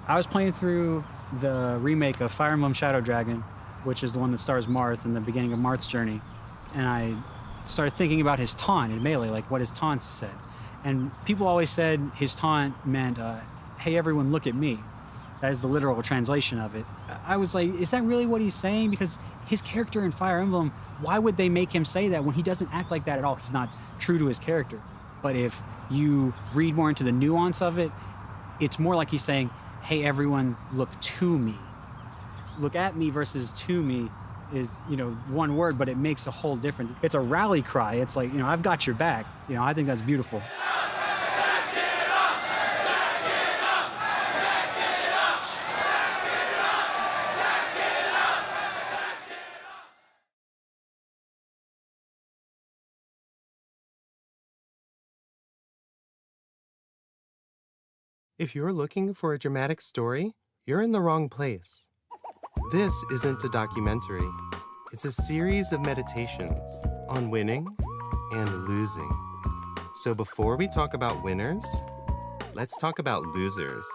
I was playing through the remake of Fire Emblem Shadow Dragon, which is the one that stars Marth in the beginning of Marth's journey. And I started thinking about his taunt in Melee, like what his taunts said. And people always said his taunt meant, hey, everyone, look at me. That is the literal translation of it. I was like, is that really what he's saying? Because his character in Fire Emblem, why would they make him say that when he doesn't act like that at all? It's not true to his character. But if you read more into the nuance of it, it's more like he's saying, hey, everyone, look to me. Look at me versus to me is, one word, but it makes a whole difference. It's a rally cry. It's like, I've got your back. I think that's beautiful. If you're looking for a dramatic story, you're in the wrong place. This isn't a documentary. It's a series of meditations on winning and losing. So before we talk about winners, let's talk about losers.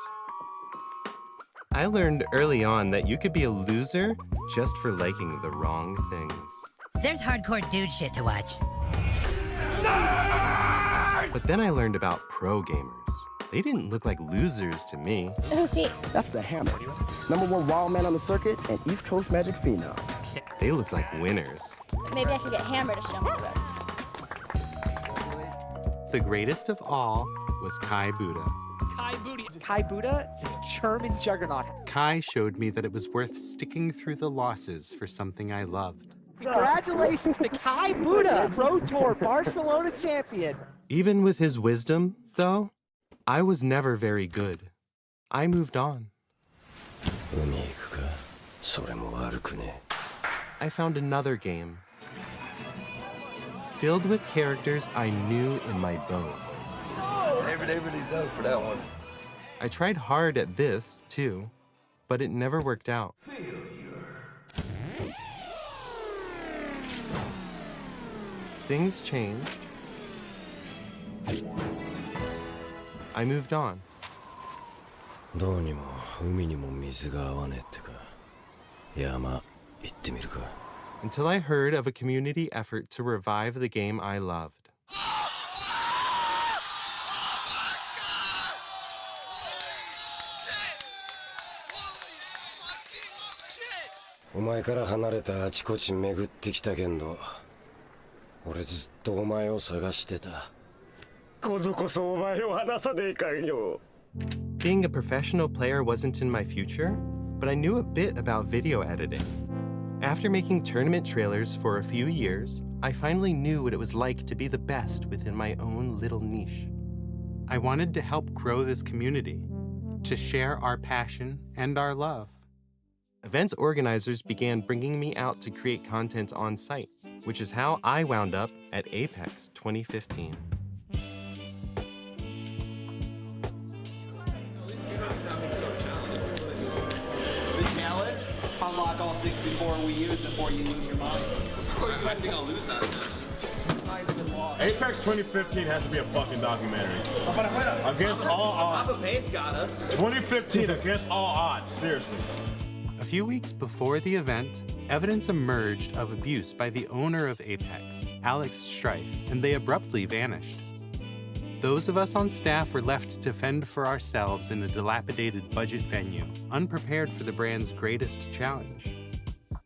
I learned early on that you could be a loser just for liking the wrong things. There's hardcore dude shit to watch. But then I learned about pro gamers. They didn't look like losers to me. Who's he? That's the Hammer. #1 wild man on the circuit and East Coast Magic phenom. They looked like winners. Maybe I could get Hammer to show me the ropes. The greatest of all was Kai Buddha. Kai Buddha, German juggernaut. Kai showed me that it was worth sticking through the losses for something I loved. Congratulations to Kai Buddha, Pro Tour Barcelona champion. Even with his wisdom, though, I was never very good. I moved on. I found another game, filled with characters I knew in my bones. They really dug for that one. I tried hard at this, too, but it never worked out. Things changed. I moved on. Until I heard of a community effort to revive the game I loved. Being a professional player wasn't in my future, but I knew a bit about video editing. After making tournament trailers for a few years, I finally knew what it was like to be the best within my own little niche. I wanted to help grow this community, to share our passion and our love. Event organizers began bringing me out to create content on site, which is how I wound up at Apex 2015. Unlock all 64 we use before you lose your mind. I think I'll lose that. Apex 2015 has to be a fucking documentary. Against all odds. Papa Paint's got us. 2015 against all odds, seriously. A few weeks before the event, evidence emerged of abuse by the owner of Apex, Alex Strife, and they abruptly vanished. Those of us on staff were left to fend for ourselves in a dilapidated budget venue, unprepared for the brand's greatest challenge: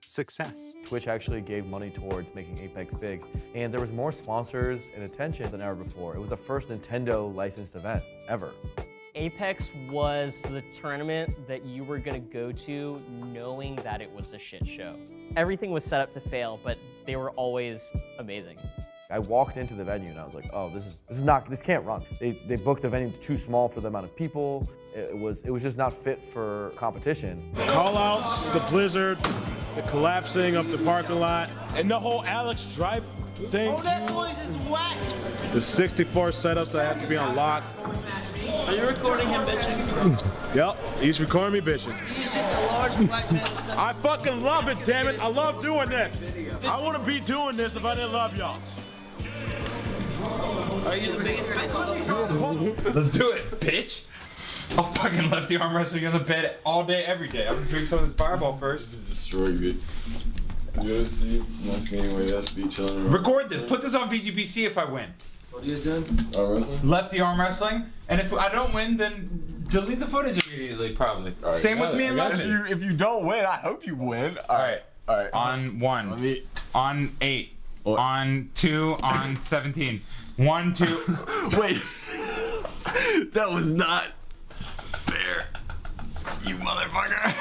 success. Twitch actually gave money towards making Apex big, and there was more sponsors and attention than ever before. It was the first Nintendo licensed event ever. Apex was the tournament that you were gonna go to knowing that it was a shit show. Everything was set up to fail, but they were always amazing. I walked into the venue and I was like, oh, this can't run. They booked a venue too small for the amount of people. It was just not fit for competition. The call-outs, the blizzard, the collapsing of the parking lot, and the whole Alex Strife thing. Oh, that noise is whack. The 64 setups that have to be unlocked. Are you recording him bitching? Yep, he's recording me bitching. He's just a large black man with I fucking love it, damn it. I love doing this. I wouldn't be doing this if I didn't love y'all. Are you the biggest bitch? Let's do it, bitch. I'll fucking lefty arm wrestling on the bed all day, every day. I'm gonna drink some of this Fireball first. This is destroying me. UFC, nice meeting with us, be chilling. Record this. Put this on VGBC if I win. What are you guys doing? Arm wrestling? Lefty arm wrestling. And if I don't win, then delete the footage immediately, probably. Right, Same with me and Lefty. If you don't win, I hope you win. All right. Alright. On 1. On 8. On 2. On 17. 1, 2. Wait. That was not fair. You motherfucker.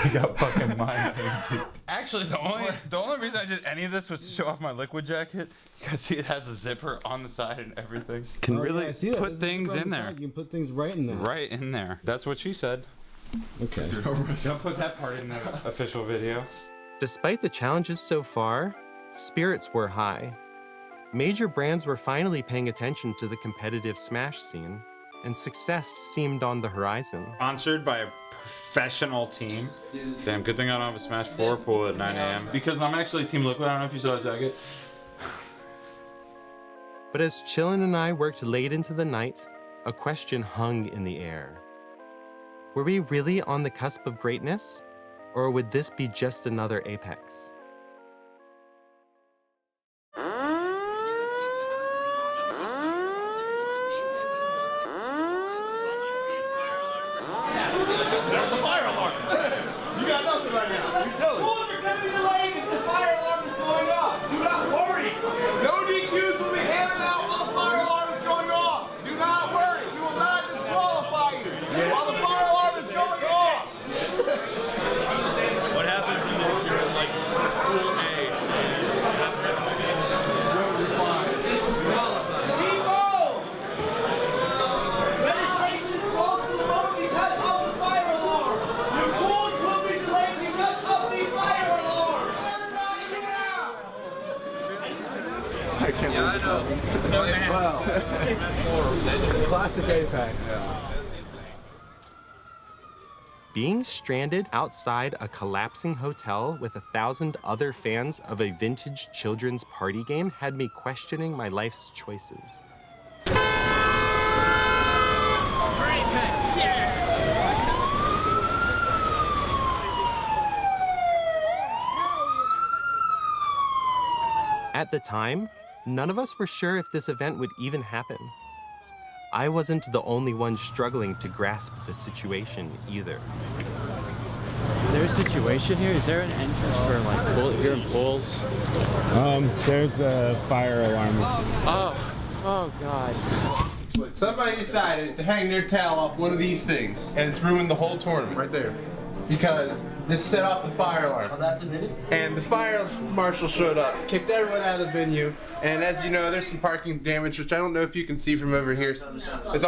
He got fucking mind gamed. Actually, the only reason I did any of this was to show off my liquid jacket, because see, it has a zipper on the side and everything. Can really put things in there. You can put things right in there. Right in there. That's what she said. Okay. Don't put that part in the official video. Despite the challenges so far, spirits were high. Major brands were finally paying attention to the competitive Smash scene, and success seemed on the horizon. Sponsored by a professional team. Damn, good thing I don't have a Smash 4 pool at 9 a.m. Because I'm actually Team Liquid. I don't know if you saw that jacket. But as Chillin and I worked late into the night, a question hung in the air. Were we really on the cusp of greatness? Or would this be just another Apex? Classic Apex. Being stranded outside a collapsing hotel with 1,000 other fans of a vintage children's party game had me questioning my life's choices. At the time, none of us were sure if this event would even happen. I wasn't the only one struggling to grasp the situation either. Is there a situation here? Is there an entrance for like if you're in pools? There's a fire alarm. Oh God. Somebody decided to hang their towel off one of these things, and it's ruined the whole tournament. Right there. Because this set off the fire alarm. Oh, that's admitted? And the fire marshal showed up, kicked everyone out of the venue, and as you know, there's some parking damage, which I don't know if you can see from over here. It's on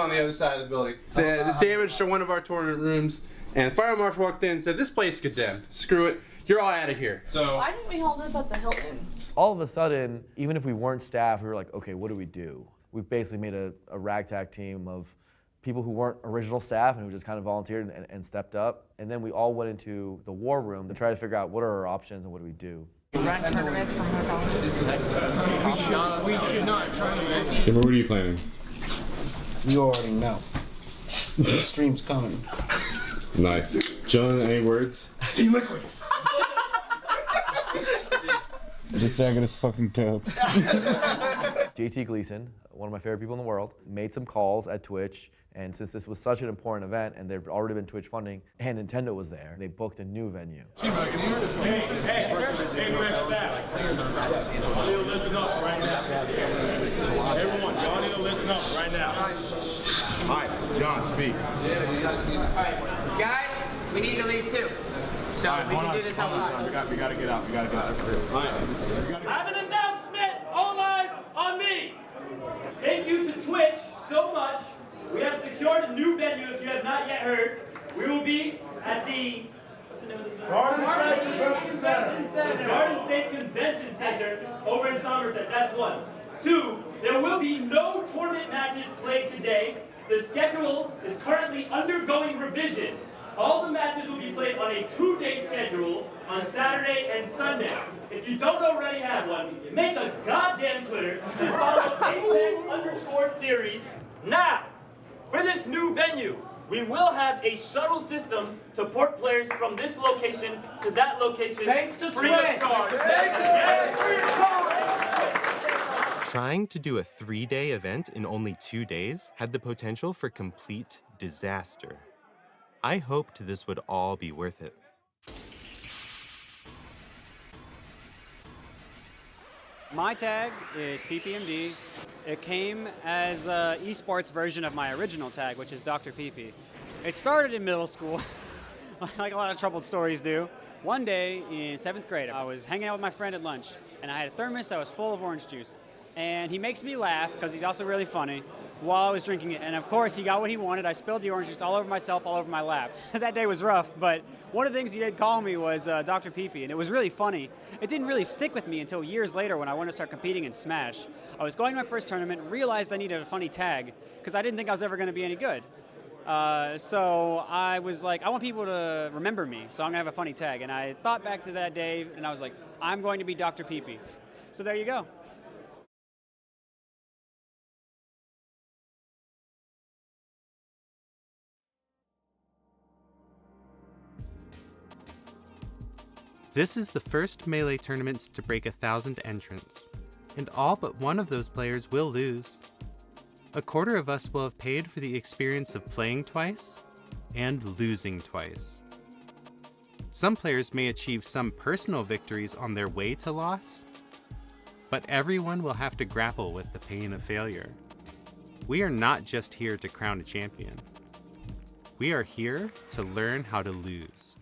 the other side of the building. The damage to one of our tournament rooms, and the fire marshal walked in and said, "This place is condemned. Screw it. You're all out of here." So why didn't we hold this at the Hilton? All of a sudden, even if we weren't staff, we were like, okay, what do we do? We basically made a ragtag team of people who weren't original staff and who just kind of volunteered and stepped up. And then we all went into the war room to try to figure out what are our options and what do we do. Rent tournaments from hotels. We should not try to make Kimber, what are you planning? You already know. The stream's coming. Nice. John, any words? Team Liquid. This thing is fucking dope. JT Gleason, one of my favorite people in the world, made some calls at Twitch, and since this was such an important event and there'd already been Twitch funding and Nintendo was there, they booked a new venue. Hey, Rick Staff. Y'all need to listen up right now. Everyone, y'all need to listen up right now. All right, John, speak. Alright, guys, we need to leave too. So we can do this outside. We gotta get out. We gotta get out. All right. I have an announcement. All eyes on me. Thank you to Twitch so much. We have secured a new venue. If you have not yet heard, we will be at the Garden State Convention Center over in Somerset. That's one. 2, there will be no tournament matches played today. the schedule is currently undergoing revision. All the matches will be played on a 2-day schedule on Saturday and Sunday. If you don't already have one, make a goddamn Twitter and follow Apex_series now. For this new venue, we will have a shuttle system to port players from this location to that location Thanks to free Twitch. of charge. Thanks to Yeah, free of charge. Trying to do a 3-day event in only 2 days had the potential for complete disaster. I hoped this would all be worth it. My tag is PPMD. It came as an esports version of my original tag, which is Dr. PP. It started in middle school, like a lot of troubled stories do. One day in 7th grade, I was hanging out with my friend at lunch, and I had a thermos that was full of orange juice. And he makes me laugh, because he's also really funny, while I was drinking it. And of course, he got what he wanted. I spilled the orange juice all over myself, all over my lap. That day was rough, but one of the things he did call me was Dr. PP, and it was really funny. It didn't really stick with me until years later when I wanted to start competing in Smash. I was going to my first tournament, realized I needed a funny tag, because I didn't think I was ever going to be any good. So I was like, I want people to remember me, so I'm going to have a funny tag. And I thought back to that day, and I was like, I'm going to be Dr. PP. So there you go. This is the first Melee tournament to break 1,000 entrants, and all but one of those players will lose. A quarter of us will have paid for the experience of playing twice and losing twice. Some players may achieve some personal victories on their way to loss, but everyone will have to grapple with the pain of failure. We are not just here to crown a champion. We are here to learn how to lose.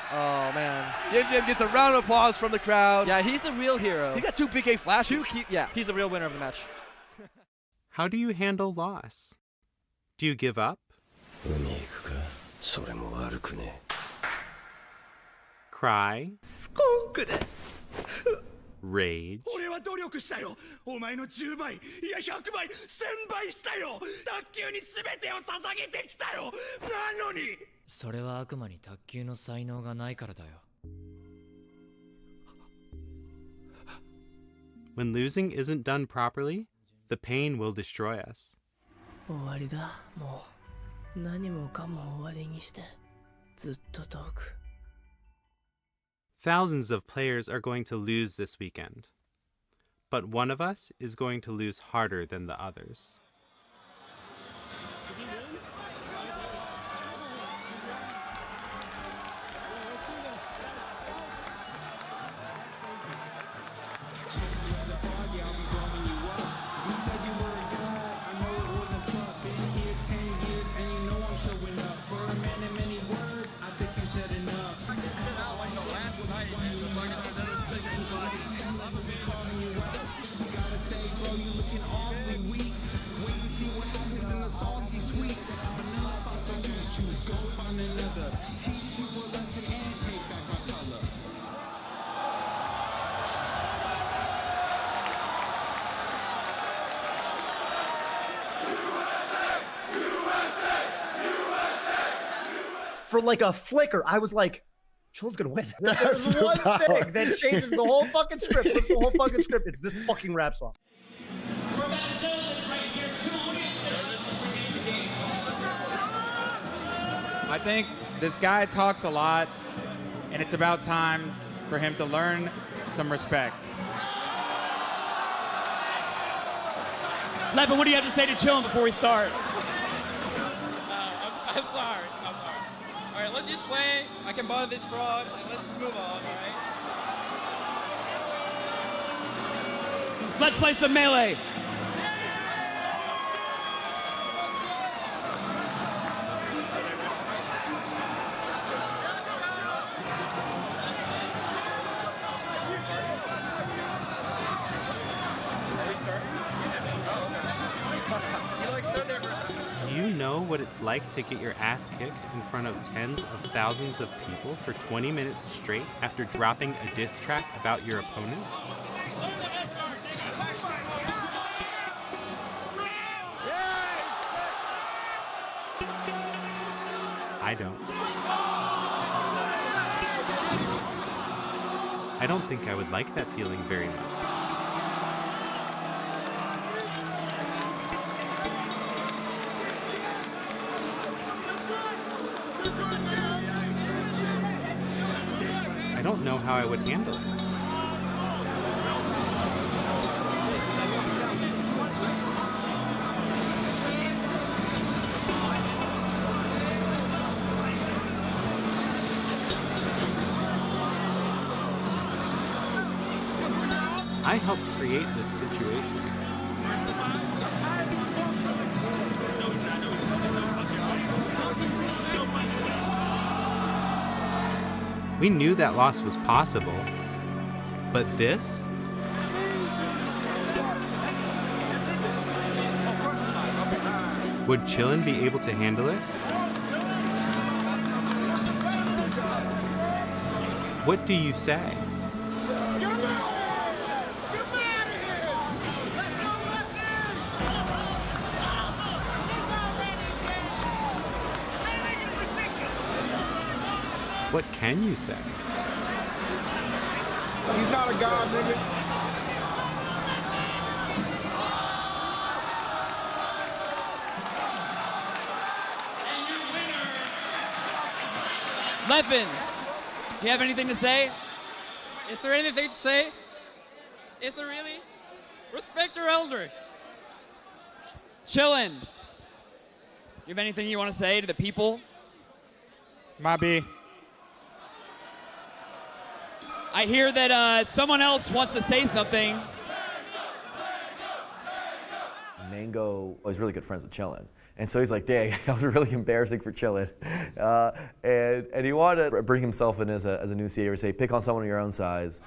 Oh, man. Jim gets a round of applause from the crowd. Yeah, he's the real hero. He got 2 PK flashes. Yeah, he's the real winner of the match. How do you handle loss? Do you give up? Cry? Rage? When losing isn't done properly, the pain will destroy us. Thousands of players are going to lose this weekend, but one of us is going to lose harder than the others. For like a flicker, I was like, Chill's gonna win. There's one thing that changes the whole fucking script. Flips the whole fucking script. It's this fucking rap song. I think this guy talks a lot, and it's about time for him to learn some respect. Levin, what do you have to say to Chillin before we start? I'm sorry. All right, let's just play. I can bother this fraud, and let's move on, all right? Let's play some Melee. Do you know what it's like to get your ass kicked in front of tens of thousands of people for 20 minutes straight after dropping a diss track about your opponent? I don't. I don't think I would like that feeling very much. I don't know how I would handle it. I helped create this situation. We knew that loss was possible, but this? Would Chillin be able to handle it? What do you say? What can you say? He's not a god, nigga. Leffen, do you have anything to say? Is there anything to say? Is there really? Respect your elders. Chillin, you have anything you want to say to the people? Might be. I hear that someone else wants to say something. Mango was really good friends with Chillin. And so he's like, dang, that was really embarrassing for Chillin. And he wanted to bring himself in as a new CA, say, pick on someone of your own size.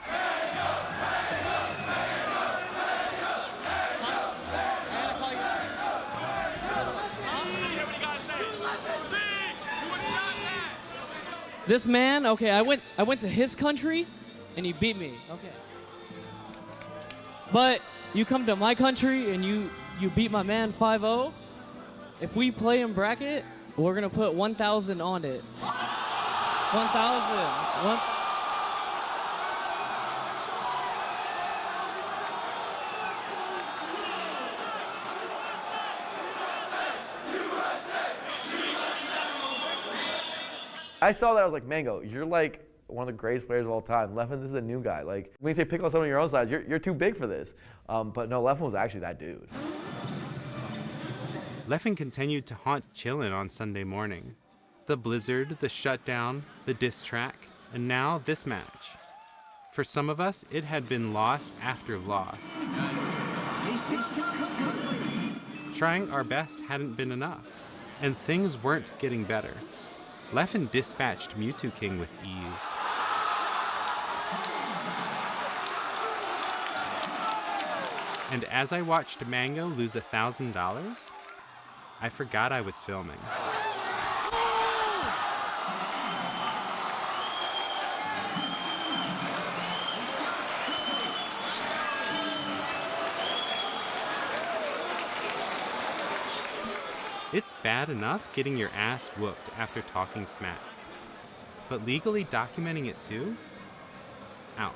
This man, okay, I went to his country and he beat me. Okay. But you come to my country and you beat my man 5-0. If we play in bracket, we're gonna put 1,000 on it. 1,000. I saw that, I was like, Mango, you're like one of the greatest players of all time. Leffen, this is a new guy. Like, when you say pick on someone your own size, you're too big for this. But no, Leffen was actually that dude. Leffen continued to haunt Chillin on Sunday morning. The blizzard, the shutdown, the diss track, and now this match. For some of us, it had been loss after loss. Trying our best hadn't been enough, and things weren't getting better. Leffen dispatched Mewtwo King with ease. And as I watched Mango lose $1,000, I forgot I was filming. It's bad enough getting your ass whooped after talking smack, but legally documenting it too? Ouch.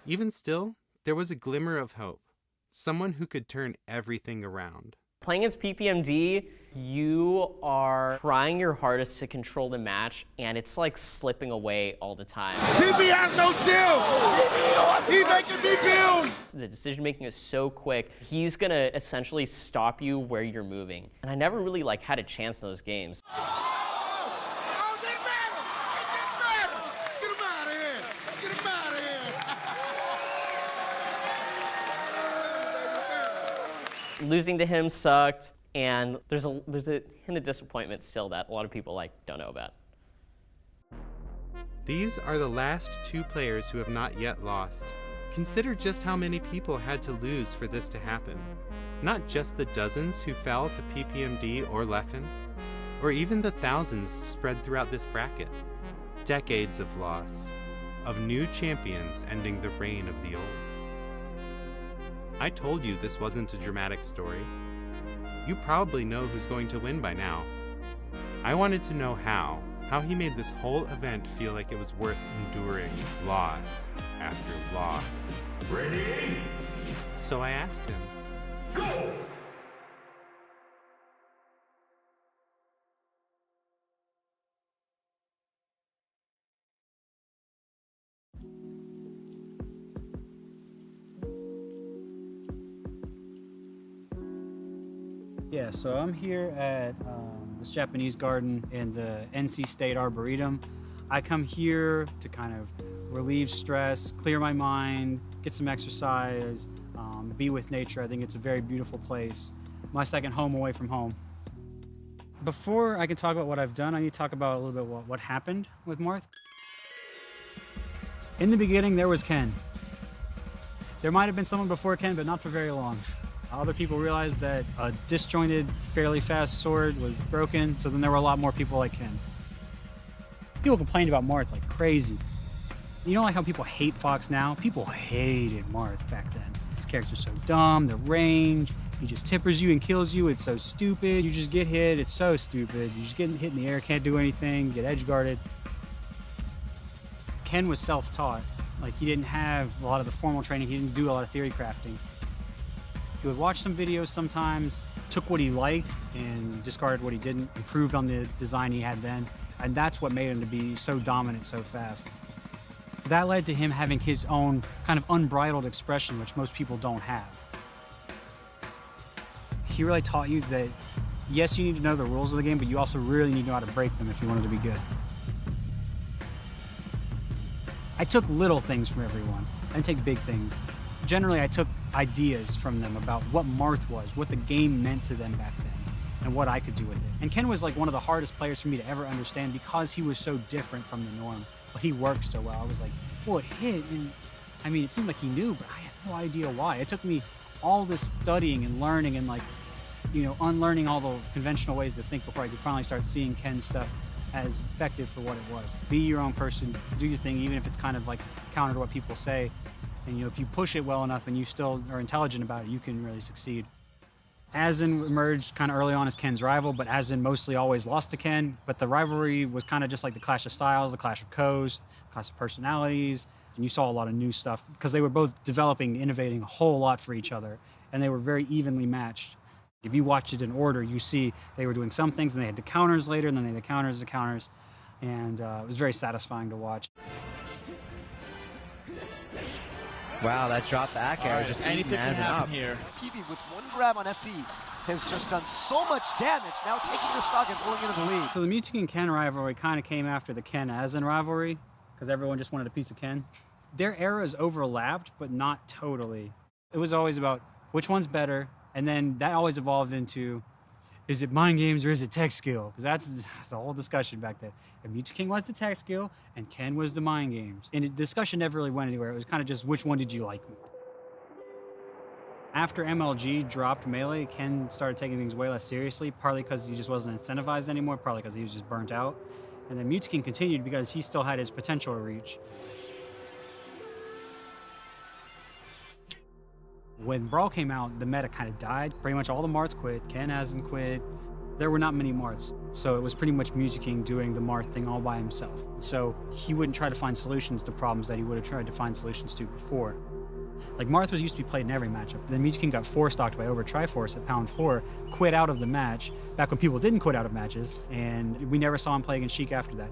Even still, there was a glimmer of hope. Someone who could turn everything around. Playing against PPMD, you are trying your hardest to control the match, and it's like slipping away all the time. PP has no chill. He making me bills. The decision making is so quick. He's gonna essentially stop you where you're moving. And I never really had a chance in those games. Losing to him sucked, and there's a hint of disappointment still that a lot of people don't know about. These are the last two players who have not yet lost. Consider just how many people had to lose for this to happen. Not just the dozens who fell to PPMD or Leffen, or even the thousands spread throughout this bracket. Decades of loss, of new champions ending the reign of the old. I told you this wasn't a dramatic story. You probably know who's going to win by now. I wanted to know how he made this whole event feel like it was worth enduring loss after loss. Ready? So I asked him. Go! Yeah, so I'm here at this Japanese garden in the NC State Arboretum. I come here to kind of relieve stress, clear my mind, get some exercise, be with nature. I think it's a very beautiful place. My second home away from home. Before I can talk about what I've done, I need to talk about a little bit what happened with Marth. In the beginning, there was Ken. There might have been someone before Ken, but not for very long. Other people realized that a disjointed, fairly fast sword was broken, so then there were a lot more people like Ken. People complained about Marth like crazy. You know, like how people hate Fox now? People hated Marth back then. His character's so dumb, the range, he just tippers you and kills you, it's so stupid. You just get hit, it's so stupid. You just get hit in the air, can't do anything, get edge guarded. Ken was self-taught. Like, he didn't have a lot of the formal training, he didn't do a lot of theory crafting. He would watch some videos sometimes, took what he liked and discarded what he didn't, improved on the design he had then, and that's what made him to be so dominant so fast. That led to him having his own kind of unbridled expression, which most people don't have. He really taught you that, yes, you need to know the rules of the game, but you also really need to know how to break them if you want it to be good. I took little things from everyone. I didn't take big things. Generally, I took ideas from them about what Marth was, what the game meant to them back then, and what I could do with it. And Ken was like one of the hardest players for me to ever understand because he was so different from the norm. But he worked so well. I was like, well, it hit, and I mean, it seemed like he knew, but I had no idea why. It took me all this studying and learning and, like, you know, unlearning all the conventional ways to think before I could finally start seeing Ken's stuff as effective for what it was. Be your own person, do your thing, even if it's kind of like counter to what people say. And, you know, if you push it well enough and you still are intelligent about it, you can really succeed. Asin emerged kind of early on as Ken's rival, but Asin mostly always lost to Ken. But the rivalry was kind of just like the clash of styles, the clash of coast, clash of personalities, and you saw a lot of new stuff because they were both developing, innovating a whole lot for each other, and they were very evenly matched. If you watch it in order, you see they were doing some things, and they had the counters later, and then they had the counters, and it was very satisfying to watch. Wow, that drop back air just eating Asin up. here. Kiwi with one grab on FD has just done so much damage, now taking the stock and pulling into the lead. So the Mewtwo and Ken rivalry kind of came after the Ken-Asin rivalry, because everyone just wanted a piece of Ken. Their eras overlapped, but not totally. It was always about which one's better, and then that always evolved into, is it mind games or is it tech skill? Because that's the whole discussion back then. And Mewtwo was the tech skill, and Ken was the mind games. And the discussion never really went anywhere. It was kind of just which one did you like more? After MLG dropped Melee, Ken started taking things way less seriously, partly because he just wasn't incentivized anymore, partly because he was just burnt out. And then Mewtwo continued because he still had his potential to reach. When Brawl came out, the meta kind of died. Pretty much all the Marths quit. Ken hasn't quit. There were not many Marths. So it was pretty much Mewtwo doing the Marth thing all by himself. So he wouldn't try to find solutions to problems that he would have tried to find solutions to before. Like, Marth was used to be played in every matchup. Then Mewtwo got 4-stocked by Over Triforce at Pound 4, quit out of the match, back when people didn't quit out of matches, and we never saw him play against Sheik after that.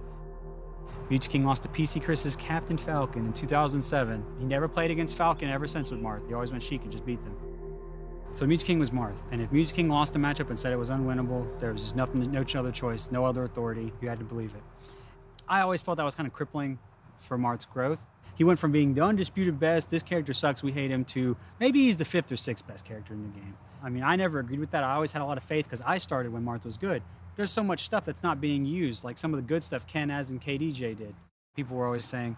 Mewtwo lost to PC Chris's Captain Falcon in 2007. He never played against Falcon ever since with Marth. He always went Sheik and just beat them. So Mewtwo was Marth. And if Mewtwo lost a matchup and said it was unwinnable, there was just nothing, no other choice, no other authority. You had to believe it. I always felt that was kind of crippling for Marth's growth. He went from being the undisputed best, this character sucks, we hate him, to maybe he's the 5th or 6th best character in the game. I mean, I never agreed with that. I always had a lot of faith because I started when Marth was good. There's so much stuff that's not being used, like some of the good stuff Ken, Az, and KDJ did. People were always saying,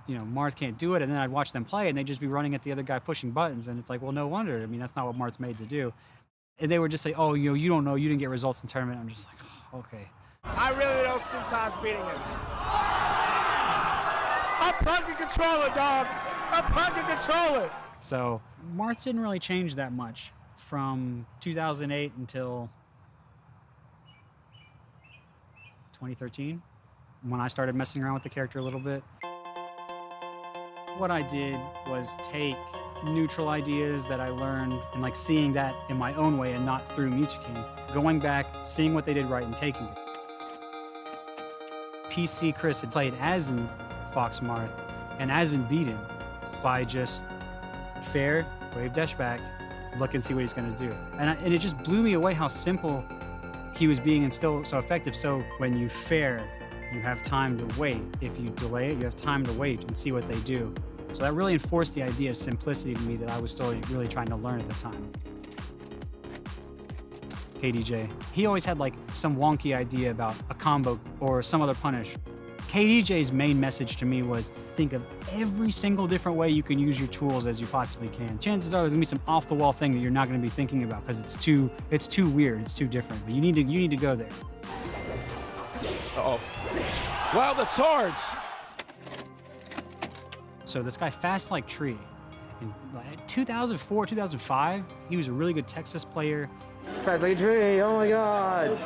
you know, Marth can't do it, and then I'd watch them play, and they'd just be running at the other guy pushing buttons, and it's like, well, no wonder. I mean, that's not what Marth's made to do. And they would just say, oh, you know, you don't know, you didn't get results in tournament. I'm just like, oh, okay. I really don't see Taz beating him. I'm pocket controller, dog. I'm pocket controller. So Marth didn't really change that much from 2008 until 2013, when I started messing around with the character a little bit. What I did was take neutral ideas that I learned and like seeing that in my own way and not through Mewtwo, going back, seeing what they did right and taking it. PC Chris had played as in Fox Marth and as in beat him by just fair, wave dash back, look and see what he's gonna do. And it just blew me away how simple he was being and still so effective. So when you fair, you have time to wait. If you delay it, you have time to wait and see what they do. So that really enforced the idea of simplicity to me that I was still really trying to learn at the time. KDJ, he always had like some wonky idea about a combo or some other punish. KDJ's main message to me was think of every single different way you can use your tools as you possibly can. Chances are there's gonna be some off-the-wall thing that you're not gonna be thinking about because it's too weird, it's too different. But you need to go there. Uh-oh. Wow, the charge! So this guy Fast Like Tree, in 2004, 2005, he was a really good Texas player. Fast Like Tree, oh my God.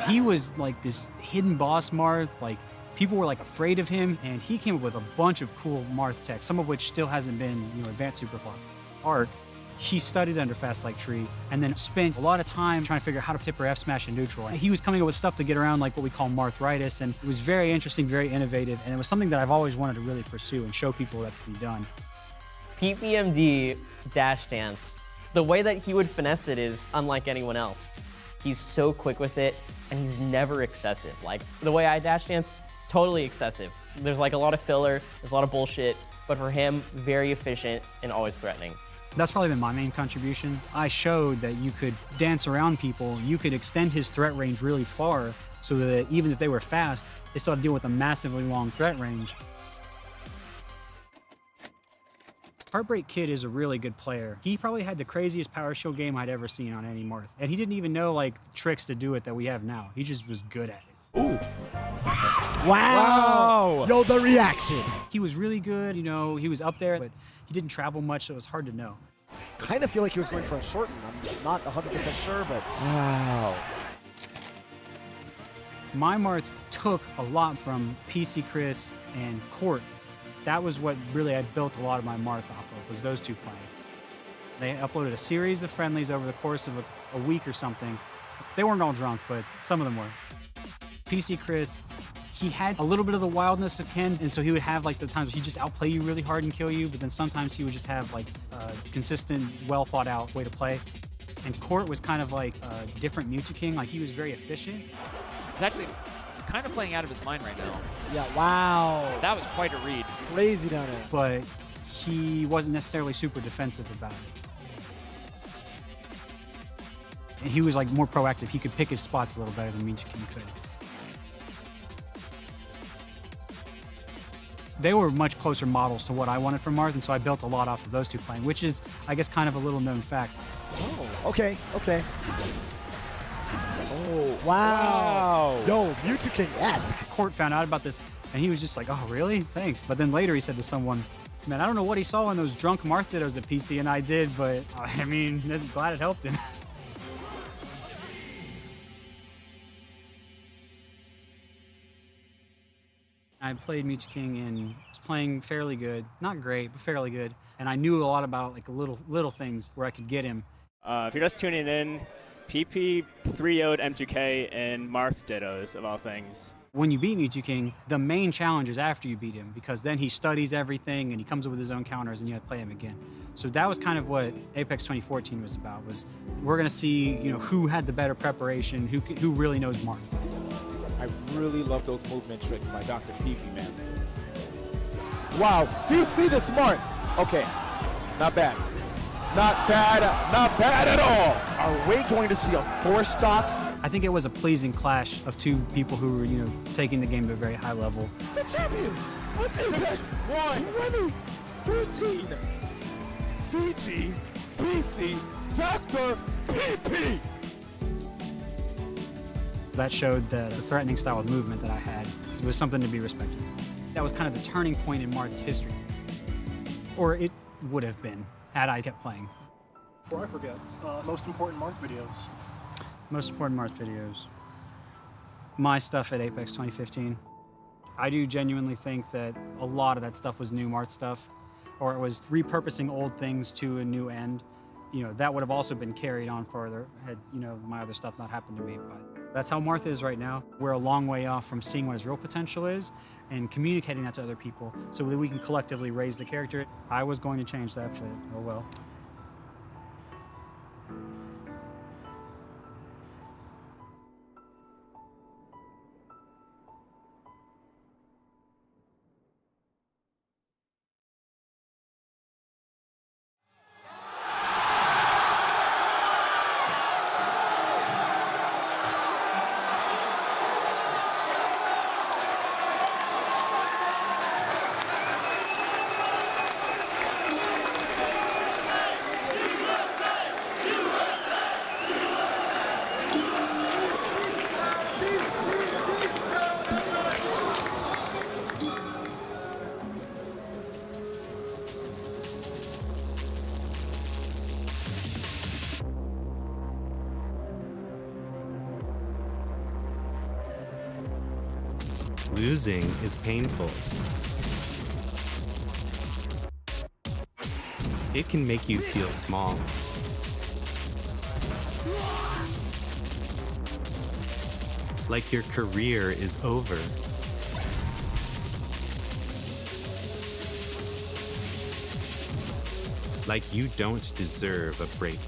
He was like this hidden boss Marth, like people were like afraid of him, and he came up with a bunch of cool Marth tech, some of which still hasn't been, advanced super far. Arc, he studied under Fast Like Tree and then spent a lot of time trying to figure out how to tip or F smash and neutral. He was coming up with stuff to get around like what we call Marthritis, and it was very interesting, very innovative, and it was something that I've always wanted to really pursue and show people that can be done. PPMD dash dance. The way that he would finesse it is unlike anyone else. He's so quick with it, and he's never excessive. Like, the way I dash dance, totally excessive. There's like a lot of filler, there's a lot of bullshit, but for him, very efficient and always threatening. That's probably been my main contribution. I showed that you could dance around people, you could extend his threat range really far so that even if they were fast, they still had to deal with a massively long threat range. Heartbreak Kid is a really good player. He probably had the craziest power shield game I'd ever seen on any Marth. And he didn't even know like tricks to do it that we have now. He just was good at it. Ooh. Wow. Yo, the reaction. He was really good, he was up there, but he didn't travel much, so it was hard to know. Kind of feel like he was going for a short one. I'm not 100% sure, but wow. My Marth took a lot from PC Chris and Court. That was what really I built a lot of my Marth off of, was those two playing. They uploaded a series of friendlies over the course of a week or something. They weren't all drunk, but some of them were. PC Chris, he had a little bit of the wildness of Ken, and so he would have like the times where he'd just outplay you really hard and kill you, but then sometimes he would just have like a consistent, well thought out way to play. And Court was kind of like a different Mewtwo, like he was very efficient. He's actually kind of playing out of his mind right now. Yeah, wow. That was quite a read. Crazy down there. But he wasn't necessarily super defensive about it. And he was like more proactive. He could pick his spots a little better than Mewtwo could. They were much closer models to what I wanted from Marth, and so I built a lot off of those two playing, which is, I guess, kind of a little known fact. Oh, okay. Oh, wow. Yo, Mewtwo King-esque. Court found out about this, and he was just like, oh, really? Thanks. But then later he said to someone, man, I don't know what he saw in those drunk Marth dittos that PC and I did, but I mean, I'm glad it helped him. I played Mewtwo King and was playing fairly good. Not great, but fairly good. And I knew a lot about like little things where I could get him. If you're just tuning in, PP 3-0'd M2K and Marth dittos, of all things. When you beat Mewtwo King, the main challenge is after you beat him, because then he studies everything and he comes up with his own counters and you have to play him again. So that was kind of what Apex 2014 was about, was we're gonna see, who had the better preparation, who really knows Marth. I really love those movement tricks by Dr. PP, man. Wow, do you see this Marth? Okay, not bad. Not bad at all. Are we going to see a 4-stock? I think it was a pleasing clash of two people who were, taking the game to a very high level. The champion of Apex 2014, Fiji PC Dr. PP. That showed that the threatening style of movement that I had was something to be respected. That was kind of the turning point in Marth's history. Or it would have been, had I kept playing. Before I forget, most important Marth videos. Most important Marth videos. my stuff at Apex 2015. I do genuinely think that a lot of that stuff was new Marth stuff, or it was repurposing old things to a new end. You know, that would have also been carried on further had, you know, my other stuff not happened to me. But that's how Marth is right now. We're a long way off from seeing what his real potential is and communicating that to other people so that we can collectively raise the character. I was going to change that, but oh well. Losing is painful. It can make you feel small. Like your career is over. Like you don't deserve a break.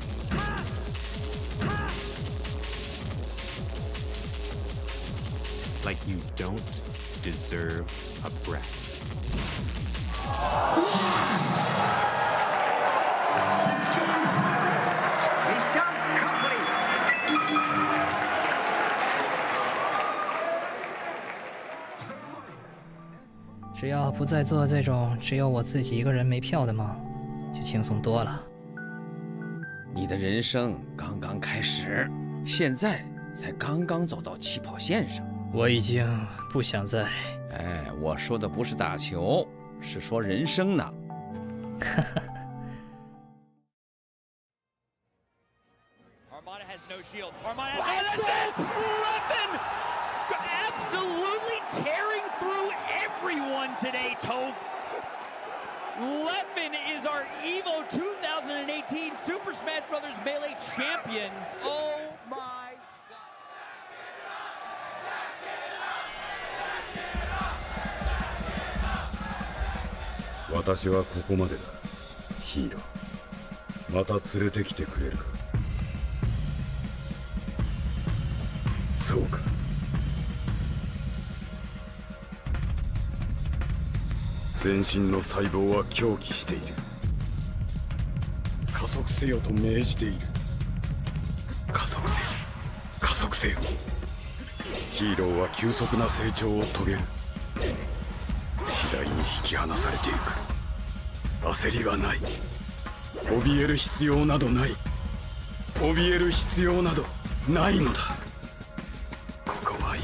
Like you don't deserve a breath. Mission complete. 只要不再做这种只有我自己一个人没票的梦，就轻松多了。你的人生刚刚开始，现在才刚刚走到起跑线上。我已经不想再……哎，我说的不是打球，是说人生呢。Armada has no shield. Armada has it! Leffen! Absolutely tearing through everyone today, Toph. Leffen is our EVO 2018 Super Smash Bros. Melee champion. Oh my god. 私はここまでだ。ヒーロー。また連れてきてくれるか。そうか。全身の細胞は狂気している。加速せよと命じている。加速せよ。加速せよ。ヒーローは急速な成長を遂げる。次第に引き離されていく。焦りはない。怯える必要などない。怯える必要などないのだ。ここはいい。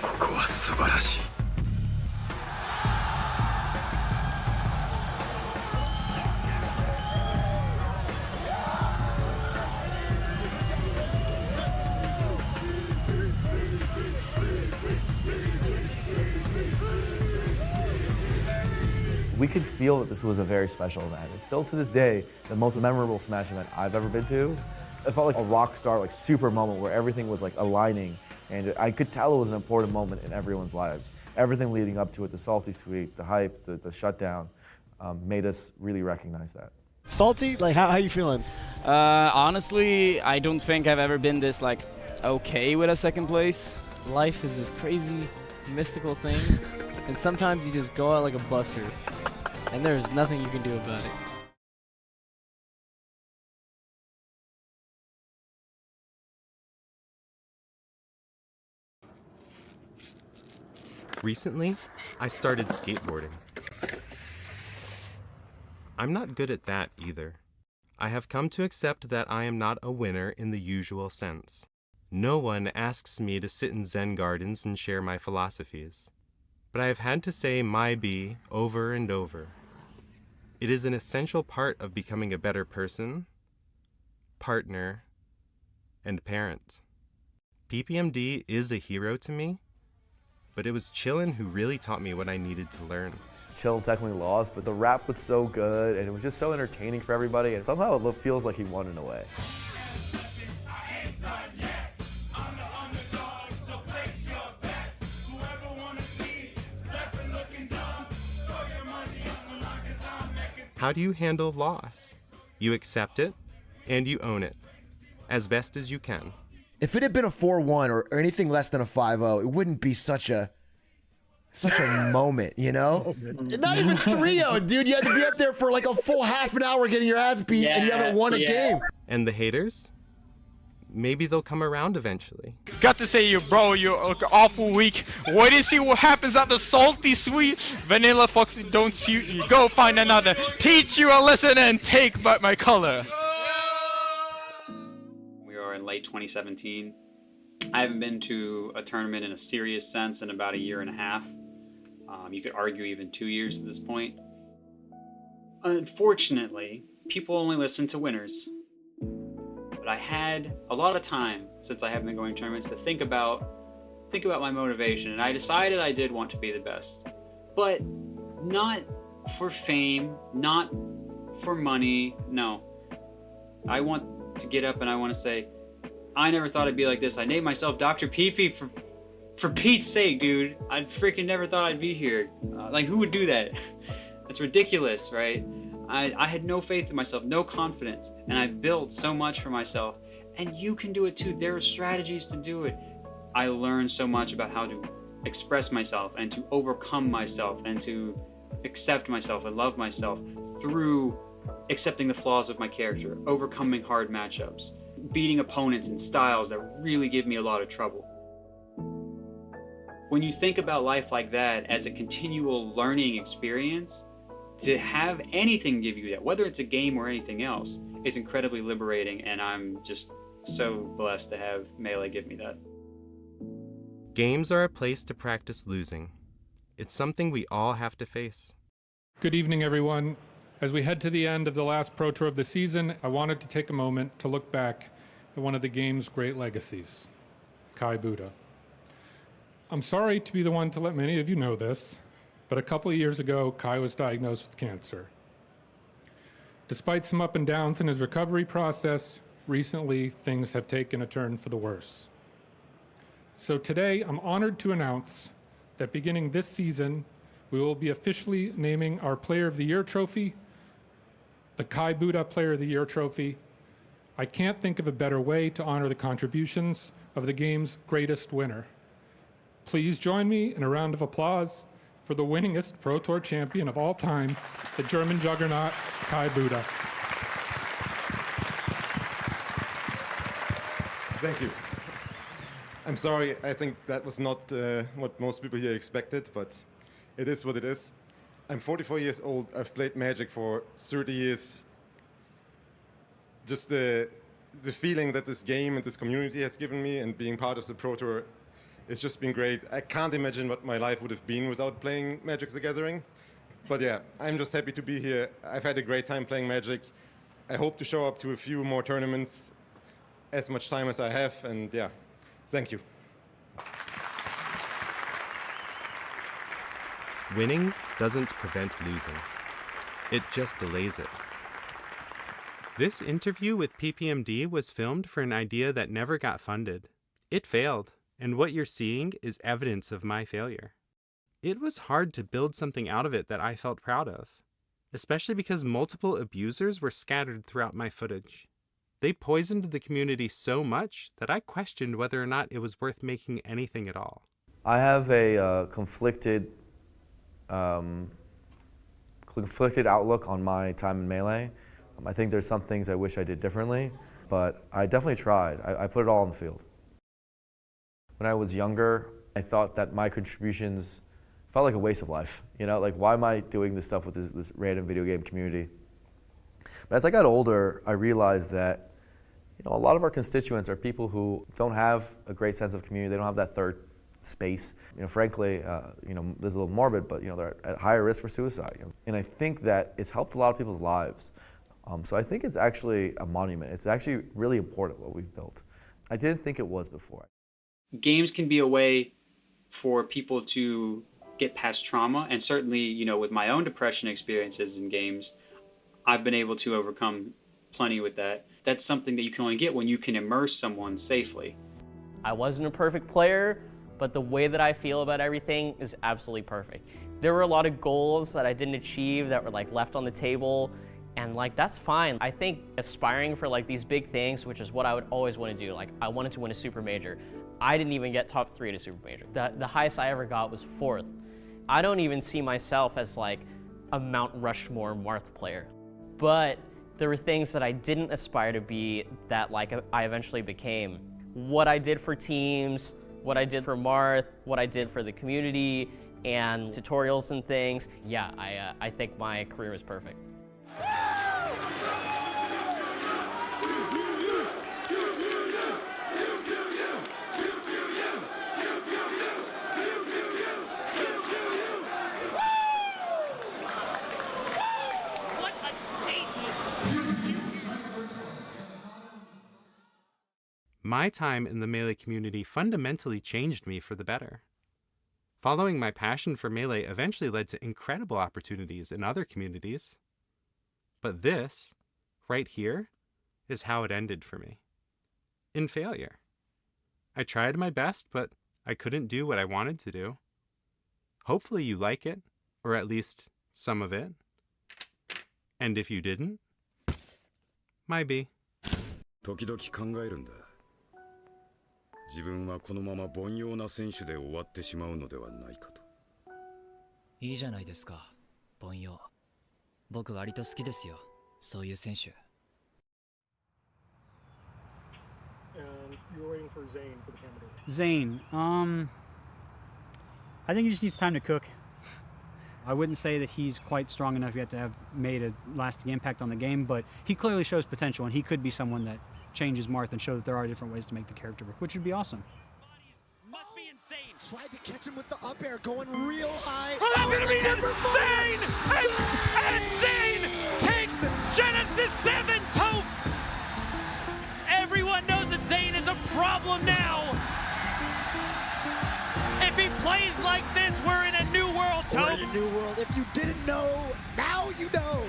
ここは素晴らしい。We could feel that this was a very special event. It's still to this day the most memorable Smash event I've ever been to. It felt like a rock star, like super moment where everything was like aligning, and I could tell it was an important moment in everyone's lives. Everything leading up to it, the salty sweep, the hype, the shutdown, made us really recognize that. Salty? Like how you feeling? Honestly, I don't think I've ever been this like okay with a second place. Life is this crazy, mystical thing, and sometimes you just go out like a buster, and there's nothing you can do about it. Recently, I started skateboarding. I'm not good at that either. I have come to accept that I am not a winner in the usual sense. No one asks me to sit in Zen gardens and share my philosophies. But I have had to say my be over and over. It is an essential part of becoming a better person, partner, and parent. PPMD is a hero to me, but it was Chillin who really taught me what I needed to learn. Chillin technically lost, but the rap was so good and it was just so entertaining for everybody, and somehow it feels like he won in a way. How do you handle loss? You accept it and you own it as best as you can. If it had been a 4-1 or anything less than a 5-0, it wouldn't be such a moment, you know? Not even 3-0, dude. You had to be up there for like a full half an hour getting your ass beat, and you haven't won a game. And the haters? Maybe they'll come around eventually. Got to say, bro, you're awful weak. Wait and see what happens at the salty sweet. Vanilla Foxy don't suit you. Go find another. Teach you a lesson and take back my color. We are in late 2017. I haven't been to a tournament in a serious sense in about a year and a half. You could argue even 2 years at this point. Unfortunately, people only listen to winners. But I had a lot of time since I haven't been going to tournaments to think about my motivation, and I decided I did want to be the best. But not for fame, not for money, no. I want to get up and I want to say, I never thought I'd be like this. I named myself Dr. PP for Pete's sake, dude. I freaking never thought I'd be here. Like, who would do that? That's ridiculous, right? I had no faith in myself, no confidence, and I built so much for myself. And you can do it too. There are strategies to do it. I learned so much about how to express myself and to overcome myself and to accept myself and love myself through accepting the flaws of my character, overcoming hard matchups, beating opponents in styles that really give me a lot of trouble. When you think about life like that as a continual learning experience, to have anything give you that, whether it's a game or anything else, is incredibly liberating, and I'm just so blessed to have Melee give me that. Games are a place to practice losing. It's something we all have to face. Good evening, everyone. As we head to the end of the last Pro Tour of the season, I wanted to take a moment to look back at one of the game's great legacies, Kai Budde. I'm sorry to be the one to let many of you know this, but a couple of years ago, Kai was diagnosed with cancer. Despite some up and downs in his recovery process, recently things have taken a turn for the worse. So today, I'm honored to announce that beginning this season, we will be officially naming our Player of the Year trophy the Kai Budde Player of the Year trophy. I can't think of a better way to honor the contributions of the game's greatest winner. Please join me in a round of applause for the winningest Pro Tour champion of all time, the German juggernaut, Kai Budde. Thank you. I'm sorry, I think that was not what most people here expected, but it is what it is. I'm 44 years old. I've played Magic for 30 years. Just the feeling that this game and this community has given me and being part of the Pro Tour, it's just been great. I can't imagine what my life would have been without playing Magic the Gathering. But yeah, I'm just happy to be here. I've had a great time playing Magic. I hope to show up to a few more tournaments as much time as I have, and yeah, thank you. Winning doesn't prevent losing. It just delays it. This interview with PPMD was filmed for an idea that never got funded. It failed, and what you're seeing is evidence of my failure. It was hard to build something out of it that I felt proud of, especially because multiple abusers were scattered throughout my footage. They poisoned the community so much that I questioned whether or not it was worth making anything at all. I have a conflicted outlook on my time in Melee. I think there's some things I wish I did differently, but I definitely tried. I put it all on the field. When I was younger, I thought that my contributions felt like a waste of life. You know, like, why am I doing this stuff with this random video game community? But as I got older, I realized that, you know, a lot of our constituents are people who don't have a great sense of community. They don't have that space. Frankly, this is a little morbid, but they're at higher risk for suicide. And I think that it's helped a lot of people's lives. So I think it's actually a monument. It's actually really important what we've built. I didn't think it was before. Games can be a way for people to get past trauma, and certainly, with my own depression experiences in games, I've been able to overcome plenty with that. That's something that you can only get when you can immerse someone safely. I wasn't a perfect player, but the way that I feel about everything is absolutely perfect. There were a lot of goals that I didn't achieve that were left on the table, and that's fine. I think aspiring for these big things, which is what I would always want to do. I wanted to win a super major. I didn't even get top 3 at a super major. The highest I ever got was 4th. I don't even see myself as a Mount Rushmore Marth player. But there were things that I didn't aspire to be that I eventually became. What I did for teams, what I did for Marth, what I did for the community, and tutorials and things. Yeah, I think my career was perfect. My time in the Melee community fundamentally changed me for the better. Following my passion for Melee eventually led to incredible opportunities in other communities. But this, right here, is how it ended for me. In failure. I tried my best, but I couldn't do what I wanted to do. Hopefully you like it, or at least some of it. And if you didn't, might be. 時々考えるんだ。自分はこのまま凡庸な選手で終わってしまうのではないかと。いいじゃないですか、凡庸。僕割と好きですよ、そういう選手。And you're waiting for Zane for the camera. Zane, I think he just needs time to cook. I wouldn't say that he's quite strong enough yet to have made a lasting impact on the game, but he clearly shows potential, and he could be someone that changes Marth and show that there are different ways to make the character work, which would be awesome. Tried to catch him with the up air, going real high. Oh, that's gonna be insane! And Zane takes Genesis 7 Toph! Everyone knows that Zane is a problem now! If he plays like this, we're in a new world, Toph! We're in a new world. If you didn't know, now you know!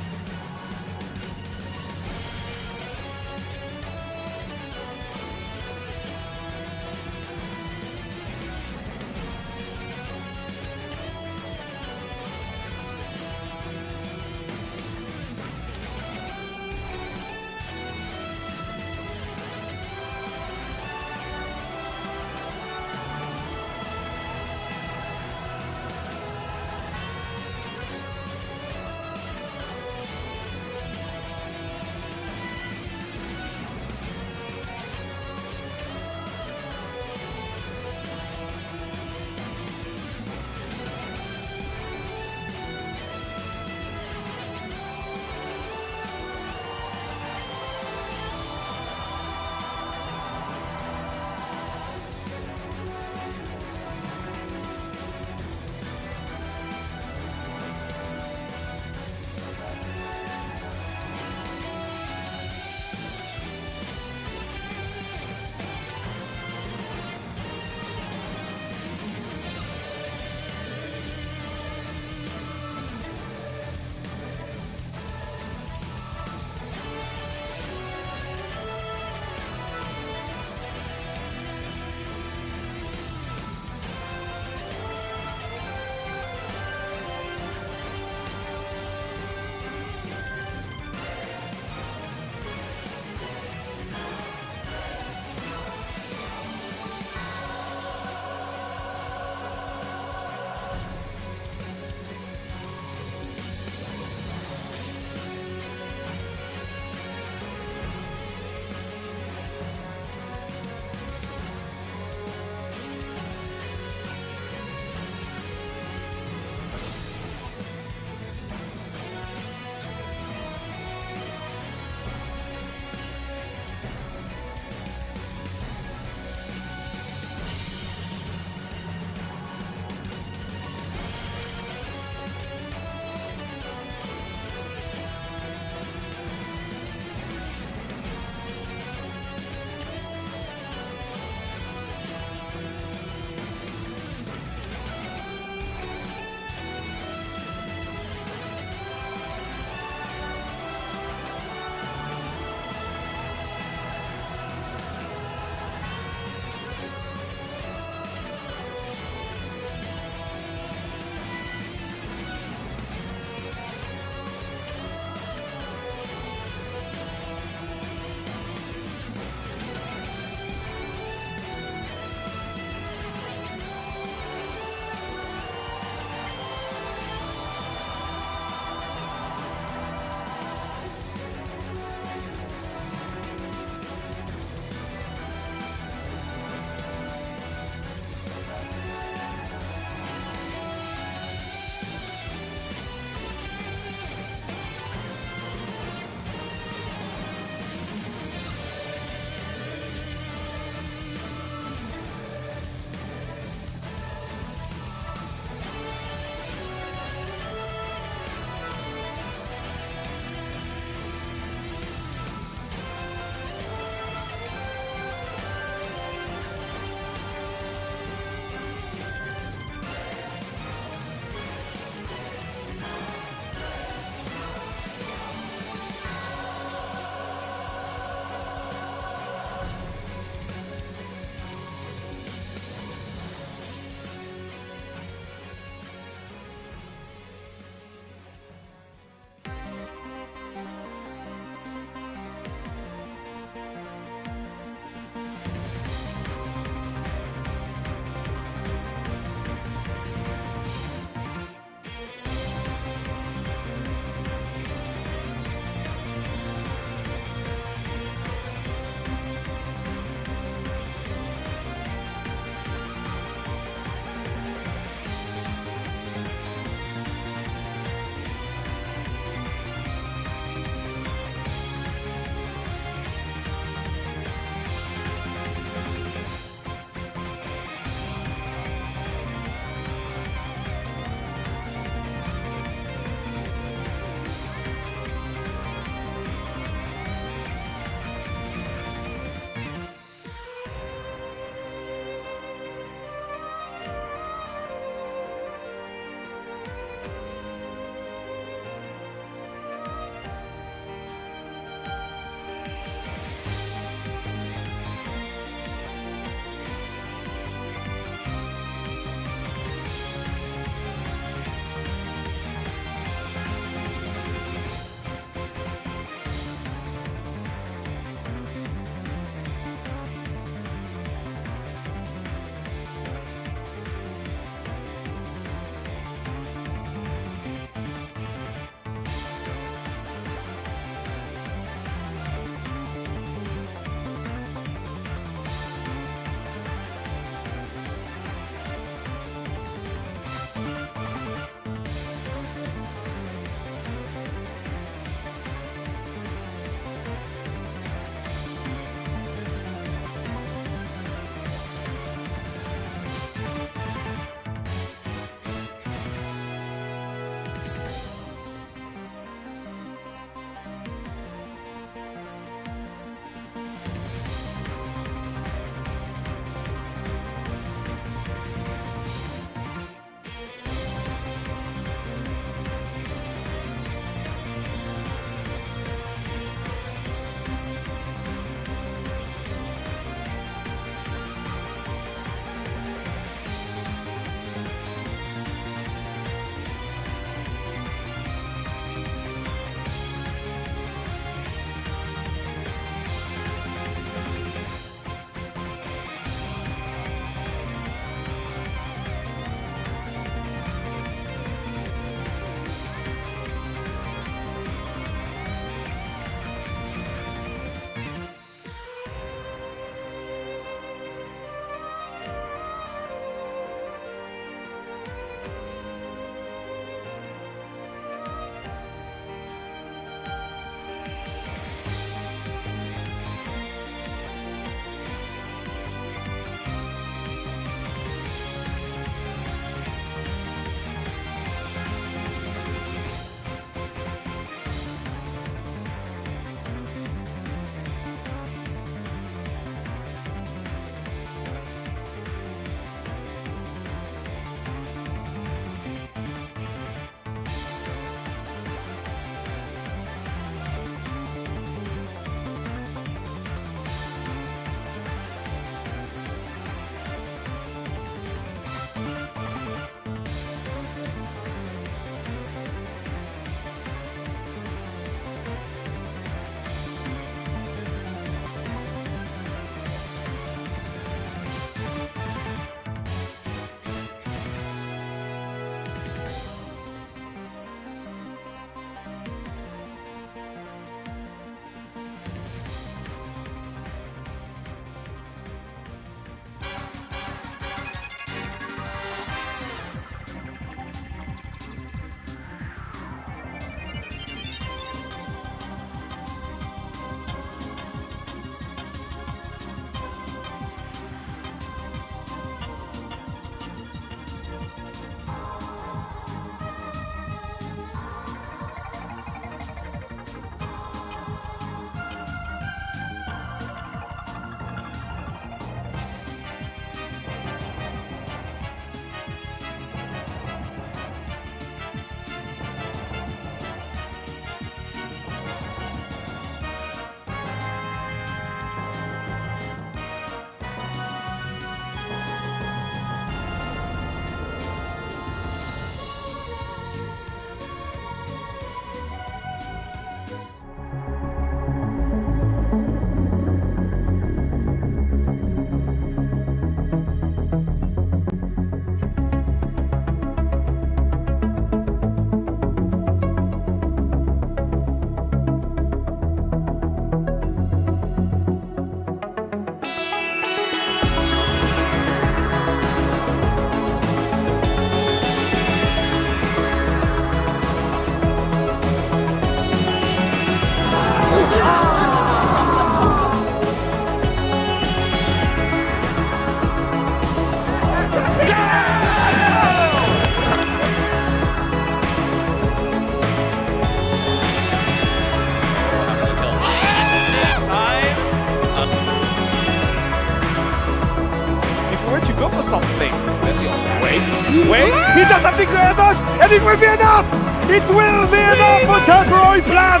Wait, he does something to Erdos, and it will be enough! It will be enough for Temporary Plan!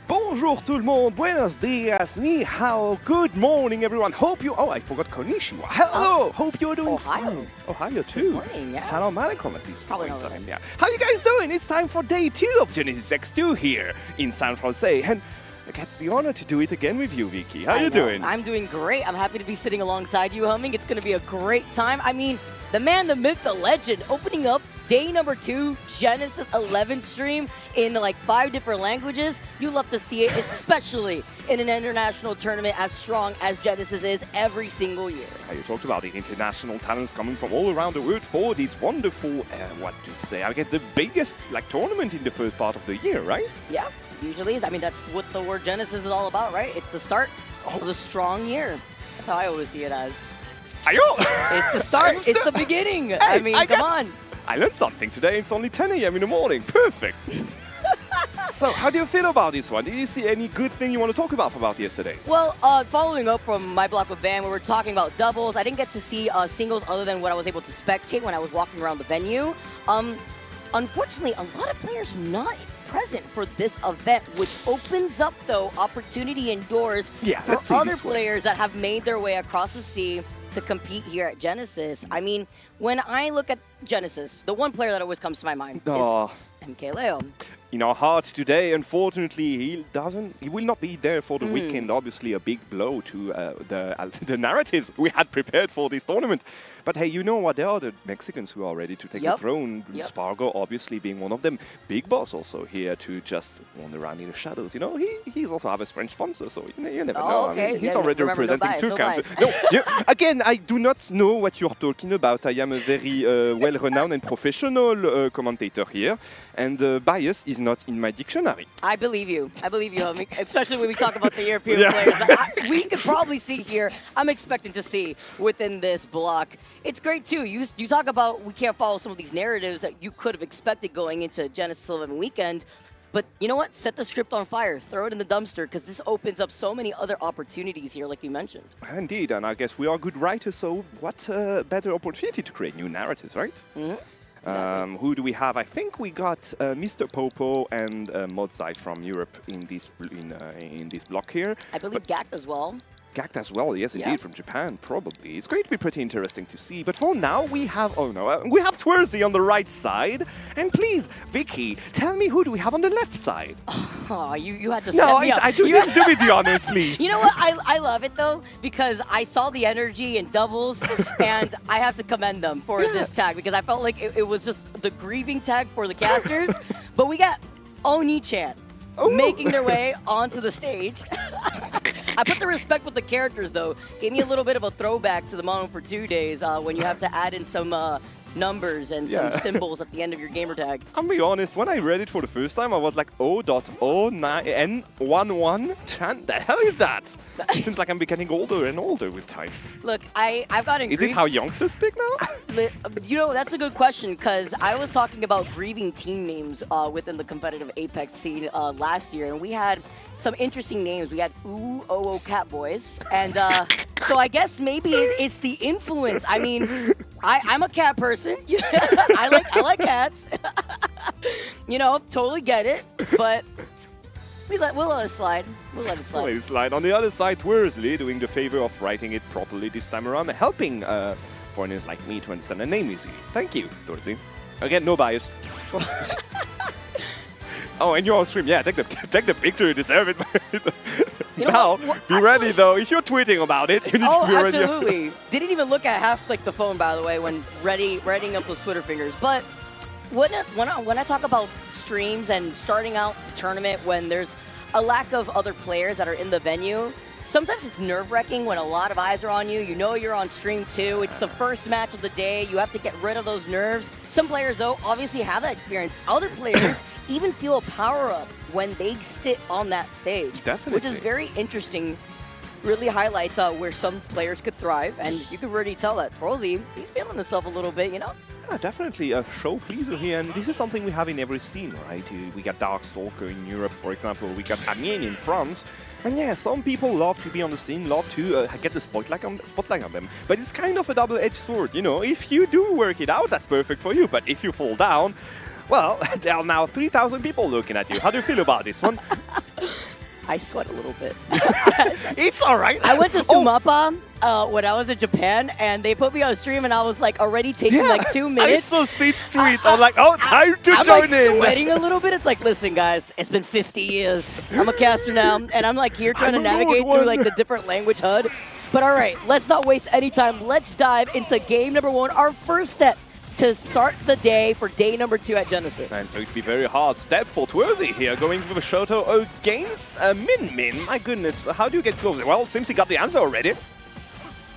Bonjour tout le monde, buenos dias, ni hao, good morning everyone. Hope you, I forgot konnichiwa. Hello, hope you're doing fine. Ohio too. Morning, yeah. Salam alaikum at this Probably point not. time, yeah. How you guys doing? It's time for day 2 of Genesis X2 here in San Jose. And I get the honor to do it again with you, Vicky. How you doing? I'm doing great. I'm happy to be sitting alongside you, Humming. It's going to be a great time. I mean, the man, the myth, the legend, opening up day number 2, Genesis 11 stream in like 5 different languages. You love to see it, especially in an international tournament as strong as Genesis is every single year. You talked about the international talents coming from all around the world for this wonderful, I guess the biggest tournament in the first part of the year, right? Yeah, usually is. I mean, that's what the word Genesis is all about, right? It's the start of a strong year. That's how I always see it as. It's the start. It's the beginning. Hey, I mean, come on. I learned something today. It's only 10 a.m. in the morning. Perfect. So, how do you feel about this one? Did you see any good thing you want to talk about yesterday? Well, following up from my block with Van, where we were talking about doubles, I didn't get to see singles other than what I was able to spectate when I was walking around the venue. Unfortunately, a lot of players not present for this event, which opens up, though, opportunity and doors for other players that have made their way across the sea to compete here at Genesis. I mean, when I look at Genesis, the one player that always comes to my mind is MKLeo. In our heart today, unfortunately, he will not be there for the weekend. Obviously, a big blow to the narratives we had prepared for this tournament. But hey, you know what? There are the Mexicans who are ready to take the throne. Spargo, obviously, being one of them. Big Boss also here to just wander around in the shadows. You know, he's also have a French sponsor, so you never know. Okay. I mean, he's already representing two countries. Again, I do not know what you're talking about. I am a very well-renowned and professional commentator here, and bias is not in my dictionary. I believe you. I believe you, homie. Especially when we talk about the European players. We could probably see here, I'm expecting to see within this block. It's great, too. You talk about we can't follow some of these narratives that you could have expected going into Genesis 11 weekend. But you know what? Set the script on fire. Throw it in the dumpster, because this opens up so many other opportunities here, like you mentioned. Indeed, and I guess we are good writers, so what better opportunity to create new narratives, right? Exactly. Who do we have? I think we got Mr. Popo and Modzai from Europe in this block here. I believe Gact as well. Gact as well, yes, indeed, from Japan, probably. It's going to be pretty interesting to see. But for now, we have we have Twirsy on the right side. And please, Vicky, tell me who do we have on the left side? Oh, you had to No, set me up. do me the honors, please. You know what? I love it, though, because I saw the energy in doubles, and I have to commend them for this tag, because I felt like it was just the grieving tag for the casters. But we got Oni-chan making their way onto the stage. I put the respect with the characters, though. Gave me a little bit of a throwback to the Mono for 2 days when you have to add in some numbers and some symbols at the end of your gamer tag. I'll be honest, when I read it for the first time, I was like, O.09N11 Chan? The hell is that? It seems like I'm getting older and older with time. Look, I've gotten Is it how youngsters speak now? You know, that's a good question, because I was talking about grieving team names within the competitive Apex scene last year, and we had some interesting names. We had Ooh Cat Boys, and so I guess maybe it's the influence. I mean, I'm a cat person. I like cats. You know, totally get it, but we'll let it slide. We'll let it slide. Let it slide. On the other side, Twirsy doing the favor of writing it properly this time around, helping foreigners like me to understand the name easily. Thank you, Twirsy. Again, no bias. Oh, and you're on stream. Yeah, take the picture. You deserve it. Now, be ready though. If you're tweeting about it, you need to be ready. Oh, absolutely. Didn't even look at half the phone, by the way, when writing up those Twitter fingers. But when I talk about streams and starting out the tournament when there's a lack of other players that are in the venue, sometimes it's nerve-wracking when a lot of eyes are on you. You know you're on stream too. It's the first match of the day. You have to get rid of those nerves. Some players, though, obviously have that experience. Other players even feel a power-up when they sit on that stage. Definitely. Which is very interesting. Really highlights where some players could thrive. And you can really tell that Twirsy, he's feeling himself a little bit, you know? Yeah, definitely a show pleaser here, and this is something we have in every scene, right? We got Darkstalker in Europe, for example. We got Amiens in France. And yeah, some people love to be on the scene, love to get the spotlight on them. But it's kind of a double-edged sword, you know. If you do work it out, that's perfect for you. But if you fall down, well, there are now 3,000 people looking at you. How do you feel about this one? I sweat a little bit. It's all right. I went to Sumapa when I was in Japan, and they put me on stream, and I was like already taking like 2 minutes. I saw Seed Street. I'm like, oh, time to I'm join like in. sweating a little bit. It's like, listen, guys, it's been 50 years. I'm a caster now, and I'm like here trying to navigate through like the different language HUD. But all right, let's not waste any time. Let's dive into game number 1, our first step to start the day for day number 2 at Genesis. And it's going to be a very hard step for Twirzy here, going for the Shoto against Min Min. My goodness, how do you get closer? Well, Simsi got the answer already.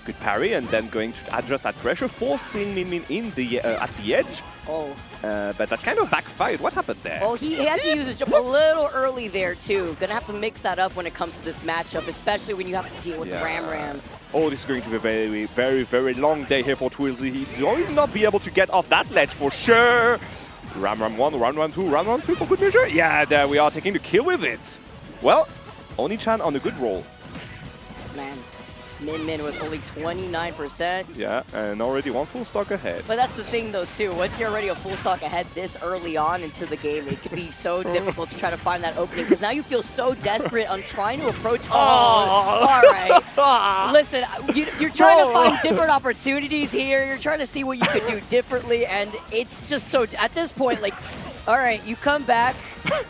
Good parry, and then going to adjust that pressure, forcing Min Min in the at the edge. Oh. But that kind of backfired. What happened there? Well, he had to use his jump a little early there, too. Gonna have to mix that up when it comes to this matchup, especially when you have to deal with Ram Ram. Oh, this is going to be a very, very, very long day here for Twirzy. He will not be able to get off that ledge for sure. Ram Ram 1, Ram Ram 2, Ram Ram 3 for good measure. Yeah, there we are taking the kill with it. Well, Oni-chan on a good roll. Man, Min Min with only 29%. Yeah, and already 1 full stock ahead. But that's the thing, though, too. Once you're already a full stock ahead this early on into the game, it can be so difficult to try to find that opening because now you feel so desperate on trying to approach. Oh, all right. Listen, you're trying to find different opportunities here. You're trying to see what you could do differently, and it's just so. At this point, like, all right, you come back,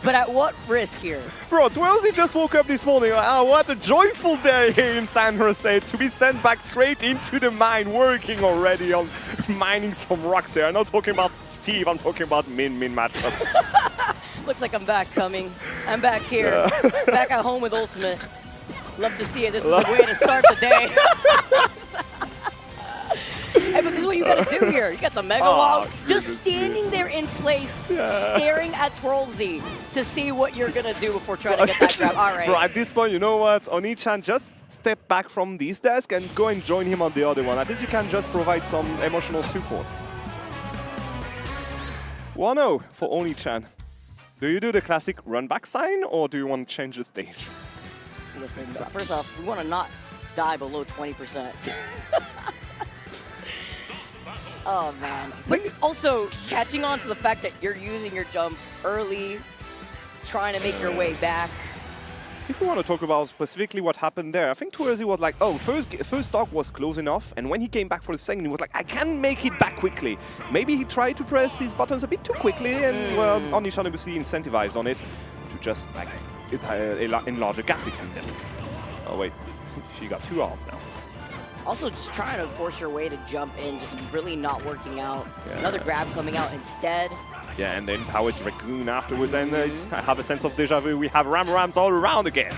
but at what risk here? Bro, Twirzy just woke up this morning. Oh, what a joyful day here in San Jose to be sent back straight into the mine, working already on mining some rocks here. I'm not talking about Steve, I'm talking about Min Min matchups. Looks like I'm back coming. I'm back here, back at home with Ultimate. Love to see it. This is the way to start the day. Hey, but this is what you gotta do here. You got the Mega Wall, just standing there in place, staring at Twirlzy to see what you're gonna do before trying to get that grab. All right. Bro, at this point, you know what? Oni-chan, just step back from this desk and go and join him on the other one. At least you can just provide some emotional support. 1-0 for Oni-chan. Do you do the classic run back sign, or do you want to change the stage? Listen, first off, we want to not die below 20%. Oh, man. But also, catching on to the fact that you're using your jump early, trying to make your way back. If we want to talk about specifically what happened there, I think Twirzy was like, oh, first stock was close enough, and when he came back for the second, he was like, I can make it back quickly. Maybe he tried to press his buttons a bit too quickly, and well, Oni-chan obviously incentivized on it to just like enlarge a gap between them. Oh wait, she got 2 arms now. Also, just trying to force your way to jump in, just really not working out. Yeah. Another grab coming out instead. Yeah, and then Power Dragoon afterwards, and I have a sense of deja vu. We have Ram Rams all around again.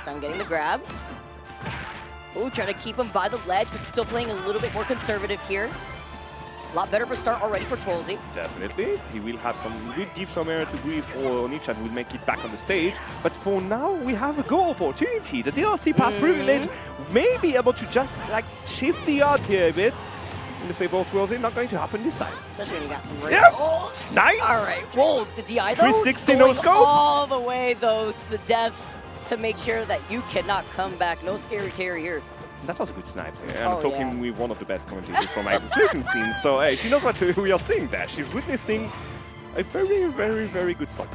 So I'm getting the grab. Ooh, trying to keep him by the ledge, but still playing a little bit more conservative here. A lot better of a start already for Twirlzy. Definitely. He will have some really deep air to breathe for Oni-chan, who will make it back on the stage. But for now, we have a goal opportunity. The DLC Pass privilege may be able to just like shift the odds here a bit. In the favor of Twirlzy, not going to happen this time. Especially when you got some Yeah. Oh, Snipes! All right. Whoa, the DI though. 360 going no scope. all the way though to the depths to make sure that you cannot come back. No scary Terry here. That was a good snipe here. Oh, I'm talking with one of the best commentators from my exhibition scene. So hey, she knows what we are seeing there. She's witnessing a very, very, very good snipe.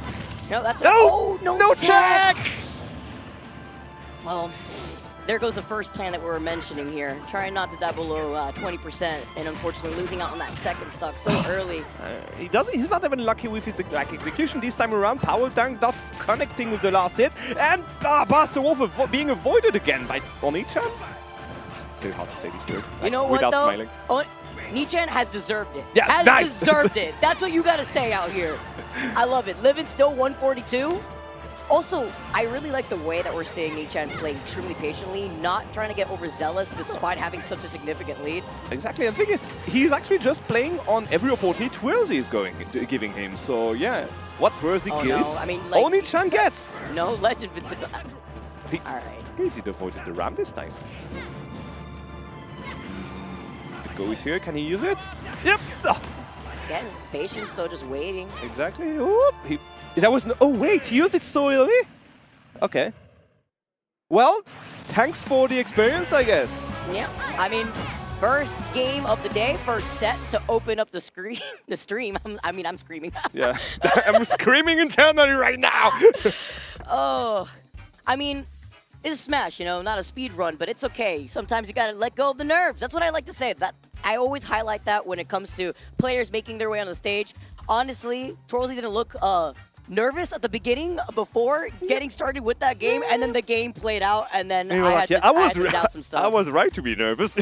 No, that's no, no check. Well, there goes the first plan that we were mentioning here. Trying not to die below 20%, and unfortunately losing out on that second stock so early. He's not even lucky with his execution this time around. Power Dunk not connecting with the last hit, and Buster Wolf being avoided again by Oni-chan. It's very hard to say this word. You know what without though? Smiling. Ni-chan has deserved it. Yeah, has nice. deserved it. That's what you gotta say out here. I love it. Living still 142. Also, I really like the way that we're seeing Ni-chan play extremely patiently, not trying to get overzealous despite having such a significant lead. Exactly, and the thing is, he's actually just playing on every opportunity Twirlzy is giving him. So yeah, what Twirlzy kills, no. I mean, like, Oni-chan gets. No legend invincible. All right. He did avoid the ram this time. The go is here. Can he use it? Yep. Again, patience though, just waiting. Exactly. Whoop. That was no. Oh wait, he used it so early. Okay. Well, thanks for the experience, I guess. Yeah, I mean, first game of the day, first set to open up the screen, the stream. I'm screaming. Yeah, I'm screaming internally right now. Oh, I mean, it's a Smash, you know, not a speed run, but it's okay. Sometimes you gotta let go of the nerves. That's what I like to say. That I always highlight that when it comes to players making their way on the stage. Honestly, Twirlsy didn't look nervous at the beginning before getting started with that game, and then the game played out, and then I had to doubt some stuff. I was right to be nervous.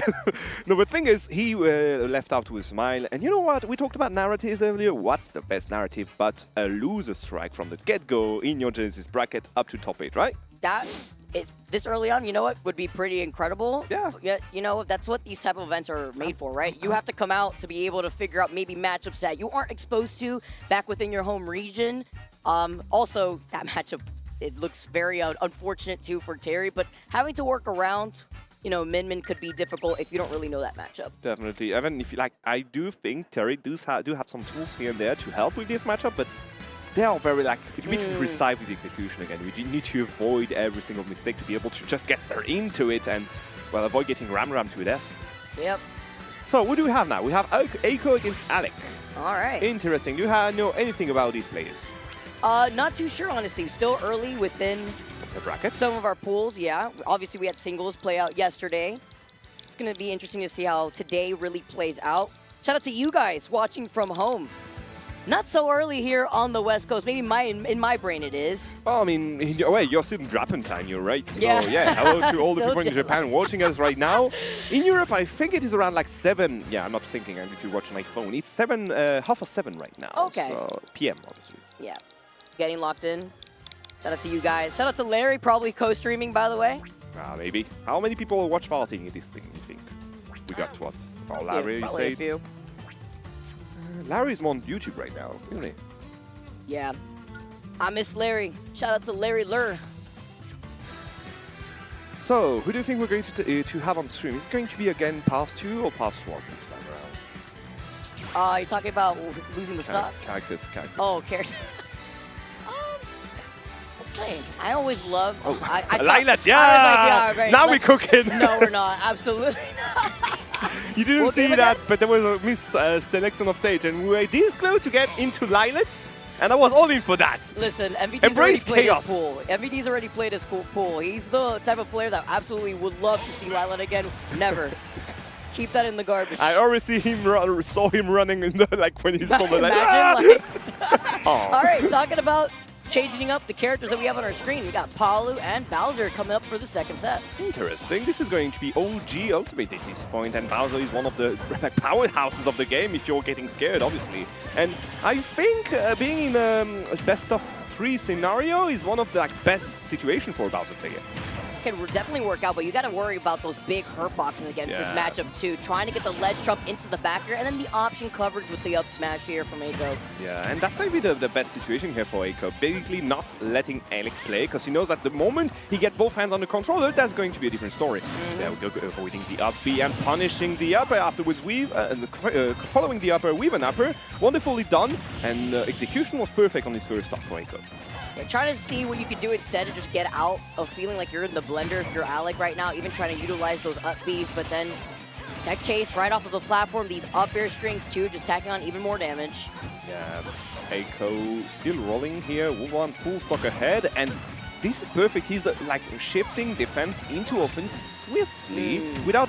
No, but the thing is, he left out with a smile. And you know what? We talked about narratives earlier. What's the best narrative but a loser strike from the get-go in your Genesis bracket up to top 8, right? That is this early on, you know what, would be pretty incredible. Yeah. You know, that's what these type of events are made for, right? You have to come out to be able to figure out maybe matchups that you aren't exposed to back within your home region. Also, that matchup, it looks very unfortunate too for Terry, but having to work around, you know, Min could be difficult if you don't really know that matchup. Definitely. Even if you like, I do think Terry do have some tools here and there to help with this matchup, but they are very like, you need to be precise with the execution again. You need to avoid every single mistake to be able to just get into it and, well, avoid getting ram to death. Yep. So what do we have now? We have Eiko against Alec. All right. Interesting. Do you know anything about these players? Not too sure, honestly. Still early within the bracket. Some of our pools, yeah. Obviously, we had singles play out yesterday. It's going to be interesting to see how today really plays out. Shout out to you guys watching from home. Not so early here on the West Coast. Maybe in my brain it is. Oh, I mean, in your way, you're still in Japan time, you're right. So, Yeah. yeah, hello to all the Still people in Japan watching us right now. In Europe, I think it is around like 7. Yeah, I'm not thinking, and if you watch my phone. It's 7:30 right now. Okay. So, PM, obviously. Yeah. Getting locked in. Shout out to you guys. Shout out to Larry, probably co-streaming, by the way. Maybe. How many people watch partying in this thing, you think? We got what? Oh, Larry, you probably a say? few. Larry's more on YouTube right now, isn't he? Yeah. I miss Larry. Shout out to Larry Lur. So, who do you think we're going to have on stream? Is it going to be again Pass 2 or Pass 1 this time around? You're talking about losing the stocks? Characters. Oh, characters. Let's see. I always love... Oh, Lylat, yeah! I was like, yeah, right, Now we're cooking! No, we're not. Absolutely not. You didn't see that, but there was a selection of stage, and we were this close to get into Lylat, and I was all in for that. Listen, MVD's Embrace already played chaos. his pool. MVD's already played his pool. He's the type of player that absolutely would love to see Lylat again. Never. Keep that in the garbage. I already saw him running in the, like when he saw the light. Imagine, like... All right, talking about changing up the characters that we have on our screen. We got Palu and Bowser coming up for the second set. Interesting. This is going to be OG Ultimate at this point, and Bowser is one of the like, powerhouses of the game if you're getting scared, obviously. And I think being in a best of 3 scenario is one of the best situation for a Bowser player. Can definitely work out, but you got to worry about those big hurt boxes against this matchup too. Trying to get the ledge trump into the back here, and then the option coverage with the up smash here from Eiko. Yeah, and that's maybe the best situation here for Eiko. Basically not letting Alec play, because he knows that the moment he gets both hands on the controller, that's going to be a different story. There we go, avoiding the up B and punishing the upper afterwards, following the upper with an upper. Wonderfully done, and execution was perfect on his first stop for Eiko. Yeah, trying to see what you could do instead of just get out of feeling like you're in the blender if you're Alec right now, even trying to utilize those up Bs, but then tech chase right off of the platform, these up air strings too, just tacking on even more damage. Yeah, Eiko still rolling here, Wuwan full stock ahead, and this is perfect. He's like shifting defense into offense swiftly without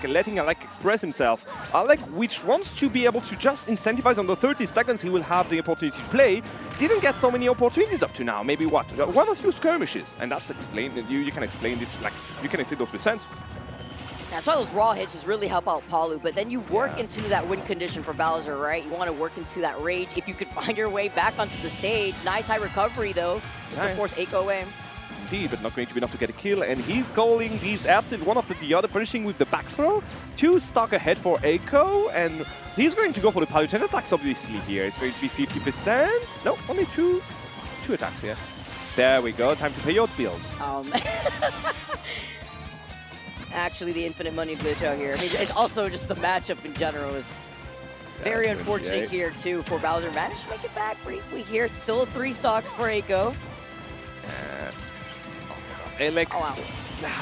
letting Alec express himself. Alec, which wants to be able to just incentivize on the 30 seconds he will have the opportunity to play, didn't get so many opportunities up to now. Maybe what? 1 or 2 skirmishes, and that's explained. You can explain this, like you can explain those percents. That's why those raw hits just really help out Palu, but then you work into that win condition for Bowser, right? You want to work into that rage. If you could find your way back onto the stage, nice high recovery though, just to force Eiko away. Indeed, but not going to be enough to get a kill, and he's calling these after one after the other, punishing with the back throw. 2 stock ahead for Eiko, and he's going to go for the Palutena attacks obviously here. It's going to be 50%. No, only two attacks here. There we go, time to pay your bills. Actually, the infinite money glitch out here. I mean, it's also just the matchup in general is very unfortunate here too for Bowser. Managed to make it back briefly here. It's still a 3 stock for Eiko. Alec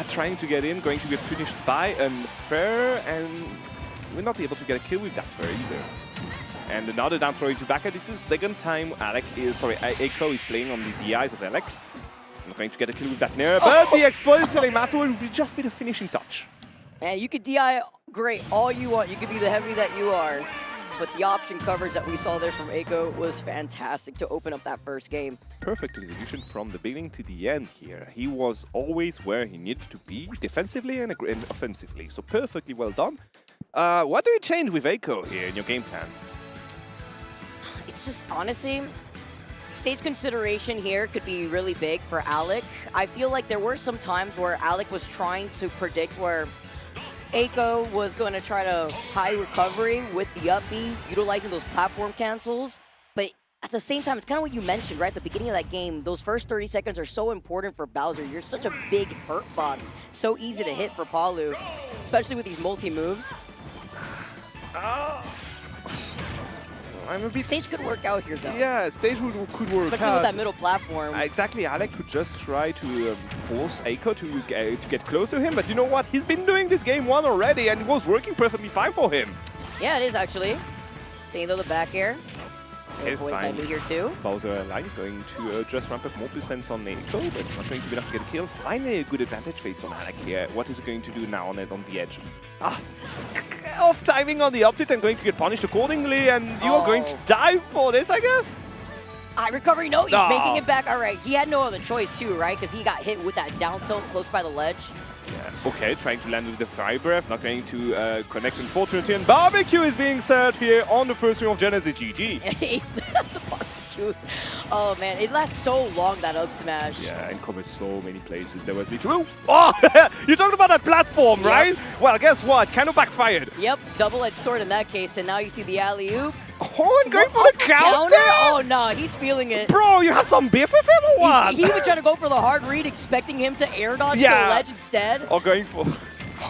trying to get in, going to get finished by Unfair, and will not be able to get a kill with that Fair either. And another down throw into back. This is the second time Eiko is playing on the DIs of Alec. Not going to get a kill with that Nair, but the explosive Mathur will just be the finishing touch. And you could DI great all you want. You could be the heavy that you are. But the option coverage that we saw there from Eiko was fantastic to open up that first game. Perfect execution from the beginning to the end here. He was always where he needed to be, defensively and offensively. So perfectly well done. What do you change with Eiko here in your game plan? It's just, honestly, stage consideration here could be really big for Alec. I feel like there were some times where Alec was trying to predict where Eiko was going to try to high recovery with the up B, utilizing those platform cancels. But at the same time, it's kind of what you mentioned, right? At the beginning of that game, those first 30 seconds are so important for Bowser. You're such a big hurt box. So easy to hit for Palu, especially with these multi-moves. Stage could work out here, though. Yeah, stage could work especially out. Especially with that middle platform. Exactly, Alec could just try to force Eiko to get close to him, but you know what? He's been doing this game one already, and it was working perfectly fine for him. Yeah, it is actually. Seeing though the back air. Okay, fine. Here too. Bowser Alliance going to just ramp up more percent on Eiko, but not going to be enough to get a kill. Finally, a good advantage face on Alec here. What is he going to do now on the edge? Off timing on the up tilt and going to get punished accordingly, and you are going to die for this, I guess? Recovery, no, he's making it back. All right, he had no other choice too, right? Because he got hit with that down tilt close by the ledge. Yeah. Okay, trying to land with the Fire Breath, not going to connect, unfortunately. And Barbecue is being served here on the first room of Genesis. GG. Barbecue. Oh man, it lasts so long, that up smash. Yeah, and covers so many places. There was literally. Oh! You talked about that platform, right? Well, guess what? Kind of backfired. Yep, double-edged sword in that case, and now you see the alley-oop. Oh, and going for the counter? Oh no, he's feeling it. Bro, you have some beef with him or what? He even tried to go for the hard read, expecting him to air dodge the ledge instead. Or going for...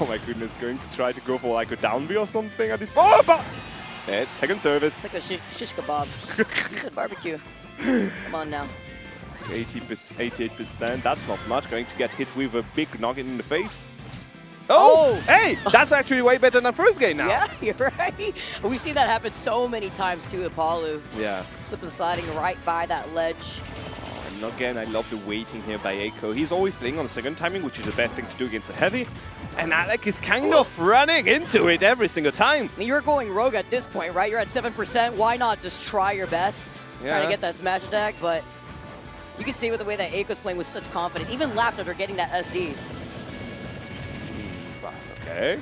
Oh my goodness, going to try to go for like a down B or something at this... Oh, but... second service. It's like a shish kebab. You said barbecue. Come on now. 88%, that's not much. Going to get hit with a big noggin in the face. Oh! Hey! That's actually way better than first game now. Yeah, you're right. We've seen that happen so many times too with Palu. Yeah. Slipping sliding right by that ledge. And again, I love the waiting here by Eiko. He's always playing on the second timing, which is a bad thing to do against a heavy. And Alec is kind of running into it every single time. I mean, you're going rogue at this point, right? You're at 7%. Why not just try your best? Yeah. Trying to get that smash attack, but you can see with the way that Eiko's playing with such confidence. Even laughed after getting that SD. Okay.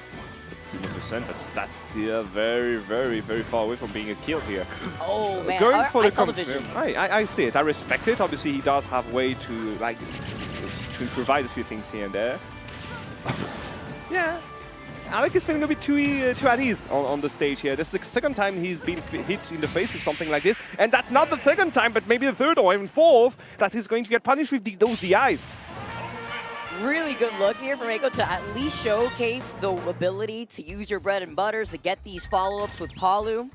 50%, that's still very, very, very far away from being a kill here. Oh man, Going for I saw the vision. I see it, I respect it. Obviously he does have way to like to provide a few things here and there. Yeah. Alec is feeling a bit too at ease on the stage here. This is the second time he's been hit in the face with something like this. And that's not the second time, but maybe the third or even fourth that he's going to get punished with those DIs. Really good looks here from Eiko to at least showcase the ability to use your bread and butters to get these follow-ups with Palu.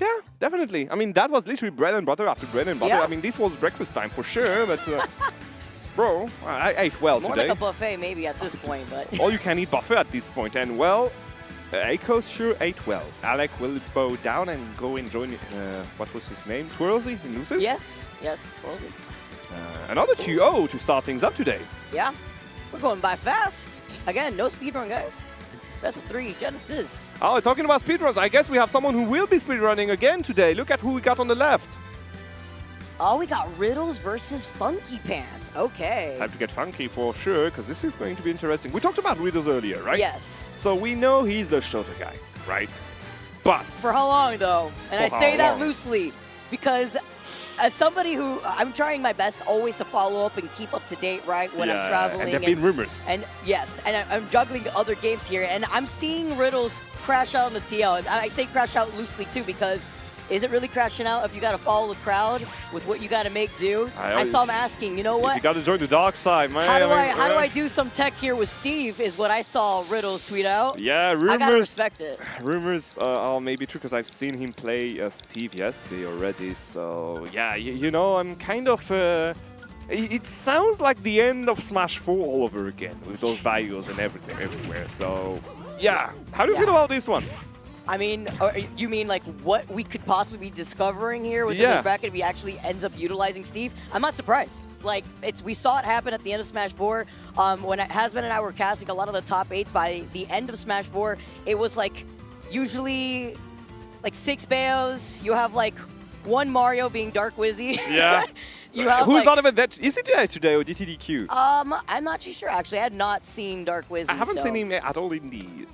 Yeah, definitely. I mean, that was literally bread and butter after bread and butter. Yeah. I mean, this was breakfast time for sure, but... Bro, I ate well More today. like a buffet maybe at this point, but... All you can eat buffet at this point, and well, Eiko sure ate well. Alec will bow down and go and join, what was his name? Twirlsy in losers? Yes, Twirlsy. Another 2-0 to start things up today. Yeah, we're going by fast. Again, no speedrun, guys. Best of 3, Genesis. Oh, talking about speedruns, I guess we have someone who will be speedrunning again today. Look at who we got on the left. Oh, we got Riddles versus Funky Pants. Okay. Time to get funky for sure, because this is going to be interesting. We talked about Riddles earlier, right? Yes. So we know he's the shorter guy, right? But... For how long, though? And I For say how that long? loosely, because as somebody who, I'm trying my best always to follow up and keep up to date, right, when I'm traveling. And there have been rumors. And yes, and I'm juggling other games here, and I'm seeing Riddles crash out on the TL. And I say crash out loosely, too, because is it really crashing out if you got to follow the crowd with what you got to make do? I saw him asking, you know what? You got to join the dark side, man. How do I do some tech here with Steve is what I saw Riddles tweet out. Yeah, rumors. I got to respect it. Rumors are maybe true because I've seen him play Steve yesterday already. So, yeah, you know, I'm kind of It sounds like the end of Smash 4 all over again, with those barriers and everything everywhere. So, yeah. How do you feel about this one? I mean, you mean like what we could possibly be discovering here within this bracket if he actually ends up utilizing Steve? I'm not surprised. Like, we saw it happen at the end of Smash 4. When Hasbin and I were casting a lot of the top 8s, by the end of Smash 4, it was like usually like 6 Bayos. You have like 1 Mario being Dark Wizzy. Yeah. You have, Who's like, not even that? Is he there today or did he DQ? I'm not too sure actually. I had not seen Dark Wizzy. I haven't so. seen him at all in the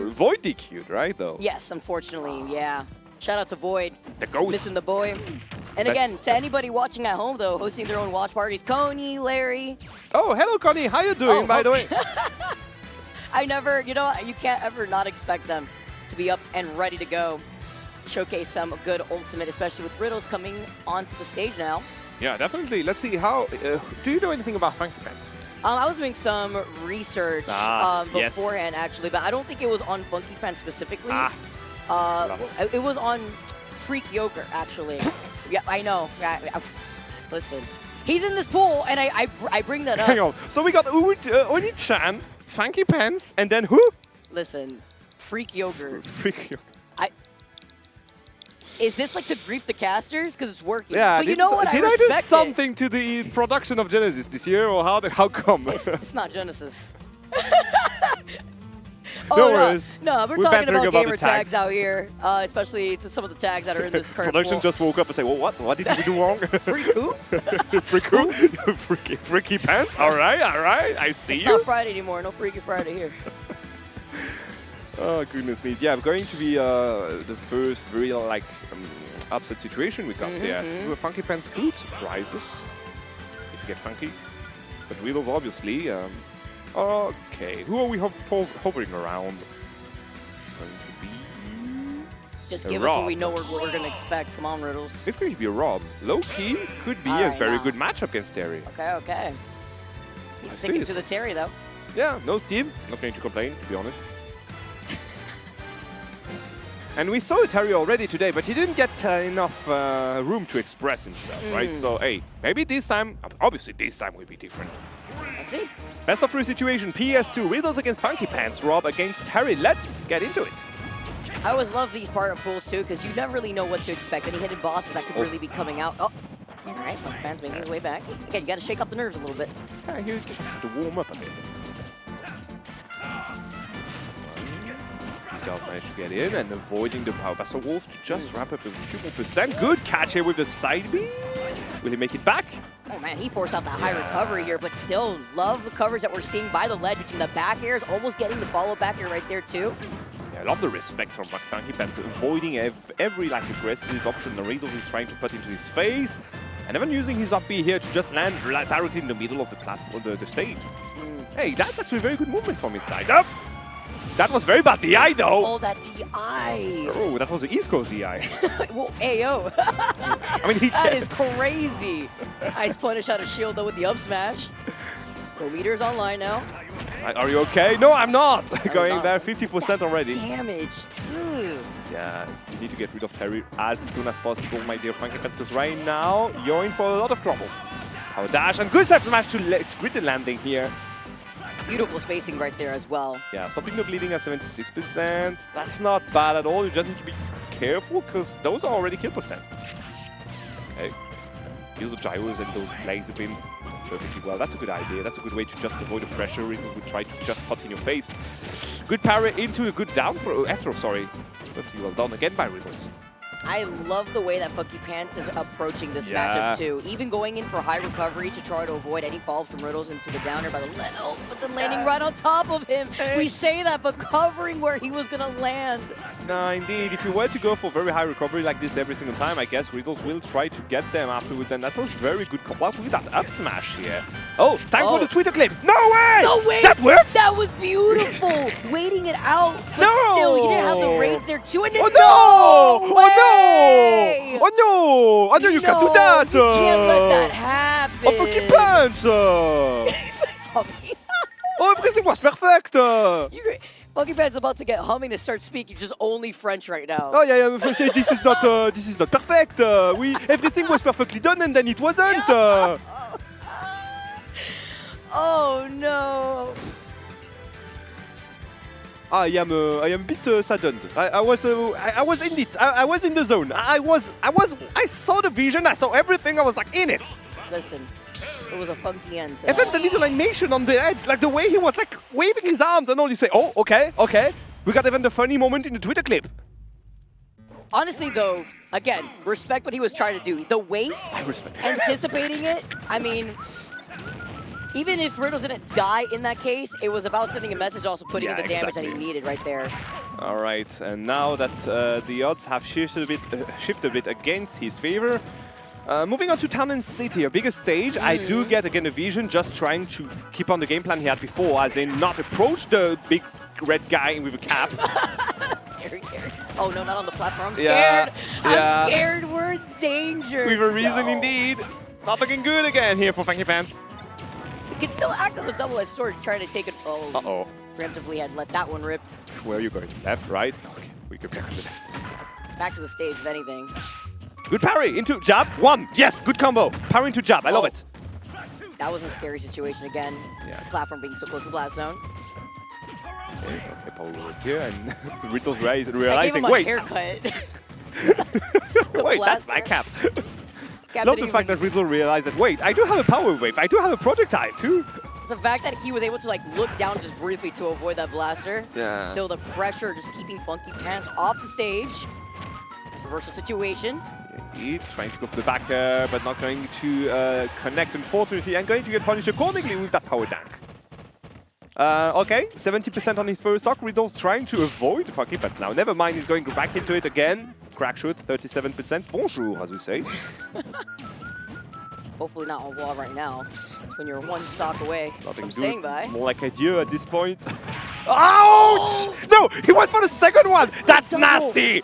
Void DQ'd, right? Though. Yes, unfortunately, yeah. Shout out to Void. The GOAT. Missing the boy. And again, to anybody watching at home though, hosting their own watch parties, Coney, Larry. Oh, hello Coney. How you doing, by the way? I never, you know, you can't ever not expect them to be up and ready to go. Showcase some good ultimate, especially with Riddles coming onto the stage now. Yeah, definitely. Let's see how. Do you know anything about Funky Pants? I was doing some research beforehand, actually, but I don't think it was on Funky Pants specifically. It was on Freak Yoker, actually. Yeah, I know. Listen, he's in this pool, and I bring that up. Hang on. So we got Oni-chan, Funky Pants, and then who? Listen, Freak Yoker. Freak Yoker. Is this like to grief the casters? Because it's working. Yeah, but you know what? Did I do something to the production of Genesis this year, or how come? It's not Genesis. No worries. No, we're talking about gamer tags out here, especially some of the tags that are in this current Production pool. just woke up and say, well, what did we do wrong? Freak who? Freak who? Freaky Pants? All right, I see It's you. not Friday anymore. No Freaky Friday here. Oh, goodness me. Yeah, going to be the first real, like, upset situation we got there. Funky Pants could surprise us if you get funky. But Riddles, obviously. Okay, who are we hovering around? It's going to be... Just give us what we know what we're going to expect. Come on, Riddles. It's going to be a Rob. Low-key could be a very good matchup against Terry. Okay. He's sticking to the Terry, though. Yeah, no Steve. Not going to complain, to be honest. And we saw Terry already today, but he didn't get enough room to express himself, right? So, hey, maybe this time, obviously this time will be different. Let's see. Best of 3 situation, PS2, Riddles against Funky Pants, Rob against Terry. Let's get into it. I always love these part of pools, too, because you never really know what to expect. Any hidden bosses that could really be coming out. Oh, all right, Funky Pants making his way back. Again, you got to shake up the nerves a little bit. Yeah, you just have to warm up a bit. Managed to get in and avoiding the Power Vessel Wolf to just wrap up a few more percent. Good catch here with the side B. Will he make it back? Oh man, he forced out that high recovery here, but still love the coverage that we're seeing by the ledge between the back airs, almost getting the follow back air right there too. Yeah, I love the respect from Funky Pants, avoiding every like aggressive option the Riddles is trying to put into his face, and even using his up B here to just land directly in the middle of the platform, the stage. Hey, that's actually a very good movement from his side. Up. That was very bad DI though. Oh, that DI. Oh, that was the East Coast DI. Well, Ayo. I mean, that is crazy. Nice punish out of shield though with the up smash. Pro meter's online now. Are you okay? No, I'm not. Going there, 50% already. Damage. Ugh. Yeah, you need to get rid of Terry as soon as possible, my dear Funky Pants, because right now you're in for a lot of trouble. Our dash and good step smash to grid the landing here. Beautiful spacing right there as well. Yeah, stopping the bleeding at 76%. That's not bad at all. You just need to be careful because those are already kill percent. Okay. Use the gyros and those laser beams perfectly well. That's a good idea. That's a good way to just avoid the pressure. Riddles would try to just hot in your face. Good parry into a good down throw. F-throw, sorry. Perfectly well done again by Riddles. I love the way that Funky Pants is approaching this matchup too. Even going in for high recovery to try to avoid any fall from Riddles into the downer by the level, but then landing right on top of him. We say that, but covering where he was gonna land. No, indeed. If you were to go for very high recovery like this every single time, I guess Riddles will try to get them afterwards, and that was very good combo. Look at that up smash here. Oh, time for the Twitter clip. No way! No way! That works? That was beautiful! Waiting it out, but No! still, you didn't have the raids there too, and then Oh no! way! Oh no! Oh no! Oh no, you can't do that! You can't let that happen! Oh, Funky Pants! Oh, everything was perfect! Funky Pants about to get humming to start speaking just only French right now. Oh yeah, this is not perfect. Everything was perfectly done and then it wasn't. Oh no. I am a bit saddened. I was in it. I was in the zone. I saw the vision. I saw everything. I was like in it. Listen, it was a funky end. And then the little animation on the edge, like the way he was like waving his arms, and all you say, oh, okay, okay. We got even the funny moment in the Twitter clip. Honestly, though, again, respect what he was trying to do. The weight, anticipating it. I mean, even if Riddles didn't die in that case, it was about sending a message, also putting in the damage that he needed right there. All right, and now that the odds have shifted a bit against his favor, moving on to Town and City, a bigger stage. I do get again a vision, just trying to keep on the game plan he had before, as in not approach the big red guy with a cap. Scary Terry. Oh no, not on the platform. I'm scared. I'm scared. We're in danger. With a reason indeed. Not looking good again here for Funky Pants. It could still act as a double-edged sword, trying to take it. Oh. Uh-oh. Preemptively had let that one rip. Where are you going? Left, right? Okay, we go back to the left. Back to the stage, if anything. Good parry into jab. One. Yes, good combo. Parry into jab. I love it. That was a scary situation again. Yeah. Platform being so close to the blast zone. Okay, Paul over here, and Riddles realizing, I gave him a wait. haircut. Wait, that's my cap. Love the fact that Riddle realized that, wait, I do have a power wave. I do have a projectile too. It's the fact that he was able to like look down just briefly to avoid that blaster. Yeah. Still the pressure just keeping Funky Pants off the stage. Reversal situation. Indeed, trying to go for the back air, but not going to connect, unfortunately, and going to get punished accordingly with that power dank. Okay, 70% on his first stock. Riddles trying to avoid Funky Pants now. Never mind, he's going back into it again. Crack shoot, 37%. Bonjour, as we say. Hopefully not on wall right now. It's when you're one stock away from staying by. More like adieu at this point. Ouch! No, he went for the second one. That's nasty.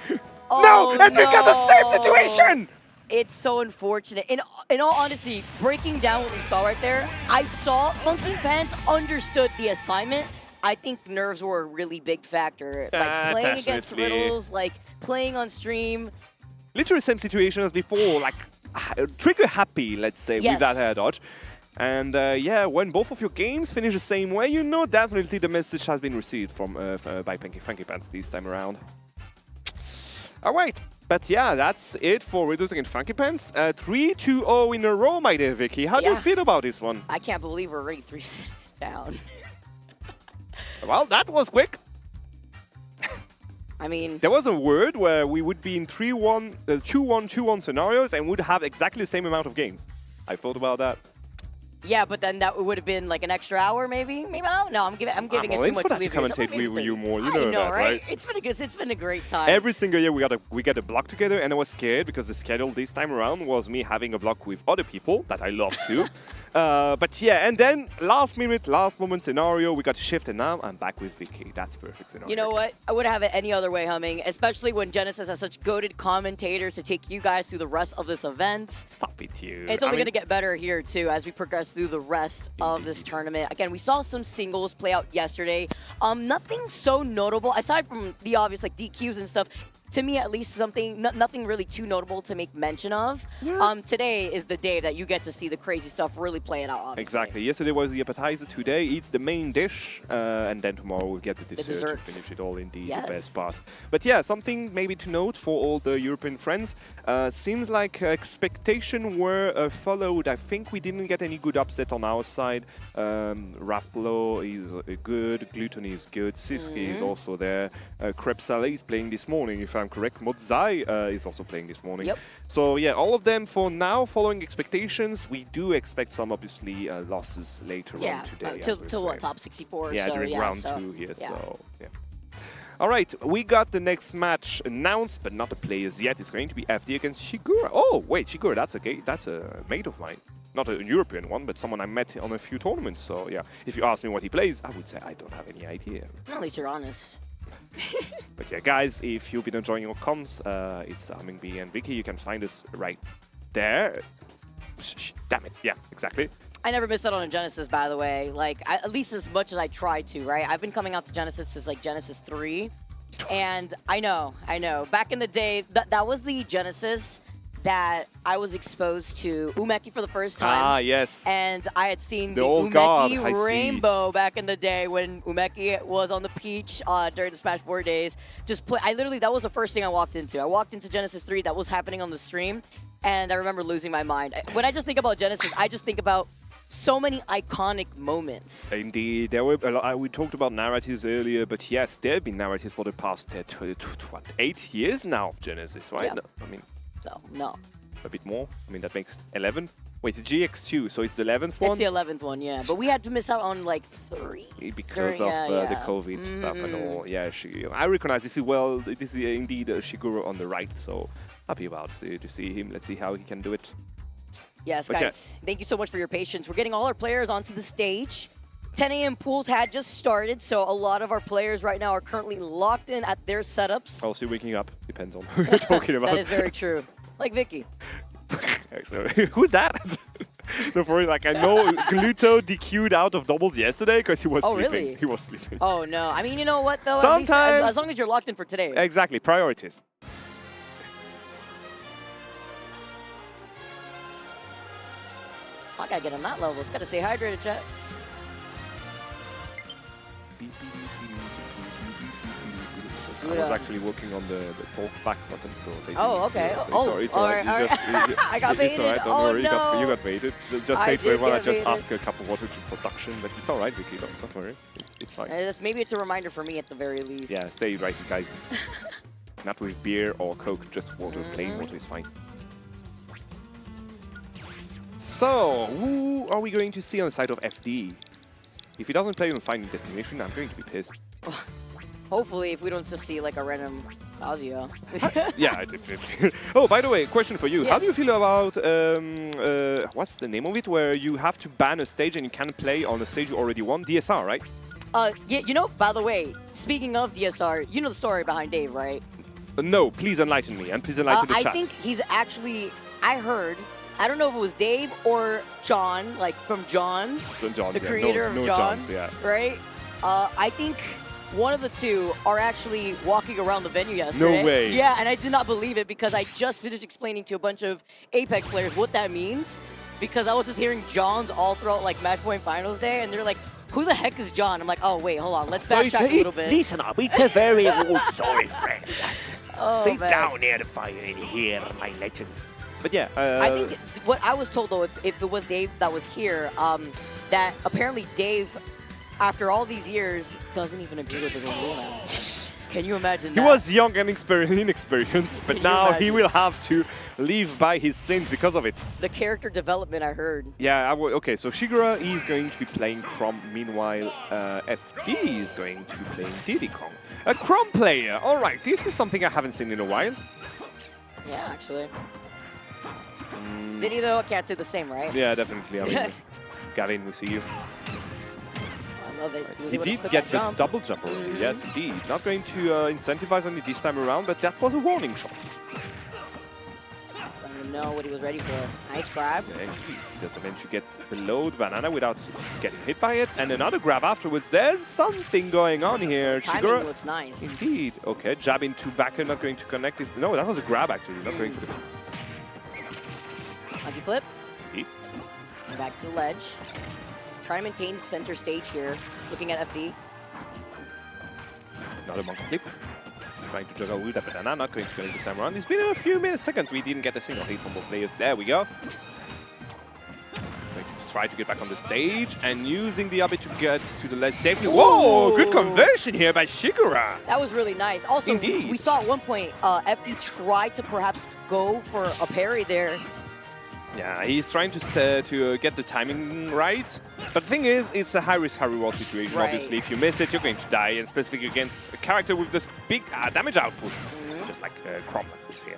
Oh, no, and they got the same situation. It's so unfortunate. In all honesty, breaking down what we saw right there, I saw Funky Pants understood the assignment. I think nerves were a really big factor. Like playing against Riddles, like playing on stream. Literally same situation as before, like trigger happy, let's say, with that air dodge. And yeah, when both of your games finish the same way, you know definitely the message has been received from by Funky Pants this time around. All right, but yeah, that's it for Riddles against Funky Pants. 3-2-0 in a row, my dear Vicky. How do you feel about this one? I can't believe we're already 3 sets down. Well, that was quick. I mean, there was a word where we would be in 2-1, 2-1 scenarios and would have exactly the same amount of games. I thought about that. Yeah, but then that would have been like an extra hour, maybe. Maybe no. I'm giving it too much sleep. To commentate with you more. You know that, right? It's been a great time. Every single year we get a block together, and I was scared because the schedule this time around was me having a block with other people that I love too. But yeah, and then last moment scenario, we got to shift, and now I'm back with Vicky. That's perfect scenario. You know what? I wouldn't have it any other way, Humming, especially when Genesis has such goated commentators to take you guys through the rest of this event. Stop it, you. It's only going to get better here too as we progress through the rest of this tournament. Again, we saw some singles play out yesterday. Nothing so notable aside from the obvious like DQs and stuff. To me, at least, nothing really too notable to make mention of. Yeah. Today is the day that you get to see the crazy stuff really playing out, obviously. Exactly. Yesterday was the appetizer. Today, it's the main dish. And then tomorrow, we'll get the dessert to finish it all, indeed, the best part. But yeah, something maybe to note for all the European friends. Seems like expectation were followed. I think we didn't get any good upset on our side. Raplo is good. Gluttony is good. Siski is also there. Crêpe Salé is playing this morning, if I'm correct. Modzai is also playing this morning. Yep. So yeah, all of them for now following expectations. We do expect some obviously losses later on today. Till what, top 64? Yeah, so, during round 2 here. Yeah. So yeah. All right, we got the next match announced, but not the players yet. It's going to be FD against Shigura. Oh wait, Shigura, that's a mate of mine. Not a European one, but someone I met on a few tournaments. So yeah, if you ask me what he plays, I would say I don't have any idea. At least you're honest. But yeah, guys, if you've been enjoying your comms, it's Humming Bee and Vicky. You can find us right there. Damn it. Yeah, exactly. I never missed out on a Genesis, by the way. Like, at least as much as I try to, right? I've been coming out to Genesis since, like, Genesis 3. And I know. Back in the day, that was the Genesis that I was exposed to Umeki for the first time. Ah, yes. And I had seen the old god, Umeki I see. Rainbow back in the day when Umeki was on the Peach during the Smash 4 days. That was the first thing I walked into. I walked into Genesis 3, that was happening on the stream, and I remember losing my mind. When I just think about Genesis, I just think about so many iconic moments. Indeed, there were a lot, we talked about narratives earlier, but yes, there have been narratives for the past 8 years now of Genesis, right? Yeah. No, I mean, no. A bit more. I mean, that makes 11. Wait, it's GX2, so it's the 11th one? It's the 11th one, yeah. But we had to miss out on like 3. Because of the COVID stuff and all. Yeah, I recognize this is indeed Shiguro on the right, so happy about to see him. Let's see how he can do it. Yes, But guys, thank you so much for your patience. We're getting all our players onto the stage. 10 a.m. pools had just started, so a lot of our players right now are currently locked in at their setups. Also waking up, depends on who you're talking about. That is very true. Like Vicky. So, who's that? No, for like I know Gluto DQ'd out of doubles yesterday because he was sleeping. Really? He was sleeping. Oh, no. I mean, you know what, though? Sometimes, at least, as long as you're locked in for today. Exactly, priorities. I gotta get on that level. It's gotta stay hydrated, chat. I was actually working on the talk back button, so they Oh, okay. didn't see it. Oh, Sorry, it's all alright. right, all right. I got baited. It's alright, don't Oh, worry. no. You got baited. Just I take did for I get just baited. ask a cup of water to production, but it's alright, Vicky. Don't worry. It's fine. Maybe it's a reminder for me at the very least. Yeah, stay hydrated, guys. Not with beer or Coke, just water. Plain water is fine. So, who are we going to see on the side of FD? If he doesn't play on Finding Destination, I'm going to be pissed. Hopefully, if we don't just see like a random Kazuya. Yeah, definitely. Oh, by the way, question for you. How do you Yes. feel about, what's the name of it, where you have to ban a stage and you can't play on a stage you already won? DSR, right? Yeah, you know, by the way, speaking of DSR, you know the story behind Dave, right? No, please enlighten me, and please enlighten the I chat. think he's actually, I heard, I don't know if it was Dave or John, like from John's, John, the yeah, creator no of Johns, John's, yeah. right? I think one of the two are actually walking around the venue yesterday. way. Yeah, and I did not believe it because I just finished explaining to a bunch of Apex players what that means, because I was just hearing John's all throughout like Match Point Finals Day, and they're like, who the heck is John? I'm like, oh, wait, hold on, let's backtrack a little bit. Listen up, it's a very old story, friend. Oh, Sit man. down near the fire and hear my legends. But yeah, I think what I was told, though, if it was Dave that was here, that apparently Dave, after all these years, doesn't even agree with his own rule now. Can you imagine he that? was young and inexperienced, but Can you now he imagine? will have to live by his sins because of it. The character development I heard. Yeah, okay, so Shigura is going to be playing Chrom. Meanwhile, FD is going to be playing Diddy Kong. A Chrom player! Alright, this is something I haven't seen in a while. Yeah, actually. Diddy, though, I can't say the same, right? Yeah, definitely. I mean, Gavin, we see you. I love it. He was He able to did put get that the jump. double jump already, yes, indeed. Not going to incentivize on it this time around, but that was a warning shot. So I didn't know what he was ready for. Nice grab. Yeah, he doesn't manage to get below the banana without getting hit by it, and another grab afterwards. There's something going on here. Timing looks nice. Indeed. Okay, jab into backer, not going to connect this. No, that was a grab actually, not going for the... Monkey flip. Indeed. And back to the ledge. Try to maintain center stage here. Looking at FB. Another monkey flip. Trying to juggle with that banana, not going to connect this time around. It's been a few seconds. We didn't get a single hit from both players. There we go. Going to try to get back on the stage and using the Abe to get to the ledge safely. Whoa, good conversion here by Shigura. That was really nice. Also, Indeed. we saw at one point FD tried to perhaps go for a parry there. Yeah, he's trying to get the timing right. But the thing is, it's a high-risk, high-reward situation, Right. obviously. If you miss it, you're going to die, and specifically against a character with this big damage output. Just like Chrom like this here.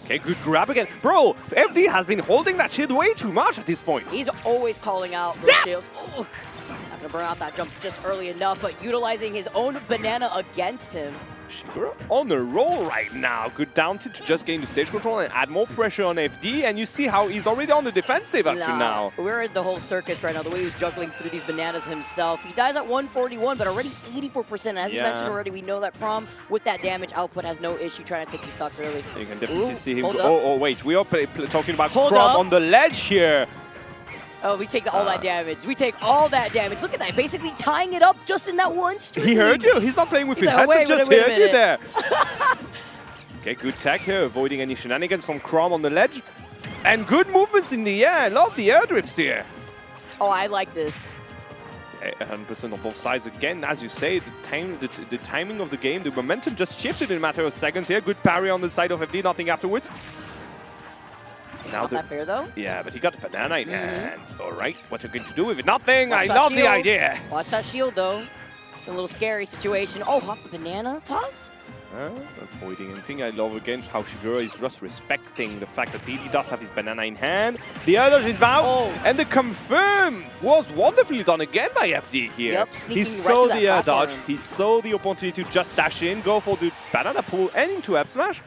Okay, good grab again. Bro, FD has been holding that shield way too much at this point. He's always calling out the shields. Oh, not gonna burn out that jump just early enough, but utilizing his own banana against him. Shigura on a roll right now. Good down tilt to just gain the stage control and add more pressure on FD. And you see how he's already on the defensive up to now. We're in the whole circus right now, the way he's juggling through these bananas himself. He dies at 141, but already 84%. As you mentioned already, we know that Prom, with that damage output, has no issue trying to take these stocks early. You can definitely see him. hold Oh, wait. We are talking about Hold Prom up. on the ledge here. Oh, we take all that damage. We take all that damage. Look at that. Basically tying it up just in that one stream. He heard you. He's not playing with his He's like, headset, just wait a heard you minute. there. Okay, good tech here, avoiding any shenanigans from Crom on the ledge. And good movements in the air. Love the air drifts here. Oh, I like this. Okay, 100% on both sides again. As you say, the timing of the game, the momentum just shifted in a matter of seconds here. Good parry on the side of FD, nothing afterwards. It's not that fair, though. Yeah, but he got the banana in hand. All right, what you're going to do with it? Nothing. Watch I that love the shield. idea. Watch that shield, though. A little scary situation. Oh, off the banana toss? Avoiding anything. I love again how Shigura is just respecting the fact that DD does have his banana in hand. The other is out, and the confirm was wonderfully done again by FD here. Yep, He sneaking saw right through the that dodge. platform. He saw the opportunity to just dash in, go for the banana pull, and into F smash.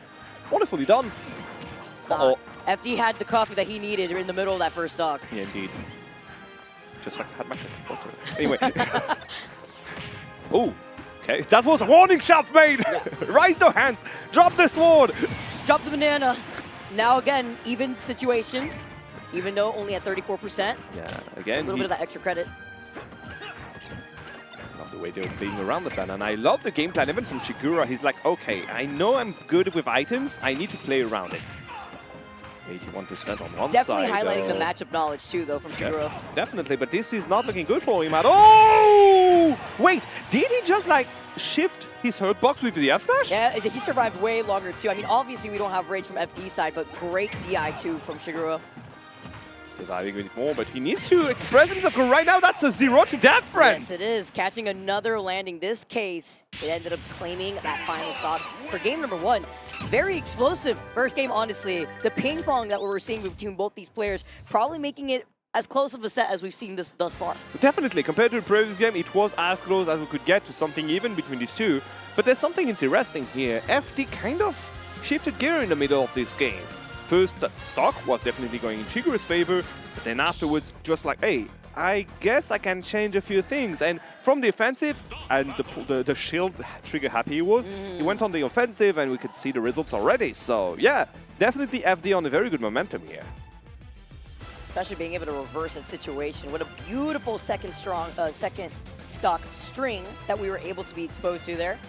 Wonderfully done. FD had the coffee that he needed in the middle of that first stock. Yeah, indeed. Just like I had my Anyway. Oh, okay. That was a warning shot made. Raise the hands. Drop the sword. Drop the banana. Now again, even situation. Even though only at 34%. Yeah, A again. little bit of that extra credit. Love the way they're playing around the banana. I love the game plan. Even from Shigura, he's like, okay, I know I'm good with items. I need to play around it. 81% on one Definitely side. highlighting though. the matchup knowledge too, though, from Shiguro. Yeah, definitely, but this is not looking good for him at all. Oh! Wait, did he just like shift his hurt box with the F smash? Yeah, he survived way longer too. I mean, obviously we don't have rage from FD side, but great DI too from Shiguro. Diving with more, but he needs to express himself. Right now, that's a 0 to death, friend. Yes, it is. Catching another landing. This case, it ended up claiming that final stock for game number 1. Very explosive first game, honestly. The ping pong that we're seeing between both these players, probably making it as close of a set as we've seen this thus far. Definitely, compared to the previous game, it was as close as we could get to something even between these two. But there's something interesting here. FD kind of shifted gear in the middle of this game. First stock was definitely going in Shigura's favor, but then afterwards, just like, hey, I guess I can change a few things. And from the offensive, and the shield trigger happy he was, he went on the offensive and we could see the results already. So yeah, definitely FD on a very good momentum here. Especially being able to reverse that situation. What a beautiful second stock string that we were able to be exposed to there.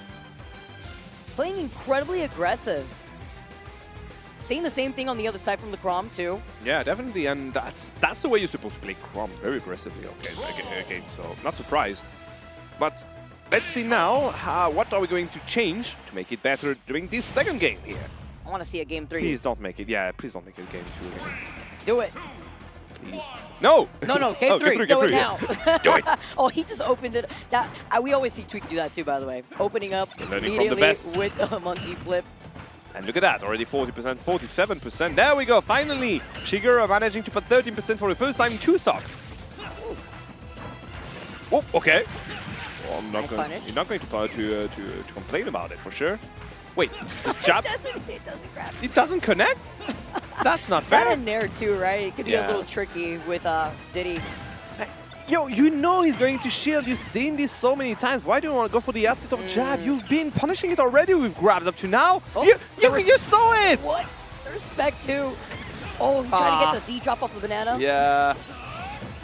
Playing incredibly aggressive. Seeing the same thing on the other side from the Crom too. Yeah, definitely, and that's the way you're supposed to play Crom, very aggressively. Okay, so not surprised. But let's see now, what are we going to change to make it better during this second game here? I want to see a game 3. Please don't make it. Yeah, please don't make it game 2 again. Do it. Please. No. No, game 3. Do it now. Do it. Oh, he just opened it. We always see Tweak do that too, by the way. Opening up Learning from the immediately best. with a monkey flip. And look at that, already 40%, 47%. There we go, finally! Shigura managing to put 13% for the first time in 2 stocks. Oh, okay. Well, I'm not you're not going to complain about it, for sure. Wait, the jab? It doesn't grab. It doesn't connect? That's not fair. That in there too, right? It could be a Yeah. little tricky with Diddy. Yo, you know he's going to shield. You've seen this so many times. Why do you want to go for the after top jab? You've been punishing it already with grabs up to now. Oh, You saw it! What? The respect too. Oh, he tried to get the Z drop off the banana. Yeah.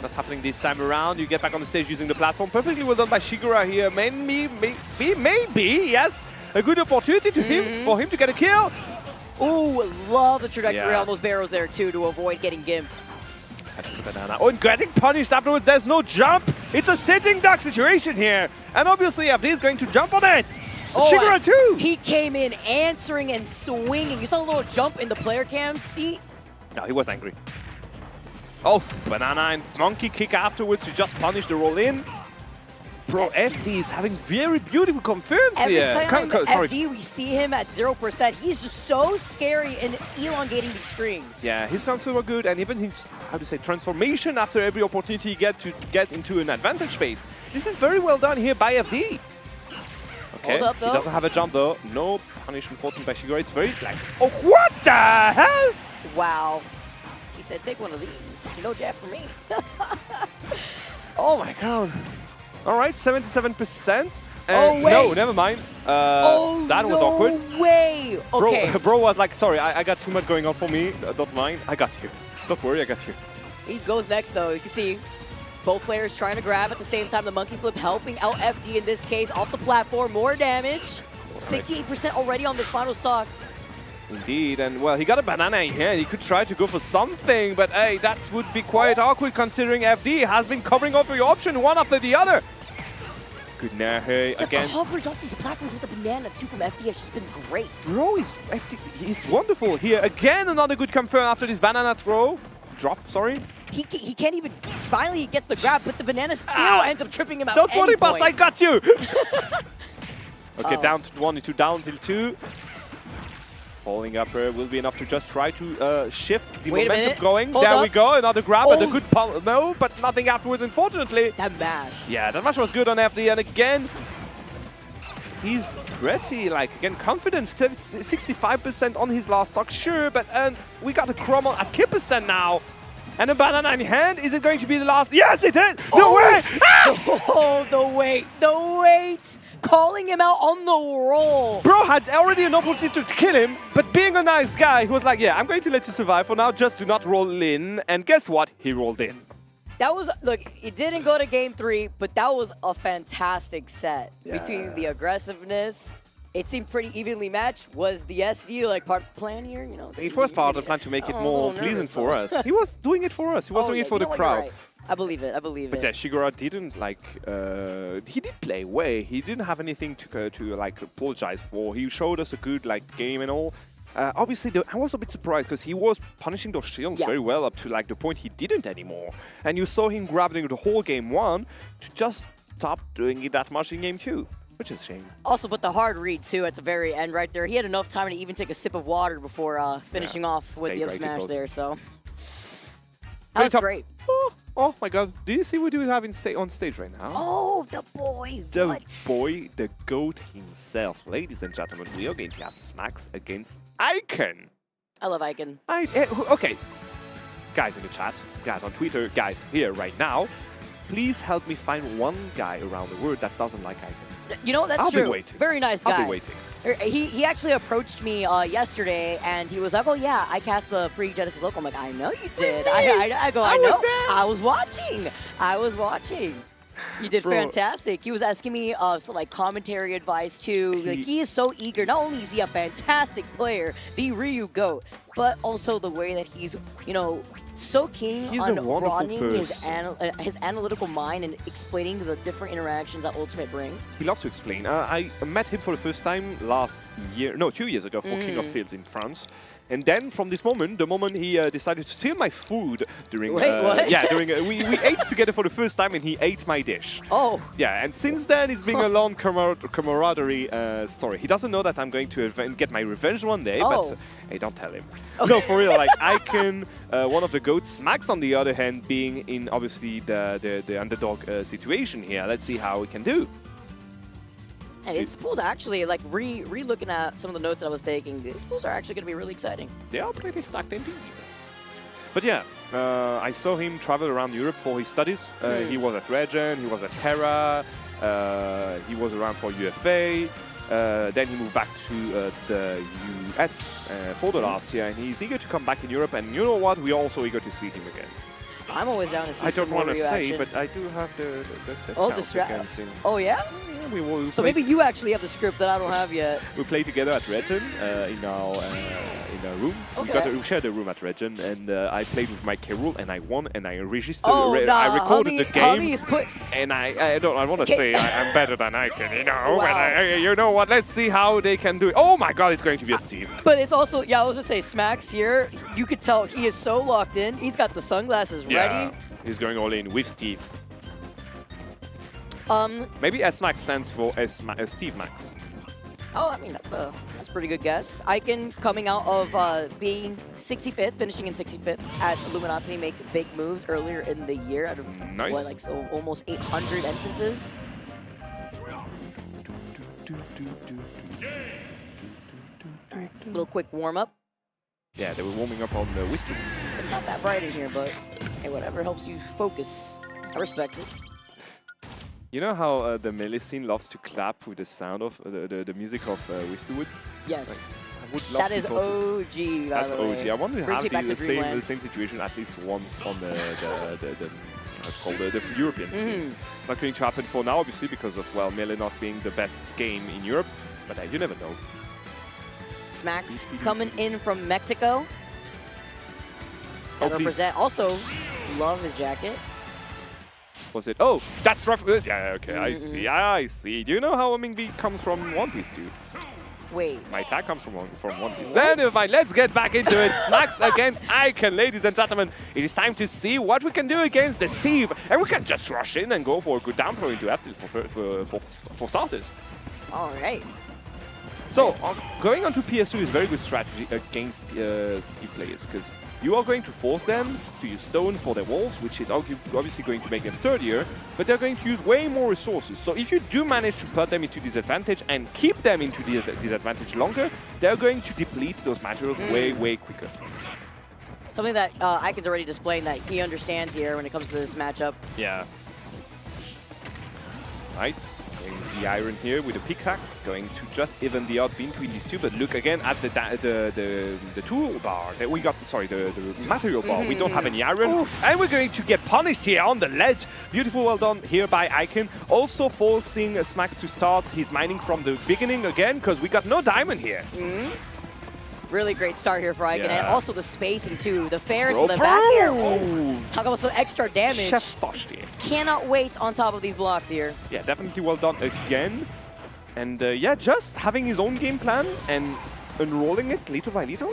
Not happening this time around. You get back on the stage using the platform. Perfectly well done by Shigura here. Maybe, yes. A good opportunity for him to get a kill. Ooh, love the trajectory Yeah. on those barrels there too to avoid getting gimped. Catching the banana. Oh, and getting punished afterwards. There's no jump. It's a sitting duck situation here. And obviously FD is going to jump on it. Shigura too. He came in answering and swinging. You saw a little jump in the player cam. See? No, he was angry. Oh, banana and monkey kick afterwards to just punish the roll in. Bro, FD is having very beautiful confirms Every here. time Sorry. FD, we see him at 0%. He's just so scary and elongating these strings. Yeah, his counter were good, and even his, how to say, transformation after every opportunity you get to get into an advantage phase. This is very well done here by FD. Okay, Hold up, he though. doesn't have a jump though. No punish unfortunately by Shigura. It's very like, oh, what the hell? Wow. He said, take one of these. No jab for me. Oh my god. All right, 77%. Oh, wait. No, never mind. That was awkward. No way. Okay. Bro was like, sorry, I got too much going on for me. Don't mind. I got you. Don't worry, I got you. He goes next, though. You can see both players trying to grab at the same time. The monkey flip helping out FD in this case off the platform. More damage. 68% already on this final stock. Indeed, and well, he got a banana in hand. He could try to go for something, but hey, that would be quite awkward considering FD has been covering every option one after the other. Good Nahe The again. coverage off these platforms with the banana, too, from FD has just been great. Bro, he's wonderful here. Again, another good confirm after this banana throw. Drop, sorry. He can't even, finally he gets the grab, but the banana still ends up tripping him out. Don't worry, boss, point. I got you. Okay, Uh-oh. down to 1 into down till 2. Falling up will be enough to just try to shift the Wait a momentum minute. going. Hold There we up. go, another grab and a Oh. good pump. No, but nothing afterwards, unfortunately. That mash. Yeah, that mash was good on FD, and again, he's pretty, like, again, confident. 65% on his last stock, sure, but we got a Chroma at K% now. And a banana in hand. Is it going to be the last? Yes, it is! No way! Ah! Oh, the wait. Calling him out on the roll. Bro had already an opportunity to kill him, but being a nice guy, he was like, yeah, I'm going to let you survive for now, just do not roll in. And guess what? He rolled in. That was, look, it didn't go to game 3, but that was a fantastic set. Between the aggressiveness, it seemed pretty evenly matched. Was the SD like part of the plan here? You know, It was part of the plan to make it I was a more little pleasant nervous, for though. us. He was doing it for us. He was doing it for the crowd. Right. I believe it. But yeah, Shigura didn't like. He did play away. He didn't have anything to like apologize for. He showed us a good like game and all. Obviously, I was a bit surprised because he was punishing those shields very well up to like the point he didn't anymore. And you saw him grabbing the whole game 1 to just stop doing it that much in game 2, which is a shame. Also, but the hard read too at the very end right there. He had enough time to even take a sip of water before finishing off with Stay the up hydrated, smash boss. there. So that Very was tough. great. Oh my god, do you see what we have on stage right now? Oh, the boy. The boy, the GOAT himself. Ladies and gentlemen, we are going to have Smax against Icon. I love Icon. Okay. Guys in the chat, guys on Twitter, guys here right now, please help me find one guy around the world that doesn't like Icon. You know, that's I'll true. be waiting. Very nice guy. I'll be waiting. He actually approached me yesterday, and he was like, "Oh yeah, I cast the pre-Genesis local." I'm like, "I know you did." I go, "I know. I was watching. You did Bro. fantastic." He was asking me some like commentary advice too. Like, he is so eager. Not only is he a fantastic player, the Ryu GOAT, but also the way that he's, you know, so keen He's a on wonderful broadening person. his analytical mind and explaining the different interactions that Ultimate brings. He loves to explain. I met him for the first time last year, no, 2 years ago for King of Fields in France. And then from this moment, the moment he decided to steal my food during, Wait, what? yeah, during we ate together for the first time, and he ate my dish. Oh. Yeah, and since then it's been a long camaraderie story. He doesn't know that I'm going to get my revenge one day, Oh. but hey, don't tell him. No, for real. Like Icon, one of the GOATs. Max, on the other hand, being in obviously the underdog situation here. Let's see how he can do. And his pools are actually, like, re-looking at some of the notes that I was taking, his pools are actually going to be really exciting. They are pretty stacked indeed. But yeah, I saw him travel around Europe for his studies. He was at Regen, he was at Terra, he was around for UFA. Then he moved back to the US for the last year, and he's eager to come back in Europe. And you know what? We're also eager to see him again. I'm always down to see I some don't more want to Ryu say, action. but I do have the set Oh, the counts strap. against him. Oh, yeah? Yeah, we will So play- maybe you actually have the script that I don't have yet. We play together at Regen in our room. Okay. We shared a room at Regen, and I played with my K. Rool, and I won, and I registered. Oh, I nah, recorded homie- the game, homie is put- and I want to Okay. say I'm better than I can, you know. Wow. But you know what? Let's see how they can do it. Oh my God, it's going to be a Steve. But it's also, yeah, I was going to say, Smax here, you could tell he is so locked in. He's got the sunglasses ready. He's going all in with Steve. Maybe S-Max stands for Steve Max. Oh, I mean, that's a pretty good guess. Icon coming out of being 65th, finishing in 65th at Luminosity, makes big moves earlier in the year out of, Nice. what, like so almost 800 entrances. Little quick warm up. Yeah, they were warming up on the Whisper. It's not that bright in here, but hey, whatever helps you focus. I respect it. You know how the melee scene loves to clap with the sound of the music of Whisperwoods? Yes. Like, I would love That is people to- OG, by That's the way. OG. I want to Brings have you back the to same Dreamlands. situation at least once on the what's called the European scene. Not going to happen for now, obviously, because of well melee not being the best game in Europe. But you never know. Smacks coming in from Mexico. That please. represent. Also, love his jacket. Was it? Oh, that's rough. Yeah, okay, I see. I see. Do you know how Mingbi comes from One Piece, dude? Wait. My tag comes from One Piece. Then, never mind. Let's get back into it. Smacks against Icon, ladies and gentlemen. It is time to see what we can do against the Steve. And we can just rush in and go for a good down throw into F for starters. All right. So, going on to PS2 is very good strategy against Steve players, because you are going to force them to use stone for their walls, which is obviously going to make them sturdier, but they're going to use way more resources. So if you do manage to put them into disadvantage and keep them into disadvantage longer, they're going to deplete those materials way quicker. Something that Icon's already displaying that he understands here when it comes to this matchup. Yeah. Right. The iron here with the pickaxe, going to just even the odds between these two. But look again at the tool bar that we got. Sorry, the material bar. We don't have any iron, and we're going to get punished here on the ledge. Beautiful, well done here by Icon. Also forcing Smacks to start his mining from the beginning again, because we got no diamond here. Really great start here for Icon, and Yeah. also the spacing too. The fair to the back here. Oh. Talk about some extra damage. Chef Bosch here. Cannot wait on top of these blocks here. Yeah, definitely well done again. And yeah, just having his own game plan and unrolling it little by little.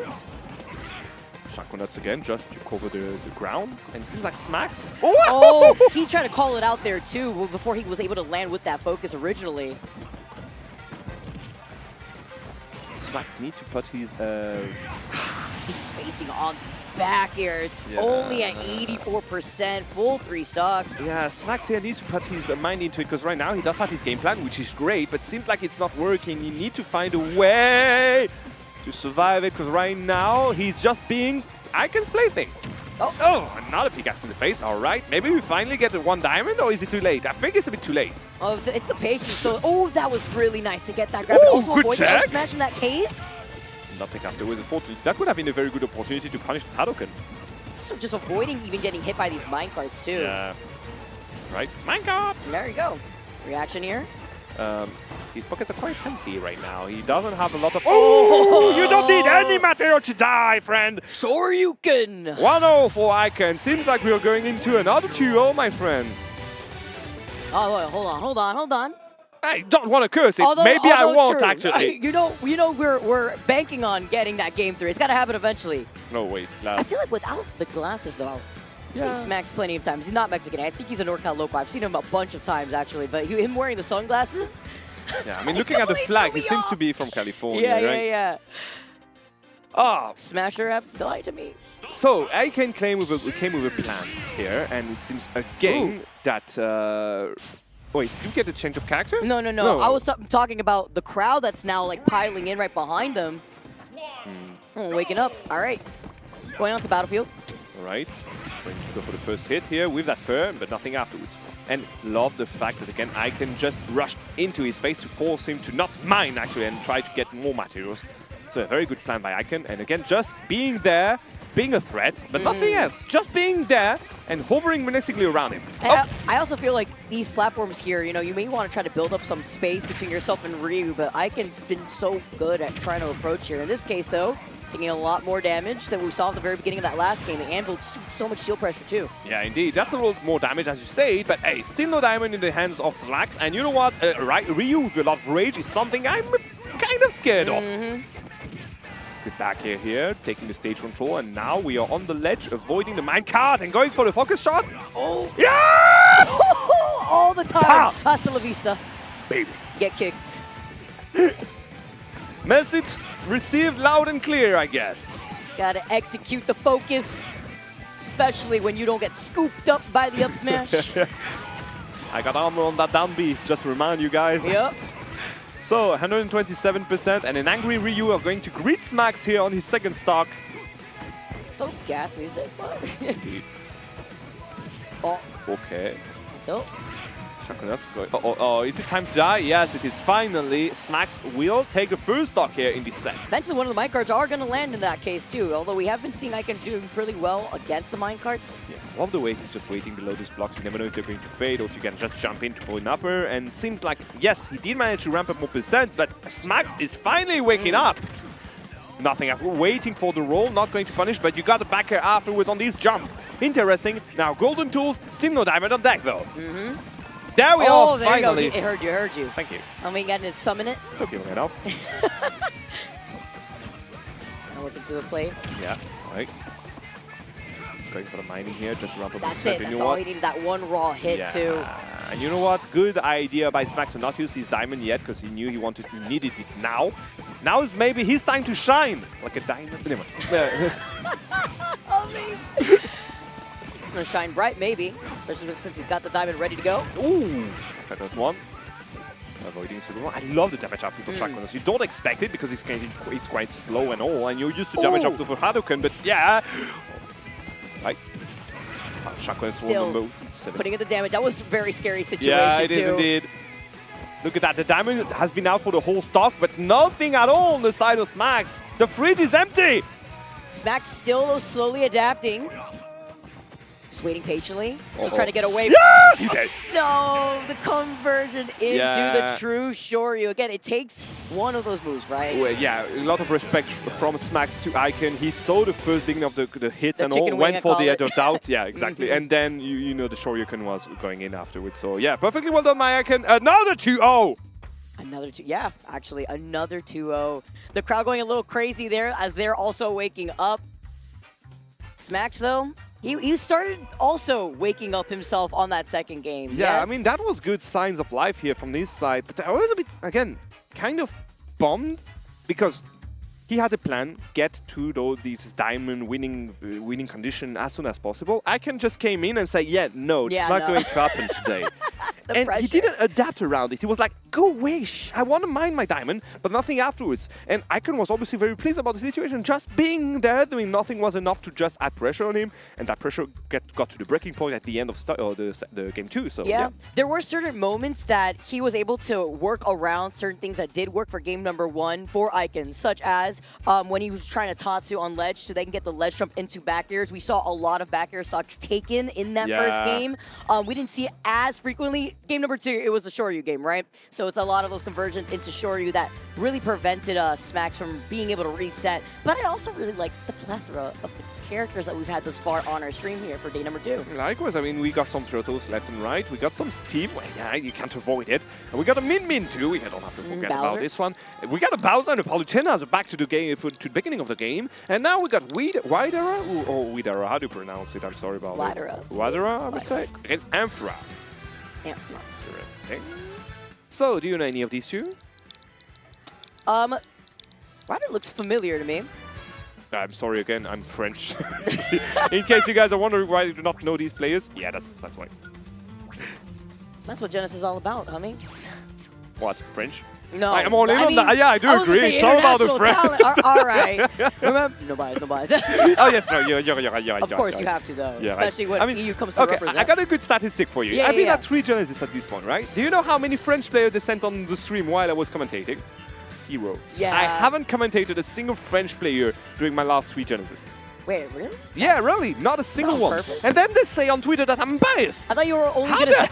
Shaconuts again, just to cover the ground. And it seems like Smacks. Oh, he tried to call it out there too before he was able to land with that focus originally. Smacks need to put his... He's spacing on these back airs, Yeah. only at 84%, full 3 stocks. Yeah, Smacks here needs to put his mind into it, because right now he does have his game plan, which is great, but seems like it's not working. You need to find a way to survive it, because right now he's just being Icon's plaything. Oh, another pickaxe in the face. All right, maybe we finally get the 1 diamond, or is it too late? I think it's a bit too late. Oh, it's the patience. So, oh, that was really nice to get that grab. And Ooh, also good avoiding check. F smash in that case. Nothing afterwards, unfortunately. That would have been a very good opportunity to punish Hadoken. So just avoiding even getting hit by these minecarts too. Yeah. Right, minecart! There you go. Reaction here. His pockets are quite empty right now. He doesn't have a lot of... Oh! You don't need any material to die, friend! Sure you can! 1-0 for Icon. Seems like we are going into another 2-0, my friend. Oh, wait, hold on. I don't want to curse it. Maybe I won't, true. actually. You know, we're banking on getting that game 3. It's got to happen eventually. No, wait. I feel like without the glasses, though, I've seen Smacks plenty of times. He's not Mexican. I think he's a NorCal local. I've seen him a bunch of times, actually. But him wearing the sunglasses? Yeah, I mean, looking at the flag, he seems to be from California, right? Yeah. Ah, Smasher have lied to me. So, I came with a plan here, and it seems again that... wait, did you get a change of character? No. I was talking about the crowd that's now like piling in right behind them. Waking up. All right. Going on to Battlefield. All right. Going to go for the first hit here with that fur, but nothing afterwards. And love the fact that, again, I can just rush into his face to force him to not mine, actually, and try to get more materials. So a very good plan by Icon. And again, just being there, being a threat, but nothing else. Just being there and hovering menacingly around him. And I also feel like these platforms here, you know, you may want to try to build up some space between yourself and Ryu, but Icon's been so good at trying to approach here. In this case, though, taking a lot more damage than we saw at the very beginning of that last game. The Anvil just doing so much shield pressure, too. Yeah, indeed. That's a little more damage, as you say, but hey, still no diamond in the hands of Flax. And you know what? Ryu with a lot of rage is something I'm kind of scared of. Good back here, taking the stage control, and now we are on the ledge, avoiding the minecart and going for the focus shot. Oh, yeah! All the time. Hasta la vista. Baby. Get kicked. Message received loud and clear, I guess. Gotta execute the focus, especially when you don't get scooped up by the up smash. I got armor on that down B, just to remind you guys. Yep. So 127% and an angry Ryu are going to greet Smax here on his second stock. So gas music. Oh. Okay. So. Oh, is it time to die? Yes, it is finally. Smax will take a first stock here in this set. Eventually, one of the minecarts are going to land in that case, too. Although we have been seeing Icon doing pretty well against the minecarts. Yeah, love the way he's just waiting below these blocks. You never know if they're going to fade or if you can just jump in for an upper. And it seems like, yes, he did manage to ramp up more percent, but Smax is finally waking up. Nothing after waiting for the roll, not going to punish, but you got the back air afterwards on this jump. Interesting. Now, golden tools, still no diamond on deck, though. There we are, there finally. You go. It heard you. Thank you. And we got to summon it. Took you long enough. Now look into the plate. Yeah, right. Going for the mining here, just ramp up. That's it. That's all he needed. That one raw hit too. And you know what? Good idea by Smax to not use his diamond yet, because he knew he needed it now. Now is maybe his time to shine like a diamond. Anyway. Gonna shine bright, maybe. Especially since he's got the diamond ready to go. Ooh, second one. Avoiding second one. I love the damage output of Shackles. You don't expect it because it's quite slow and all, and you're used to damage output for Hadouken, but yeah. Right. Shackles Still putting in the damage. That was a very scary situation, yeah, it is indeed. Look at that. The diamond has been out for the whole stock, but nothing at all on the side of Smax. The fridge is empty. Smax still slowly adapting. Just waiting patiently. Still trying to get away. Yeah! You dead. No, the conversion into the true Shoryu. Again, it takes one of those moves, right? Well, yeah, a lot of respect from Smax to Icon. He saw the first beginning of the hits and all, went for the edge of doubt. Yeah, exactly. And then, you know, the Shoryuken was going in afterwards. So, yeah, perfectly well done, my Icon. Another 2-0. Another yeah, actually, another 2-0. The crowd going a little crazy there as they're also waking up. Smax, though, he started also waking up himself on that second game. Yeah, yes? I mean, that was good signs of life here from this side. But I was a bit, again, kind of bummed because he had a plan, get to this diamond winning condition as soon as possible. Icon just came in and said, yeah, no, it's not going to happen today. And he didn't adapt around it. He was like, go away, I want to mine my diamond, but nothing afterwards. And Icon was obviously very pleased about the situation. Just being there, doing nothing was enough to just add pressure on him. And that pressure got to the breaking point at the end of the game 2. So, yeah, there were certain moments that he was able to work around certain things that did work for game number 1 for Icon, such as when he was trying to Tatsu on ledge so they can get the ledge jump into back airs. We saw a lot of back air stocks taken in that first game. We didn't see it as frequently. Game number 2, it was a Shoryu game, right? So it's a lot of those conversions into Shoryu that really prevented Smax from being able to reset. But I also really like the plethora of the characters that we've had thus far on our stream here for day number 2. Likewise, I mean, we got some turtles left and right. We got some Steve, well, yeah, you can't avoid it. And we got a Min too. We don't have to forget about this one. We got a Bowser and a Palutena back to the game, to the beginning of the game. And now we got Widera, or Widera, how do you pronounce it? I'm sorry about it. Widera, I would say. Against Amphra. Interesting. So, do you know any of these two? Ryder looks familiar to me. I'm sorry again, I'm French. In case you guys are wondering why you do not know these players, yeah, that's why. That's what Genesis is all about, homie. What, French? No. I'm all in on that. Yeah, I do agree. It's all about the French. All right. Remember, no bias. Oh, yes, no, you're right. Of course you have to, though. Yeah, especially when EU comes to represent. I got a good statistic for you. I've been at 3 Genesis at this point, right? Do you know how many French players they sent on the stream while I was commentating? 0. Yeah. I haven't commentated a single French player during my last 3 Genesis. Wait, really? Yeah, really. Not a single one. Purpose? And then they say on Twitter that I'm biased. I thought you were only going to say...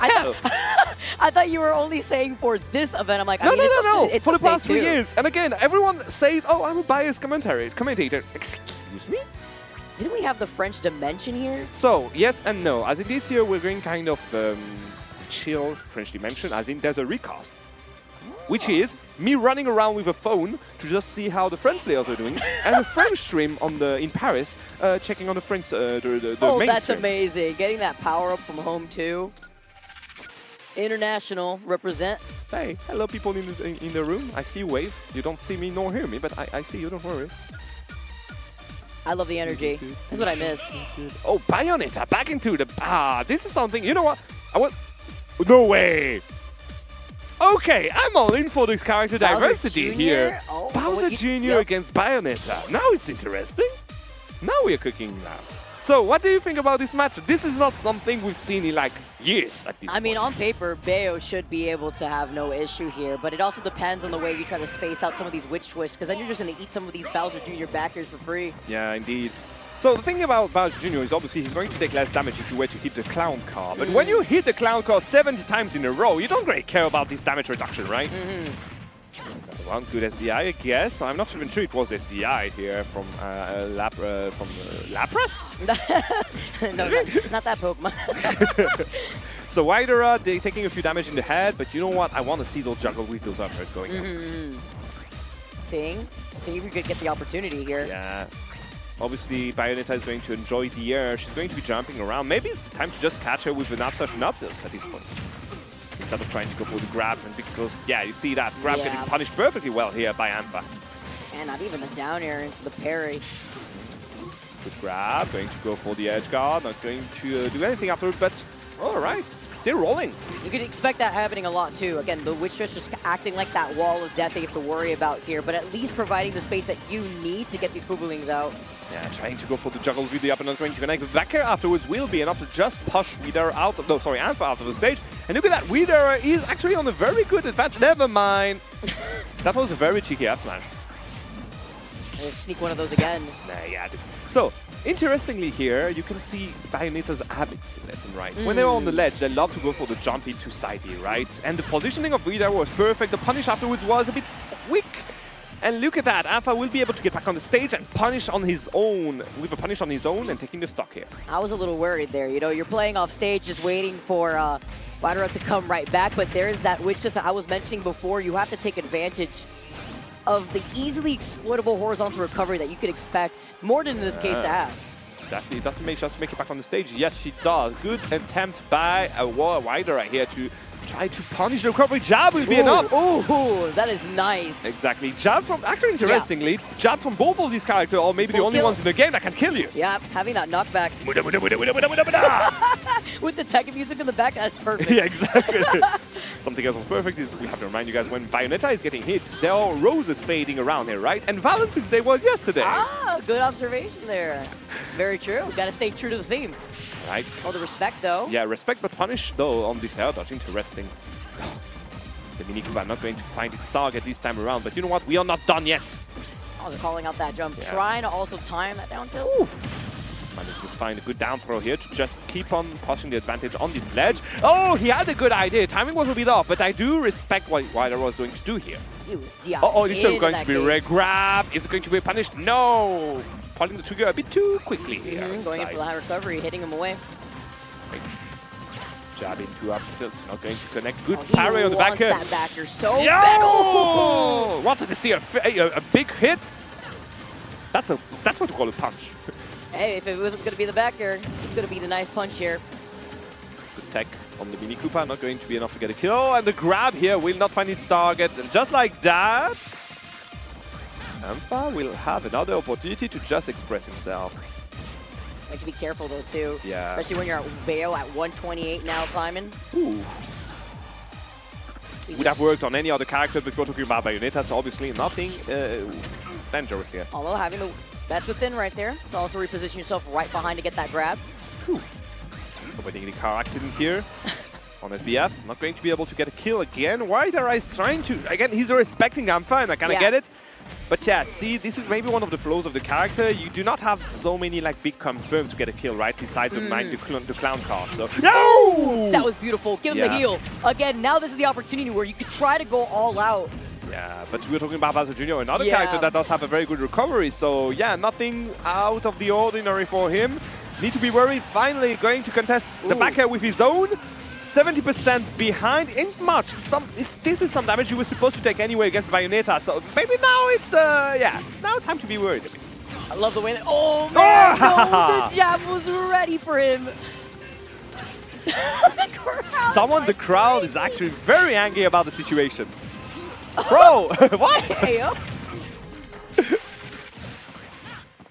I thought you were only saying for this event. I'm like, no. It's for the past 3 years. And again, everyone says, oh, I'm a biased commentator. Excuse me? Didn't we have the French dimension here? So, yes and no. As in this year, we're going kind of chill French dimension, as in there's a recast. Which is me running around with a phone to just see how the French players are doing, and a French stream in Paris, checking on the French the main that's stream. amazing! Getting that power up from home too. International represent. Hey, hello people in the room. I see you wave. You don't see me nor hear me, but I see you. Don't worry. I love the energy. That's what I miss. Oh, Bayonetta back into the this is something. You know what? No way. Okay, I'm all in for this character Bowser diversity Jr.? here. Oh, Bowser what Jr. you- against Bayonetta. Now it's interesting. Now we're cooking now. So, what do you think about this match? This is not something we've seen in like years at this I mean, point. on paper, Bayo should be able to have no issue here, but it also depends on the way you try to space out some of these witch twists, because then you're just going to eat some of these Bowser Jr. backers for free. Yeah, indeed. So the thing about Bowser Jr. is obviously he's going to take less damage if you were to hit the clown car. But when you hit the clown car 70 times in a row, you don't really care about this damage reduction, right? One good SDI, I guess. I'm not even sure it was SDI here from Lapras? No, not that Pokemon. So Widera, they're taking a few damage in the head, but you know what? I want to see those juggle with those uppercuts going up. Seeing if we could get the opportunity here. Yeah. Obviously, Bayonetta is going to enjoy the air. She's going to be jumping around. Maybe it's time to just catch her with an upsush and up-tilts at this point. Instead of trying to go for the grabs, and because, yeah, you see that grab getting punished perfectly well here by Antha. And not even a down air into the parry. Good grab, going to go for the edge guard, not going to do anything after, but all right, still rolling. You could expect that happening a lot too. Again, the witch twist just acting like that wall of death that you have to worry about here, but at least providing the space that you need to get these Fugalings out. Yeah, trying to go for the juggle with the up and not going to connect. The back air afterwards will be enough to just push Widera out of, Antha out of the stage. And look at that, Widera is actually on a very good advantage. Never mind. That was a very cheeky up smash. Sneak one of those again. Yeah. So, interestingly here, you can see Bayonetta's habits left and right. When they're on the ledge, they love to go for the jump into side B, right? And the positioning of Widera was perfect. The punish afterwards was a bit weak. And look at that, Antha will be able to get back on the stage and punish on his own, with a punish on his own and taking the stock here. I was a little worried there. You know, you're playing off stage just waiting for Widera to come right back, but there's that witch twist I was mentioning before. You have to take advantage of the easily exploitable horizontal recovery that you could expect Mordin in this case to have. Exactly, it doesn't make just make it back on the stage. Yes, she does. Good attempt by a Widera here to try to punish the recovery. Jab will be enough. Ooh, that is nice. Exactly. Jabs from, actually interestingly, jabs from both of these characters are maybe the only ones in the game that can kill you. Yeah, having that knockback. With the tech music in the back, that's perfect. Yeah, exactly. Something else was perfect is we have to remind you guys when Bayonetta is getting hit, there are roses fading around here, right? And Valentine's Day was yesterday. Ah, good observation there. Very true. Got to stay true to the theme. Right. Oh, the respect though. Yeah, respect but punish though on this air dodge. Interesting. The Mini Koopa not going to find its target this time around, but you know what? We are not done yet. Oh, they're calling out that jump. Yeah. Trying to also time that down tilt. Managed to find a good down throw here to just keep on pushing the advantage on this ledge. Oh, he had a good idea. Timing was a bit off, but I do respect what Widera was going to do here. He was deep. Oh, this is going to be a rare grab. Is it going to be punished? No. Pulling the trigger a bit too quickly here. Going in for the high recovery, hitting him away. Jab into up tilt, not going to connect. Good He parry on the back wants here. that backer so Yo! bad. Oh! Wanted to see a big hit. That's what we call a punch. Hey, if it wasn't going to be the backer, it's going to be the nice punch here. Good tech on the Mini Koopa, not going to be enough to get a kill. And the grab here will not find its target. And just like that, Antha will have another opportunity to just express himself. Like to be careful though too. Yeah. Especially when you're at Bayo at 128 now climbing. Ooh. Would have worked on any other character, but we're talking about Bayonetta, so obviously nothing dangerous here. Although having the that's within right there to also reposition yourself right behind to get that grab. Avoiding the car accident here on SBF. Not going to be able to get a kill again. Widera is trying to, again, he's respecting Antha, and I kind of get it. But yeah, see, this is maybe one of the flaws of the character. You do not have so many like big confirms to get a kill, right? Besides the clown card. So no! That was beautiful. Give him the heal. Again, now this is the opportunity where you could try to go all out. Yeah, but we're talking about Bowser Jr., another character that does have a very good recovery. So yeah, nothing out of the ordinary for him. Need to be worried. Finally going to contest the back air with his own. 70% behind, ain't much. This is some damage you were supposed to take anyway against Bayonetta. So maybe now it's, now time to be worried a bit. I love the way that, oh man, no, the jab was ready for him. The crowd is actually very angry about the situation. Bro, what? Hey, up.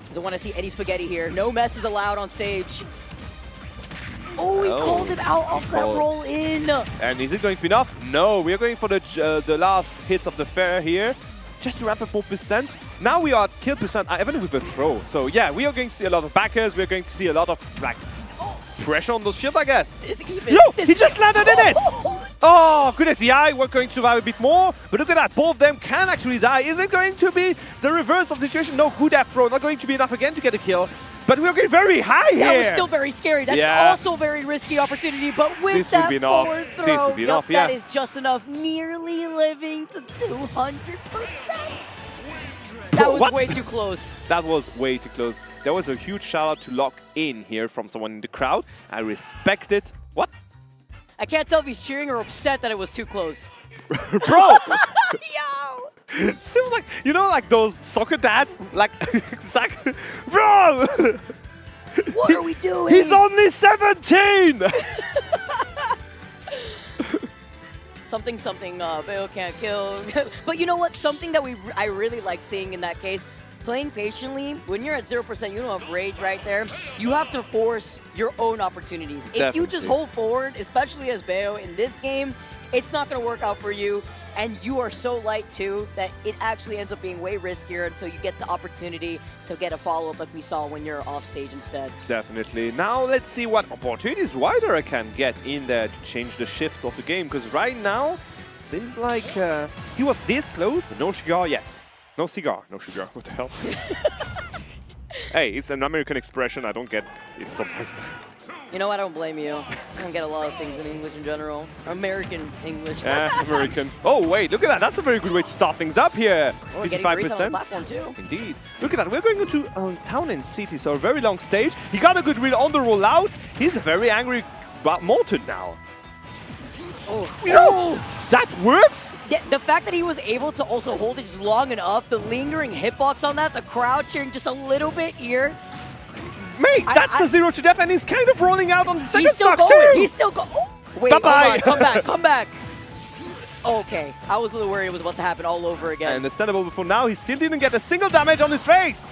Doesn't want to see Eddie Spaghetti here. No messes allowed on stage. Oh, he called him out off that roll in. And is it going to be enough? No, we are going for the last hits of the fair here, just to ramp up more percent. Now we are at kill percent, even with a throw. So yeah, we are going to see a lot of backers. We are going to see a lot of like pressure on those shields, I guess. Yo, he just landed in it! Oh, goodness, the eye were going to survive a bit more, but look at that, both of them can actually die. Is it going to be the reverse of the situation? No, good death throw, not going to be enough again to get a kill. But we're getting very high here. That was still very scary. That's also a very risky opportunity, but with that forward throw, that is just enough. Nearly living to 200%. That was way too close. That was way too close. There was a huge shout out to Lock In here from someone in the crowd. I respect it. What? I can't tell if he's cheering or upset that it was too close. Bro! Yo! Seems like, you know, like those soccer dads? Like, exactly. Bro! What are we doing? He's only 17! Something, Bayo can't kill. But you know what? Something that I really like seeing in that case, playing patiently, when you're at 0%, you don't have rage right there. You have to force your own opportunities. If you just hold forward, especially as Bayo in this game, it's not going to work out for you. And you are so light too that it actually ends up being way riskier until you get the opportunity to get a follow-up like we saw when you're off stage instead. Definitely. Now let's see what opportunities Wider can get in there to change the shift of the game, because right now seems like he was this close, but no cigar yet. No cigar, no sugar. What the hell? Hey, it's an American expression. I don't get it sometimes. You know, I don't blame you. I don't get a lot of things in English in general. American English. American. Oh, wait, look at that. That's a very good way to start things up here. Oh, 55%. On the platform too. Indeed. Look at that. We're going into Town and City, so a very long stage. He got a good read on the rollout. He's very angry about Morton now. Oh. That works? The fact that he was able to also hold it just long enough, the lingering hitbox on that, the crowd cheering just a little bit here. Mate, that's a 0 to death, and he's kind of rolling out on the second stock too. He's still going. Wait, bye-bye. Come back. Okay, I was a little worried it was about to happen all over again. Understandable, but for now, he still didn't get a single damage on his face.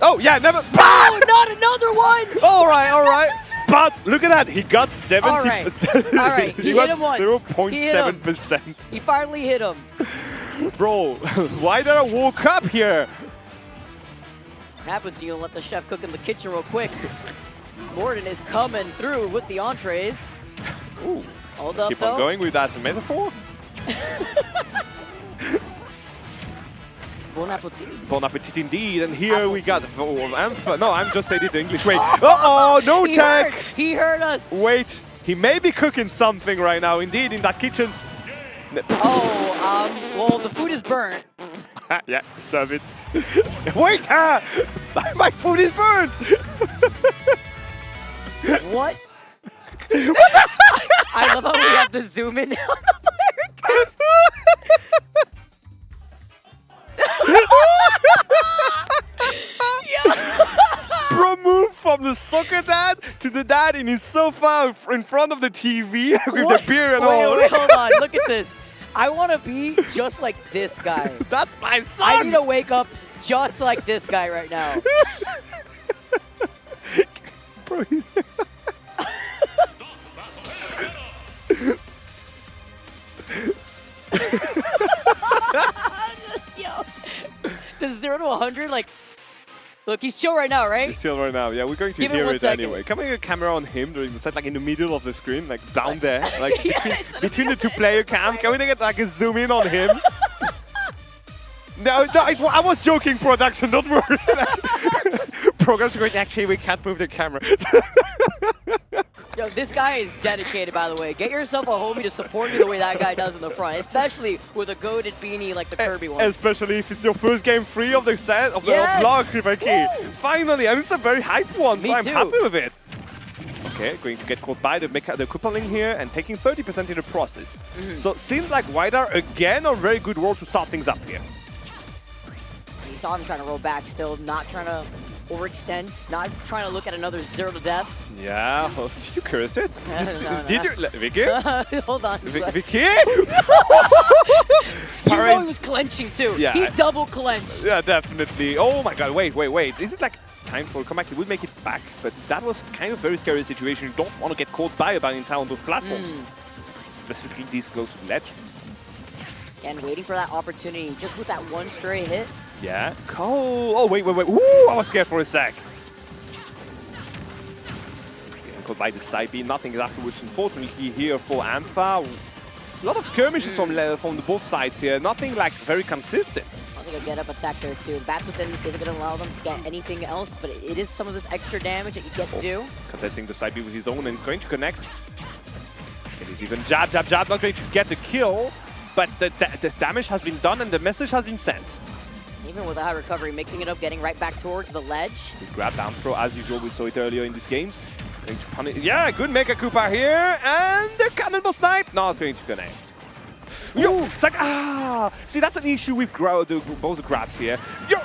Oh, yeah, never. Oh, not another one. All right. But look at that. He got 70%. All right. He hit him once. 0.7%. He finally hit him. Bro, Wider woke up here. Happens, you let the chef cook in the kitchen real quick. Morton is coming through with the entrees. Ooh. Hold up, Keep on going with that metaphor. Bon appetit. Bon appetit indeed. And here we got... no, I'm just saying it in English. Wait. Uh-oh, no tech. He heard us. Wait. He may be cooking something right now, indeed, in that kitchen. Oh, well, the food is burnt. Yeah, serve it. Wait! My food is burnt! What? I love how we have the zoom in on the player Bro moved from the soccer dad to the dad in his sofa in front of the TV with the beer and all. Wait, hold on. Look at this. I want to be just like this guy. That's my son! I need to wake up just like this guy right now. Bro, Yo, the 0 to 100, like, look, he's chill right now, right? He's chill right now. Yeah, we're going to hear it anyway. Can we get a camera on him during the set, like in the middle of the screen, like down there, like between the two-player cam? Can we get like a zoom in on him? No, I was joking, production. Don't worry. Program's going. Actually, we can't move the camera. Yo, this guy is dedicated, by the way. Get yourself a homie to support you the way that guy does in the front, especially with a goated beanie like the Kirby one. Especially if it's your first game free of the set, of the vlog, Rivaki. Finally, and it's a very hype one, so I'm happy with it. Okay, going to get caught by the crippling here and taking 30% in the process. So seems like Wider again on very good roll to start things up here. You saw him trying to roll back still, not trying to overextend, not trying to look at another 0 to death. Yeah, did you curse it? Did you, Vicky? Hold on. Vicky? You know he was clenching too. Yeah. He double clenched. Yeah, definitely. Oh my god, wait. Is it like time for a comeback. He will make it back, but that was kind of a very scary situation. You don't want to get caught by a Binding Talon on those platforms. Specifically this close to the ledge. And waiting for that opportunity, just with that one stray hit. Yeah. Oh, wait. Ooh, I was scared for a sec. Caught by the side B. Nothing is afterwards, unfortunately, here for Ampha. A lot of skirmishes from the both sides here. Nothing like very consistent. Also gonna get up attack there too. Bats Within isn't gonna allow them to get anything else, but it is some of this extra damage that you get to do. Contesting the side B with his own, and he's going to connect. It is even jab, not going to get the kill, but the damage has been done and the message has been sent. Even with a high recovery, mixing it up, getting right back towards the ledge. We grab down throw as usual. We saw it earlier in these games. Going to punish. Yeah, good Mega Koopa here, and the Cannonball Snipe not going to connect. Yo, see, that's an issue with both grabs here. Yo,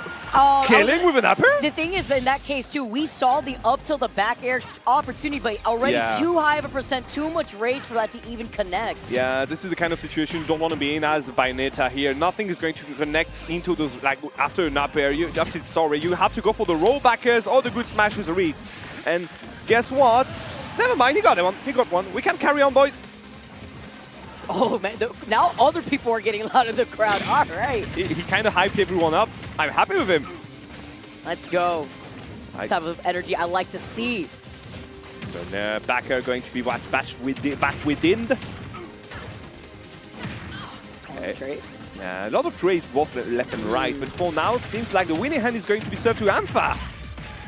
killing with an upper? The thing is, in that case too, we saw the up till the back air opportunity, but already too high of a percent, too much rage for that to even connect. Yeah, this is the kind of situation you don't want to be in as Bayonetta here. Nothing is going to connect into those, like, after an up air. You have to go for the rollbackers or the good smashes or reads. And guess what? Never mind, he got one. We can carry on, boys. Oh man, now other people are getting out of the crowd. All right. He kind of hyped everyone up. I'm happy with him. Let's go. This type of energy I like to see. So backer going to be back within. Trade. Yeah, a lot of trades both left and right, but for now, seems like the winning hand is going to be served to Ampha.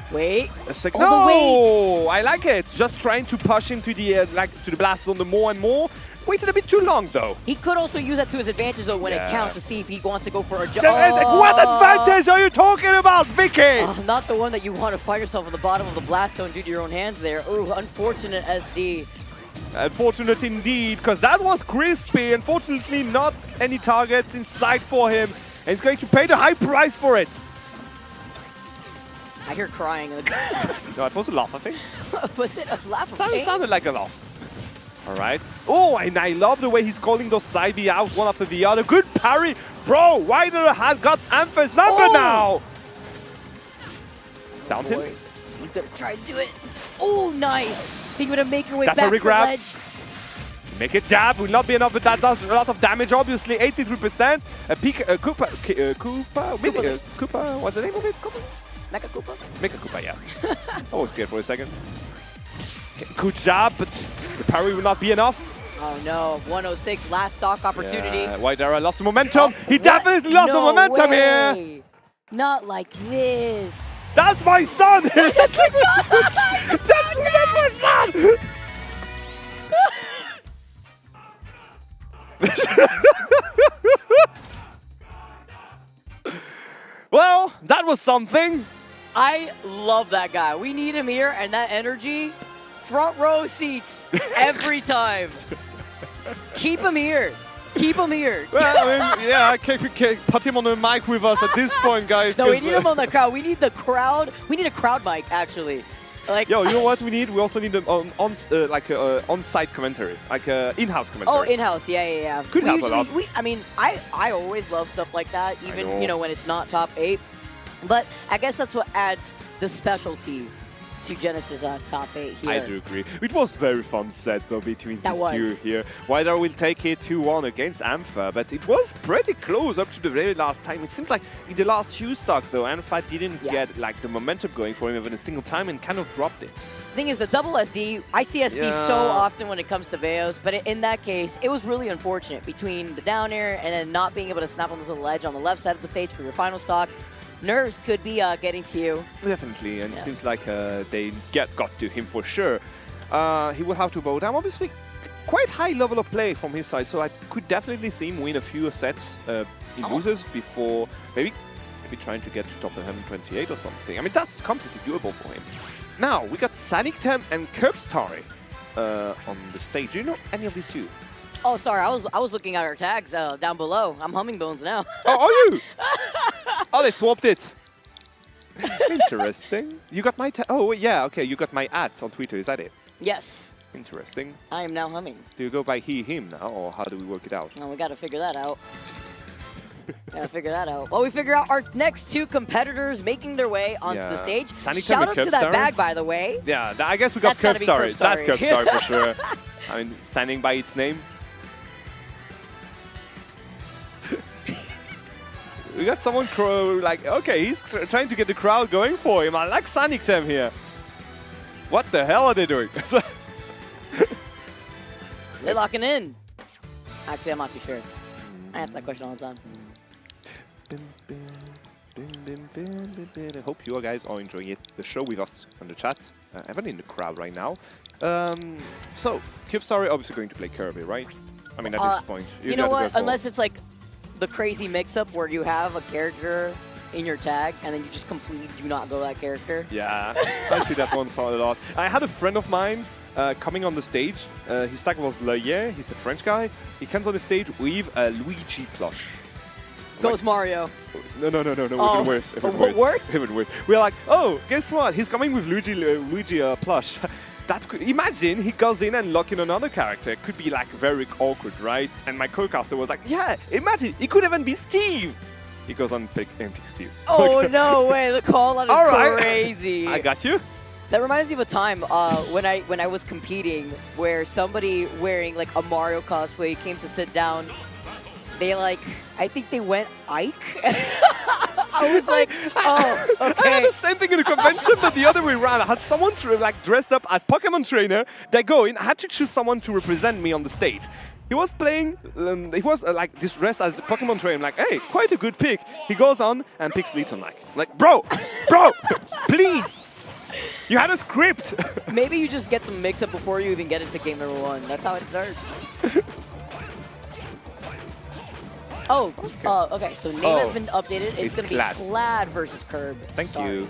Wait. No, I like it. Just trying to push him to the to the blast zone more and more. Waited a bit too long, though. He could also use that to his advantage, though, when it counts to see if he wants to go for a jump. What advantage are you talking about, Vicky? Not the one that you want to find yourself on the bottom of the blast zone due to your own hands there. Ooh, unfortunate SD. Unfortunate indeed, because that was crispy. Unfortunately, not any targets in sight for him. And he's going to pay the high price for it. I hear crying in the background. No, it was a laugh, I think. Was it a laugh? Sounded like a laugh. All right. Oh, and I love the way he's calling those side B out one after the other. Good parry. Bro, Wider has got Ampha's number now. Down tilt. He's going to try to do it. Oh, nice. He's going to make your way That's back a to the regrab. ledge. Make it jab. Will not be enough, but that does a lot of damage, obviously. 83%. Koopa, what's the name of it? Mega Koopa? Mega Koopa, yeah. I was scared for a second. Good job, but the parry will not be enough. Oh no, 106, last stock opportunity. Yeah, Widera lost the momentum. He definitely lost the momentum here. Not like this. That's my son. That's my son. Well, that was something. I love that guy. We need him here, and that energy, front row seats every time. Keep him here. Keep him here. Well, I mean, yeah, put him on the mic with us at this point, guys. No, we need him on the crowd. We need the crowd. We need a crowd mic, actually. Like, yo, you know what we need? We also need an on-site commentary, like in-house commentary. Oh, in-house, yeah. Could help a lot. I mean, I always love stuff like that, even when it's not top 8. But I guess that's what adds the specialty to Genesis top 8 here. I do agree. It was very fun set though between these two here. Widar will take it 2-1 against Ampha, but it was pretty close up to the very last time. It seems like in the last shoe stock though, Ampha didn't get like the momentum going for him even a single time and kind of dropped it. The thing is, the double SD, I see SD so often when it comes to Veos, but in that case, it was really unfortunate between the down air and then not being able to snap on the ledge on the left side of the stage for your final stock. Nerves could be getting to you. Definitely, and it seems like they got to him for sure. He will have to bow down. Obviously, quite high level of play from his side, so I could definitely see him win a few sets in losers before maybe trying to get to top 128 or something. I mean, that's completely doable for him. Now, we got Sanictem and Curbstary on the stage. Do you know any of these two? Oh, sorry, I was looking at our tags down below. I'm humming bones now. Oh, are you? Oh, they swapped it. Interesting. You got my oh, yeah, okay. You got my ads on Twitter. Is that it? Yes. Interesting. I am now humming. Do you go by he, him now, or how do we work it out? Well, we got to figure that out. Gotta figure that out. Well, we figure out our next two competitors making their way onto the stage. Sonic Shout and out to that Curbstar. bag, by the way. Yeah, I guess we got That's gotta be Curbstar. That's Curbstar. Curbstar for sure. I mean, standing by its name. We got someone like, okay, he's trying to get the crowd going for him. I like Sonic Sam here. What the hell are they doing? They're locking in. Actually, I'm not too sure. I ask that question all the time. I hope you guys are enjoying the show with us on the chat. Evan in the crowd right now. So, Curbstar obviously going to play Kirby, right? I mean, at this point. You know what? Unless it's like the crazy mix-up where you have a character in your tag and then you just completely do not go that character. Yeah, I see that one a lot. I had a friend of mine coming on the stage. His tag was Layer. He's a French guy. He comes on the stage with a Luigi plush. Goes Mario. No, Oh. even worse. Worse? Even worse. We're like, oh, guess what? He's coming with Luigi plush. That could, imagine he goes in and lock in another character. It could be like very awkward, right? And my co-caster was like, yeah, imagine, it could even be Steve. He goes on and pick MP Steve. Oh, no way. The call out is All right. crazy. I got you. That reminds me of a time when I was competing where somebody wearing like a Mario cosplay came to sit down. They I think they went Ike. I was like, oh, okay. I had the same thing in a convention, but the other way around. I had someone dressed up as Pokemon trainer. They go in. I had to choose someone to represent me on the stage. He was playing, he was dressed as the Pokemon trainer. I'm like, hey, quite a good pick. He goes on and picks Leeton. Like, bro, please. You had a script. Maybe you just get the mix-up before you even get into game number one. That's how it starts. Oh, okay. So name has been updated. It's going to be Clad versus Curb. Thank you.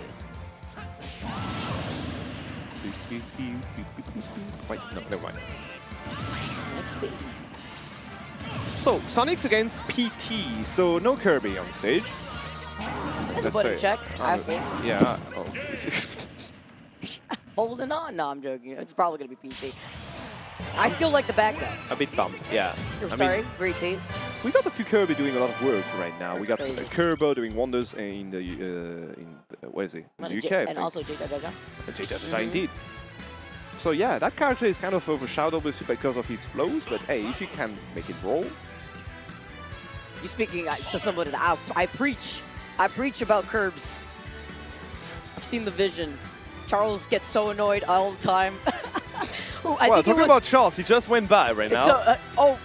Wait, no, never mind. Next beat. So, Sonic's against PT, so no Kirby on stage. That's a buddy check. I think. Yeah. Holding on? No, I'm joking. It's probably going to be PT. I still like the back though. A bit bummed, yeah. Great taste. We got a few Kirby doing a lot of work right now. That's we got crazy. Kerbo doing wonders in the where is he? In the UK, I And think. also J Jaja. J indeed. So yeah, that character is kind of overshadowed because of his flows, but hey, if you can make it roll. You speaking to somebody that I preach about Curbs. I've seen the vision. Charles gets so annoyed all the time. Well, talking about Charles, he just went by right now. So,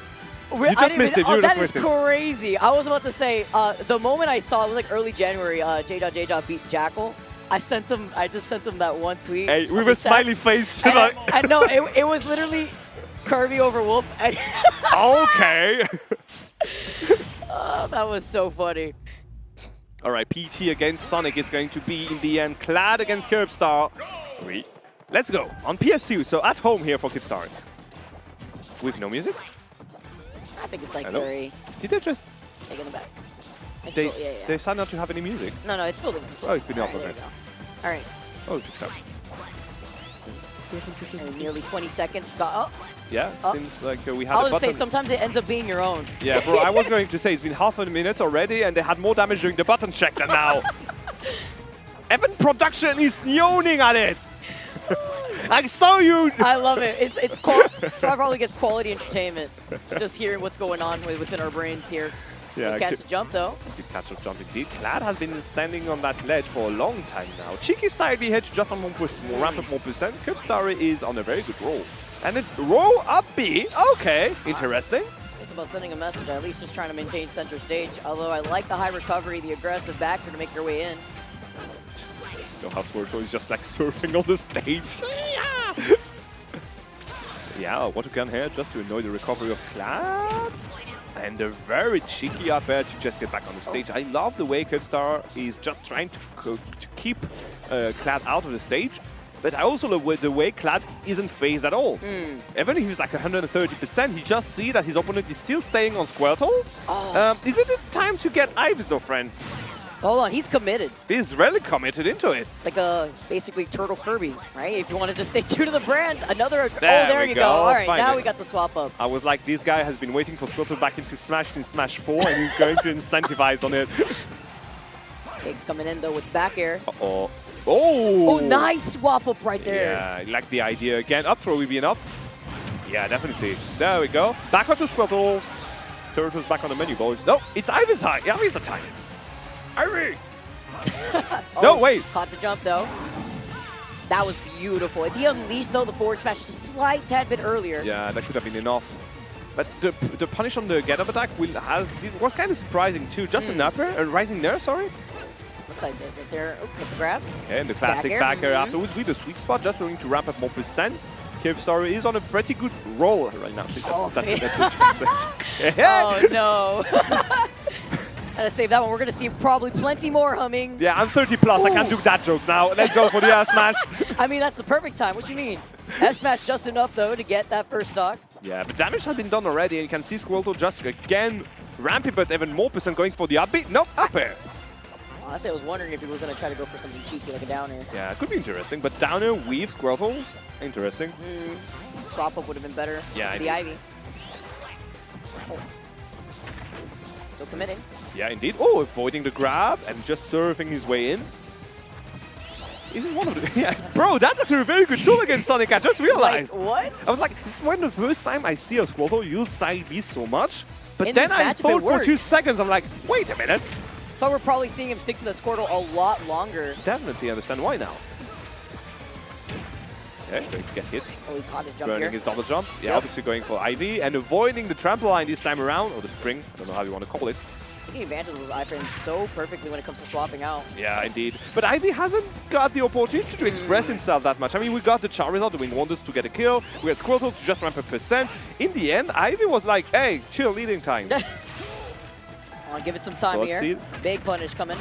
you just missed it. That is crazy. I was about to say, the moment I saw it was like early January, J beat Jackal. I just sent him that one tweet. Hey, with a smiley face. I know, it was literally Kirby over Wolf. Okay. That was so funny. All right, PT against Sonic is going to be, in the end, Clad against Curbstar. Let's go. On PS2, so at home here for Curbstar. With no music? I think it's like Hello? very... Did they just... Taking it back. They decided not to have any music? No, it's building. Oh, it's been up, All right, okay. there you go. All right. Oh, good stuff. Nearly 20 seconds. Oh. Yeah, Oh. seems like we had I a was button. say sometimes it ends up being your own. Yeah, bro, I was going to say it's been half a minute already and they had more damage during the button check than now. Evan Production is yawning at it. I saw you. I love it. It's probably gets quality entertainment. Just hearing what's going on within our brains here. Yeah, Good catch a jump though. Good catch of jump indeed. Clad has been standing on that ledge for a long time now. Cheeky side B hit just on 1%, ramp up 1%. Curbstar is on a very good roll. And it roll up B. Okay, interesting. It's about sending a message. At least just trying to maintain center stage. Although I like the high recovery, the aggressive backer to make your way in. You know how Squirtle is just like surfing on the stage. Yeah, what a gun here just to annoy the recovery of Clad. And a very cheeky up air to just get back on the stage. I love the way Curbstar is just trying to keep Clad out of the stage. But I also love the way Clad isn't phased at all. Even if he's like 130%, he just see that his opponent is still staying on Squirtle. Is it the time to get Ivysaur, friend? Hold on, he's committed. He's really committed into it. It's like a basically Turtle Kirby, right? If you want to just stay true to the brand, another. There you we go. go. All right, Find now it. we got the swap up. I was like, this guy has been waiting for Squirtle back into Smash since Smash 4, and he's going to incentivize on it. Kig's coming in though with back air. Uh-oh. Oh! Oh, nice swap up right there. Yeah, I like the idea again. Up throw will be enough. Yeah, definitely. There we go. Back onto Squirtles. Turtles back on the menu, boys. No, it's Ivy's time. Ivy's the time. Ivy! No, wait. Caught the jump though. That was beautiful. If he unleashed though the forward smash just a slight tad bit earlier. Yeah, that could have been enough. But the punish on the get up attack was kind of surprising too. Just an upper, a rising nair, sorry. Looks like right there. Oh, it's a grab. Okay, and the classic back air afterwards with the sweet spot, just going to ramp up more percents. Kirby is on a pretty good roll right now. So that's a translate. Oh no. Gotta save that one. We're gonna see probably plenty more humming. Yeah, I'm 30 plus. I can't do that jokes now. Let's go for the F smash. I mean, that's the perfect time. What you mean? F smash just enough though to get that first stock. Yeah, but damage has been done already, and you can see Squirtle just again ramping, but even more percent going for the up beat. Nope, up air. Honestly, I was wondering if he was gonna try to go for something cheeky like a down air. Yeah, it could be interesting, but down air weave Squirtle, interesting. Swap up would have been better. Yeah, to the Ivy. Oh. Still committing. Yeah, indeed. Oh, avoiding the grab and just surfing his way in. This is one of the... Yeah, bro, that's actually a very good tool against Sonic, I just realized. Like, what? I was like, this is one of the first time I see a Squirtle use side B so much. But In then this I matchup, thought it for 2 works. seconds, I'm like, wait a minute. So we're probably seeing him stick to the Squirtle a lot longer. Definitely understand why now. Okay, going to get hit. Oh, he caught his jump Burning here. his double jump. Yeah, Yep. obviously going for Ivy and avoiding the trampoline this time around, or the spring. I don't know how you want to call it. Taking advantage of those iframes so perfectly when it comes to swapping out. Yeah, indeed. But Ivy hasn't got the opportunity to express himself that much. I mean, we got the Charizard doing wonders to get a kill. We had Squirtle to just ramp a percent. In the end, Ivy was like, hey, chill, leading time. I'll give it some time Let's here. see. Big punish coming.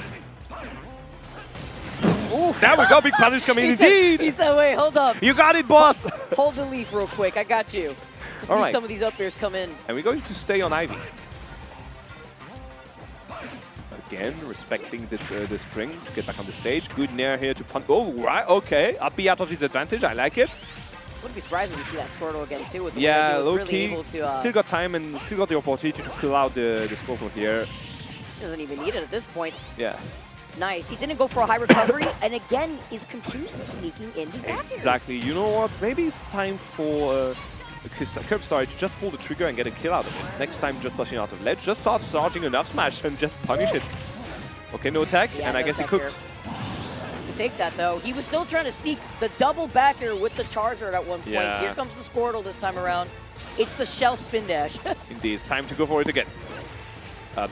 There we go, big punish coming He indeed. he said, wait, hold up. You got it, boss. Hold the leaf real quick. I got you. Just All need right. some of these up airs come in. And we're going to stay on Ivy. Again, respecting the spring to get back on the stage. Good nair here to punch. Oh, right, okay. Up B out of his advantage. I like it. Wouldn't be surprised if we see that Squirtle again too. With the way that Yeah, he was low really key. able to. Still got time and still got the opportunity to pull out the Squirtle here. Doesn't even need it at this point. Yeah. Nice. He didn't go for a high recovery, and again is continuously sneaking in his back airs. Exactly. You know what? Maybe it's time for Curbstar to just pull the trigger and get a kill out of it. Next time, just pushing out of ledge, just start charging enough smash and just punish it. Okay, no tech, Yeah, and I no guess he tech cooked. You take that though. He was still trying to sneak the double backer with the Charizard at one point. Yeah. Here comes the Squirtle this time around. It's the shell spin dash. Indeed, time to go for it again.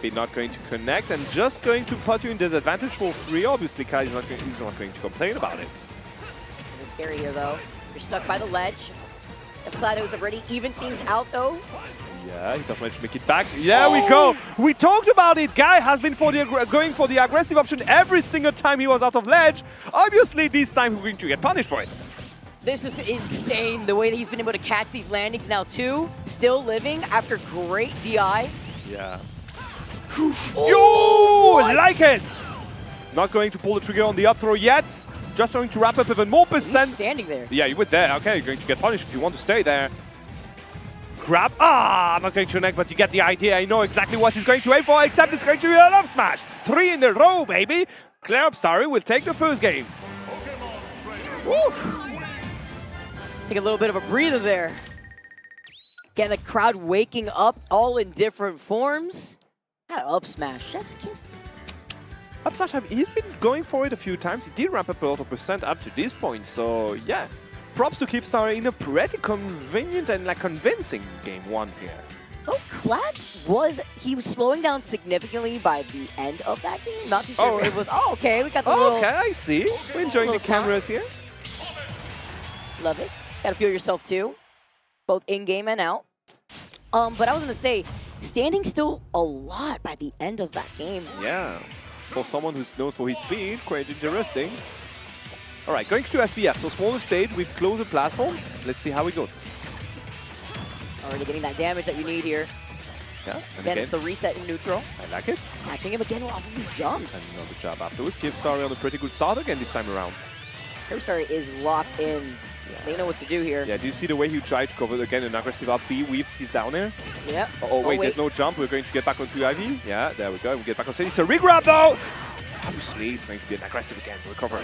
Be not going to connect and just going to put you in disadvantage for 3. Obviously, Kai is not going to complain about it. It's scary here though. You're stuck by the ledge. If Klados have already evened things out though. Yeah, he does manage to make it back. There we go. We talked about it. Guy has been going for the aggressive option every single time he was out of ledge. Obviously, this time he's going to get punished for it. This is insane, the way that he's been able to catch these landings now too. Still living after great DI. Yeah. Ooh, I like it! Not going to pull the trigger on the up throw yet. Just going to wrap up even more percent. He's standing there. Yeah, you were there. Okay, you're going to get punished if you want to stay there. Grab. Ah, not going to connect, but you get the idea. I know exactly what he's going to aim for, except it's going to be a love smash. 3 in a row, baby. Clarebstar will take the first game. Woof. Take a little bit of a breather there. Again, the crowd waking up all in different forms. Had an up smash. Chef's kiss. Up smash, he's been going for it a few times. He did ramp up a lot of percent up to this point, so yeah. Props to Keepstar in a pretty convenient and like convincing game 1 here. Oh, Clad he was slowing down significantly by the end of that game. Not too sure. It was, okay, we got the little... Okay, I see. We're enjoying the little time. cameras here. Love it. Gotta feel yourself too, both in-game and out. But I was gonna say, standing still a lot by the end of that game. Yeah, for someone who's known for his speed, quite interesting. All right, going to SBF, so smaller stage with closer platforms. Let's see how it goes. Already getting that damage that you need here. Yeah, and Again, it's the reset in neutral. I like it. Catching him again off of these jumps. And another jab afterwards. Kibstari on a pretty good start again this time around. Kibstari is locked in. They know what to do here. Yeah, do you see the way he tried to cover again an aggressive up B weaves he's down there? Yep. Oh, wait, there's no jump. We're going to get back onto Ivy. Yeah, there we go. We get back on stage. It's a regrab though! Obviously, it's going to be an aggressive again. Recover.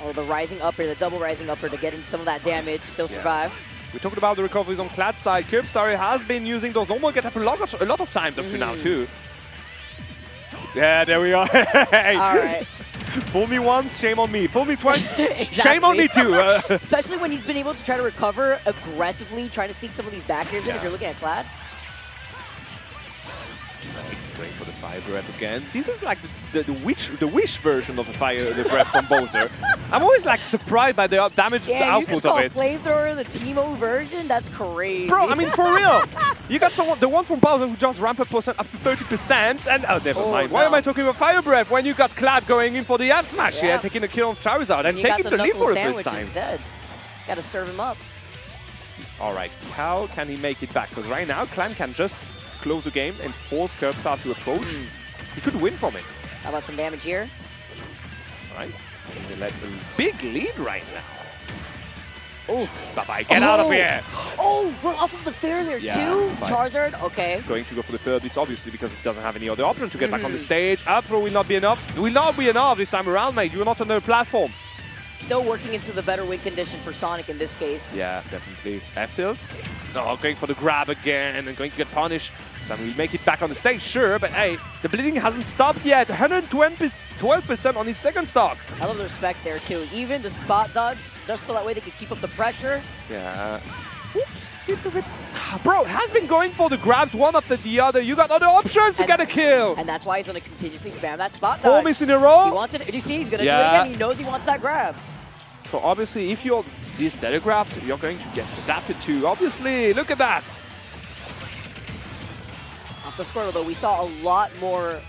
Oh, the rising upper, the double rising upper to get in some of that damage. Still survive. We're talking about the recoveries on Clad's side. Kibstari has been using those normal get up a lot of times up to now too. Yeah, there we are. All right. Fool me once, shame on me. Fool me twice, Exactly. shame on me too. Especially when he's been able to try to recover aggressively, trying to sneak some of these back airs in if you're looking at Clad. Going for the fire breath again. This is like the wish version of the breath from Bowser. I'm always like surprised by the damage output of it. Flamethrower the Teemo version? That's crazy. Bro, I mean for real. You got the one from Bowser who just ramped up to 30% and oh never mind. Why am I talking about fire breath when you got Clad going in for the F smash here, taking a kill on Charizard and taking the lead for the first time. Instead. Gotta serve him up. Alright, how can he make it back? Because right now Clan can just close the game and force Curbstar to approach. He could win from it. How about some damage here? Alright. They let a big lead right now. Oh, bye-bye, get out of here! Oh, we're off of the fair there too? Fine. Charizard, okay. Going to go for the third, this obviously because it doesn't have any other option to get back on the stage. Up throw will not be enough. Will not be enough this time around, mate. You're not on the platform. Still working into the better win condition for Sonic in this case. Yeah, definitely. F-tilt. Oh, going for the grab again and going to get punished. Sam will make it back on the stage, sure, but hey, the bleeding hasn't stopped yet. 112% on his second stock. I love the respect there too. Even the spot dodge, just so that way they can keep up the pressure. Yeah. Oops, bro, has been going for the grabs one after the other. You got other options to get a kill. And that's why he's going to continuously spam that spot Four dodge. miss in a row. He wants it. You see, he's going to do it again. He knows he wants that grab. So obviously, if you're this telegraphed, you're going to get adapted to. Obviously, look at that. Off the Squirtle, though, we saw a lot more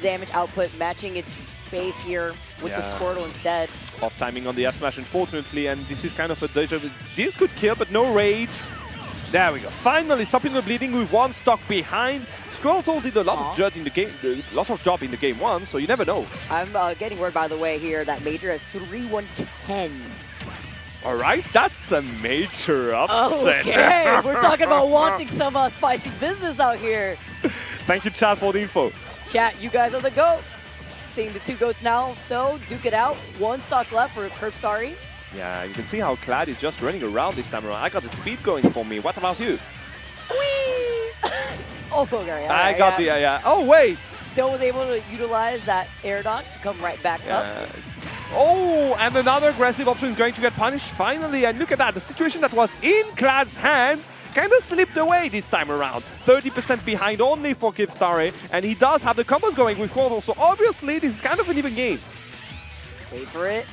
damage output matching its base here with the Squirtle instead. Off timing on the F smash, unfortunately, and this is kind of a deja vu. This could kill, but no rage. There we go. Finally, stopping the bleeding with one stock behind. Squirtle did a lot of job in the game, game one, so you never know. I'm getting word, by the way, here that Major has 3-1-10. All right, that's a major upset. Okay, we're talking about wanting some spicy business out here. Thank you, chat, for the info. Chat, you guys are the GOAT. Seeing the two GOATs now, though, duke it out. One stock left for Kibstari. Yeah, you can see how Clad is just running around this time around. I got the speed going for me. What about you? Oh, okay. I got the, oh, wait. Still was able to utilize that air dodge to come right back up. Oh, and another aggressive option is going to get punished finally. And look at that. The situation that was in Clad's hands kind of slipped away this time around. 30% behind only for Kibstari. And he does have the combos going with Squirtle. So obviously, this is kind of an even game. Wait for it.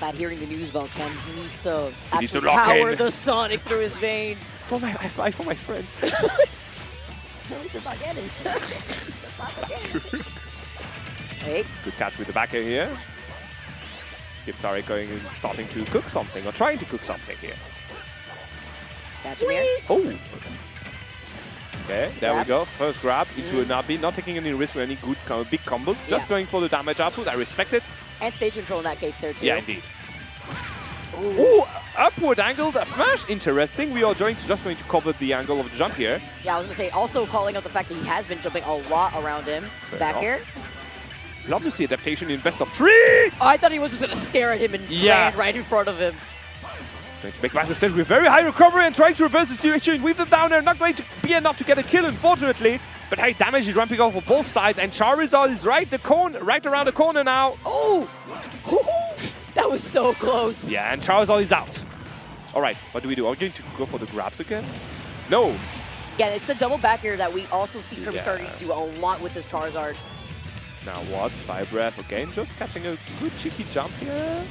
Not hearing the news about Ken. He needs to He needs to actually lock power in. the Sonic through his veins. For my friends. At least it's not getting. It's not getting. Wait. Good catch with the back air here. Kibstari going and starting to cook something, or trying to cook something here. Catch him here. Oh! Okay, there we go. First grab into a Nabi, not taking any risk with any good big combos. Just going for the damage output. I respect it. And stage control in that case there too. Yeah, indeed. Ooh, upward angled smash. Interesting. We are just going to cover the angle of the jump here. Yeah, I was going to say, also calling out the fact that he has been jumping a lot around him. Back here. Love to see adaptation in best of 3! Oh, I thought he was just going to stare at him and land right in front of him. Going to make back the stage with very high recovery and trying to reverse the situation. Weave them down there. Not going to be enough to get a kill, unfortunately. But hey, damage is ramping up for both sides. And Charizard is right around the corner now. Oh! That was so close. Yeah, and Charizard is out. All right, what do we do? Are we going to go for the grabs again? No. Yeah, it's the double back air that we also see Kirby starting to do a lot with this Charizard. Now what? Fire Breath again, just catching a good cheeky jump here.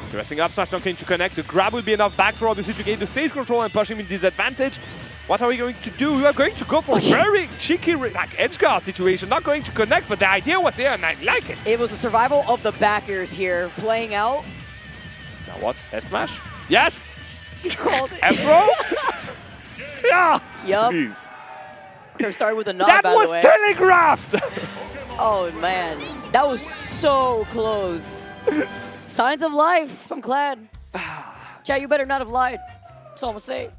Interesting up smash, not going to connect. The grab will be enough back throw, obviously, to gain the stage control and push him in disadvantage. What are we going to do? We are going to go for a very cheeky edge guard situation. Not going to connect, but the idea was there and I like it. It was the survival of the backers here playing out. Now what? S smash? Yes! He called it. F-throw? Yeah. Yup. Please. We're starting with a nod, That by was the way. telegraphed. Oh man, that was so close. Signs of life from Clad. Chat, you better not have lied. That's all I'm gonna say.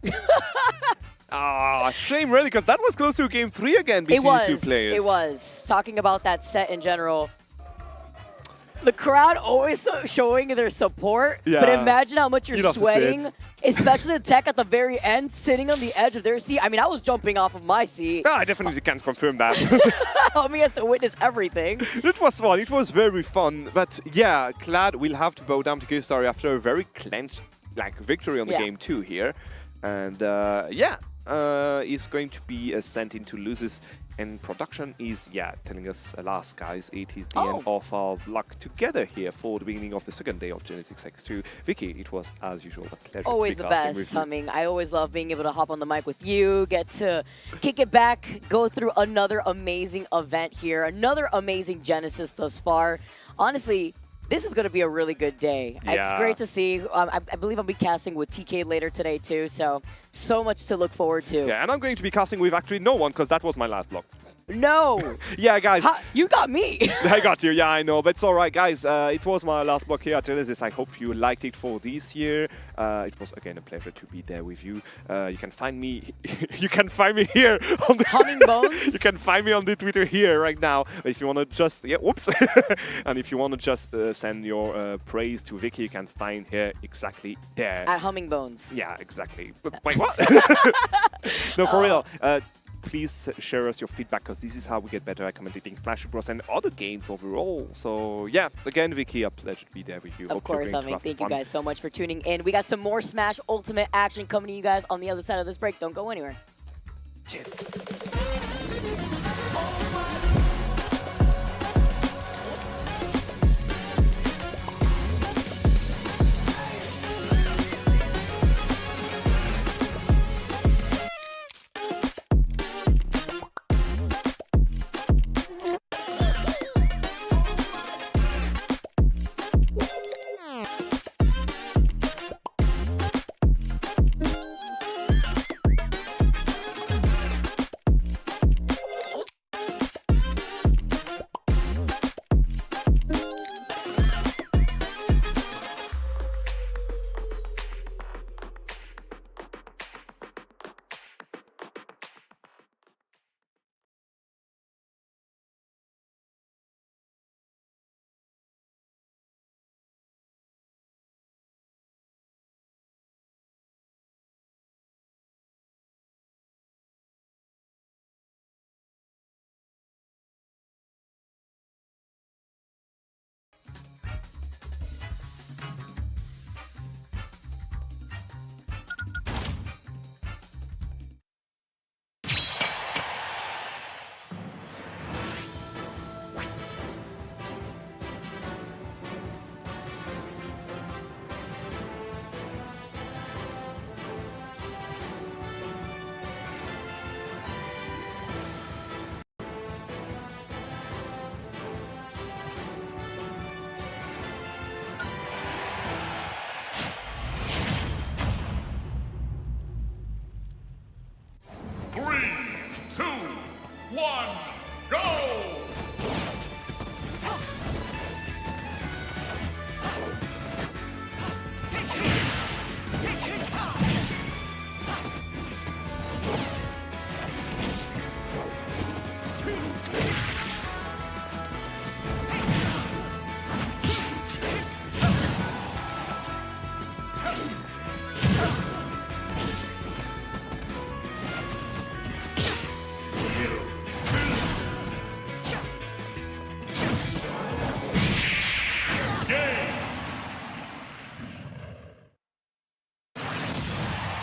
Ah, shame really, because that was close to game 3 again between It two was. players. It was. Talking about that set in general. The crowd always showing their support, but Yeah. imagine how much You'd you're have to sweating, sit. especially the tech at the very end, sitting on the edge of their seat. I mean, I was jumping off of my seat. I definitely can't confirm that. Homie has to witness everything. It was fun. It was very fun. But yeah, Clad will have to bow down to Gustari after a very clenched victory on the Yeah. game 2 here. And is going to be sent into losers. And production is, telling us, alas, guys, it is the end of our luck together here for the beginning of the second day of Genesis X2. Vicky, it was, as usual, a pleasure. Always to the be casting best, with you. Humming. I always love being able to hop on the mic with you, get to kick it back, go through another amazing event here, another amazing Genesis thus far. Honestly, this is going to be a really good day. It's Yeah. great to see. I believe I'll be casting with TK later today too, so much to look forward to. Yeah, and I'm going to be casting with actually no one, because that was my last block. No! Yeah, guys. You got me! I got you, yeah, I know. But it's all right, guys. It was my last block here at Genesis. I hope you liked it for this year. It was, again, a pleasure to be there with you. You can find me you can find me here on the Humming Bones. You can find me on the Twitter here right now. But if you want to just... Yeah, whoops. And if you want to just send your praise to Vicky, you can find her exactly there. At Humming Bones. Yeah, exactly. But wait, what? No, for real. Please share us your feedback, because this is how we get better at commentating Smash Bros. And other games overall. So yeah, again, Vicky, a pleasure to be there with you. Of Hope you're course, going to Humming. have Thank you fun. guys so much for tuning in. We got some more Smash Ultimate action coming to you guys on the other side of this break. Don't go anywhere. Cheers.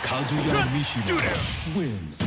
Kazuya Mishima wins.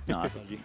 No, I told you.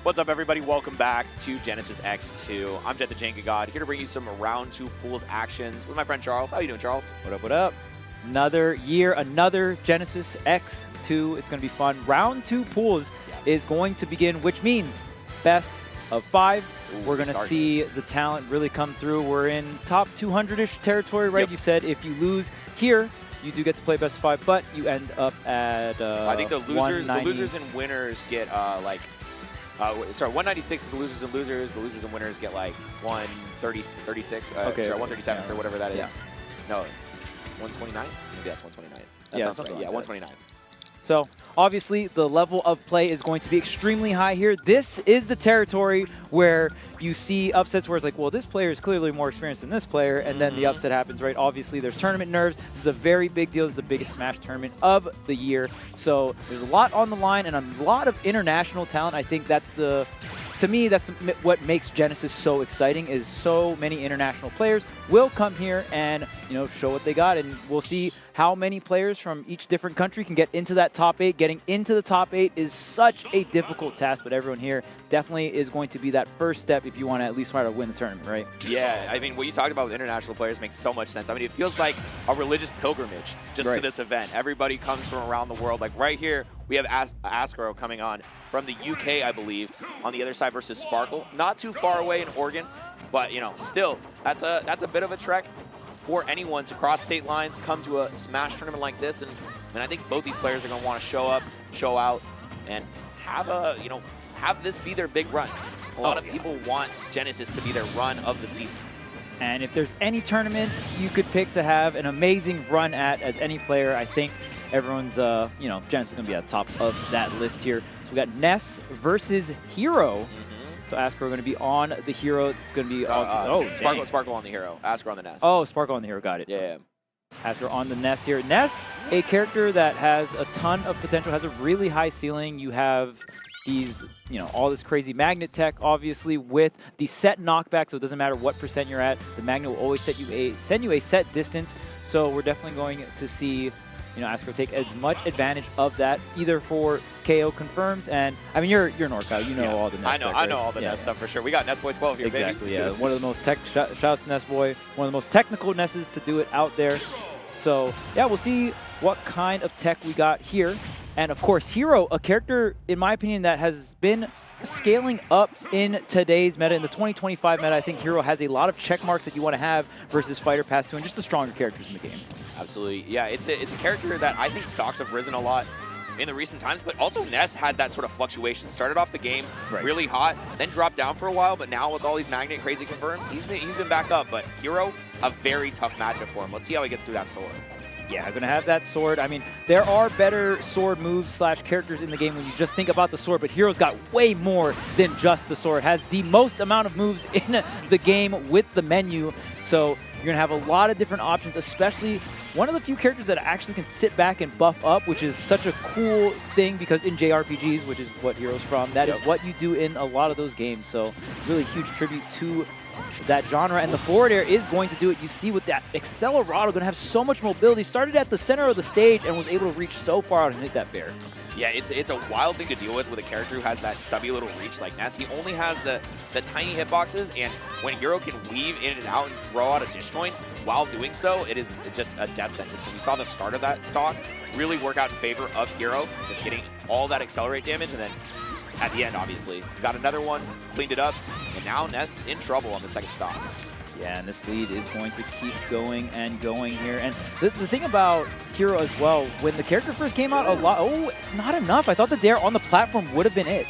What's up, everybody? Welcome back to Genesis X2. I'm Jet the Jenga God, here to bring you some round 2 pools actions with my friend Charles. How you doing, Charles? What up, what up? Another year, another Genesis X2. It's going to be fun. Round 2 pools is going to begin, which means best of 5. We're going to see the talent really come through. We're in top 200-ish territory, right? Yep. You said if you lose here, you do get to play best of 5, but you end up at I think the losers and winners get sorry, 196 is the losers and losers. The losers and winners get like 136, sorry, 137 or whatever that is. Yeah. No, 129? Maybe that's 129. That Yeah, sounds something right. Yeah, like that. 129. So obviously the level of play is going to be extremely high here. This is the territory where you see upsets where it's like, well, this player is clearly more experienced than this player, and then the upset happens, right? Obviously there's tournament nerves. This is a very big deal. This is the biggest Smash tournament of the year. So there's a lot on the line and a lot of international talent. I think that's to me, that's what makes Genesis so exciting, is so many international players will come here and, show what they got, and we'll see how many players from each different country can get into that top 8. Getting into the top 8 is such a difficult task, but everyone here definitely is going to be that first step if you want to at least try to win the tournament, right? Yeah, I mean, what you talked about with international players makes so much sense. I mean, it feels like a religious pilgrimage just to this event. Everybody comes from around the world. Like right here, we have Askro coming on from the UK, I believe, on the other side versus Sparkle. Not too far away in Oregon, but, still, that's a bit of a trek for anyone to cross state lines, come to a Smash tournament like this, and I think both these players are going to want to show up, show out, and have have this be their big run. A lot of people want Genesis to be their run of the season. And if there's any tournament you could pick to have an amazing run at as any player, I think everyone's, Genesis is going to be at the top of that list here. So we got Ness versus Hero. So Askro going to be on the Hero. It's going to be Sparkle on the Hero. Askro on the Ness. Oh, Sparkle on the Hero. Got it. Yeah. Askro on the Ness here. Ness, a character that has a ton of potential, has a really high ceiling. You have these, all this crazy magnet tech, obviously, with the set knockback, so it doesn't matter what percent you're at. The magnet will always send you a set distance. So we're definitely going to see Askro take as much advantage of that, either for KO confirms, and I mean you're NorCal, all the Ness I know all the Ness stuff for sure. We got Nessboy 12 here, exactly, baby. One of the most shouts to Nessboy, one of the most technical Nesses to do it out there. So yeah, we'll see what kind of tech we got here. And of course, Hero, a character, in my opinion, that has been scaling up in today's meta, in the 2025 meta. I think Hero has a lot of check marks that you want to have versus Fighter Pass 2 and just the stronger characters in the game. Absolutely. Yeah, it's a character that I think stocks have risen a lot in the recent times, but also Ness had that sort of fluctuation. Started off the game really hot, then dropped down for a while, but now with all these magnet crazy confirms, he's been back up. But Hero, a very tough matchup for him. Let's see how he gets through that sword. Yeah, going to have that sword. I mean, there are better sword moves / characters in the game when you just think about the sword, but Hero's got way more than just the sword. Has the most amount of moves in the game with the menu. So you're going to have a lot of different options, especially one of the few characters that actually can sit back and buff up, which is such a cool thing because in JRPGs, which is what Hero's from, that is what you do in a lot of those games. So really huge tribute to that genre, and the forward air is going to do it. You see with that Accelerado going to have so much mobility. Started at the center of the stage and was able to reach so far out and hit that fair. Yeah, it's a wild thing to deal with a character who has that stubby little reach like Ness. He only has the tiny hitboxes, and when Hero can weave in and out and throw out a disjoint while doing so, it is just a death sentence. And we saw the start of that stock really work out in favor of Hero, just getting all that accelerate damage, and then at the end, obviously, got another one, cleaned it up, and now Ness in trouble on the second stock. Yeah, and this lead is going to keep going and going here. And the thing about Hero as well, when the character first came out, it's not enough. I thought the dare on the platform would have been it.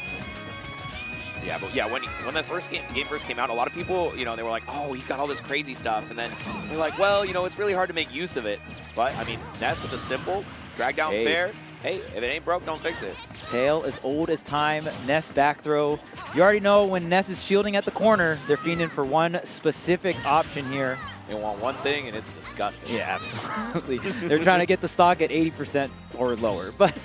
Yeah, but yeah, when the game first came out, a lot of people, they were like, oh, he's got all this crazy stuff. And then they're like, well, it's really hard to make use of it. But, I mean, Ness with a simple drag down fair. Hey, if it ain't broke, don't fix it. Tail as old as time, Ness back throw. You already know when Ness is shielding at the corner, they're fiending for one specific option here. They want one thing, and it's disgusting. Yeah, absolutely. They're trying to get the stock at 80% or lower. But,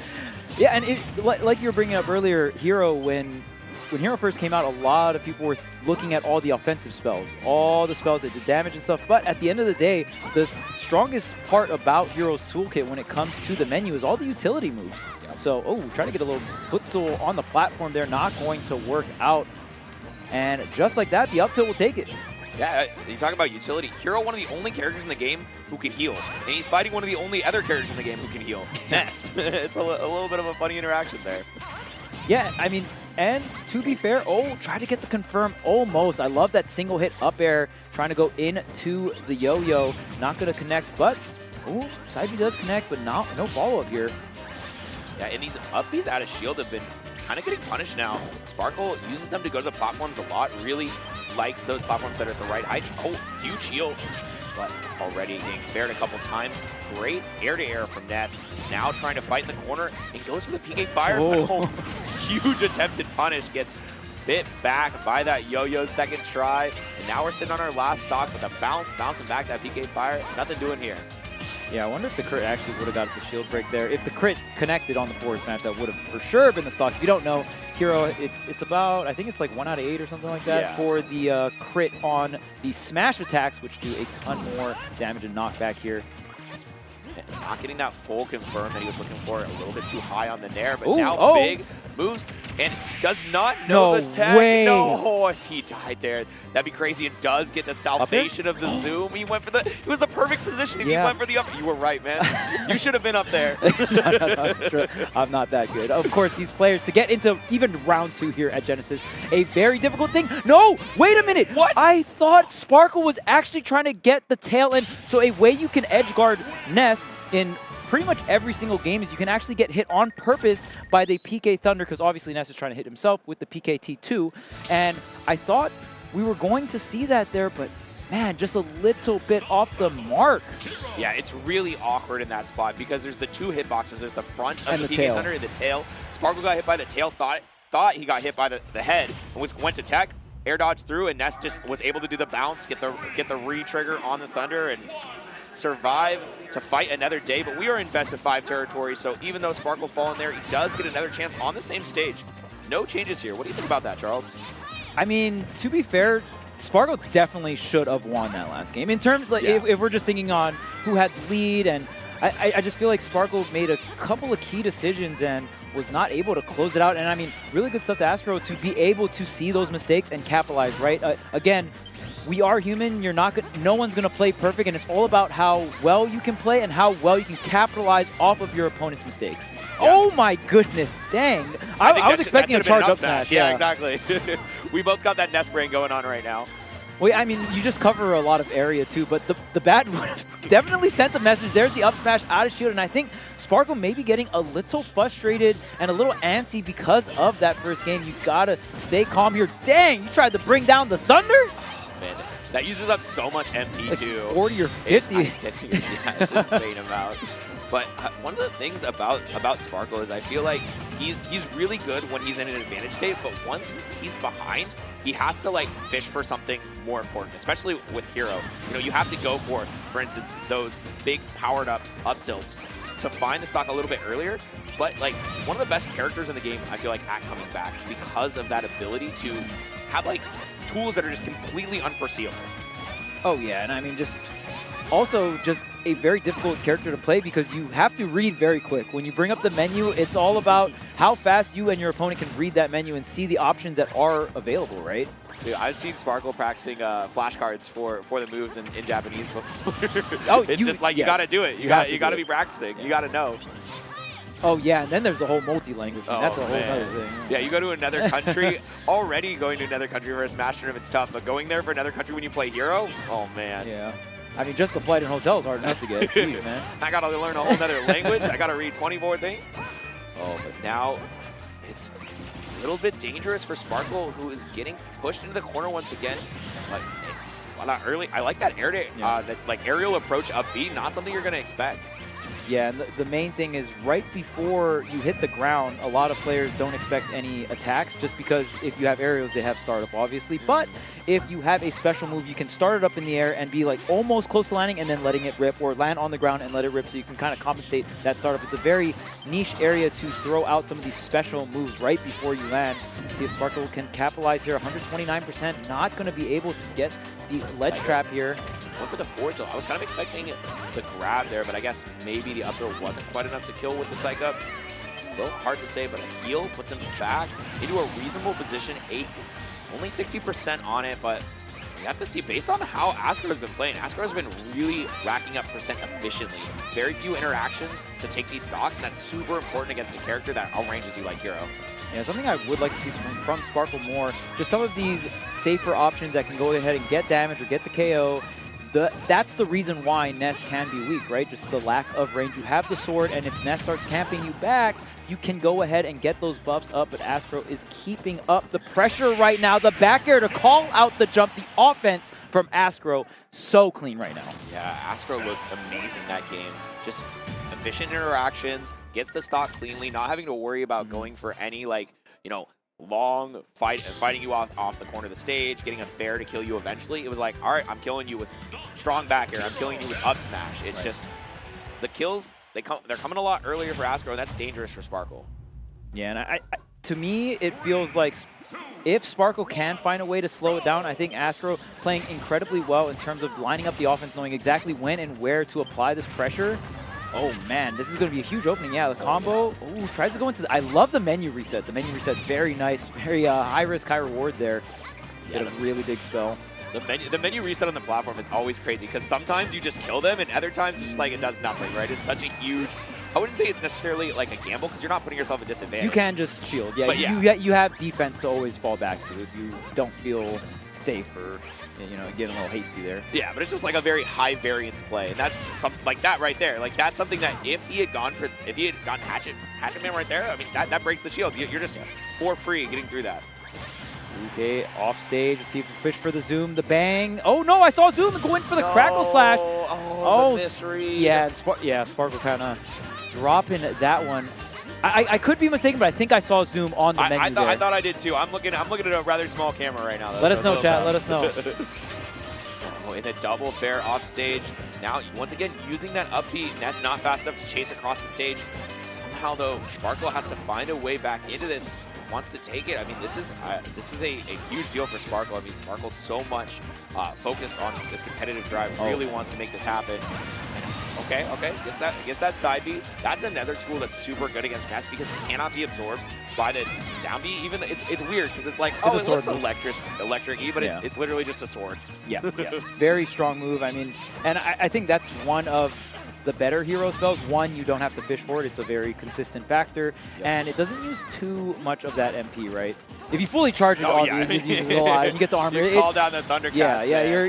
yeah, and like you were bringing up earlier, Hero, when when Hero first came out, a lot of people were looking at all the offensive spells, all the spells that did damage and stuff. But at the end of the day, the strongest part about Hero's toolkit when it comes to the menu is all the utility moves. So, trying to get a little footstool on the platform there, not going to work out. And just like that, the up tilt will take it. Yeah, you talk about utility. Hero, one of the only characters in the game who can heal. And he's fighting one of the only other characters in the game who can heal. Nest. It's a little bit of a funny interaction there. Yeah, I mean, and to be fair, try to get the confirm almost. I love that single hit up air, trying to go into the yo-yo. Not going to connect, but, side B does connect, but no follow-up here. Yeah, and these up Bs out of shield have been kind of getting punished now. Sparkle uses them to go to the platforms a lot, really likes those platforms that are at the right height. Huge heal, but already getting fared a couple times. Great air-to-air from Ness. Now trying to fight in the corner and goes for the PK Fire. Huge attempted punish, gets bit back by that yo-yo second try. And now we're sitting on our last stock with a bouncing back that PK Fire. Nothing doing here. Yeah, I wonder if the crit actually would have got the shield break there. If the crit connected on the forward smash, that would have for sure been the stock. If you don't know, Hero, it's about, I think it's like 1 out of 8 or something like that for the crit on the smash attacks, which do a ton more damage and knockback here. Not getting that full confirm that he was looking for, a little bit too high on the nair, but now big moves and does not know the tech. No, if he died there, that'd be crazy. And does get the salvation of the zoom. He went for it was the perfect position. He went for the up. You were right, man. You should have been up there. Sure. I'm not that good. Of course, these players, to get into even round 2 here at Genesis, a very difficult thing. No, wait a minute. What? I thought Sparkle was actually trying to get the tail end. So a way you can edge guard Ness in pretty much every single game is you can actually get hit on purpose by the PK Thunder, because obviously Ness is trying to hit himself with the PK T2. And I thought we were going to see that there, but man, just a little bit off the mark. Yeah, it's really awkward in that spot because there's the 2 hitboxes. There's the front of the PK tail. Thunder and the tail. Sparkle got hit by the tail, thought he got hit by the head, and went to tech, air dodge through, and Ness just was able to do the bounce, get the re-trigger on the Thunder, and survive to fight another day. But we are in best of 5 territory, so even though Sparkle fall in there, he does get another chance on the same stage. No changes here. What do you think about that, Charles? I mean, to be fair, Sparkle definitely should have won that last game. In terms, like, if we're just thinking on who had the lead, and I just feel like Sparkle made a couple of key decisions and was not able to close it out. And I mean, really good stuff to Astro to be able to see those mistakes and capitalize, right? Again, we are human. No one's gonna play perfect, and it's all about how well you can play and how well you can capitalize off of your opponent's mistakes. Yeah. Oh my goodness, dang! I was expecting a charge up smash. Yeah, exactly. We both got that Nest brain going on right now. Well, I mean, you just cover a lot of area too, but the bat would have definitely sent a message. There's the up smash out of shield, and I think Sparkle may be getting a little frustrated and a little antsy because of that first game. You gotta stay calm here. Dang, you tried to bring down the Thunder? Man, that uses up so much MP like too. 40 or 50. It's an insane amount. But one of the things about Sparkle is I feel like he's really good when he's in an advantage state, but once he's behind, he has to like fish for something more important, especially with Hero. You know, you have to go for instance, those big powered up tilts to find the stock a little bit earlier. But like one of the best characters in the game, I feel like, at coming back because of that ability to have like tools that are just completely unforeseeable. Oh yeah, and I mean just a very difficult character to play because you have to read very quick. When you bring up the menu, it's all about how fast you and your opponent can read that menu and see the options that are available, right? Dude, I've seen Sparkle practicing flashcards for the moves in Japanese before. It's just like you got to do it. You got to be practicing. You got to know. Oh yeah, and then there's the whole multi-language thing. That's a whole other thing. Yeah, you go to another country. Already going to another country for a Smash tournament's tough, but going there for another country when you play Hero, oh man. Yeah. I mean, just the flight and hotel is hard enough to get. Jeez, man. I got to learn a whole other language. I got to read 20 more things. Oh, but now it's a little bit dangerous for Sparkle, who is getting pushed into the corner once again. But well, not early. I like that that like aerial approach up B. Not something you're going to expect. Yeah, and the main thing is right before you hit the ground, a lot of players don't expect any attacks just because if you have aerials, they have startup, obviously. But if you have a special move, you can start it up in the air and be like almost close to landing and then letting it rip, or land on the ground and let it rip so you can kind of compensate that startup. It's a very niche area to throw out some of these special moves right before you land. See if Sparkle can capitalize here. 129%, not going to be able to get the ledge trap here. Went for the forward tilt. I was kind of expecting the grab there, but I guess maybe the up throw wasn't quite enough to kill with the psych up. Still hard to say, but a heal puts him back into a reasonable position. Only 60% on it, but you have to see, based on how Ascro has been playing, Ascro has been really racking up percent efficiently. Very few interactions to take these stocks, and that's super important against a character that outranges you like Hero. Yeah, something I would like to see from Sparkle more, just some of these safer options that can go ahead and get damage or get the KO. That's the reason why Ness can be weak, right? Just the lack of range. You have the sword, and if Ness starts camping you back, you can go ahead and get those buffs up, but Ascro is keeping up the pressure right now. The back air to call out the jump, the offense from Ascro, so clean right now. Yeah, Ascro looked amazing that game. Just efficient interactions, gets the stock cleanly, not having to worry about going for any, like, you know, long fighting you off the corner of the stage, getting a fair to kill you eventually. It was like, all right, I'm killing you with strong back air, I'm killing you with up smash. It's just the kills, they're coming a lot earlier for Ascro, and that's dangerous for Sparkle. Yeah, and I to me, it feels like if Sparkle can find a way to slow it down, I think Ascro playing incredibly well in terms of lining up the offense, knowing exactly when and where to apply this pressure. Oh man, this is going to be a huge opening. Yeah, the combo. Ooh, tries to go into I love the menu reset. The menu reset, very nice. Very high risk, high reward there. Get a really big spell. The menu reset on the platform is always crazy because sometimes you just kill them and other times just like it does nothing, right? It's such a huge, I wouldn't say it's necessarily like a gamble because you're not putting yourself at disadvantage. You can just shield. Yeah, but you have defense to always fall back to if you don't feel safe or, you know, getting a little hasty there. Yeah, but it's just like a very high variance play, and that's something like that right there. Like that's something that if he had gone Hatchet Man right there, I mean that breaks the shield. You're just for free getting through that. Okay, off stage. Let's see if we fish for the zoom, the bang. Oh no, I saw Zoom go in for the crackle slash. Oh, the misread. Yeah, Sparkle kind of dropping that one. I could be mistaken, but I think I saw Zoom on the menu I thought I did too. I'm looking at a rather small camera right now. Though, let us know, chat. Let us know. Oh, in a double fair off stage. Now, once again, using that up B, Ness not fast enough to chase across the stage. Somehow, though, Sparkle has to find a way back into this. Wants to take it. I mean, this is a huge deal for Sparkle. I mean, Sparkle's so much focused on this competitive drive. Really wants to make this happen. Okay, gets that side B. That's another tool that's super good against Ness because it cannot be absorbed by the down B. Even it's weird because it's like, it looks electric-y, but it's literally just a sword. Yeah. Very strong move. I mean, and I think that's one of the better hero spells. One, you don't have to fish for it. It's a very consistent factor, and it doesn't use too much of that MP, right? If you fully charge it, it uses a lot, and you get the armor. You call down the Thundercats. Yeah.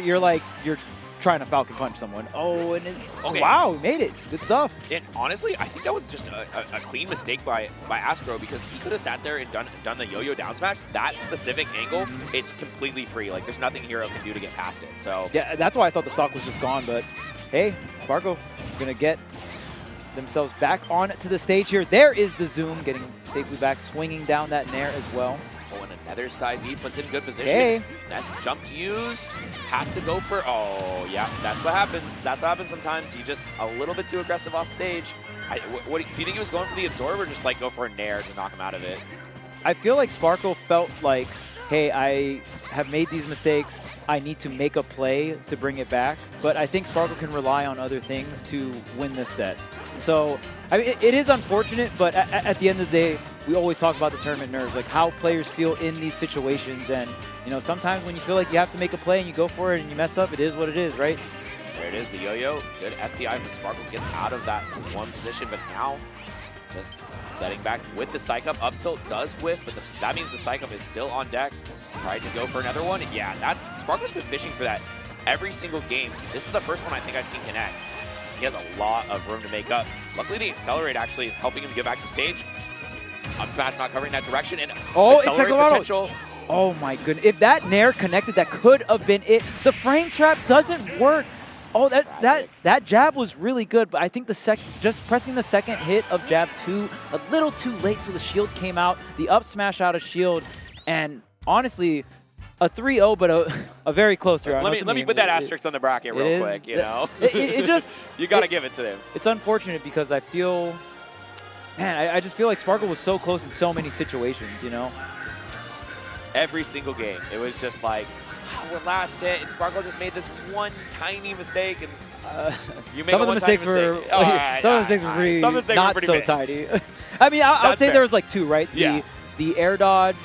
You're trying to Falcon Punch someone. Oh, and wow, made it. Good stuff. And honestly, I think that was just a clean mistake by Ascro because he could have sat there and done the yo-yo down smash. That specific angle, it's completely free. Like, there's nothing Hero can do to get past it. So yeah, that's why I thought the stock was just gone, but hey, Sparkle gonna get themselves back on to the stage here. There is the zoom, getting safely back, swinging down that nair as well. Oh, and another side B puts in good position. Okay. Nice jump to use. Has to go for, oh yeah, that's what happens. That's what happens sometimes. You just a little bit too aggressive off stage. What do you think he was going for the absorb or just like go for a nair to knock him out of it? I feel like Sparkle felt like, hey, I have made these mistakes. I need to make a play to bring it back. But I think Sparkle can rely on other things to win this set. So, I mean, it is unfortunate, but at the end of the day, we always talk about the tournament nerves, like how players feel in these situations. And, you know, sometimes when you feel like you have to make a play and you go for it and you mess up, it is what it is, right? There it is, the yo-yo. Good STI from Sparkle. Gets out of that one position, but now just setting back with the psych up tilt does whiff, but that means the psych up is still on deck. Tried to go for another one. Yeah, Sparkle's been fishing for that every single game. This is the first one I think I've seen connect. He has a lot of room to make up. Luckily, the Accelerate actually helping him get back to stage. Up smash not covering that direction, and Accelerate potential. Oh my goodness. If that nair connected, that could have been it. The frame trap doesn't work. Oh, that jab was really good, but I think just pressing the second hit of jab 2 a little too late, so the shield came out, the up smash out of shield, and honestly, a 3-0, but a very close 3-0. Let me put that asterisk on the bracket real quick, you know? It just... You got to give it to them. It's unfortunate because I feel... Man, I just feel like Sparkle was so close in so many situations, you know? Every single game, it was just like, oh, last hit, and Sparkle just made this one tiny mistake, and you make some of the mistakes were really not so tiny. I mean, I would say there was like 2, right? The air dodge,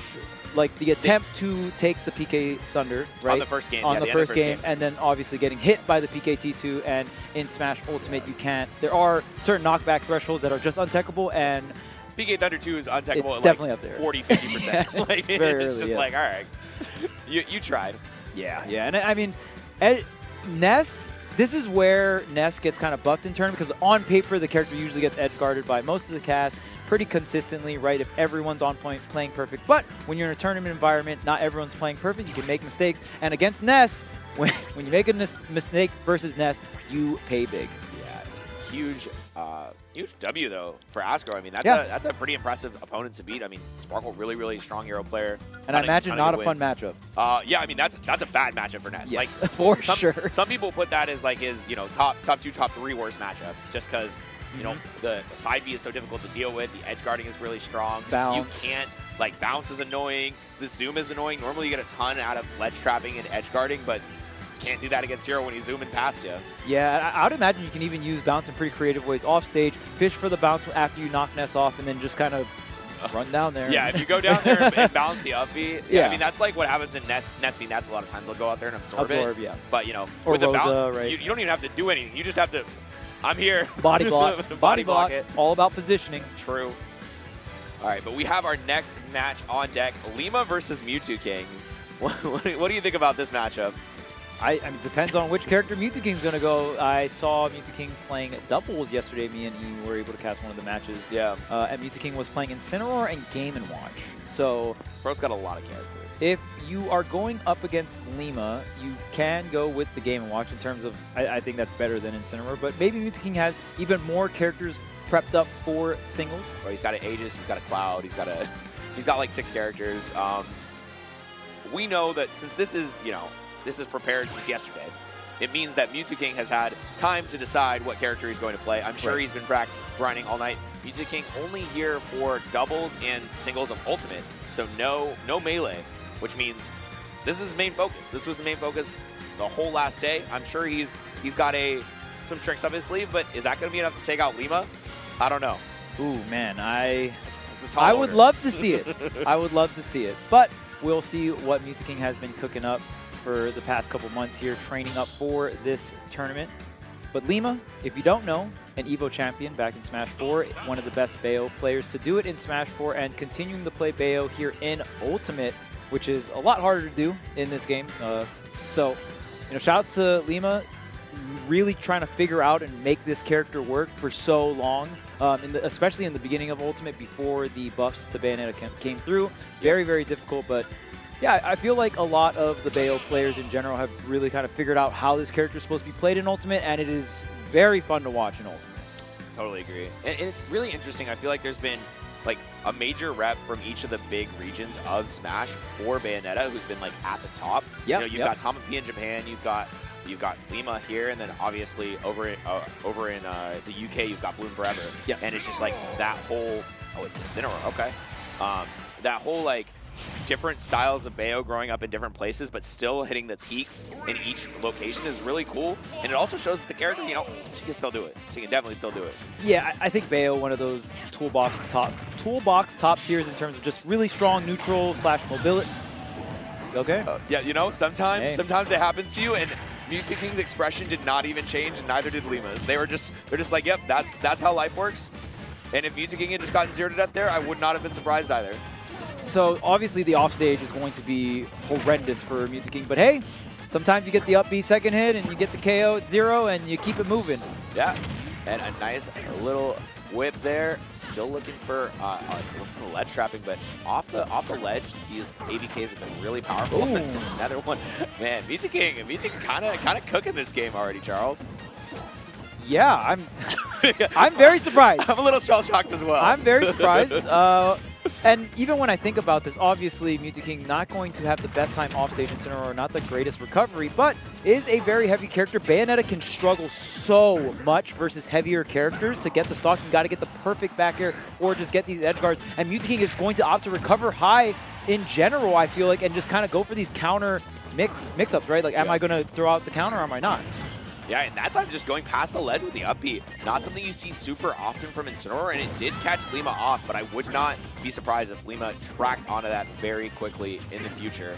like the attempt to take the PK Thunder, right? On the first game. On the first game, and then obviously getting hit by the PKT2, and in Smash Ultimate you can't. There are certain knockback thresholds that are just untechable, and PK Thunder 2 is untechable at definitely like up there. 40-50%. Like, it's just like, all right, you tried. Yeah, and I mean, Ness, this is where Ness gets kind of bucked in turn, because on paper the character usually gets edge guarded by most of the cast pretty consistently, right? If everyone's on point, playing perfect. But when you're in a tournament environment, not everyone's playing perfect. You can make mistakes. And against Ness, when you make a mistake versus Ness, you pay big. Yeah, huge W though for Ascro. I mean, that's a pretty impressive opponent to beat. I mean, Sparkle, really strong hero player. And I imagine not a fun matchup. Yeah, I mean that's a bad matchup for Ness. Yes, like for sure. Some people put that as like his top 2, top 3 worst matchups, just because. You know, the side B is so difficult to deal with. The edge guarding is really strong. Bounce. You can't, like, bounce is annoying. The zoom is annoying. Normally you get a ton out of ledge trapping and edge guarding, but you can't do that against Hero when he's zooming past you. Yeah, I would imagine you can even use bounce in pretty creative ways off stage, fish for the bounce after you knock Ness off, and then just kind of run down there. Yeah, if you go down there and bounce the up B, I mean, that's like what happens in Ness v Ness a lot of times. They'll go out there and absorb it. Yeah. But, you know, or with Rosa, the bounce, right? you don't even have to do anything. You just have to... I'm here. Body block. Body block it. All about positioning. True. All right, but we have our next match on deck. Lima versus Mewtwo King. What do you think about this matchup? I mean, depends on which character Mewtwo King's going to go. I saw Mewtwo King playing doubles yesterday. Me and E were able to cast one of the matches. Yeah. And Mewtwo King was playing Incineroar and Game & Watch. So... Bro's got a lot of characters. If you are going up against Lima, you can go with the Game & Watch in terms of, I think that's better than Incineroar, but maybe Mewtwo King has even more characters prepped up for singles. Well, he's got an Aegis, he's got a Cloud, he's got like 6 characters. We know that since this is prepared since yesterday, it means that Mewtwo King has had time to decide what character he's going to play. I'm sure he's been grinding all night. Mewtwo King only here for doubles and singles of Ultimate, so no melee, which means this is his main focus. This was the main focus the whole last day. I'm sure he's got some tricks up his sleeve, but is that going to be enough to take out Lima? I don't know. Ooh, man, it's a tall I order. would love to see it. I would love to see it, but we'll see what Mewtwo King has been cooking up for the past couple months here, training up for this tournament. But Lima, if you don't know, an EVO champion back in Smash 4, one of the best Bayo players to do it in Smash 4, and continuing to play Bayo here in Ultimate, which is a lot harder to do in this game. So, shout-outs to Lima, really trying to figure out and make this character work for so long, especially in the beginning of Ultimate before the buffs to Bayonetta came through. Very, very difficult, but yeah, I feel like a lot of the Bayo players in general have really kind of figured out how this character is supposed to be played in Ultimate, and it is very fun to watch in Ultimate. Totally agree. And it's really interesting. I feel like there's been like a major rep from each of the big regions of Smash for Bayonetta, who's been like at the top. Yep, You've got Tom and P in Japan, you've got Lima here, and then obviously over in the UK you've got Bloom Forever. Yeah. And it's just like that whole it's Incineroar, okay. That whole like different styles of Bayo growing up in different places, but still hitting the peaks in each location is really cool. And it also shows that the character, she can still do it. She can definitely still do it. Yeah, I think Bayo, one of those toolbox top tiers in terms of just really strong neutral / mobility. Okay. Yeah, sometimes it happens to you, and Mewtwo King's expression did not even change, and neither did Lima's. They're just like, yep, that's how life works. And if Mewtwo King had just gotten 0 to death there, I would not have been surprised either. So obviously the offstage is going to be horrendous for Mewtwo King, but hey, sometimes you get the up B second hit and you get the KO at 0 and you keep it moving. Yeah. And a nice little whip there. Still looking for the ledge trapping, but off the ledge, these ABKs have been really powerful. Another one. Man, Mew2King kind of cooking this game already, Charles. Yeah, I'm very surprised. I'm a little shell-shocked as well. I'm very surprised. And even when I think about this, obviously Mew2King not going to have the best time offstage, Incineroar not the greatest recovery, but is a very heavy character. Bayonetta can struggle so much versus heavier characters to get the stock. You got to get the perfect back air or just get these edge guards. And Mew2King is going to opt to recover high in general, I feel like, and just kind of go for these counter mix-ups, right? Like, am I going to throw out the counter or am I not? Yeah, and that time just going past the ledge with the up B. Not something you see super often from Incineroar, and it did catch Lima off, but I would not be surprised if Lima tracks onto that very quickly in the future.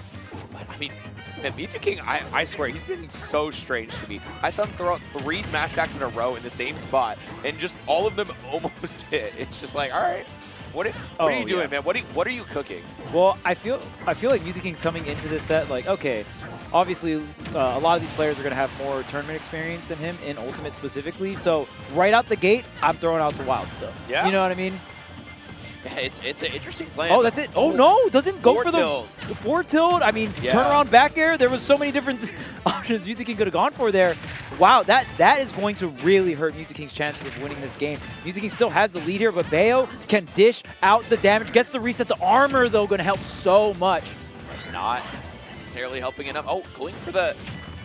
But, I mean, Mew2King, I swear, he's been so strange to me. I saw him throw out 3 smash attacks in a row in the same spot, and just all of them almost hit. It's just like, all right. What are you doing, man? What are you cooking? Well, I feel like Mew2King's coming into this set like, okay, obviously a lot of these players are going to have more tournament experience than him in Ultimate specifically. So right out the gate, I'm throwing out the wild stuff. Yeah. You know what I mean? Yeah, it's an interesting plan. Oh, that's it. Oh, no, doesn't go for tilt. the forward tilt. I mean, Yeah. turnaround back air. There was so many different options Mew2King could have gone for there. Wow, that is going to really hurt Mew2King's chances of winning this game. Mew2King still has the lead here, but Bayo can dish out the damage. Gets the reset. The armor, though, going to help so much. Not necessarily helping enough. Oh, going for the...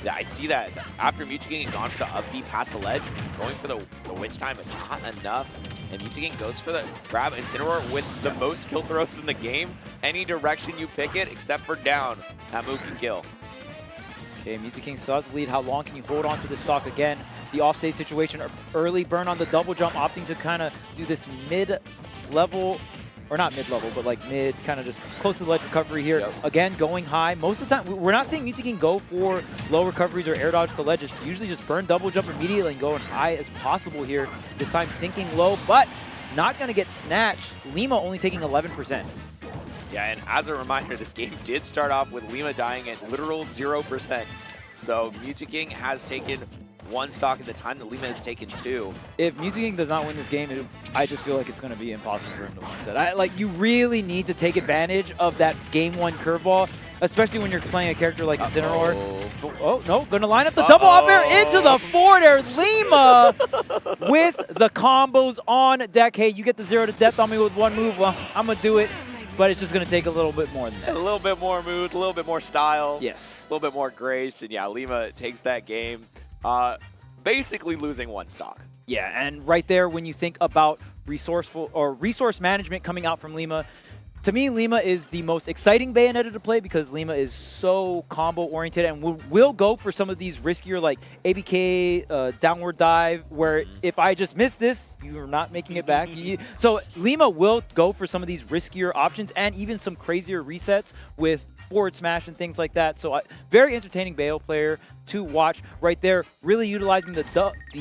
Yeah, I see that. After Mew2King had gone for the up B past the ledge, going for the witch time, but not enough. And Mew2King goes for the grab. Incineroar with the most kill throws in the game. Any direction you pick it, except for down, that move can kill. Okay, Mew2King still has the lead. How long can you hold on to this stock again? The offstage situation, early burn on the double jump, opting to kind of do this mid-level, or not mid-level, but like mid, kind of just close to the ledge recovery here. Yep. Again, going high. Most of the time, we're not seeing Mew2King go for low recoveries or air dodge to ledge. It's usually just burn double jump immediately and going high as possible here. This time sinking low, but not going to get snatched. Lima only taking 11%. Yeah, and as a reminder, this game did start off with Lima dying at literal 0%. So Mew2King has taken 1 stock at the time that Lima has taken 2. If Mew2King does not win this game, I just feel like it's going to be impossible for him to win set. Like, you really need to take advantage of that game 1 curveball, especially when you're playing a character like Incineroar. Oh, no, going to line up the double up air into the forward air. Lima with the combos on deck. Hey, you get the 0 to death on me with 1 move. Well, I'm going to do it, but it's just going to take a little bit more than that. A little bit more moves, a little bit more style. Yes. A little bit more grace, and yeah, Lima takes that game. Basically losing 1 stock. Yeah, and right there, when you think about resource management coming out from Lima, to me, Lima is the most exciting Bayonetta to play because Lima is so combo-oriented and will go for some of these riskier, like ABK, downward dive, where if I just miss this, you're not making it back. So Lima will go for some of these riskier options and even some crazier resets with forward smash and things like that. So very entertaining Bayo player to watch right there, really utilizing the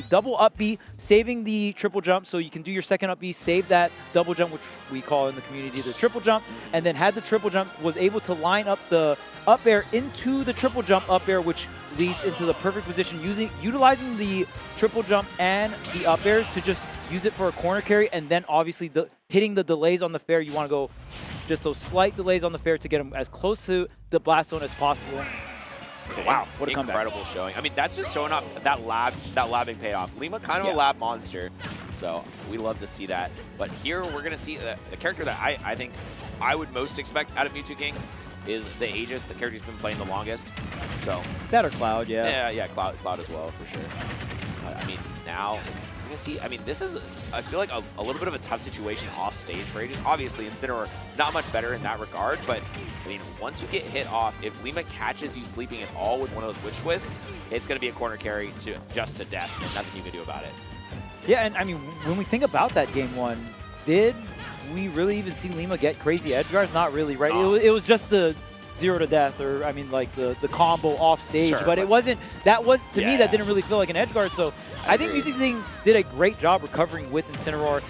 double up B, saving the triple jump so you can do your second up B, save that double jump, which we call in the community the triple jump, and then had the triple jump, was able to line up the up air into the triple jump up air, which leads into the perfect position, utilizing the triple jump and the up airs to just use it for a corner carry, and then obviously hitting the delays on the fair. You want to go just those slight delays on the fair to get them as close to the blast zone as possible. So wow, what a comeback. Incredible showing. I mean, that's just showing off that labbing payoff. Lima kind of a lab monster, so we love to see that. But here we're going to see the character that I think I would most expect out of Mew2King is the Aegis, the character he's been playing the longest. So that or Cloud, yeah. Yeah, Cloud as well, for sure. I mean, now we're going to see, I mean, this is, I feel like a little bit of a tough situation off stage for Aegis. Obviously, Incineroar not much better in that regard, but I mean, once you get hit off, if Lima catches you sleeping at all with one of those witch twists, it's going to be a corner carry just to death, and nothing you can do about it. Yeah, and I mean, when we think about that game 1, did we really even see Lima get crazy edge guards? Not really, right? It was just the 0 to death, or I mean, like the combo off stage, sure, but it wasn't. That was to me that didn't really feel like an edge guard. So I think Mew2King did a great job recovering with Incineroar.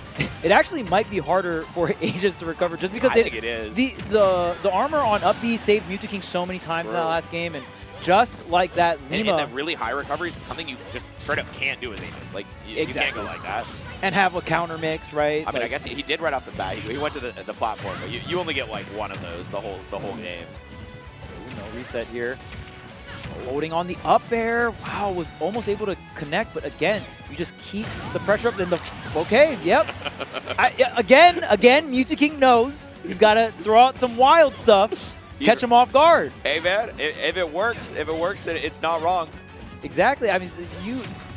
It actually might be harder for Aegis to recover just because I think it is. The armor on up B saved Mew2King so many times in that last game, and just like that, And Lima. the really high recoveries is something you just straight up can't do as Aegis. Like, you can't go like that. And have a counter mix, right? I mean, I guess he did right off the bat. He went to the platform, but you only get like one of those the whole game. No reset here. Holding on the up air. Wow, was almost able to connect, but again, you just keep the pressure up. Okay, yep. Again, Mew2King knows he's got to throw out some wild stuff, catch him off guard. Hey man, if it works, it's not wrong. Exactly. I mean,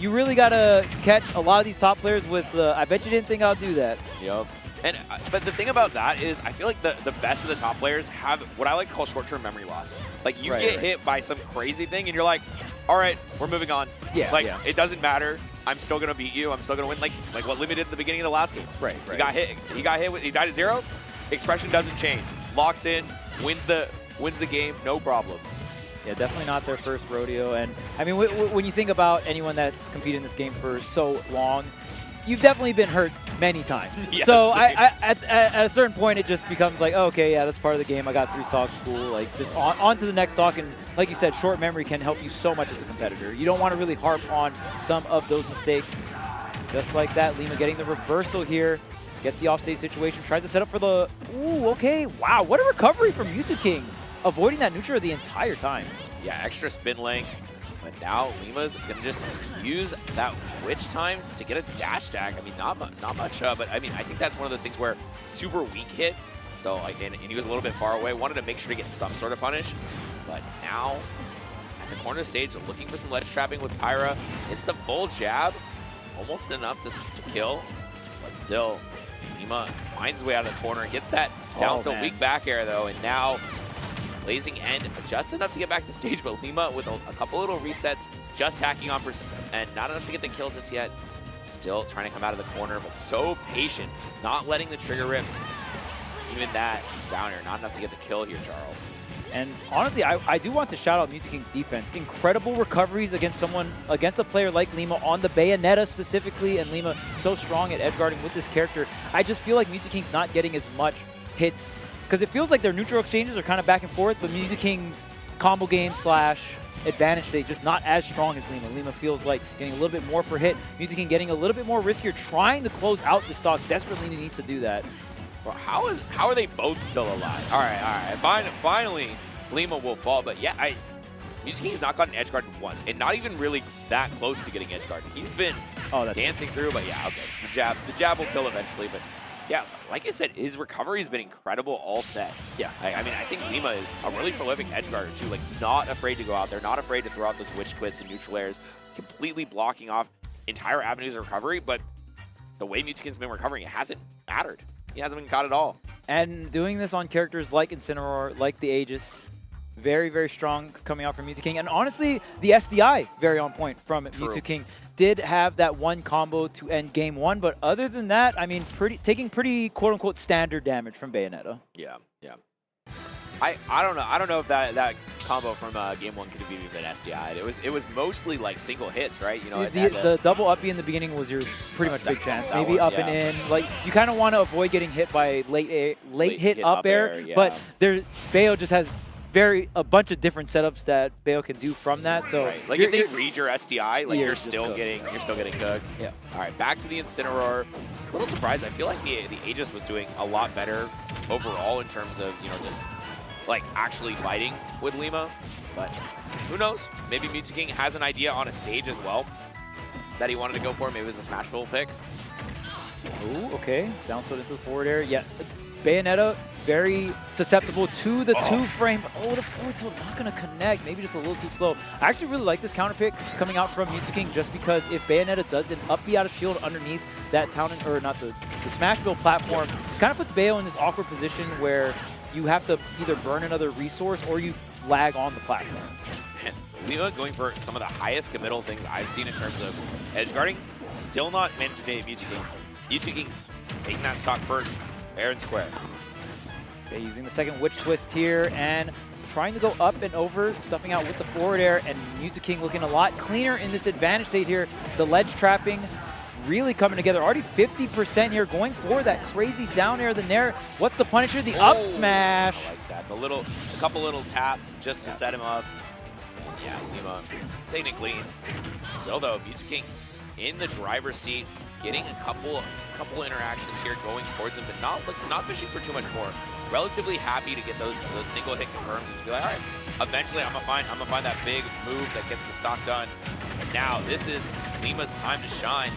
you really got to catch a lot of these top players with. I bet you didn't think I'll do that. Yep. And but the thing about that is, I feel like the best of the top players have what I like to call short-term memory loss. Like you get hit by some crazy thing, and you're like, all right, we're moving on. Yeah. Like it doesn't matter. I'm still gonna beat you. I'm still gonna win. Like what Lima did at the beginning of the last game. Right. He got hit. He died at 0. Expression doesn't change. Locks in. Wins the game. No problem. Yeah, definitely not their first rodeo. And I mean, when you think about anyone that's competed in this game for so long, you've definitely been hurt many times. Yes. So at a certain point, it just becomes like, oh, okay, yeah, that's part of the game. I got 3 stocks, cool. Like just on to the next stock. And like you said, short memory can help you so much as a competitor. You don't want to really harp on some of those mistakes. Just like that, Lima getting the reversal here. Gets the offstage situation, tries to set up for the... Ooh, okay. Wow, what a recovery from Mew2King. Avoiding that neutral the entire time. Yeah, extra spin link. But now Lima's going to just use that witch time to get a dash stack. I mean, not much, but I mean, I think that's one of those things where super weak hit. So, and he was a little bit far away. Wanted to make sure to get some sort of punish. But now, at the corner stage, looking for some ledge trapping with Pyra. It's the full jab. Almost enough to kill. But still, Lima finds his way out of the corner. Gets that down tilt weak back air, though. And now, Blazing End just enough to get back to stage, but Lima with a couple little resets, just hacking on and not enough to get the kill just yet. Still trying to come out of the corner, but so patient, not letting the trigger rip. Even that down air, not enough to get the kill here, Charles. And honestly, I do want to shout out Mew2King's defense. Incredible recoveries against a player like Lima on the Bayonetta specifically, and Lima so strong at edge guarding with this character. I just feel like Mew2King's not getting as much hits because it feels like their neutral exchanges are kind of back and forth, but Mew2King's combo game / advantage state just not as strong as Lima. Lima feels like getting a little bit more per hit. Mew2King getting a little bit more riskier, trying to close out the stock. Desperately needs to do that. Well, how are they both still alive? All right. Finally, Lima will fall, but yeah, Mew2King's not gotten edge guarded once, and not even really that close to getting edge guarded. He's been dancing through, but yeah, okay. The jab will kill eventually, but yeah, like I said, his recovery has been incredible all set. Yeah. I mean, I think Lima is a really prolific edge guarder too, like not afraid to go out there, not afraid to throw out those witch twists and neutral airs, completely blocking off entire avenues of recovery, but the way Mew2King's been recovering, it hasn't mattered. He hasn't been caught at all. And doing this on characters like Incineroar, like the Aegis, very, very strong coming out from Mew2King. And honestly, the SDI, very on point from Mew2King. Did have that one combo to end game 1, but other than that, I mean, taking pretty quote-unquote standard damage from Bayonetta. Yeah. I don't know. I don't know if that combo from game 1 could have even been SDI'd. It was mostly like single hits, right? You know, the double uppy in the beginning was your pretty much big chance. Maybe up and in. Like you kind of want to avoid getting hit by late hit up air, but Bayo just has a bunch of different setups that Bayo can do from that. So like if they read your SDI, like you're still getting cooked. Yeah. All right, back to the Incineroar. A little surprised. I feel like the Aegis was doing a lot better overall in terms of just like actually fighting with Lima. But who knows? Maybe Mew2King has an idea on a stage as well that he wanted to go for. Maybe it was a Smashville pick. Ooh, okay. Down tilt into the forward air. Yeah. Bayonetta, very susceptible to the 2-frame. Oh, the forward tilt not going to connect. Maybe just a little too slow. I actually really like this counter pick coming out from Mew2King just because if Bayonetta does an up B out of shield underneath that the Smashville platform, kind of puts Bayo in this awkward position where you have to either burn another resource or you lag on the platform. And Lima going for some of the highest committal things I've seen in terms of edge guarding. Still not managed to hit Mew2King. Mew2King taking that stock first. Fair and square. Okay, using the second witch twist here and trying to go up and over, stuffing out with the forward air, and Mew2King looking a lot cleaner in this advantage state here. The ledge trapping really coming together. Already 50% here, going for that crazy down air. The nair. What's the punish here? The up smash. I like that. A couple little taps just to set him up. Yeah, Lima taking it clean. Still though, Mew2King in the driver's seat, getting a couple interactions here going towards him, but not fishing for too much more. Relatively happy to get those single hit confirmed. Just be like, all right, eventually I'm gonna find that big move that gets the stock done. But now this is Lima's time to shine.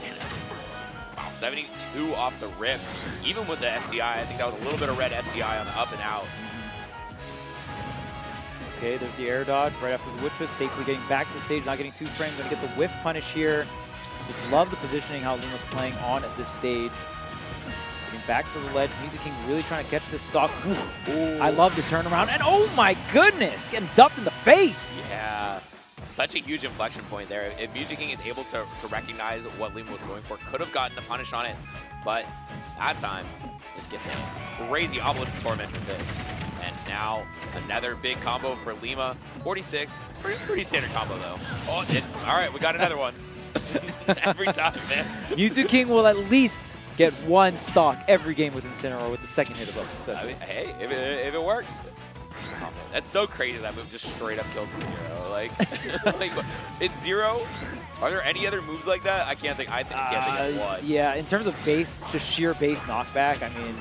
And wow, 72 off the rip. Even with the SDI, I think that was a little bit of red SDI on the up and out. Okay, there's the air dodge right after the Witch Twist, safely getting back to the stage, not getting 2 frames, gonna get the whiff punish here. Just love the positioning, how Lima's playing on this stage. Getting back to the ledge, Mew2King really trying to catch this stock. Ooh. I love the turnaround, and oh my goodness, getting dumped in the face. Yeah, such a huge inflection point there. If Mew2King is able to recognize what Lima was going for, could have gotten the punish on it, but that time, this gets him. Crazy Obelisk Tormentor Fist. And now another big combo for Lima. 46, pretty standard combo though. Oh, all right, we got another one. Every time, man. Mew2King will at least get 1 stock every game with Incineroar with the second hit above the I mean, hey, if it works. That's so crazy that move just straight up kills the 0. Like, it's 0. Are there any other moves like that? I can't think of one. Yeah, in terms of base, just sheer base knockback, I mean,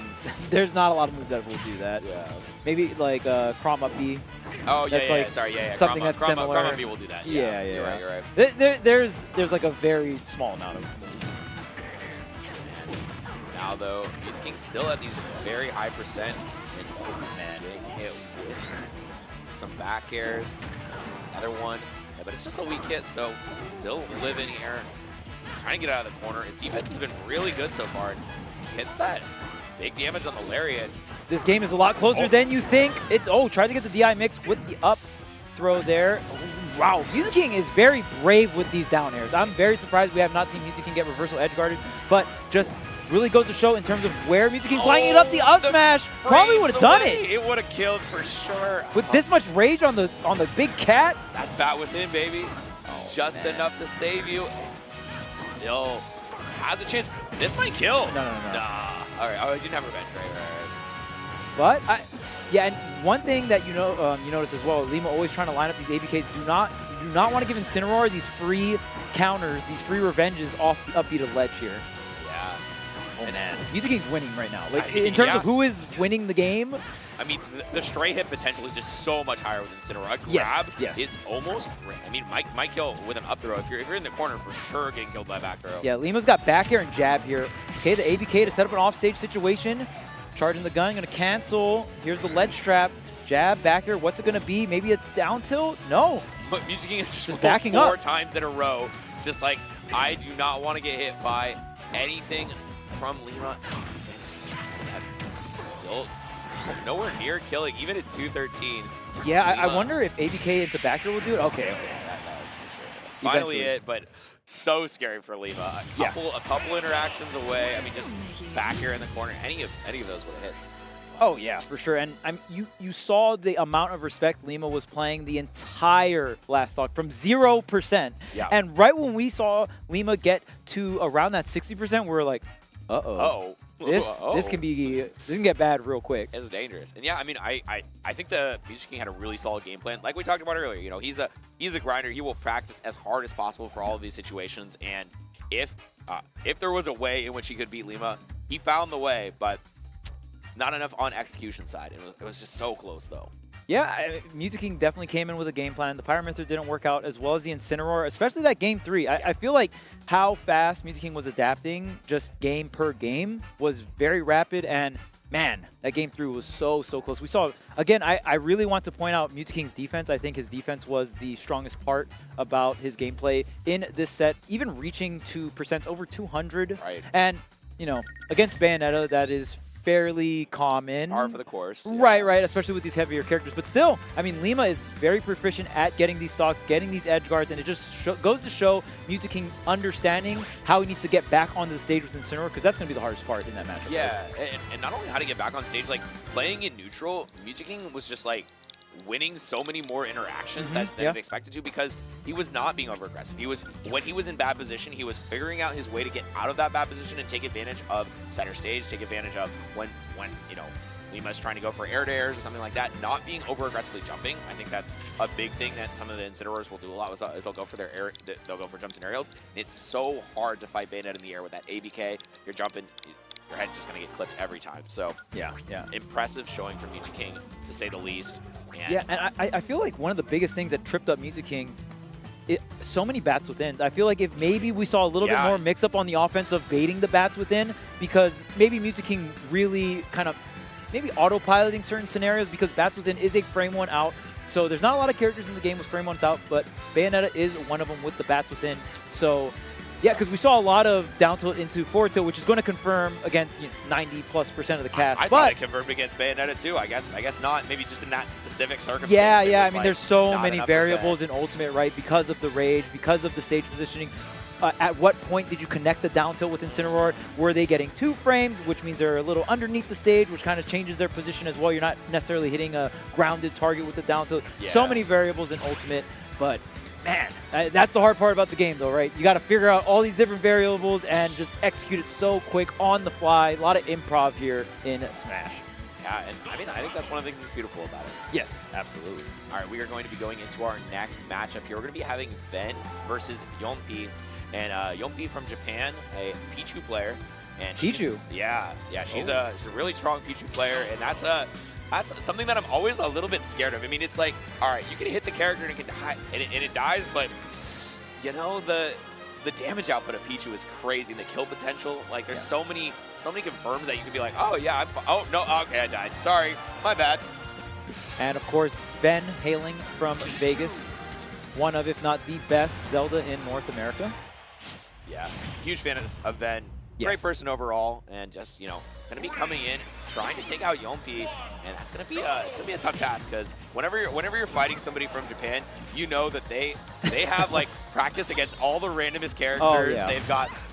there's not a lot of moves that will do that. Yeah. Maybe like Crom Up B. Oh, yeah, that's yeah, like yeah, sorry, yeah, yeah. Something that's similar. Crom Up B will do that. Yeah, yeah. You're right. There's like a very small amount of moves. Now though, Mew2King still at these very high percent. And oh man, big hit with some back airs. Another one. Yeah, but it's just a weak hit, so still living here. He's trying to get out of the corner. His defense has been really good so far. Hits that big damage on the Lariat. This game is a lot closer than you think. It's try to get the DI mix with the up throw there. Wow, Mew2King is very brave with these down airs. I'm very surprised we have not seen Mew2King get reversal edge guarded, but just really goes to show in terms of where Mew2King's lining it up. The up smash probably would have done it. It would have killed for sure. With this much rage on the big cat. That's bat within, baby. Just enough to save you. Still has a chance. This might kill. No. Nah. All right. Oh, you didn't have revenge, right? But yeah, and one thing that you notice as well, Lima always trying to line up these ABKs. Do not want to give Incineroar these free counters, these free revenges off the upbeat of ledge here. Yeah. Oh man, Mew2King's winning right now. Like in terms of who is winning the game. I mean, the stray hit potential is just so much higher with Incineroar. Grab is almost. I mean, might kill with an up throw. If you're in the corner, for sure getting killed by back throw. Yeah, Lima's got back air and jab here. Okay, the ABK to set up an offstage situation. Charging the gun, gonna cancel. Here's the ledge trap. Jab, back air. What's it gonna be? Maybe a down tilt? No. But Mew2King is just backing up 4 up times in a row. Just like, I do not want to get hit by anything from Lima. Still nowhere near killing, even at 213. Yeah, I wonder if ABK into back air will do it. Okay. That's for sure. Finally it, but so scary for Lima. A couple interactions away. I mean, just back here in the corner. Any of those would have hit. Oh yeah, for sure. And you saw the amount of respect Lima was playing the entire last stock from 0%. Yeah. And right when we saw Lima get to around that 60%, we were like, uh-oh. This can get bad real quick. It's dangerous. And yeah, I mean, I think the Mew2King had a really solid game plan. Like we talked about earlier, you know, he's a grinder. He will practice as hard as possible for all of these situations. And if there was a way in which he could beat Lima, he found the way, but not enough on execution side. It was just so close though. Yeah, Mew2King definitely came in with a game plan. The Pyromancer didn't work out as well as the Incineroar, especially that game 3. I feel like how fast Mew2King was adapting, just game per game, was very rapid. And man, that game 3 was so close. We saw, again, I really want to point out Mew2King's defense. I think his defense was the strongest part about his gameplay in this set, even reaching to percents over 200. Right. And, you know, against Bayonetta, that is fairly common. Par for the course. Right, especially with these heavier characters. But still, I mean, Lima is very proficient at getting these stocks, getting these edge guards, and it just goes to show Mew2King understanding how he needs to get back onto the stage with Incineroar, because that's going to be the hardest part in that matchup. Yeah, and not only how to get back on stage, like playing in neutral, Mew2King was just like winning so many more interactions than he expected to, because he was not being over aggressive. When he was in bad position, he was figuring out his way to get out of that bad position and take advantage of center stage, take advantage of when you know, Lima's trying to go for air to airs or something like that, not being over aggressively jumping. I think that's a big thing that some of the Incineroars will do a lot. Is they'll go for their air, they'll go for jumps and aerials. And it's so hard to fight Bayonetta in the air with that ABK. You're jumping, your head's just gonna get clipped every time. So yeah. Impressive showing from Mew2King, to say the least. And Yeah, and I feel like one of the biggest things that tripped up Mew2King, so many bats within. I feel like if maybe we saw a little bit more mix-up on the offense of baiting the bats within, because maybe Mew2King really kind of maybe autopiloting certain scenarios, because bats within is a frame 1 out. So there's not a lot of characters in the game with frame 1s out, but Bayonetta is one of them with the bats within. So yeah, because we saw a lot of down tilt into forward tilt, which is going to confirm against 90+% of the cast. I thought it confirmed against Bayonetta too. I guess not. Maybe just in that specific circumstance. Yeah. I mean, like there's so not many enough to say. variables in Ultimate, right? Because of the rage, because of the stage positioning. At what point did you connect the down tilt with Incineroar? Were they getting 2 framed, which means they're a little underneath the stage, which kind of changes their position as well. You're not necessarily hitting a grounded target with the down tilt. So many variables in Ultimate, but man, that's the hard part about the game though, right? You got to figure out all these different variables and just execute it so quick on the fly. A lot of improv here in Smash. Yeah, and I mean, I think that's one of the things that's beautiful about it. Yes, absolutely. All right, we are going to be going into our next matchup here. We're going to be having Ben versus Yompi. And Yompi from Japan, a Pichu player. And Pichu? Yeah, she's a really strong Pichu player, and that's something that I'm always a little bit scared of. I mean, it's like, all right, you can hit the character and it can die, and it dies, but you know, the damage output of Pichu is crazy, and the kill potential, like there's so many confirms that you can be like, oh yeah, oh no, okay, I died. Sorry, my bad. And of course, Ben hailing from Vegas, one of, if not the best Zelda in North America. Yeah, huge fan of Ben. Great person overall, and just, going to be coming in, trying to take out Yompi, and that's going to be a tough task, because whenever you're fighting somebody from Japan, you know that they have like practice against all the randomest characters. Oh, yeah.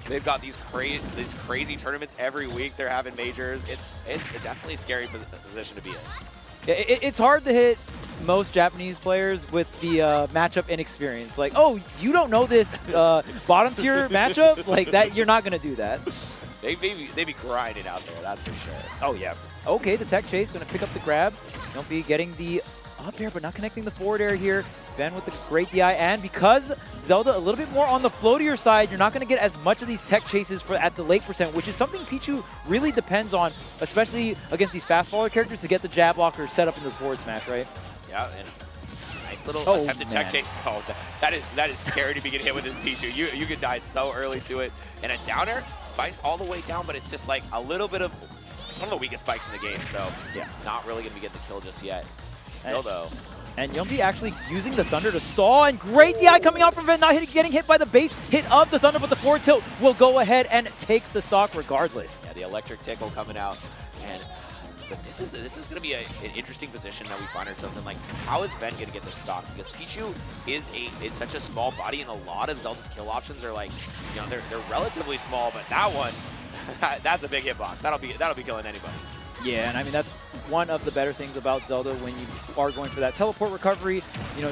They've got these crazy tournaments every week. They're having majors. It's definitely a scary position to be in. It's hard to hit most Japanese players with the matchup inexperience. Like, oh, you don't know this bottom tier matchup? Like that, you're not gonna do that. They be grinding out there, that's for sure. Oh yeah. Okay, the tech chase gonna pick up the grab. Don't be getting the up air, but not connecting the forward air here. Ben with the great DI, and because Zelda a little bit more on the floatier side, you're not going to get as much of these tech chases at the late percent, which is something Pichu really depends on, especially against these fast follower characters, to get the jab blocker set up in the forward smash, right? Yeah, and nice little attempted tech chase. Oh, that is scary to be getting hit with this Pichu. You could die so early to it. And a downer, spikes all the way down, but it's just like a little bit of, it's one of the weakest spikes in the game, so yeah, not really going to get the kill just yet. Still though. And Yompi actually using the Thunder to stall, and great DI coming out from Ven, not getting hit by the base hit of the Thunder, but the forward tilt will go ahead and take the stock regardless. Yeah, the electric tickle coming out, but this is going to be an interesting position that we find ourselves in. Like, how is Ven going to get the stock? Because Pichu is such a small body, and a lot of Zelda's kill options are like, they're relatively small, but that one, that's a big hitbox. That'll be killing anybody. Yeah, and I mean, that's one of the better things about Zelda when you are going for that teleport recovery.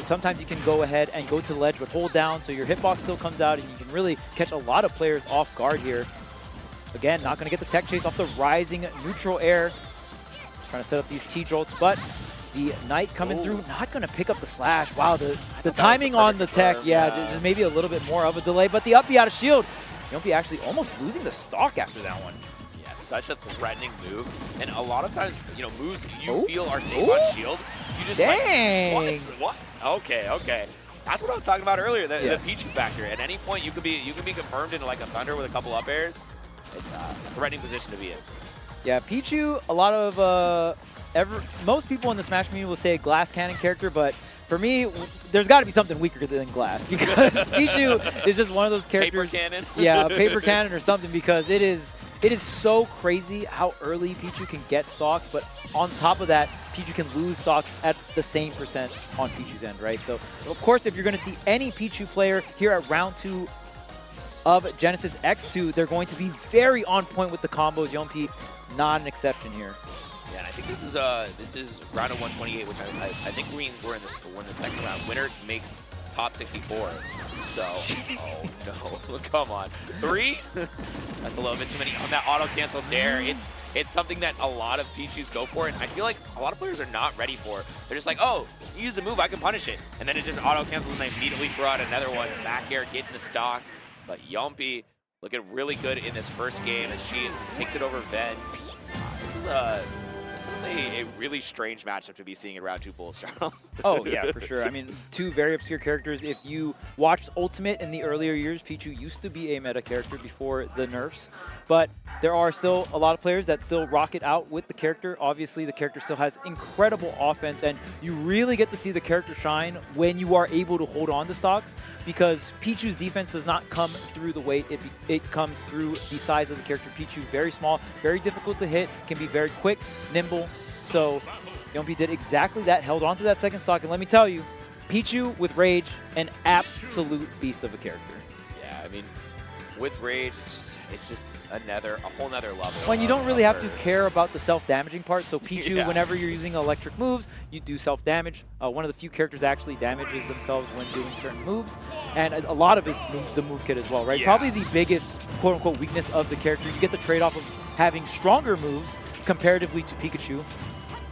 Sometimes you can go ahead and go to the ledge, but hold down so your hitbox still comes out, and you can really catch a lot of players off guard here. Again, not going to get the tech chase off the rising neutral air. Trying to set up these T-jolts, but the Knight coming through, not going to pick up the slash. Wow, the timing on the tech, just maybe a little bit more of a delay, but the up B out of shield. Yompi actually almost losing the stock after that one. Such a threatening move, and a lot of times, moves you feel are safe on shield. You just like, what? Okay. That's what I was talking about earlier. The Pichu factor. At any point, you could be confirmed into like a Thunder with a couple up airs. It's a threatening position to be in. Yeah, Pichu. A lot of most people in the Smash community will say a glass cannon character, but for me, there's got to be something weaker than glass, because Pichu is just one of those characters. Paper cannon. Yeah, paper cannon or something, because it is so crazy how early Pichu can get stocks, but on top of that, Pichu can lose stocks at the same percent on Pichu's end, right? So, of course, if you're going to see any Pichu player here at round 2 of Genesis X2, they're going to be very on point with the combos. Yompi, not an exception here. Yeah, and I think this is round of 128, which I think means we're in the second round. Winner makes top 64. So, oh no, come on. 3? That's a little bit too many on that auto cancel dare. It's something that a lot of Pichus go for, and I feel like a lot of players are not ready for. They're just like, oh, you use the move, I can punish it. And then it just auto cancels and they immediately throw out another one. Back air, get in the stock. But Yumpy looking really good in this first game as she takes it over Ven. This is a really strange matchup to be seeing in round 2 Bulls, Charles. Oh, yeah, for sure. I mean, 2 very obscure characters. If you watched Ultimate in the earlier years, Pichu used to be a meta character before the nerfs. But there are still a lot of players that still rock it out with the character. Obviously, the character still has incredible offense, and you really get to see the character shine when you are able to hold on to stocks, because Pichu's defense does not come through the weight. It comes through the size of the character. Pichu, very small, very difficult to hit, can be very quick, nimble. So Yumpy did exactly that, held on to that second stock, and let me tell you, Pichu with Rage, an absolute beast of a character. Yeah, I mean, with Rage, it's just a whole nother level. When you don't really have to care about the self-damaging part, so Pichu, whenever you're using electric moves, you do self-damage. One of the few characters actually damages themselves when doing certain moves, and a lot of it moves the move kit as well, right? Probably the biggest quote-unquote weakness of the character. You get the trade-off of having stronger moves comparatively to Pikachu.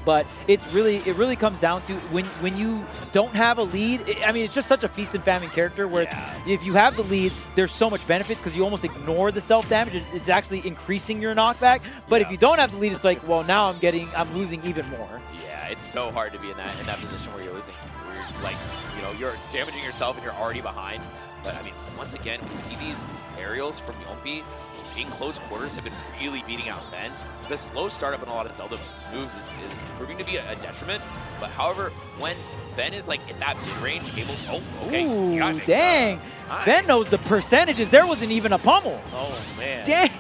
But it really comes down to when you don't have a lead. I mean, it's just such a feast and famine character where if you have the lead, there's so much benefits because you almost ignore the self-damage. It's actually increasing your knockback. But if you don't have the lead, it's like, well, now I'm losing even more. Yeah, it's so hard to be in that position where you're losing. Where you're like, you know, you're damaging yourself and you're already behind. But I mean, once again, we see these aerials from Yumpy in close quarters have been really beating out Ven. The slow startup in a lot of Zelda moves is proving to be a detriment. But however, when Ven is like in that mid-range, able to, Ooh, dang. Nice. Ven knows the percentages. There wasn't even a pummel. Oh, man. Dang.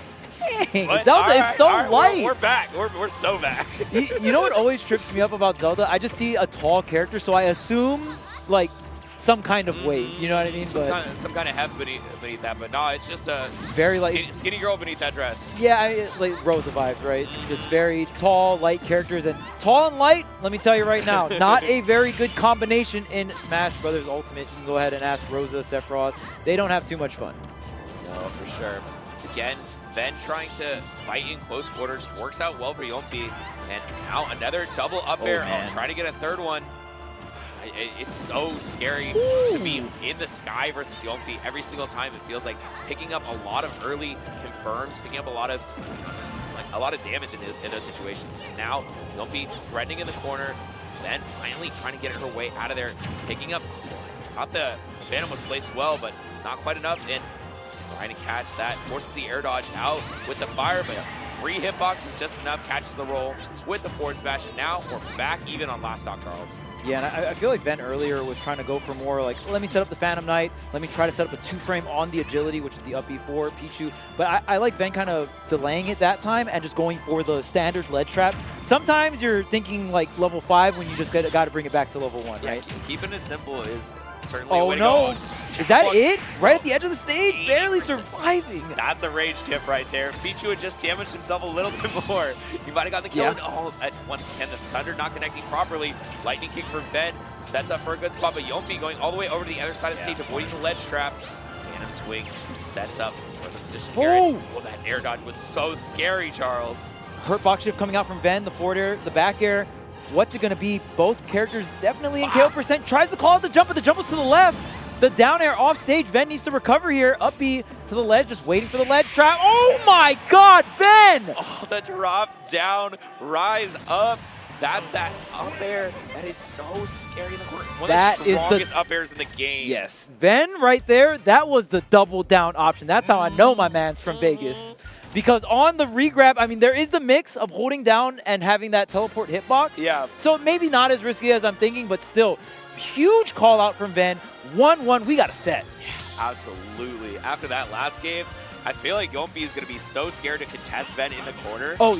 But, Zelda is so light. We're back. We're so back. You know what always trips me up about Zelda? I just see a tall character, so I assume, like, some kind of weight, you know what I mean? Some kind of heft beneath that, but no, it's just a very light, skinny girl beneath that dress. Yeah, like Rosa vibes, right? Just very tall, light characters, and tall and light. Let me tell you right now, not a very good combination in Smash Brothers Ultimate. You can go ahead and ask Rosa, Sephiroth. They don't have too much fun. No, for sure. Once again, Ven trying to fight in close quarters works out well for Yumpy, and now another double up air. Trying to get a third one. It's so scary to be in the sky versus Yumpy every single time. It feels like picking up a lot of early confirms, picking up a lot of damage in those situations. Now Yumpy threatening in the corner, then finally trying to get her way out of there, picking up. Thought the Phantom was placed well, but not quite enough. And trying to catch that, forces the air dodge out with the fire, but 3 hitboxes just enough, catches the roll with the forward smash, and now we're back even on last stock, Charles. Yeah, and I feel like Ven earlier was trying to go for more like, let me set up the Phantom Knight, let me try to set up a 2-frame on the agility, which is the up B for Pichu. But I like Ven kind of delaying it that time and just going for the standard ledge trap. Sometimes you're thinking like level 5 when you just got to bring it back to level 1, right? Keeping it simple is certainly a way to go. Is that it? Right at the edge of the stage, barely surviving. That's a rage tip right there. Pichu had just damaged himself a little bit more. He might have gotten the kill. And, once again, the Thunder not connecting properly. Lightning kick for Ven sets up for a good spot, but Yumpy going all the way over to the other side of the stage, avoiding the ledge trap. Phantom swing sets up for the position here. Oh, that air dodge was so scary, Charles. Hurt box shift coming out from Ven, the forward air, the back air. What's it going to be? Both characters definitely in KO percent. Tries to call out the jump, but the jump was to the left. The down air off stage. Ven needs to recover here. Up B to the ledge, just waiting for the ledge trap. Oh my God, Ven! Oh, the drop down, rise up. That's that up air. That is so scary in the corner. One of the strongest up airs in the game. Yes, Ven right there, that was the double down option. That's how I know my man's from Vegas. Because on the regrab, I mean, there is the mix of holding down and having that teleport hitbox. Yeah. So maybe not as risky as I'm thinking, but still, huge call out from Ven. 1-1, we got a set. Yeah, absolutely. After that last game, I feel like Yumpy is going to be so scared to contest Ven in the corner. Oh,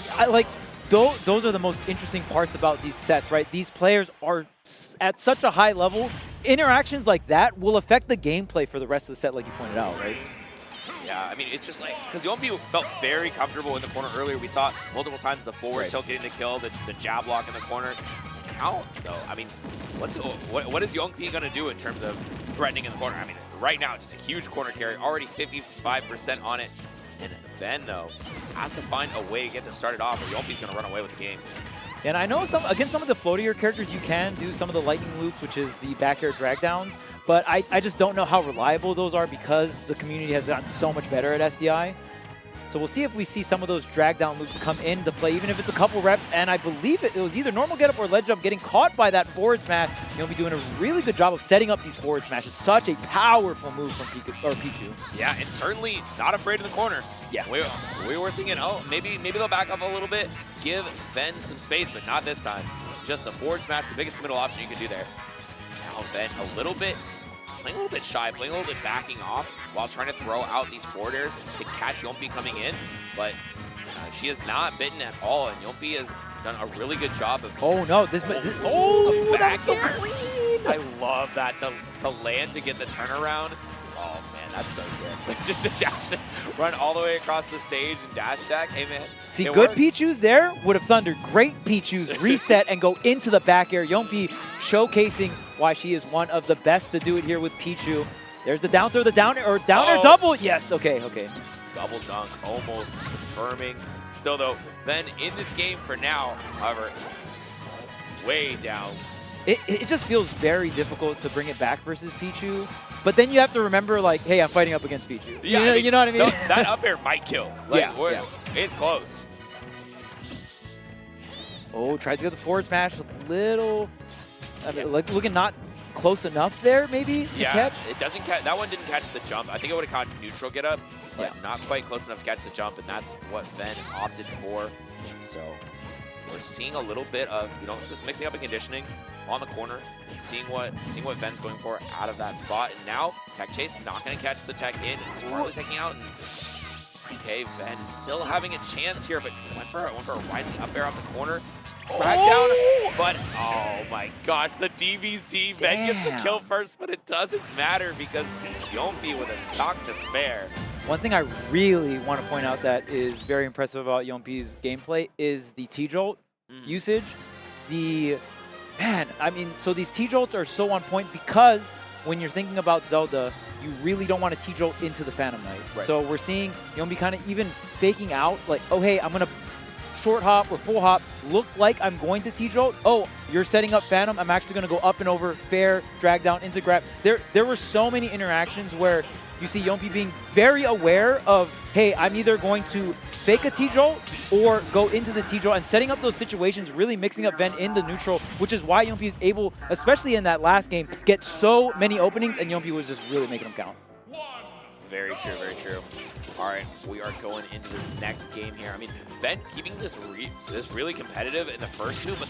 those are the most interesting parts about these sets, right? These players are at such a high level. Interactions like that will affect the gameplay for the rest of the set, like you pointed out, right? Yeah, I mean, it's just like, because Yumpy felt very comfortable in the corner earlier. We saw multiple times the forward tilt getting the kill, the jab lock in the corner. count, though. I mean, what is Youngpi going to do in terms of threatening in the corner? I mean, right now, just a huge corner carry, already 55% on it. And Ben, though, has to find a way to get this started off, or Youngpi's going to run away with the game. And I know against some of the floatier characters, you can do some of the lightning loops, which is the back air drag downs. But I just don't know how reliable those are because the community has gotten so much better at SDI. So we'll see if we see some of those drag down loops come into play, even if it's a couple reps. And I believe it was either normal get up or ledge jump getting caught by that forward smash. You'll be doing a really good job of setting up these forward smashes. Such a powerful move from Pichu. Yeah, and certainly not afraid in the corner. Yeah, we were thinking, oh, maybe they'll back up a little bit, give Ben some space, but not this time. Just the forward smash, the biggest middle option you can do there. Now Ben playing a little bit shy, playing a little bit backing off while trying to throw out these forward airs to catch Youngpi coming in, but she has not bitten at all, and Youngpi has done a really good job of... Oh no, that's so clean! I love that, the land to get the turnaround. Oh man, that's so sick. Just a dash, run all the way across the stage and dash attack. Hey man, see, good Pichus there would have thundered. Great Pichus reset and go into the back air. Youngpi showcasing why she is one of the best to do it here with Pichu. There's the down throw, the down air double. Yes, okay. Double dunk, almost confirming. Still though, Ben in this game for now, however, way down. It just feels very difficult to bring it back versus Pichu. But then you have to remember, like, hey, I'm fighting up against Pichu. Yeah, you know what I mean? That up air might kill. Like, it's close. Oh, tries to get the forward smash. A little, like, looking not close enough there, maybe, to catch. It doesn't catch. That one didn't catch the jump. I think it would have caught neutral get up, but not quite close enough to catch the jump, and that's what Ben opted for. So we're seeing a little bit of, just mixing up and conditioning on the corner, seeing what Ben's going for out of that spot. And now Tech Chase not going to catch the tech in, smartly taking out. And okay, Ben still having a chance here, but went for a rising up air off the corner. Drag down, but oh my gosh, the DVC. Ben gets the kill first, but it doesn't matter because Youngpi with a stock to spare. One thing I really want to point out that is very impressive about Youngpi's gameplay is the T-Jolt usage. So these T-Jolts are so on point because when you're thinking about Zelda, you really don't want to T-Jolt into the Phantom Knight. Right. So we're seeing Youngpi kind of even faking out, like, oh, hey, I'm going to short hop or full hop, look like I'm going to T-Jolt. Oh, you're setting up Phantom. I'm actually going to go up and over, fair, drag down, into grab. There were so many interactions where you see Youngpi being very aware of, hey, I'm either going to fake a T-Jolt or go into the T-Jolt, and setting up those situations, really mixing up Ben in the neutral, which is why Youngpi is able, especially in that last game, get so many openings, and Youngpi was just really making them count. Very true, very true. All right, we are going into this next game here. I mean, Ben keeping this really competitive in the first two, but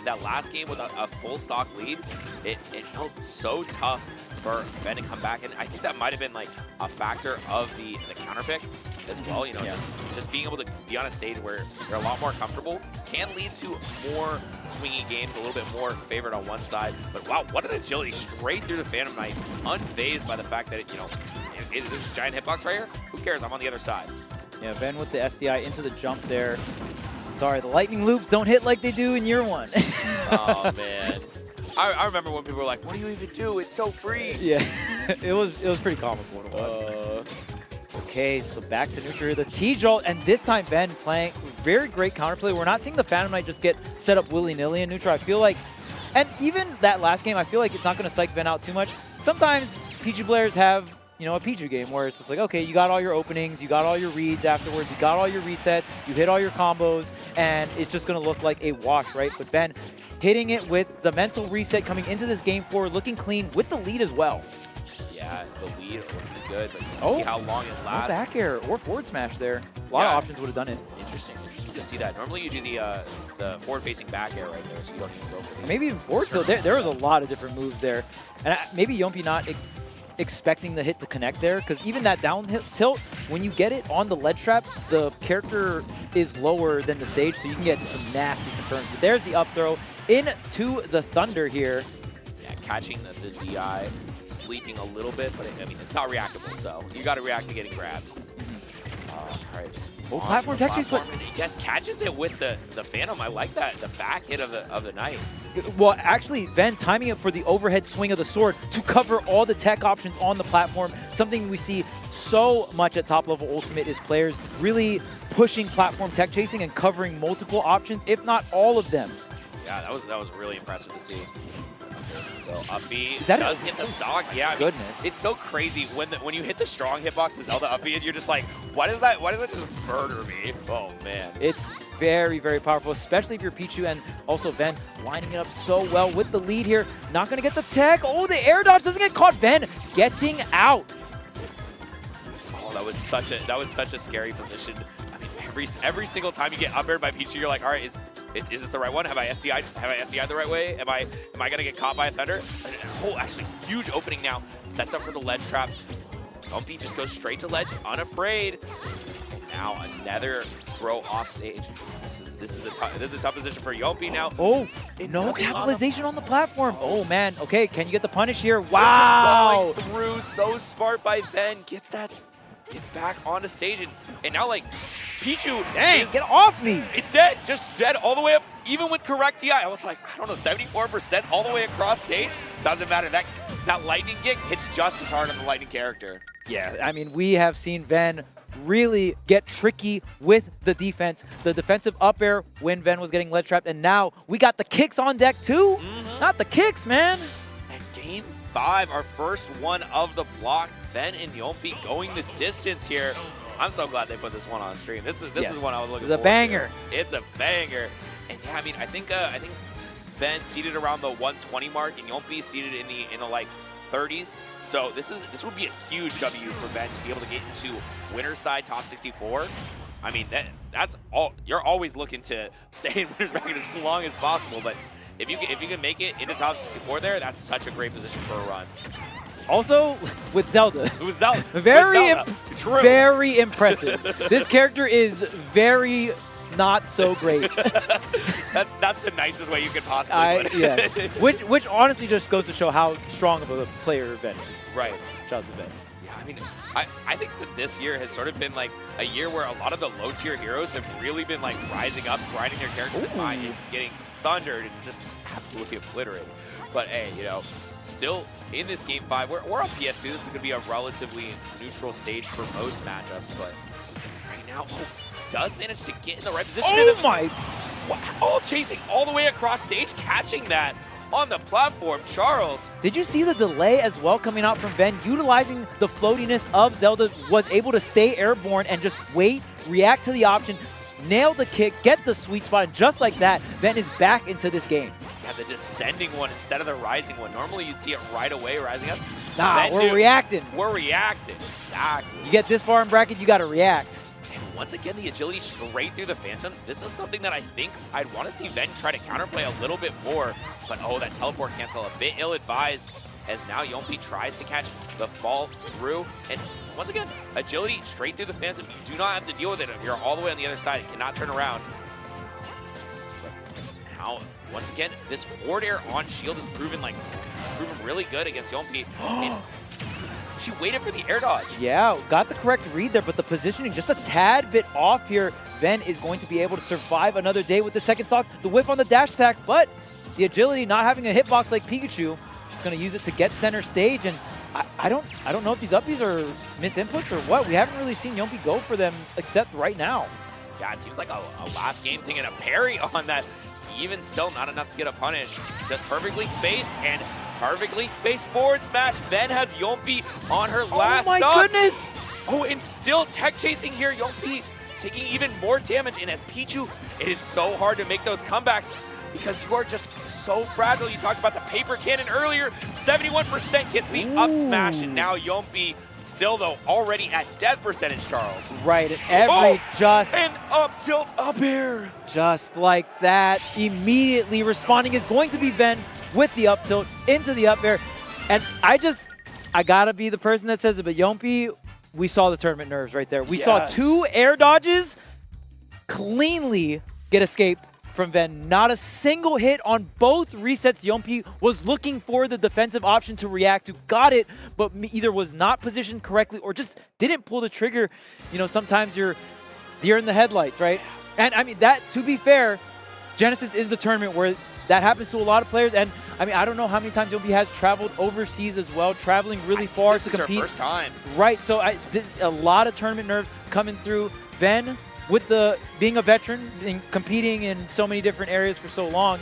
that last game with a full stock lead, it felt so tough for Ben to come back. And I think that might have been like a factor of the counter pick as well. Just being able to be on a stage where you're a lot more comfortable can lead to more swingy games, a little bit more favored on one side. But wow, what an agility straight through the Phantom Knight, unfazed by the fact that there's a giant hitbox right here. Who cares? I'm on the other side. Yeah, Ben with the SDI into the jump there. Sorry, the lightning loops don't hit like they do in year one. Oh man, I remember when people were like, "What do you even do? It's so free." Yeah, it was pretty comical to watch. Okay, so back to neutral here, the T-Jolt, and this time Ben playing very great counterplay. We're not seeing the Phantom Knight just get set up willy-nilly in neutral. I feel like, and even that last game, I feel like it's not going to psych Ben out too much. Sometimes Pichu players have a Pichu game where it's just like, okay, you got all your openings, you got all your reads afterwards, you got all your resets, you hit all your combos, and it's just going to look like a wash, right? But Ben hitting it with the mental reset coming into this game forward, looking clean with the lead as well. Yeah, the lead looking good, but see how long it lasts. No back air or forward smash there. A lot of options would have done it. Interesting to see that. Normally you do the forward-facing back air right there, so you don't need to go for it. Maybe even forward tilt. There was a lot of different moves there. And maybe Youngpi not expecting the hit to connect there, because even that down tilt, when you get it on the ledge trap, the character is lower than the stage, so you can get some nasty confirms. But there's the up throw into the Thunder here. Yeah, catching the DI, sleeping a little bit, but it's not reactable, so you got to react to getting grabbed. All right. Oh, platform tech chase, but yes, catches it with the Phantom. I like that. The back hit of the Knight. Well, actually, Ven timing it for the overhead swing of the sword to cover all the tech options on the platform. Something we see so much at top level Ultimate is players really pushing platform tech chasing and covering multiple options, if not all of them. Yeah, that was really impressive to see. So up B that does get the stock. Yeah, I mean, goodness. it's so crazy when you hit the strong hitbox with Zelda up B and you're just like, why does that just murder me? Oh man. It's very, very powerful, especially if you're Pichu, and also Ven lining it up so well with the lead here. Not gonna get the tech. Oh, the air dodge doesn't get caught. Ven getting out. Oh, that was such a scary position. I mean, every single time you get up aired by Pichu, you're like, all right, is this the right one? Have I SDI'd the right way? Am I gonna get caught by a Thunder? Oh, actually, huge opening now. Sets up for the ledge trap. Yumpy just goes straight to ledge, unafraid. Now another throw off stage. This is a tough position for Yumpy now. Oh, no capitalization on the platform. Oh man. Okay, can you get the punish here? Wow. Just going through, so smart by Ven. Gets back onto stage, and now like Pichu, dang, get off me! It's dead, just dead all the way up. Even with correct TI, I was like, I don't know, 74% all the way across stage. Doesn't matter. That lightning kick hits just as hard on the lightning character. Yeah, I mean, we have seen Ven really get tricky with the defense. The defensive up air when Ven was getting ledge trapped, and now we got the kicks on deck too. Not the kicks, man. And game 5, our first one of the block. Ven and Yumpy going the distance here. I'm so glad they put this one on stream. This is one I was looking for. It's a banger. It's a banger. And yeah, I mean, I think Ven seated around the 120 mark, and Yumpy seated in the like 30s. So this would be a huge W for Ven to be able to get into winner's side top 64. I mean, that's all. You're always looking to stay in winner's bracket as long as possible, but if you can make it into top 64 there, that's such a great position for a run. Also, with Zelda. With Zelda. Very impressive. This character is very not so great. that's the nicest way you could possibly put it. Yeah. Which honestly just goes to show how strong of a player Ven is. Right. Shout out to Ven. Yeah, I mean, I think that this year has sort of been like a year where a lot of the low tier heroes have really been like rising up, grinding their characters in mind, and getting thundered and just absolutely obliterated. But hey, you know, still in this game 5, we're on PS2. This is going to be a relatively neutral stage for most matchups, but right now, does manage to get in the right position. Oh my! Oh, chasing all the way across stage, catching that on the platform. Charles. Did you see the delay as well coming out from Ven? Utilizing the floatiness of Zelda, was able to stay airborne and just wait, react to the option, nail the kick, get the sweet spot, and just like that, Ven is back into this game. Yeah, the descending one instead of the rising one. Normally you'd see it right away rising up. Nah, we're reacting. We're reacting, exactly. You get this far in bracket, you gotta react. And once again, the agility straight through the Phantom. This is something that I think I'd want to see Ven try to counterplay a little bit more. But oh, that teleport cancel, a bit ill-advised, as now Yumpy tries to catch the fall through. And once again, agility straight through the Phantom. You do not have to deal with it. You're all the way on the other side. It cannot turn around. But now, once again, this forward air on shield has proven really good against Yumpy. She waited for the air dodge. Yeah, got the correct read there, but the positioning just a tad bit off here. Ven is going to be able to survive another day with the second stock, the whip on the dash attack, but the agility not having a hitbox like Pikachu, just going to use it to get center stage. And I don't know if these uppies are misinputs or what. We haven't really seen Yumpy go for them except right now. Yeah, it seems like a last game thing and a parry on that. Even still, not enough to get a punish. Just perfectly spaced and perfectly spaced forward smash. Ven has Yumpy on her last Oh my goodness! Oh, and still tech chasing here. Yumpy taking even more damage. And as Pichu, it is so hard to make those comebacks because you are just so fragile. You talked about the paper cannon earlier. 71% gets the up smash, and now Yumpy still, though, already at death percentage, Charles. Right, and just... And up tilt, up air. Just like that. Immediately responding is going to be Ven with the up tilt into the up air. And I gotta be the person that says it, but Yumpy, we saw the tournament nerves right there. We saw 2 air dodges cleanly get escaped from Ven. Not a single hit on both resets. Yumpy was looking for the defensive option to react to, got it, but either was not positioned correctly or just didn't pull the trigger. You know, sometimes you're deer in the headlights, right? And I mean, that, to be fair, Genesis is the tournament where that happens to a lot of players. And I mean, I don't know how many times Yombi has traveled overseas as well, traveling really far This to is her compete. first time. Right. So a lot of tournament nerves coming through. Ben, with being a veteran and competing in so many different areas for so long,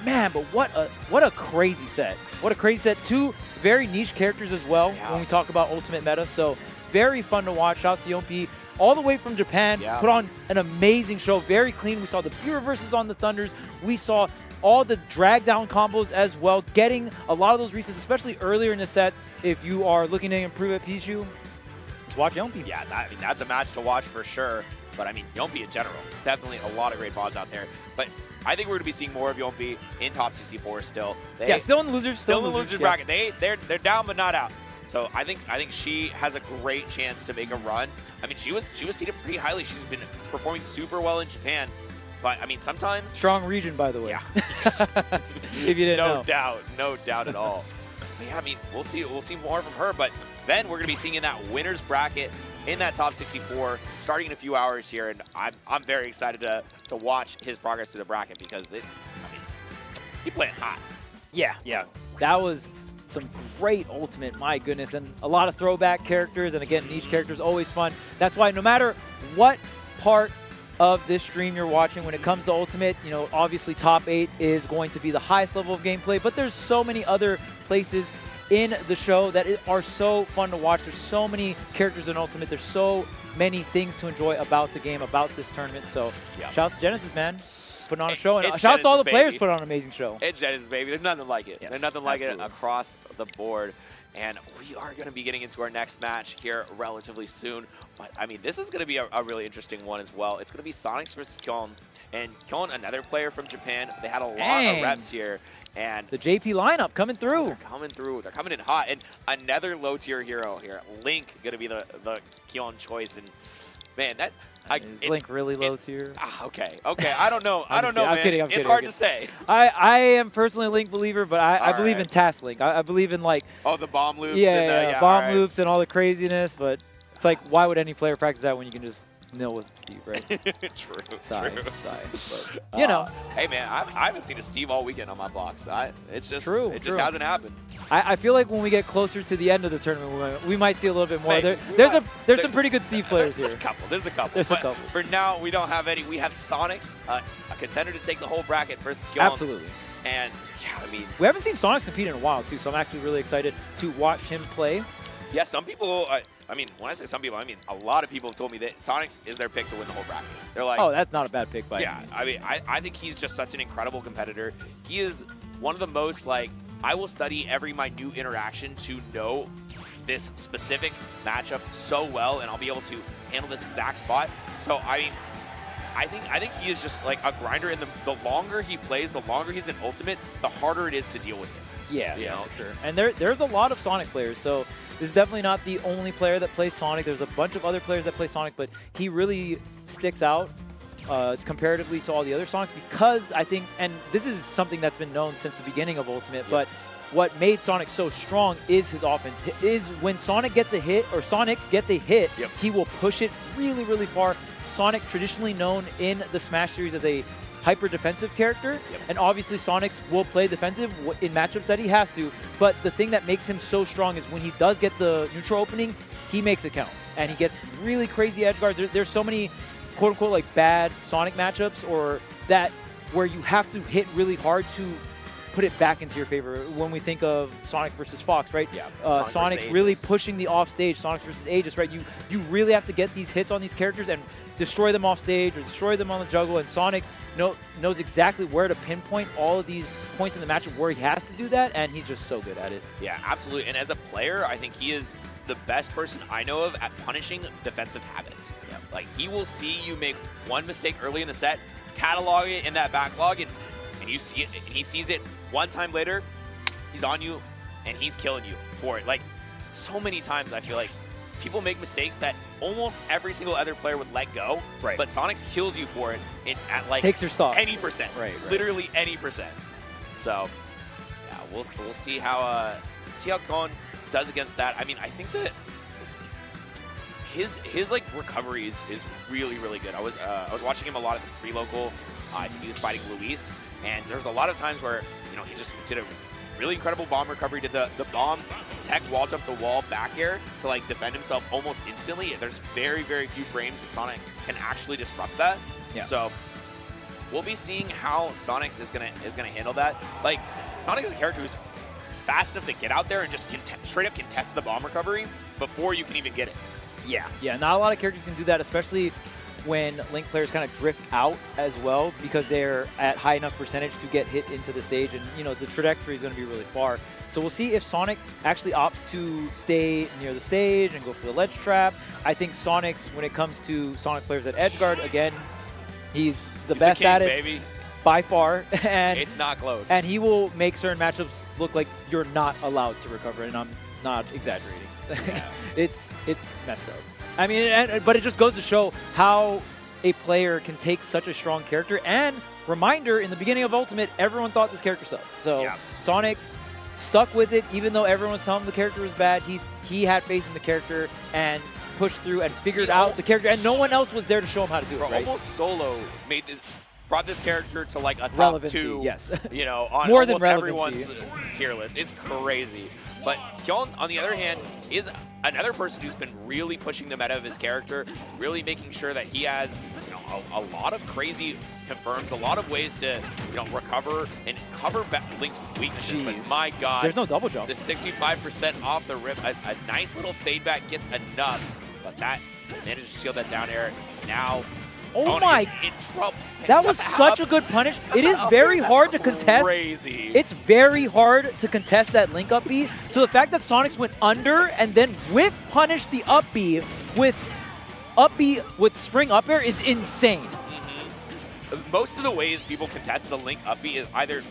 man. But what a crazy set. What a crazy set. Two very niche characters as well when we talk about Ultimate Meta. So very fun to watch. Shouts to Yompi. All the way from Japan, put on an amazing show, very clean. We saw the pure reverses on the Thunders. We saw all the drag down combos as well, getting a lot of those resets, especially earlier in the sets. If you are looking to improve at Pichu, let's watch Yompi. Yeah, I mean, that's a match to watch for sure. But I mean, Yompi in general, definitely a lot of great VODs out there. But I think we're going to be seeing more of Yompi in top 64 still. Still in the losers. Still in the losers bracket. They're down but not out. So I think she has a great chance to make a run. I mean, she was seated pretty highly. She's been performing super well in Japan. But I mean, sometimes strong region, by the way. Yeah. If you didn't know. No doubt at all. But yeah, I mean, we'll see more from her. But then we're gonna be seeing in that winners bracket in that top 64 starting in a few hours here, and I'm very excited to watch his progress to the bracket because he playing hot. Yeah. That was some great Ultimate, my goodness, and a lot of throwback characters, and again, niche characters, always fun. That's why no matter what part of this stream you're watching, when it comes to Ultimate, you know, obviously top 8 is going to be the highest level of gameplay, but there's so many other places in the show that are so fun to watch. There's so many characters in Ultimate. There's so many things to enjoy about the game, about this tournament. So shouts to Genesis, man. Putting on a show. And shouts to all the players putting on an amazing show. It's Genesis, baby. There's nothing like it. There's nothing like it across the board. And we are going to be getting into our next match here relatively soon. But, I mean, this is going to be a really interesting one as well. It's going to be Sonics versus Kyon. And Kyon, another player from Japan. They had a lot of reps here. And the JP lineup coming through. They're coming through. They're coming in hot. And another low-tier hero here. Link going to be the Kyon choice. And, man, that... Is Link really low tier? Okay. I don't know. I'm man. kidding. It's hard to say. I am personally a Link believer, but I believe in Task Link. I believe in like the bomb loops. Bomb loops and all the craziness. But it's like, why would any player practice that when you can just nil with Steve, right? True. But, you know. Hey man, I haven't seen a Steve all weekend on my blocks. It's just true. It just hasn't happened. I feel like when we get closer to the end of the tournament, we might see a little bit more. There's some pretty good Steve players here. There's a couple. For now, we don't have any. We have Sonics, a contender to take the whole bracket versus Kyon. Absolutely. And yeah, I mean, we haven't seen Sonics compete in a while too, so I'm actually really excited to watch him play. Yeah, some people. I mean, when I say some people, I mean a lot of people have told me that Sonics is their pick to win the whole bracket. They're like, oh, that's not a bad pick by yeah. me. I mean, I think he's just such an incredible competitor. He is one of the most like. I will study every minute interaction to know this specific matchup so well, and I'll be able to handle this exact spot. So I mean, I think he is just like a grinder. And the longer he plays, the longer he's in Ultimate, the harder it is to deal with him. Yeah, for sure. And there's a lot of Sonic players, so this is definitely not the only player that plays Sonic. There's a bunch of other players that play Sonic, but he really sticks out comparatively to all the other Sonics because I think, and this is something that's been known since the beginning of Ultimate, but what made Sonic so strong is his offense. Is when Sonic gets a hit, or Sonics gets a hit, he will push it really, really far. Sonic, traditionally known in the Smash series as a hyper defensive character, and obviously Sonics will play defensive in matchups that he has to, but the thing that makes him so strong is when he does get the neutral opening, he makes it count, and he gets really crazy edge guards. There's so many quote-unquote like bad Sonic matchups or that where you have to hit really hard to put it back into your favor. When we think of Sonic versus Fox, right? Yeah. Sonic's really pushing the offstage. Sonic versus Aegis, right? You really have to get these hits on these characters and destroy them off stage or destroy them on the juggle. And Sonic knows exactly where to pinpoint all of these points in the matchup where he has to do that, and he's just so good at it. Yeah, absolutely. And as a player, I think he is the best person I know of at punishing defensive habits. Yeah. Like, he will see you make one mistake early in the set, catalog it in that backlog, and you see it, and he sees it one time later, he's on you, and he's killing you for it. Like, so many times I feel like people make mistakes that almost every single other player would let go, but Sonic kills you for it at like takes your stock. Any percent, literally any percent. So yeah, we'll see how Kyon does against that. I mean, I think that his like recovery is really, really good. I was watching him a lot at the free local I think he was fighting Luis, and there's a lot of times where, you know, he just did a really incredible bomb recovery, did the bomb tech wall jump the wall back air to like defend himself almost instantly. There's very, very few frames that Sonic can actually disrupt that. Yeah. So we'll be seeing how Sonics is gonna handle that. Like, Sonic is a character who's fast enough to get out there and just straight up contest the bomb recovery before you can even get it. Yeah, not a lot of characters can do that, especially when Link players kind of drift out as well, because they're at high enough percentage to get hit into the stage, and you know the trajectory is going to be really far. So we'll see if Sonic actually opts to stay near the stage and go for the ledge trap. I think Sonic's, when it comes to Sonic players at edgeguard, again, he's the best king, at it baby. by far, and It's not close. And he will make certain matchups look like you're not allowed to recover, and I'm not exaggerating. It's messed up. I mean, but it just goes to show how a player can take such a strong character. And reminder, in the beginning of Ultimate, everyone thought this character sucked. So Sonic's stuck with it, even though everyone was telling him the character was bad. He had faith in the character and pushed through and figured out the character, and no one else was there to show him how to do it. Right? Almost Solo brought this character to like a top Relevancy, 2, yes. you know, on More than almost relevancy. everyone's tier list. It's crazy. But Kyon, on the other hand, is another person who's been really pushing the meta of his character, really making sure that he has, you know, a lot of crazy confirms, a lot of ways to, you know, recover and cover Link's weaknesses. But my God, There's no double jump. The 65% off the rip, a nice little fade back gets enough, but that manages to shield that down air. Now, Oh Kyon my! is in trouble. That was such a good punish. It is very hard to contest. Crazy. It's very hard to contest that Link up B. So the fact that Sonics went under and then whip punished the up B with spring up air is insane. Most of the ways people contest the Link up B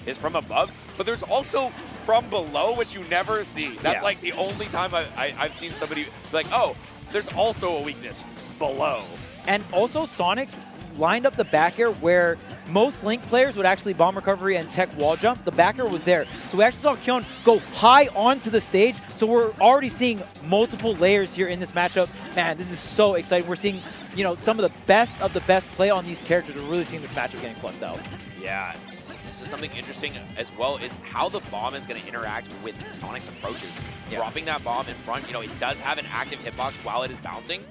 is from above, but there's also from below, which you never see. That's like the only time I've seen somebody be like, oh, there's also a weakness below. And also Sonics lined up the back air where most Link players would actually bomb recovery and tech wall jump. The back air was there. So we actually saw Kyon go high onto the stage. So we're already seeing multiple layers here in this matchup. Man, this is so exciting. We're seeing, you know, some of the best play on these characters. We're really seeing this matchup getting fleshed out. Yeah, this is something interesting as well, is how the bomb is going to interact with Sonic's approaches. Dropping that bomb in front, you know, it does have an active hitbox while it is bouncing.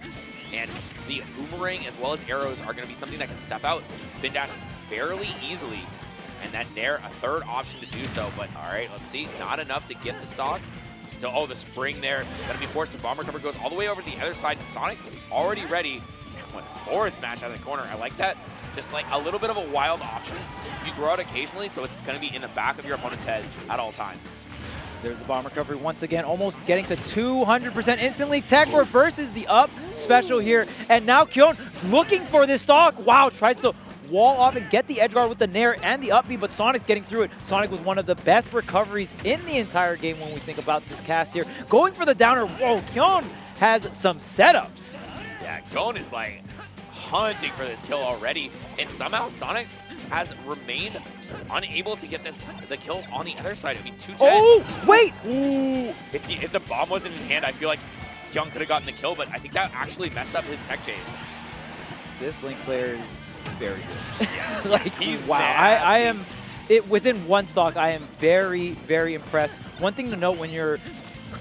And the boomerang as well as arrows are going to be something that can step out, spin dash fairly easily. And that Nair, a third option to do so. But all right, let's see. Not enough to get the stock. Still, oh, the spring there. Going to be forced to bomb recover. Goes all the way over to the other side. Sonic's already ready. Went forward smash out of the corner. I like that. Just like a little bit of a wild option. You throw it occasionally, so it's going to be in the back of your opponent's head at all times. There's the bomb recovery once again, almost getting to 200% instantly. Tech reverses the up special here. And now Kyon looking for this stock. Wow, tries to wall off and get the edge guard with the Nair and the up B, but Sonic's getting through it. Sonic with one of the best recoveries in the entire game when we think about this cast here. Going for the downer. Whoa, Kyon has some setups. Yeah, Kyon is like hunting for this kill already. And somehow Sonics has remained unable to get the kill on the other side. I mean, 210. Oh, wait! Ooh. If the bomb wasn't in hand, I feel like Kyon could have gotten the kill, but I think that actually messed up his tech chase. This Link player is very good. Like, he's wow. I am, within one stock, I am very, very impressed. One thing to note when you're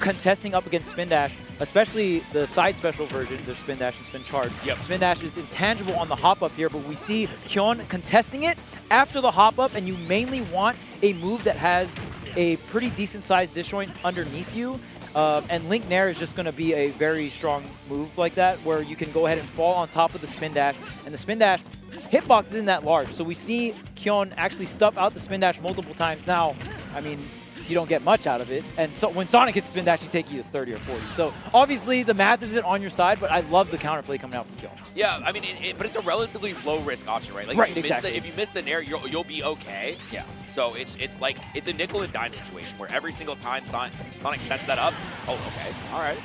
contesting up against Spin Dash, especially the side special version, there's Spin Dash and Spin Charge. Spin Dash is intangible on the hop up here, but we see Kyon contesting it after the hop up, and you mainly want a move that has a pretty decent sized disjoint underneath you. And Link Nair is just going to be a very strong move like that, where you can go ahead and fall on top of the Spin Dash, and the Spin Dash hitbox isn't that large. So we see Kyon actually stuff out the Spin Dash multiple times now. I mean, you don't get much out of it. And so when Sonic hits Spin Dash, you take you to 30 or 40. So obviously the math isn't on your side, but I love the counterplay coming out from Kyon. Yeah, I mean, but it's a relatively low risk option, right? Like, right, if you miss the Nair, you'll be okay. Yeah. So it's like, it's a nickel and dime situation where every single time Sonic sets that up, oh, okay, all right.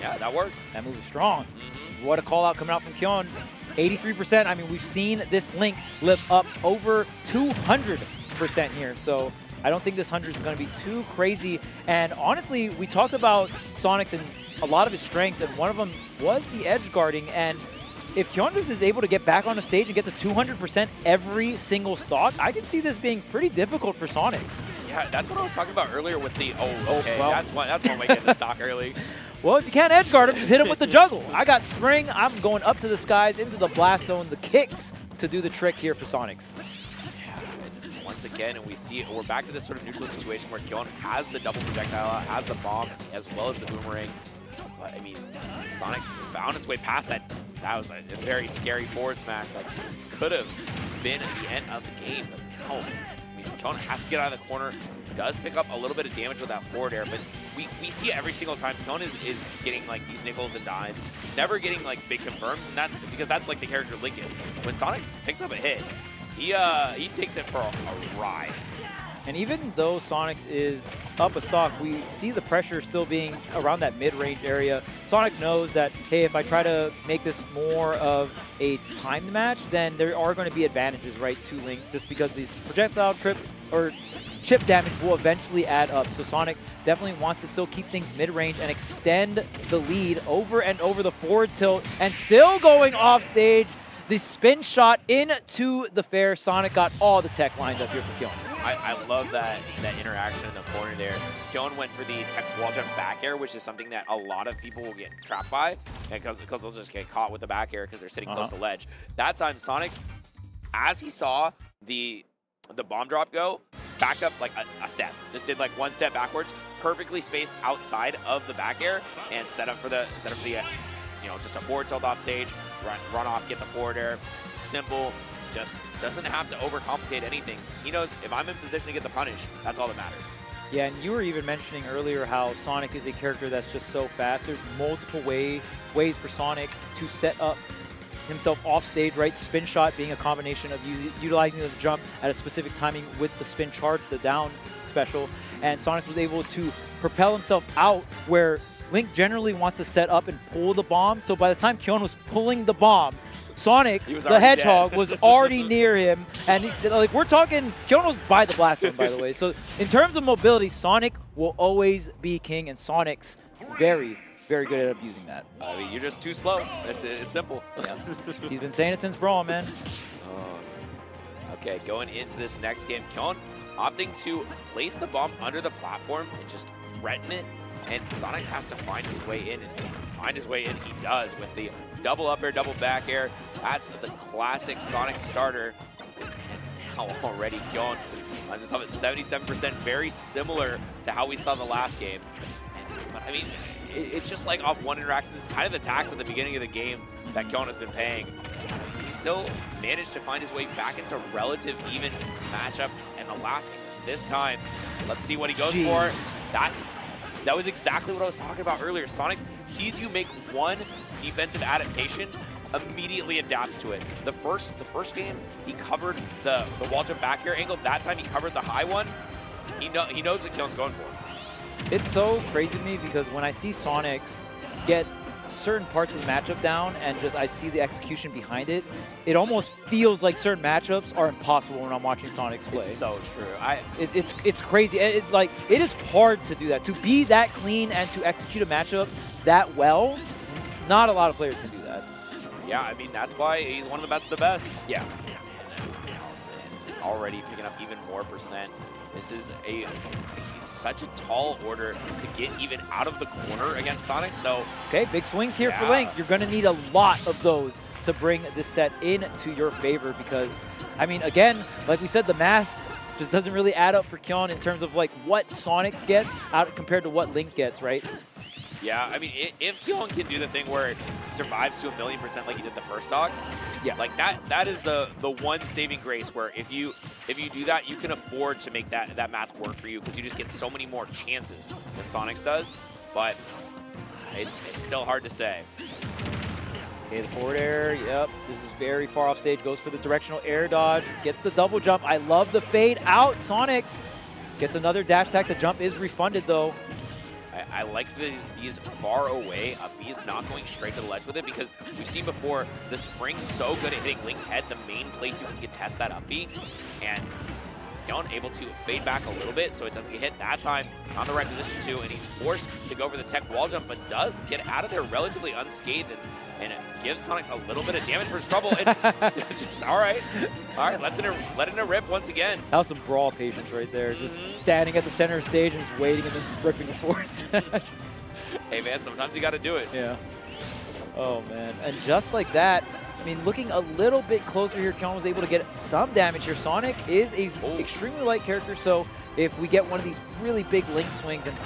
Yeah, that works. That move is strong. What a call out coming out from Kyon. 83%. I mean, we've seen this Link live up over 200% here. So I don't think this 100 is going to be too crazy. And honestly, we talked about Sonic's and a lot of his strength, and one of them was the edge guarding. And if Kiondas is able to get back on the stage and get to 200% every single stock, I can see this being pretty difficult for Sonics. Yeah, that's what I was talking about earlier with the, okay, well. that's one way getting the stock early. Well, if you can't edge guard him, just hit him with the juggle. I got Spring. I'm going up to the skies, into the blast zone, the kicks to do the trick here for Sonics. Once again, and we're back to this sort of neutral situation where Kyon has the double projectile, has the bomb, as well as the boomerang. But, I mean, Sonics found its way past that. That was a very scary forward smash that could have been the end of the game. But no, I mean, Kyon has to get out of the corner. Does pick up a little bit of damage with that forward air, but we see it every single time. Kyon is getting like these nickels and dimes, never getting like big confirms, and that's because that's like the character Link is. When Sonic picks up a hit, he takes it for a ride. And even though Sonics is up a stock, we see the pressure still being around that mid-range area. Sonic knows that, hey, if I try to make this more of a timed match, then there are going to be advantages, right, to Link, just because these projectile chip damage will eventually add up. So Sonic definitely wants to still keep things mid-range and extend the lead over and over the forward tilt, and still going off stage. The spin shot into the fair. Sonic got all the tech lined up here for Kyon. I love that interaction in the corner there. Kyon went for the tech wall jump back air, which is something that a lot of people will get trapped by because they'll just get caught with the back air because they're sitting close to ledge. That time, Sonics, as he saw the bomb drop go, backed up like a step. Just did like one step backwards, perfectly spaced outside of the back air, and set up for the just a forward tilt off stage, run off, get the forward air. Simple, just doesn't have to overcomplicate anything. He knows if I'm in position to get the punish, that's all that matters. Yeah, and you were even mentioning earlier how Sonic is a character that's just so fast. There's multiple ways for Sonic to set up himself off stage, right? Spin shot being a combination of utilizing the jump at a specific timing with the spin charge, the down special. And Sonic was able to propel himself out where Link generally wants to set up and pull the bomb. So by the time Kyon was pulling the bomb, Sonic, the Hedgehog, was already near him. And like we're talking, Kyon was by the blast zone, by the way. So in terms of mobility, Sonic will always be king, and Sonic's very, very good at abusing that. I mean, you're just too slow. It's simple. Yeah. He's been saying it since Brawl, man. Okay, going into this next game, Kyon opting to place the bomb under the platform and just threaten it. And Sonics has to find his way in, and find his way in he does with the double up air, double back air. That's the classic Sonic starter. And now already Kyon, I just have it 77%, very similar to how we saw in the last game. But I mean, it's just like off one interaction. This is kind of the tax at the beginning of the game that Kyon has been paying. He still managed to find his way back into relative even matchup in the last game. This time, let's see what he goes for. That was exactly what I was talking about earlier. Sonic sees you make one defensive adaptation, immediately adapts to it. The first game, he covered the wall jump back air angle. That time he covered the high one. He knows what Kyon's going for. It's so crazy to me because when I see Sonics get certain parts of the matchup down and just I see the execution behind it, it almost feels like certain matchups are impossible when I'm watching Sonics play. It's so true. It's crazy. It is hard to do that. To be that clean and to execute a matchup that well, not a lot of players can do that. Yeah, I mean, that's why he's one of the best of the best. Yeah. Already picking up even more percent. This is such a tall order to get even out of the corner against Sonics, though. Okay, big swings here for Link. You're going to need a lot of those to bring this set into your favor because, I mean, again, like we said, the math just doesn't really add up for Kyon in terms of like what Sonic gets out compared to what Link gets, right? Yeah, I mean, if Kyon can do the thing where it survives to 1,000,000% like he did the first stock, yeah, like that is the one saving grace where if you do that, you can afford to make that math work for you because you just get so many more chances than Sonics does. But it's still hard to say. Okay, the forward air, yep, this is very far off stage, goes for the directional air dodge, gets the double jump. I love the fade out. Sonics gets another dash attack. The jump is refunded though. I like these far away up Bs not going straight to the ledge with it because we've seen before the spring's so good at hitting Link's head, the main place you can contest that up B, and Kyon able to fade back a little bit so it doesn't get hit that time on the right position too, and he's forced to go for the tech wall jump, but does get out of there relatively unscathed. And and it gives Sonics a little bit of damage for his trouble. And just, all right, letting it rip once again. That was some brawl patience right there. Just standing at the center of the stage and just waiting and then ripping the forward smash. Hey man, sometimes you got to do it. Yeah. Oh man, and just like that, I mean, looking a little bit closer here, Kyon was able to get some damage here. Sonic is a extremely light character, so if we get one of these really big link swings, and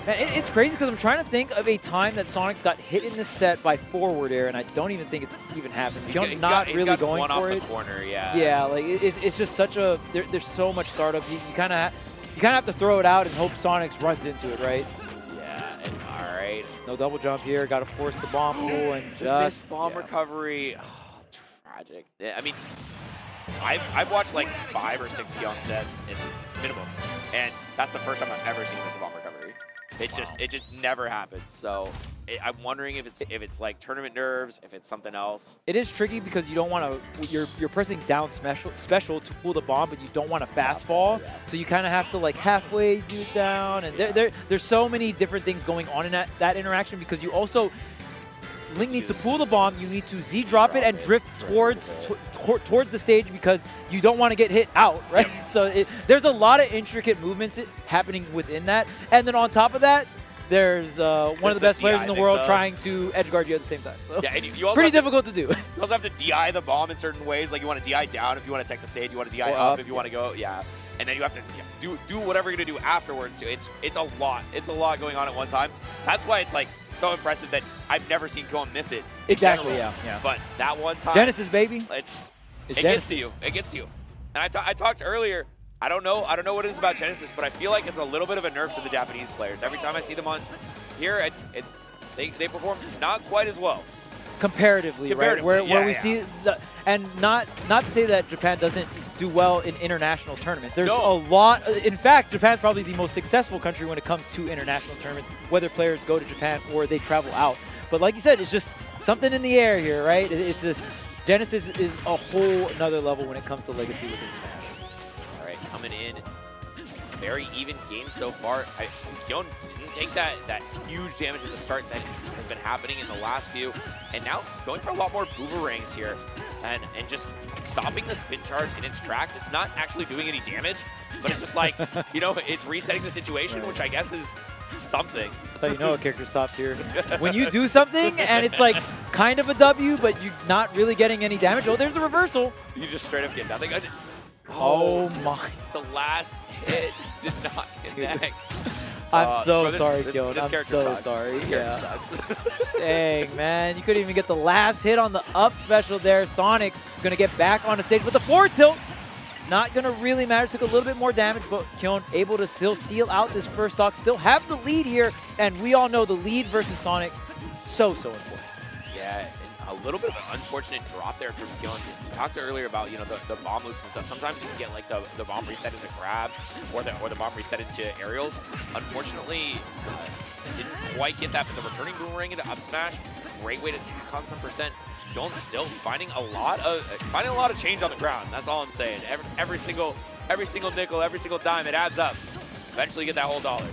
man, it's crazy because I'm trying to think of a time that Sonic's got hit in this set by forward air, and I don't even think it's even happened. Kyon's not really going one for off it. the corner, yeah. Yeah, like it's just such a there's so much startup. You kind of have to throw it out and hope Sonics runs into it, right? Yeah, and all right. No double jump here. Got to force the bomb pool and Missed just bomb recovery. Oh, tragic. I mean, I've watched like 5 or 6 Kyon sets in minimum, and that's the first time I've ever seen him miss a bomb recovery. It just never happens. So I'm wondering if it's like tournament nerves, if it's something else. It is tricky because you don't want to. You're pressing down special to pull the bomb, but you don't want to fast fall. So you kind of have to like halfway do it down, and there's so many different things going on in that interaction because you also. Link needs to pull the bomb, you need to Z-drop it and drift towards the stage because you don't want to get hit out, right? So there's a lot of intricate movements happening within that. And then on top of that, there's one of the best players in the world trying to edge guard you at the same time. So Yeah, and you also pretty difficult to do. You also have to DI the bomb in certain ways. Like you want to DI down if you want to take the stage, you want to DI Or up up, if you want to go, yeah. And then you have to do whatever you're gonna do afterwards too. It's a lot. It's a lot going on at one time. That's why it's like so impressive that I've never seen Kyon miss it. Exactly, general. yeah. But that one time, Genesis, baby. It Genesis. gets to you. It gets to you. And I talked earlier. I don't know what it is about Genesis, but I feel like it's a little bit of a nerf to the Japanese players. Every time I see them on here, they perform not quite as well. Comparatively, right? Where we see and not to say that Japan doesn't do well in international tournaments. There's a lot. In fact, Japan's probably the most successful country when it comes to international tournaments, whether players go to Japan or they travel out. But like you said, it's just something in the air here, right? It's just Genesis is a whole another level when it comes to legacy within Smash. All right, coming in, very even game so far. Kyon didn't take that huge damage at the start that has been happening in the last few, and now going for a lot more boomerangs here, and just stopping the spin charge in its tracks. It's not actually doing any damage, but it's just like, it's resetting the situation, which I guess is something. So you know a character stopped here. When you do something and it's like kind of a W, but you're not really getting any damage, oh, there's a reversal. You just straight up get nothing. Oh my. The last hit did not connect. I'm so brother, sorry, this Kyon. I'm character so sucks. sorry. This character sucks. Dang, man. You couldn't even get the last hit on the up special there. Sonic's going to get back on the stage with the forward tilt. Not going to really matter. Took a little bit more damage, but Kyon able to still seal out this first stock. Still have the lead here, and we all know the lead versus Sonic, so important. Yeah, and a little bit of an unfortunate drop there from Kyon. We talked earlier about, the bomb loops and stuff. Sometimes you can get like the bomb reset into grab or the bomb reset into aerials. Unfortunately, didn't quite get that, but the returning boomerang into up smash, great way to tack on some percent. Kyon still finding a lot of change on the ground. That's all I'm saying. Every single nickel, every single dime, it adds up. Eventually get that whole dollar.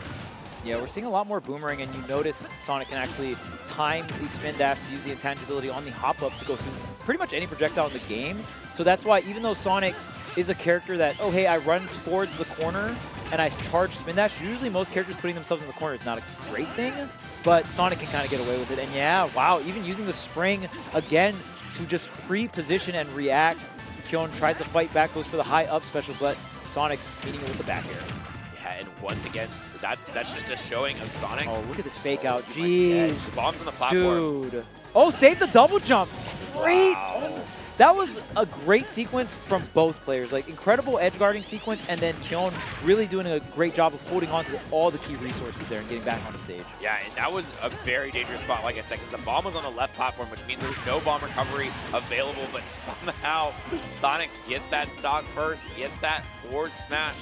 Yeah, we're seeing a lot more boomerang, and you notice Sonic can actually time the spin dash to use the intangibility on the hop-up to go through pretty much any projectile in the game. So that's why even though Sonic is a character that, oh, hey, I run towards the corner and I charge spin dash, usually most characters putting themselves in the corner is not a great thing, but Sonic can kind of get away with it. And yeah, wow, even using the spring again to just pre-position and react. Kyon tries to fight back, goes for the high up special, but Sonic's meeting it with the back air. And once again, that's just a showing of Sonic's. Oh, look at this fake out. Jeez. The bombs on the platform. Dude. Oh, save the double jump. Great. Wow. Oh, that was a great sequence from both players. Like, incredible edge guarding sequence, and then Kyon really doing a great job of holding on to all the key resources there and getting back on the stage. Yeah, and that was a very dangerous spot, like I said, because the bomb was on the left platform, which means there's no bomb recovery available, but somehow Sonics gets that stock first, gets that forward smash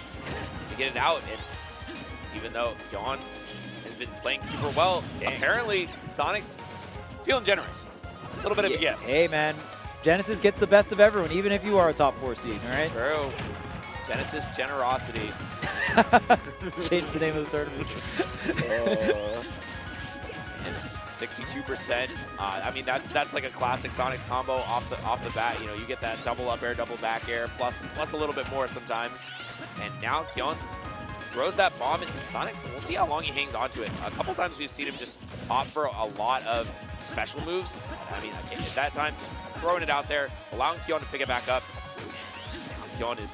to get it out. And even though Kyon has been playing super well, apparently Sonics feeling generous. A little bit of a gift. Hey, man. Genesis gets the best of everyone, even if you are a top 4 seed, all right? True. Genesis generosity. Change the name of the tournament. And 62%. I mean, that's like a classic Sonic's combo off the bat. You know, you get that double up air, double back air, plus a little bit more sometimes. And now Kyon throws that bomb into Sonic's, and we'll see how long he hangs onto it. A couple times we've seen him just opt for a lot of special moves. I mean, at that time, just throwing it out there, allowing Kyon to pick it back up. Kyon is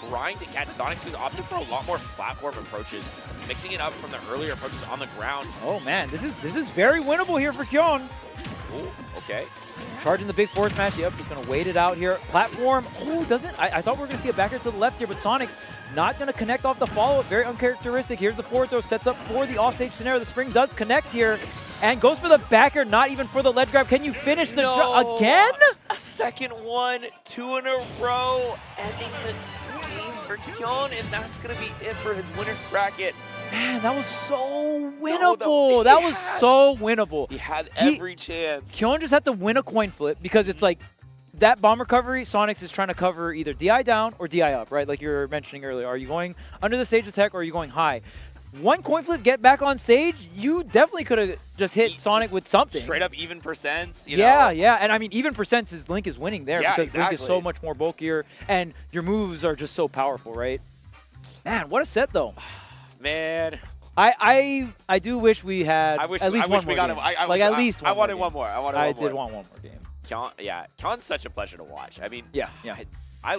trying to catch Sonic's, who's opted for a lot more platform approaches, mixing it up from the earlier approaches on the ground. Oh man, this is very winnable here for Kyon. Ooh, okay. Charging the big forward smash. Yep, just gonna wait it out here. Platform. Oh, doesn't. I thought we were gonna see a backer to the left here, but Sonic's not gonna connect off the follow-up. Very uncharacteristic. Here's the forward throw, sets up for the offstage scenario. The spring does connect here, and goes for the backer. Not even for the ledge grab. Can you finish the again? A second one, 2 in a row, ending the game for Kyon, and that's gonna be it for his winner's bracket. Man, that was so winnable. That was so winnable. He had every chance. Kyon just had to win a coin flip because it's like that bomb recovery, Sonic's is trying to cover either DI down or DI up, right? Like you were mentioning earlier. Are you going under the stage attack or are you going high? One coin flip, get back on stage, you definitely could have just hit Sonic with something. Straight up even percents, you yeah, know? Yeah, and I mean, even percents is Link is winning there because exactly. Link is so much more bulkier and your moves are just so powerful, right? Man, what a set though. Man. I do wish we had at least one more game. At least one. I wanted one more. I did want one more game. Kion's such a pleasure to watch. I mean, yeah. I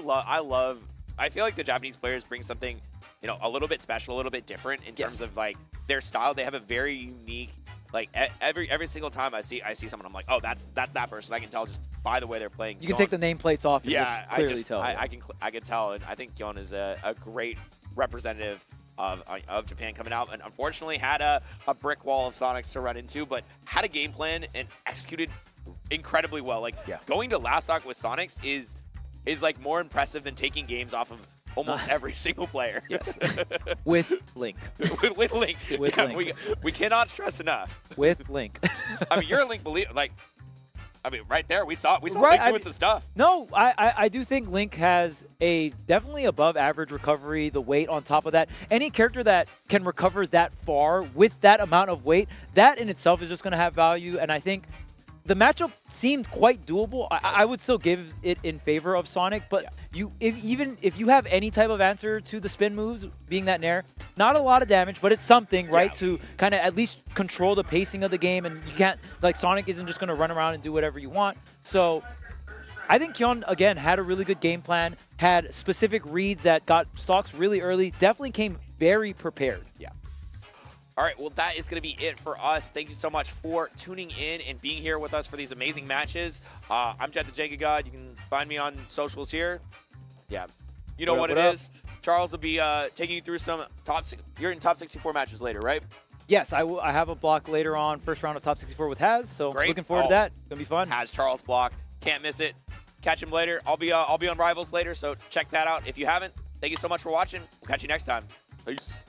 feel like the Japanese players bring something, you know, a little bit special, a little bit different in terms of like their style. They have a very unique, like every single time I see someone, I'm like, oh, that's that person. I can tell just by the way they're playing. You can take the nameplates off and just clearly tell. I can tell, and I think Kyon is a great representative of Japan coming out, and unfortunately had a brick wall of Sonics to run into, but had a game plan and executed incredibly well. Like going to last stock with Sonics is like more impressive than taking games off of almost every single player. Yes. With Link. with Link. With Link. We cannot stress enough. With Link. I mean, you're a Link believer. Like, I mean, right there, we saw Link doing some stuff. No, I do think Link has a definitely above average recovery, the weight on top of that. Any character that can recover that far with that amount of weight, that in itself is just going to have value. And I think the matchup seemed quite doable. I would still give it in favor of Sonic, but even if you have any type of answer to the spin moves, being that Nair, not a lot of damage, but it's something, right, to kind of at least control the pacing of the game, and you can't, like, Sonic isn't just going to run around and do whatever you want. So I think Kyon, again, had a really good game plan, had specific reads that got stocks really early, definitely came very prepared. Yeah. All right, well, that is going to be it for us. Thank you so much for tuning in and being here with us for these amazing matches. I'm Jet the Jenga God. You can find me on socials here. Yeah, you know what it is. Charles will be taking you through some you're in top 64 matches later, right? Yes, I have a block later on, first round of top 64 with Haz, so Great. Looking forward to that. It's going to be fun. Haz Charles block. Can't miss it. Catch him later. I'll be on Rivals later, so check that out if you haven't. Thank you so much for watching. We'll catch you next time. Peace.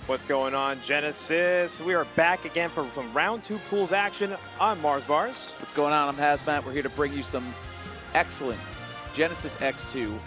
What's going on, Genesis? We are back again for some round 2 pools action on Mars Bars. What's going on? I'm Hazmat. We're here to bring you some excellent Genesis X2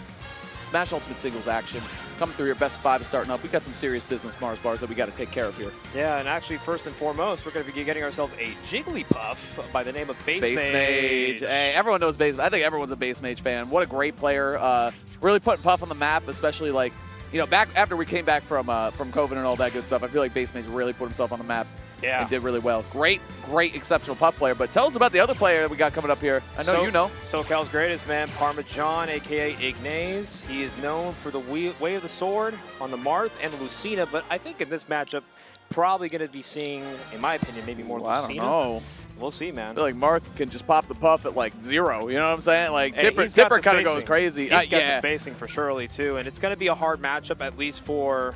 Smash Ultimate Singles action. Coming through your best 5 is starting up. We got some serious business Mars Bars that we got to take care of here. Yeah, and actually, first and foremost, we're going to be getting ourselves a Jigglypuff by the name of Base Mage. Hey, everyone knows Base. I think everyone's a Base Mage fan. What a great player. Really putting Puff on the map, especially like, you know, back after we came back from COVID and all that good stuff. I feel like Base Mage really put himself on the map. Yeah. And did really well. Great, exceptional Puff player. But tell us about the other player that we got coming up here. I know you know. SoCal's greatest man, Parmesan, a.k.a. Ignaze. He is known for the Way of the Sword on the Marth and Lucina, but I think in this matchup, probably going to be seeing, in my opinion, maybe more Lucina. I don't know. We'll see, man. I feel like Marth can just pop the Puff at like 0. You know what I'm saying? Like Hey, Tipper kind of goes crazy. He's got the spacing for surely, too. And it's going to be a hard matchup, at least for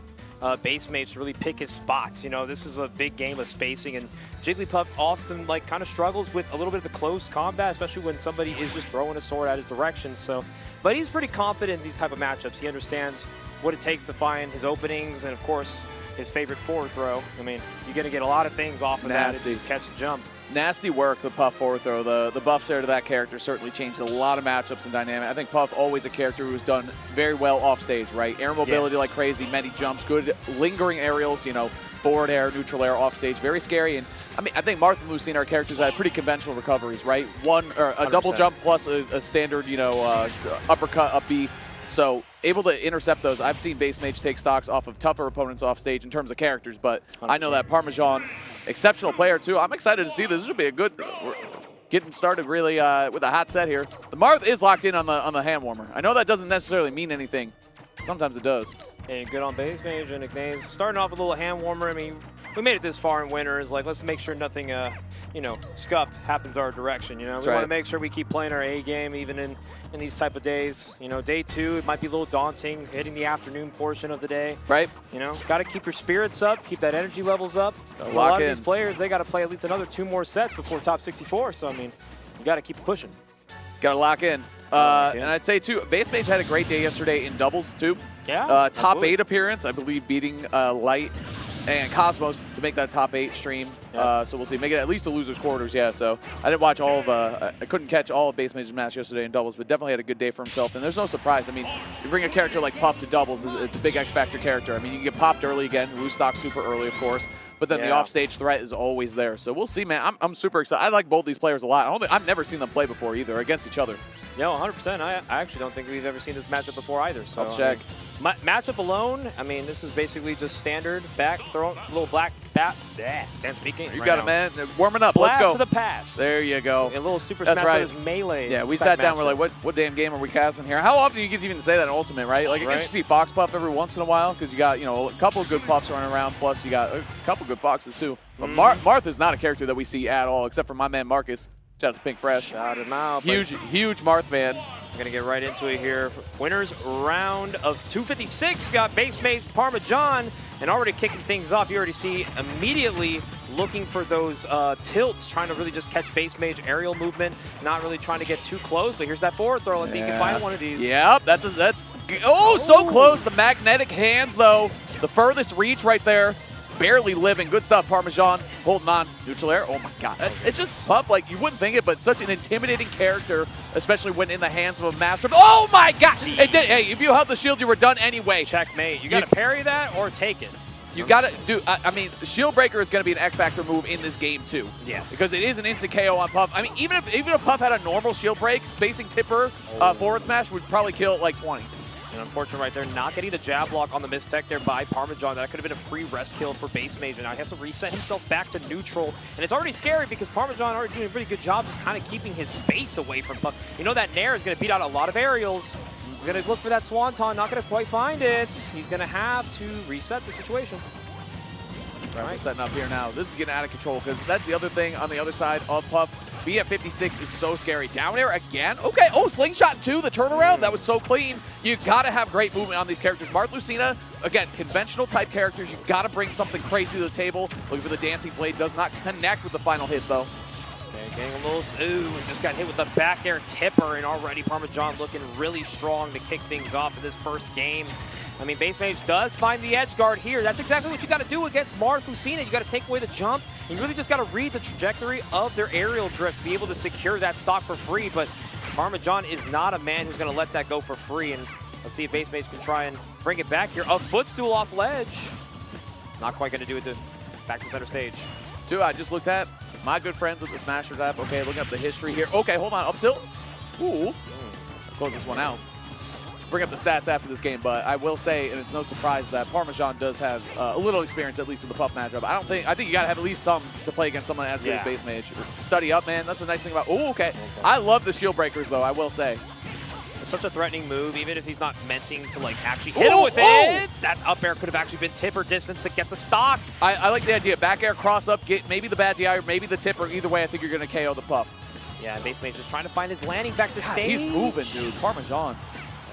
Base Mage to really pick his spots. You know, this is a big game of spacing, and Jigglypuff often like kind of struggles with a little bit of the close combat, especially when somebody is just throwing a sword at his direction. So, but he's pretty confident in these type of matchups. He understands what it takes to find his openings, and of course, his favorite forward throw. I mean, you're going to get a lot of things off of that if you just catch and jump. Nasty work, the Puff forward throw. The buffs there to that character certainly changed a lot of matchups and dynamic. I think Puff always a character who's done very well off stage, right? Air mobility like crazy, many jumps, good lingering aerials, you know, forward air, neutral air, off stage, very scary. And I mean, I think Marth and Lucina are characters that have pretty conventional recoveries, right? A double 100%. jump plus a standard, you know, uppercut, up B. So able to intercept those. I've seen Base Mage take stocks off of tougher opponents off stage in terms of characters, but 100%. I know that Parmesan, exceptional player too. I'm excited to see this. This should be a good, getting started really with a hot set here. The Marth is locked in on the hand warmer. I know that doesn't necessarily mean anything. Sometimes it does. And good on Base Mage and Ignaze. Starting off with a little hand warmer. I mean, we made it this far in winners. Like, let's make sure nothing, you know, scuffed happens our direction. You know, we want to make sure we keep playing our A game even in these type of days. You know, day 2, it might be a little daunting hitting the afternoon portion of the day. Right. You know, got to keep your spirits up, keep that energy levels up. A Lock lot in. of these players, they got to play at least another 2 more sets before top 64. So, I mean, you got to keep pushing. Got to lock in. And I'd say, too, Base Mage had a great day yesterday in doubles, too. Yeah, top 8 appearance, I believe, beating Light and Cosmos to make that top 8 stream. So we'll see. Make it at least the losers quarters, yeah. So I didn't watch all of, I couldn't catch all of Base Mage's match yesterday in doubles, but definitely had a good day for himself. And there's no surprise. I mean, you bring a character like Puff to doubles, it's a big X Factor character. I mean, you can get popped early again, lose stock super early, of course. But then the offstage threat is always there. So we'll see, man. I'm super excited. I like both these players a lot. I've never seen them play before either, against each other. No, 100%. I actually don't think we've ever seen this matchup before either. So I'll check. Matchup alone, I mean, this is basically just standard back throw, little black bat. Can't speak English. You got it, man. Warming up. Blast Let's go. to the past. There you go. A little Super That's Smash right. Bros. Melee. Yeah, we sat down. We're like, what damn game are we casting here? How often do you get to even say that in Ultimate, right? Like, I guess you see Fox Puff every once in a while because you got, you know, a couple of good Puffs running around. Plus, you got a couple good Foxes too. But Marth is not a character that we see at all, except for my man Marcus. Shout out to Pink Fresh. Shout him out. Huge Marth fan. We're going to get right into it here. Winners round of 256 got Base Mage Parmesan, and already kicking things off. You already see immediately looking for those tilts, trying to really just catch Base Mage aerial movement, not really trying to get too close, but here's that forward throw. Let's see if you can find one of these. Yep, that's so close. The magnetic hands, though. The furthest reach right there. Barely living. Good stuff, Parmesan. Holding on. Neutral air. Oh, my God. It's just Puff. Like, you wouldn't think it, but such an intimidating character, especially when in the hands of a master. Oh, my God. It did. Hey, if you held the shield, you were done anyway. Checkmate. You got to parry that or take it. You got to do. I mean, Shield Breaker is going to be an X Factor move in this game, too. Yes. Because it is an instant KO on Puff. I mean, even if Puff had a normal Shield Break, spacing Tipper forward smash would probably kill it like 20. And unfortunate right there, not getting the jab block on the mistech there by Parmesan. That could have been a free rest kill for Base Mage, and now he has to reset himself back to neutral. And it's already scary because Parmesan already doing a really good job just kind of keeping his space away from Puff. You know that Nair is going to beat out a lot of aerials. He's going to look for that Swanton, not going to quite find it. He's going to have to reset the situation. All right, setting up here now. This is getting out of control because that's the other thing on the other side of Puff. Being at 56 is so scary. Down air again. Okay. Oh, slingshot 2, the turnaround. That was so clean. You got to have great movement on these characters. Marth Lucina, again, conventional type characters. You got to bring something crazy to the table. Looking for the dancing blade. Does not connect with the final hit, though. Okay, getting a little, just got hit with the back air tipper, and already Parmesan looking really strong to kick things off in this first game. I mean, Base Mage does find the edge guard here. That's exactly what you got to do against Marth. We've seen it. You got to take away the jump. You really just got to read the trajectory of their aerial drift, be able to secure that stock for free. But Parmesan is not a man who's going to let that go for free. And let's see if Base Mage can try and bring it back here. A footstool off ledge. Not quite going to do it back to center stage. Two, I just looked at my good friends at the Smashers app. Okay, looking up the history here. Okay, hold on. Up tilt. Ooh. Close this one out. Bring up the stats after this game, but I will say, and it's no surprise that Parmesan does have a little experience, at least in the Puff matchup. I think you got to have at least some to play against someone as good as Base Mage. Study up, man. That's a nice thing about. Oh, okay. I love the shield breakers, though. I will say. It's such a threatening move, even if he's not menting to like actually hit him with it. That up air could have actually been tipper distance to get the stock. I like the idea. Back air, cross up, get maybe the bad DI or maybe the tipper. Either way, I think you're going to KO the Puff. Yeah, Base Mage just trying to find his landing back to stage. He's moving, dude. Parmesan.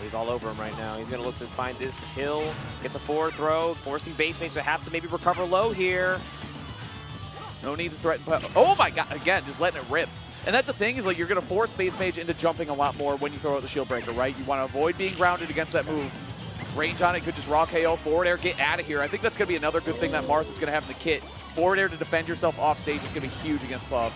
He's all over him right now. He's going to look to find this kill. Gets a forward throw, forcing Base Mage to have to maybe recover low here. No need to threaten. Oh my god, again, just letting it rip. And that's the thing, is like you're going to force Base Mage into jumping a lot more when you throw out the shield breaker, right? You want to avoid being grounded against that move. Range on it could just raw KO, forward air, get out of here. I think that's going to be another good thing that Marth is going to have in the kit. Forward air to defend yourself off stage is going to be huge against Puff.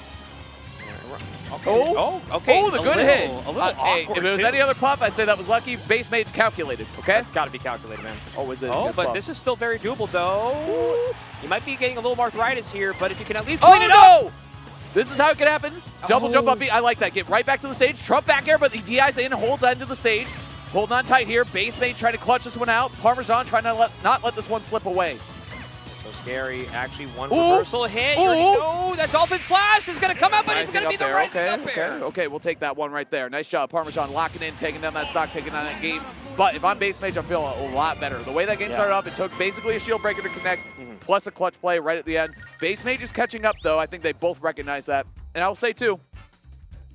Okay. Okay. Oh, the good hit. A little hey, if it was any other Puff, I'd say that was lucky. Base Mage calculated, okay? It's got to be calculated, man. Oh, is it? Oh, but this is still very doable, though. You might be getting a little arthritis here, but if you can at least clean it up. This is how it could happen. Double jump up B. I like that. Get right back to the stage. Trump back air, but the DI's in, holds onto the stage. Holding on tight here. Base Mage trying to clutch this one out. Parmesan trying to not let this one slip away. So scary. Actually, one reversal hit. You already know that Dolphin Slash is going to come out, but it's going to be the right up air. Okay, we'll take that one right there. Nice job. Parmesan locking in, taking down that stock, taking down that game. But if I'm Base Mage, I'm feeling a lot better. The way that game started off, it took basically a shield breaker to connect, plus a clutch play right at the end. Base Mage is catching up, though. I think they both recognize that. And I will say, too,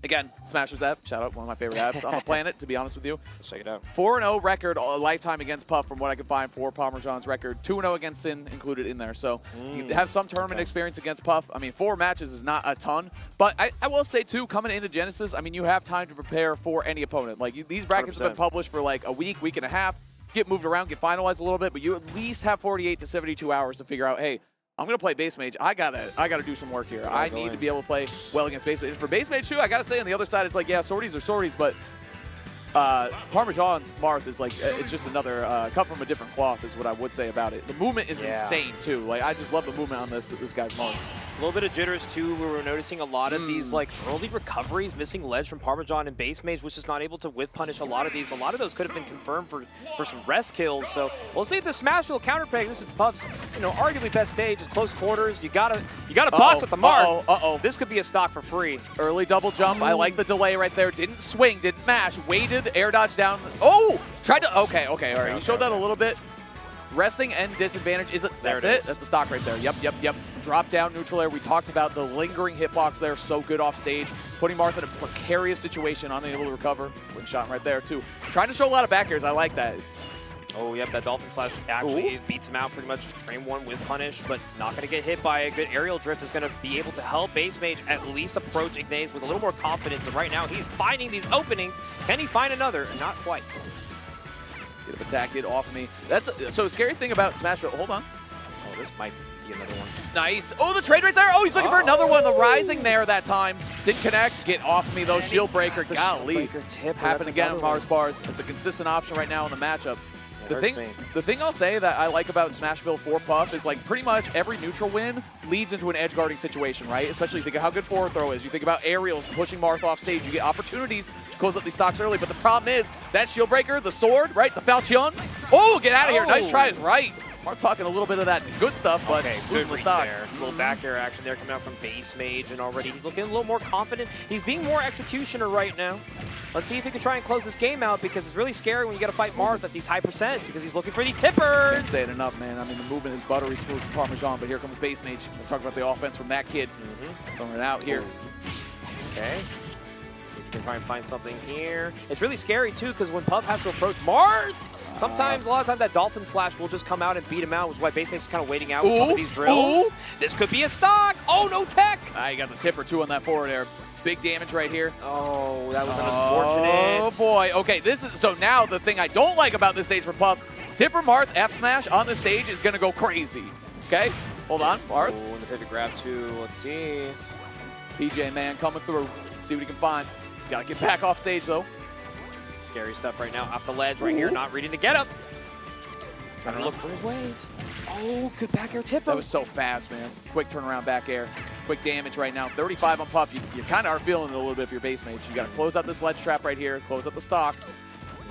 again, Smashers app, shout out, one of my favorite apps on the planet, to be honest with you. Let's check it out. 4-0 record lifetime against Puff from what I can find for Parmesan's record. 2-0 against Sin included in there. So you have some tournament experience against Puff. I mean, 4 matches is not a ton. But I will say, too, coming into Genesis, I mean, you have time to prepare for any opponent. Like, these brackets 100%. have been published for like a week and a half. Get moved around, get finalized a little bit, but you at least have 48 to 72 hours to figure out, hey, I'm going to play Base Mage. I gotta do some work here. I need to be able to play well against Base Mage. And for Base Mage, too, I got to say, on the other side, it's like, yeah, sorties are sorties, but Parmesan's Marth is like, it's just another cut from a different cloth is what I would say about it. The movement is insane, too. Like, I just love the movement on this guy's Marth. A little bit of jitters, too. We were noticing a lot of these like early recoveries, missing ledge from Parmesan, and Base Mage was just not able to whiff punish a lot of these. A lot of those could have been confirmed for some rest kills. So we'll see if the Smashville counterpick. This is Puff's, arguably best stage. It's close quarters. You gotta box with the mark. This could be a stock for free. Early double jump. I like the delay right there. Didn't swing, didn't mash. Waited, air dodge down. Oh, tried to. Okay, all right. You showed that a little bit. Resting and disadvantage is it? That's it. That's a stock right there. Yep. Drop down neutral air. We talked about the lingering hitbox there. So good off stage. Putting Marth in a precarious situation, unable to recover. Wing shot right there too. Trying to show a lot of back airs. I like that. Oh, yep, that Dolphin Slash actually beats him out pretty much frame 1 with punish, but not going to get hit by a good aerial drift. Is going to be able to help Base Mage at least approach Ignaze with a little more confidence. And right now he's finding these openings. Can he find another? Not quite. Get an attack, get off me. That's so scary thing about Smashville. Hold on. Oh, this might be another one. Nice. Oh, the trade right there. Oh, he's looking for another one. The rising there that time. Didn't connect. Get off me, though. Shield breaker. Golly. Happen again on Mars Bars. It's a consistent option right now in the matchup. The thing I'll say that I like about Smashville for Puff is like pretty much every neutral win leads into an edge guarding situation, right? Especially think of how good forward throw is. You think about aerials pushing Marth off stage. You get opportunities to close up these stocks early, but the problem is that shield breaker, the sword, right? The Falchion. Oh, get out of here. Nice try is right. Marth talking a little bit of that good stuff, but losing the stock. There. A little back air action there coming out from Base Mage, and already he's looking a little more confident. He's being more executioner right now. Let's see if he can try and close this game out, because it's really scary when you got to fight Marth at these high percents, because he's looking for these tippers. Can't say it enough, man. I mean, the movement is buttery smooth from Parmesan, but here comes Base Mage. We'll talk about the offense from that kid. Throwing it out here. Okay. See if you can try and find something here. It's really scary, too, because when Puff has to approach Marth, sometimes, a lot of times, that Dolphin Slash will just come out and beat him out, which is why Base Mage is kind of waiting out with some of these drills. This could be a stock. Oh, no tech. You got the tipper, too, on that forward air. Big damage right here. Oh, that was unfortunate. Oh, boy. Okay, this is so now the thing I don't like about this stage for Puff Tipper Marth F smash on the stage is going to go crazy. Okay? Hold on, Marth. Oh, and the pivot grab too. Let's see. PJ, man, coming through. See what he can find. Got to get back off stage, though. Scary stuff right now. Off the ledge right here. Not reading the get up. Trying to look for his ways. Oh, good back air tipper. That was so fast, man. Quick turnaround back air. Quick damage right now. 35 on Puff. You kind of are feeling it a little bit if you're base mates. You got to close out this ledge trap right here. Close out the stock.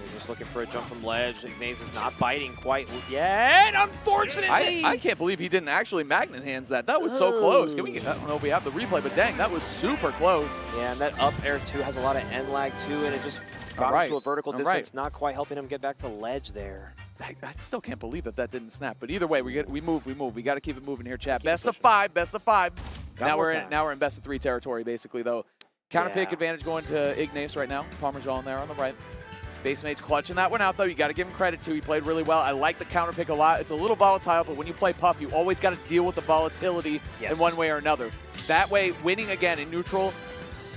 He's just looking for a jump from ledge. Ignace is not biting quite yet, unfortunately. I can't believe he didn't actually magnet hands that. That was so close. Can we get, I don't know if we have the replay, but dang, that was super close. Yeah, and that up air too has a lot of end lag too, and it just got him to a vertical distance, not quite helping him get back to ledge there. I still can't believe that didn't snap. But either way, we move. We got to keep it moving here, chat. Best of five. Now we're in best of 3 territory, basically, though. Counter pick advantage going to Ignace right now. Parmesan there on the right. Base mate's clutching that one out, though. You got to give him credit, too. He played really well. I like the counter pick a lot. It's a little volatile, but when you play Puff, you always got to deal with the volatility in one way or another. That way, winning again in neutral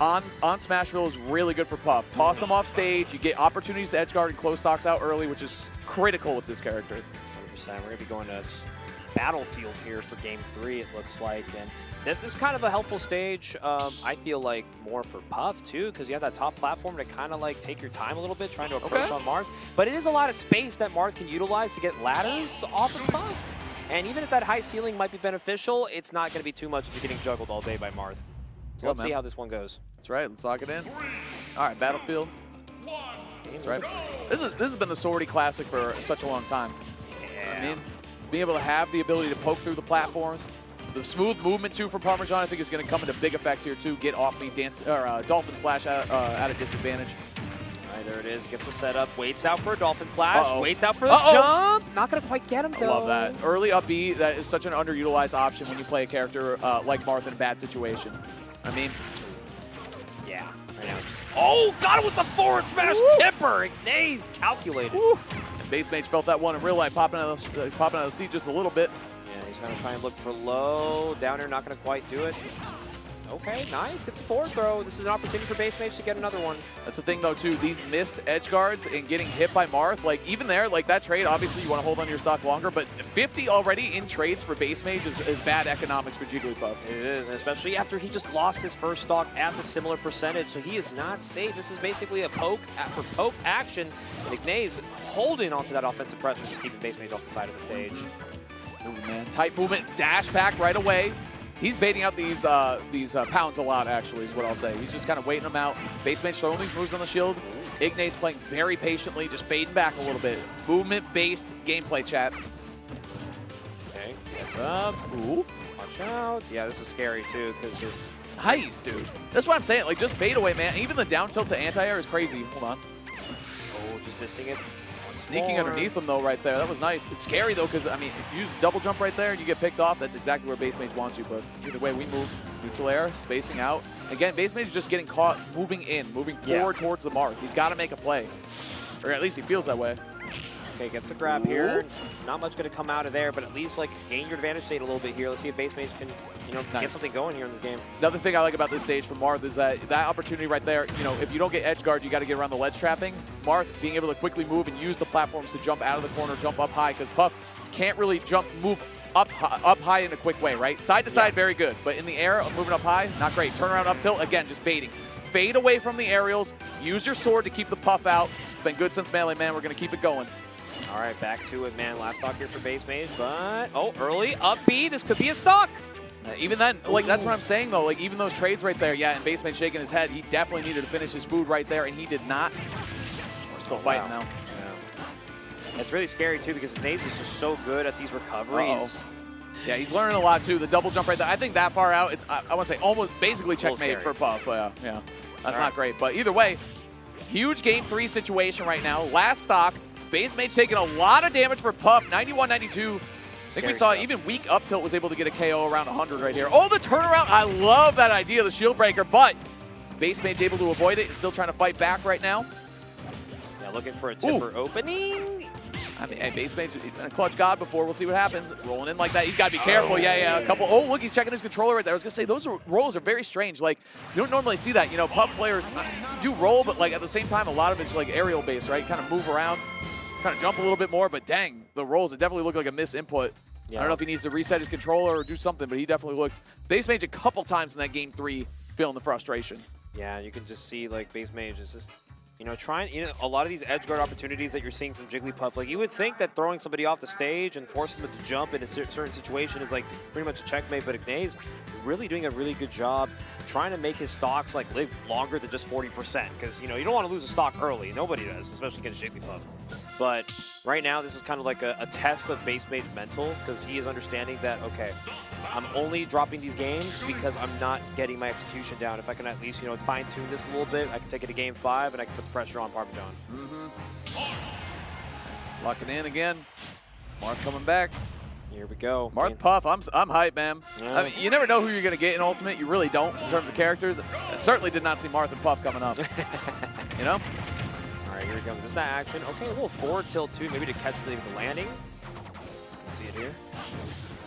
on Smashville is really good for Puff. Toss him off stage. You get opportunities to edge guard and close stocks out early, which is critical with this character. 100%. We're going to be going to Battlefield here for Game 3, it looks like. And this is kind of a helpful stage, I feel like, more for Puff, too, because you have that top platform to kind of, like, take your time a little bit trying to approach on Marth. But it is a lot of space that Marth can utilize to get ladders off of Puff. And even if that high ceiling might be beneficial, it's not going to be too much if you're getting juggled all day by Marth. So let's see how this one goes. That's right. Let's lock it in. All right, Battlefield. That's right. This has been the Swordy Classic for such a long time. Yeah. I mean, being able to have the ability to poke through the platforms, the smooth movement too for Parmesan, I think is going to come into big effect here too. Get off me, Dolphin Slash at a disadvantage. All right, there it is. Gets a setup. Waits out for a Dolphin Slash. Waits out for the jump. Not going to quite get him though. I love that. Early up B, that is such an underutilized option when you play a character like Marth in a bad situation. I mean, yeah. Right now, got him with the forward smash tipper. Ignace calculated. Base mates felt that one in real life, popping out of the seat just a little bit. Yeah, he's going to try and look for low. Down here, not going to quite do it. Okay, nice. Gets the forward throw. This is an opportunity for base mates to get another one. That's the thing, though, too. These missed edge guards and getting hit by Marth, like, even there, like, that trade, obviously, you want to hold on to your stock longer, but 50 already in trades for base mates is bad economics for Jigglypuff. It is, especially after he just lost his first stock at the similar percentage, so he is not safe. This is basically a poke action. And Ignace holding onto that offensive pressure, just keeping base mates off the side of the stage. Ooh, man, tight movement, dash back right away. He's baiting out these pounds a lot, actually, is what I'll say. He's just kind of waiting them out. Base mate throwing these moves on the shield. Ignace playing very patiently, just fading back a little bit. Movement-based gameplay, chat. Okay, heads up. Ooh. Watch out. Yeah, this is scary, too, because it's... Nice, dude. That's what I'm saying. Like, just fade away, man. Even the down tilt to anti-air is crazy. Hold on. Oh, just missing it. Sneaking underneath him, though, right there. That was nice. It's scary, though, because, I mean, if you use double jump right there and you get picked off, that's exactly where base mates wants you. But either way, we move. Neutral air, spacing out. Again, base mate is just getting caught moving in, moving forward towards the mark. He's got to make a play. Or at least he feels that way. Okay, gets the grab here. Not much going to come out of there, but at least, like, gain your advantage state a little bit here. Let's see if base mates can, you know, get something going here in this game. Another thing I like about this stage for Marth is that opportunity right there, you know, if you don't get edge guard, you got to get around the ledge trapping. Marth being able to quickly move and use the platforms to jump out of the corner, jump up high, because Puff can't really move up high in a quick way, right? Side to side, very good, but in the air, moving up high, not great. Turnaround up tilt, again, just baiting. Fade away from the aerials, use your sword to keep the Puff out. It's been good since Melee Man. We're going to keep it going. All right, back to it, man. Last stock here for base mates, but early up B. This could be a stock. Even then, like, that's what I'm saying, though. Like, even those trades right there, yeah, and base mate shaking his head, he definitely needed to finish his food right there, and he did not. We're still fighting now. Yeah. It's really scary, too, because Ignace is just so good at these recoveries. Yeah, he's learning a lot, too. The double jump right there, I think that far out, it's, I want to say, almost basically checkmate for Puff. Yeah, that's not great. But either way, huge Game 3 situation right now. Last stock. Base mate's taking a lot of damage for Puff, 91-92. I think we saw even weak up tilt was able to get a KO around 100 right here. Oh, the turnaround. I love that idea of the shield breaker, but base mate's able to avoid it. He's still trying to fight back right now. Yeah, looking for a tipper opening. I mean, hey, base mate's clutch God before. We'll see what happens. Rolling in like that. He's got to be careful. Yeah. A couple. Oh, look, he's checking his controller right there. I was going to say, those rolls are very strange. Like, you don't normally see that. You know, Puff players do roll, but, like, at the same time, a lot of it's, like, aerial based, right? Kind of move around. trying to jump a little bit more, but dang, the rolls, it definitely looked like a miss input. I don't know if he needs to reset his controller or do something, but he definitely looked Base Mage a couple times in that game 3, feeling the frustration. Yeah, you can just see like Base Mage is just, trying, a lot of these edge guard opportunities that you're seeing from Jigglypuff, like you would think that throwing somebody off the stage and forcing them to jump in a certain situation is like pretty much a checkmate, but Ignaze really doing a really good job trying to make his stocks like live longer than just 40%, because you don't want to lose a stock early. Nobody does, especially against Jigglypuff. But right now, this is kind of like a test of Base Mage mental, because he is understanding that, okay, I'm only dropping these games because I'm not getting my execution down. If I can at least, fine-tune this a little bit, I can take it to game 5, and I can put the pressure on Parmesan. Locking in again. Marth coming back. Here we go. Marth Puff, I'm hyped, man. Yeah. I mean, you never know who you're going to get in Ultimate. You really don't in terms of characters. I certainly did not see Marth and Puff coming up. All right, here it comes. Is that action? Okay, a little forward tilt too, maybe to catch the landing. Let's see it here.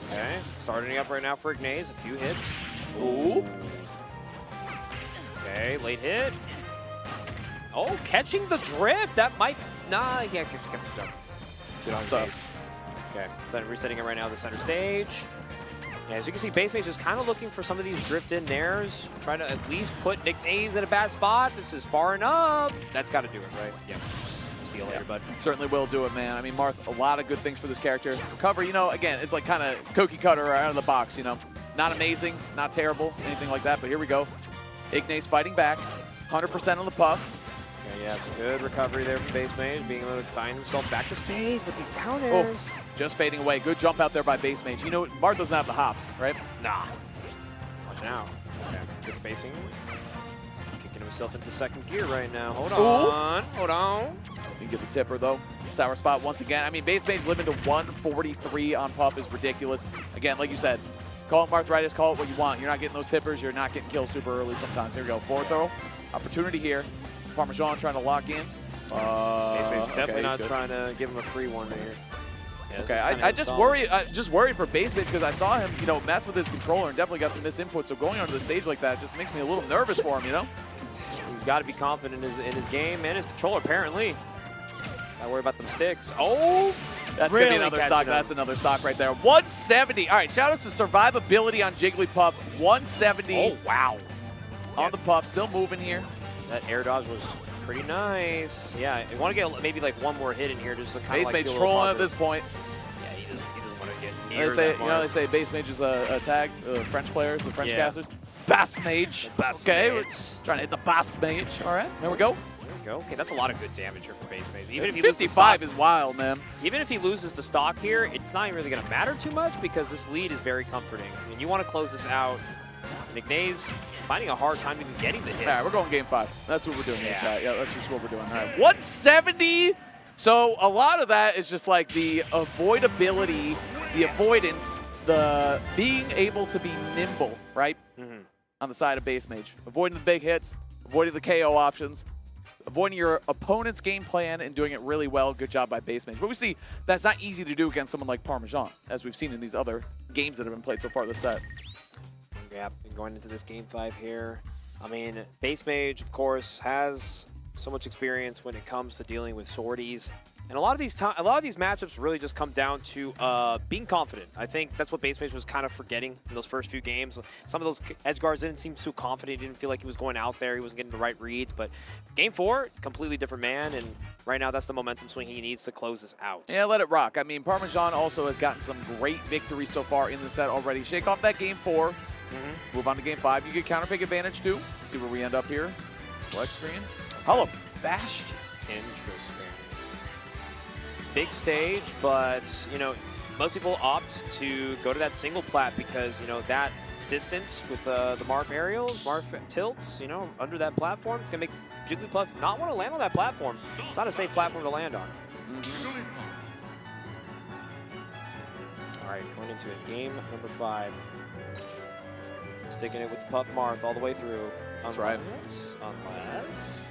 Okay, starting up right now for Ignaze. A few hits. Ooh. Okay, late hit. Oh, catching the drift. That might, nah, yeah, catch the jump. Good on Ignaze. Okay, so resetting it right now, the center stage. Yeah, as you can see, Base Mage is kind of looking for some of these drift-in nairs, trying to at least put Ignaze in a bad spot. This is far enough. That's got to do it, right? Yeah. See you later, bud. Certainly will do it, man. I mean, Marth, a lot of good things for this character. Recover, again, it's like kind of cookie cutter out of the box, Not amazing, not terrible, anything like that, but here we go. Ignaze fighting back, 100% on the Puff. Okay, yes, good recovery there from Base Mage, being able to find himself back to stage with these counters. Oh, just fading away. Good jump out there by Base Mage. Marth doesn't have the hops, right? Nah. Watch out. Okay, good spacing. Kicking himself into second gear right now. Hold on. Hold on. You get the tipper, though. Sour spot once again. I mean, Base Mage living to 143 on Puff is ridiculous. Again, like you said, call it Marthritis, call it what you want. You're not getting those tippers. You're not getting kills super early sometimes. Here we go. Forward throw. Opportunity here. Parmesan trying to lock in. Base Mage definitely not trying to give him a free one here. Yeah, okay, I just worry for Base Mage because I saw him, mess with his controller and definitely got some misinput. So going onto the stage like that just makes me a little nervous for him, He's got to be confident in his game and his controller, apparently. Not worry about them sticks. Oh, that's really gonna be another stock. That's another stock right there. 170. All right, shout out to survivability on Jigglypuff. 170. Oh wow. On the Puff, still moving here. That air dodge was pretty nice. Yeah, you want to get maybe like one more hit in here just to kind of Base Mage trolling at this point. Yeah, he doesn't want to get near they say Base Mage is a tag, French players, the French casters. Bass Mage. Okay, we're trying to hit the Bass Mage. All right, there we go. There we go. Okay, that's a lot of good damage here for Base Mage. Even if he 55 is wild, man. Even if he loses the stock here, it's not really going to matter too much because this lead is very comforting. I mean, you want to close this out. Ignaze finding a hard time even getting the hit. All right, we're going game 5. That's what we're doing here, chat. Yeah, that's just what we're doing. All right, 170. So a lot of that is just like the avoidability, the avoidance, the being able to be nimble, right? On the side of Base Mage. Avoiding the big hits, avoiding the KO options, avoiding your opponent's game plan and doing it really well. Good job by Base Mage. But we see that's not easy to do against someone like Parmesan, as we've seen in these other games that have been played so far this set. Yeah, going into this game 5 here. I mean, Base Mage, of course, has so much experience when it comes to dealing with swordies. And a lot of these matchups really just come down to being confident. I think that's what Base Mage was kind of forgetting in those first few games. Some of those edge guards didn't seem so confident. He didn't feel like he was going out there. He wasn't getting the right reads. But game 4, completely different man. And right now, that's the momentum swing he needs to close this out. Yeah, let it rock. I mean, Parmesan also has gotten some great victories so far in the set already. Shake off that game 4. Move on to game 5. You get counter pick advantage too. See where we end up here. Select screen. Hollow Bastion. Interesting. Big stage, but most people opt to go to that single plat because that distance with the Marth aerials, Marth tilts, under that platform, it's gonna make Jigglypuff not want to land on that platform. It's not a safe platform to land on. All right, going into it. Game number 5. Sticking it with Puff Marth all the way through. That's right. Unless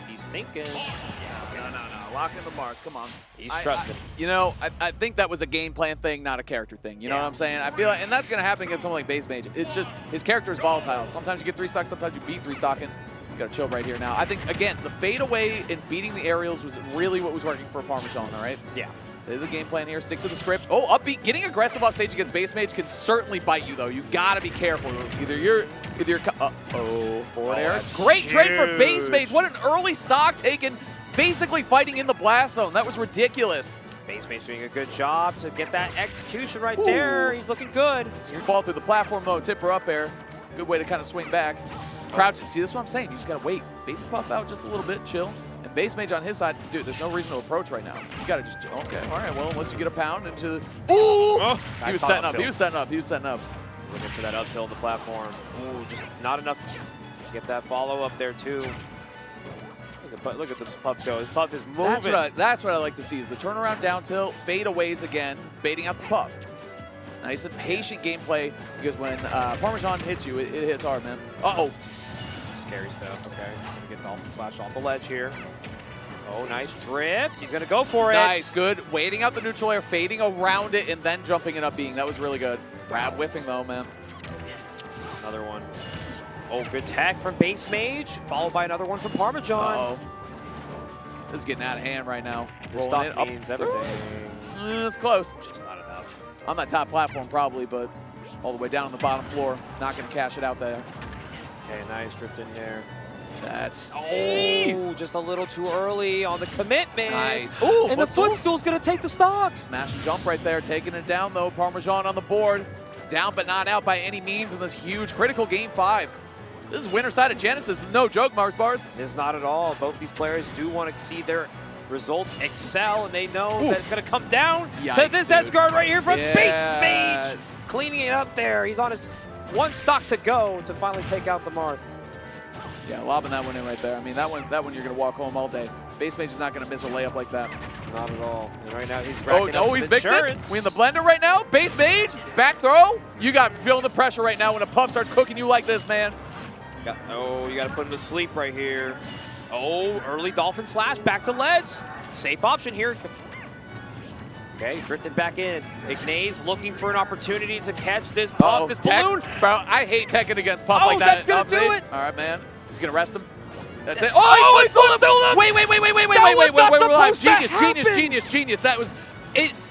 he's thinking. No. Lock in the mark. Come on. He's trusting. I think that was a game plan thing, not a character thing. You know what I'm saying? I feel like, and that's going to happen against someone like Base Mage. It's just his character is volatile. Sometimes you get 3 stock, sometimes you beat 3 stocking. Got to chill right here now. I think, again, the fadeaway and beating the aerials was really what was working for Parmesan, all right? Yeah. So there's a game plan here. Stick to the script. Oh, upbeat. Getting aggressive off stage against Base Mage can certainly bite you, though. You got to be careful. Either you're forward air. Great trade for Base Mage. What an early stock taken, basically fighting in the blast zone. That was ridiculous. Base Mage doing a good job to get that execution right there. He's looking good. Fall through the platform, though. Tipper up air. Good way to kind of swing back. Crouch. See, this is what I'm saying. You just got to wait. Bait the puff out just a little bit. Chill. And Base Mage on his side, dude, there's no reason to approach right now. You got to just, okay, all right, well, unless you get a pound into the, ooh! Oh, he was setting up, he was setting up, he was setting up. Looking for that up tilt on the platform. Ooh, just not enough to get that follow up there, too. Look at this puff go. His puff is moving. That's what I like to see, is the turnaround down tilt, fadeaways again, baiting out the puff. Nice and patient gameplay, because when Parmesan hits you, it hits hard, man. Uh-oh. Scary stuff. Okay, he's going to get Dolphin Slash off the ledge here. Oh, nice drift. He's going to go for it. Nice, good. Waiting out the neutral air, fading around it, and then jumping it up being. That was really good. Grab whiffing, though, man. Another one. Oh, good tech from Base Mage, followed by another one from Parmesan. Uh-oh. This is getting out of hand right now. This stock means everything. It's close. Just not enough. On that top platform, probably, but all the way down on the bottom floor. Not going to cash it out there. Okay, nice drift in there. That's... Oh, just a little too early on the commitment. Nice. Ooh, and the footstool's going to take the stock. Smash and jump right there, taking it down, though. Parmesan on the board. Down but not out by any means in this huge critical Game 5. This is winner side of Genesis. No joke, Mars Bars. It is not at all. Both these players do want to exceed their results, excel, and they know that it's going to come down to this edge guard right here from Base Mage. Cleaning it up there. He's on his one stock to go to finally take out the Marth. Yeah, lobbing that one in right there. I mean, that one you're going to walk home all day. Base Mage is not going to miss a layup like that. Not at all. And right now he's racking up some he's mixing. insurance. We in the blender right now. Base Mage, back throw. You got feeling the pressure right now when a puff starts cooking you like this, man. You got to put him to sleep right here. Oh, early Dolphin Slash, back to ledge. Safe option here. Okay, drifted back in. Ignace looking for an opportunity to catch this puff, this balloon. Bro, I hate teching against puff like that. That's going to do it. All right, man. He's going to rest him. That's it. Oh, he pulled him. Wait. Genius. That was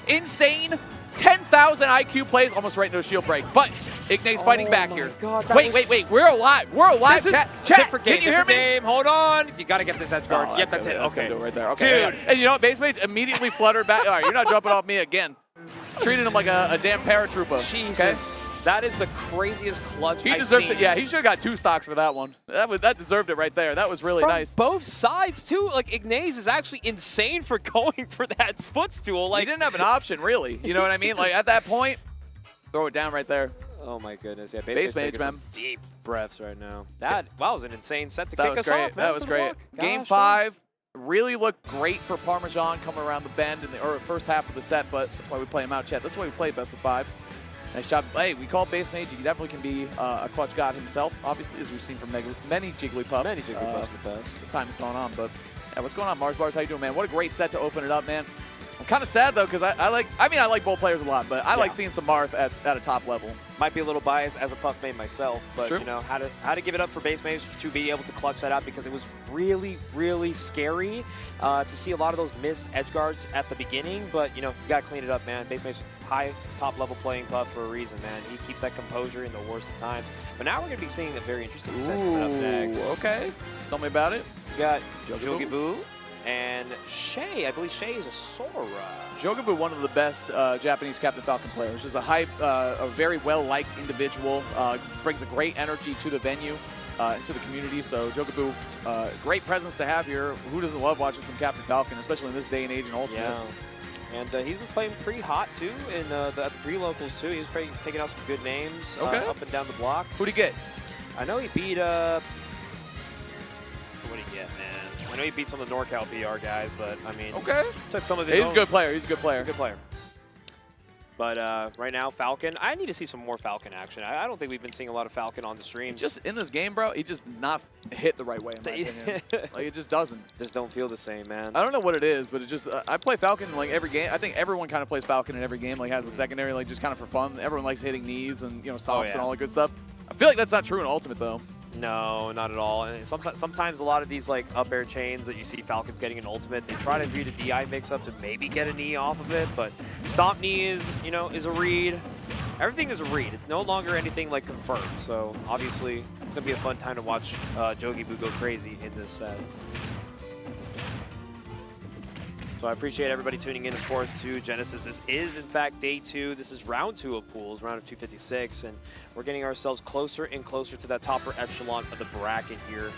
insane. 10,000 IQ plays, almost right into a shield break. But Ignace fighting back here. God, wait. We're alive. Chat, different can you hear me? Game. Hold on. You got to get this edge guard. Yep, that's it. Okay. Do it right there. Okay. Dude. And you know what? Base Mage immediately fluttered back. All right, you're not jumping off me again. Treating him like a damn paratrooper. Jesus. Okay? That is the craziest clutch He deserves it. Yeah, he should have got 2 stocks for that one. That deserved it right there. That was really nice. Both sides, too. Like, Ignace is actually insane for going for that footstool. Like, he didn't have an option, really. You know what I mean? Like, at that point, throw it down right there. Oh, my goodness. Yeah, Base Mage, man. Deep breaths right now. That was an insane set to kick us great. off, man. That was great. Game 5 really looked great for Parmesan coming around the bend in the first half of the set, but that's why we play him out, chat. That's why we play best of 5s. Nice job. Hey, we call Base Mage. He definitely can be a clutch god himself, obviously, as we've seen from many Jigglypuffs. Many Jigglypuffs in the past. As time has gone on. But yeah, what's going on, Mars Bars? How you doing, man? What a great set to open it up, man. I'm kind of sad, though, because I like both players a lot, but I like seeing some Marth at a top level. Might be a little biased as a Puff main myself, but True. you know, how to give it up for Base Mage to be able to clutch that out, because it was really, really scary to see a lot of those missed edge guards at the beginning, but you know, you gotta clean it up, man. Base Mage, high top level playing Puff for a reason, man. He keeps that composure in the worst of times. But now we're gonna be seeing a very interesting set coming up next. Okay. Tell me about it. We got Jogaboo and Shay. I believe Shay is a Sora. Jogaboo, one of the best Japanese Captain Falcon players. Just a very well-liked individual. Brings a great energy to the venue and to the community. So Jogaboo, great presence to have here. Who doesn't love watching some Captain Falcon, especially in this day and age in Ultimate? Yeah. And he was playing pretty hot, too, at the pre-locals, too. He was taking out some good names up and down the block. Who'd he get? I know he beat... What'd he get, man? I know he beat some of the NorCal PR guys, but, I mean... Took some of his He's a good player. He's a good player. Good player. But right now, Falcon, I need to see some more Falcon action. I don't think we've been seeing a lot of Falcon on the stream. Just in this game, bro, he just not hit the right way, in my opinion. Like, it just doesn't. Just don't feel the same, man. I don't know what it is, but it just, I play Falcon like every game. I think everyone kind of plays Falcon in every game, like has a secondary, like just kind of for fun. Everyone likes hitting knees and, you know, stomps and all that good stuff. I feel like that's not true in Ultimate, though. No, not at all. And sometimes a lot of these like up air chains that you see Falcons getting an ultimate, they try to read a DI mix-up to maybe get a knee off of it, but stomp knee is, you know, is a read. Everything is a read. It's no longer anything like confirmed. So obviously it's gonna be a fun time to watch Jogibu go crazy in this set. So I appreciate everybody tuning in, of course, to Genesis. This is, in fact, day 2. This is round 2 of pools, round of 256, and we're getting ourselves closer and closer to that topper echelon of the bracket here.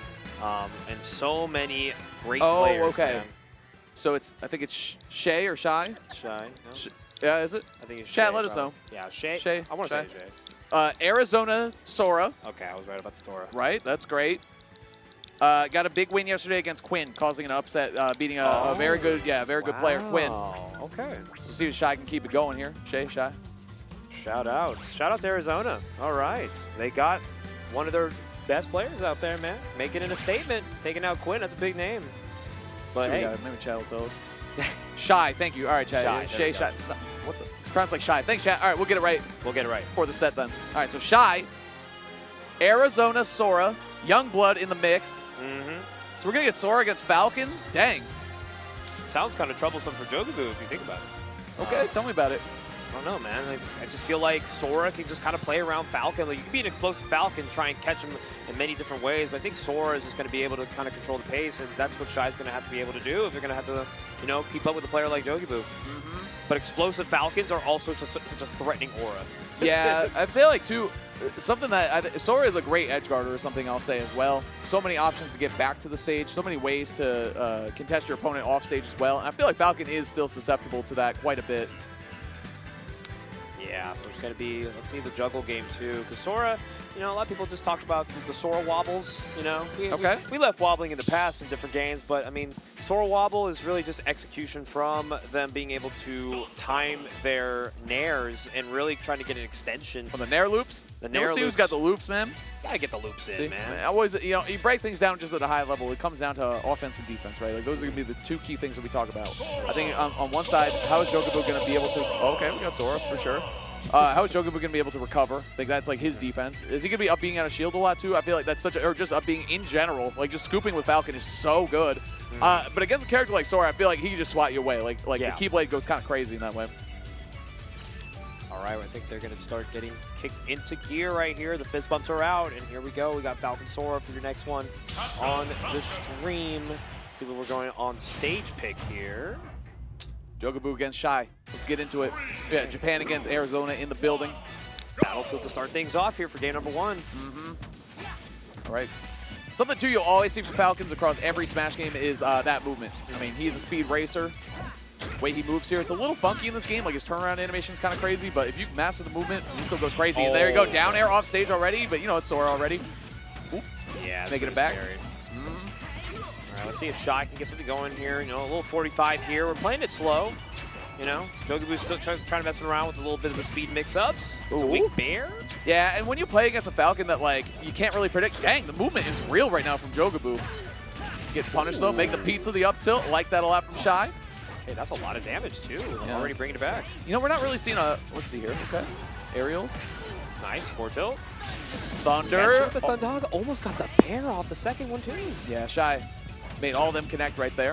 And so many great players. Oh, okay. Man. So I think it's Shay or Shy? Shy. No? Yeah, is it? I think it's Shay. Chat, let us know. Yeah, Shay. Shay. I want to say Shay. Arizona Sora. Okay, I was right about Sora. Right, that's great. Got a big win yesterday against Quinn, causing an upset, beating a very good, very good player, Quinn. Okay. Let's see if Shy can keep it going here. Shay, Shy. Shout out to Arizona. All right, they got one of their best players out there, man, making it a statement, taking out Quinn. That's a big name. But So hey, maybe Chad will tell us. Shy, thank you. All right, Chad. Shy, Shay, Shy. What the? It's pronounced like Shy. Thanks, Chad. All right, we'll get it right. We'll get it right for the set then. All right, so Shy, Arizona Sora, Youngblood in the mix. So we're gonna get Sora against Falcon. Dang. Sounds kind of troublesome for Jogibu if you think about it. Okay, tell me about it. I don't know, man. Like, I just feel like Sora can just kind of play around Falcon. Like, you can be an explosive Falcon, try and catch him in many different ways, but I think Sora is just going to be able to kind of control the pace, and that's what Shy's going to have to be able to do if they're going to have to, you know, keep up with a player like Jogibu. But explosive Falcons are also such a threatening aura. Yeah, I feel like, too, something that Sora is a great edge guarder or something I'll say as well. So many options to get back to the stage, so many ways to contest your opponent off stage as well. And I feel like Falcon is still susceptible to that quite a bit. Yeah, so it's going to be, let's see the juggle game too. Because Sora, you know, a lot of people just talk about the Sora wobbles, you know. We left wobbling in the past in different games, but I mean, Sora wobble is really just execution from them being able to time their nairs and really trying to get an extension. On the nair loops? The You nair ever see loops. who's got the loops, man? Gotta get the loops See? in, man. I always, you know, you break things down just at a high level. It comes down to offense and defense, right? Like those are gonna be the two key things that we talk about. I think on one side, how is Jogibu gonna be able to? Oh, okay, we got Sora for sure. How is Jogibu gonna be able to recover? I think that's like his defense. Is he gonna be up being out of shield a lot too? I feel like that's such a, or just up being in general. Like just scooping with Falcon is so good. But against a character like Sora, I feel like he can just swat you away. Like Yeah. the Keyblade goes kind of crazy in that way. All right, I think they're going to start getting kicked into gear right here. The fist bumps are out, and here we go. We got Falcon Sora for your next one on the stream. Let's see what we're going on stage pick here. Jogibu against Shy. Let's get into it. Yeah, Japan against Arizona in the building. Battlefield to start things off here for game number 1. All right. Something, too, you'll always see from Falcons across every Smash game is that movement. I mean, he's a speed racer. The way he moves here, it's a little funky in this game. Like, his turnaround animation is kind of crazy, but if you master the movement, he still goes crazy. And there you go, down air off stage already, but, you know, it's Sora already. Oop. Yeah, Making it back. Scary. All right, let's see if Shy can get something going here. You know, a little 45 here. We're playing it slow. You know, Jogibu's still trying to mess around with a little bit of the speed mix-ups. It's a weak bear. Yeah, and when you play against a Falcon that, like, you can't really predict, dang, the movement is real right now from Jogibu. Get punished, though. Make the pizza the up tilt. Like that a lot from Shy. Okay, that's a lot of damage, too. Yeah. Already bringing it back. You know, we're not really seeing a, let's see here, okay. Aerials. Nice, 4 tilt. Thunder. The Thundaga almost got the bear off the second one, too. Yeah, Shy made all of them connect right there.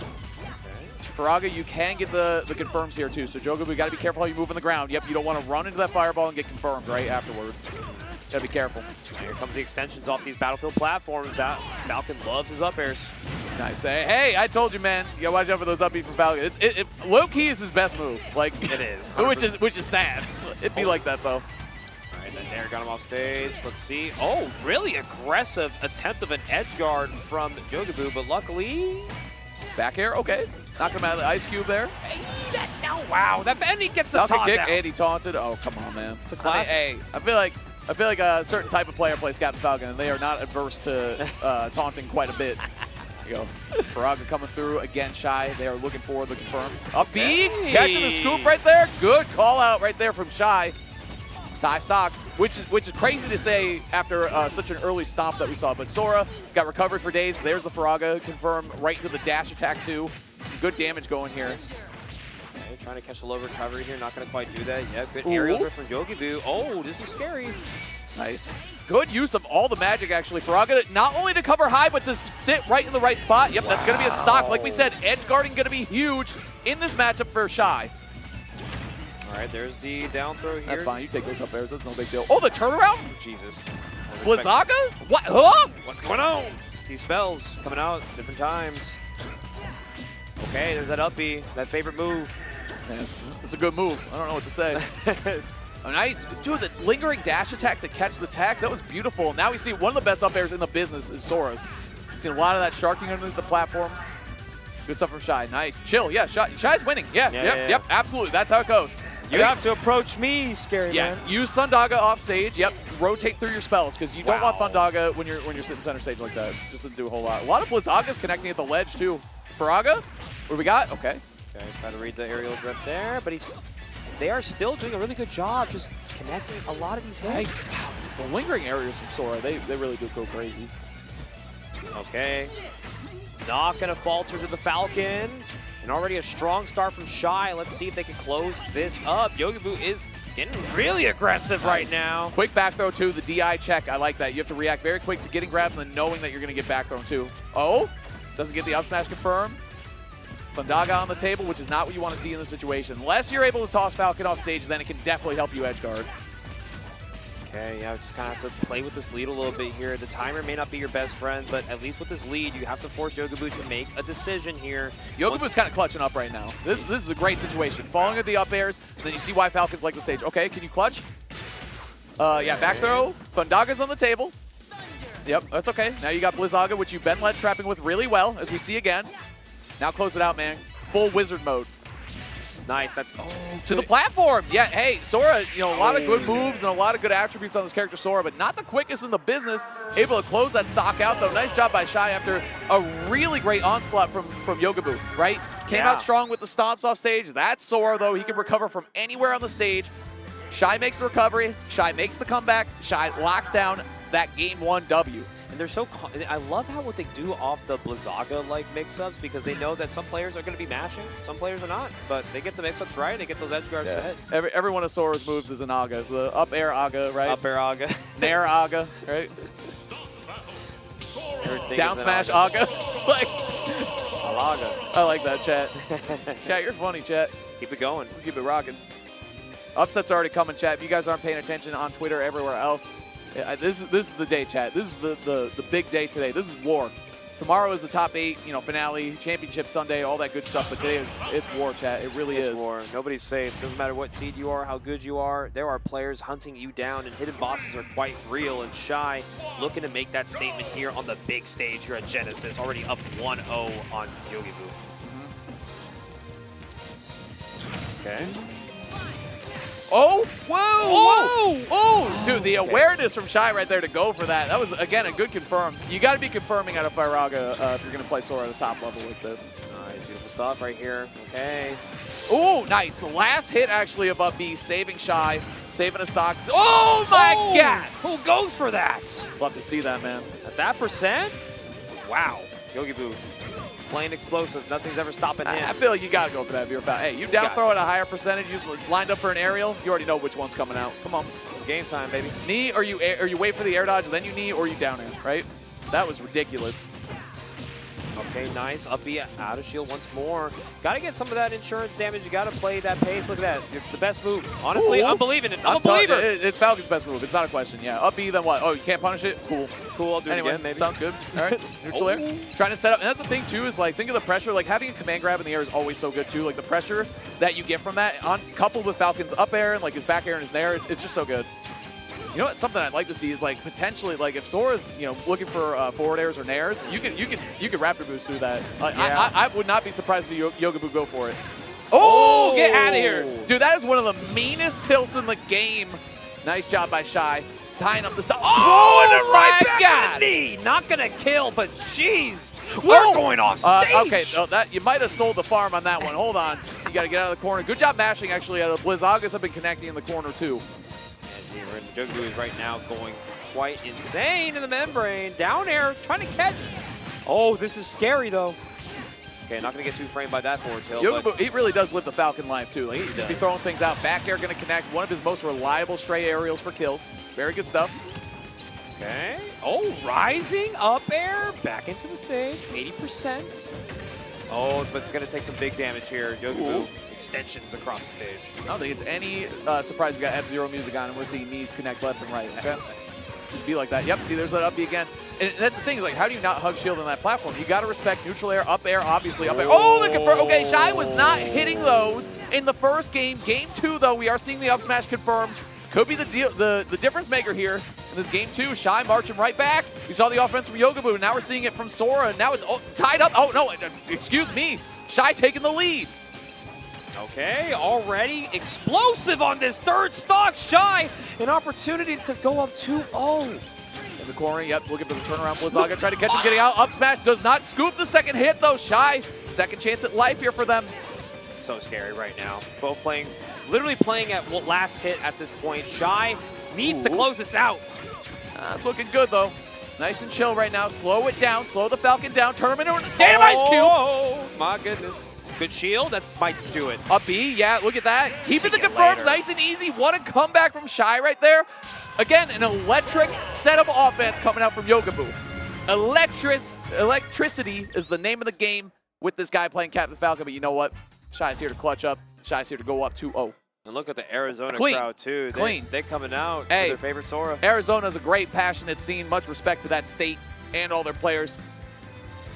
Faraga, you can get the confirms here too. So Jogibu, got to be careful how you move on the ground. Yep, you don't want to run into that fireball and get confirmed right afterwards. Got to be careful. Here comes the extensions off these Battlefield platforms. Falcon loves his up airs. Nice. Hey, I told you, man. You got to watch out for those up beats from Falcon. Low key is his best move. Like it is, which is sad. It'd be like that though. All right, then Nair got him off stage. Let's see. Oh, really aggressive attempt of an edge guard from Jogibu, but luckily back air. Okay. Knock him out of the ice cube there. Wow, and he gets the Falcon taunt kick, out. and he taunted. Oh, come on, man. It's a classic. Hey, I feel like a certain type of player plays Captain Falcon, and they are not adverse to taunting quite a bit. There you go. Faraga coming through again, Shy. They are looking for the confirms. Up B, catching the scoop right there. Good call out right there from Shy. Tie stocks, which is crazy to say after such an early stomp that we saw. But Sora got recovered for days. There's the Faraga confirm right into the dash attack too. Good damage going here. Okay, trying to catch a low recovery here. Not going to quite do that. Yeah, good aerial drift from Jogibu. Oh, this is scary. Nice. Good use of all the magic, actually. Faraga, not only to cover high, but to sit right in the right spot. Yep, that's going to be a stock. Like we said, edge guarding going to be huge in this matchup for Shy. All right, there's the down throw here. That's fine. You take those up airs. That's no big deal. Oh, the turnaround? Jesus. Blizzaga? What? Huh? What's going on? These spells coming out different times. Okay, there's that up B, that favorite move. Man, it's a good move. I don't know what to say. Oh, nice. Dude, the lingering dash attack to catch the tech, that was beautiful. Now we see one of the best up airs in the business is Sora's. Seen a lot of that sharking underneath the platforms. Good stuff from Shy. Nice. Chill. Yeah, Shy's winning. Yep, absolutely. That's how it goes. You have to approach me, scary man. Use Thundaga off stage. Yep. Rotate through your spells because you don't want Thundaga when you're sitting center stage like that. It just doesn't do a whole lot. A lot of Blizzagas connecting at the ledge too. Faraga, what do we got? Okay. Okay, try to read the aerial grip there, but they are still doing a really good job just connecting a lot of these hits. Nice. The lingering areas from Sora, they really do go crazy. Okay. Not going to falter to the Falcon. And already a strong start from Shy. Let's see if they can close this up. Yogiboo is getting really aggressive right now. Quick back throw too, the DI check. I like that. You have to react very quick to getting grabbed and then knowing that you're going to get back thrown too. Oh, doesn't get the up smash confirmed. Thundaga on the table, which is not what you want to see in this situation. Unless you're able to toss Falcon off stage, then it can definitely help you edge guard. Okay, yeah, just kind of have to play with this lead a little bit here. The timer may not be your best friend, but at least with this lead, you have to force Yogiboo to make a decision here. Yogiboo's kind of clutching up right now. This is a great situation. Falling at the up airs, then you see why Falcons like the stage. Okay, can you clutch? Yeah, back throw. Thundaga's on the table. Yep, that's okay. Now you got Blizzaga, which you've been ledge trapping with really well, as we see again. Now close it out, man. Full wizard mode. Nice. That's to the platform. Yeah, hey, Sora, a lot of good moves and a lot of good attributes on this character, Sora, but not the quickest in the business. Able to close that stock out, though. Nice job by Shy after a really great onslaught from Yogiboo, right? Came out strong with the stomps off stage. That's Sora, though. He can recover from anywhere on the stage. Shy makes the recovery. Shy makes the comeback. Shy locks down that Game 1 W. And they're so, I love how what they do off the Blizzaga-like mix-ups because they know that some players are going to be mashing, some players are not, but they get the mix-ups right and they get those edge guards ahead. Every one of Sora's moves is an Aga. It's the up air Aga, right? Up air Aga. Nair Aga, right? Down smash Aga. Like, Alaga. I like that, chat. Chat, you're funny, chat. Keep it going. Let's keep it rocking. Upset's already coming, chat. If you guys aren't paying attention on Twitter, everywhere else, this is the day, chat. This is the big day today. This is war. Tomorrow is the top 8, finale, championship Sunday, all that good stuff. But today, it's war, chat. It really is. It's war. Nobody's safe. Doesn't matter what seed you are, how good you are. There are players hunting you down, and hidden bosses are quite real. And Shy looking to make that statement here on the big stage here at Genesis. Already up 1-0 on Yogiboo. Okay. Oh, whoa, oh, dude, the awareness from Shy right there to go for that. That was, again, a good confirm. You got to be confirming out of Firaga if you're going to play Sora at a top level like this. Nice, beautiful stuff right here. Okay. Oh, nice. Last hit, actually, of up B, saving Shy, saving a stock. Oh, my God. Who goes for that? Love to see that, man. At that percent? Wow. Yogiboo. Playing explosive. Nothing's ever stopping him. I feel like you got to go for that if you're about. Hey, you down throw at a higher percentage. It's lined up for an aerial. You already know which one's coming out. Come on. It's game time, baby. Knee or you wait for the air dodge, then you knee or you down air, right? That was ridiculous. Okay, nice. Up B out of shield once more. Got to get some of that insurance damage. You got to play that pace. Look at that. It's the best move. Honestly, I'm believing it. I'm a believer. It's Falcon's best move. It's not a question. Yeah. Up B, then what? Oh, you can't punish it? Cool. Cool. I'll do it again, maybe. Sounds good. All right. Neutral air. Trying to set up. And that's the thing, too, is like, think of the pressure. Like, having a command grab in the air is always so good, too. Like, the pressure that you get from that, coupled with Falcon's up air and, like, his back air and his nair, it's just so good. You know what? Something I'd like to see is like potentially like if Sora's looking for forward airs or nairs, you could Raptor boost through that. Like, yeah. I would not be surprised to see Yogiboo go for it. Oh, get out of here, dude! That is one of the meanest tilts in the game. Nice job by Shy, tying up the side. Oh, and right back in the knee. Not gonna kill, but jeez, we're going off stage. Okay, that you might have sold the farm on that one. Hold on, you got to get out of the corner. Good job mashing actually. Blizzagas have been connecting in the corner too. Yogiboo is right now going quite insane in the membrane. Down air, trying to catch. Oh, this is scary, though. Okay, not going to get too framed by that forward tilt. Yogobu, he really does live the Falcon life, too. Like, he just be throwing things out. Back air going to connect. One of his most reliable stray aerials for kills. Very good stuff. Okay. Oh, rising up air. Back into the stage. 80%. Oh, but it's going to take some big damage here. Yogobu. Extensions across the stage. I don't think it's any surprise we got F-Zero music on and we're seeing knees connect left and right. Okay? Just be like that. Yep, see, there's that up B again. And that's the thing, is like, how do you not hug shield on that platform? You got to respect neutral air, up air, obviously up air. Oh, the confirm. Okay, Shy was not hitting those in the first game. Game 2, though, we are seeing the up smash confirmed. Could be the difference maker here in this game 2. Shy marching right back. We saw the offense from Yogobu. Now we're seeing it from Sora. Now it's tied up. Oh, no, excuse me. Shy taking the lead. Okay, already explosive on this third stock. Shy, an opportunity to go up 2-0. In the corner, yep, looking for the turnaround. Blizzaga trying to catch him getting out. Up smash does not scoop the second hit, though. Shy, second chance at life here for them. So scary right now. Both playing, literally playing at last hit at this point. Shy needs to close this out. That's looking good, though. Nice and chill right now. Slow it down. Slow the Falcon down. Tournament or damn ice cube. Oh, my goodness. Good shield. That might do it. Up B, yeah, look at that. Keeping the confirms nice and easy. What a comeback from Shy right there. Again, an electric set of offense coming out from Yogobu. Electricity is the name of the game with this guy playing Captain Falcon, but you know what? Shy's here to clutch up. Shy's here to go up 2-0. And look at the Arizona Clean. crowd, too. They're coming out for their favorite Sora. Arizona's a great, passionate scene. Much respect to that state and all their players.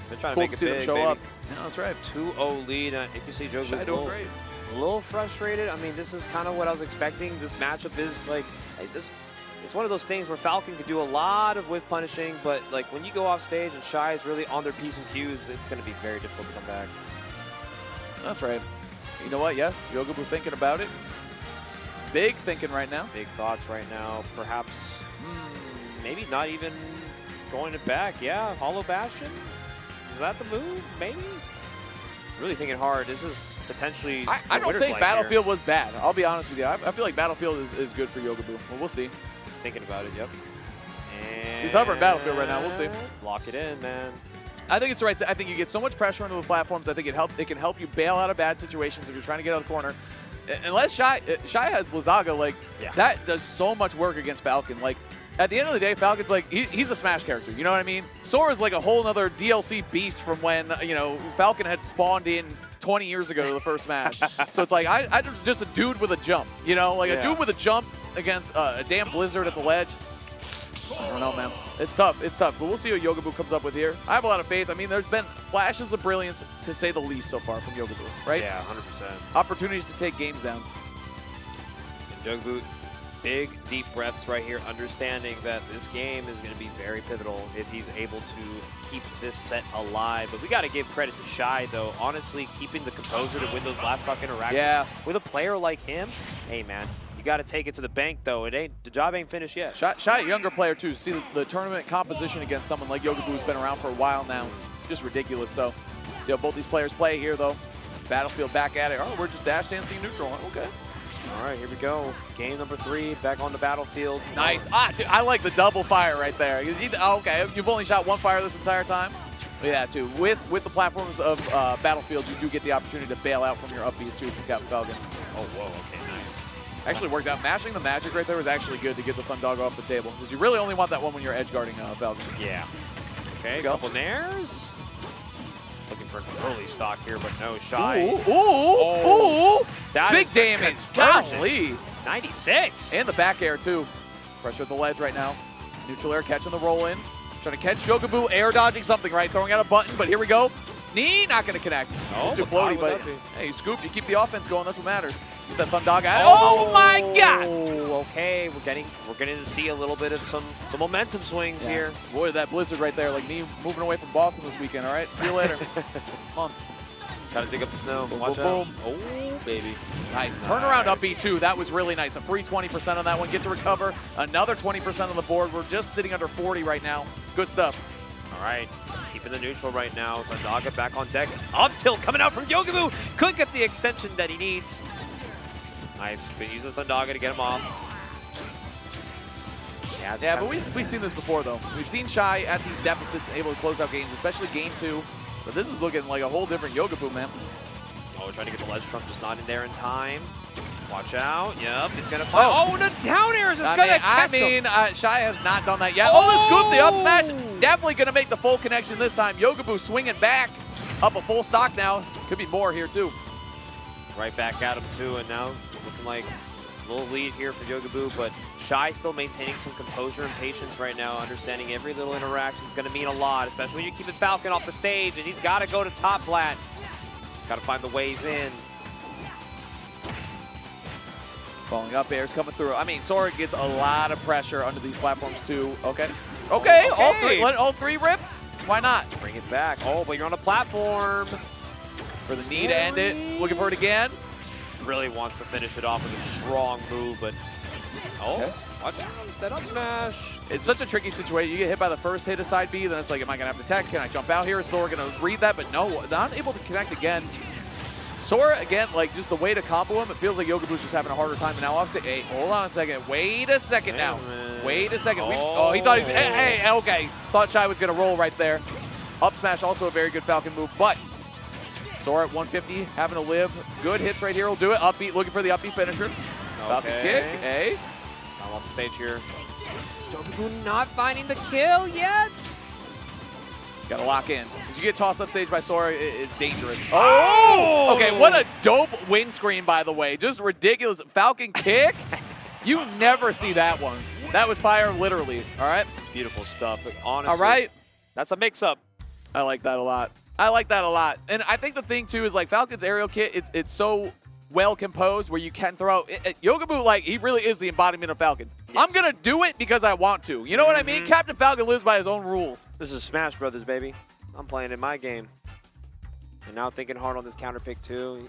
They're trying cool to make to it see big, them show baby. up. Yeah, that's right. 2-0 lead. You can see Joe doing great. A little frustrated. I mean, this is kind of what I was expecting. This matchup is like, it's one of those things where Falcon could do a lot of whiff punishing, but like when you go off stage and Shy is really on their P's and Q's, it's going to be very difficult to come back. That's right. You know what? Yeah, Yogobu thinking about it. Big thinking right now. Big thoughts right now. Perhaps, maybe not even going it back. Yeah, Hollow Bastion. Is that the move? Maybe? Really thinking hard. This is potentially I don't think Battlefield was bad. I'll be honest with you. I feel like Battlefield is good for Yogobu. Well, we'll see. He's thinking about it, yep. And he's hovering Battlefield right now. We'll see. Lock it in, man. I think it's the right. I think you get so much pressure into the platforms. I think it can help you bail out of bad situations if you're trying to get out of the corner. Unless Shy has Blizzaga, like that does so much work against Falcon. Like at the end of the day, Falcon's like he's a Smash character. You know what I mean? Sora's like a whole other DLC beast from when Falcon had spawned in 20 years ago to the first Smash. So it's like I just a dude with a jump. A dude with a jump against a damn Blizzard at the ledge. I don't know, man. It's tough. It's tough. But we'll see what Yogobu comes up with here. I have a lot of faith. I mean, there's been flashes of brilliance, to say the least, so far from Yogobu, right? Yeah, 100%. Opportunities to take games down. And Yogobu, big, deep breaths right here, understanding that this game is going to be very pivotal if he's able to keep this set alive. But we got to give credit to Shy, though. Honestly, keeping the composure to win those last stock interactions with a player like him, hey, man. You got to take it to the bank, though. The job ain't finished yet. Shy, a younger player, too. See the tournament composition against someone like Yogobu who's been around for a while now. Just ridiculous. So, see how both these players play here, though. Battlefield back at it. Oh, we're just dash dancing neutral. Okay. All right, here we go. Game number 3, back on the battlefield. Nice. Dude, I like the double fire right there. Okay, you've only shot one fire this entire time. Yeah, too. With the platforms of Battlefield, you do get the opportunity to bail out from your up Bs, too, from Captain Falcon. Oh, whoa. Okay, nice. Actually worked out. Mashing the magic right there was actually good to get the Thundaga off the table, because you really only want that one when you're edge guarding Falcon. Yeah. Okay, a couple nairs. Looking for an early stock here, but no. Shy. Ooh. That big is damage. conversion. Golly. 96. And the back air, too. Pressure at the ledge right now. Neutral air catching the roll in. Trying to catch Yogobu, air dodging something, right? Throwing out a button, but here we go. Knee, not going to connect. Oh, too floaty, but hey, you scoop, you keep the offense going. That's what matters. Get that Thundaga out. Oh my God! Okay, we're getting to see a little bit of some momentum swings here. Boy, that Blizzard right there, like me moving away from Boston this weekend. All right, see you later. Come on. Gotta dig up the snow. Boom, Watch boom, out. boom. Oh, baby. Nice. Turnaround up B2. That was really nice. A free 20% on that one. Get to recover. Another 20% on the board. We're just sitting under 40 right now. Good stuff. All right. Keeping the neutral right now. Thundaga back on deck. Up tilt coming out from Yogobu. Couldn't get the extension that he needs. Nice. Been using the Thundaga to get him off. Yeah, but we've seen this before, though. We've seen Shy at these deficits able to close out games, especially game 2. But this is looking like a whole different Yogaboo, man. Oh, trying to get the ledge trump, just not in there in time. Watch out. Yep, it's going to find. Oh, the down air is just going to catch him. Shy has not done that yet. Oh, the scoop, the up smash. Definitely going to make the full connection this time. Yogaboo swinging back. Up a full stock now. Could be more here, too. Right back at him, too, and now looking like a little lead here for Yogaboo, but Shy still maintaining some composure and patience right now, understanding every little interaction is going to mean a lot, especially when you keep Falcon off the stage, and he's got to go to top plat. Got to find the ways in. Falling up airs coming through. I mean, Sora gets a lot of pressure under these platforms, too. Okay. Okay, all three, let all three rip. Why not? Bring it back. Oh, but you're on a platform. For the knee to end it. Looking for it again. Really wants to finish it off with a strong move, but watch out, that up smash. It's such a tricky situation. You get hit by the first hit of side B, then it's like, am I going to have to tech? Can I jump out here? Is Sora going to read that? But no, not able to connect again. Sora, again, like just the way to combo him, it feels like Yogaboo's just having a harder time. And now off stage. Hey, hold on a second. Wait a second now. Wait a second. Oh, he thought he's, hey, okay. Thought Shy was going to roll right there. Up smash, also a very good Falcon move, but Sora at 150, having to live. Good hits right here will do it. Upbeat, looking for the upbeat finisher. Falcon kick, hey. I'm off the stage here. Yogaboo not finding the kill yet. Got to lock in. As you get tossed off stage by Sora, it's dangerous. Oh! Okay, what a dope win screen, by the way. Just ridiculous. Falcon kick? You never see that one. That was fire, literally. All right? Beautiful stuff. Honestly, all right? That's a mix-up. I like that a lot. I like that a lot. And I think the thing, too, is like Falcon's aerial kit, it's so well composed where you can throw. Yogaboo, like, he really is the embodiment of Falcon. Yes. I'm going to do it because I want to. You know what I mean? Captain Falcon lives by his own rules. This is Smash Brothers, baby. I'm playing in my game. And now thinking hard on this counter pick, too.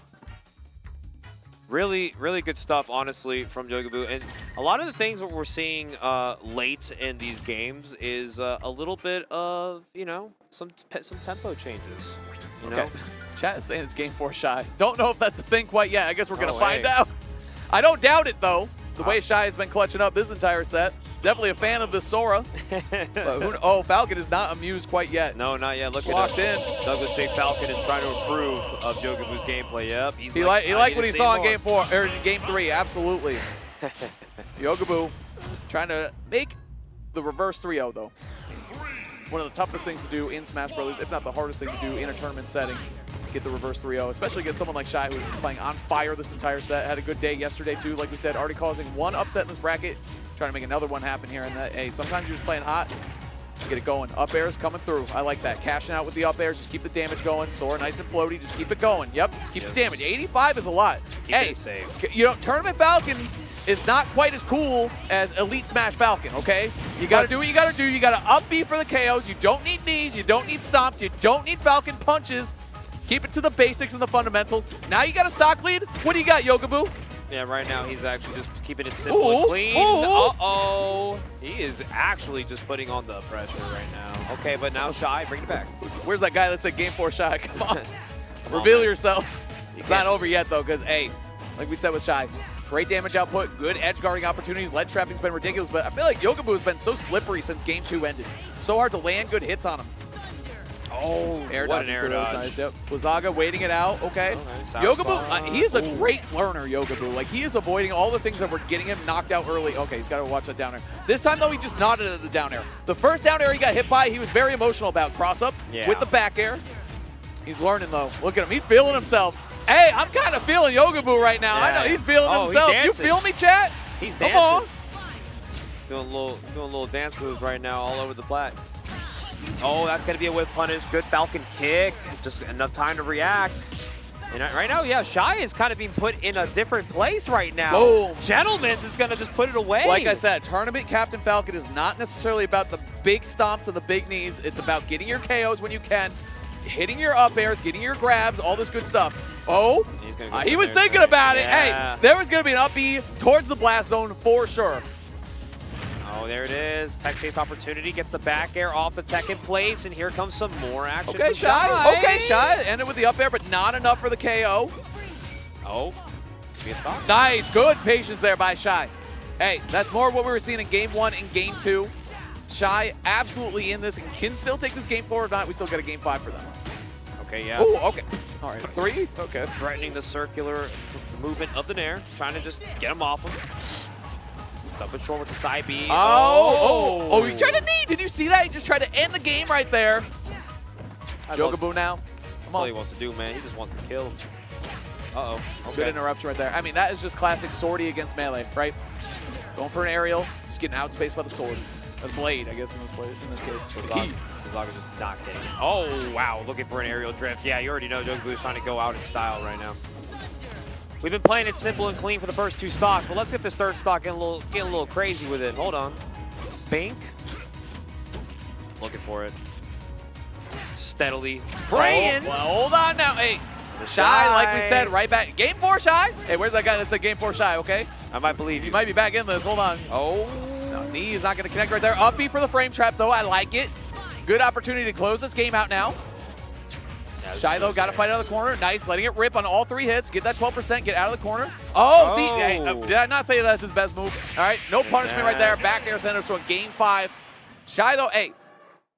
Really, really good stuff, honestly, from Yogaboo. And a lot of the things that we're seeing late in these games is a little bit of, you know, some tempo changes. You know? Chat is saying it's game 4 Shy. Don't know if that's a thing quite yet. I guess we're going to find out. I don't doubt it, though. The way Shy has been clutching up this entire set. Definitely a fan of this Sora. But Falcon is not amused quite yet. No, not yet. Look locked in. Douglas J. Falcon is trying to improve of Yogaboo's gameplay. Yep. He liked what he saw in game 4 or game 3. Absolutely. Yogaboo trying to make the reverse 3-0 though. One of the toughest things to do in Smash Brothers, if not the hardest thing to do in a tournament setting. Get the reverse 3-0, especially against someone like Shy who's been playing on fire this entire set. Had a good day yesterday too, like we said, already causing one upset in this bracket, trying to make another one happen here. And hey, sometimes you're just playing hot, get it going. Up airs coming through. I like that. Cashing out with the up airs, just keep the damage going. Sora nice and floaty, just keep it going. Yep, just keep the damage. 85 is a lot. Keep it safe. You know, Tournament Falcon is not quite as cool as Elite Smash Falcon, okay? You gotta do what you gotta do. You gotta up B for the KOs. You don't need knees, you don't need stomps, you don't need Falcon punches. Keep it to the basics and the fundamentals. Now you got a stock lead. What do you got, Yogaboo? Yeah, right now he's actually just keeping it simple and clean. Uh-oh. He is actually just putting on the pressure right now. Okay, but now Shy, bring it back. Where's that guy that said game 4 Shy? Come on. Reveal yourself. It's not over yet, though, because, hey, like we said with Shy, great damage output, good edge guarding opportunities. Ledge trapping's been ridiculous, but I feel like Yogaboo has been so slippery since game 2 ended. So hard to land good hits on him. Oh, air what dodge. an air dodge. Nice, yep. Wazaga waiting it out. Okay. Yogaboo, he is a great learner, Yogaboo. Like, he is avoiding all the things that were getting him knocked out early. Okay, he's got to watch that down air. This time, though, he just nodded at the down air. The first down air he got hit by, he was very emotional about. Cross up with the back air. He's learning, though. Look at him. He's feeling himself. Hey, I'm kind of feeling Yogaboo right now. I know he's feeling himself. You feel me, chat? He's dancing. Come on. Doing little dance moves right now all over the plat. Oh, that's going to be a whip punish. Good Falcon kick. Just enough time to react. And right now, yeah, Shy is kind of being put in a different place right now. Boom. Gentleman's is going to just put it away. Like I said, Tournament Captain Falcon is not necessarily about the big stomps and the big knees. It's about getting your KOs when you can, hitting your up airs, getting your grabs, all this good stuff. Oh, he was thinking about it. Hey, there was going to be an up B towards the blast zone for sure. Oh, there it is. Tech chase opportunity. Gets the back air off the tech in place, and here comes some more action. Okay, Shy. Okay, Shy. Ended with the up air, but not enough for the KO. Oh, be a stop. Nice. Good patience there by Shy. Hey, that's more what we were seeing in game 1 and game 2. Shy absolutely in this and can still take this game 4 or not. We still got a game 5 for them. Okay, yeah. Ooh, okay. All right, 3? Okay. Threatening the circular movement of the Nair, trying to just get him off him. Stuff it short with the side B. Oh, he tried to knee. Did you see that? He just tried to end the game right there. Jogaboo now. That's all he wants to do, man. He just wants to kill him. Uh-oh. Okay. Good interruption right there. I mean, that is just classic swordy against melee, right? Going for an aerial, just getting outspaced by the sword. A blade, I guess, in this case. Blizzaga just not getting it. Oh, wow. Looking for an aerial drift. Yeah, you already know Jogaboo is trying to go out in style right now. We've been playing it simple and clean for the first 2 stocks, but let's get this 3rd stock getting a little crazy with it. Hold on. Bink. Looking for it. Steadily praying. Oh, well, hold on now. Hey, Shy, like we said, right back. Game 4, Shy. Hey, where's that guy that said Game 4, Shy, okay? I might believe you. You might be back in this. Hold on. Oh. No, knee is not going to connect right there. Up B for the frame trap, though. I like it. Good opportunity to close this game out now. Yeah, Shy, though, got to fight out of the corner. Nice, letting it rip on all 3 hits. Get that 12%, get out of the corner. Oh, see, hey, did I not say that's his best move? All right, no punishment right there. Back air center, so in game 5. Shy, though, hey,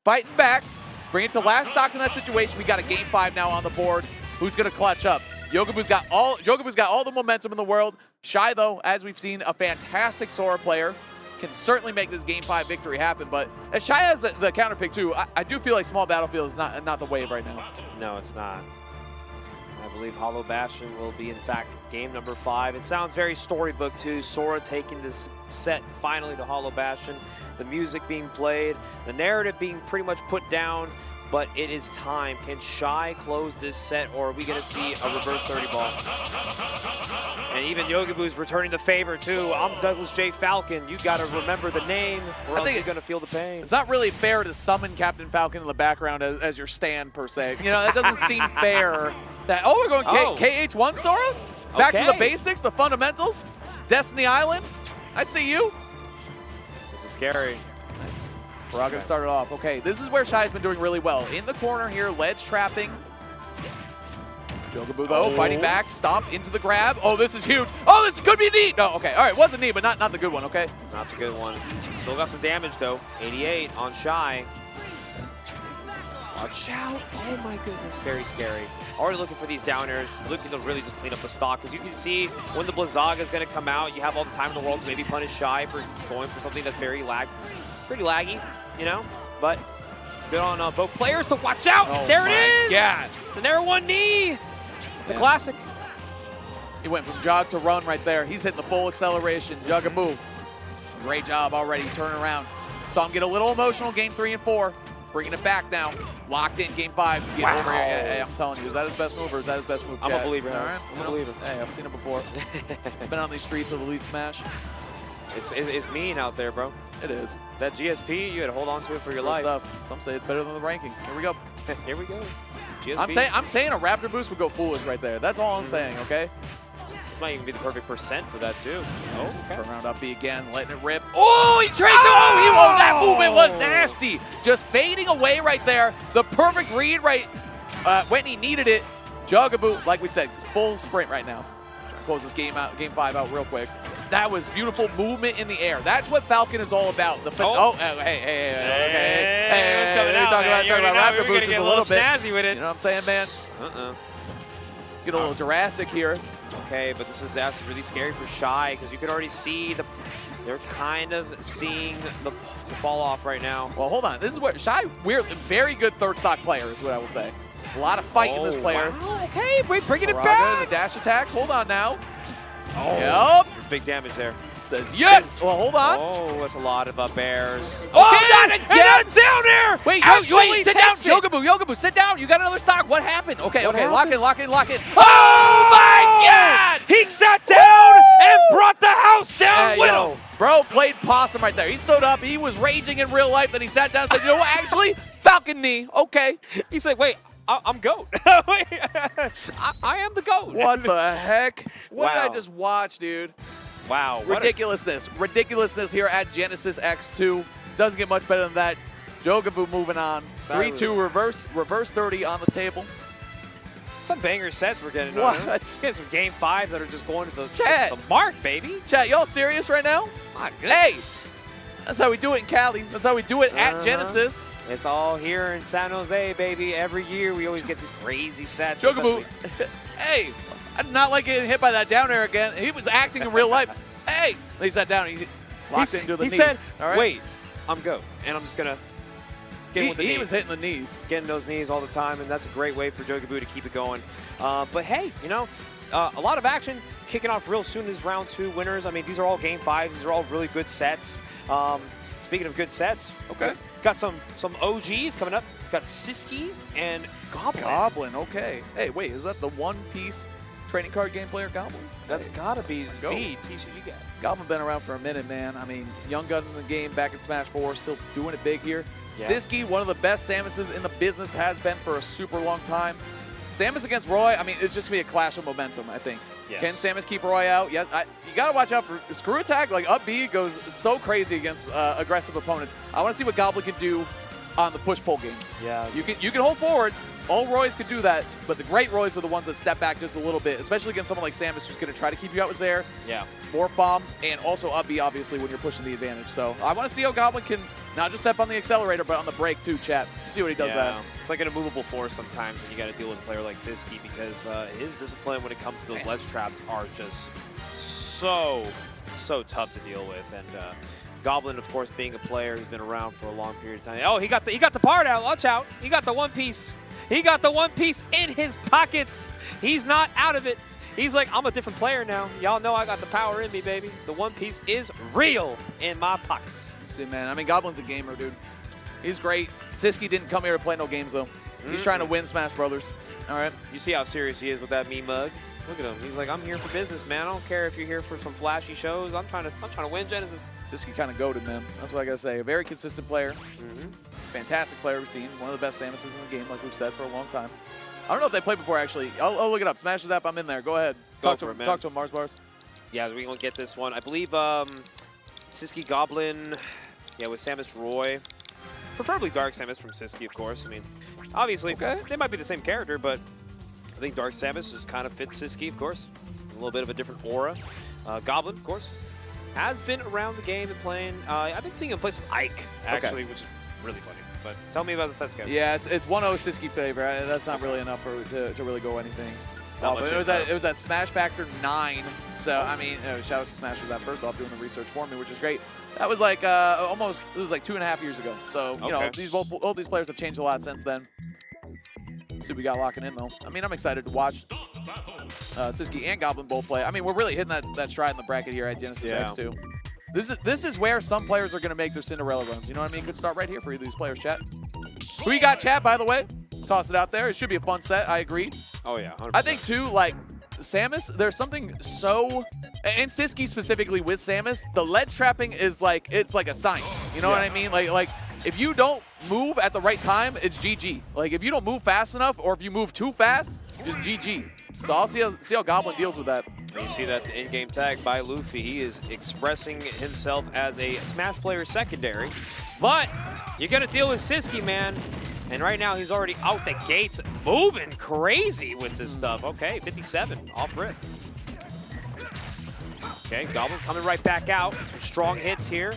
fighting back. Bring it to last stock in that situation. We got a game 5 now on the board. Who's going to clutch up? Jogaboo's got all the momentum in the world. Shy, though, as we've seen, a fantastic Sora player. Can certainly make this game 5 victory happen, but as Shy has the counter pick too, I do feel like Small Battlefield is not the wave right now. No, it's not. I believe Hollow Bastion will be, in fact, game number 5. It sounds very storybook too. Sora taking this set finally to Hollow Bastion. The music being played, the narrative being pretty much put down, but it is time. Can Shy close this set, or are we going to see a reverse 30 ball? And even Jogaboo's returning the favor too. I'm Douglas J. Falcon. You got to remember the name, or else you're going to feel the pain. It's not really fair to summon Captain Falcon in the background as your stand, per se. You know, that doesn't seem fair. That we're going KH1 Sora? Back to the basics, the fundamentals? Destiny Island? I see you. This is scary. Nice. We're all going to start it off. Okay, this is where Shy's been doing really well. In the corner here, ledge trapping. Jogaboo, though, fighting back. Stop into the grab. Oh, this is huge. Oh, this could be neat. No, okay. All right, wasn't neat, but not the good one, okay? Not the good one. Still got some damage, though. 88 on Shy. Watch out. Oh, my goodness. Very scary. Already looking for these down airs. Looking to really just clean up the stock. Because you can see when the Blizzaga is going to come out, you have all the time in the world to maybe punish Shy for going for something that's very pretty laggy, you know? But good on both players to watch out. Oh, there it is. Yeah. The Nair 1 knee. The classic. He went from jog to run right there. He's hitting the full acceleration. Jogaboo. Great job already turning around. Saw him get a little emotional game 3 and 4. Bringing it back now. Locked in game 5. Get over here. Hey, I'm telling you, is that his best move or is that his best move? I'm a believer. All right. I'm a believer. Hey, I've seen it before. Been on these streets of Elite Smash. It's mean out there, bro. It is. That GSP, you had to hold on to it for your life. Stuff. Some say it's better than the rankings. Here we go. Here we go. GSP. I'm saying a Raptor boost would go foolish right there. That's all I'm saying, okay? This might even be the perfect percent for that, too. Nice. Oh, okay. Turn around up B again, letting it rip. Oh, he traced it. Oh, that movement was nasty. Just fading away right there. The perfect read right when he needed it. Jogaboo, like we said, full sprint right now. Trying to close this game 5 out real quick. That was beautiful movement in the air. That's what Falcon is all about. The hey, what's coming out, talking about Raptor boosts a little bit. Snazzy with it. You know what I'm saying, man? Get a little Jurassic here. Okay, but this is actually really scary for Shy because you can already see they're kind of seeing the fall off right now. Well, hold on. This is where Shy, very good 3rd stock player is what I will say. A lot of fight in this player. Wow. Okay, bringing it Faraga, back. The dash attack. Hold on now. Oh, yep. There's big damage there. Says yes. Well, hold on. Oh, that's a lot of up airs. Oh, not again. Down air. Wait, sit down. Jogaboo, sit down. You got another stock. What happened? Okay, What happened? Lock in. Oh, my God. He sat down and brought the house down with him. Bro played possum right there. He stood up. He was raging in real life. Then he sat down and said, you know what, actually, Falcon knee. Okay. He said, wait. I'm GOAT. I am the GOAT. What the heck? What did I just watch, dude? Wow. Ridiculousness here at Genesis X2. Doesn't get much better than that. Jogaboo moving on. 3-2 reverse 30 on the table. Some banger sets we're getting. What? Getting some game 5 that are just going to the mark, baby. Chat, y'all serious right now? My goodness. Hey, that's how we do it in Cali. That's how we do it at Genesis. It's all here in San Jose, baby. Every year we always get these crazy sets. Jogaboo. Hey, I did not like getting hit by that down air again. He was acting in real life. Hey, he sat down. He locked into the knee. He said, all right? wait, I'm go. And I'm just going to get with the He was hitting the knees. Getting those knees all the time, and that's a great way for Jogaboo to keep it going. But hey, you know, a lot of action kicking off real soon is round 2 winners. I mean, these are all game 5s. These are all really good sets. Speaking of good sets, okay, got some OGs coming up. Got Siski and Goblin. Goblin, okay. Hey, wait, is that the one-piece trading card game player Goblin? That's gotta be Go. the TCG guy. Goblin been around for a minute, man. I mean, young gun in the game, back in Smash 4, still doing it big here. Yeah. Siski, one of the best Samuses in the business, has been for a super long time. Samus against Roy, I mean, it's just going to be a clash of momentum, I think. Yes. Can Samus keep Roy out? Yes. You got to watch out for Screw Attack. Like, up B goes so crazy against aggressive opponents. I want to see what Goblin can do on the push-pull game. Yeah. You can hold forward. All Roys could do that, but the great Roys are the ones that step back just a little bit, especially against someone like Samus who's going to try to keep you out with Zaire. Yeah. Morph Bomb, and also up B, obviously, when you're pushing the advantage. So I want to see how Goblin can not just step on the accelerator, but on the brake too, chat. See what he does that. It's like an immovable force sometimes when you got to deal with a player like Siski, because his discipline when it comes to those ledge traps are just so tough to deal with. And Goblin, of course, being a player who's been around for a long period of time. Oh, he got the part out. Watch out. He got the one piece. He got the one piece in his pockets. He's not out of it. He's like, I'm a different player now. Y'all know I got the power in me, baby. The one piece is real in my pockets. See, man, I mean, Goblin's a gamer, dude. He's great. Siski didn't come here to play no games, though. He's trying to win Smash Brothers. All right. You see how serious he is with that meme mug? Look at him. He's like, I'm here for business, man. I don't care if you're here for some flashy shows. I'm trying to win Genesis. Siski kind of goated, man. That's what I got to say. A very consistent player. Fantastic player we've seen. One of the best Samuses in the game, like we've said for a long time. I don't know if they played before, actually. I'll look it up. Smash it up. I'm in there. Go ahead. Talk to him, Mars Bars. Yeah, we're going to get this one. I believe Siski Goblin, yeah, with Samus Roy. Preferably Dark Samus from Siski, of course. I mean, obviously, they might be the same character, but I think Dark Samus just kind of fits Siski, of course. A little bit of a different aura. Goblin, of course, has been around the game and playing. I've been seeing him play some Ike, actually, which is really funny. But tell me about the Sasuke. Yeah, it's 1-0 Siski favor. That's not really enough to really go anything. But it was at Smash Factor 9. So, I mean, shout out to Smash for that first off, doing the research for me, which is great. That was like it was like 2.5 years ago. So, you know, both these players have changed a lot since then. Let's see what we got locking in, though. I mean, I'm excited to watch Siski and Goblin both play. I mean, we're really hitting that stride in the bracket here at Genesis X2. This is where some players are going to make their Cinderella runs. You know what I mean? Could start right here for either of these players, chat. Who you got, chat, by the way? Toss it out there. It should be a fun set. I agree. Oh, yeah, 100%. I think, too, like, Samus, there's something so... And Siski specifically with Samus, the ledge trapping is like, it's like a science. You know what I mean? Like, if you don't move at the right time, it's GG. Like, if you don't move fast enough, or if you move too fast, it's GG. So I'll see how Goblin deals with that. You see that the in-game tag by Luffy. He is expressing himself as a Smash player secondary. But you got to deal with Siski, man. And right now he's already out the gates, moving crazy with this stuff. Okay, 57 off rip. Okay, Goblin coming right back out. Some strong hits here.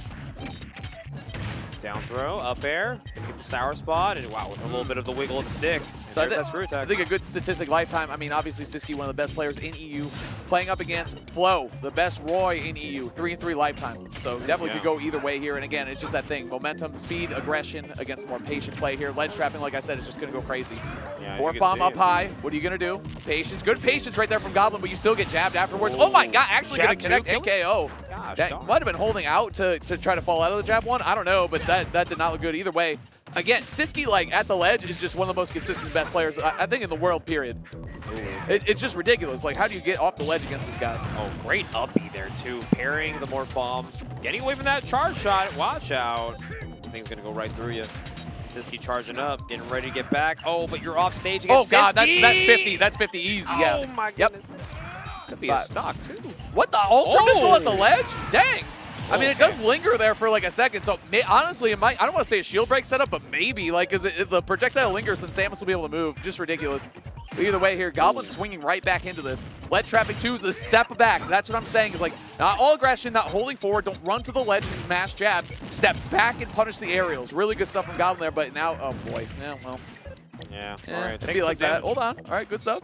Down throw, up air, gonna get the sour spot, and wow, with a little bit of the wiggle of the stick. So I think a good statistic lifetime. I mean, obviously Siski, one of the best players in EU, playing up against Flo, the best Roy in EU, 3-3 lifetime. So definitely could go either way here. And again, it's just that thing: momentum, speed, aggression against more patient play here. Ledge trapping, like I said, is just gonna go crazy. Or bomb up high. What are you gonna do? Patience, good patience right there from Goblin, but you still get jabbed afterwards. Oh my God! Actually gonna connect and KO. That might have been holding out to try to fall out of the jab one. I don't know, but that did not look good either way. Again, Siski, like, at the ledge is just one of the most consistent best players, I think, in the world, period. It's just ridiculous. Like, how do you get off the ledge against this guy? Oh, great uppy there, too. Parrying the Morph Bomb. Getting away from that charge shot. Watch out. I think it's going to go right through you. Siski charging up, getting ready to get back. Oh, but you're off stage against God, Siski. that's 50. That's 50 easy, yeah. Oh, my goodness. Could be a stock, too. What, the Ultra Missile at the ledge? Dang. I mean, it does linger there for like a second. So honestly, it might. I don't want to say a shield break setup, but maybe like, if the projectile lingers, then Samus will be able to move. Just ridiculous. But either way, here, Goblin swinging right back into this. Ledge trapping too. The step back. That's what I'm saying. Is like not all aggression, not holding forward. Don't run to the ledge and mash jab. Step back and punish the aerials. Really good stuff from Goblin there. But now, oh boy. Yeah, well. Yeah. All Yeah, right. it'd be like that. Hold on. All right, good stuff.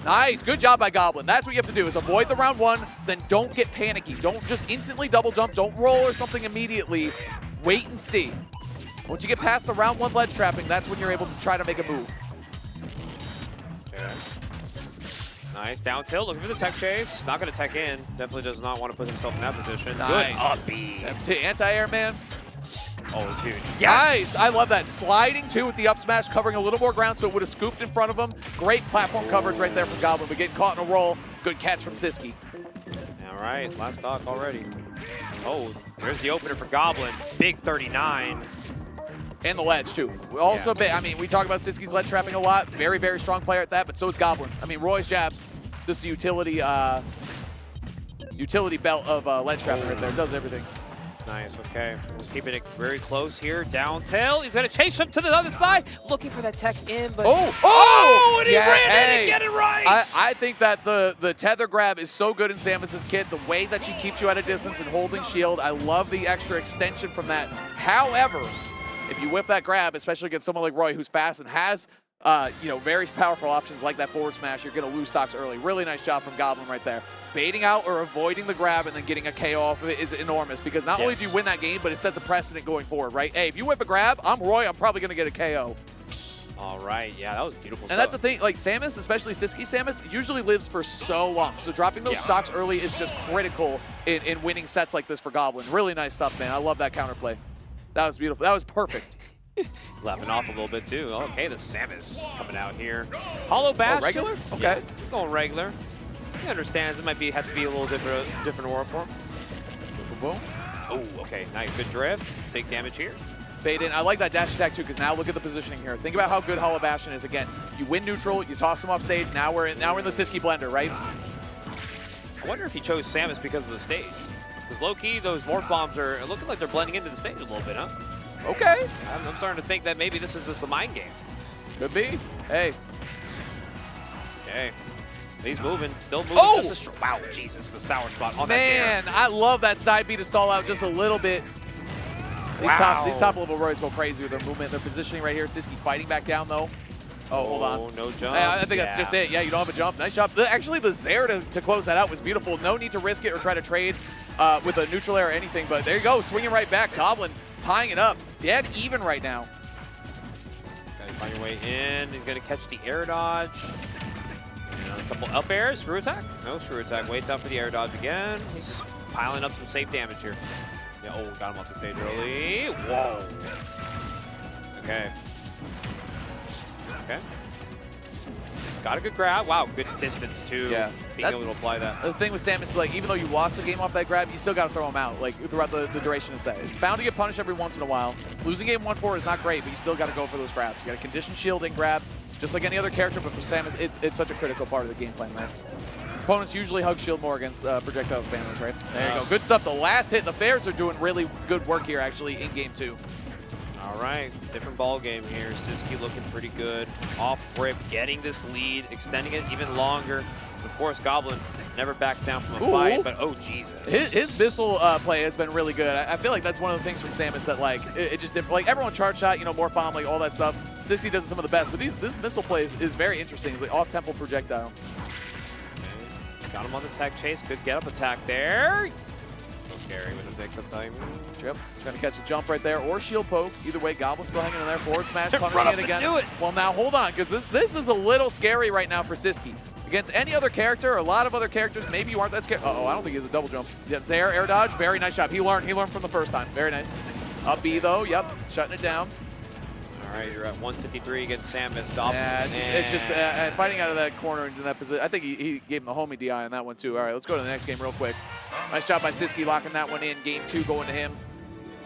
Nice, good job by Goblin. That's what you have to do, is avoid the round one, then don't get panicky. Don't just instantly double jump, don't roll or something immediately. Wait and see. Once you get past the round one ledge trapping, that's when you're able to try to make a move. Okay. Nice down tilt, looking for the tech chase. Not going to tech in. Definitely does not want to put himself in that position. Nice. Good up B. To anti-air, man. Oh, it's huge. Nice, I love that. Sliding too with the up smash, covering a little more ground so it would have scooped in front of him. Great platform coverage right there from Goblin, but getting caught in a roll. Good catch from Siski. All right, last stock already. Oh, there's the opener for Goblin. Big 39. And the ledge too. Also, I mean, we talk about Siski's ledge trapping a lot. Very, very strong player at that, but so is Goblin. I mean, Roy's jab, just the utility belt of ledge trapping right there. Does everything. Nice, okay. We're keeping it very close here. Down tail. He's going to chase him to the other side. Looking for that tech in, but... Oh! And he ran in and get it right! I think that the tether grab is so good in Samus's kit. The way that she keeps you at a distance and holding shield. I love the extra extension from that. However, if you whip that grab, especially against someone like Roy who's fast and has very powerful options like that forward smash, you're going to lose stocks early. Really nice job from Goblin right there. Baiting out or avoiding the grab and then getting a KO off of it is enormous, because not only do you win that game, but it sets a precedent going forward, right? Hey, if you whip a grab, I'm Roy, I'm probably going to get a KO. All right, yeah, that was beautiful And that's the thing, like Samus, especially Siski Samus, usually lives for so long. So dropping those stocks early is just critical in winning sets like this for Goblin. Really nice stuff, man. I love that counterplay. That was beautiful. That was perfect. Laughing off a little bit, too. Okay, the Samus coming out here. Hollow Bastion. Regular? Okay. Yeah, going regular. He understands it might have to be a little different aura for him. Boom. Oh, okay, nice. Good drift. Big damage here. Fade in. I like that dash attack, too, because now look at the positioning here. Think about how good Hollow Bastion is. Again, you win neutral, you toss him off stage. Now we're in the Siski blender, right? I wonder if he chose Samus because of the stage. Because low-key, those morph bombs are looking like they're blending into the stage a little bit, huh? Okay. I'm starting to think that maybe this is just the mind game. Could be. Hey. Okay. He's moving, still moving. Oh! Wow, Jesus, the sour spot on Man, that I love that side B to stall out just a little bit. These top level Roys go crazy with their movement. Their positioning right here. Siski fighting back down though. Oh, hold on. No jump. I think that's just it. Yeah, you don't have a jump. Nice job. Actually, the Zair to close that out was beautiful. No need to risk it or try to trade with a neutral air or anything. But there you go, swinging right back. Goblin tying it up. Dead even right now. Gotta find your way in. He's gonna catch the air dodge. A couple up airs, screw attack. No screw attack. Waits out for the air dodge again. He's just piling up some safe damage here. Yeah, oh, got him off the stage early. Whoa. Okay. Okay. Got a good grab. Wow, good distance too. Yeah. Being able to apply that. The thing with Samus is, like, even though you lost the game off that grab, you still got to throw him out, like, throughout the duration of the set. It's bound to get punished every once in a while. Losing game 1-4 is not great, but you still got to go for those grabs. You got to condition shielding grab, just like any other character, but for Samus, it's such a critical part of the game plan, man. Opponents usually hug shield more against projectile spammers, right? There you go. Good stuff. The last hit. The Fairs are doing really good work here, actually, in game 2. All right, different ball game here. Siski looking pretty good. Off rip, getting this lead, extending it even longer. Of course, Goblin never backs down from a fight, but oh, Jesus. His missile play has been really good. I feel like that's one of the things from Samus that, like, it just didn't, like, everyone charge shot, morph bomb, like, all that stuff. Siski does some of the best, but this missile play is very interesting. It's like off-tempo projectile. Okay. Got him on the tech chase. Good get-up attack there. So scary when it picks up time. Yep, gonna catch a jump right there or shield poke. Either way, Goblin's still hanging in there. Forward smash, punishing it again. Do it. Well, now hold on, because this is a little scary right now for Siski. Against any other character, or a lot of other characters, maybe you aren't that scared. Uh-oh, I don't think he has a double jump. Yep, Zair, air dodge, very nice job. He learned from the first time. Very nice. Up B though, yep, shutting it down. All right, you're at 153 against Samus. Yeah, it's just fighting out of that corner into that position. I think he gave him the homie DI on that one too. All right, let's go to the next game real quick. Nice job by Siski locking that one in. Game 2 going to him.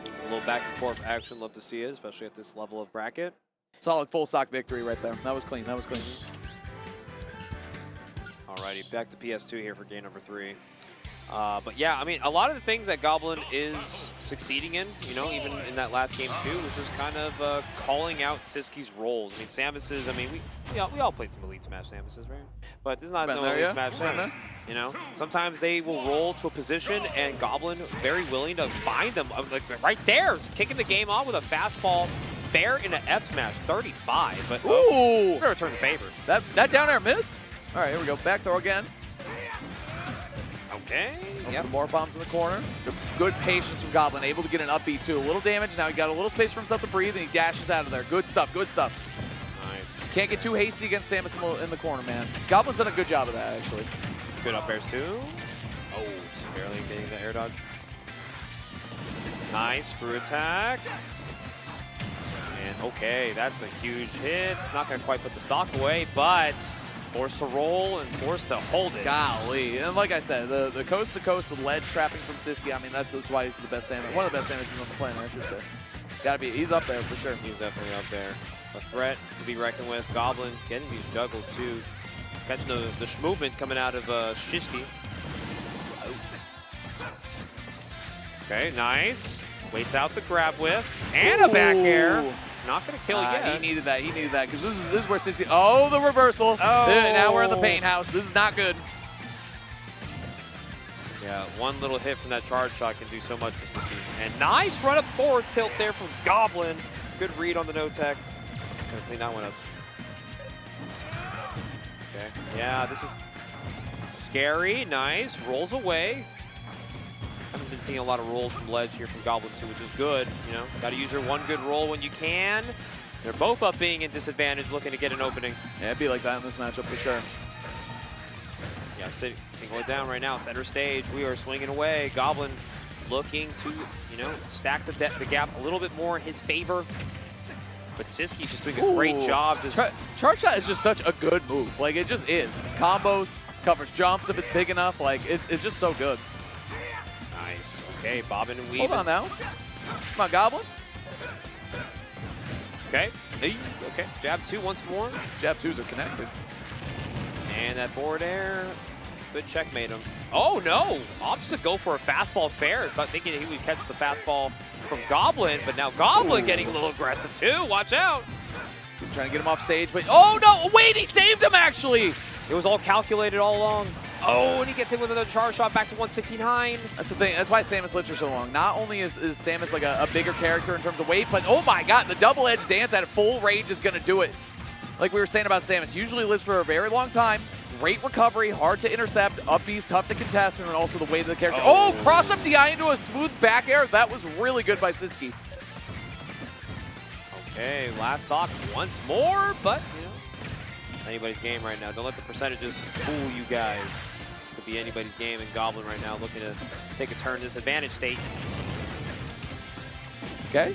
A little back and forth action. Love to see it, especially at this level of bracket. Solid full stock victory right there. That was clean. That was clean. Alrighty, back to PS2 here for game number 3. But yeah, I mean, a lot of the things that Goblin is succeeding in, you know, even in that last game too, was just kind of calling out Siski's roles. I mean, Samus's, I mean, we all played some Elite Smash Samus's, right? But this is not no Elite Smash Samus, you know? Sometimes they will roll to a position and Goblin very willing to bind them, like right there, just kicking the game off with a fastball. Fair in an F smash, 35, but ooh, we're gonna return the favor. That down air missed. All right, here we go. Back throw again. Okay. Yep. More bombs in the corner. Good patience from Goblin, able to get an up B too. A little damage. Now he got a little space for himself to breathe, and he dashes out of there. Good stuff. Good stuff. Nice. Can't get too hasty against Samus in the corner, man. Goblin's done a good job of that, actually. Good up airs too. Oh, just barely getting the air dodge. Nice through attack. And okay, that's a huge hit. It's not gonna quite put the stock away, but forced to roll and forced to hold it. Golly. And like I said, the coast to coast with ledge trapping from Siski, I mean, that's why he's the best Samus. One of the best Samuses on the planet, I should say. Gotta be, he's up there for sure. He's definitely up there. A threat to be reckoned with. Goblin getting these juggles too. Catching the movement coming out of Shishki. Okay, nice. Waits out the grab whiff. And a back air. Not going to kill yet. He needed that. He needed that because this is where Siski. Oh, the reversal. Oh. Now we're in the paint house. This is not good. Yeah, one little hit from that charge shot can do so much for Siski. And nice run up forward tilt there from Goblin. Good read on the no tech. Gonna clean that one up. Okay. Yeah, this is scary. Nice. Rolls away. Haven't been seeing a lot of rolls from ledge here from Goblin 2, which is good. You know, got to use your one good roll when you can. They're both up being in disadvantage, looking to get an opening. Yeah, it'd be like that in this matchup for sure. Yeah, single it down right now. Center stage, we are swinging away. Goblin looking to, you know, stack the gap a little bit more in his favor. But Siski's just doing a great job. Charge shot is just such a good move. Like, it just is. Combos, covers jumps if it's big enough. Like, it's just so good. Nice. Okay, bobbing and weaving. Hold on now. Come on, Goblin. Okay. Okay. Jab 2 once more. Jab 2s are connected. And that forward air. Good checkmate him. Oh, no. Opts to go for a fastball fair. But thinking he would catch the fastball from Goblin. But now Goblin getting a little aggressive, too. Watch out. Trying to get him off stage. But oh, no. Wait, he saved him, actually. It was all calculated all along. Oh, and he gets hit with another charge shot back to 169. That's the thing. That's why Samus lives for so long. Not only is Samus like a bigger character in terms of weight, but oh my god, the double edge dance at full range is going to do it. Like we were saying about Samus, usually lives for a very long time. Great recovery, hard to intercept, up B's tough to contest, and then also the weight of the character. Oh, cross up DI into a smooth back air. That was really good by Siski. Okay, last stock once more, but you know. Anybody's game right now. Don't let the percentages fool you guys. This could be anybody's game, and Goblin right now looking to take a turn in this advantage state. Okay,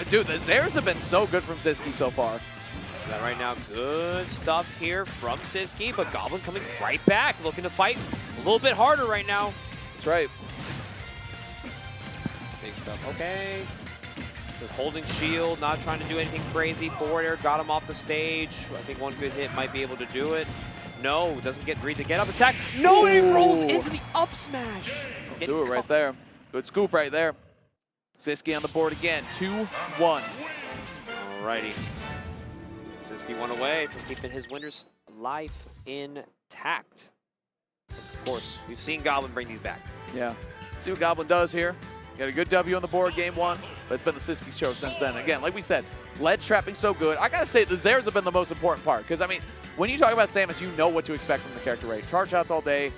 dude, the Zairs have been so good from Siski so far. Yeah, right now, good stuff here from Siski, but Goblin coming right back, looking to fight a little bit harder right now. That's right. Big stuff. Okay. Just holding shield, not trying to do anything crazy. Forward air got him off the stage. I think one good hit might be able to do it. No, doesn't get read the get up attack. No, he rolls into the up smash. Do it right there. Good scoop right there. Siski on the board again. 2-1. Alrighty. Siski one away from keeping his winner's life intact. Of course, we've seen Goblin bring these back. Yeah. See what Goblin does here. Got a good W on the board game 1, but it's been the Siski show since then. Again, like we said, ledge trapping so good. I gotta say, the Zairs have been the most important part, because I mean, when you talk about Samus, you know what to expect from the character, right? Charge shots all day,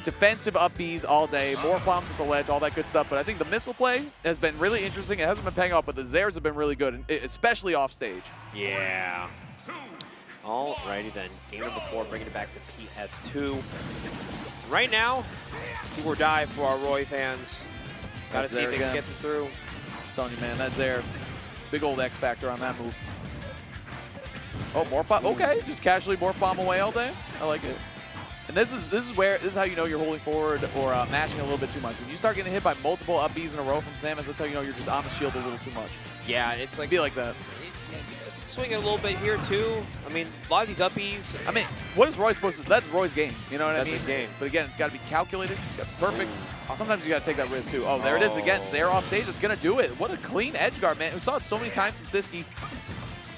defensive up Bs all day, more bombs at the ledge, all that good stuff. But I think the missile play has been really interesting. It hasn't been paying off, but the Zairs have been really good, especially off stage. Yeah. Alrighty then. Game number 4, bringing it back to PS2. Right now, do or die for our Roy fans. Gotta see if they can get them through. I'm telling you, man, that's there. Big old X factor on that move. Oh, morph bomb. Okay, just casually morph bomb away all day. I like it. And this is how you know you're holding forward or mashing a little bit too much. When you start getting hit by multiple up Bs in a row from Samus, that's how you know you're just on the shield a little too much. Yeah, it's like be like that. swing it a little bit here too. I mean, a lot of these uppies. I mean, what is Roy supposed to? That's Roy's game. You know what I mean? That's his game. But again, it's got to be calculated. It's got to be perfect. Sometimes you got to take that risk too. Oh, there it is again. Zaire off stage. It's gonna do it. What a clean edge guard, man. We saw it so many times from Siski.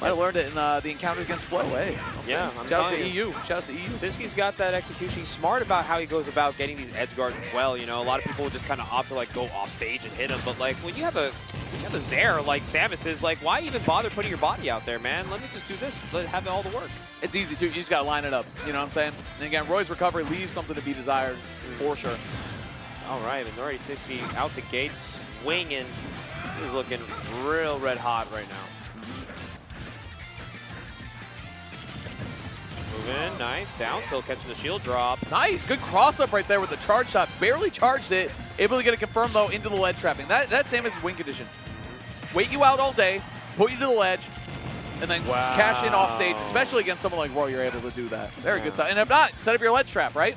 Might have learned it in the encounter against Flow. Hey, Yeah, I'm shout out to telling you. EU. Shout out to EU. Siski's got that execution. He's smart about how he goes about getting these edge guards as well. You know, a lot of people just kind of opt to like go off stage and hit him. But like when you have a Zaire like Samus is, like, why even bother putting your body out there, man? Let me just do this. Let have all the work. It's easy too. You just got to line it up. You know what I'm saying? And again, Roy's recovery leaves something to be desired for sure. All right, and already Siski out the gates, swinging. He's looking real red hot right now. Moving, nice. Down tilt, catching the shield drop. Nice, good cross up right there with the charge shot. Barely charged it. Able to get it confirmed though into the ledge trapping. That's Samus' win condition. Wait you out all day, put you to the ledge, and then cash in off stage. Especially against someone like Roy, you're able to do that. Very good stuff. And if not, set up your ledge trap, right?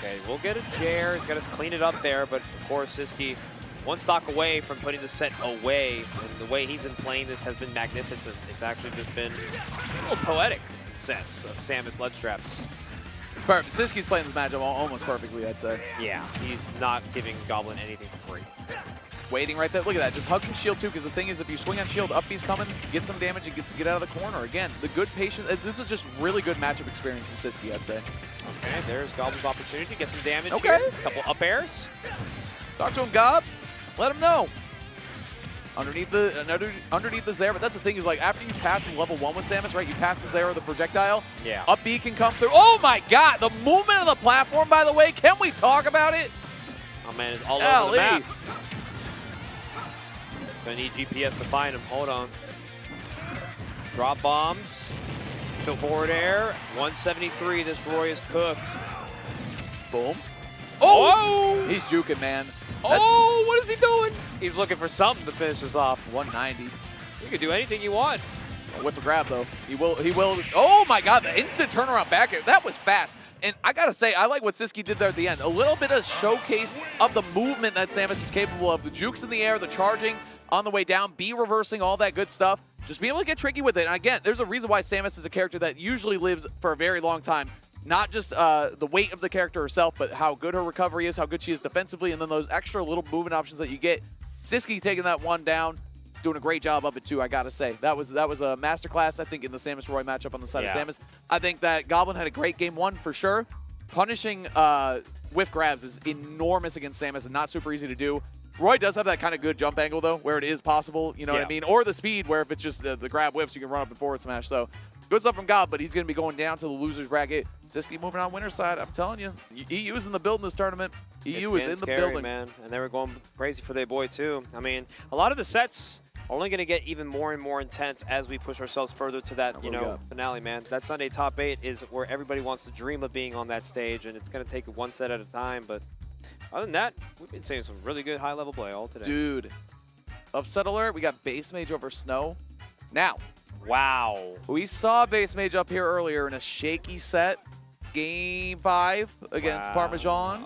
Okay, we'll get a Jair. He's got to clean it up there, but of course Siski one stock away from putting the set away. And the way he's been playing this has been magnificent. It's actually just been a little poetic in sets of Samus ledge traps. It's perfect. Siski's playing this matchup almost perfectly, I'd say. Yeah, he's not giving Goblin anything for free. Waiting right there. Look at that. Just hugging shield too, because the thing is, if you swing on shield, up B's coming, get some damage, and gets to get out of the corner. Again, the good patience. This is just really good matchup experience from Siski, I'd say. Okay, there's Goblin's opportunity to get some damage Okay. here. A couple up airs. Talk to him, Gob. Let him know. Underneath the Zaire, but that's the thing is, like, after you pass in level 1 with Samus, right, you pass the Zaire or the projectile, Yeah. up B can come through. Oh my god, the movement of the platform, by the way, can we talk about it? Oh man, it's all over the map. Gonna need GPS to find him. Hold on. Drop bombs. Fill forward air. 173. This Roy is cooked. Boom. Oh! He's juking, man. Oh, what is he doing? He's looking for something to finish this off. 190. You can do anything you want. Whip a grab, though. He will. Oh, my God. The instant turnaround back air. That was fast. And I got to say, I like what Siski did there at the end. A little bit of showcase of the movement that Samus is capable of. The jukes in the air, the charging on the way down, B reversing, all that good stuff. Just being able to get tricky with it. And again, there's a reason why Samus is a character that usually lives for a very long time. Not just the weight of the character herself, but how good her recovery is, how good she is defensively, and then those extra little movement options that you get. Siski taking that one down, doing a great job of it too, I gotta say. That was a masterclass, I think, in the Samus Roy matchup on the side of Samus. I think that Goblin had a great game one for sure. Punishing whiff grabs is enormous against Samus and not super easy to do. Roy does have that kind of good jump angle though, where it is possible, you know what I mean? Or the speed, where if it's just the grab whiffs, you can run up and forward smash. So good stuff from Gob, but he's going to be going down to the loser's bracket. Siski moving on winner's side. I'm telling you, EU is in the building this tournament. EU is in the building, man. And they were going crazy for their boy too. I mean, a lot of the sets are only going to get even more and more intense as we push ourselves further to that, finale, man. That Sunday top 8 is where everybody wants to dream of being on that stage, and it's going to take it one set at a time. But other than that, we've been seeing some really good high-level play all today. Dude, upset alert. We got Base Mage over Snow. Now, wow. We saw Base Mage up here earlier in a shaky set. Game 5 against Parmesan.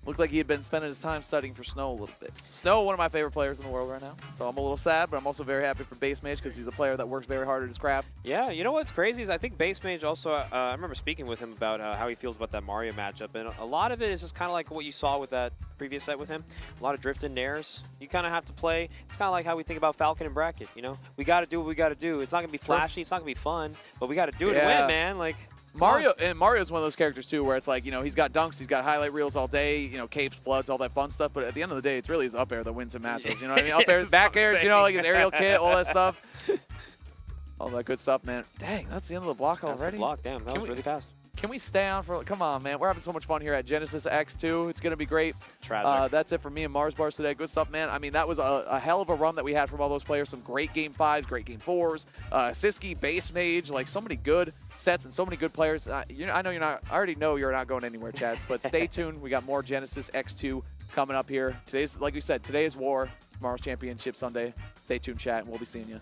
Looked like he had been spending his time studying for Snow a little bit. Snow, one of my favorite players in the world right now. So I'm a little sad, but I'm also very happy for Base Mage because he's a player that works very hard at his craft. Yeah, you know what's crazy is I think Base Mage also, I remember speaking with him about how he feels about that Mario matchup, and a lot of it is just kind of like what you saw with that previous set with him. A lot of drift and nairs. You kind of have to play. It's kind of like how we think about Falcon and Bracket, you know? We got to do what we got to do. It's not going to be flashy. It's not going to be fun, but we got to do it to win, man. Like, Mario's one of those characters too where it's like, he's got dunks, he's got highlight reels all day, capes, bloods, all that fun stuff, but at the end of the day, it's really his up air that wins him matches, you know what I mean? Up airs, back airs, like his aerial kit, all that stuff. All that good stuff, man. Dang, that's the end of the block already? That's the block, damn, that was really fast. Can we stay on for, come on, man. We're having so much fun here at Genesis X2. It's going to be great. That's it for me and Mars Bars today. Good stuff, man. I mean, that was a hell of a run that we had from all those players. Some great game 5s, great game 4s. Siski, Base Mage, like so many good sets and so many good players. I already know you're not going anywhere, Chad, but stay tuned. We got more Genesis X2 coming up here. Today's, like we said, today is War. Tomorrow's Championship Sunday. Stay tuned, chat, and we'll be seeing you.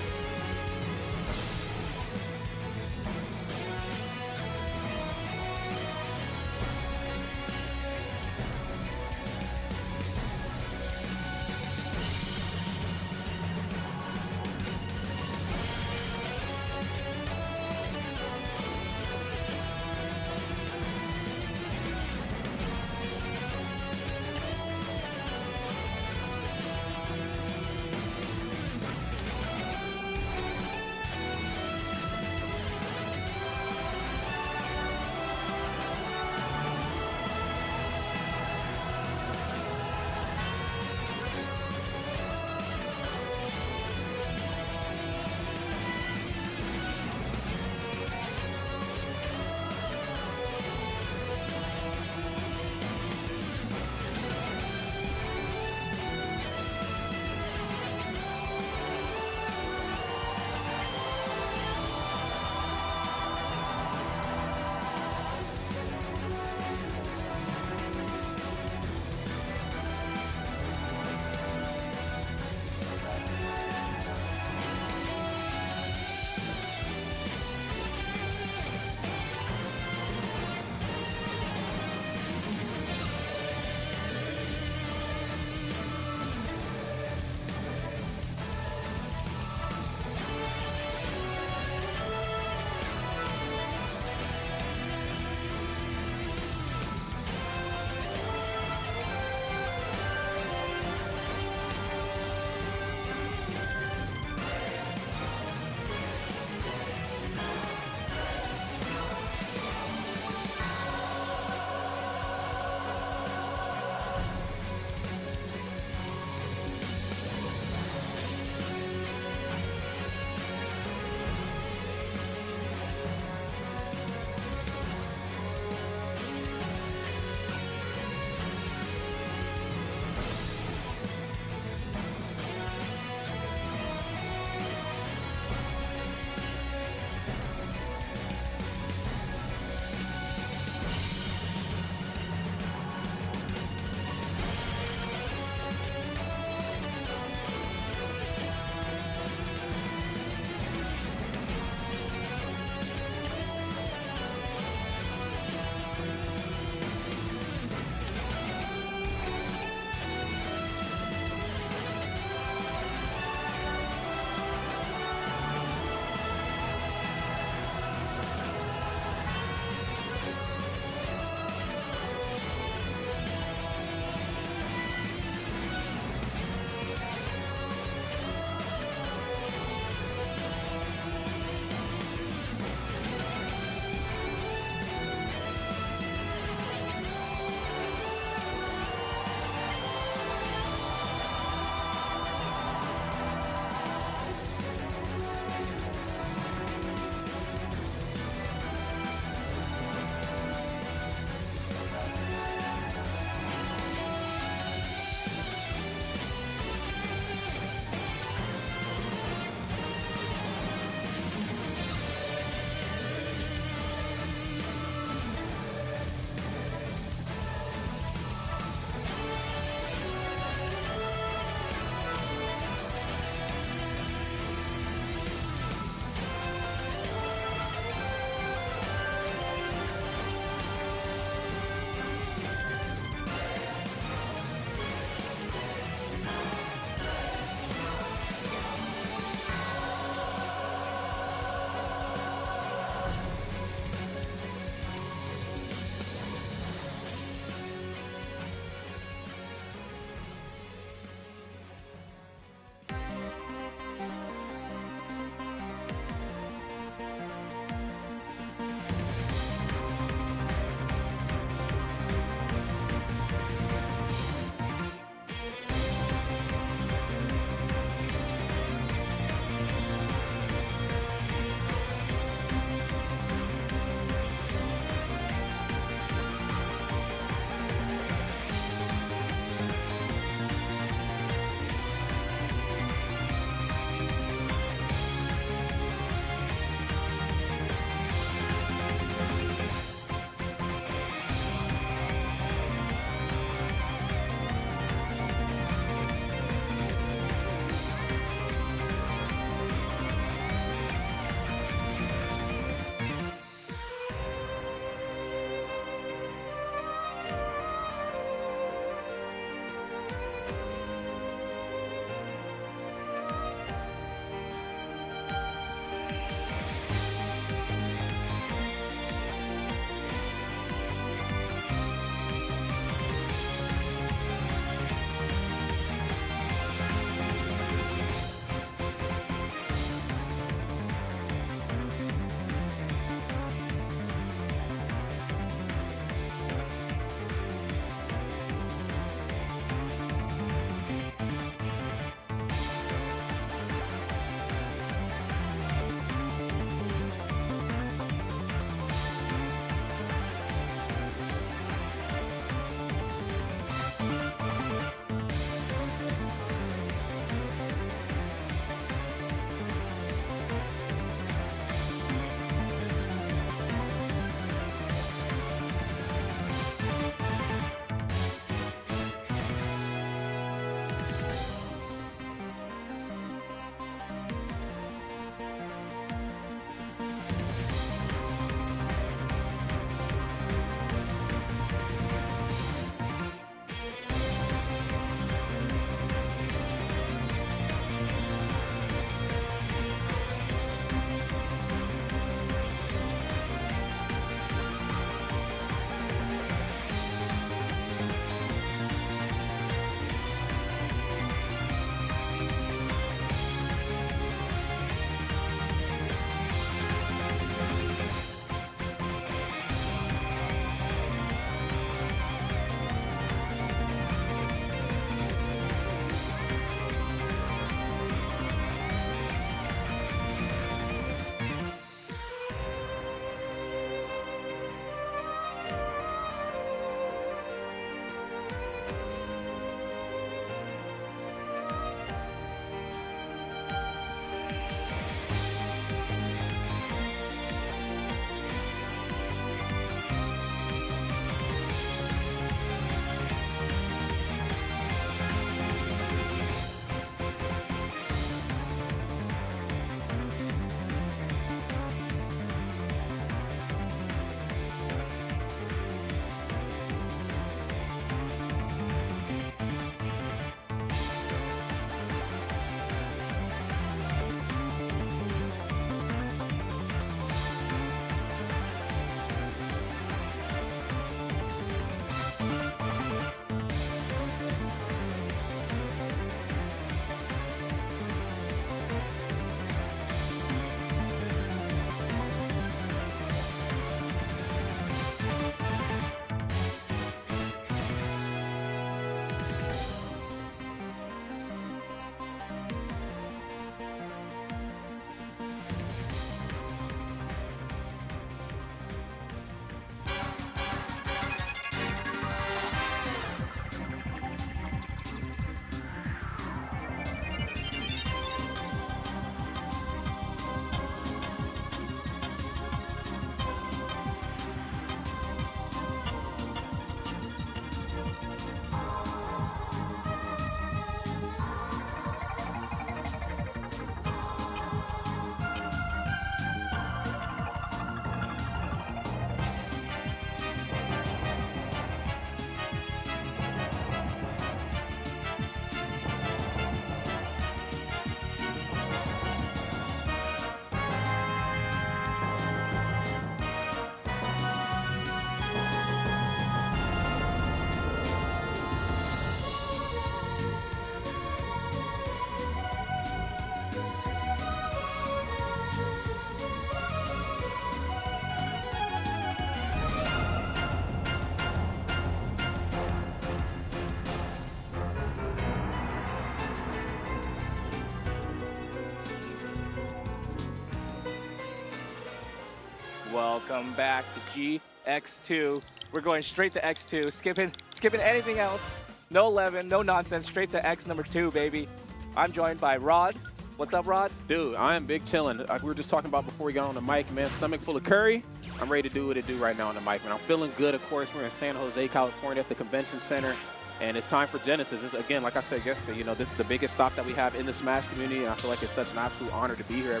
Welcome back to GX2. We're going straight to X2, skipping anything else. No 11, no nonsense, straight to X number 2, baby. I'm joined by Rod. What's up, Rod? Dude, I am big chillin'. Like we were just talking about before we got on the mic, man. Stomach full of curry. I'm ready to do what it do right now on the mic, man. I'm feeling good. Of course, we're in San Jose, California at the convention center. And it's time for Genesis. This, again, like I said yesterday, you know, this is the biggest stop that we have in the Smash community, and I feel like it's such an absolute honor to be here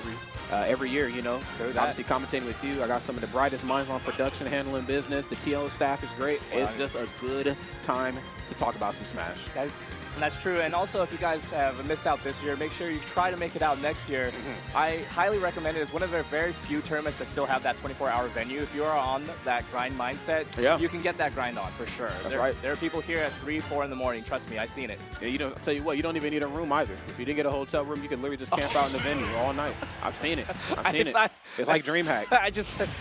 every year, you know. Obviously commentating with you. I got some of the brightest minds on production, handling business. The TO staff is great. It's just a good time to talk about some Smash. That's true, and also if you guys have missed out this year, make sure you try to make it out next year. I highly recommend it. It's one of the very few tournaments that still have that 24-hour venue. If you are on that grind mindset, you can get that grind on for sure. That's right. There are people here at 3, 4 in the morning. Trust me, I've seen it. Yeah, you don't. I'll tell you what, you don't even need a room either. If you didn't get a hotel room, you can literally just camp out in the venue all night. I've seen it. I've seen it. It's like DreamHack.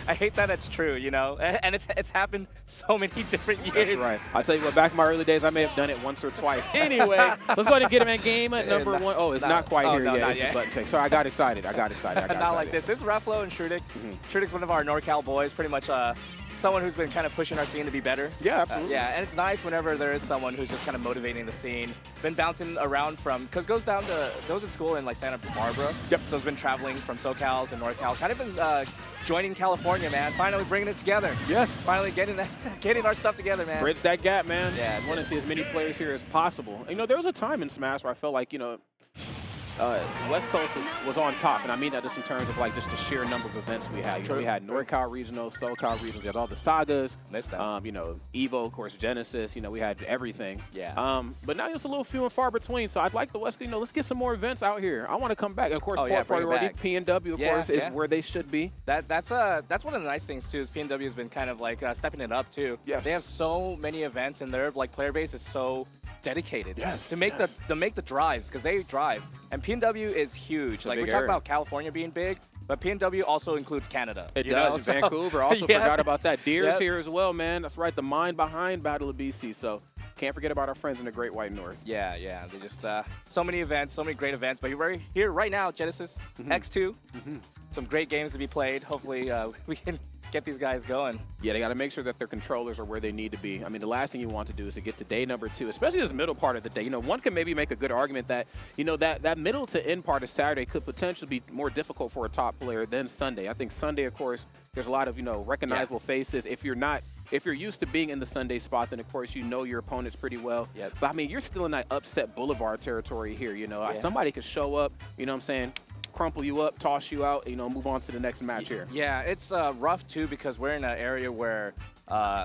I hate that it's true, you know, and it's happened so many different years. That's right. I'll tell you what, back in my early days, I may have done it once or twice. Anyway, let's go ahead and get him in game at number 1. Oh, it's not quite here yet. It's a button take. Sorry, I got excited. Not like this. It's Ruffalo and Shrutick. Shrutik's one of our NorCal boys, pretty much someone who's been kind of pushing our scene to be better. Yeah, absolutely. Yeah, and it's nice whenever there is someone who's just kind of motivating the scene. Been bouncing around from, because goes to school in like Santa Barbara. Yep. So it's been traveling from SoCal to NorCal. Kind of been joining California, man. Finally bringing it together. Yes. Finally getting our stuff together, man. Bridge that gap, man. Yeah. I want to see as many players here as possible. You know, there was a time in Smash where I felt like, you know, West Coast was on top, and I mean that just in terms of like just the sheer number of events we had. You know, we had NorCal Regional, SoCal Regional, we had all the sagas. You know, Evo, of course, Genesis. You know, we had everything. Yeah. But now it's a little few and far between. So I'd like the West. You know, let's get some more events out here. I want to come back. And of course, priority PNW, of course, is where they should be. That's one of the nice things too. Is PNW has been kind of like stepping it up too. Yes. They have so many events, and their like player base is so dedicated to make the drives, because they drive. And PNW is huge. Like we talk about California being big, but PNW also includes Canada. It does. Vancouver. Also forgot about that. Deer's here as well, man. That's right. The mind behind Battle of BC. So can't forget about our friends in the Great White North. Yeah. They just so many events, so many great events. But you're right here right now, Genesis X2. Some great games to be played. Hopefully we can get these guys going. Yeah, they got to make sure that their controllers are where they need to be. I mean, the last thing you want to do is to get to day number 2, especially this middle part of the day. You know, one can maybe make a good argument that, you know, that middle to end part of Saturday could potentially be more difficult for a top player than Sunday. I think Sunday, of course, there's a lot of, you know, recognizable faces. If you're used to being in the Sunday spot, then of course you know your opponents pretty well. But I mean, you're still in that upset boulevard territory here. You know, somebody could show up, you know what I'm saying, crumple you up, toss you out, you know, move on to the next match here. Yeah, it's rough too, because we're in an area where,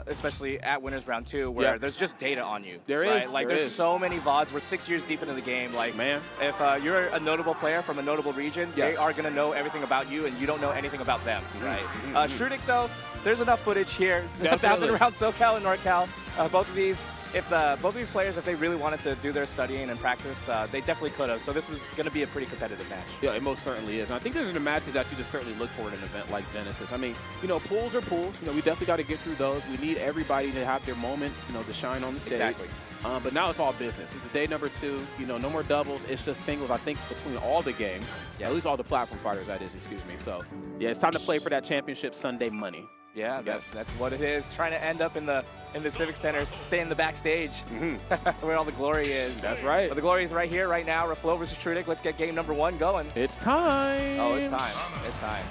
especially at Winners Round 2, where there's just data on you. There is. Like there's so many VODs. We're 6 years deep into the game. Like, man, if you're a notable player from a notable region, they are gonna know everything about you, and you don't know anything about them, right? Shrutick though, there's enough footage here. Bouncing around SoCal and NorCal. Both of these. Both of these players, if they really wanted to do their studying and practice, they definitely could have. So this was going to be a pretty competitive match. Yeah, it most certainly is. And I think those are the matches that you just certainly look for in an event like Genesis. I mean, you know, pools are pools. You know, we definitely got to get through those. We need everybody to have their moment, you know, to shine on the stage. Exactly. But now it's all business. This is day number 2. You know, no more doubles. It's just singles, I think, between all the games. Yeah, at least all the platform fighters, that is, excuse me. So, yeah, it's time to play for that championship Sunday money. Yeah, that's what it is. Trying to end up in the Civic Centers, to stay in the backstage, where all the glory is. That's right. But the glory is right here, right now. Ruffalo versus Shrutick. Let's get game number 1 going. It's time. Oh, it's time. It's time.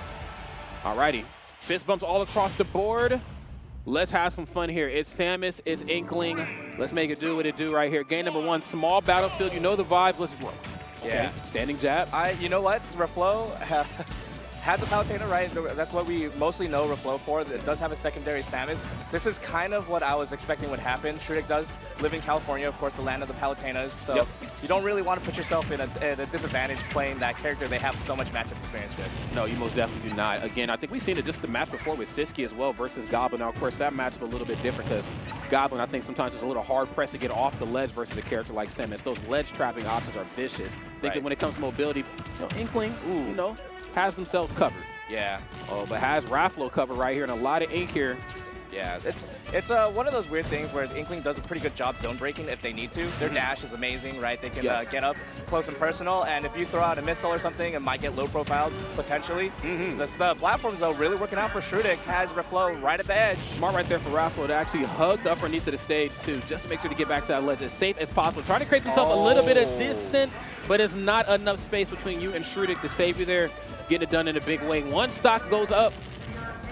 Alrighty. Fist bumps all across the board. Let's have some fun here. It's Samus. It's Inkling. Let's make it do what it do right here. Game number 1, small battlefield. You know the vibe. Let's go. Okay. Standing jab. You know what? Ruffalo has a Palutena, right? That's what we mostly know Ruffalo for. It does have a secondary Samus. This is kind of what I was expecting would happen. Shrutick does live in California, of course, the land of the Palutenas. So you don't really want to put yourself in a disadvantage playing that character they have so much matchup experience with. No, you most definitely do not. Again, I think we've seen it just the match before with Siski as well versus Goblin. Now, of course, that matchup a little bit different because Goblin, I think sometimes it's a little hard pressed to get off the ledge versus a character like Samus. Those ledge trapping options are vicious. I think that when it comes to mobility, you know, Inkling, you know, has themselves covered. Yeah. Oh, but has Ruffalo covered right here, and a lot of ink here. Yeah, it's one of those weird things where Inkling does a pretty good job zone breaking if they need to. Their dash is amazing, right? They can get up close and personal, and if you throw out a missile or something, it might get low profiled potentially. The platforms though really working out for Shrutik. Has Reflow right at the edge. Smart right there for Raffalo to actually hug the upper underneath of the stage too, just to make sure to get back to that ledge as safe as possible. Trying to create himself a little bit of distance, but it's not enough space between you and Shrutik to save you there. Getting it done in a big way. One stock goes up.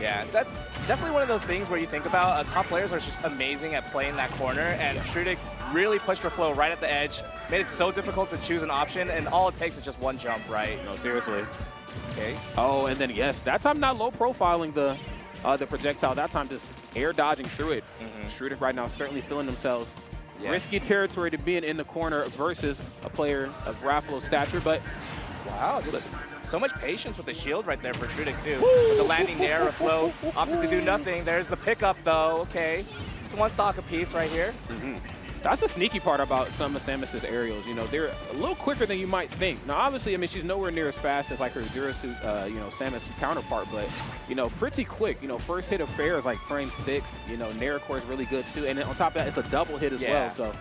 Yeah, that's definitely one of those things where you think about top players are just amazing at playing that corner, and Shrutik really pushed Reflow right at the edge, made it so difficult to choose an option, and all it takes is just one jump, right? No, seriously. Okay. Oh, and then yes, that time not low profiling the projectile. That time just air dodging through it. Shrutik right now certainly feeling themselves. Risky territory to being in the corner versus a player of Raffalo's stature, but wow, just so much patience with the shield right there for Shrutik too. With the landing there, Reflow opted to do nothing. There's the pickup though. Okay, one stock apiece right here. That's the sneaky part about some of Samus's aerials. You know, they're a little quicker than you might think. Now, obviously, I mean, she's nowhere near as fast as like her Zero Suit, Samus counterpart, but, you know, pretty quick. You know, first hit of fair is like frame 6. You know, Nair, of course, really good too. And then on top of that, it's a double hit as well. So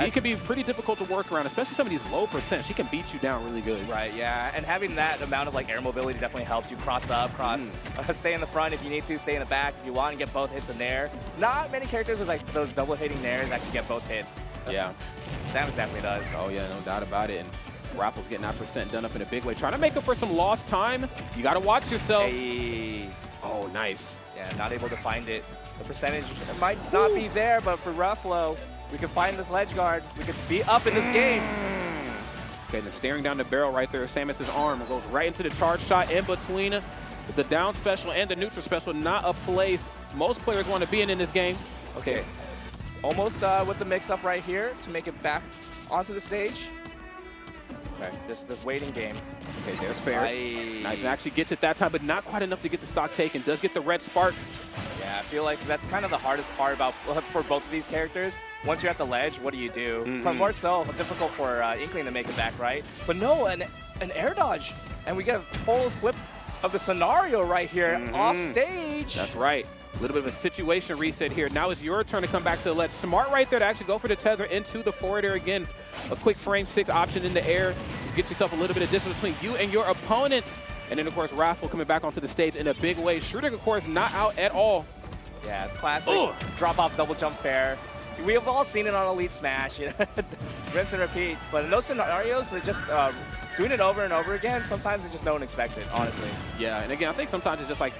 she can be pretty difficult to work around, especially some of these low percent. She can beat you down really good. Right, yeah. And having that amount of like air mobility definitely helps you cross up, stay in the front if you need to, stay in the back if you want, and get both hits in there. Not many characters with like those double hitting nairs actually get both hits. Yeah. Samus definitely does. Oh yeah, no doubt about it. And Raffle's getting that percent done up in a big way. Trying to make up for some lost time. You got to watch yourself. Hey. Oh, nice. Yeah, not able to find it. The percentage might not be there, but for Ruffalo, we can find this ledge guard. We could be up in this game. Okay, then staring down the barrel right there, Samus's arm goes right into the charge shot in between the down special and the neutral special. Not a place most players want to be in this game. Okay, almost with the mix-up right here to make it back onto the stage. Okay, this waiting game. Okay, there's fair. Nice, and actually gets it that time, but not quite enough to get the stock taken. Does get the red sparks. Yeah, I feel like that's kind of the hardest part about for both of these characters. Once you're at the ledge, what do you do? But more so, difficult for Inkling to make it back, right? But no, an air dodge, and we get a full flip of the scenario right here off stage. That's right. A little bit of a situation reset here. Now it's your turn to come back to the ledge. Smart right there to actually go for the tether into the forward air again. A quick frame 6 option in the air. Get yourself a little bit of distance between you and your opponent. And then, of course, Raffle coming back onto the stage in a big way. Shrutik, of course, not out at all. Yeah, classic drop-off double jump fair. We have all seen it on Elite Smash. You know? Rinse and repeat. But in those scenarios, they're just doing it over and over again. Sometimes they just don't expect it, honestly. Yeah, and again, I think sometimes it's just like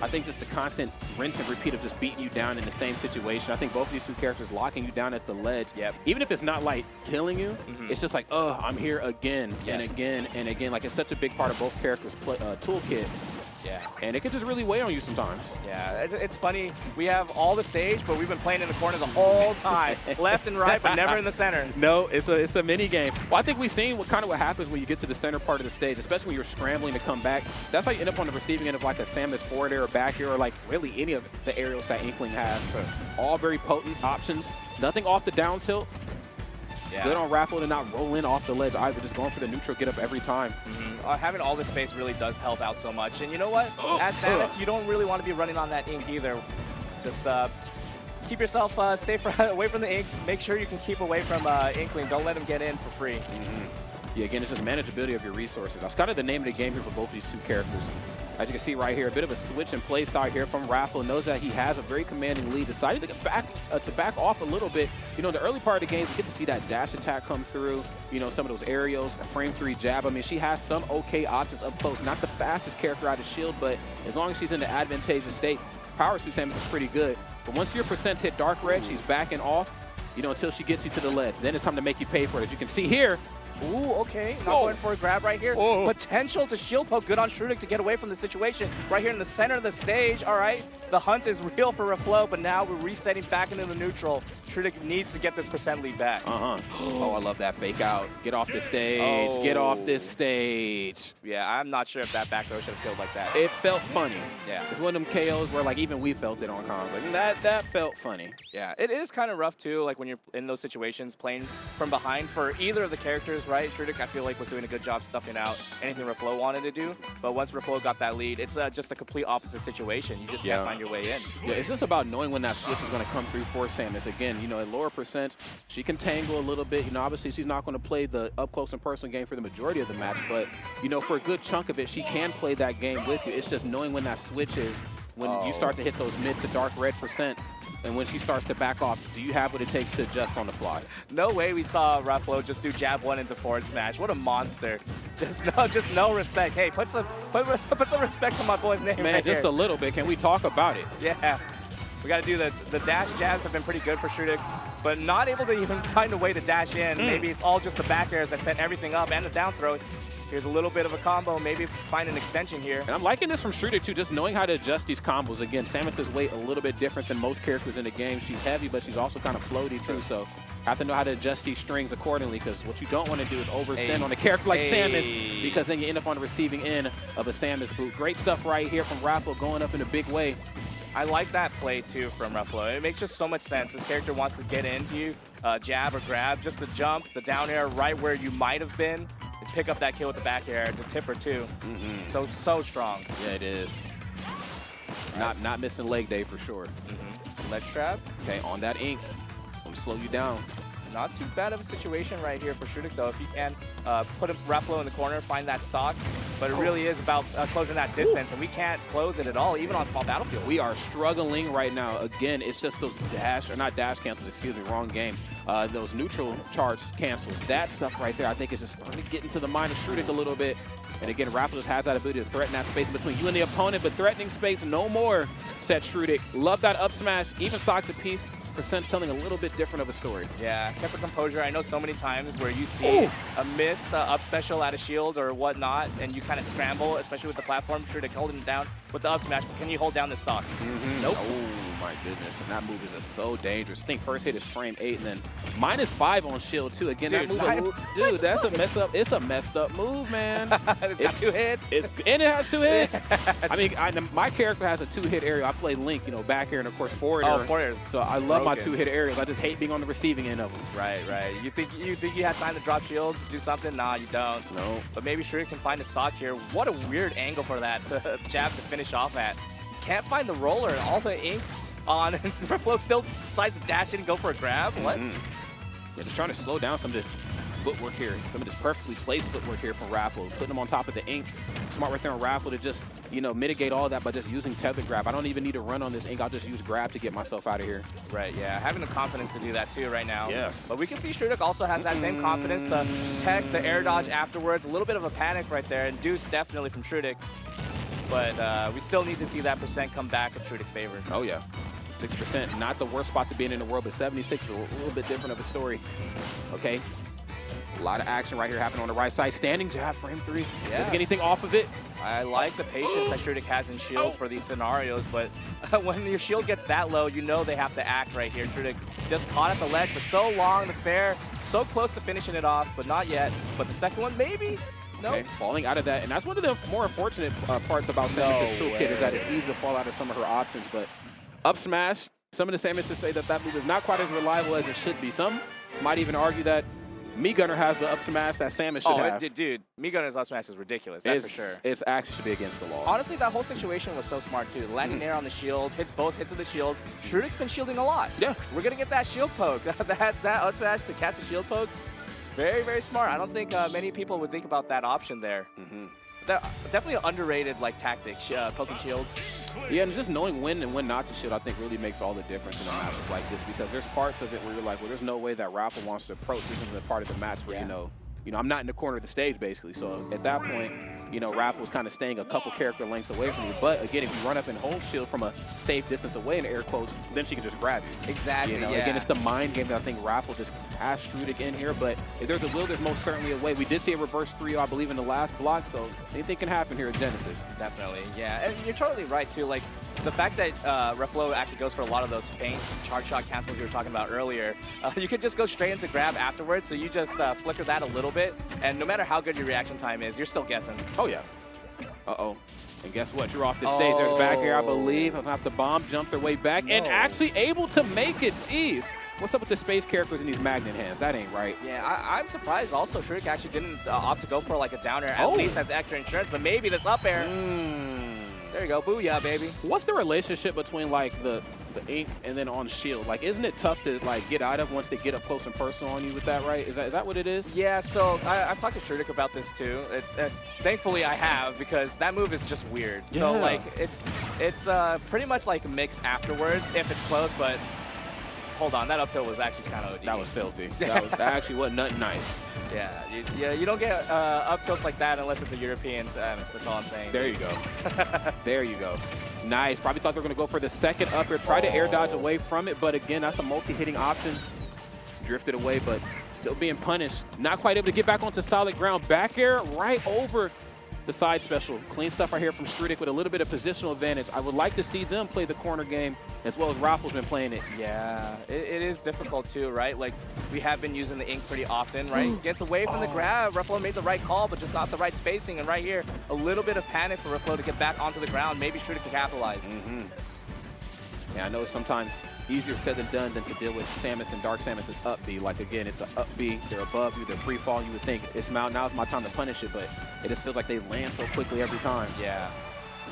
I think just the constant rinse and repeat of just beating you down in the same situation. I think both of these two characters locking you down at the ledge. Yep. Even if it's not like killing you, it's just like, oh, I'm here again and again and again. Like it's such a big part of both characters' toolkit. Yeah. And it can just really weigh on you sometimes. Yeah, it's funny. We have all the stage, but we've been playing in the corner the whole time. Left and right, but never in the center. No, it's a mini game. Well, I think we've seen what happens when you get to the center part of the stage, especially when you're scrambling to come back. That's how you end up on the receiving end of like a Samus forward air or back air or like really any of the aerials that Inkling has. All very potent options. Nothing off the down tilt. Yeah. Good on Raffle to not roll in off the ledge either, just going for the neutral get up every time. Having all this space really does help out so much. And you know what? As Samus, you don't really want to be running on that ink either. Just keep yourself safe away from the ink. Make sure you can keep away from Inkling. Don't let him get in for free. Yeah, again, it's just manageability of your resources. That's kind of the name of the game here for both these two characters. As you can see right here, a bit of a switch in play style here from Raffle. Knows that he has a very commanding lead. Decided to get back off a little bit. You know, in the early part of the game, we get to see that dash attack come through. You know, some of those aerials, a frame 3 jab. I mean, she has some okay options up close. Not the fastest character out of shield, but as long as she's in the advantageous state, Power Suit Samus is pretty good. But once your percents hit dark red, she's backing off, you know, until she gets you to the ledge. Then it's time to make you pay for it. As you can see here, ooh, okay. Not going for a grab right here. Potential to shield poke. Good on Shrutik to get away from the situation. Right here in the center of the stage. All right. The hunt is real for Reflow, but now we're resetting back into the neutral. Shrutik needs to get this percent lead back. Oh, I love that fake out. Get off the stage. Get off this stage. Yeah, I'm not sure if that back throw should have killed like that. It felt funny. Yeah. It's one of them KOs where like even we felt it on comms. Like that felt funny. Yeah, it is kind of rough too, like when you're in those situations playing from behind for either of the characters, right? Shrutik, I feel like, was doing a good job stuffing out anything Reflow wanted to do. But once Reflow got that lead, it's just a complete opposite situation. You just can't find your your way in. Yeah, it's just about knowing when that switch is going to come through for Samus. Again, you know, at lower percents, she can tangle a little bit. You know, obviously she's not going to play the up close and personal game for the majority of the match, but you know, for a good chunk of it, she can play that game with you. It's just knowing when that switch is, when you start to hit those mid to dark red percents. And when she starts to back off, do you have what it takes to adjust on the fly? No way we saw Ruffalo just do jab 1 into forward smash. What a monster. Just no respect. Hey, put some respect on my boy's name. Man, right just here. a little bit. Can we talk about it? Yeah. We got to do the dash jabs have been pretty good for Shudik, but not able to even find a way to dash in. Maybe it's all just the back airs that set everything up and the down throw. Here's a little bit of a combo, maybe find an extension here. And I'm liking this from Shudik too, just knowing how to adjust these combos. Again, Samus's weight a little bit different than most characters in the game. She's heavy, but she's also kind of floaty too, so have to know how to adjust these strings accordingly, because what you don't want to do is overextend on a character like Samus, because then you end up on the receiving end of a Samus boot. Great stuff right here from Ruffalo, going up in a big way. I like that play too from Ruffalo. It makes just so much sense. This character wants to get into you, jab or grab, just the jump, the down air right where you might have been, and pick up that kill with the back air, the tipper too. So strong. Yeah, it is. Not missing leg day for sure. Ledge trap. Okay, on that ink. It's going to slow you down. Not too bad of a situation right here for Shudik though. If you can put Ruffalo in the corner, find that stock. But it really is about closing that distance, and we can't close it at all, even on small battlefield. We are struggling right now. Again, it's just those dash, or not dash cancels, excuse me, wrong game. Those neutral charge cancels. That stuff right there, I think, is just starting to get into the mind of Shudik a little bit. And again, Ruffalo has that ability to threaten that space between you and the opponent, but threatening space no more, said Shudik. Love that up smash, even stocks a piece. Percent's telling a little bit different of a story. Yeah, kept her composure. I know so many times where you see a missed up special out of shield or whatnot, and you kind of scramble, especially with the platform. Shudik holding it down with the up smash, but can you hold down the stock? Nope. Oh my goodness, and that move is just so dangerous. I think first hit is frame 8, and then -5 on shield too. Again, Dude, that move, dude, that's a mess up. It's a messed up move, man. It's got 2 hits. And it has 2 hits. I mean, my character has a 2-hit area. I play Link, you know, back air and of course forward air. Forward air. So I love my 2-hit areas. I just hate being on the receiving end of them. Right. You think you had time to drop shield, do something? Nah, you don't. No. But maybe Shudik can find a stock here. What a weird angle for that jab to finish off at. Can't find the roller. All the ink on, and Ruffalo still decides to dash in and go for a grab. What? Yeah, just trying to slow down some of this footwork here, some of this perfectly placed footwork here from Ruffalo, putting them on top of the ink. Smart right there on Ruffalo to just, you know, mitigate all that by just using tether grab. I don't even need to run on this ink. I'll just use grab to get myself out of here. Right, yeah. Having the confidence to do that too right now. Yes. But we can see Shudik also has that same confidence, the tech, the air dodge afterwards. A little bit of a panic right there, induced definitely from Shudik. But we still need to see that percent come back in Shudik's favor. Oh, yeah. 6%, not the worst spot to be in the world, but 76 is a little bit different of a story. Okay. A lot of action right here happening on the right side. Standing jab, frame 3. Yeah. Doesn't get anything off of it. I like the patience that Shudik has in shield for these scenarios, but when your shield gets that low, you know they have to act right here. Shudik just caught at the ledge for so long, the fair, so close to finishing it off, but not yet. But the second one, maybe? No. Okay, falling out of that, and that's one of the more unfortunate parts about Samus's toolkit is that it's easy to fall out of some of her options, but up smash, some of the Samus say that move is not quite as reliable as it should be. Some might even argue that Mii Gunner has the up smash that Samus should have. Dude, Mii Gunner's up smash is ridiculous, that's for sure. It's actually should be against the law. Honestly, that whole situation was so smart too. Landing air on the shield, hits both hits of the shield. Shudik's been shielding a lot. Yeah. We're going to get that shield poke. that up smash to cast a shield poke. Very, very smart. I don't think many people would think about that option there. Definitely an underrated tactic, poking shields. Yeah, and just knowing when and when not to shield, I think really makes all the difference in a matchup like this, because there's parts of it where you're like, well, there's no way that Ruffalo wants to approach. This isn't a part of the match where, you know, I'm not in the corner of the stage, basically. So at that point, you know, Ruffalo's kind of staying a couple character lengths away from you. But again, if you run up and hold shield from a safe distance away, in air quotes, then she can just grab you. Exactly, You know, again, it's the mind game that I think Ruffalo just has Shudik in here. But if there's a will, there's most certainly a way. We did see a reverse 3-0, I believe, in the last block. So anything can happen here at Genesis. Definitely, yeah. And you're totally right, too. Like, the fact that Ruffalo actually goes for a lot of those faint charge shot cancels you were talking about earlier, you could just go straight into grab afterwards. So you just flicker that a little bit. And no matter how good your reaction time is, you're still guessing. Oh, yeah. Uh-oh. And guess what? You're off the stage. There's back air, I believe. I'll have the bomb jump their way back and actually able to make it. Jeez. What's up with the space characters in these magnet hands? That ain't right. Yeah, I'm surprised also Shudik actually didn't opt to go for a down air, at least as extra insurance, but maybe this up air. There you go. Booyah, baby. What's the relationship between like the ink and then on shield? Like, isn't it tough to like get out of once they get up close and personal on you with that, right? Is that what it is? Yeah, so I've talked to Shrudik about this too. Thankfully I have, because that move is just weird. So Yeah. like it's pretty much like mix afterwards if it's close, but hold on, that up tilt was actually kind of OD. That was filthy. That actually wasn't nothing nice. Yeah, you don't get up tilts like that unless it's a European Samus. That's all I'm saying. There you go. There you go. Nice. Probably thought they were going to go for the second up air. Try to air dodge away from it, but again, that's a multi-hitting option. Drifted away, but still being punished. Not quite able to get back onto solid ground. Back air right over the side special. Clean stuff right here from Shrudik with a little bit of positional advantage. I would like to see them play the corner game as well as Raffle's been playing it. Yeah, it is difficult too, right? Like, we have been using the ink pretty often, right? Gets away from the grab. Ruffalo made the right call, but just not the right spacing. And right here, a little bit of panic for Ruffalo to get back onto the ground. Maybe Shrudik can capitalize. Yeah, I know it's sometimes easier said than done than to deal with Samus and Dark Samus's up B. Like, again, it's an up B. They're above you. They're free fall. You would think now's my time to punish it, but it just feels like they land so quickly every time. Yeah.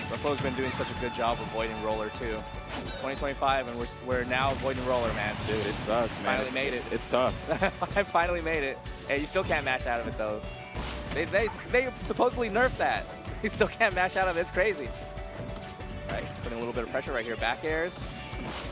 Ruffalo's been doing such a good job avoiding roller too. 2025, and we're now avoiding roller, man. Dude, it sucks, man. Finally made it. It's tough. I finally made it. Hey, you still can't mash out of it though. They supposedly nerfed that. You still can't mash out of it. It's crazy. All right, putting a little bit of pressure right here. Back airs,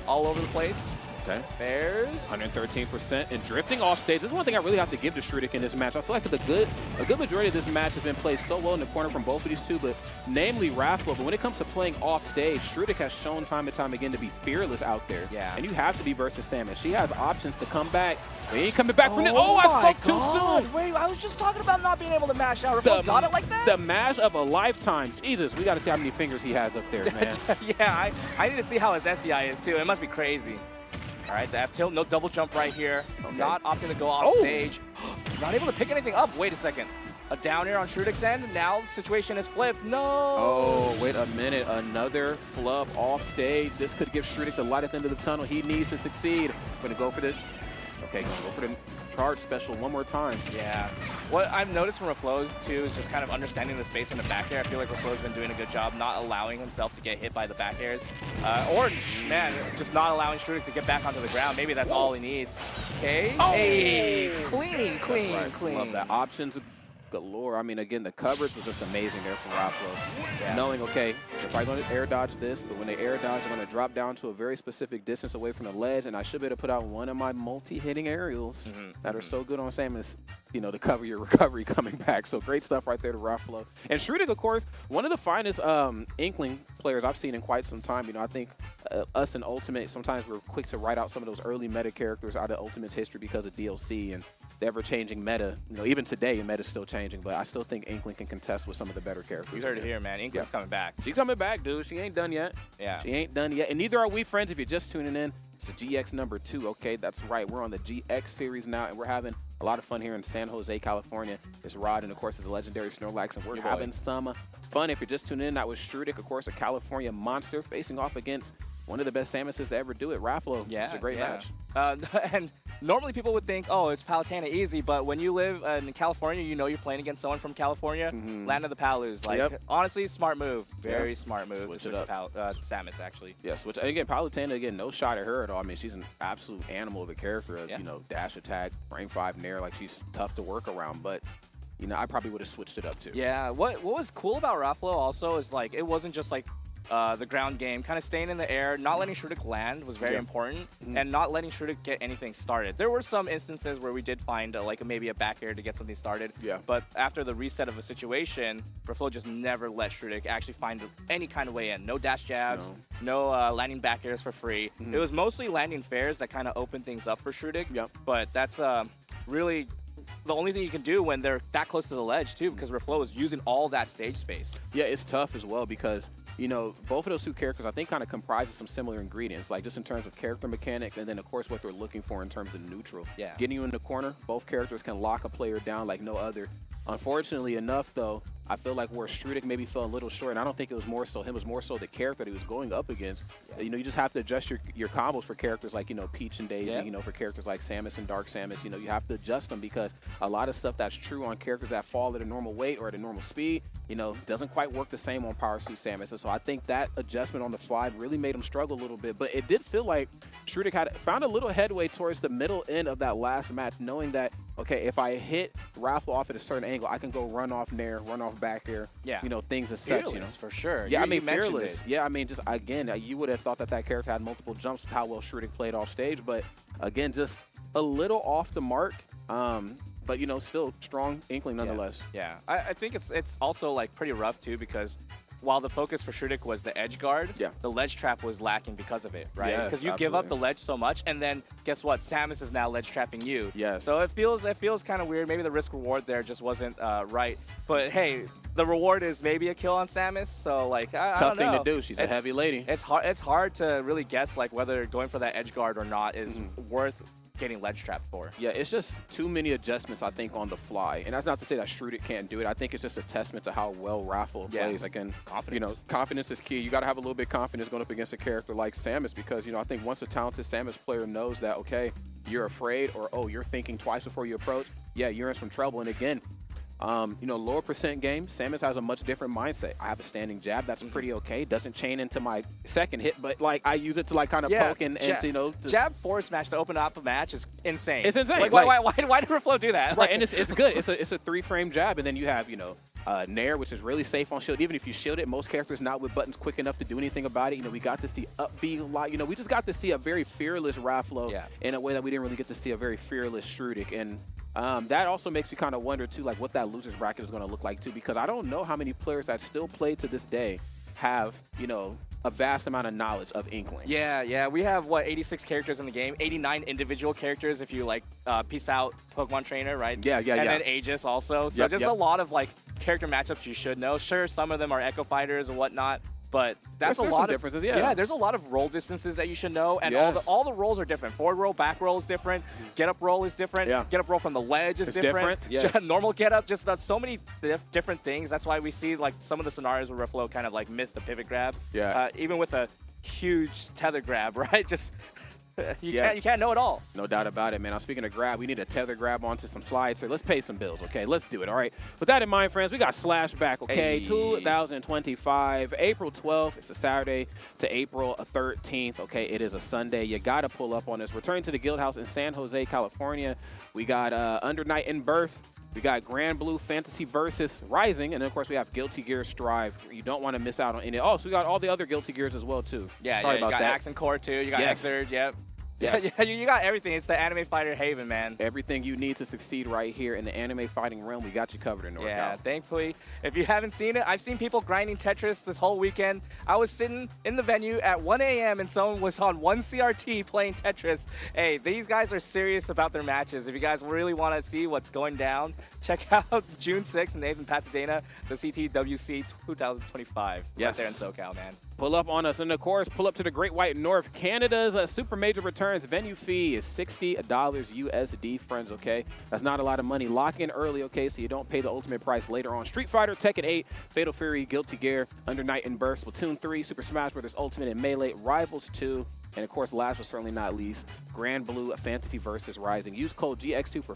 all over the place. Okay. Bears. 113% and drifting off stage. This is one thing I really have to give to Shrudik in this match. I feel like a good majority of this match has been played so well in the corner from both of these two, but namely Rafflo. But when it comes to playing off stage, Shrudik has shown time and time again to be fearless out there. Yeah. And you have to be versus Samus. She has options to come back. We ain't coming back from it. Oh, I spoke too soon. Wait, I was just talking about not being able to mash out. Ruffalo got it like that? The mash of a lifetime. Jesus, we got to see how many fingers he has up there, man. Yeah, I need to see how his SDI is too. It must be crazy. All right, the F tilt, no double jump right here. Okay. Not opting to go off stage. Not able to pick anything up. Wait a second. A down air on Shrudik's end. Now the situation is flipped. No. Oh, wait a minute. Another flub off stage. This could give Shrudik the light at the end of the tunnel. He needs to succeed. Going to go for the... Okay, going to go for the charge special one more time. Yeah. What I've noticed from Rafflo too is just kind of understanding the space in the back air. I feel like Rafflo's been doing a good job not allowing himself to get hit by the back airs. Or, man, just not allowing Shrudik to get back onto the ground. Maybe that's all he needs. Okay. Oh. Hey, clean, clean, Right. clean. Love that. Options galore. I mean, again, the coverage was just amazing there from Rafflo. Yeah. Knowing, okay, they're probably going to air dodge this, but when they air dodge, they're going to drop down to a very specific distance away from the ledge, and I should be able to put out one of my multi-hitting aerials that are so good on Samus, you know, to cover your recovery coming back. So great stuff right there to Rafflo. And Shrudik, of course, one of the finest Inkling players I've seen in quite some time. You know, I think us in Ultimate, sometimes we're quick to write out some of those early meta characters out of Ultimate's history because of DLC and the ever-changing meta. You know, even today, meta's still changing, but I still think Inkling can contest with some of the better characters. You heard it here, man. Inkling's coming back. She's coming back, dude. She ain't done yet. Yeah. She ain't done yet. And neither are we, friends, if you're just tuning in. It's the GX number 2, okay? That's right. We're on the GX series now, and we're having a lot of fun here in San Jose, California. It's Rod, and of course, it's the legendary Snorlax, and we're Your boy. having some fun. If you're just tuning in, that was Shrudik, of course, a California monster, facing off against one of the best Samuses to ever do it, Rafflo. Yeah, It's a great match. And normally people would think, oh, it's Palutena easy, but when you live in California, you know you're playing against someone from California. Land of the Palus. Like, honestly, smart move. Very smart move. Switch to it up. Samus, actually. Yes, which again, Palutena, again, no shot at her at all. I mean, she's an absolute animal of a character. Yeah. You know, dash attack, frame 5 nair, like she's tough to work around. But you know, I probably would have switched it up too. Yeah, what was cool about Rafflo also is like it wasn't just like the ground game, kind of staying in the air, not letting Shrudik land was very important, and not letting Shrudik get anything started. There were some instances where we did find like maybe a back air to get something started, but after the reset of a situation, Rafflo just never let Shrudik actually find any kind of way in. No dash jabs, no landing back airs for free. It was mostly landing fairs that kind of opened things up for Shrudik, but that's really the only thing you can do when they're that close to the ledge too, because Rafflo is using all that stage space. Yeah, it's tough as well because, you know, both of those two characters I think kind of comprises some similar ingredients, like just in terms of character mechanics and then of course what they're looking for in terms of neutral. Yeah. Getting you in the corner, both characters can lock a player down like no other. Unfortunately enough though, I feel like where Strudik maybe fell a little short, and I don't think it was more so him, it was more so the character that he was going up against. You know, you just have to adjust your combos for characters like, you know, Peach and Daisy, you know, for characters like Samus and Dark Samus. You know, you have to adjust them because a lot of stuff that's true on characters that fall at a normal weight or at a normal speed, you know, doesn't quite work the same on Power Suit Samus. And so I think that adjustment on the fly really made him struggle a little bit. But it did feel like Strudik had found a little headway towards the middle end of that last match, knowing that, okay, if I hit Raffle off at a certain angle, I can go run off Nair, run off back air, you know, things as such, you know. For sure. Yeah, You- I mean, you mentioned fearless. it. Yeah, I mean, just again, you would have thought that that character had multiple jumps with how well Strudik played off stage, but again, just a little off the mark. But you know, still strong inkling nonetheless. Yeah, I think it's also like pretty rough too because while the focus for Strudik was the edge guard, the ledge trap was lacking because of it, right? Yes, Because you give up absolutely. the ledge so much, and then guess what? Samus is now ledge trapping you. Yes. So it feels kind of weird. Maybe the risk reward there just wasn't right. But hey, the reward is maybe a kill on Samus. So like, I Tough don't thing know. to do. She's a heavy lady. It's hard. It's hard to really guess like whether going for that edge guard or not is worth getting ledge trapped for. Yeah, it's just too many adjustments, I think, on the fly. And that's not to say that Strudik can't do it. I think it's just a testament to how well Raffle plays. Again, confidence. You know, confidence is key. You got to have a little bit of confidence going up against a character like Samus because, you know, I think once a talented Samus player knows that, okay, you're afraid or, oh, you're thinking twice before you approach, yeah, you're in some trouble. And again, you know, lower percent game, Samus has a much different mindset. I have a standing jab that's pretty okay. Doesn't chain into my second hit, but like I use it to like kind of poke and you know. Jab forward smash to open up a match is insane. It's insane. Like, Like- why did Reflow do that? Right, and it's good. It's a 3-frame jab, and then you have, you know, Nair, which is really safe on shield. Even if you shield it, most characters not with buttons quick enough to do anything about it. You know, we got to see up B a lot. You know, we just got to see a very fearless Rafflo in a way that we didn't really get to see a very fearless Strudik. And that also makes me kind of wonder, too, like what that loser's bracket is going to look like, too, because I don't know how many players that still play to this day have, you know, a vast amount of knowledge of Inkling. Yeah, we have, 86 characters in the game, 89 individual characters if you, like, Peace Out Pokemon Trainer, right? Yeah. And then Aegis also. So just a lot of, like, character matchups you should know. Sure, some of them are Echo Fighters and whatnot, but that's There's a some lot of differences, yeah. there's a lot of roll distances that you should know, and Yes. all the rolls are different. Forward roll, back roll is different. Get up roll is different. Yeah. Get up roll from the ledge is It's different. different, yes. Normal get up, just so many different things. That's why we see like some of the scenarios where Reflow kind of like missed the pivot grab. Yeah. Even with a huge tether grab, right? Just you Yeah. can't know it all. No doubt about it, man. Now, speaking of grab, we need a tether grab onto some slides here. Let's pay some bills, okay? Let's do it, all right? With that in mind, friends, we got Slashback, okay? Hey. 2025, April 12th. It's a Saturday to April 13th, okay? It is a Sunday. You got to pull up on this. Returning to the Guild House in San Jose, California. We got Under Night in Birth. We got Grand Blue Fantasy versus Rising, and then of course we have Guilty Gear Strive. You don't want to miss out on any. Oh, so we got all the other Guilty Gears as well too. Sorry you about got that. Axe and Core too. You got Yes. Xrd, yep. Yes. Yeah, you got everything. It's the anime fighter haven, man. Everything you need to succeed right here in the anime fighting realm, we got you covered in NorCal. Yeah, thankfully. If you haven't seen it, I've seen people grinding Tetris this whole weekend. I was sitting in the venue at 1 a.m. and someone was on 1 CRT playing Tetris. Hey, these guys are serious about their matches. If you guys really want to see what's going down, check out June 6th in Nathan, Pasadena, the CTWC 2025. Yes. Right there in SoCal, man. Pull up on us, and of course, pull up to the Great White North. Canada's Super Major returns. Venue fee is $60 USD, friends, okay? That's not a lot of money. Lock in early, okay, so you don't pay the ultimate price later on. Street Fighter, Tekken 8, Fatal Fury, Guilty Gear, Under Night and Burst, Splatoon 3, Super Smash Bros. Ultimate and Melee, Rivals 2, and of course, last but certainly not least, Grand Blue Fantasy versus Rising. Use code GX2 for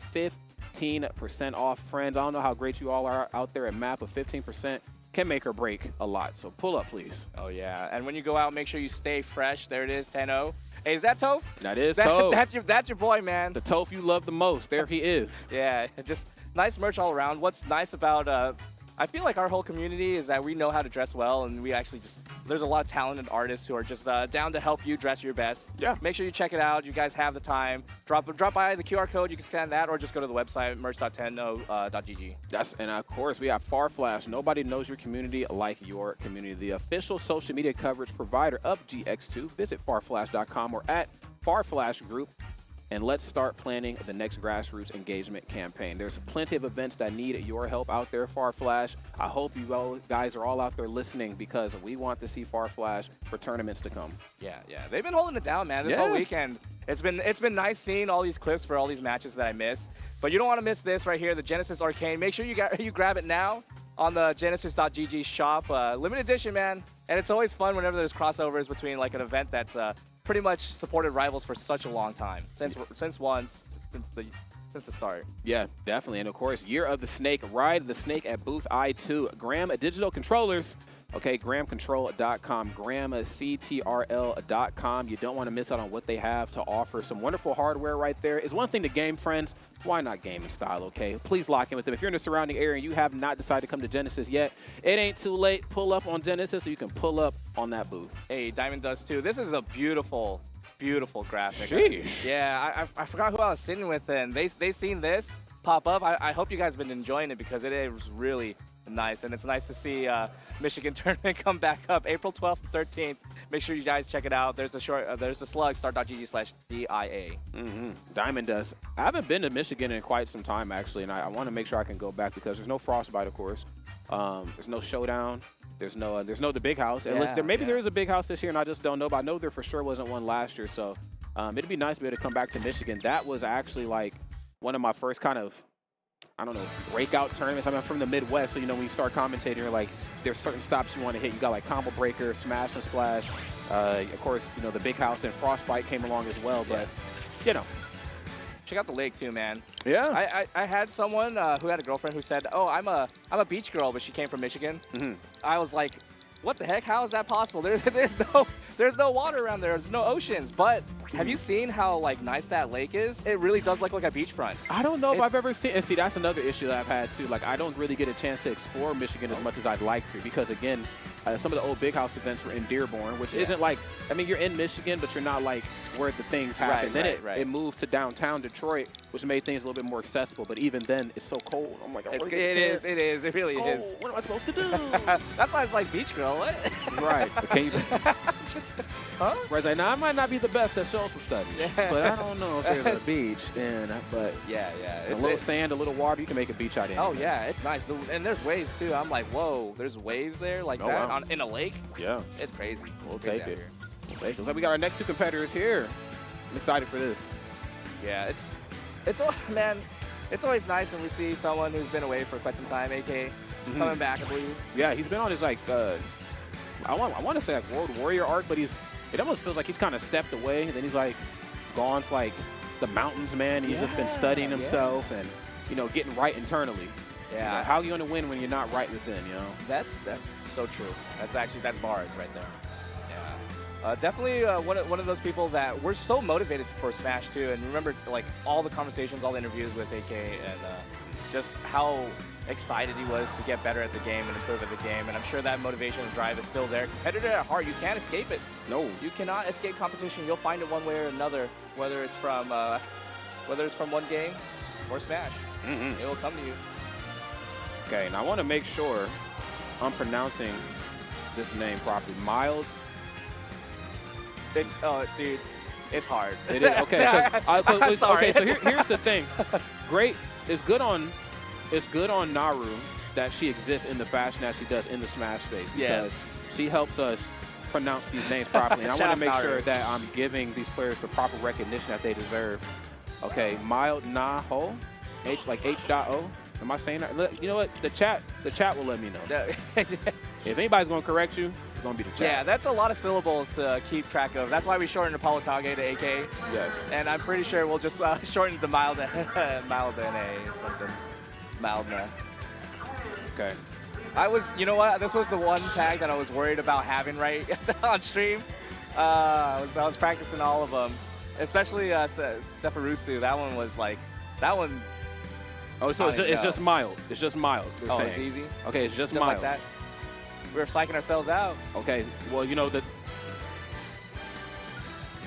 15% off, friends. I don't know how great you all are out there at MAP, but 15% can make or break a lot. So pull up, please. Oh, yeah. And when you go out, make sure you stay fresh. There it is, 10-0. Hey, is that Toph? That is Toph. That's your boy, man. The Toph you love the most. There he is. Yeah, it's just nice merch all around. What's nice about I feel like our whole community is that we know how to dress well, and we actually there's a lot of talented artists who are just down to help you dress your best. Yeah. Make sure you check it out. You guys have the time. Drop by the QR code. You can scan that, or just go to the website, merch.10.gg. Yes, and of course, we have Farflash. Nobody knows your community like your community. The official social media coverage provider of GX2. Visit farflash.com or at Farflash Group. And let's start planning the next grassroots engagement campaign. There's plenty of events that need your help out there, Farflash. I hope you all guys are all out there listening because we want to see Farflash for tournaments to come. Yeah. They've been holding it down, man. This whole weekend. It's been nice seeing all these clips for all these matches that I missed. But you don't want to miss this right here, the Genesis Arcane. Make sure you grab it now. on the Genesis.gg shop. Limited edition, man. And it's always fun whenever there's crossovers between like an event that's pretty much supported Rivals for such a long time. Since the start. Yeah, definitely. And of course, Year of the Snake, Ride the Snake at booth I2. Graham Digital Controllers. Okay, GrahamControl.com, GrahamCTRL.com. You don't want to miss out on what they have to offer. Some wonderful hardware right there. It's one thing to game, friends. Why not game in style, okay? Please lock in with them. If you're in the surrounding area and you have not decided to come to Genesis yet, it ain't too late. Pull up on Genesis so you can pull up on that booth. Hey, Diamond does too. This is a beautiful, beautiful graphic. Sheesh. Yeah, I forgot who I was sitting with, and they seen this pop up. I hope you guys have been enjoying it because it is really nice, and it's nice to see Michigan tournament come back up April 12th and 13th. Make sure you guys check it out. There's the slug, start.gg/DIA. Diamond does. I haven't been to Michigan in quite some time, actually, and I want to make sure I can go back because there's no Frostbite, of course. There's no Showdown. There's no the Big House. Maybe there is a Big House this year, and I just don't know, but I know there for sure wasn't one last year, so it'd be nice to be able to come back to Michigan. That was actually like one of my first kind of, I don't know, breakout tournaments. I mean, I'm from the Midwest, so, you know, when you start commentating, you're like, there's certain stops you want to hit. You got, like, Combo Breaker, Smash and Splash. Of course, you know, the Big House and Frostbite came along as well, but, you know. Check out the lake, too, man. Yeah. I had someone who had a girlfriend who said, oh, I'm a beach girl, but she came from Michigan. I was like, what the heck? How is that possible? There's no water around there. There's no oceans. But have you seen how like nice that lake is? It really does look like a beachfront. I don't know if I've ever seen. And see, that's another issue that I've had too. Like, I don't really get a chance to explore Michigan as much as I'd like to because, again, some of the old Big House events were in Dearborn, which isn't like. I mean, you're in Michigan, but you're not like where the things happen. Then it moved to downtown Detroit, which made things a little bit more accessible. But even then, it's so cold. I'm like, it is. It really is. What am I supposed to do? That's why it's like beach girl. What? Right. Can you, Whereas now I might not be the best at social studies, but I don't know if there's a beach. But yeah, a little sand, a little water, you can make a beach out of it. Oh yeah, it's nice. And there's waves too. I'm like, whoa, there's waves there like that in a lake. Yeah, it's crazy. We'll take it. Looks like we got our next two competitors here. I'm excited for this. Yeah, man, it's always nice when we see someone who's been away for quite some time, AK, coming back, I believe. Yeah, he's been on his like, I want to say like World Warrior arc, but it almost feels like he's kind of stepped away. And then he's like gone to like the mountains, man. He's just been studying himself and, you know, getting right internally. Yeah. You know, how are you going to win when you're not right within, you know? That's so true. That's bars right there. Yeah. Definitely one of those people that we're so motivated for Smash too. And remember like all the conversations, all the interviews with AK and just how excited he was to get better at the game and improve at the game. And I'm sure that motivation and drive is still there. Competitor at heart, you can't escape it. No. You cannot escape competition. You'll find it one way or another, whether it's from one game or Smash. It will come to you. Okay, and I want to make sure I'm pronouncing this name properly. Mild. Dude, it's hard. It is okay. Sorry. Okay, so here's the thing. Great. It's good on Naru that she exists in the fashion that she does in the Smash space because she helps us pronounce these names properly. And I want to make sure that I'm giving these players the proper recognition that they deserve. Okay, Mild Naho, H.O. Am I saying that? You know what? The chat will let me know. If anybody's gonna correct you, it's gonna be the chat. Yeah, that's a lot of syllables to keep track of. That's why we shortened Apollo Kage to AK. Yes. And I'm pretty sure we'll just shorten the mild NA or something. Mild NA. Okay. You know what? This was the one tag that I was worried about having right on stream. I was practicing all of them, especially Sephiroth. That one was like, that one. Oh, so it's just mild. It's just mild. Oh, it's easy? Okay, it's just mild. mild. Like that? We're psyching ourselves out. Okay, well, you know,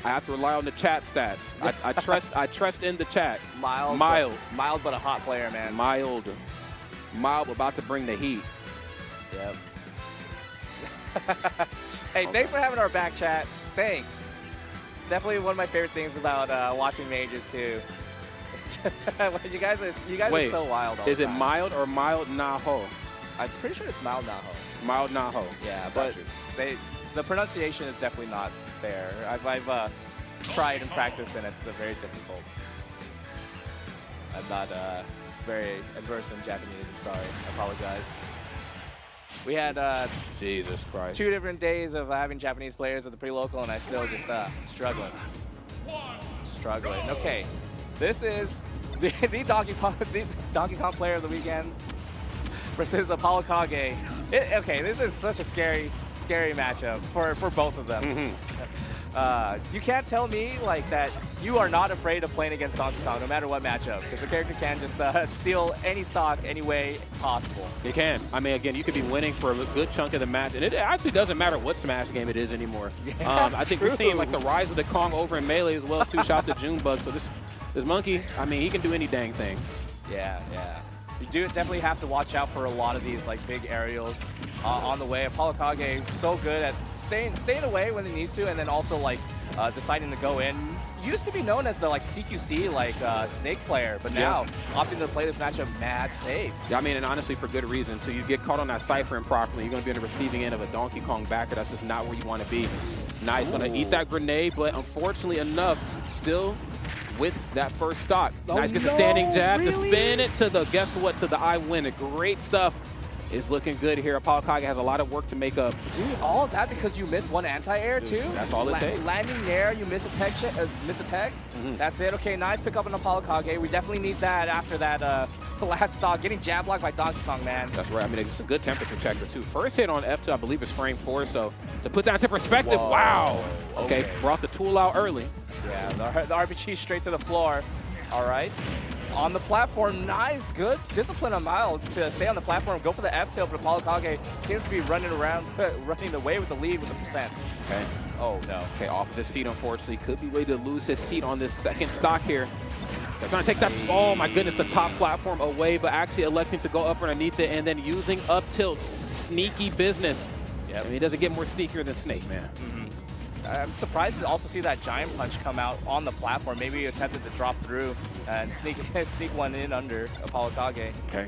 I have to rely on the chat stats. I trust in the chat. Mild, but a hot player, man. Mild, about to bring the heat. Yep. Hey, thanks for having our back chat. Thanks. Definitely one of my favorite things about watching majors too. you guys are so wild. Is it mild or Mild Naho? I'm pretty sure it's Mild Naho. Mild Naho. Yeah, but the pronunciation is definitely not there. I've tried and practiced, and it's very difficult. I'm not very adverse in Japanese. I'm sorry. I apologize. We had Jesus Christ. 2 different days of having Japanese players at the pre-local, and I still just struggling. Struggling. Okay, this is the Donkey Kong player of the weekend versus Apollo Kage. Okay, this is such a scary matchup for both of them. You can't tell me like that you are not afraid of playing against Donkey Kong no matter what matchup, because the character can just steal any stock any way possible. It can. I mean, again, you could be winning for a good chunk of the match, and it actually doesn't matter what Smash game it is anymore. Yeah, I think we're seeing like the rise of the Kong over in Melee as well too. Shout out to Junebug. So this monkey, I mean, he can do any dang thing. Yeah. You do definitely have to watch out for a lot of these like big aerials on the way. Apollo Kage so good at staying away when he needs to, and then also like deciding to go in. Used to be known as the like CQC like Snake player, but now opting to play this matchup mad safe. Yeah, I mean, and honestly for good reason. So you get caught on that Cypher improperly, you're going to be on the receiving end of a Donkey Kong backer. That's just not where you want to be. Nice, going to eat that grenade, but unfortunately enough, still with that first stock. Nice, gets a standing jab to spin it to the, guess what, to the I win it. Great stuff is looking good here. Apollo Kage has a lot of work to make up. Dude, all of that because you missed one anti-air too? That's all it takes. Landing there, you miss a tech, That's it. Okay, nice pick up on Apollo Kage. We definitely need that after that last stock. Getting jab blocked by Donkey Kong, man. That's right. I mean, it's a good temperature checker too. First hit on F2, I believe, is frame 4. So to put that into perspective, wow. Okay, brought the tool out early. Yeah, the RPG straight to the floor. All right. On the platform, nice, good discipline on Mild to stay on the platform, go for the F tilt, but Apollo Kage seems to be running away with the lead with the percent. Okay. Oh no. Okay, off of his feet, unfortunately. Could be ready to lose his seat on this second stock here. They're trying to take that, oh my goodness, the top platform away, but actually electing to go up underneath it and then using up tilt. Sneaky business. Yeah, I mean, he doesn't get more sneakier than Snake, man. I'm surprised to also see that Giant Punch come out on the platform. Maybe he attempted to drop through and sneak one in under Apollo Kage. Okay.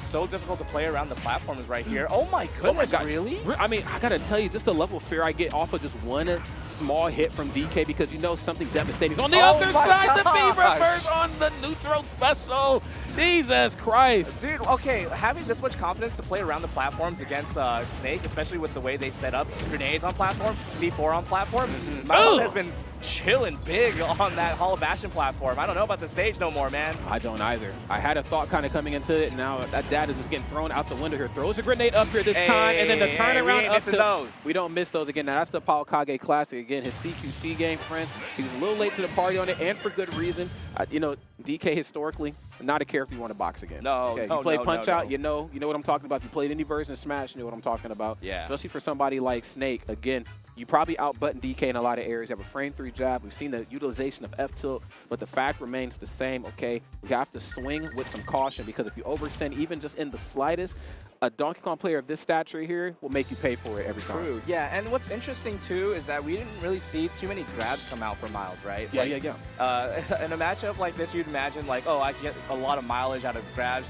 So difficult to play around the platforms right here. Oh my goodness, really? I mean, I gotta tell you, just the level of fear I get off of just one small hit from DK, because you know something devastating is on the other side. The Beaver Bird on the neutral special. Jesus Christ. Dude, okay, having this much confidence to play around the platforms against Snake, especially with the way they set up grenades on platform, C4 on platform, Mild has been chilling big on that Hall of Bastion platform. I don't know about the stage no more, man. I don't either. I had a thought kind of coming into it, and now that data is just getting thrown out the window here. Throws a grenade up here this time, and then the turnaround up to those. We don't miss those again. Now that's the Apollo Kage classic. Again, his CQC game, friends. He was a little late to the party on it, and for good reason. You know, DK historically, not a character you want to box again. No, okay, no, you play no, Punch no, Out, no. you know what I'm talking about. If you played any version of Smash, you know what I'm talking about. Yeah. Especially for somebody like Snake, again, you probably out-button DK in a lot of areas. You have a frame 3 jab. We've seen the utilization of F-tilt, but the fact remains the same, okay? We have to swing with some caution, because if you overextend even just in the slightest, a Donkey Kong player of this stature here will make you pay for it every time. True, yeah, and what's interesting too is that we didn't really see too many grabs come out for Mild, right? Yeah, like, yeah. In a matchup like this, you'd imagine like, oh, I get a lot of mileage out of grabs.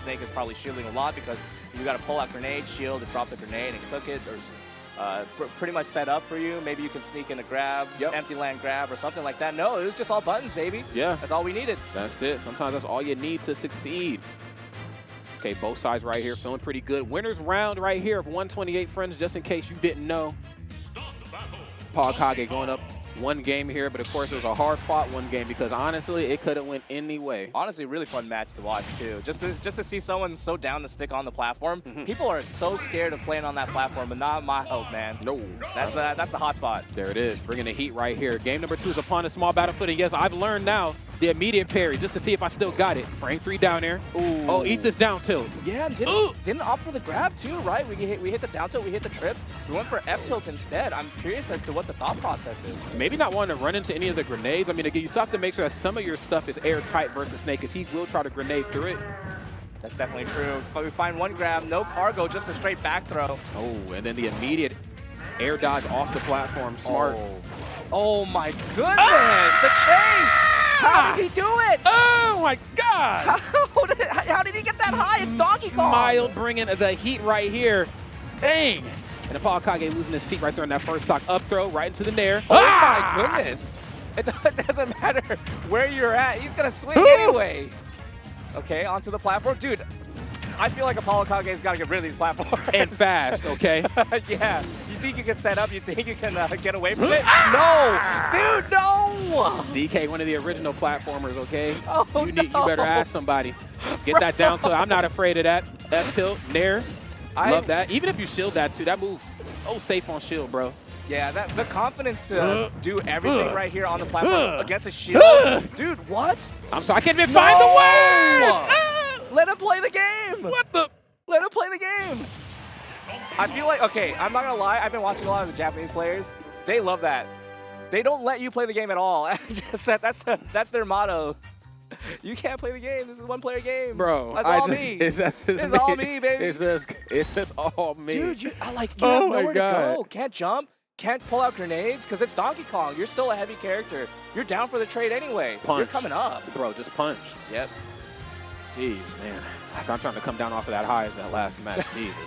Snake is probably shielding a lot because you got to pull out grenade, shield, and drop the grenade and cook it. There's pretty much set up for you. Maybe you can sneak in a grab, empty land grab or something like that. No, it was just all buttons, baby. Yeah. That's all we needed. That's it. Sometimes that's all you need to succeed. Okay, both sides right here feeling pretty good. Winner's round right here of 128, friends, just in case you didn't know. Apollo Kage going up one game here, but of course it was a hard-fought one game, because honestly, it could have went any way. Honestly, really fun match to watch too. Just to see someone so down to stick on the platform. People are so scared of playing on that platform, but not my hope, man. No. That's the hot spot. There it is, bringing the heat right here. Game number 2 is upon a small battlefield, and yes, I've learned now the immediate parry, just to see if I still got it. Frame 3 down there. Ooh. Oh, eat this down tilt. Yeah, didn't opt for the grab too, right? We hit the down tilt, we hit the trip. We went for F tilt instead. I'm curious as to what the thought process is. Maybe not wanting to run into any of the grenades. I mean, again, you still have to make sure that some of your stuff is airtight versus Snake, because he will try to grenade through it. That's definitely true. But we find one grab, no cargo, just a straight back throw. Oh, and then the immediate air dodge off the platform. Smart. Oh my goodness! The chase! How does he do it? Oh my God! How did he get that high? It's Donkey Kong! Mild bringing the heat right here. Dang! And Apollo Kage losing his seat right there in that first stock. Up throw right into the nair. Oh my goodness! It doesn't matter where you're at. He's going to swing anyway. Okay, onto the platform. Dude, I feel like Apollo Kage's got to get rid of these platforms. And fast, okay? Yeah. You think you can set up? You think you can get away from it? No! Dude, no! DK, one of the original platformers, okay? Oh, you better ask somebody. Get that down tilt. I'm not afraid of that. That tilt, Nair. Love that. Even if you shield that too, that move so safe on shield, bro. Yeah, the confidence to do everything right here on the platform against a shield. Dude, what? I'm sorry, I can't even find the words! Let him play the game! What the? Let him play the game! I feel like, okay, I'm not gonna lie, I've been watching a lot of the Japanese players. They love that. They don't let you play the game at all. That's their motto. You can't play the game. This is a one-player game. Bro, that's all me. It's all me, baby. It's just all me. Dude, you have nowhere to go. Can't jump. Can't pull out grenades because it's Donkey Kong. You're still a heavy character. You're down for the trade anyway. Punch. You're coming up. Bro, just punch. Yep. Jeez, man. So I'm trying to come down off of that high of that last match. Jesus.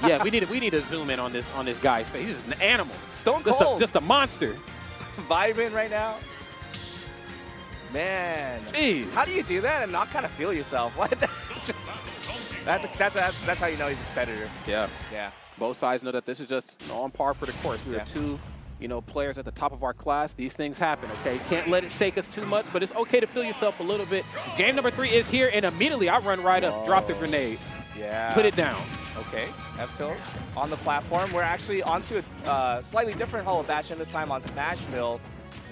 Yeah, we need to zoom in on this guy's face. He's an animal. Stone Cold. Just a monster. Vibing right now. Man. Jeez. How do you do that and not kind of feel yourself? What? That's how you know he's a competitor. Yeah. Yeah. Both sides know that this is just on par for the course. We are two, players at the top of our class. These things happen, okay? You can't let it shake us too much, but it's okay to feel yourself a little bit. Game number 3 is here, and immediately I run right up, drop the grenade. Yeah. Put it down. Okay, F-tilt on the platform. We're actually onto a slightly different Hollow Bastion, this time on Smashville.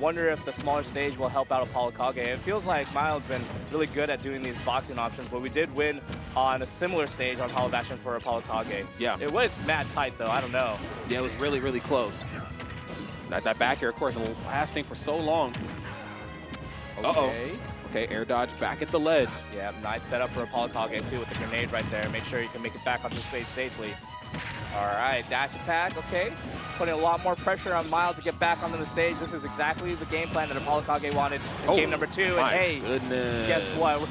Wonder if the smaller stage will help out Apollo Kage. It feels like Mild's been really good at doing these boxing options, but we did win on a similar stage on Hollow Bastion for Apollo Kage. Yeah. It was mad tight, though. I don't know. Yeah, it was really, really close. That back air, of course, lasting for so long. Okay. Okay, air dodge back at the ledge. Yeah, nice setup for Apollo Kage, too, with the grenade right there. Make sure you can make it back onto space safely. All right, dash attack, okay. Putting a lot more pressure on Mild to get back onto the stage. This is exactly the game plan that Apollo Kage wanted in game number 2. And hey, guess what?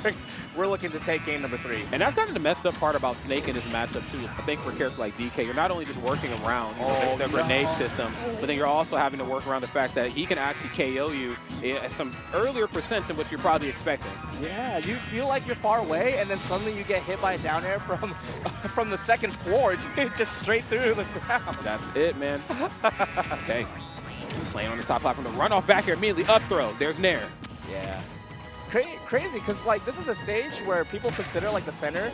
We're looking to take game number 3. And that's kind of the messed up part about Snake in this matchup, too. I think for a character like DK, you're not only just working around the grenade system, but then you're also having to work around the fact that he can actually KO you at some earlier percents than what you're probably expecting. Yeah, you feel like you're far away, and then suddenly you get hit by a down air from the second floor, just straight through the ground. That's it, man. Okay. Playing on the top platform. The runoff back here immediately. Up throw. There's Nair. Yeah. Crazy, because like this is a stage where people consider like the center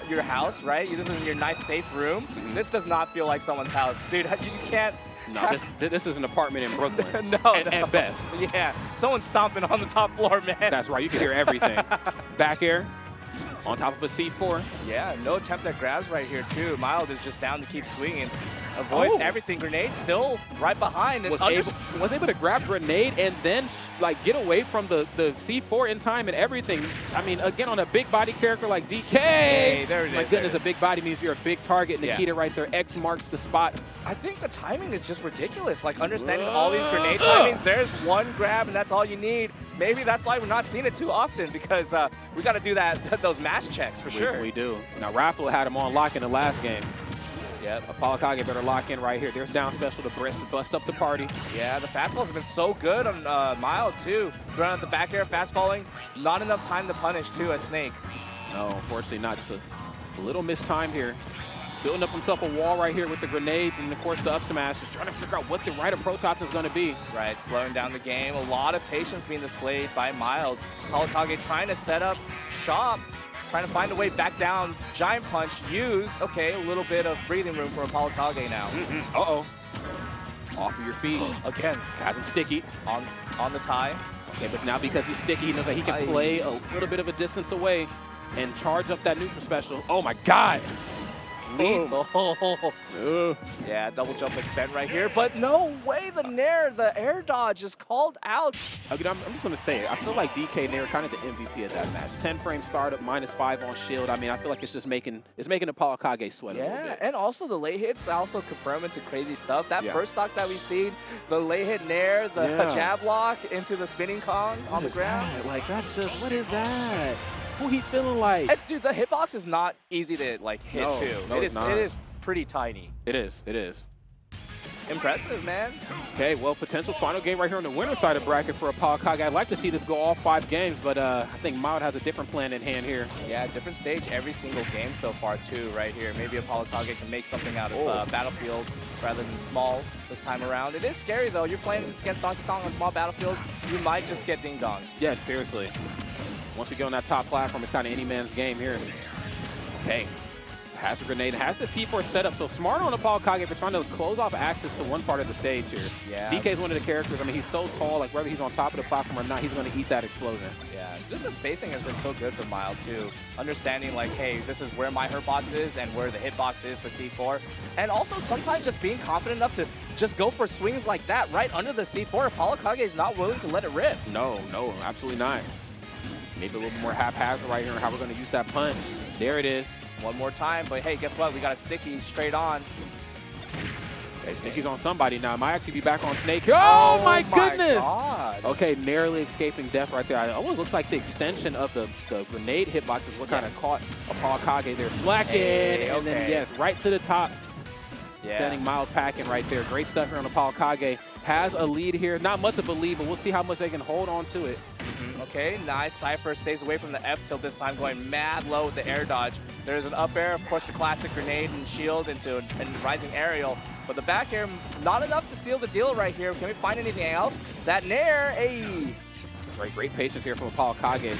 your house, right? This is your nice, safe room. This does not feel like someone's house. Dude, you can't... No, this is an apartment in Brooklyn. No. At best. Yeah, someone's stomping on the top floor, man. That's right. You can hear everything. Back air. On top of a C4. Yeah, no attempt at grabs right here, too. Mild is just down to keep swinging. Avoids everything. Grenade still right behind. And was able to grab grenade and then like get away from the C4 in time and everything. I mean, again, on a big body character like DK. Hey, there it is. My goodness, a big body means you're a big target. Nikita right there. X marks the spot. I think the timing is just ridiculous. Like understanding all these grenade timings, there's one grab and that's all you need. Maybe that's why we're not seeing it too often, because we got to do those mash checks for sure. We do. Now, Raffle had him on lock in the last game. Yep. Apollo Kage better lock in right here. There's down special to bust up the party. Yeah, the fastballs have been so good on Mild, too. Throwing out the back air, fastballing. Not enough time to punish, too, as Snake. No, unfortunately not. Just a little missed time here. Building up himself a wall right here with the grenades and, of course, the up smash. Just trying to figure out what the right approach option is going to be. Right, slowing down the game. A lot of patience being displayed by Mild. Apollo Kage trying to set up shop. Trying to find a way back down. Giant punch used. Okay, a little bit of breathing room for Apollo Kage now. Uh-oh. Off of your feet. Again. Has him sticky. On the tie. Okay, but now because he's sticky, he knows that he can play a little bit of a distance away and charge up that neutral special. Oh, my God. Yeah, double jump expend right here, but no way the Nair, the air dodge is called out. I'm just going to say it. I feel like DK Nair kind of the MVP of that match. 10 frame startup, -5 on shield. I mean, I feel like it's just making Apollo Kage sweat a little bit. And also the late hits also confirm into crazy stuff. That first stock that we seen, the late hit Nair, the jab lock into the spinning Kong on the ground. Like, that's just, what is that? Who he feeling like? And dude, the hitbox is not easy to like hit too. No, it is pretty tiny. It is. impressive, man. Okay, well, potential final game right here on the winner side of bracket for Apollo Kage. I'd like to see this go all 5 games, but I think Mild has a different plan in hand here. Yeah, different stage every single game so far, too, right here. Maybe Apollo Kage can make something out of Battlefield rather than Small this time around. It is scary, though. You're playing against Donkey Kong on Small Battlefield, you might just get ding-donged. Yeah, seriously. Once we get on that top platform, it's kind of any man's game here. Okay. Has a grenade, has the C4 setup, so smart on Apollo Kage for trying to close off access to one part of the stage here. Yeah. DK is one of the characters, I mean, he's so tall, like whether he's on top of the platform or not, he's going to eat that explosion. Yeah, just the spacing has been so good for Mild, too. Understanding, like, hey, this is where my hurt box is and where the hitbox is for C4. And also sometimes just being confident enough to just go for swings like that right under the C4. Apollo Kage is not willing to let it rip. No, absolutely not. Maybe a little more haphazard right here on how we're going to use that punch. There it is. One more time, but hey, guess what? We got a Sticky straight on. Okay, Sticky's on somebody now. Might actually be back on Snake. Oh my goodness! God. Okay, narrowly escaping death right there. It almost looks like the extension of the grenade hitbox is what kind of caught Apollo Kage there. Slacking, and then yes, right to the top. Yeah. Sending Mild packing right there. Great stuff here on Apollo Kage. Has a lead here. Not much of a lead, but we'll see how much they can hold on to it. Okay, nice. Cypher stays away from the F tilt this time, going mad low with the air dodge. There's an up air, of course, the classic grenade and shield into a rising aerial. But the back air, not enough to seal the deal right here. Can we find anything else? That nair, hey! Great patience here from Apollo Kage.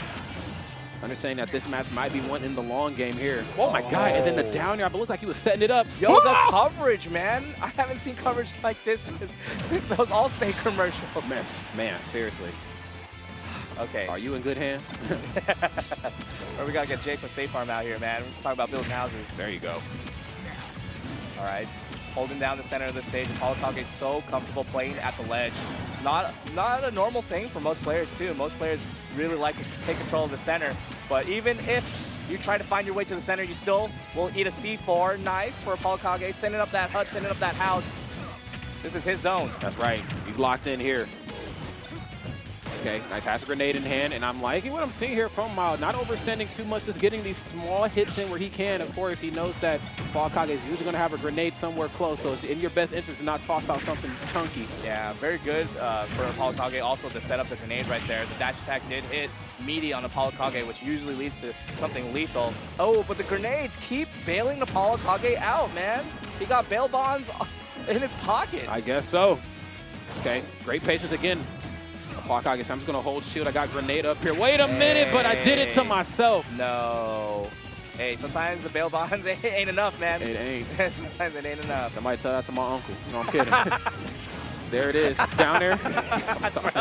Understanding that this match might be one in the long game here. Oh my God, and then the down air, but it looked like he was setting it up. Yo, the coverage, man. I haven't seen coverage like this since those Allstate commercials. Man, seriously. Okay. Are you in good hands? Or we gotta get Jake from State Farm out here, man. We're talking about building houses. There you go. All right. Holding down the center of the stage. Apollo Kage is so comfortable playing at the ledge. Not a normal thing for most players, too. Most players really like to take control of the center. But even if you try to find your way to the center, you still will eat a C4. Nice for Apollo Kage. Sending up that hut, sending up that house. This is his zone. That's right. He's locked in here. Okay, nice has a grenade in hand, and I'm liking what I'm seeing here from Mild. Not overextending too much, just getting these small hits in where he can. Of course, he knows that Apollo Kage is usually going to have a grenade somewhere close, so it's in your best interest to not toss out something chunky. Yeah, very good for Apollo Kage also to set up the grenade right there. The dash attack did hit meaty on Apollo Kage, which usually leads to something lethal. Oh, but the grenades keep bailing Apollo Kage out, man. He got bail bonds in his pocket. I guess so. Okay, great patience again. Apollo Kage, I'm just going to hold shield. I got grenade up here. Wait a minute, but I did it to myself. No. Hey, sometimes the bail bonds ain't enough, man. It ain't. Sometimes it ain't enough. Somebody tell that to my uncle. No, I'm kidding. There it is. Down there. I'm sorry.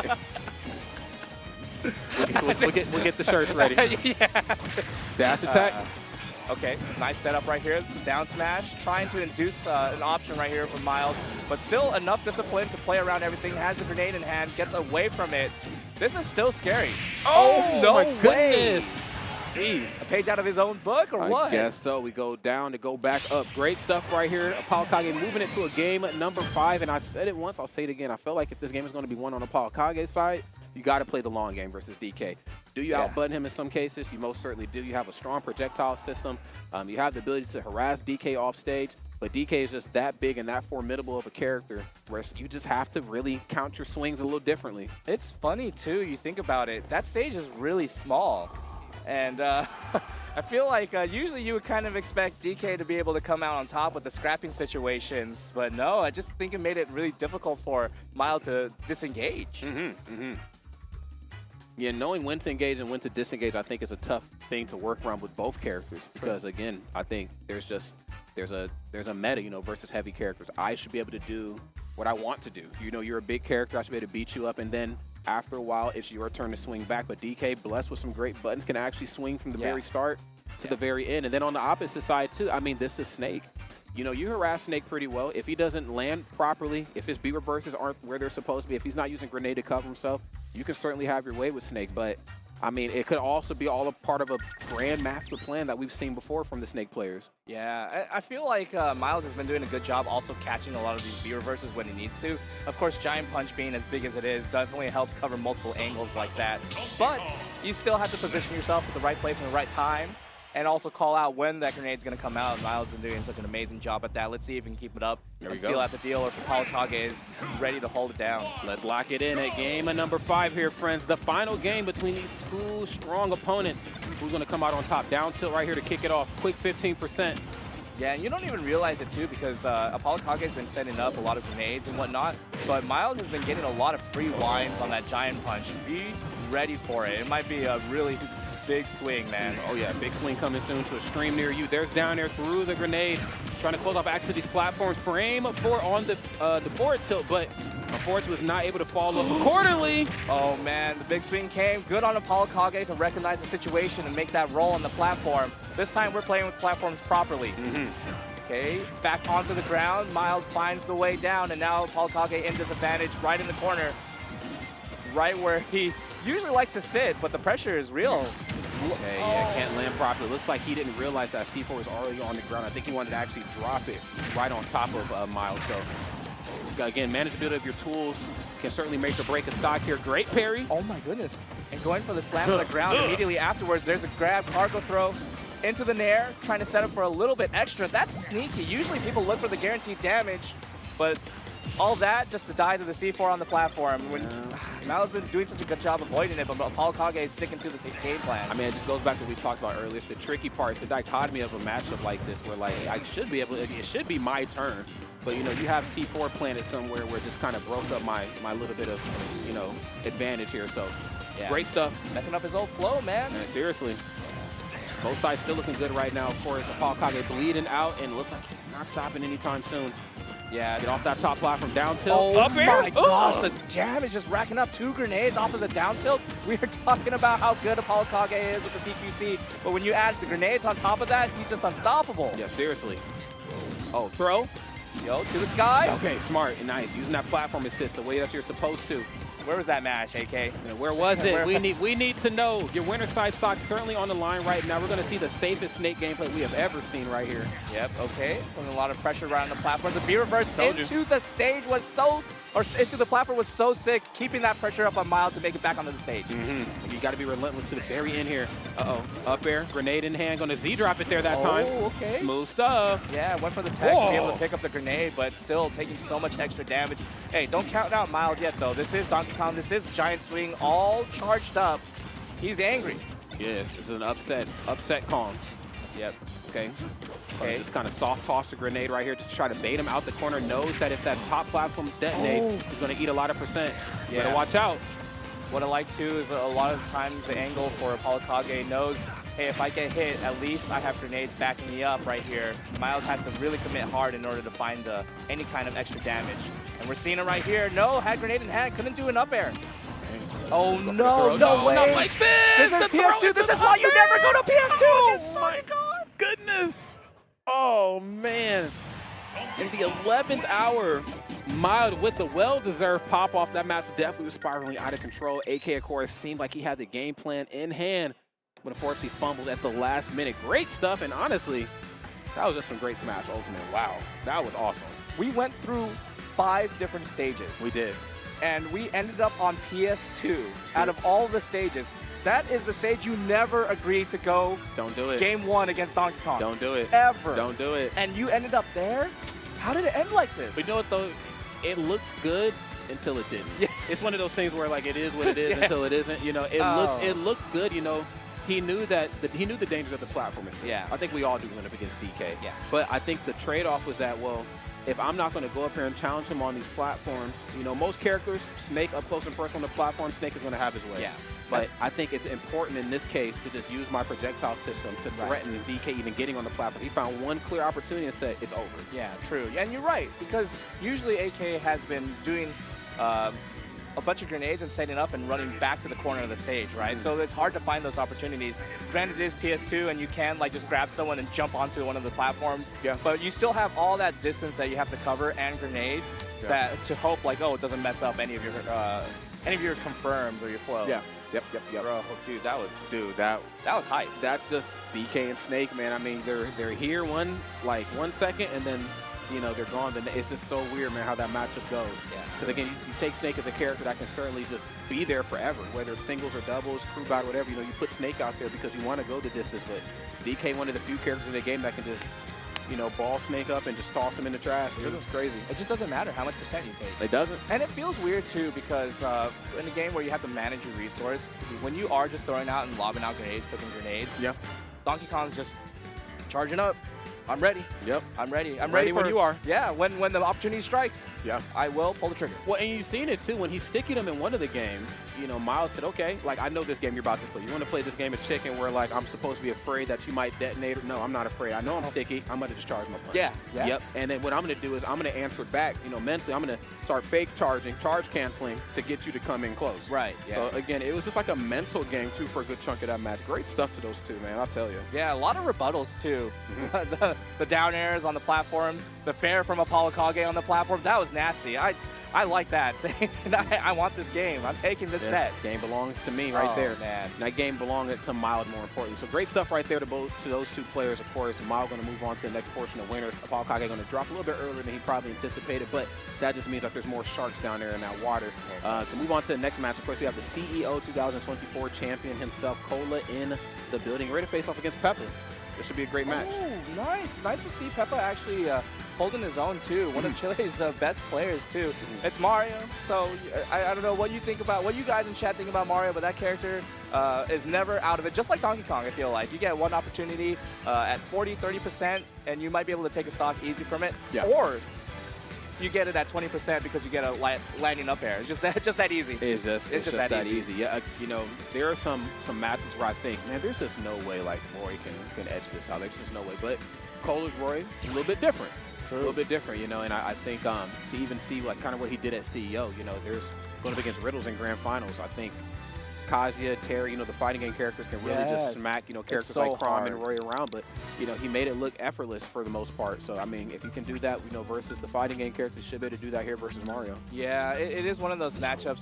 We'll get the shirts ready. Yeah. Dash attack. Okay, nice setup right here. Down smash, trying to induce an option right here from Mild, but still enough discipline to play around everything. Has the grenade in hand, gets away from it. This is still scary. Oh, no my way. goodness. Jeez. A page out of his own book or what? I guess so. We go down to go back up. Great stuff right here. Apollo Kage moving it to a game number 5, and I said it once, I'll say it again. I feel like if this game is going to be won on Apollo Kage's side, you got to play the long game versus DK. Do you outbutton him in some cases? You most certainly do. You have a strong projectile system. You have the ability to harass DK off stage, but DK is just that big and that formidable of a character where you just have to really count your swings a little differently. It's funny, too. You think about it. That stage is really small. And I feel like usually you would kind of expect DK to be able to come out on top with the scrapping situations. But no, I just think it made it really difficult for Mild to disengage. Yeah, knowing when to engage and when to disengage, I think is a tough thing to work around with both characters. Because again, I think there's a meta, you know, versus heavy characters. I should be able to do what I want to do. You know, you're a big character, I should be able to beat you up, and then after a while, it's your turn to swing back. But DK, blessed with some great buttons, can actually swing from the very start to the very end. And then on the opposite side too, I mean, this is Snake. You know, you harass Snake pretty well. If he doesn't land properly, if his B reverses aren't where they're supposed to be, if he's not using grenade to cover himself, you can certainly have your way with Snake. But I mean, it could also be all a part of a grand master plan that we've seen before from the Snake players. Yeah, I feel like Mild has been doing a good job also catching a lot of these B reverses when he needs to. Of course, Giant Punch being as big as it is definitely helps cover multiple angles like that. But you still have to position yourself at the right place and the right time. and also call out when that grenade's going to come out. Miles is doing such an amazing job at that. Let's see if he can keep it up and seal out the deal, or if Apollokage is ready to hold it down. Let's lock it in at game number 5 here, friends. The final game between these two strong opponents. Who's going to come out on top? Down tilt right here to kick it off. Quick 15%. Yeah, and you don't even realize it too, because Apollokage has been setting up a lot of grenades and whatnot, but Miles has been getting a lot of free winds on that giant punch. Be ready for it. It might be a really big swing, man. Oh yeah, big swing coming soon to a stream near you. There's down there through the grenade, trying to close off access to these platforms. Frame 4 on the forward tilt, but unfortunately was not able to follow up accordingly. Oh man, the big swing came. Good on Apollokage to recognize the situation and make that roll on the platform. This time we're playing with platforms properly. Okay, back onto the ground. Miles finds the way down, and now Apollokage in disadvantage right in the corner. Right where he usually likes to sit, but the pressure is real. Okay, yeah, can't land properly. Looks like he didn't realize that C4 was already on the ground. I think he wanted to actually drop it right on top of Miles. So again, manageability of your tools can certainly make or break a stock here. Great parry. Oh my goodness. And going for the slam to the ground immediately afterwards, there's a grab, cargo throw into the nair, trying to set up for a little bit extra. That's sneaky. Usually people look for the guaranteed damage, but all that just to die to the C4 on the platform. When Mal's been doing such a good job avoiding it, but Apollokage is sticking to the game plan. I mean, it just goes back to what we talked about earlier. It's the tricky part. It's the dichotomy of a matchup like this, where like I should be able. It should be my turn, but you know, you have C4 planted somewhere where it just kind of broke up my little bit of advantage here. So yeah, great stuff. Messing up his old flow, man. Seriously. Both sides still looking good right now. Of course, Apollokage bleeding out and looks like he's not stopping anytime soon. Yeah, get off that top platform, down tilt. Oh up air. My gosh, the damage just racking up. 2 grenades off of the down tilt. We are talking about how good Apollokage is with the CQC, but when you add the grenades on top of that, he's just unstoppable. Yeah, seriously. Oh, throw. Yo, to the sky. Okay, smart and nice. Using that platform assist the way that you're supposed to. Where was that match, AK? Where was it? we need to know. Your winner side stock certainly on the line right now. We're going to see the safest Snake gameplay we have ever seen right here. Yep, okay. Putting a lot of pressure right on the platform. The B reverse into the stage was so, or into the platform was so sick, keeping that pressure up on Miles to make it back onto the stage. You got to be relentless to the very end here. Up air, grenade in hand, going to Z-drop it there that time. Okay. Smooth stuff. Yeah, went for the tech to be able to pick up the grenade, but still taking so much extra damage. Hey, don't count out Miles yet, though. This is Donkey Kong. This is Giant Swing, all charged up. He's angry. Yes, it's an upset Kong. Yep. Okay. Just kind of soft toss the grenade right here, just to try to bait him out the corner. Knows that if that top platform detonates, he's going to eat a lot of percent. You better watch out. What I like too is a lot of times the angle for Apollokage knows, hey, if I get hit, at least I have grenades backing me up right here. Miles has to really commit hard in order to find any kind of extra damage. And we're seeing it right here. No, had grenade in hand, couldn't do an up air. Oh no, no way. Not like this. This is PS2. This is why you never go to PS2. Oh my goodness. Oh man. In the 11th hour, Mild with the well-deserved pop-off. That match definitely was spiraling out of control. AK, of course, seemed like he had the game plan in hand, but unfortunately fumbled at the last minute. Great stuff, and honestly, that was just some great Smash Ultimate. Wow, that was awesome. We went through 5 different stages. We did. And we ended up on PS2 out of all the stages. That is the stage you never agreed to go. Don't do it. Game 1 against Donkey Kong. Don't do it. Ever. Don't do it. And you ended up there? How did it end like this? But you know what, though? It looked good until it didn't. Yeah. It's one of those things where, like, it is what it is until it isn't. You know, it looked good, you know. He knew that he knew the dangers of the platform assist. Yeah. I think we all do win up against DK. Yeah. But I think the trade-off was that, well, if I'm not going to go up here and challenge him on these platforms, you know, most characters, Snake up close and personal on the platform, Snake is going to have his way. Yeah. But I think it's important in this case to just use my projectile system to threaten DK even getting on the platform. He found one clear opportunity and said, it's over. Yeah, true. And you're right, because usually AK has been doing a bunch of grenades and setting up and running back to the corner of the stage, right? So it's hard to find those opportunities. Granted, it is PS2, and you can like just grab someone and jump onto one of the platforms. Yeah. But you still have all that distance that you have to cover and grenades that to hope like, oh, it doesn't mess up any of your confirms or your flow. Yeah. Yep. Bro, dude, that was hype. That's just DK and Snake, man. I mean, they're here one second, and then you know, they're gone, then it's just so weird, man, how that matchup goes. Yeah. Because again, you take Snake as a character that can certainly just be there forever, whether it's singles or doubles, crew battle, whatever. You know, you put Snake out there because you want to go the distance, but DK, one of the few characters in the game that can just, you know, ball Snake up and just toss him in the trash. It's crazy. It just doesn't matter how much percent you take. It doesn't. And it feels weird too because in a game where you have to manage your resource, when you are just throwing out and lobbing out grenades, cooking grenades, Donkey Kong's just charging up. I'm ready. Yep. I'm ready. I'm ready ready when you are. Yeah, when the opportunity strikes, I will pull the trigger. Well, and you've seen it too. When he's sticking them in one of the games, you know, Miles said, okay, like, I know this game you're about to play. You want to play this game of chicken where, like, I'm supposed to be afraid that you might detonate. No, I'm not afraid. I know I'm sticky. I'm going to just charge my punch. Yeah. Yep. And then what I'm going to do is I'm going to answer back, you know, mentally. I'm going to start fake charging, charge canceling to get you to come in close. Right. Yeah. So, again, it was just like a mental game, too, for a good chunk of that match. Great stuff to those two, man. I'll tell you. Yeah, a lot of rebuttals, too. the down airs on the platforms, the fair from Apollo Kage on the platform, that was nasty. I like that. Saying, I want this game. I'm taking this set. Game belongs to me right there. Man. And that game belonged to Miles, more importantly. So great stuff right there to those two players, of course. Miles going to move on to the next portion of winners. Apollo Kage going to drop a little bit earlier than he probably anticipated, but that just means that there's more sharks down there in that water. To move on to the next match, of course, we have the CEO 2024 champion himself, Cola, in the building, ready to face off against Peppa. This should be a great match. Ooh, nice. Nice to see Peppa actually holding his own, too. One of Chile's best players, too. It's Mario, so I don't know what you think about, what you guys in chat think about Mario, but that character is never out of it. Just like Donkey Kong, I feel like. You get one opportunity at 40, 30%, and you might be able to take a stock easy from it. Yeah. Or you get it at 20% because you get a landing up air. It's just that easy. It's just that easy. Yeah, you know, there are some matches where I think, man, there's just no way like Roy can edge this out. There's just no way. But Cola's Roy, a little bit different. True. A little bit different, you know. And I think to even see like kind of what he did at CEO, you know, there's going up against Riddles in grand finals. I think Kazuya, Terry, you know, the fighting game characters can really just smack, you know, characters like Chrom and Roy around, but, you know, he made it look effortless for the most part. So, I mean, if you can do that, you know, versus the fighting game characters, you should be able to do that here versus Mario. Yeah, it is one of those matchups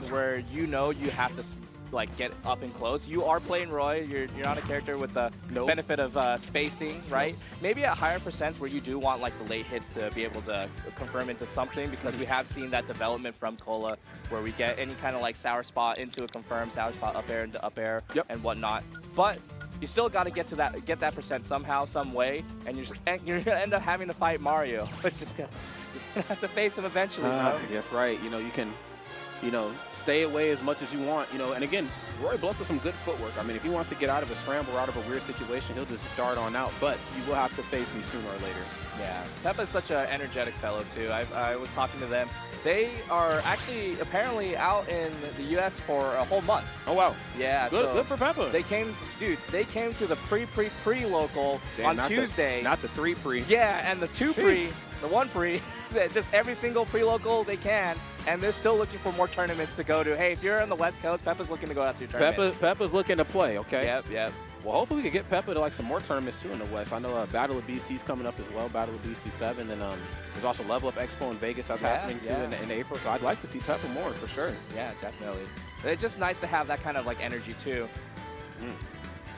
where you know you have to like get up and close. You are playing Roy. You're not a character with the benefit of spacing, right? Maybe at higher percents where you do want like the late hits to be able to confirm into something, because we have seen that development from Cola where we get any kind of like sour spot into a confirmed sour spot up air into up air and whatnot. But you still got to get that percent somehow, some way, and you're gonna end up having to fight Mario, which is gonna have to face him eventually. That's right. You know, you can, you know, stay away as much as you want, you know, and again, Roy blessed with some good footwork. I mean, if he wants to get out of a scramble or out of a weird situation, he'll just dart on out, but you will have to face me sooner or later. Yeah, Peppa's such an energetic fellow, too. I was talking to them. They are actually apparently out in the U.S. for a whole month. Oh, wow. Yeah. Good for Peppa. They came to the pre-local on Tuesday. Not the 3 pre. Yeah, and the 2 pre, the 1 pre, just every single pre-local they can, and they're still looking for more tournaments to go to. Hey, if you're on the West Coast, Peppa's looking to go out to a tournament. Peppa's looking to play, okay? Yep. Well, hopefully we can get Peppa to like some more tournaments too in the West. I know Battle of BC's coming up as well, Battle of BC 7, and there's also Level Up Expo in Vegas that's happening too in April. So I'd like to see Peppa more for sure. Yeah, definitely. It's just nice to have that kind of like energy too.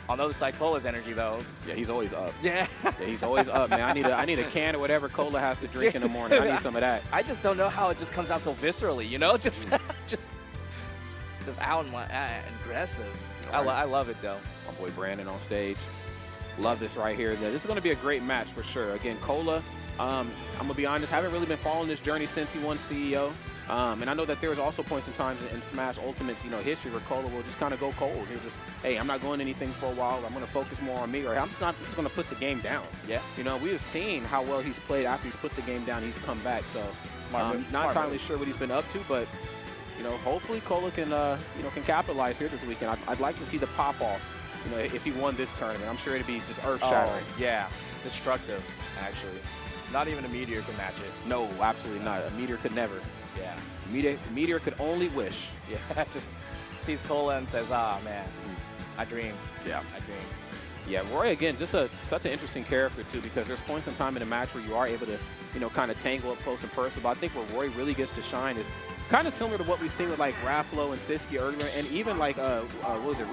On the other side, Cola's energy though. Yeah, he's always up. Yeah, he's always up, man. I need a can or whatever Cola has to drink in the morning. I need some of that. I just don't know how it just comes out so viscerally, you know, just out and aggressive. I love it though. My boy Brandon on stage. Love this right here. This is going to be a great match for sure. Again, Cola, I'm going to be honest, haven't really been following this journey since he won CEO. And I know that there's also points in time in Smash Ultimate's, you know, history where Cola will just kind of go cold. He'll just, hey, I'm not going anything for a while. I'm going to focus more on me, or I'm just going to put the game down. Yeah. You know, we have seen how well he's played after he's put the game down. He's come back. So not entirely sure what he's been up to, but you know, hopefully Cola can, you know, can capitalize here this weekend. I'd like to see the pop off, you know, if he won this tournament. I'm sure it'd be just earth-shattering. Oh, yeah, destructive, actually. Not even a Meteor could match it. No, absolutely not. A Meteor could never. Yeah. Meteor could only wish. Yeah, just sees Cola and says, man, I dream. Yeah. I dream. Yeah, Roy, again, just such an interesting character, too, because there's points in time in a match where you are able to, you know, kind of tangle up close and personal. But I think where Roy really gets to shine is kind of similar to what we've seen with like Raffalo and Siski earlier, and even like what was it,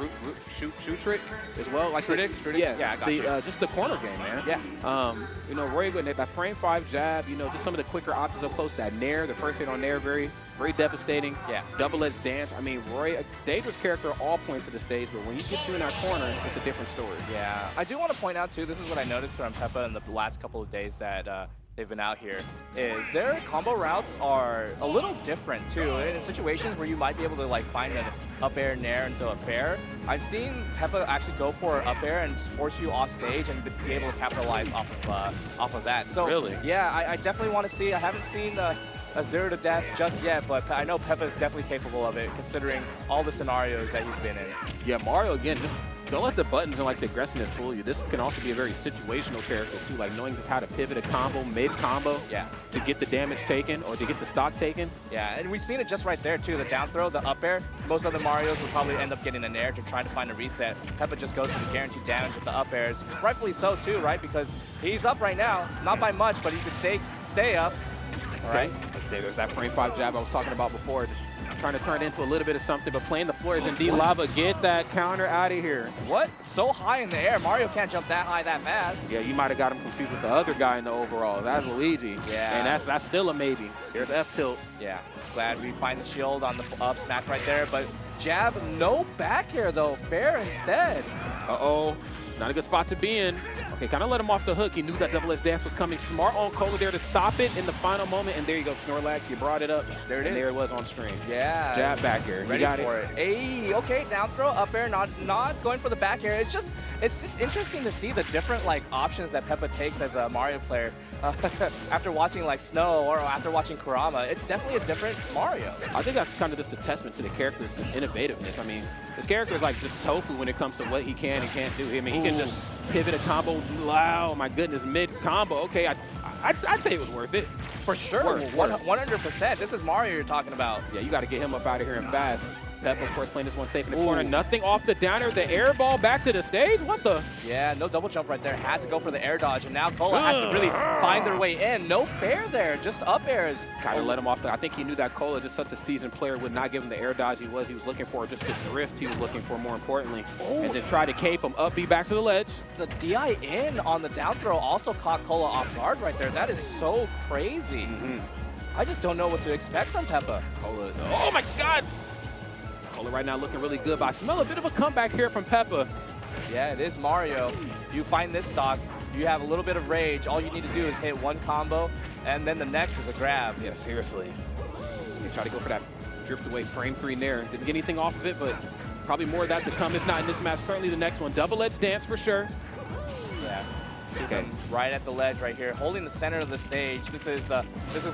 shoot trick as well, like Strutic? Yeah, I got you. Just the corner game, man. Yeah. You know, Roy with that frame 5 jab, you know, just some of the quicker options up close. That nair, the first hit on nair, very devastating. Yeah. Double edge dance. I mean, Roy, a dangerous character at all points of the stage, but when he gets you in that corner, it's a different story. Yeah. I do want to point out too, this is what I noticed from Peppa in the last couple of days that they've been out here, is their combo routes are a little different too. In situations where you might be able to like find an up air nair into a fair, I've seen Peppa actually go for up air and just force you off stage and be able to capitalize off of that. So really, yeah, I definitely want to see. I haven't seen a 0 to death just yet, but I know Peppa is definitely capable of it, considering all the scenarios that he's been in. Yeah, Mario again, just don't let the buttons and like the aggressiveness fool you. This can also be a very situational character too, like knowing just how to pivot a combo mid-combo to get the damage taken or to get the stock taken. Yeah, and we've seen it just right there too, the down throw, the up air. Most other Marios would probably end up getting an air to try to find a reset. Peppa just goes for the guaranteed damage with the up airs. Rightfully so too, right? Because he's up right now, not by much, but he could stay up. All right. Okay, there's that frame 5 jab I was talking about before. Just trying to turn it into a little bit of something, but playing the floor is indeed lava. Get that counter out of here. What? So high in the air. Mario can't jump that high that fast. Yeah, you might have got him confused with the other guy in the overall. That's Luigi. Yeah. And that's still a maybe. There's F tilt. Yeah. Glad we find the shield on the up smash right there, but jab, no back air though. Fair instead. Uh-oh. Not a good spot to be in. Okay, kind of let him off the hook. He knew that double edge dance was coming. Smart on Cola there to stop it in the final moment. And there you go, Snorlax. You brought it up. There it is. There it was on stream. Yeah. Jab back here. Ready you got for it. Hey, okay, down throw, up air, not going for the back air. It's just interesting to see the different like options that Peppa takes as a Mario player. After watching like Snow or after watching Kurama, it's definitely a different Mario. I think that's kind of just a testament to the character's innovativeness. I mean, this character is like just tofu when it comes to what he can and can't do. I mean, he can just pivot a combo. Wow, my goodness, mid combo. Okay, I'd say it was worth it. For sure, 100%. This is Mario you're talking about. Yeah, you got to get him up out of here and fast. Peppa, of course, playing this one safe in the corner. Nothing off the downer. The air ball back to the stage. What the? Yeah, no double jump right there. Had to go for the air dodge, and now Cola has to really find their way in. No fair there, just up airs. Kind of let him off. I think he knew that Cola, just such a seasoned player, would not give him the air dodge he was looking for, just the drift he was looking for, more importantly. And then try to cape him up, be back to the ledge. The DI in on the down throw also caught Cola off guard right there. That is so crazy. I just don't know what to expect from Peppa. Cola, oh my God! Cola right now looking really good, but I smell a bit of a comeback here from Peppa. Yeah, it is Mario. You find this stock, you have a little bit of rage. All you need to do is hit one combo, and then the next is a grab. Yeah, seriously. You try to go for that drift away frame 3 nair. Didn't get anything off of it, but probably more of that to come. If not in this match, certainly the next one. Double edge dance for sure. Yeah. Okay. Right at the ledge right here, holding the center of the stage. This is the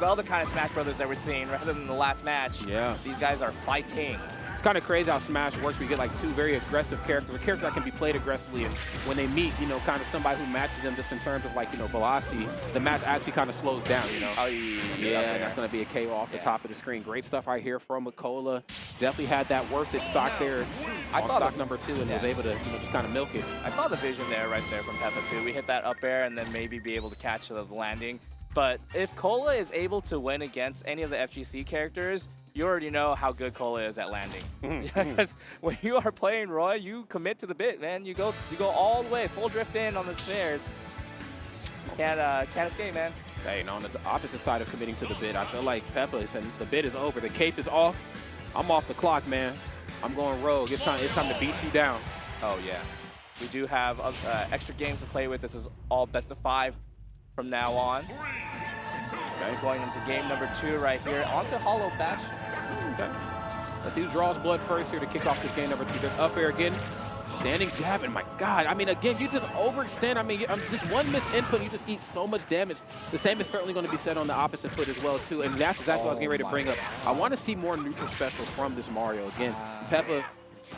other kind of Smash Brothers that we're seeing rather than the last match. Yeah. These guys are fighting. It's kind of crazy how Smash works. We get like two very aggressive characters, a character that can be played aggressively, and when they meet, you know, kind of somebody who matches them just in terms of like, you know, velocity, the match actually kind of slows down, you know. Oh, yeah, and that's going to be a KO off the top of the screen. Great stuff right here from Cola. Definitely had that worth it stock there. I saw stock number 2 and was able to, you know, just kind of milk it. I saw the vision there right there from Peppa too. We hit that up air and then maybe be able to catch the landing. But if Cola is able to win against any of the FGC characters, you already know how good Cola is at landing. Because when you are playing Roy, you commit to the bit, man. You go all the way, full drift in on the stairs. Can't escape, man. Hey, and on the opposite side of committing to the bit, I feel like Peppa is, and the bit is over. The cape is off. I'm off the clock, man. I'm going rogue. It's time to beat you down. Oh yeah. We do have extra games to play with. This is all best of 5 from now on. Okay. Going into game number 2 right here. Onto Hollow Bash. Okay. Let's see who draws blood first here to kick off this game number 2. There's up air again. Standing jab, and my God, I mean, again, you just overextend. I mean, just one missed input, you just eat so much damage. The same is certainly going to be said on the opposite foot as well, too. And that's exactly what I was getting ready to bring up. I want to see more neutral specials from this Mario. Again, Peppa,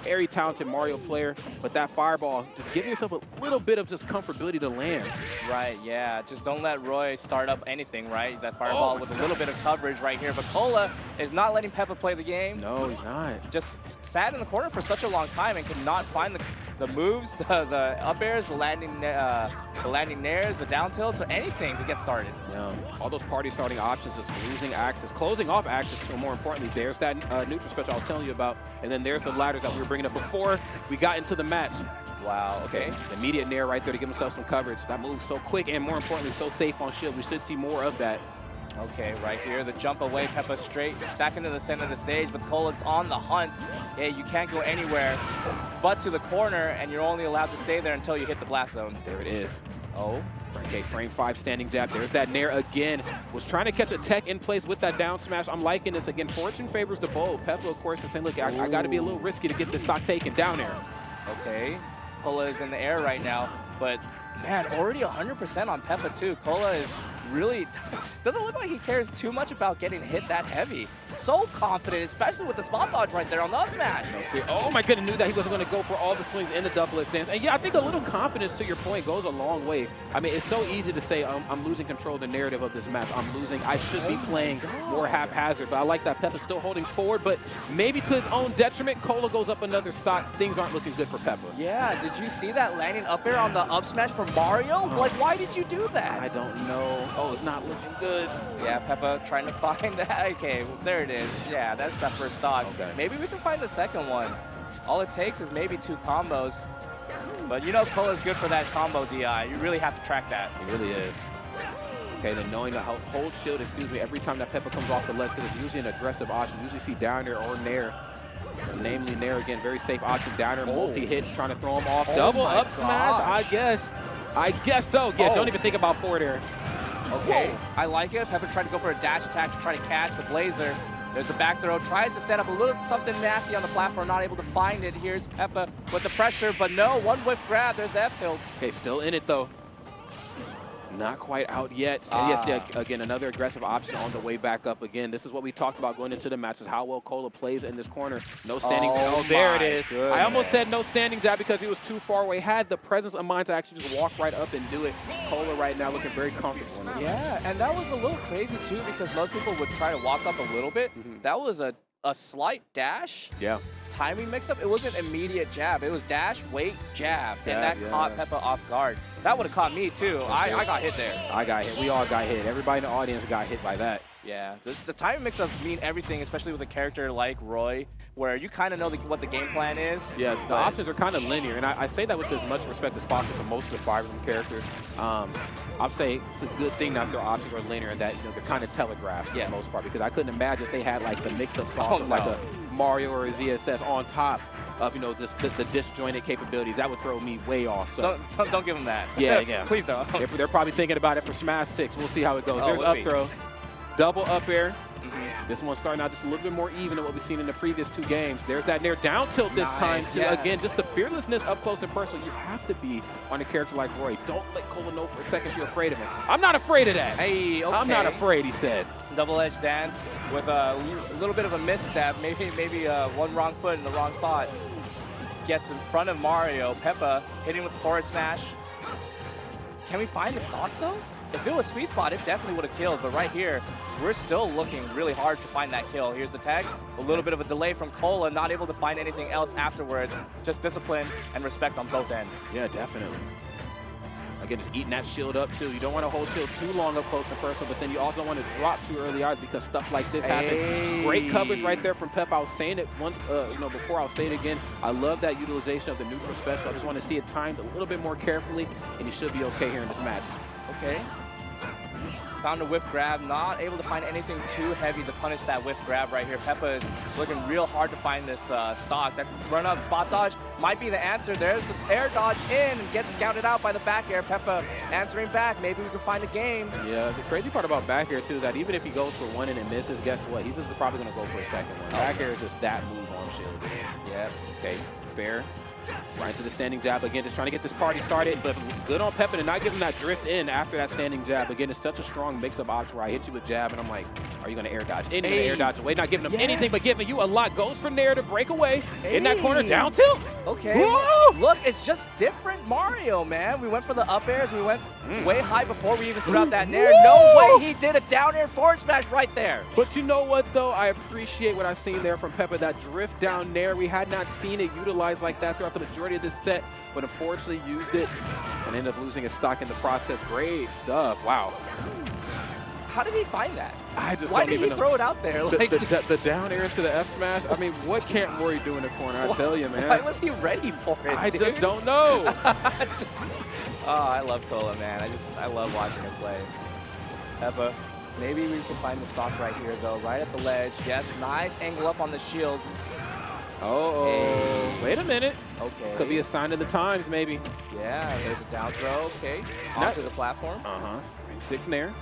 very talented Mario player, but that fireball, just giving yourself a little bit of just comfortability to land. Right, yeah. Just don't let Roy start up anything, right? That fireball with a little bit of coverage right here. But Cola is not letting Peppa play the game. No, he's not. Just sat in the corner for such a long time and could not find the moves, the up airs, the landing nairs, the down tilts, or anything to get started. Yeah, all those party starting options is losing access, closing off access, but more importantly, there's that neutral special I was telling you about, and then there's the ladders that we were bringing up before we got into the match. Wow, okay. The immediate nair right there to give himself some coverage. That moves so quick and more importantly, so safe on shield. We should see more of that. Okay, right here, the jump away, Peppa straight back into the center of the stage, but Cola's on the hunt. Yeah, you can't go anywhere but to the corner, and you're only allowed to stay there until you hit the blast zone. There it is. Oh. Okay, frame 5 standing jab. There's that nair again. Was trying to catch a tech in place with that down smash. I'm liking this again. Fortune favors the bold. Peppa, of course, is saying, look, I got to be a little risky to get this stock taken down there. Okay, Cola is in the air right now, but man, already 100% on Peppa too. Cola is really, doesn't look like he cares too much about getting hit that heavy. So confident, especially with the spot dodge right there on the up smash. Oh my goodness, knew that he wasn't going to go for all the swings in the double edge stance. And yeah, I think a little confidence, to your point, goes a long way. I mean, it's so easy to say I'm losing control of the narrative of this match. I'm losing. I should be playing more haphazard. But I like that Peppa's still holding forward. But maybe to his own detriment, Cola goes up another stock. Things aren't looking good for Peppa. Yeah, did you see that landing up air on the up smash from Mario? Like, why did you do that? I don't know. Oh, it's not looking good. Yeah, Peppa trying to find that. Okay, well, there it is. Yeah, that's that first stock. Okay. Maybe we can find the second one. All it takes is maybe 2 combos. But you know Cola's good for that combo DI. You really have to track that. He really is. Okay, then knowing to hold shield, every time that Peppa comes off the ledge, because it's usually an aggressive option. You usually see down air or nair. Namely nair again, very safe option. Down air, multi-hits, trying to throw him off. Double up smash, I guess so. Yeah, don't even think about forward air. Okay, I like it. Peppa tried to go for a dash attack to try to catch the Blazer. There's the back throw, tries to set up a little something nasty on the platform, not able to find it. Here's Peppa with the pressure, but no, one whiff grab, there's the F-tilt. Okay, still in it though. Not quite out yet. And yes, again, another aggressive option on the way back up again. This is what we talked about going into the match, is how well Cola plays in this corner. No standing jab. Oh, there it is. Goodness. I almost said no standing jab because he was too far away. Had the presence of mind to actually just walk right up and do it. Cola right now looking very comfortable in this match. And that was a little crazy too, because most people would try to walk up a little bit. That was a slight dash. Yeah. Timing mix-up. It wasn't immediate jab. It was dash, wait, jab. And that caught Peppa off guard. That would have caught me too. I got hit there. I got hit. We all got hit. Everybody in the audience got hit by that. Yeah. The timing mix-ups mean everything, especially with a character like Roy, where you kind of know what the game plan is. Yeah, the options are kind of linear. And I say that with as much respect as possible to most of the Fire Emblem characters. I'll say it's a good thing that their options are linear and that they're kind of telegraphed for the most part, because I couldn't imagine if they had like the mix-up sauce of like a Mario or a ZSS on top of the disjointed capabilities. That would throw me way off. So don't give them that. Yeah. Please don't. They're probably thinking about it for Smash 6. We'll see how it goes. There's up throw, double up air. This one's starting out just a little bit more even than what we've seen in the previous 2 games. There's that nair down tilt this time too. Yes. Again, just the fearlessness up close and personal. You have to be on a character like Roy. Don't let Cola know for a second you're afraid of him. I'm not afraid of that. Hey, okay. I'm not afraid, he said. Double edge dance with a little bit of a misstep. Maybe one wrong foot in the wrong spot. Gets in front of Mario. Peppa hitting with the forward smash. Can we find the stock though? If it was sweet spot, it definitely would have killed. But right here, we're still looking really hard to find that kill. Here's the tag. A little bit of a delay from Cola, not able to find anything else afterwards. Just discipline and respect on both ends. Yeah, definitely. Again, just eating that shield up too. You don't want to hold shield too long up close and personal, but then you also don't want to drop too early either, because stuff like this happens. Great coverage right there from Pep. I was saying it once, before. I'll say it again. I love that utilization of the neutral special. I just want to see it timed a little bit more carefully, and you should be okay here in this match. Okay. Found a whiff grab, not able to find anything too heavy to punish that whiff grab right here. Peppa is looking real hard to find this stock. That run-up spot dodge might be the answer. There's the air dodge in and gets scouted out by the back air. Peppa answering back. Maybe we can find a game. Yeah, the crazy part about back air too is that even if he goes for one and it misses, guess what? He's just probably going to go for a second one. Back air is just that move on shield. Yeah. Okay, fair. Right into the standing jab again, just trying to get this party started, but good on Peppa to not give him that drift in after that standing jab. Again, it's such a strong mix-up option where I hit you with jab, and I'm like, are you going to air dodge? And you're going to air dodge away, not giving him anything but giving you a lot. Goes for nair to break away in that corner, down tilt. Okay, look, it's just different Mario, man. We went for the up airs. We went way high before we even threw out that nair. No way he did a down air forward smash right there. But you know what, though? I appreciate what I've seen there from Peppa. That drift down nair, we had not seen it utilized like that throughout the majority of this set, but unfortunately used it and ended up losing his stock in the process. Great stuff. Wow. How did he find that? I just Why don't did even he know. throw it out there? Like, The down air into the F smash. I mean, what can't Rory do in the corner? I tell you, man. Why was he ready for it? I dude? just don't know. Oh, I love Cola, man. I love watching him play. Peppa, maybe we can find the stock right here, though. Right at the ledge. Yes, nice angle up on the shield. Oh, wait a minute. Okay. Could be a sign of the times, maybe. Yeah, there's a down throw. Okay. Onto the platform. Uh-huh. 6 nair.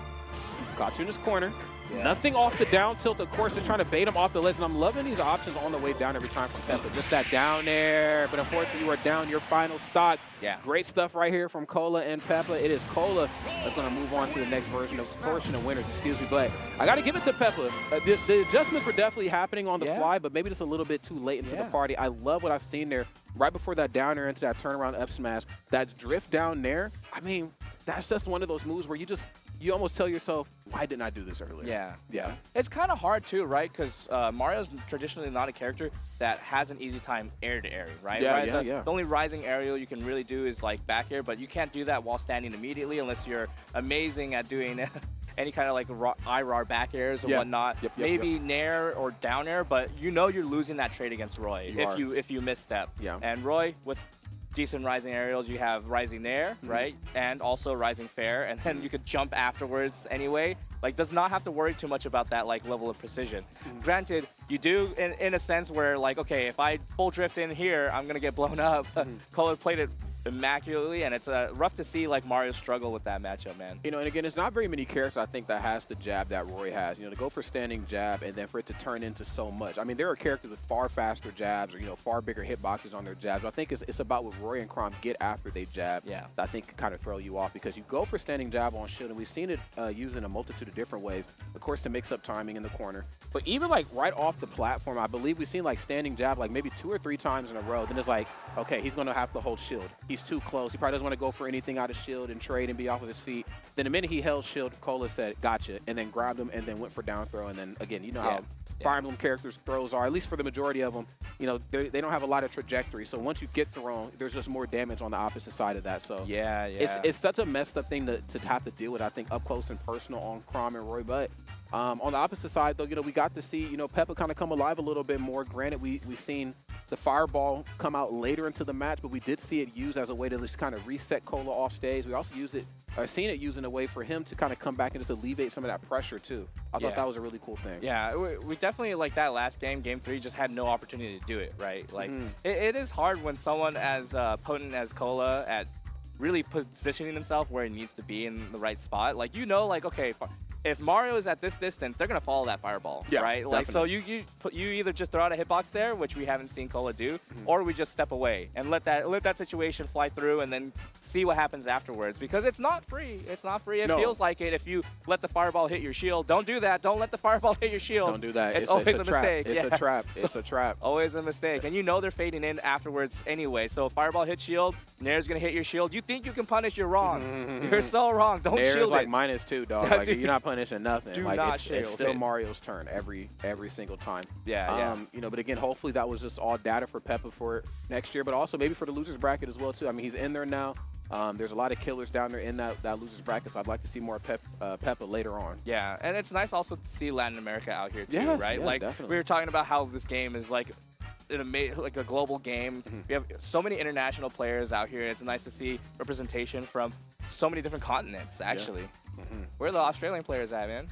Got you in his corner. Yeah. Nothing off the down tilt. Of course, they're trying to bait him off the ledge, and I'm loving these options on the way down every time from Peppa. Just that down air, but unfortunately, you are down your final stock. Yeah. Great stuff right here from Cola and Peppa. It is Cola that's going to move on to the next portion of winners, excuse me. But I got to give it to Peppa. The adjustments were definitely happening on the fly, but maybe just a little bit too late into the party. I love what I've seen there right before that down air into that turnaround up smash. That drift down there, I mean, that's just one of those moves where you almost tell yourself, why didn't I do this earlier? Yeah. It's kind of hard, too, right? Because Mario's traditionally not a character that has an easy time air to air, right? The only rising aerial you can really do is like back air, but you can't do that while standing immediately unless you're amazing at doing any kind of like IRAR back airs or whatnot. Maybe nair or down air, but you know you're losing that trade against Roy if you misstep. Yeah. And Roy, with decent rising aerials, you have rising nair, right? And also rising fair, and then you could jump afterwards anyway. Like, does not have to worry too much about that like level of precision. Granted, you do in a sense where like, okay, if I full drift in here, I'm gonna get blown up. Cola played it immaculately, and it's rough to see like Mario struggle with that matchup, man. You know, and again, it's not very many characters I think that has the jab that Roy has. You know, to go for standing jab and then for it to turn into so much. I mean, there are characters with far faster jabs or, you know, far bigger hitboxes on their jabs. But I think it's about what Roy and Chrom get after they jab that I think can kind of throw you off, because you go for standing jab on shield, and we've seen it used in a multitude of different ways. Of course, to mix up timing in the corner. But even like right off the platform, I believe we've seen like standing jab like maybe 2 or 3 times in a row. Then it's like, okay, he's going to have to hold shield. He's too close. He probably doesn't want to go for anything out of shield and trade and be off of his feet. Then the minute he held shield, Cola said, gotcha, and then grabbed him and then went for down throw. And then again, you know how Fire Emblem characters' throws are, at least for the majority of them, you know, they don't have a lot of trajectory. So once you get thrown, there's just more damage on the opposite side of that. So it's such a messed up thing to have to deal with, I think, up close and personal on Chrom and Roy. But on the opposite side, though, you know, we got to see, you know, Peppa kind of come alive a little bit more. Granted, we seen the fireball come out later into the match, but we did see it used as a way to just kind of reset Cola off stage. We also seen it used in a way for him to kind of come back and just alleviate some of that pressure too. I thought that was a really cool thing. Yeah, we definitely, like that last game, Game 3, just had no opportunity to do it, right? Like, it is hard when someone as potent as Cola at really positioning himself where he needs to be in the right spot. Like, you know, like, okay, if Mario is at this distance, they're gonna follow that fireball, right? Like, so you either just throw out a hitbox there, which we haven't seen Cola do, or we just step away and let that situation fly through, and then see what happens afterwards. Because it's not free. It's not free. It feels like it if you let the fireball hit your shield. Don't do that. Don't let the fireball hit your shield. Don't do that. It's always a mistake. It's a trap. It's a trap. Always a mistake. And you know they're fading in afterwards anyway. So fireball hits shield, Nair's gonna hit your shield. You think you can punish? You're wrong. You're so wrong. Don't Nair's shield like it. -2, dog. Like, you're not punishing nothing. Do like, not it's shield still it. Mario's turn every single time. Yeah. You know, but again, hopefully that was just all data for Peppa for next year, but also maybe for the losers bracket as well too. I mean, he's in there now. There's a lot of killers down there in that losers bracket, so I'd like to see more Peppa later on. Yeah, and it's nice also to see Latin America out here too, Yes, right? yes, Like definitely. we were talking about how this game is like like a global game. We have so many international players out here. It's nice to see representation from so many different continents. Actually, where are the Australian players at, man?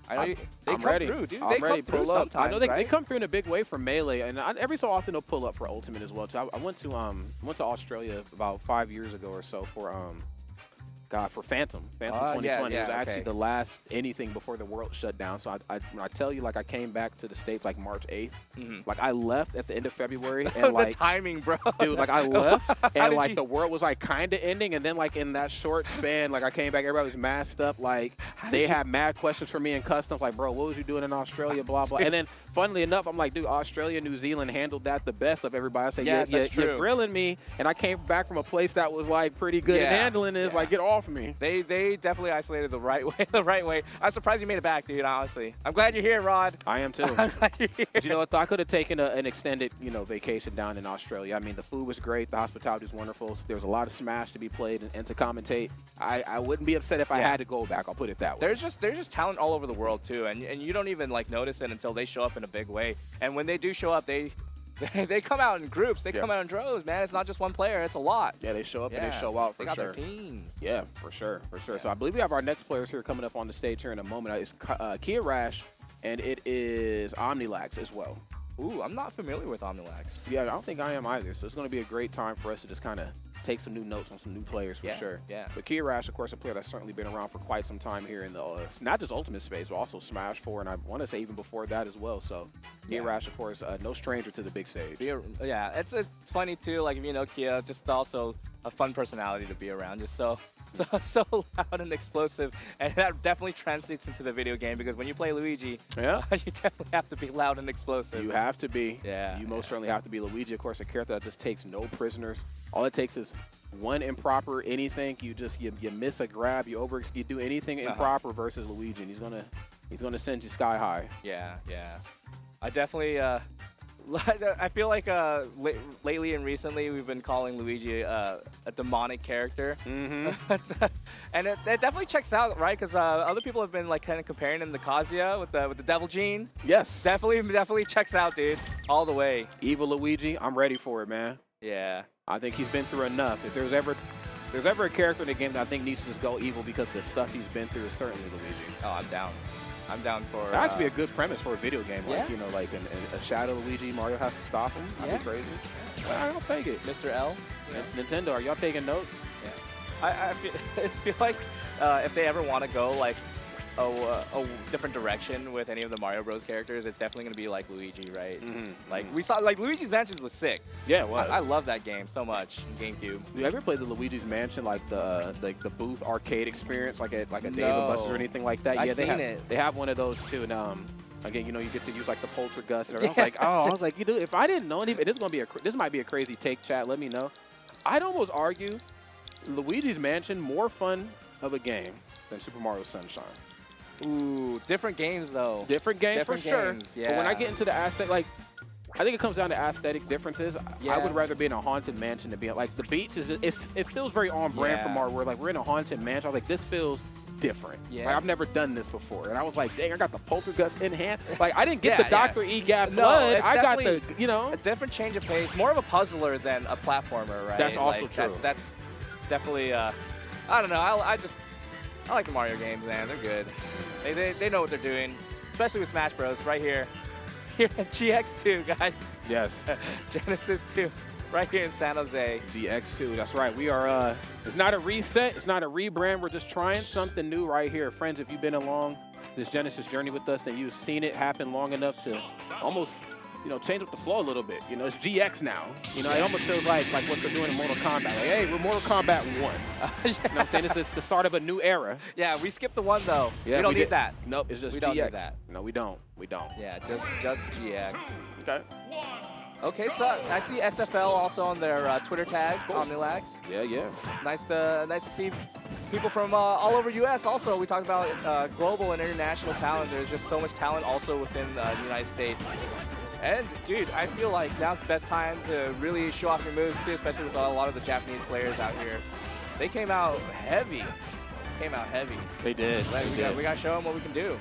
I know they come through, dude. They come through sometimes. I know they right? come through in a big way for Melee, and every so often they'll pull up for Ultimate as well too. I went to Australia about 5 years ago or so for God, for Phantom 2020. yeah, It was actually okay. the last anything before the world shut down. So when I tell you, like, I came back to the States like March 8th. Like, I left at the end of February. And, the like, timing, bro. dude, like, I left and, did like, you- the world was, like, kind of ending. And then, like, in that short span, like, I came back, everybody was masked up. Like, they had mad questions for me in customs. Like, bro, what was you doing in Australia, blah, blah. And then, funnily enough, I'm like, dude, Australia, New Zealand handled that the best of everybody. I said, Yes, that's you're true. grilling me. And I came back from a place that was, like, pretty good at handling this. Like, get off of me. They definitely isolated the right way. The right way. I'm surprised you made it back, dude. Honestly, I'm glad you're here, Rod. I am too. I'm glad you're here. But you know what? I could have taken an extended, vacation down in Australia. I mean, the food was great. The hospitality was wonderful. There was a lot of Smash to be played and to commentate. I wouldn't be upset if I had to go back. I'll put it that way. There's just talent all over the world too, and you don't even like notice it until they show up in a big way. And when they do show up, they come out in groups. They come out in droves, man. It's not just one player. It's a lot. Yeah, they show up and Yeah, they show out for they got sure. their teams. Yeah, for sure. So I believe we have our next players here coming up on the stage here in a moment. It's Kia Rash, and it is Omnilax as well. Ooh, I'm not familiar with Omnilax. Yeah, I don't think I am either. So it's going to be a great time for us to just kind of take some new notes on some new players for sure. Yeah. But Kia Rash, of course, a player that's certainly been around for quite some time here in the not just Ultimate space, but also Smash 4, and I want to say even before that as well. So Kia Rash, of course, no stranger to the big stage. Yeah, it's funny too. Like if you know Kia, just also a fun personality to be around. Just so loud and explosive, and that definitely translates into the video game because when you play Luigi, you definitely have to be loud and explosive. You have to be. Yeah. You most certainly have to be. Luigi, of course, a character that just takes no prisoners. All it takes is one improper anything. You miss a grab, you do anything improper versus Luigi, and he's gonna send you sky high. Yeah. I definitely. I feel like lately and recently we've been calling Luigi a demonic character, and it definitely checks out, right? Because other people have been like kind of comparing him to Kazuya with the Devil Gene. Yes, definitely checks out, dude, all the way. Evil Luigi, I'm ready for it, man. Yeah, I think he's been through enough. If there's ever a character in the game that I think needs to just go evil because of the stuff he's been through, is certainly Luigi. Oh, I'm down. I'm down for. That'd actually be a good premise for a video game, like like a Shadow Luigi, Mario has to stop him. That'd be crazy. I'll take it. Mr. L. Nintendo, are y'all taking notes? Yeah. I feel like if they ever want to go like a different direction with any of the Mario Bros characters, it's definitely going to be like Luigi, right? Like we saw, like Luigi's Mansion was sick. Yeah, it was. I love that game so much. GameCube. You ever played the Luigi's Mansion, like the booth arcade experience, like a Dave and Buster's or anything like that? I've seen it. They have one of those too, and again, you get to use like the poltergust. And I was like, I was like, if I didn't know anything, this might be a crazy take, chat. Let me know. I'd almost argue Luigi's Mansion more fun of a game than Super Mario Sunshine. Ooh, different games though. Different games for sure. Yeah. But when I get into the aesthetic, like, I think it comes down to aesthetic differences. I would rather be in a haunted mansion than be like the beach it feels very on brand for Mario. Where like we're in a haunted mansion. I was like, this feels different. Yeah. Like, I've never done this before, and I was like, dang, I got the poltergust in hand. Like I didn't get the Dr. Egad blood. It's I got the a different change of pace, more of a puzzler than a platformer, right? That's also true. That's definitely. I don't know. I like the Mario games, man. They're good. They know what they're doing, especially with Smash Bros. Right here at GX2, guys. Yes. Genesis 2, right here in San Jose. GX2, that's right. We are. It's not a reset. It's not a rebrand. We're just trying something new right here, friends. If you've been along this Genesis journey with us, then you've seen it happen long enough to almost. Change up the flow a little bit. It's GX now. It almost feels like what they're doing in Mortal Kombat. Like, hey, we're Mortal Kombat 1. You know what I'm saying? This is the start of a new era. Yeah, we skipped the 1 though. Yeah, we don't need that. Nope, it's just we GX. Don't need that. No, we don't. We don't. Yeah, just GX. Okay. Okay, so I see SFL also on their Twitter tag, Omnilax. Yeah. Nice to see people from all over U.S. Also, we talked about global and international talent. There's just so much talent also within the United States. And, dude, I feel like now's the best time to really show off your moves, too, especially with a lot of the Japanese players out here. They came out heavy. They did. We got to show them what we can do.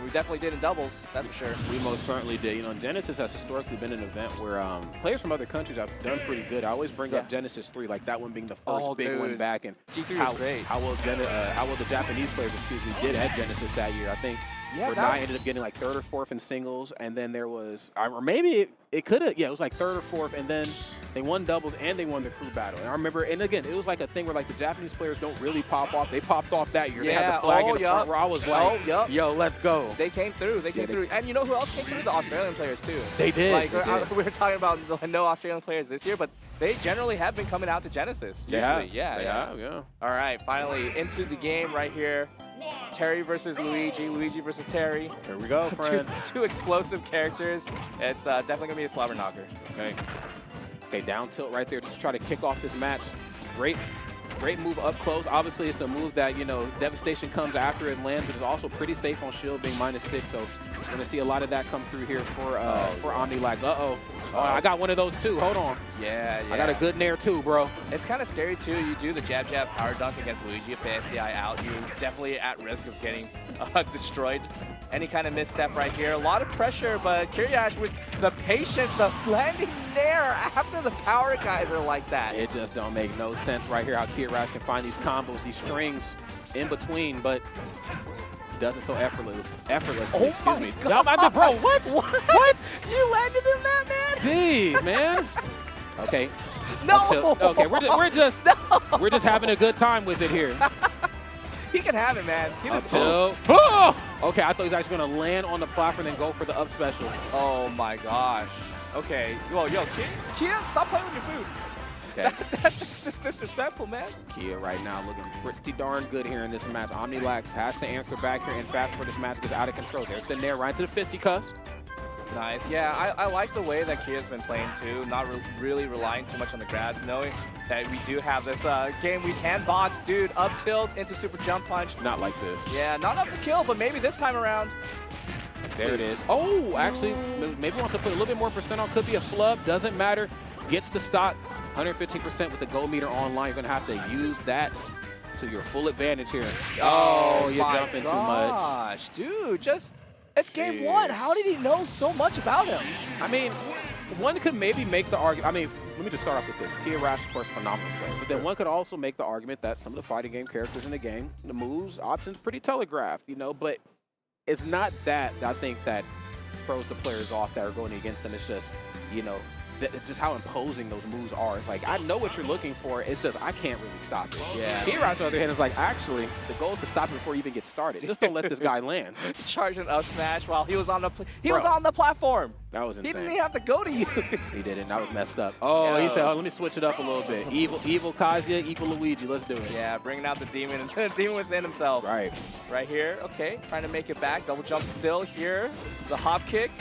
We definitely did in doubles, that's for sure. We most certainly did. Genesis has historically been an event where players from other countries have done pretty good. I always bring up Genesis 3, like that one being the first big one back. And G3 was great. How well the Japanese players, did at Genesis that year. I think Yeah, where that- Nye ended up getting like 3rd or 4th in singles, and then there was, or maybe it could have, yeah, it was like 3rd or 4th, and then they won doubles and they won the crew battle. And I remember, and again, it was like a thing where like the Japanese players don't really pop off. They popped off that year. They had the flag in the front row. I was like, yo, let's go. They came through. They came through. And you know who else came through? The Australian players, too. They did. Like, They did. we were talking about no Australian players this year, but they generally have been coming out to Genesis. Usually. Yeah. All right, finally into the game right here. Terry versus Luigi, Luigi versus Terry. Here we go, friend. two explosive characters. It's definitely going to be a slobber knocker. Okay, down tilt right there just to try to kick off this match. Great move up close. Obviously, it's a move that, you know, Devastation comes after it lands, but it's also pretty safe on shield being -6. So we're going to see a lot of that come through here for Omnilax. Uh-oh. I got one of those too. Hold on. Yeah. I got a good nair too, bro. It's kind of scary too. You do the jab power dunk against Luigi. If the SDI out, you're definitely at risk of getting destroyed. Any kind of misstep right here. A lot of pressure, but Kiriash with the patience, the landing nair after the power guys are like that. It just don't make no sense right here how Kiriash can find these combos, these strings in between, but does it so effortlessly. Oh Excuse me. God. Bro, what? What? You landed in that, man? D, man. Okay. No. Up tilt. Okay, we're just having a good time with it here. He can have it, man. He Up tilt. Oh! Okay, I thought he was actually going to land on the platform and then go for the up special. Oh my gosh. Okay. Yo, Kia, stop playing with your food. Okay. That's just disrespectful, man. Kia right now looking pretty darn good here in this match. Omnilax has to answer back here and fast for this match gets out of control. There's the nair right into the fisticuffs. Nice. Yeah, I like the way that Kia's been playing too, not really relying too much on the grabs, knowing that we do have this game we can box, dude, up tilt into super jump punch. Not like this. Yeah, not up to kill, but maybe this time around. There it is. Oh, actually, maybe wants to put a little bit more percent on. Could be a flub. Doesn't matter. Gets the stock. 115% with the gold meter online. You're going to have to use that to your full advantage here. Oh, you're jumping too much. Gosh, dude, just... It's game one. How did he know so much about him? I mean, one could maybe make the argument. I mean, let me just start off with this. Kiriash, of course, phenomenal player. But then one could also make the argument that some of the fighting game characters in the game, the moves, options, pretty telegraphed, you know. But it's not that I think that throws the players off that are going against them. It's just, you know, just how imposing those moves are. It's like, I know what you're looking for. It's just, I can't really stop it. Yeah. Kiriash, on the other hand, is like, actually, the goal is to stop it before you even get started. Just don't let this guy land. Charging up smash while he was on the was on the platform. That was insane. He didn't even have to go to you. He didn't. That was messed up. Oh, he said, oh, let me switch it up a little bit. Evil Kazuya, evil Luigi. Let's do it. Yeah, bringing out the demon within himself. Right. Right here. Okay, trying to make it back. Double jump still here. The hop kick.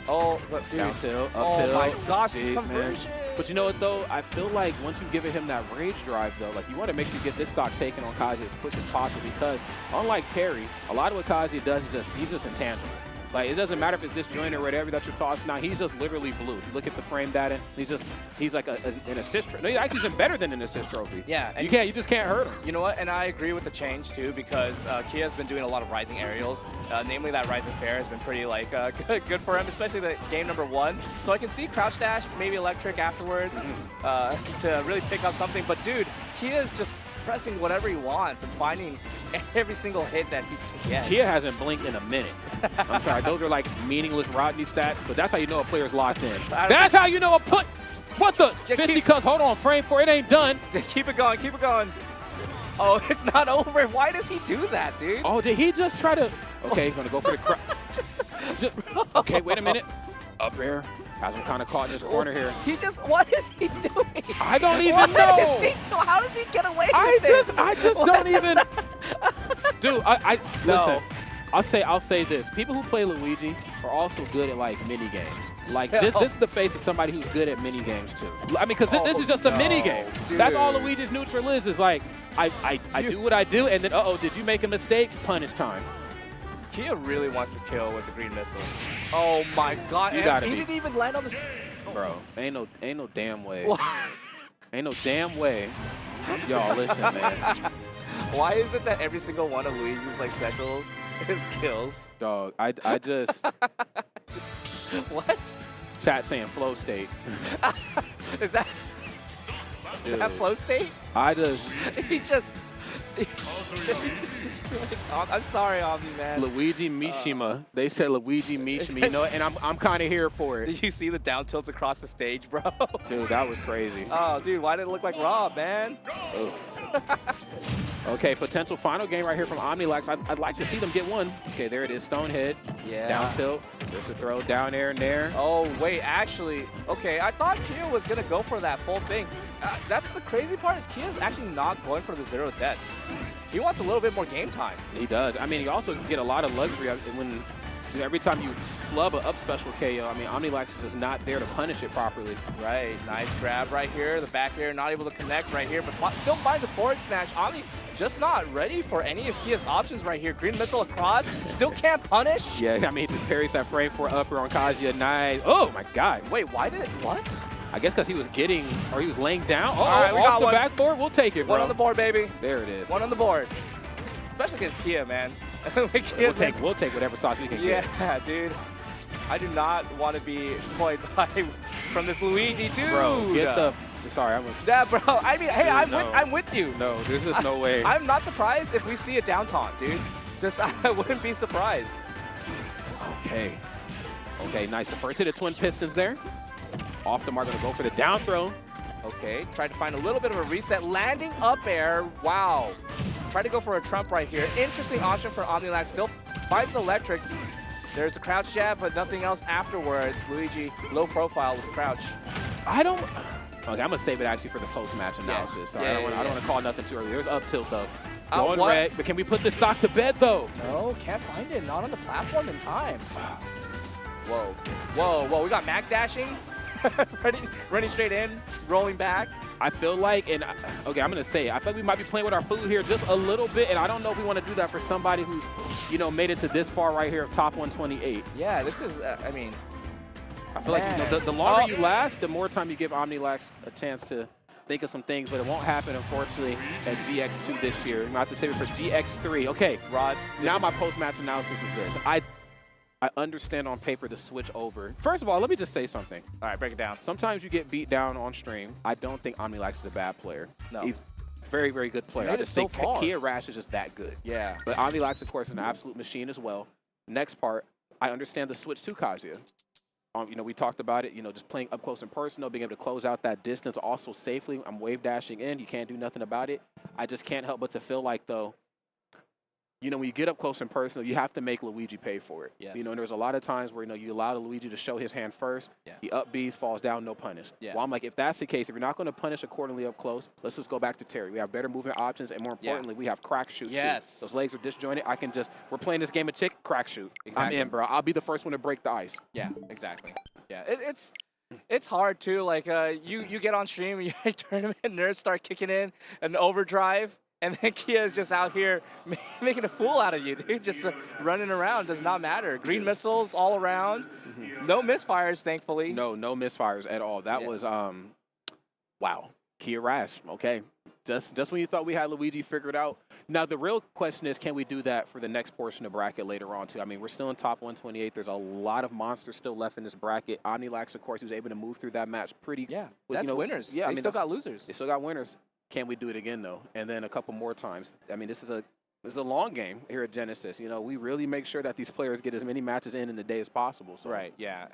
Oh, but dude. Down tilt, up oh tilt. my gosh, it's Deep, conversion. But you know what, though? I feel like once you've given him that rage drive, though, like you want to make sure you get this stock taken on Kazuya as quick as possible because, unlike Terry, a lot of what Kazuya does is he's just intangible. Like, it doesn't matter if it's disjointed or whatever that you're tossing now. He's just literally blue. If you look at the frame data, he's like an assist trophy. No, he's actually even better than an assist trophy. Yeah. You just can't hurt him. You know what? And I agree with the change, too, because Kia has been doing a lot of rising aerials. Namely, that rising fair has been pretty, like, good for him, especially the game number 1. So I can see crouch dash, maybe electric afterwards to really pick up something. But, dude, Kia is just pressing whatever he wants and finding every single hit that he can get. Kia hasn't blinked in a minute. I'm sorry, those are like meaningless Rodney stats, but that's how you know a player's locked in. That's how you know what the fisticuffs, hold on, frame 4, it ain't done. Keep it going, keep it going. Oh, it's not over. Why does he do that, dude? Oh, did he just try to, okay, he's gonna go for the crowd. Okay, wait a minute. Up air. Has him kind of caught in this corner here. What is he doing? I don't even know. How does he get away with it? I just don't even. Dude, listen. I'll say this. People who play Luigi are also good at like mini games. Like this is the face of somebody who's good at mini games too. I mean, because this is just a mini game. Dude. That's all Luigi's neutral is like I do what I do, and then did you make a mistake? Punish time. Kia really wants to kill with the green missile. Oh my god. You gotta he be. didn't even land on the... Bro, ain't no damn way. Ain't no damn way. Y'all, listen, man. Why is it that every single one of Luigi's like specials is kills? Dog, I just... What? Chat saying flow state. Is that... Is that flow state? I just... He just... Just destroyed. I'm sorry, Omni, man. Luigi Mishima. They said Luigi Mishima, you know, and I'm kind of here for it. Did you see the down tilts across the stage, bro? Dude, that was crazy. Oh, dude, why did it look like Rob, man? Okay, potential final game right here from Omnilax. I'd like to see them get one. Okay, there it is, Stonehead. Yeah. Down tilt. There's a throw down air and there. Oh, wait, actually, okay, I thought Kia was going to go for that full thing. That's the crazy part is Kia's actually not going for the 0 death. He wants a little bit more game time. He does. I mean, he also can get a lot of luxury when every time you flub a up special KO. I mean, Omnilax is just not there to punish it properly. Right, nice grab right here. The back air not able to connect right here, but still finds the forward smash. Omni just not ready for any of Kia's options right here. Green missile across, still can't punish. Yeah, I mean, he just parries that frame for upper on Kazuya. Nice. Oh my God. Wait, why did what? I guess because he was getting, or he was laying down. Oh, all right, we off got the one. backboard. We'll take it, bro. One on the board, baby. There it is. One on the board. Especially against Kia, man. We'll take whatever sauce we can get. Yeah, dude. I do not want to be employed by from this Luigi, dude. Bro, get the. Sorry, I was. Yeah, bro. I mean, hey, Dude, I'm with you. No, there's just no way. I'm not surprised if we see a down taunt, dude. Just I wouldn't be surprised. Okay. Okay, nice. The first hit of Twin Pistons there. Off the mark, gonna go for the down throw. Okay, tried to find a little bit of a reset. Landing up air. Wow. Tried to go for a trump right here. Interesting option for Omnilax. Still finds electric. There's the crouch jab, but nothing else afterwards. Luigi, low profile with crouch. I don't. Okay, I'm gonna save it actually for the post-match analysis. So I don't want to call nothing too early. There's up tilt though. Going red, but can we put this stock to bed though? No, can't find it. Not on the platform in time. Whoa, whoa, whoa! We got Mac dashing, running straight in, rolling back. I feel like, and okay, I'm gonna say it. I feel like we might be playing with our food here just a little bit, and I don't know if we want to do that for somebody who's, you know, made it to this far right here of top 128. Yeah, this is. I mean. I feel like you know, the longer you last, the more time you give Omnilax a chance to think of some things, but it won't happen, unfortunately, at GX2 this year. We have to save it for GX3. Okay, Rod. Now my post-match analysis is this. I understand on paper the switch over. First of all, let me just say something. All right, break it down. Sometimes you get beat down on stream. I don't think Omnilax is a bad player. No. He's a very, very good player. I just think Kia Rash is just that good. Yeah. But Omnilax, of course, is an absolute machine as well. Next part, I understand the switch to Kazuya. You know, we talked about it, you know, just playing up close and personal, being able to close out that distance also safely. I'm wave dashing in. You can't do nothing about it. I just can't help but to feel like, though, you know, when you get up close and personal, you have to make Luigi pay for it. Yes. You know, and there's a lot of times where, you know, you allow Luigi to show his hand first. Yeah. He up Bs, falls down, no punish. Yeah. Well, I'm like, if that's the case, if you're not going to punish accordingly up close, let's just go back to Terry. We have better movement options, and more importantly, we have crack shoot, Yes. too. Those legs are disjointed. I can just, we're playing this game of chick, crack shoot. Exactly. I'm in, bro. I'll be the first one to break the ice. Yeah, exactly. Yeah, it's hard too. Like you get on stream, you tournament nerds start kicking in an overdrive, and then Kia is just out here making a fool out of you, dude. Just running around does not matter. Green missiles all around, no misfires, thankfully. No misfires at all. That was wow. Kia Rash. Okay, just when you thought we had Luigi figured out. Now the real question is, can we do that for the next portion of bracket later on too? I mean, we're still in top 128. There's a lot of monsters still left in this bracket. Omnilax, of course, he was able to move through that match pretty. Yeah, with, that's winners. Yeah, they I mean, still got losers. They still got winners. Can we do it again though? And then a couple more times. I mean, this is a long game here at Genesis. You know, we really make sure that these players get as many matches in the day as possible. So. Right. Yeah.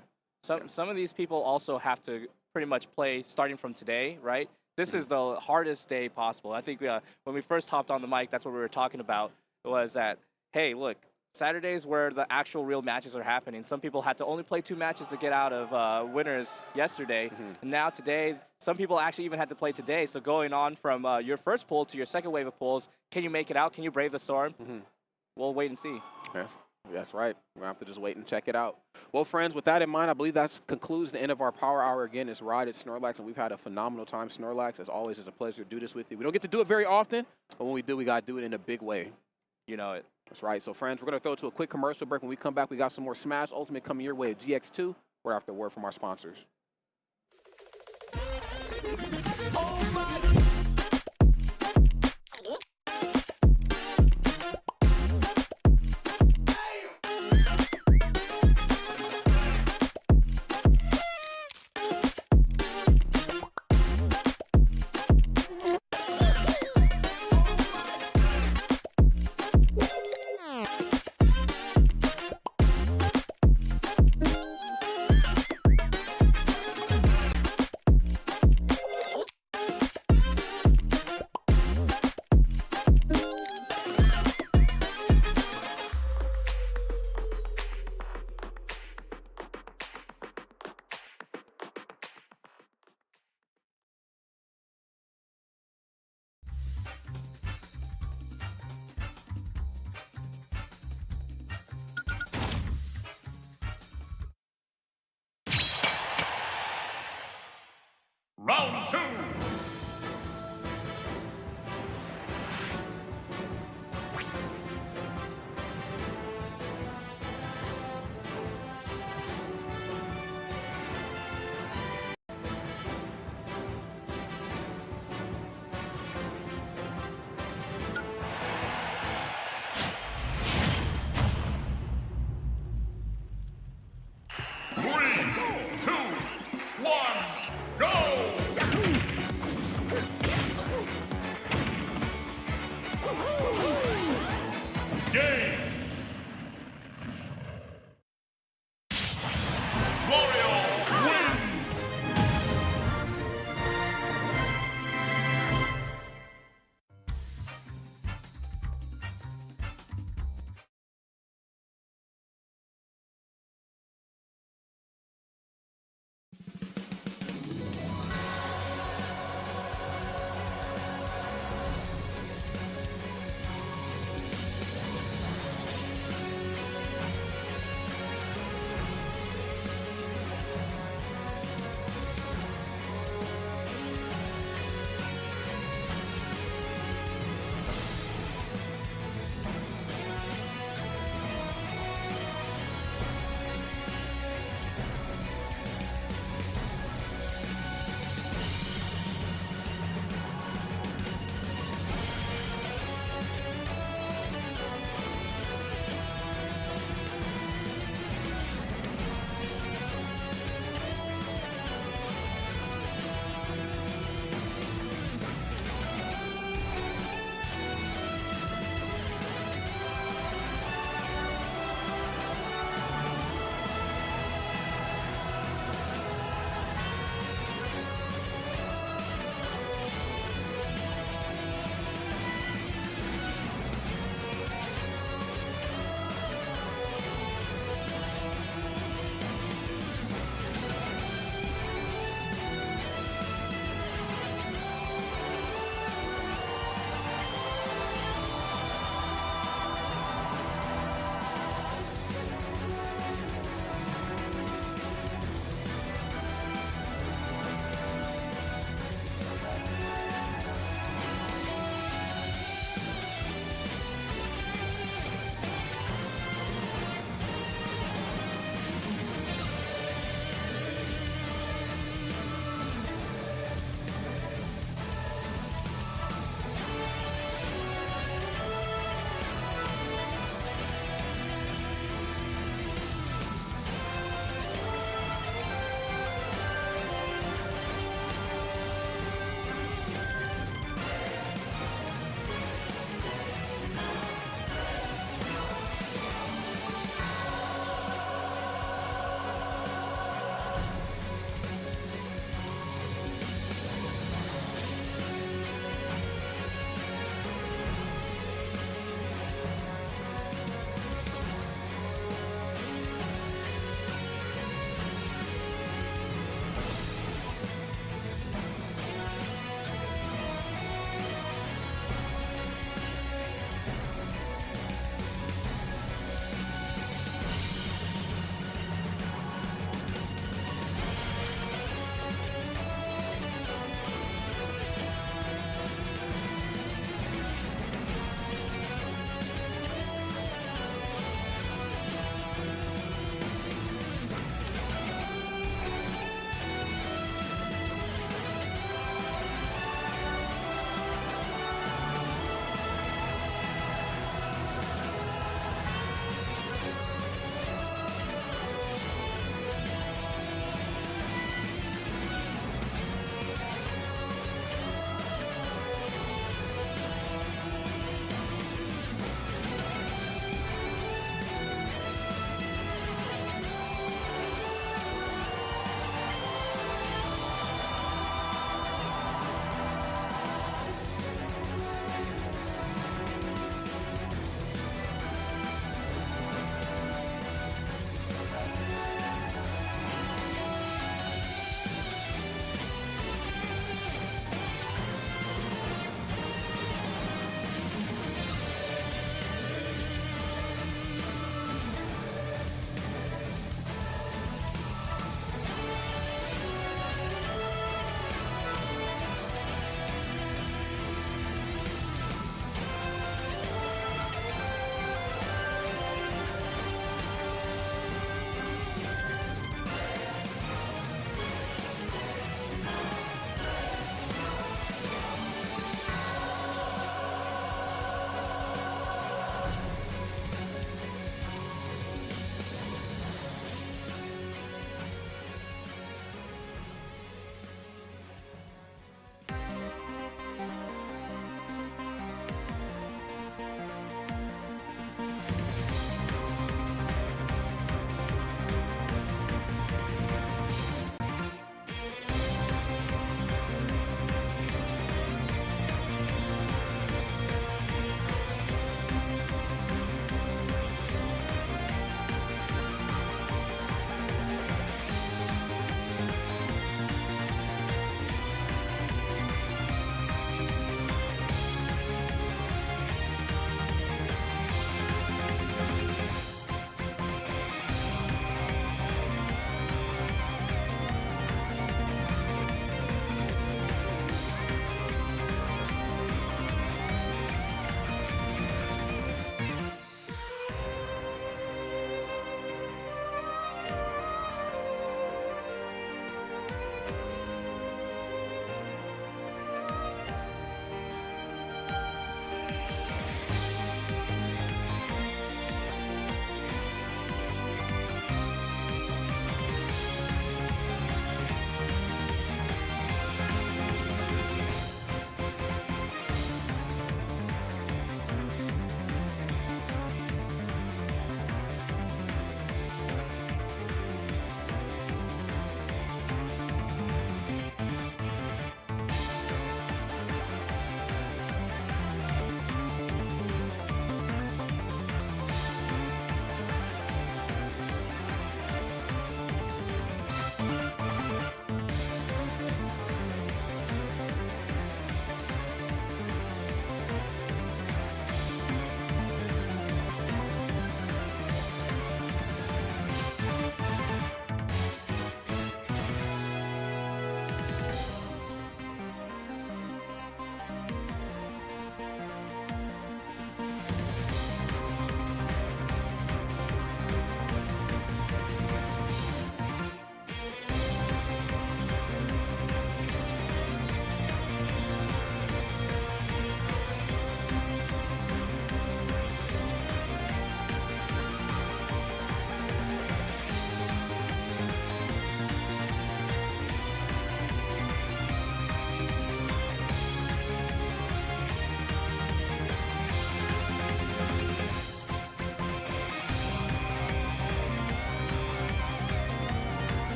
Some of these people also have to pretty much play starting from today, right? This is the hardest day possible. I think when we first hopped on the mic, that's what we were talking about, was that, hey, look, Saturdays where the actual real matches are happening. Some people had to only play 2 matches to get out of winners yesterday. And now today, some people actually even had to play today. So going on from your first pool to your second wave of pools, can you make it out? Can you brave the storm? We'll wait and see. Yes. That's right. We're going to have to just wait and check it out. Well, friends, with that in mind, I believe that concludes the end of our Power Hour. Again, it's Rod, it's Snorlax, and we've had a phenomenal time. Snorlax, as always, it's a pleasure to do this with you. We don't get to do it very often, but when we do, we got to do it in a big way. You know it. That's right. So, friends, we're going to throw it to a quick commercial break. When we come back, we got some more Smash Ultimate coming your way at GX2. We're after a word from our sponsors. Round 2. Three, two, one, go!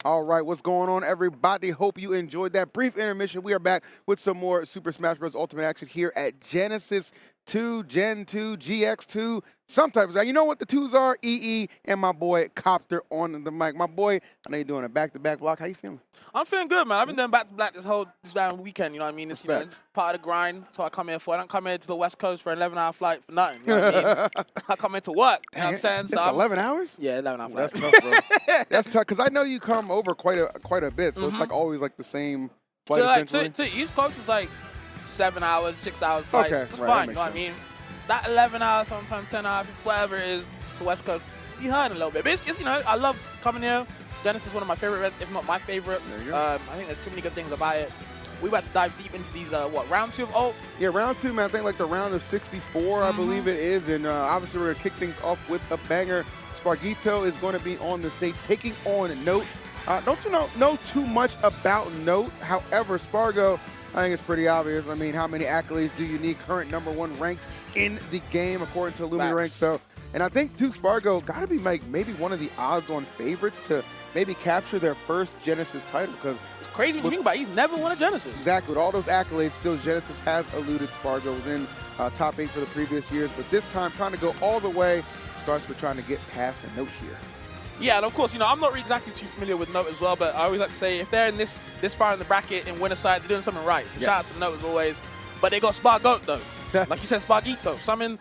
All right, what's going on, everybody? Hope you enjoyed that brief intermission. We are back with some more Super Smash Bros. Ultimate action here at Genesis 2, Gen 2, GX2, some type of that. You know what the twos are? EE and my boy Copter on the mic. My boy, I know you're doing a back-to-back block. How you feeling? I'm feeling good, man. I've been doing back-to-back this damn weekend, you know what I mean? It's, you know, it's part of the grind. That's what I come here for. I don't come here to the West Coast for an 11-hour flight for nothing, you know what I mean? I come here to work, you know what I'm saying? It's 11 hours? Yeah, 11-hour flight. That's tough, bro. That's tough, because I know you come over quite a bit, so it's like always like the same flight, So, like, essentially. to East Coast, it's like 7 hours, 6 hours flight. Okay, It's right, that fine, you makes know what I sense. mean? That 11 hours, sometimes 10 hours, whatever it is, to West Coast, you hurt a little bit. But it's, you know, I love coming here. Genesis is one of my favorite events, if not my favorite. I think there's too many good things about it. We about to dive deep into these, round 2 of Ult? Yeah, round 2, man. I think like the round of 64, I believe it is. And obviously we're going to kick things off with a banger. Spargito is going to be on the stage taking on Note. Don't you know too much about Note. However, Spargo, I think it's pretty obvious. I mean, how many accolades do you need? Current #1 ranked in the game according to Illumi Rank. So, and I think too, Spargo got to be like maybe one of the odds-on favorites to maybe capture their first Genesis title, because it's crazy when you think about it. He's never won a Genesis. Exactly. With all those accolades, still Genesis has eluded Spargo. Was in top 8 for the previous years, but this time trying to go all the way. Starts with trying to get past a Note here. Yeah, and of course, you know, I'm not really exactly too familiar with Note as well, but I always like to say if they're in this far in the bracket in winner side, they're doing something right. So shout out to Note as always. But they got Spargoat though. Like you said, Spargito. Something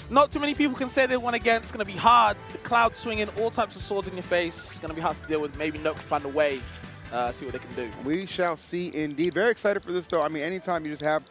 not too many people can say they won against. It's going to be hard. The cloud swinging, all types of swords in your face. It's going to be hard to deal with. Maybe Note can find a way. See what they can do. We shall see indeed. Very excited for this, though. I mean, anytime you just have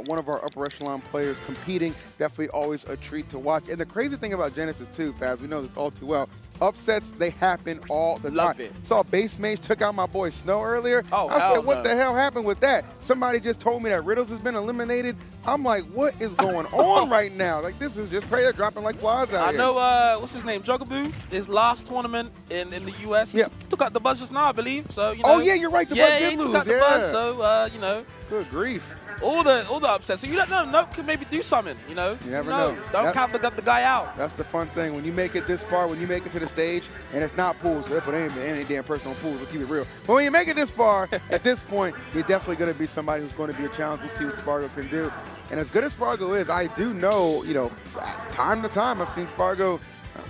one of our upper echelon players competing, definitely always a treat to watch. And the crazy thing about Genesis, too, Faz, we know this all too well, upsets, they happen all the Love time. it. Saw Base Mage took out my boy Snow earlier. Oh, I said, hell what no. the hell happened with that? Somebody just told me that Riddles has been eliminated. I'm like, what is going on right now? Like, this is just crazy. They're dropping like flies out I here. know, what's his name? Jugaboo, his last tournament in the US. He took out the Buzz just now, I believe. So, you know. Oh, yeah, you're right. The yeah, Buzz did he lose. took out the Yeah. Buzz, so, you know. Good grief. All the upsets. So you don't know. Note can maybe do something, you know. You never Who know. knows? Don't count the guy out. That's the fun thing. When you make it this far, when you make it to the stage, and it's not pools, but any damn person on pools, we'll keep it real. But when you make it this far, at this point, you're definitely going to be somebody who's going to be a challenge. We'll see what Spargo can do. And as good as Spargo is, I do know, you know, time to time, I've seen Spargo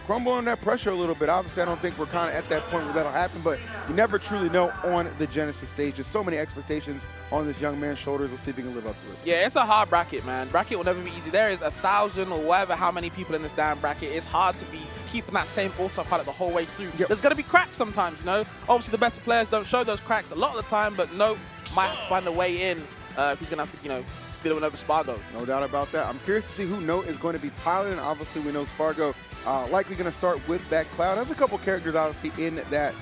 crumble under that pressure a little bit. Obviously, I don't think we're kind of at that point where that'll happen, but you never truly know on the Genesis stage. There's so many expectations on this young man's shoulders. We'll see if he can live up to it. Yeah, it's a hard bracket, man. Bracket will never be easy. There is 1,000 or whatever, how many people in this damn bracket. It's hard to be keeping that same autopilot the whole way through. There's going to be cracks sometimes, you know. Obviously, the better players don't show those cracks a lot of the time, but Note might have to find a way in if he's going to have to, you know, steal one over Spargo. No doubt about that. I'm curious to see who Note is going to be piloting. Obviously, we know Spargo likely going to start with that Cloud. There's a couple characters, obviously, in that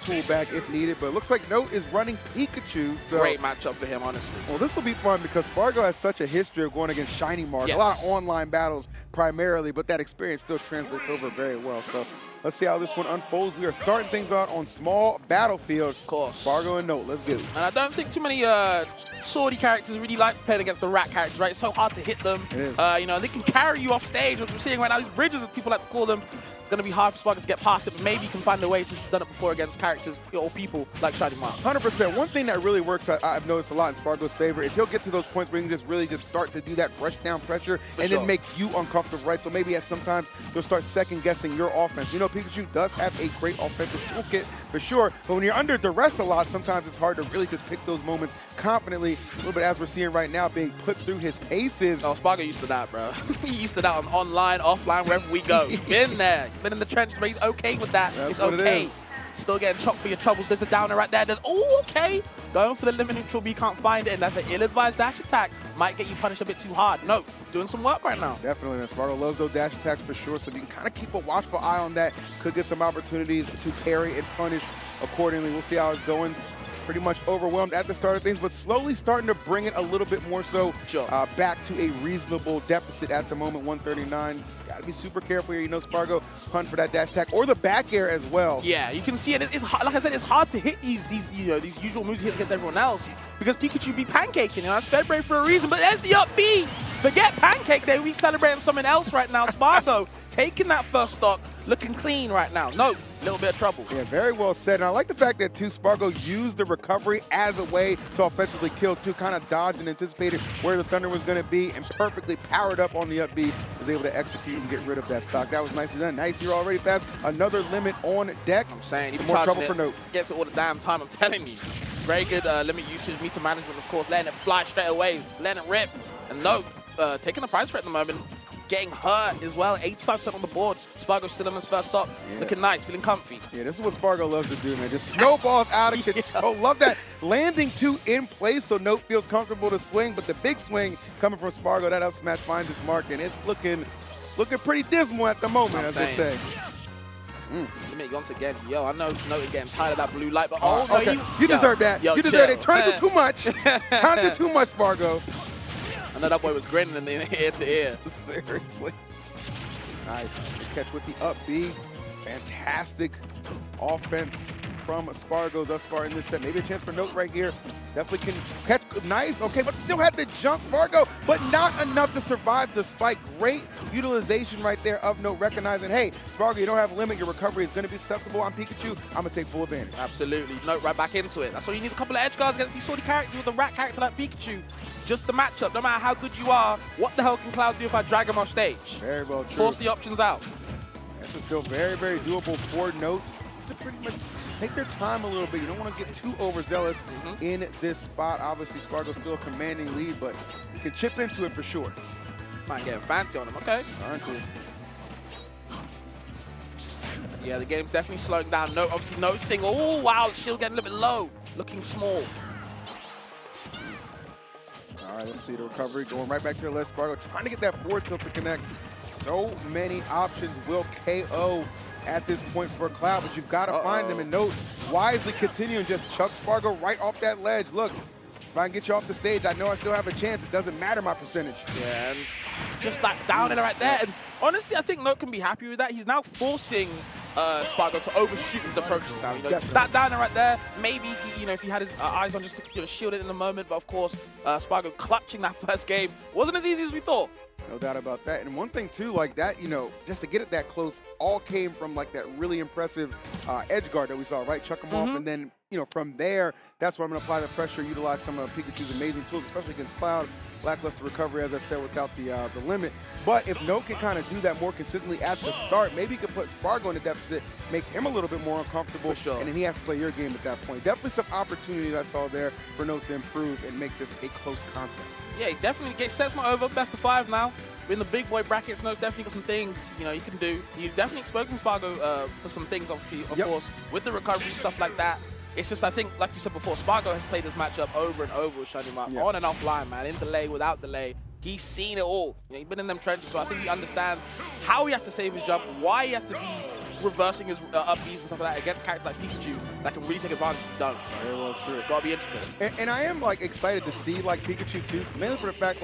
tool bag if needed, but it looks like Note is running Pikachu. So. Great matchup for him, honestly. Well, this will be fun because Spargo has such a history of going against Shiny Mark. Yes. A lot of online battles primarily, but that experience still translates over very well. So let's see how this one unfolds. We are starting things out on small battlefield. Of course. Spargo and Note, let's go. And I don't think too many swordy characters really like playing against the rat characters, right? It's so hard to hit them. It is. You know, they can carry you off stage, which we're seeing right now. These bridges, as people like to call them, it's going to be hard for Spargo to get past it, but maybe he can find a way since he's done it before against characters or people like Shiny Mark. 100%. One thing that really works, I've noticed a lot in Spargo's favor, is he'll get to those points where he can just really start to do that rush down pressure and then make you uncomfortable, right? So maybe at sometimes you'll start second guessing your offense. You know, Pikachu does have a great offensive toolkit for sure, but when you're under duress a lot, sometimes it's hard to really just pick those moments confidently. A little bit as we're seeing right now, being put through his paces. Oh, Spargo used to that, bro. He used to that on online, offline, wherever we go. Been there. Been in the trenches, but he's okay with that. That's it's what it okay. is. Still getting chopped for your troubles. There's the downer right there. There's, oh, okay. Going for the limit neutral, but you can't find it, and that's an ill-advised dash attack. Might get you punished a bit too hard. No, doing some work right now. Definitely, man. Spargo loves those dash attacks for sure, so you can kind of keep a watchful eye on that. Could get some opportunities to parry and punish accordingly. We'll see how it's going. Pretty much overwhelmed at the start of things, but slowly starting to bring it a little bit more so back to a reasonable deficit at the moment, 139. Got to be super careful here. You know, Spargo hunt for that dash attack or the back air as well. Yeah, you can see it. It's hard, like I said, it's hard to hit these usual moves he hits against everyone else because Pikachu be pancaking. You know, it's February for a reason, but there's the up B. Forget Pancake Day. We celebrating something else right now. Spargo taking that first stock, looking clean right now. No, a little bit of trouble. Yeah, very well said. And I like the fact that, too, Spargo used the recovery as a way to offensively kill, too. Kind of dodged and anticipated where the Thunder was going to be and perfectly powered up on the up B. Was able to execute and get rid of that stock. That was nicely done. Nice here already fast. Another limit on deck. I'm saying, some more trouble for Note. Gets it all the damn time, I'm telling you. Very good limit usage, meter management, of course, letting it fly straight away, letting it rip. And Note taking the price for it at the moment. Getting hurt as well, 85% on the board. Spargo still on his first stop, looking nice, feeling comfy. Yeah, this is what Spargo loves to do, man. Just snowballs out of control. Love that. Landing 2 in place so Note feels comfortable to swing, but the big swing coming from Spargo, that up smash finds its mark, and it's looking pretty dismal at the moment, as they say. Limit once again. Yo, I know Note getting tired of that blue light, but okay. You deserve that. You deserve it. Trying to do too much. Trying to do too much, Spargo. I know that boy was grinning in the ear to ear. Seriously. Nice. The catch with the up B. Fantastic offense from Spargo thus far in this set. Maybe a chance for Note right here. Definitely can catch. Nice. Okay, but still had the jump, Spargo, but not enough to survive the spike. Great utilization right there of Note, recognizing, hey, Spargo, you don't have a limit. Your recovery is going to be susceptible on Pikachu. I'm going to take full advantage. Absolutely. Note right back into it. That's why you need a couple of edge guards against these sort of characters with a rat character like Pikachu. Just the matchup. No matter how good you are, what the hell can Cloud do if I drag him off stage? Very well true. Force the options out. This is still very, very doable for Note. Just to pretty much take their time a little bit. You don't want to get too overzealous in this spot. Obviously, Spargo's still a commanding lead, but you can chip into it for sure. Might get fancy on him, okay? Aren't you? Yeah, the game's definitely slowing down. Note, obviously, noticing. Oh, wow, the shield getting a little bit low. Looking small. All right, let's see the recovery going right back to the left. Spargo trying to get that forward tilt to connect. So many options will KO at this point for Cloud, but you've got to find them. And Note wisely continue and just chuck Spargo right off that ledge. Look, if I can get you off the stage, I know I still have a chance. It doesn't matter my percentage. Yeah, and just like down in right there. And honestly, I think Note can be happy with that. He's now forcing Spargo to overshoot his approaches now. You know, that down there right there, maybe if he had his eyes on just to shield it in the moment, but of course, Spargo clutching that first game wasn't as easy as we thought. No doubt about that. And one thing too, like that, just to get it that close, all came from like that really impressive edge guard that we saw, right? Chuck him off, and then from there, that's where I'm going to apply the pressure, utilize some of Pikachu's amazing tools, especially against Cloud. Lackluster recovery, as I said, without the limit. But if Note can kind of do that more consistently at the start, maybe he could put Spargo in a deficit, make him a little bit more uncomfortable, and then he has to play your game at that point. Definitely some opportunities I saw there for Note to improve and make this a close contest. Yeah, he definitely sets not over, best of 5 now. We're in the big boy brackets. Note definitely got some things you can do. You definitely exposing Spargo for some things, obviously, of course, with the recovery, stuff like that. It's just, I think, like you said before, Spargo has played this matchup over and over with Shining Mark, on and offline, man, in delay, without delay. He's seen it all. He's been in them trenches, so I think he understands how he has to save his jump, why he has to be reversing his up Bs and stuff like that against characters like Pikachu that can really take advantage of Dunk. Very well true. Gotta be interesting. And I am excited to see Pikachu too, mainly for the fact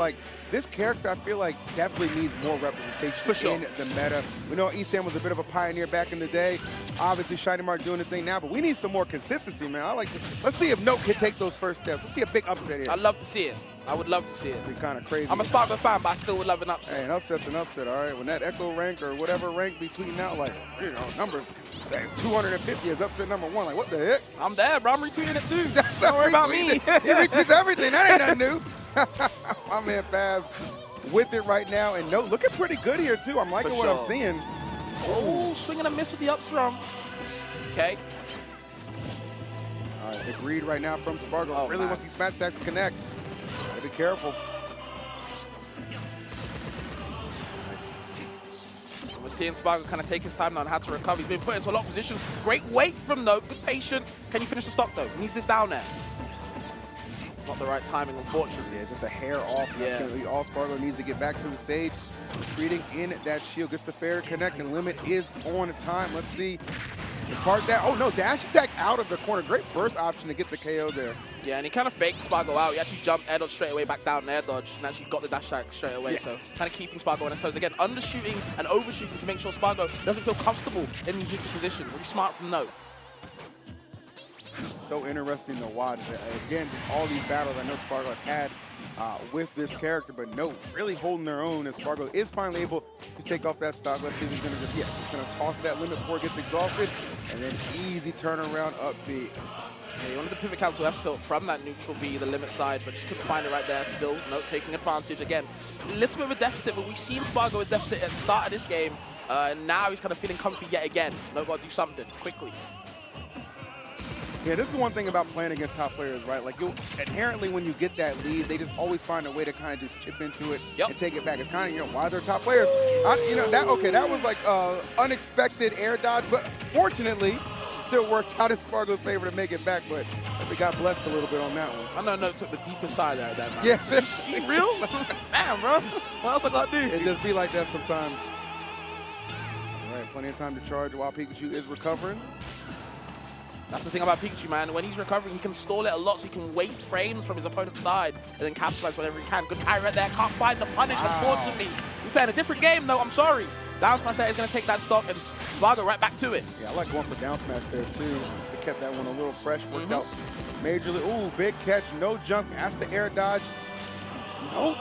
this character I feel like definitely needs more representation in the meta. We know Esam was a bit of a pioneer back in the day. Obviously Shining Mark doing the thing now, but we need some more consistency, man. Let's see if Note can take those first steps. Let's see a big upset here. I'd love to see it. I would love to see it. It'd be kind of crazy. I'm a Spargo fan, but I still would love an upset. Hey, an upset's an upset, all right? When that Echo rank or whatever rank be tweeting out, number, say, 250 is upset number 1. What the heck? I'm there, bro. I'm retweeting it too. Don't worry about me. He retweets everything. That ain't nothing new. My man Fabs with it right now. And Note looking pretty good here, too. I'm liking what I'm seeing. Oh, swinging a miss with the up throw. Okay. All right, agreed right now from Spargo. Really wants these smash attacks to connect. Be careful. We're seeing Spargo kind of take his time now on how to recover. He's been put into a lot of position. Great weight from Note. Good patience. Can you finish the stock though? He needs this down there. Not the right timing, unfortunately. Yeah, just a hair off. That's going to be all Spargo needs to get back to the stage. Retreating in that shield. Gets the fair connect, and limit is on time. Let's see. Depart that. Oh no, dash attack out of the corner. Great burst option to get the KO there. Yeah, and he kind of faked Spargo out. He actually jumped air dodge straight away back down air dodge and actually got the dash attack straight away. So kind of keeping Spargo on his toes. Again, undershooting and overshooting to make sure Spargo doesn't feel comfortable in these neutral positions. Really smart from Note. So interesting to watch. Again, just all these battles I know Spargo has had with this character, but no, really holding their own as Spargo is finally able to take off that stock. Let's see if he's going to just, he's going to toss that limit before it gets exhausted, and then easy turnaround up B. Yeah, he wanted the pivot cancel F tilt from that neutral B, the limit side, but just couldn't find it right there. Still, no, taking advantage again. A little bit of a deficit, but we've seen Spargo with deficit at the start of this game, and now he's kind of feeling comfy yet again. No, got to do something quickly. Yeah, this is one thing about playing against top players, right? Like, you inherently, when you get that lead, they just always find a way to kind of just chip into it and take it back. It's kind of, why they're top players. That was like unexpected air dodge, but fortunately, it still worked out in Spargo's favor to make it back, but we got blessed a little bit on that one. I know, no, took the deepest side out of that, man. Yes. You real? Damn, bro. What else I got to do? It just be like that sometimes. All right, plenty of time to charge while Pikachu is recovering. That's the thing about Pikachu, man. When he's recovering, he can stall it a lot, so he can waste frames from his opponent's side and then capitalize whatever he can. Good parry right there. Can't find the punish, unfortunately. We're playing a different game, though. I'm sorry. Down smash there is going to take that stock, and Spargo right back to it. Yeah, I like going for down smash there, too. They kept that one a little fresh. Worked out majorly. Ooh, big catch. No jump. That's the air dodge. No.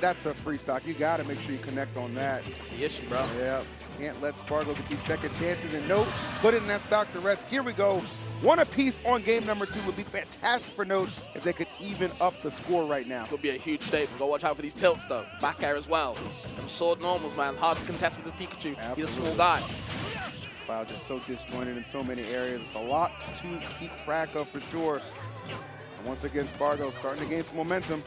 That's a free stock. You got to make sure you connect on that. That's the issue, bro. Yeah. Can't let Spargo get these second chances, and Note putting that stock to rest. Here we go. One apiece on game number 2 would be fantastic for Note if they could even up the score right now. Could be a huge statement. Go watch out for these tilts, though. Back air as well. Them sword normals, man. Hard to contest with the Pikachu. Absolutely. He's a small guy. Wow, just so disjointed in so many areas. It's a lot to keep track of for sure. And once again, Spargo starting to gain some momentum.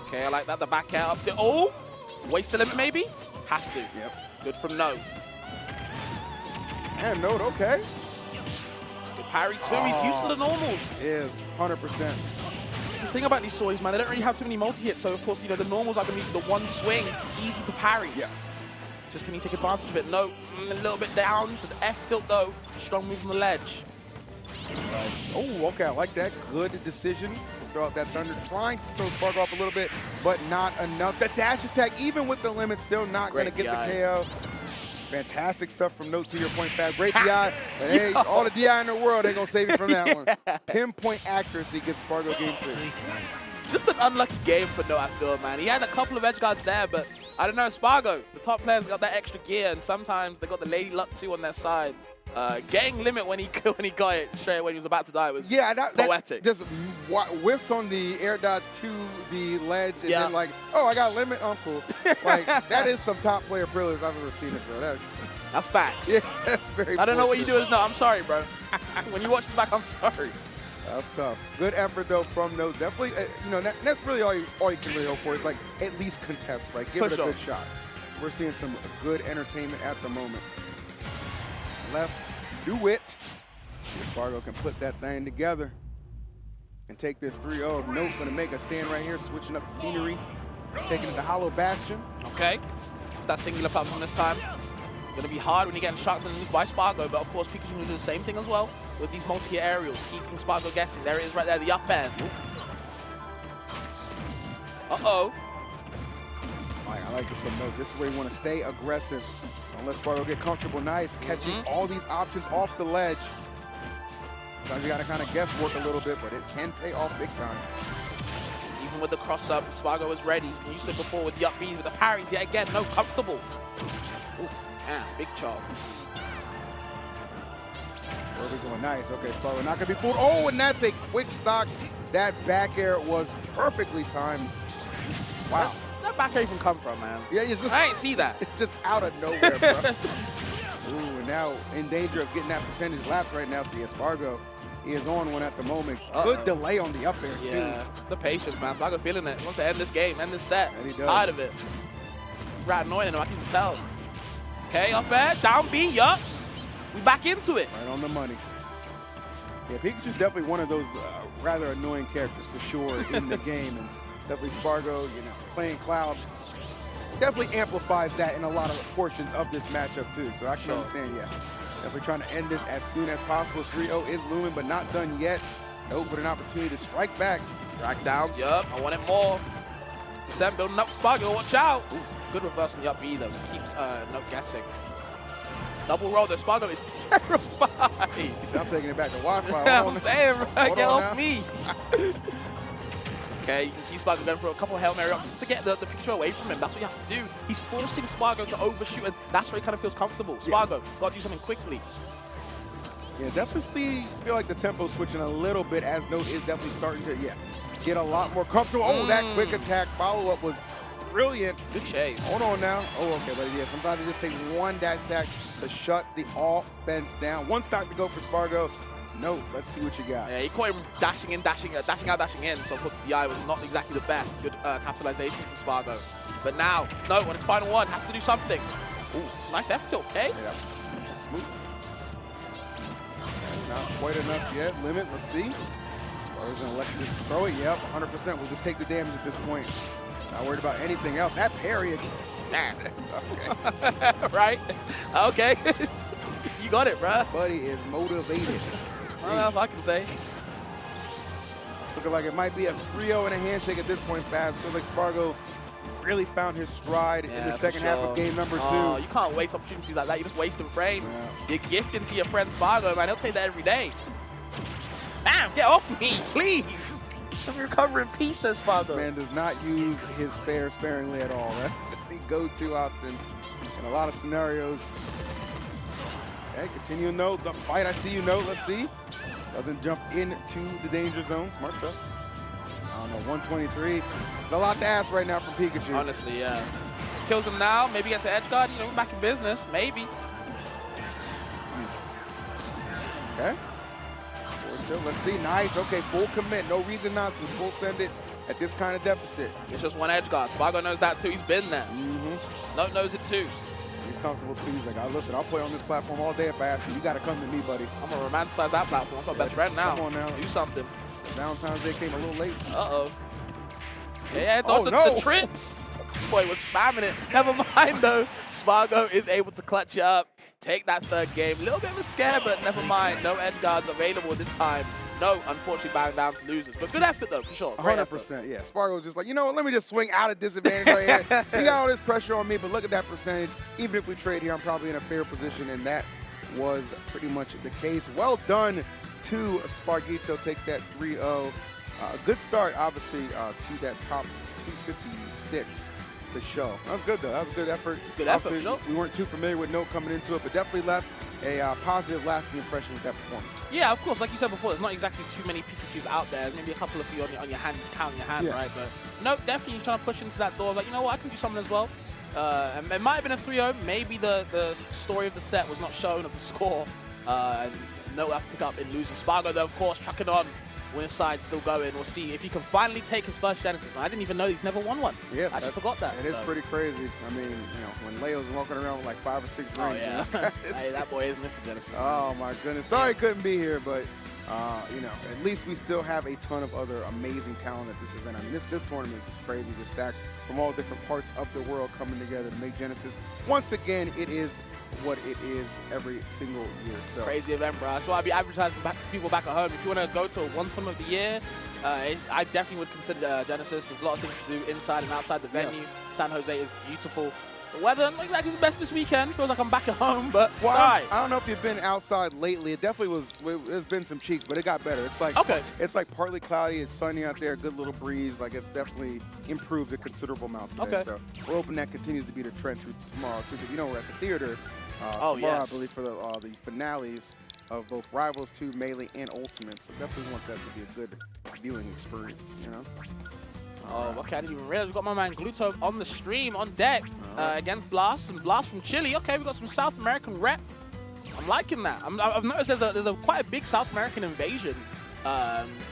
Okay, I like that. The back air up to... Oh! Waste the limit, maybe? Has to. Yep. Good from Note. And Note, okay. Good parry, too. He's used to the normals. Is 100%. The thing about these Soys, man, they don't really have too many multi-hits, so of course, the normals are going to be the one swing, easy to parry. Yeah. Just can he take advantage of it? No, a little bit down to the F tilt, though. Strong move from the ledge. Oh, okay, I like that. Good decision. Throw out that thunder, trying to throw Spargo off a little bit, but not enough. The dash attack, even with the limit, still not going to get the KO. Fantastic stuff from Note, to your point, Fab. Great DI, but hey, all the DI in the world ain't going to save you from that one. Pinpoint accuracy gets Spargo game 3. Just an unlucky game for Note, I feel, man. He had a couple of edge guards there, but I don't know, Spargo, the top players got that extra gear, and sometimes they got the Lady Luck too on their side. Getting limit when he got it straight when he was about to die was poetic. Just whiffs on the air dodge to the ledge, and then like, oh, I got limit, I'm cool. Like, that is some top player privilege I've ever seen it, bro. That's facts. Yeah, that's very I don't know what you do is no, I'm sorry, bro. When you watch the back, I'm sorry. That's tough. Good effort, though, from Note. Definitely, that's really all you can really hope for is, like, at least contest, right? Give it a good shot. We're seeing some good entertainment at the moment. Let's do it. Spargo can put that thing together and take this 3-0. Note's going to make a stand right here, switching up the scenery, taking it to Hollow Bastion. Okay. It's that singular platform this time. Going to be hard when you're getting shocked and loose by Spargo, but of course Pikachu will do the same thing as well with these multi-hit aerials, keeping Spargo guessing. There it is right there, the up airs. Uh-oh. All right, I like this from Note. This is where you want to stay aggressive. Don't let Spargo get comfortable. Nice, catching all these options off the ledge. Sometimes you got to kind of guesswork a little bit, but it can pay off big time. Even with the cross-up, Spargo was ready. You used it before with the up Bs, with the parries. Yet again, no, comfortable. Ooh, yeah, big chop. Where we going? Nice. Okay, Spargo not going to be fooled. Oh, and that's a quick stock. That back air was perfectly timed. Wow. That back air even come from, man? Yeah, it's just, I ain't see that. It's just out of nowhere, bro. Ooh, and now in danger of getting that percentage lapped right now. So, yeah, Spargo, he is on one at the moment. Good delay on the up air, too. Yeah, the patience, man. Spargo feeling it. He wants to end this game, end this set. And he does. Tired of it. Right annoying him, I can just tell. Okay, up air, down B, yup. We back into it. Right on the money. Yeah, Pikachu's definitely one of those rather annoying characters for sure in the game. And definitely Spargo, playing Cloud definitely amplifies that in a lot of portions of this matchup too. So I can understand, yeah. Definitely trying to end this as soon as possible. 3-0 is looming, but not done yet. Nope, but an opportunity to strike back. Drag down, yup, I want it more. Sam building up Spargo, watch out. Ooh, good reverse on the up B though, just keeps Note guessing. Double roll, the Spargo is terrified. I'm taking it back to Wi-Fi. Yeah, I'm saying, bro, get off now. me. Okay, you can see Spargo going for a couple of Hail Mary ups just to get the picture away from him. That's what you have to do. He's forcing Spargo to overshoot, and that's where he kind of feels comfortable. Spargo, got to do something quickly. Yeah, definitely feel like the tempo switching a little bit as Note is definitely starting to, get a lot more comfortable. Oh, that quick attack follow-up was brilliant. Good chase. Hold on now. Oh, okay, but yeah, sometimes it just takes one dash attack to shut the offense down. One stock to go for Spargo. No, let's see what you got. Yeah, he caught him dashing in, dashing out, dashing in. So, of course, the DI was not exactly the best. Good capitalization from Spargo. But now, Note on his final one has to do something. Ooh, nice F tilt, okay? Yeah, smooth. Not quite enough yet. Limit, let's see. Spargo's gonna let you just throw it. Yep, 100%. We'll just take the damage at this point. Not worried about anything else. That parry is... Okay. Right? Okay. You got it, bruh. Buddy is motivated. What else I can say? Looking like it might be a 3-0 and a handshake at this point, Fabs. Feels like Spargo really found his stride in the second half of game number 2. Oh, you can't waste opportunities like that. You're just wasting frames. You're gifting to your friend Spargo, man. He'll take that every day. Damn, get off me, please. I'm recovering pieces, Spargo. This man does not use his spare sparingly at all. That's the go-to option in a lot of scenarios. Okay, continue Note. The fight, I see you, Note. Let's see. Doesn't jump into the danger zone. Smart stuff. I don't know, 123. It's a lot to ask right now from Pikachu. Honestly, yeah. Kills him now. Maybe gets an edge guard. You know, we're back in business. Maybe. Okay. Let's see. Nice. Okay, full commit. No reason not to. Full send it at this kind of deficit. It's just one edge guard. Spargo knows that too. He's been there. Note knows it too. He's comfortable too. He's like, listen, I'll play on this platform all day if I have to. You got to come to me, buddy. I'm going to romanticize that platform. I'm my best friend now. Come on now. Do something. Valentine's Day came a little late. Uh-oh. Yeah, the trips. Boy was spamming it. Never mind, though. Spargo is able to clutch it up, take that third game. A little bit of a scare, but never mind. No edge guards available this time. No, unfortunately, bowing down to losers. But good effort, though, for sure. 100%, yeah. Spargo was just like, you know what, let me just swing out of disadvantage right here. He got all this pressure on me, but look at that percentage. Even if we trade here, I'm probably in a fair position, and that was pretty much the case. Well done to Spargito. Takes that 3-0. A good start, obviously, to that top 256. The show. That was good, though. That was a good effort. Good effort, no? We weren't too familiar with Note coming into it, but definitely left a positive, lasting impression with that performance. Yeah, of course. Like you said before, there's not exactly too many Pikachus out there. There's maybe a couple of you on your hand, counting your hand, right? But no, definitely trying to push into that door. Like, you know what? I can do something as well. And it might have been a 3-0. Maybe the story of the set was not shown of the score. And Note will have to pick up in losing. Spargo, though, of course, trucking on. Winner's side still going. We'll see if he can finally take his first Genesis. I didn't even know he's never won one. Yeah, I actually forgot that. It is pretty crazy. I mean, you know, when Leo's walking around with like 5 or 6 rings. Oh, yeah. Hey, that boy is Mr. Genesis. Oh, my goodness. Sorry he couldn't be here, but, you know, at least we still have a ton of other amazing talent at this event. I mean, this tournament is crazy. Just stacked from all different parts of the world coming together to make Genesis. Once again, it is what it is every single year. So. Crazy event, bro. So I'll be advertising back to people back at home. If you want to go to one tournament of the year, I definitely would consider Genesis. There's a lot of things to do inside and outside the venue. San Jose is beautiful. The weather, not exactly the best this weekend. Feels like I'm back at home, but it's all right. I don't know if you've been outside lately. It definitely was. There's been some cheeks, but it got better. It's like It's like partly cloudy. It's sunny out there. Good little breeze. Like it's definitely improved a considerable amount today. So we're hoping that continues to be the trend through tomorrow too. Because you know we're at the theater tomorrow, I believe, for the finales of both Rivals 2, Melee, and Ultimate. So definitely want that to be a good viewing experience. You know. Oh, okay, I didn't even realize we got my man Gluto on the stream, on deck, against Blast, and Blast from Chile. Okay, we got some South American rep. I'm liking that. I've noticed there's a quite a big South American invasion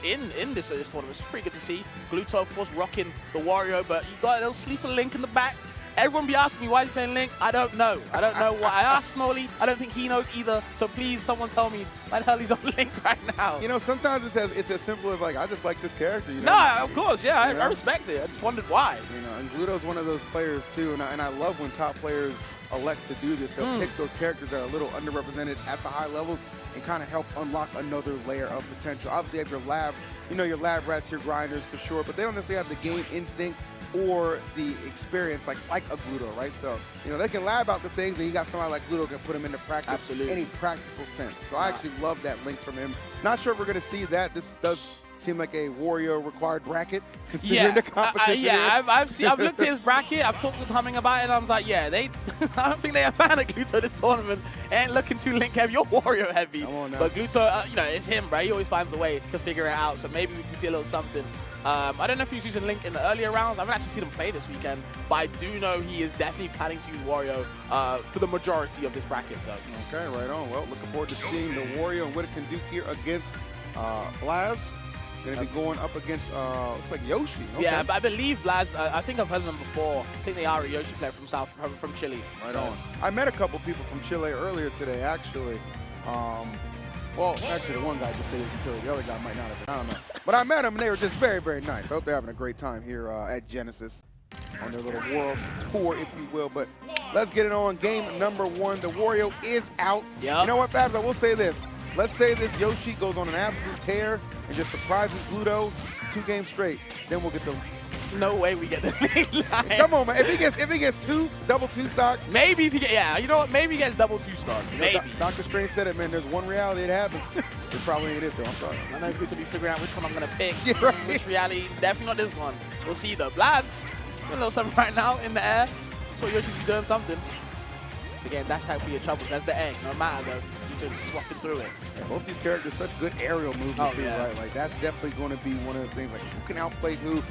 in this tournament. It's pretty good to see. Gluto, of course, rocking the Wario, but you got a little sleeper Link in the back. Everyone be asking me why he's playing Link. I don't know. I don't know why. I asked Smoley. I don't think he knows either. So please, someone tell me Why the hell he's on Link right now? You know, sometimes it's as simple as like, I just like this character. You know? No, of course, yeah, I respect it. I just wondered why. You know, and Gluto's one of those players too, and I love when top players elect to do this. They'll pick those characters that are a little underrepresented at the high levels and kind of help unlock another layer of potential. Obviously, you have your lab, your lab rats, your grinders for sure, but they don't necessarily have the game instinct or the experience like a Gluto, right? So, they can lab out the things, and you got somebody like Gluto can put them into practice in a practical sense. So I actually love that link from him. Not sure if we're going to see that. This does seem like a Wario required bracket considering the competition. I've looked at his bracket. I've talked with Humming about it, and I'm like, yeah, I don't think they are fan of Gluto this tournament. Ain't looking too Link heavy or Wario heavy. But Gluto, it's him, right? He always finds a way to figure it out. So maybe we can see a little something. I don't know if he was using Link in the earlier rounds. I haven't actually seen him play this weekend, but I do know he is definitely planning to use Wario for the majority of this bracket. So. Okay, right on. Well, looking forward to seeing the Wario and what it can do here against Blaz. Going to be going up against, looks like Yoshi. Okay. Yeah, but I believe Blaz, I think I've heard them before. I think they are a Yoshi player from Chile. Right on. I met a couple people from Chile earlier today, actually. Well, actually, the one guy just said he was from Chile. The other guy might not have been. I don't know. But I met them, and they were just very, very nice. I hope they're having a great time here at Genesis on their little world tour, if you will. But let's get it on. Game number 1. The Wario is out. Yep. You know what, Babs? I will say this. Let's say this Yoshi goes on an absolute tear and just surprises Gluto 2 games straight. Then we'll get the... No way we get the lead line. Come on, man. If he gets double 2 stock. Maybe if he gets, you know what? Maybe he gets double 2 stock. Maybe. Dr. Strange said it, man. There's one reality it happens. It probably ain't it, though. I'm sorry. I know good to be figuring out which one I'm going to pick. Yeah, right. Which reality. Definitely not this one. We'll see, though. Blaz, doing a little something right now in the air. So Yoshi be doing something. Again, dash tag for your troubles. That's the egg. No matter, though. You just swapping through it. Yeah, both these characters, such good aerial movement, too, right? Like, that's definitely going to be one of the things. Like, who can outplay who?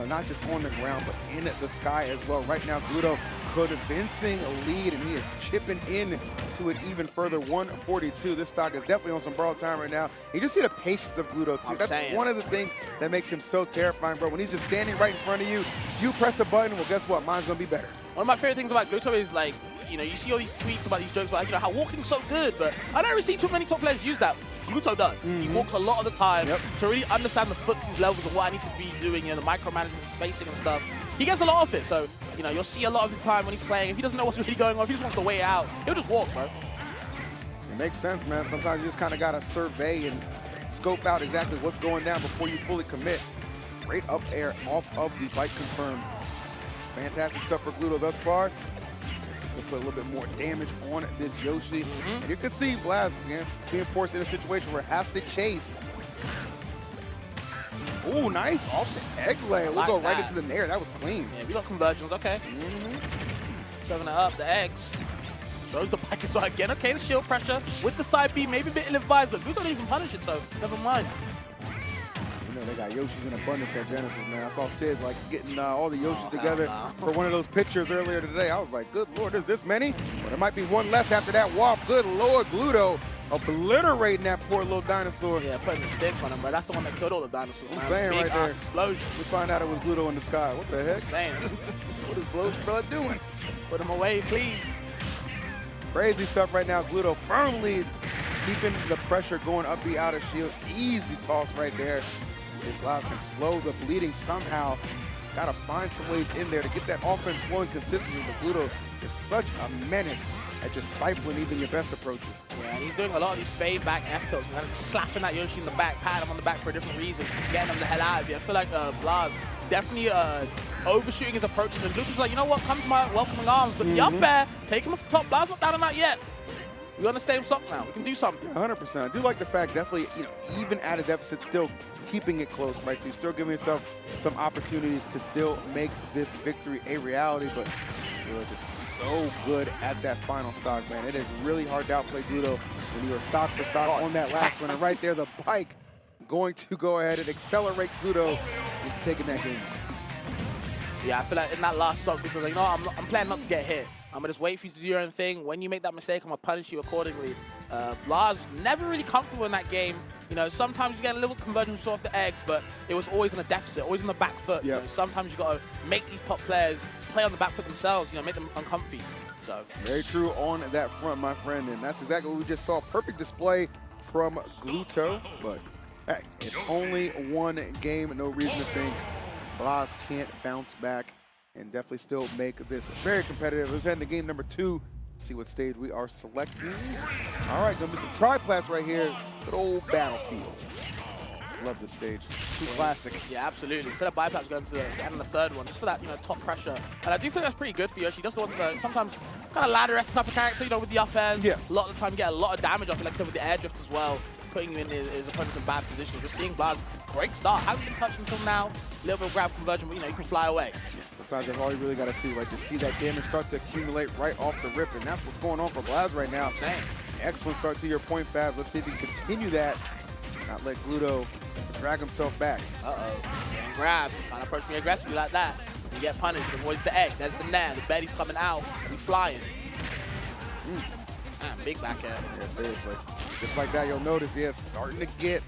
Not just on the ground, but in the sky as well. Right now, Gluto convincing a lead, and he is chipping in to it even further. 142. This stock is definitely on some borrowed time right now. You just see the patience of Gluto, too. That's one of the things that makes him so terrifying, bro. When he's just standing right in front of you, you press a button, well, guess what? Mine's going to be better. One of my favorite things about Gluto is, like, you see all these tweets about these jokes about, how walking's so good, but I don't really see too many top players use that. Gluto does. He walks a lot of the time to really understand the footsies levels of what I need to be doing, the micromanagement, spacing and stuff. He gets a lot of it, so, you'll see a lot of his time when he's playing. If he doesn't know what's really going on, if he just wants to wait it out, he'll just walk, bro. It makes sense, man. Sometimes you just kind of got to survey and scope out exactly what's going down before you fully commit. Great up air off of the bike confirmed. Fantastic stuff for Gluto thus far. We'll put a little bit more damage on this Yoshi. And you can see Blaz, again, being forced in a situation where it has to chase. Ooh, nice off the egg layer. We'll go right into the nair. That was clean. Yeah, we got conversions. Okay. Serving it up. The eggs. Throws the bike as well again. Okay, the shield pressure with the side B. Maybe a bit ill-advised, but we don't even punish it, so never mind. They got Yoshis in abundance at Genesis, man. I saw Sid getting all the Yoshis together for one of those pictures earlier today. I was like, good Lord, there's this many? Well, there might be one less after that walk. Good Lord, Gluto obliterating that poor little dinosaur. Yeah, putting the stick on him, but that's the one that killed all the dinosaurs. I'm saying right there. Explosion. We find out it was Gluto in the sky. What the heck? I'm saying. What is Blowfella doing? Put him away, please. Crazy stuff right now. Gluto firmly keeping the pressure going up B out of shield. Easy toss right there. If Blaz can slow the bleeding somehow, got to find some ways in there to get that offense flowing consistently. But Gluto is such a menace at just stifling even your best approaches. Yeah, and he's doing a lot of these fade back F tilts, kind of slapping that Yoshi in the back, patting him on the back for a different reason, getting him the hell out of here. I feel like Blaz definitely overshooting his approaches, and Gluto's like, you know what, come to my welcoming arms, but the up air, take him off the top. Blaz not down on that yet. We're on the same stock now. We can do something. 100%. I do like the fact, definitely, even at a deficit, still keeping it close, right? So you're still giving yourself some opportunities to still make this victory a reality, but you're just so good at that final stock, man. It is really hard to outplay Gluto when you are stock for stock on that last one. And right there, the bike going to go ahead and accelerate Gluto into taking that game. Yeah, I feel like in that last stock, because like, I'm planning not to get hit. I'm going to just wait for you to do your own thing. When you make that mistake, I'm going to punish you accordingly. Blaz was never really comfortable in that game. Sometimes you get a little conversion off the eggs, but it was always in a deficit, always on the back foot. Yep. Sometimes you got to make these top players play on the back foot themselves, make them uncomfy. So very true on that front, my friend, and that's exactly what we just saw. Perfect display from Gluto, but hey, it's only one game. No reason to think Blaz can't bounce back and definitely still make this very competitive. Let's head into game number 2. See what stage we are selecting. All right, gonna be some triplats right here. Good old Battlefield. Love this stage. Too classic. Yeah, absolutely. Instead of bypass going to the end of the third one, just for that, top pressure. And I do think that's pretty good for Yoshi. Just the one that sometimes kind of ladder-esque type of character, with the up airs. Yeah. A lot of the time you get a lot of damage off it, like I said, with the air drift as well, putting him in his opponents in bad positions. Just seeing Blaz, great start. Hasn't been touched until now. A little bit of grab conversion, but you can fly away. Sometimes that's all you really got to see, right? To see that damage start to accumulate right off the rip, and that's what's going on for Blaz right now. Same. Excellent start to your point, Fab. Let's see if he can continue that. Not let Gluto drag himself back. Uh-oh. And grab. Trying to approach me aggressively like that. You get punished. Avoids the edge. There's the nair. The belly's coming out. He's flying. Man, big back air. Yeah, seriously. Just like that, you'll notice, starting to get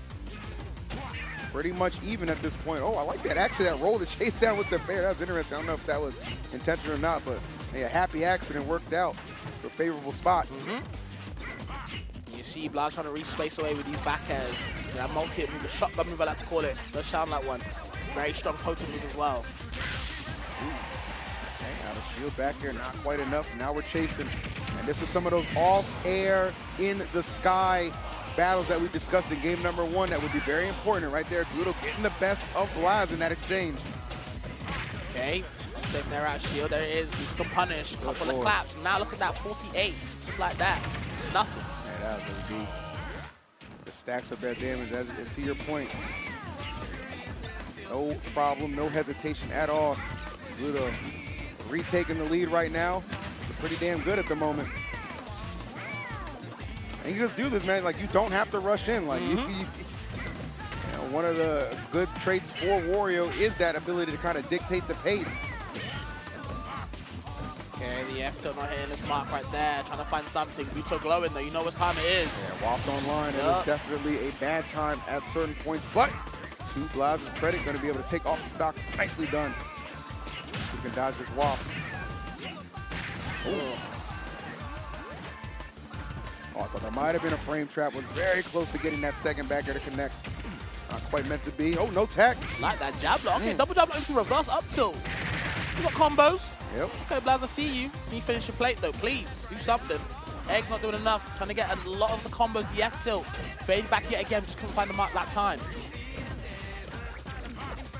pretty much even at this point. Oh, I like that. Actually, that roll to chase down with the fair. That was interesting. I don't know if that was intentional or not, but hey, a happy accident worked out for a favorable spot. You see Blaz trying to re-space away with these back airs. That multi-hit move, the shotgun move I like to call it. Does sound like one. Very strong potent move as well. Okay, out of shield back here, not quite enough. Now we're chasing. And this is some of those off-air, in-the-sky battles that we discussed in game number 1 that would be very important. Right there, Gluto getting the best of Blaz in that exchange. Okay, taking their out shield. There it is. He's can punish. Couple of claps. Now look at that 48. Just like that. Nothing. Man, that was really deep. Just stacks up that damage. And to your point, no problem, no hesitation at all. Gluto retaking the lead right now. It's pretty damn good at the moment. And you just do this, man. Like, you don't have to rush in. Like, one of the good traits for Wario is that ability to kind of dictate the pace. Okay, the F-tilt not hitting this mark right there. Trying to find something. Gluto glowing, though. You know what time it is. Yeah, Waft online. It was definitely a bad time at certain points. But to Blaz's credit, going to be able to take off the stock. Nicely done. You can dodge this Waft. Oh, I thought that might have been a frame trap. Was very close to getting that second back air to connect. Not quite meant to be. Oh, no tech. Like that jab block. Okay, double jab block into reverse up tilt. You got combos. Yep. Okay, Blaz, I see you. Can you finish your plate, though? Please, do something. Egg's not doing enough. Trying to get a lot of the combos, the F tilt. Fade back yet again, just couldn't find the mark that time.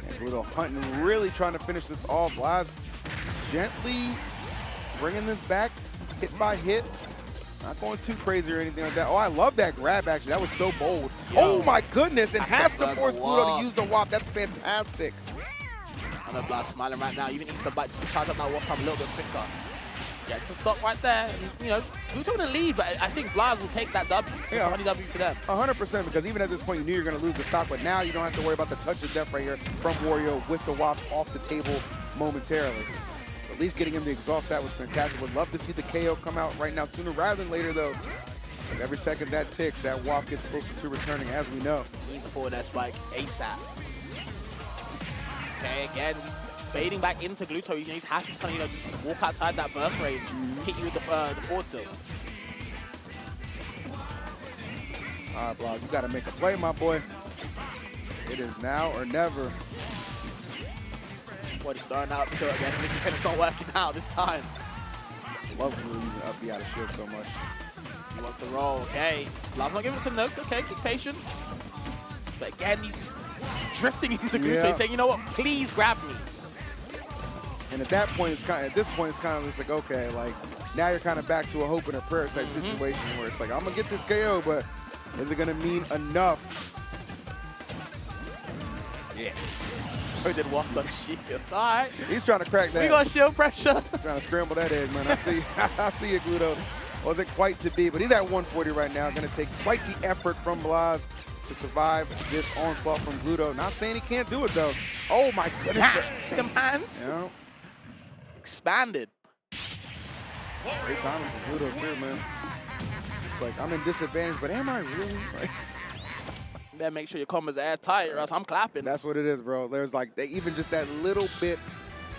And Gluto hunting, really trying to finish this off. Blaz gently bringing this back, hit by hit. Not going too crazy or anything like that. Oh, I love that grab, actually. That was so bold. Yo. Oh, my goodness. And has to force Gluto to use the Waft. That's fantastic. I know Blaz smiling right now. Even needs to bite to charge up that Waft time a little bit quicker. Gets a stop right there. And, Gluto in the lead, but I think Blaz will take that W. Yeah. It's a W for them. 100%, because even at this point, you knew you were going to lose the stock, but now you don't have to worry about the touch of death right here from Wario with the Waft off the table momentarily. At least getting him to exhaust that was fantastic. Would love to see the KO come out right now sooner rather than later, though. But every second that ticks, that Waft gets closer to returning, as we know. Need to forward that spike ASAP. Okay, again, fading back into Gluto. He's happy to kind of, just walk outside that burst range, hit you with the forward tilt. All right, Blaz, you got to make a play, my boy. It is now or never. He's throwing out to again. It's not working out this time. Love using up B out of shield so much. He wants to roll. Okay. Blaz not giving it some note. Okay, good patience. But again, he's drifting into Gluto. He's saying, you know what? Please grab me. And at that point, it's kind of just like, okay, like now you're kind of back to a hope and a prayer type situation where it's like, I'm gonna get this KO, but is it gonna mean enough? Yeah. Oh, did walk on shield. All right. He's trying to crack that. We got shield pressure. Trying to scramble that edge, man. I see it, Gluto. Wasn't quite to be, but he's at 140 right now. Going to take quite the effort from Blaz to survive this onslaught from Gluto. Not saying he can't do it, though. Oh, my goodness. See them hands? Yeah. Expanded. Great timing from Gluto, too, man. It's like, I'm in disadvantage, but am I really? Like, better make sure your combos are airtight or else I'm clapping. That's what it is, bro. There's like even just that little bit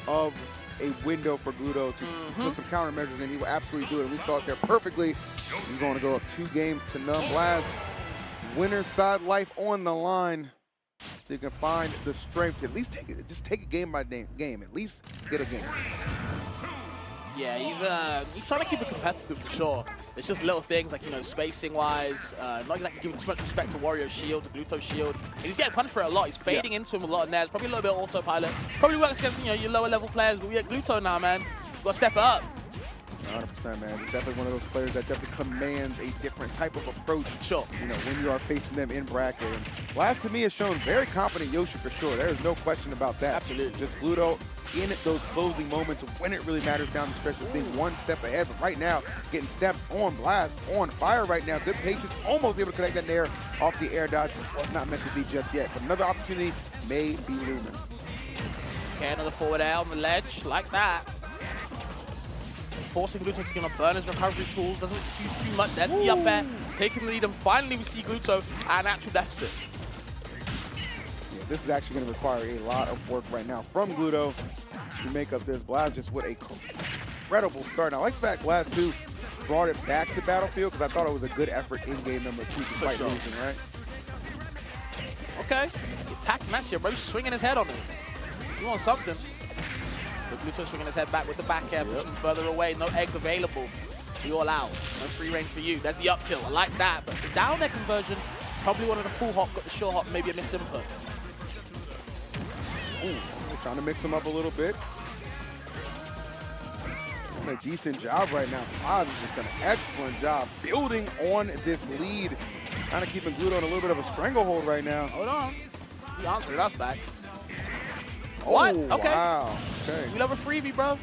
of a window for Gluto to put some countermeasures in. He will absolutely do it. And we saw it there perfectly. He's going to go up 2 games to none. Blaz winner's side life on the line. So you can find the strength to at least take it. Just take it game by game. At least get a game. Yeah, he's trying to keep it competitive for sure. It's just little things like, you know, spacing-wise, not exactly giving too much respect to Warrior's shield, to Gluto's shield. And he's getting punished for it a lot. He's fading into him a lot of nairs, probably a little bit of autopilot. Probably works against, you know, your lower level players, but we at Gluto now, man. You gotta step it up. 100%, man. He's definitely one of those players that definitely commands a different type of approach. Sure. You know, when you are facing them in bracket. And Blast to me has shown very confident Yoshi for sure. There is no question about that. Absolutely. Just Gluto in those closing moments when it really matters down the stretch of being one step ahead. But right now, getting stepped on Blast, on fire right now. Good patience, almost able to connect that nair off the air dodge. Was not meant to be just yet. But another opportunity may be looming. Okay, another forward air on the ledge, like that. Forcing Gluto to gonna burn his recovery tools, doesn't use too much. There's the up air, taking the lead, and finally we see Gluto at an actual deficit. Yeah, this is actually going to require a lot of work right now from Gluto to make up this. Blast just with a incredible start. And I like the fact Blast 2 brought it back to Battlefield because I thought it was a good effort in game number 2 despite losing, right? Okay, attacking that shit, bro. He's swinging his head on it. You want something? But Gluto swinging his head back with the back air, pushing further away. No eggs available. You all out. No free range for you. There's the up tilt. I like that. But the down air conversion, probably one of the full hop, got the short hop, maybe a miss input. Ooh, they're trying to mix him up a little bit. Doing a decent job right now. Oz has just done an excellent job building on this lead. Kind of keeping Gluto in a little bit of a stranglehold right now. Hold on. He answered us back. Oh, what? Okay. Wow. Okay. We love a freebie, bro.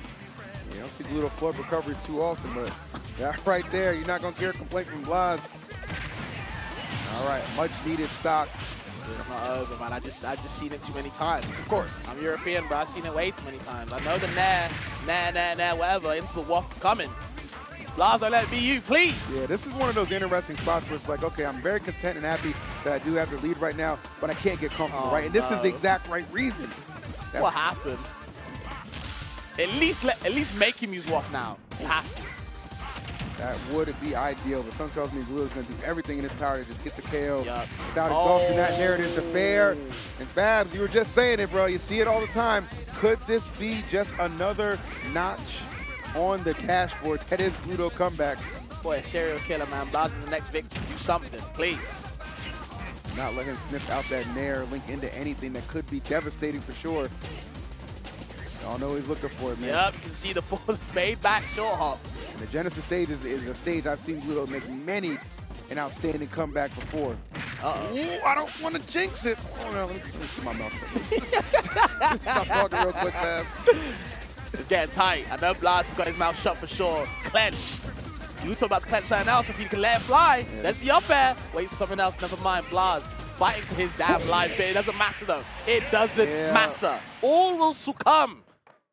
You don't see Gluto flood recoveries too often, but that right there, you're not going to hear a complaint from Blaz. All right, much needed stock. It's not over, man. I just seen it too many times. Of course, I'm European, but I've seen it way too many times. I know the nair, whatever, into the waft's coming. Blaz, don't let it be you, please. Yeah, this is one of those interesting spots where it's like, okay, I'm very content and happy that I do have the lead right now, but I can't get comfortable, right? And this is the exact right reason. What happened? At least make him use waft now. You have to. That would be ideal, but something tells me Gluto's going to do everything in his power to just get the KO without exhausting that narrative. The fair. And Fabs, you were just saying it, bro. You see it all the time. Could this be just another notch on the dashboard? That is Gluto comebacks. Boy, a serial killer, man. Blaz is the next victim. Do something, please. Not let him sniff out that nair, link into anything that could be devastating for sure. Y'all know he's looking for it, man. Yep, you can see the fade back short hops. And the Genesis stage is a stage I've seen Gluto make many an outstanding comeback before. Ooh, I don't want to jinx it. Oh no, let me get my mouth shut. Stop talking real quick, Fabs. It's getting tight. I know Blaz has got his mouth shut for sure. Clenched. Gluto about to clench something else if he can let it fly. Yeah. There's the up air. Wait for something else, never mind. Blaz fighting for his damn life, but it doesn't matter though. It doesn't matter. All will succumb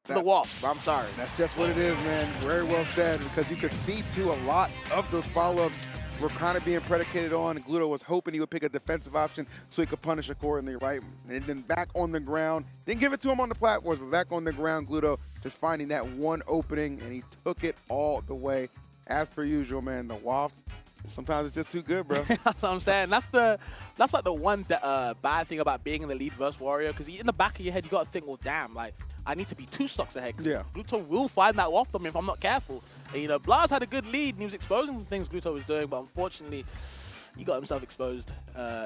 to the waft. I'm sorry. That's just what it is, man. Very well said, because you could see too a lot of those follow-ups were kind of being predicated on. Gluto was hoping he would pick a defensive option so he could punish accordingly, right? And then back on the ground. Didn't give it to him on the platforms, but back on the ground, Gluto just finding that one opening, and he took it all the way. As per usual, man, the waft, sometimes it's just too good, bro. That's what I'm saying. That's like the one bad thing about being in the lead versus Warrior, because in the back of your head, you got to think, well, damn, like, I need to be 2 stocks ahead, because Gluto will find that waft on me if I'm not careful. And, you know, Blaz had a good lead, and he was exposing the things Gluto was doing, but unfortunately, he got himself exposed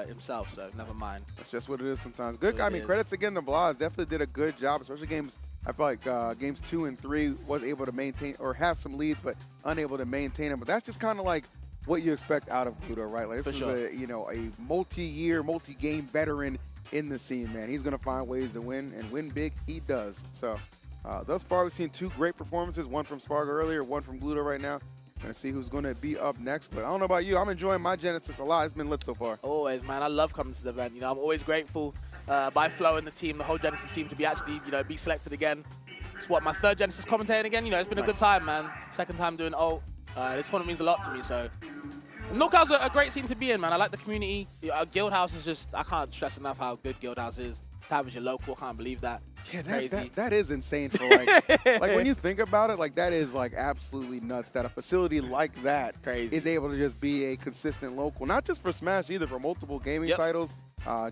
himself, so never mind. That's just what it is sometimes. Good, I mean, credits again to Blaz. Definitely did a good job, especially games. I feel like games 2 and 3 was able to maintain or have some leads, but unable to maintain them. But that's just kind of like what you expect out of Gluto, right? Like this is a multi-year, multi-game veteran in the scene, man. He's gonna find ways to win, and win big he does. So thus far we've seen 2 great performances, one from Sparg earlier, one from Gluto right now. Gonna see who's gonna be up next, but I don't know about you. I'm enjoying my Genesis a lot. It's been lit so far. Always, man. I love coming to the event. You know, I'm always grateful by Flo and the team, the whole Genesis team, to be actually, you know, be selected again. It's what, my 3rd Genesis commentating again. You know, it's been a good time, man. 2nd time doing ult. This tournament means a lot to me, so. Knockouts are a great scene to be in, man. I like the community. Guildhouse is just, I can't stress enough how good Guildhouse is. Tab is your local, I can't believe that. Yeah, crazy. that is insane for like when you think about it, like that is like absolutely nuts that a facility like that is able to just be a consistent local, not just for Smash either, for multiple gaming titles,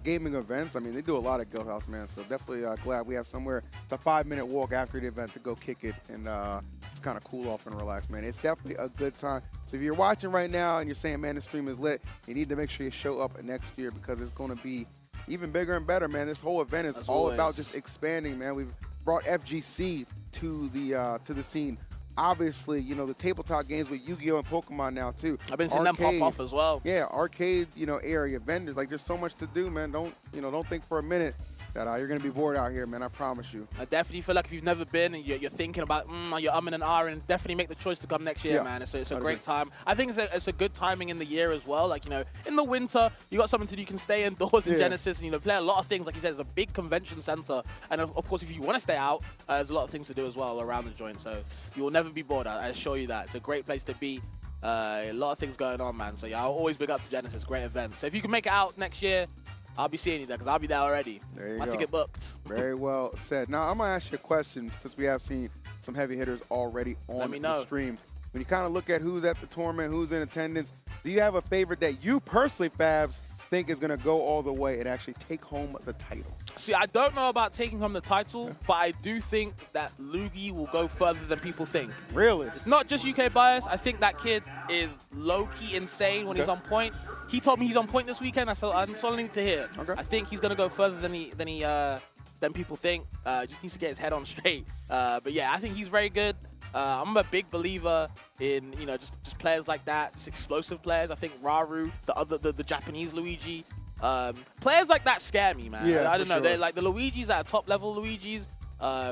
gaming events. I mean, they do a lot at Guild House, man. So definitely glad we have somewhere. It's a 5-minute walk after the event to go kick it and just kind of cool off and relax, man. It's definitely a good time. So if you're watching right now and you're saying, man, this stream is lit, you need to make sure you show up next year because it's going to be even bigger and better, man. This whole event is all about just expanding, man. We've brought FGC to the scene. Obviously, you know, the tabletop games with Yu-Gi-Oh! And Pokemon now, too. I've been seeing them pop off as well. Yeah, arcade, you know, area, vendors. Like, there's so much to do, man. Don't think for a minute that you're going to be bored out here, man. I promise you. I definitely feel like if you've never been and you're thinking about, you're umming and ahhing, definitely make the choice to come next year, man. It's a great time. I think it's a good timing in the year as well. Like, you know, in the winter, you got something to do. You can stay indoors in Genesis and, you know, play a lot of things. Like you said, it's a big convention center. And, of course, if you want to stay out, there's a lot of things to do as well around the joint. So you will never be bored. I assure you that. It's a great place to be. A lot of things going on, man. So, yeah, I'll always big up to Genesis. Great event. So if you can make it out next year, I'll be seeing you there because I'll be there already. There you My go. ticket booked. Very well said. Now, I'm going to ask you a question since we have seen some heavy hitters already on the stream. When you kind of look at who's at the tournament, who's in attendance, do you have a favorite that you personally, Fabs, think is going to go all the way and actually take home the title? See, I don't know about taking home the title, but I do think that Luigi will go further than people think. Really? It's not just UK bias. I think that kid is low-key insane when he's on point. He told me he's on point this weekend. That's all I need to hear. I think he's going to go further than people think. Just needs to get his head on straight. But yeah, I think he's very good. I'm a big believer in, you know, just players like that, just explosive players. I think Raru, the Japanese Luigi, players like that scare me, man. Yeah, I don't know. sure. They're like the Luigis at top level Luigis.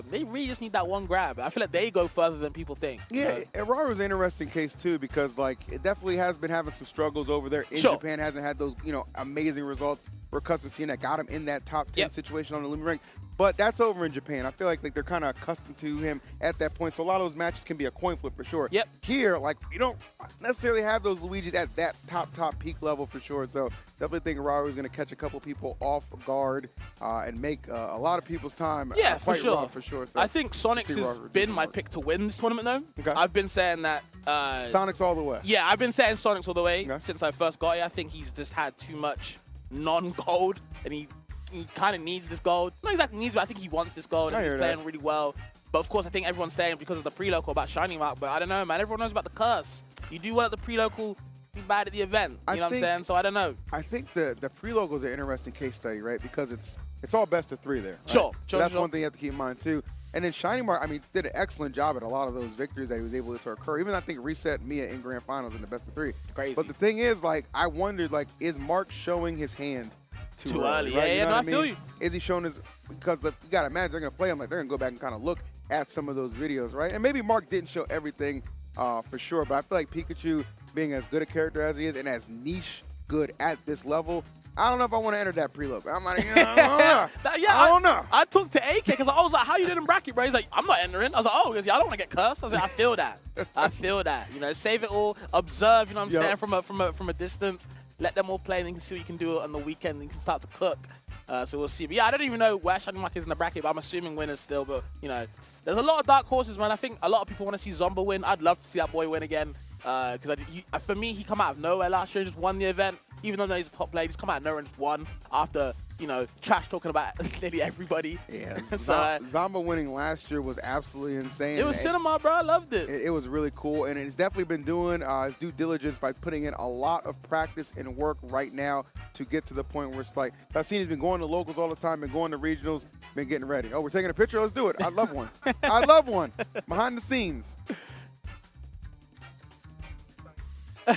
They really just need that one grab. I feel like they go further than people think. Yeah, Raru's an interesting case too because like it definitely has been having some struggles over there. In Japan hasn't had those, you know, amazing results. We're accustomed to seeing that got him in that top 10 situation on the Lumen Ring. But that's over in Japan. I feel like they're kind of accustomed to him at that point. So a lot of those matches can be a coin flip for sure. Here, like, you don't necessarily have those Luigis at that top peak level for sure. So definitely think Raru is going to catch a couple people off guard and make a lot of people's time for quite sure. rough for sure. So I think Sonics has been my pick to win this tournament, though. Okay. I've been saying that. Sonics all the way. Yeah, I've been saying Sonics all the way since I first got here. I think he's just had too much non-gold, and he kind of needs this gold. Not exactly needs, but I think he wants this gold, and he's playing really well. But of course, I think everyone's saying because of the pre-local about Shining Mark, but I don't know, man. Everyone knows about the curse. You do well at the pre-local, be bad at the event. You know what I'm saying? So I don't know. I think the pre-local is an interesting case study, right? Because it's all best of 3 there. Right? Sure. So that's one thing you have to keep in mind too. And then Shining Mark, I mean, did an excellent job at a lot of those victories that he was able to occur. Even I think reset Mia in grand finals in the best of 3. Crazy. But the thing is, like, I wondered, like, is Mark showing his hand too early? Right? Yeah, no, I feel you. Is he showing his, because you got to imagine they're going to play him, like, they're going to go back and kind of look at some of those videos, right? And maybe Mark didn't show everything for sure, but I feel like Pikachu being as good a character as he is and as niche good at this level, I don't know if I want to enter that preload. I'm like, I don't know. I talked to AK because I was like, how you did in bracket, bro? He's like, I'm not entering. I was like, oh, because I don't want to get cursed. I was like, I feel that. I feel that. You know, save it all, observe, you know what I'm saying, from a distance. Let them all play and you can see what you can do on the weekend and you can start to cook. So we'll see. But yeah, I don't even know where Shining Mark is in the bracket, but I'm assuming winners still. But, you know, there's a lot of dark horses, man. I think a lot of people want to see Zomba win. I'd love to see that boy win again. Because for me, he come out of nowhere last year and just won the event. Even though he's a top player, he's come out of nowhere and just won after, you know, trash talking about nearly everybody. Yeah, so, Zomba winning last year was absolutely insane. It was cinema, bro. I loved it. It was really cool, and it's definitely been doing his due diligence by putting in a lot of practice and work right now to get to the point where it's like, I've seen he's been going to locals all the time, been going to regionals, been getting ready. Oh, we're taking a picture? Let's do it. I'd love one. I'd love one. Behind the scenes.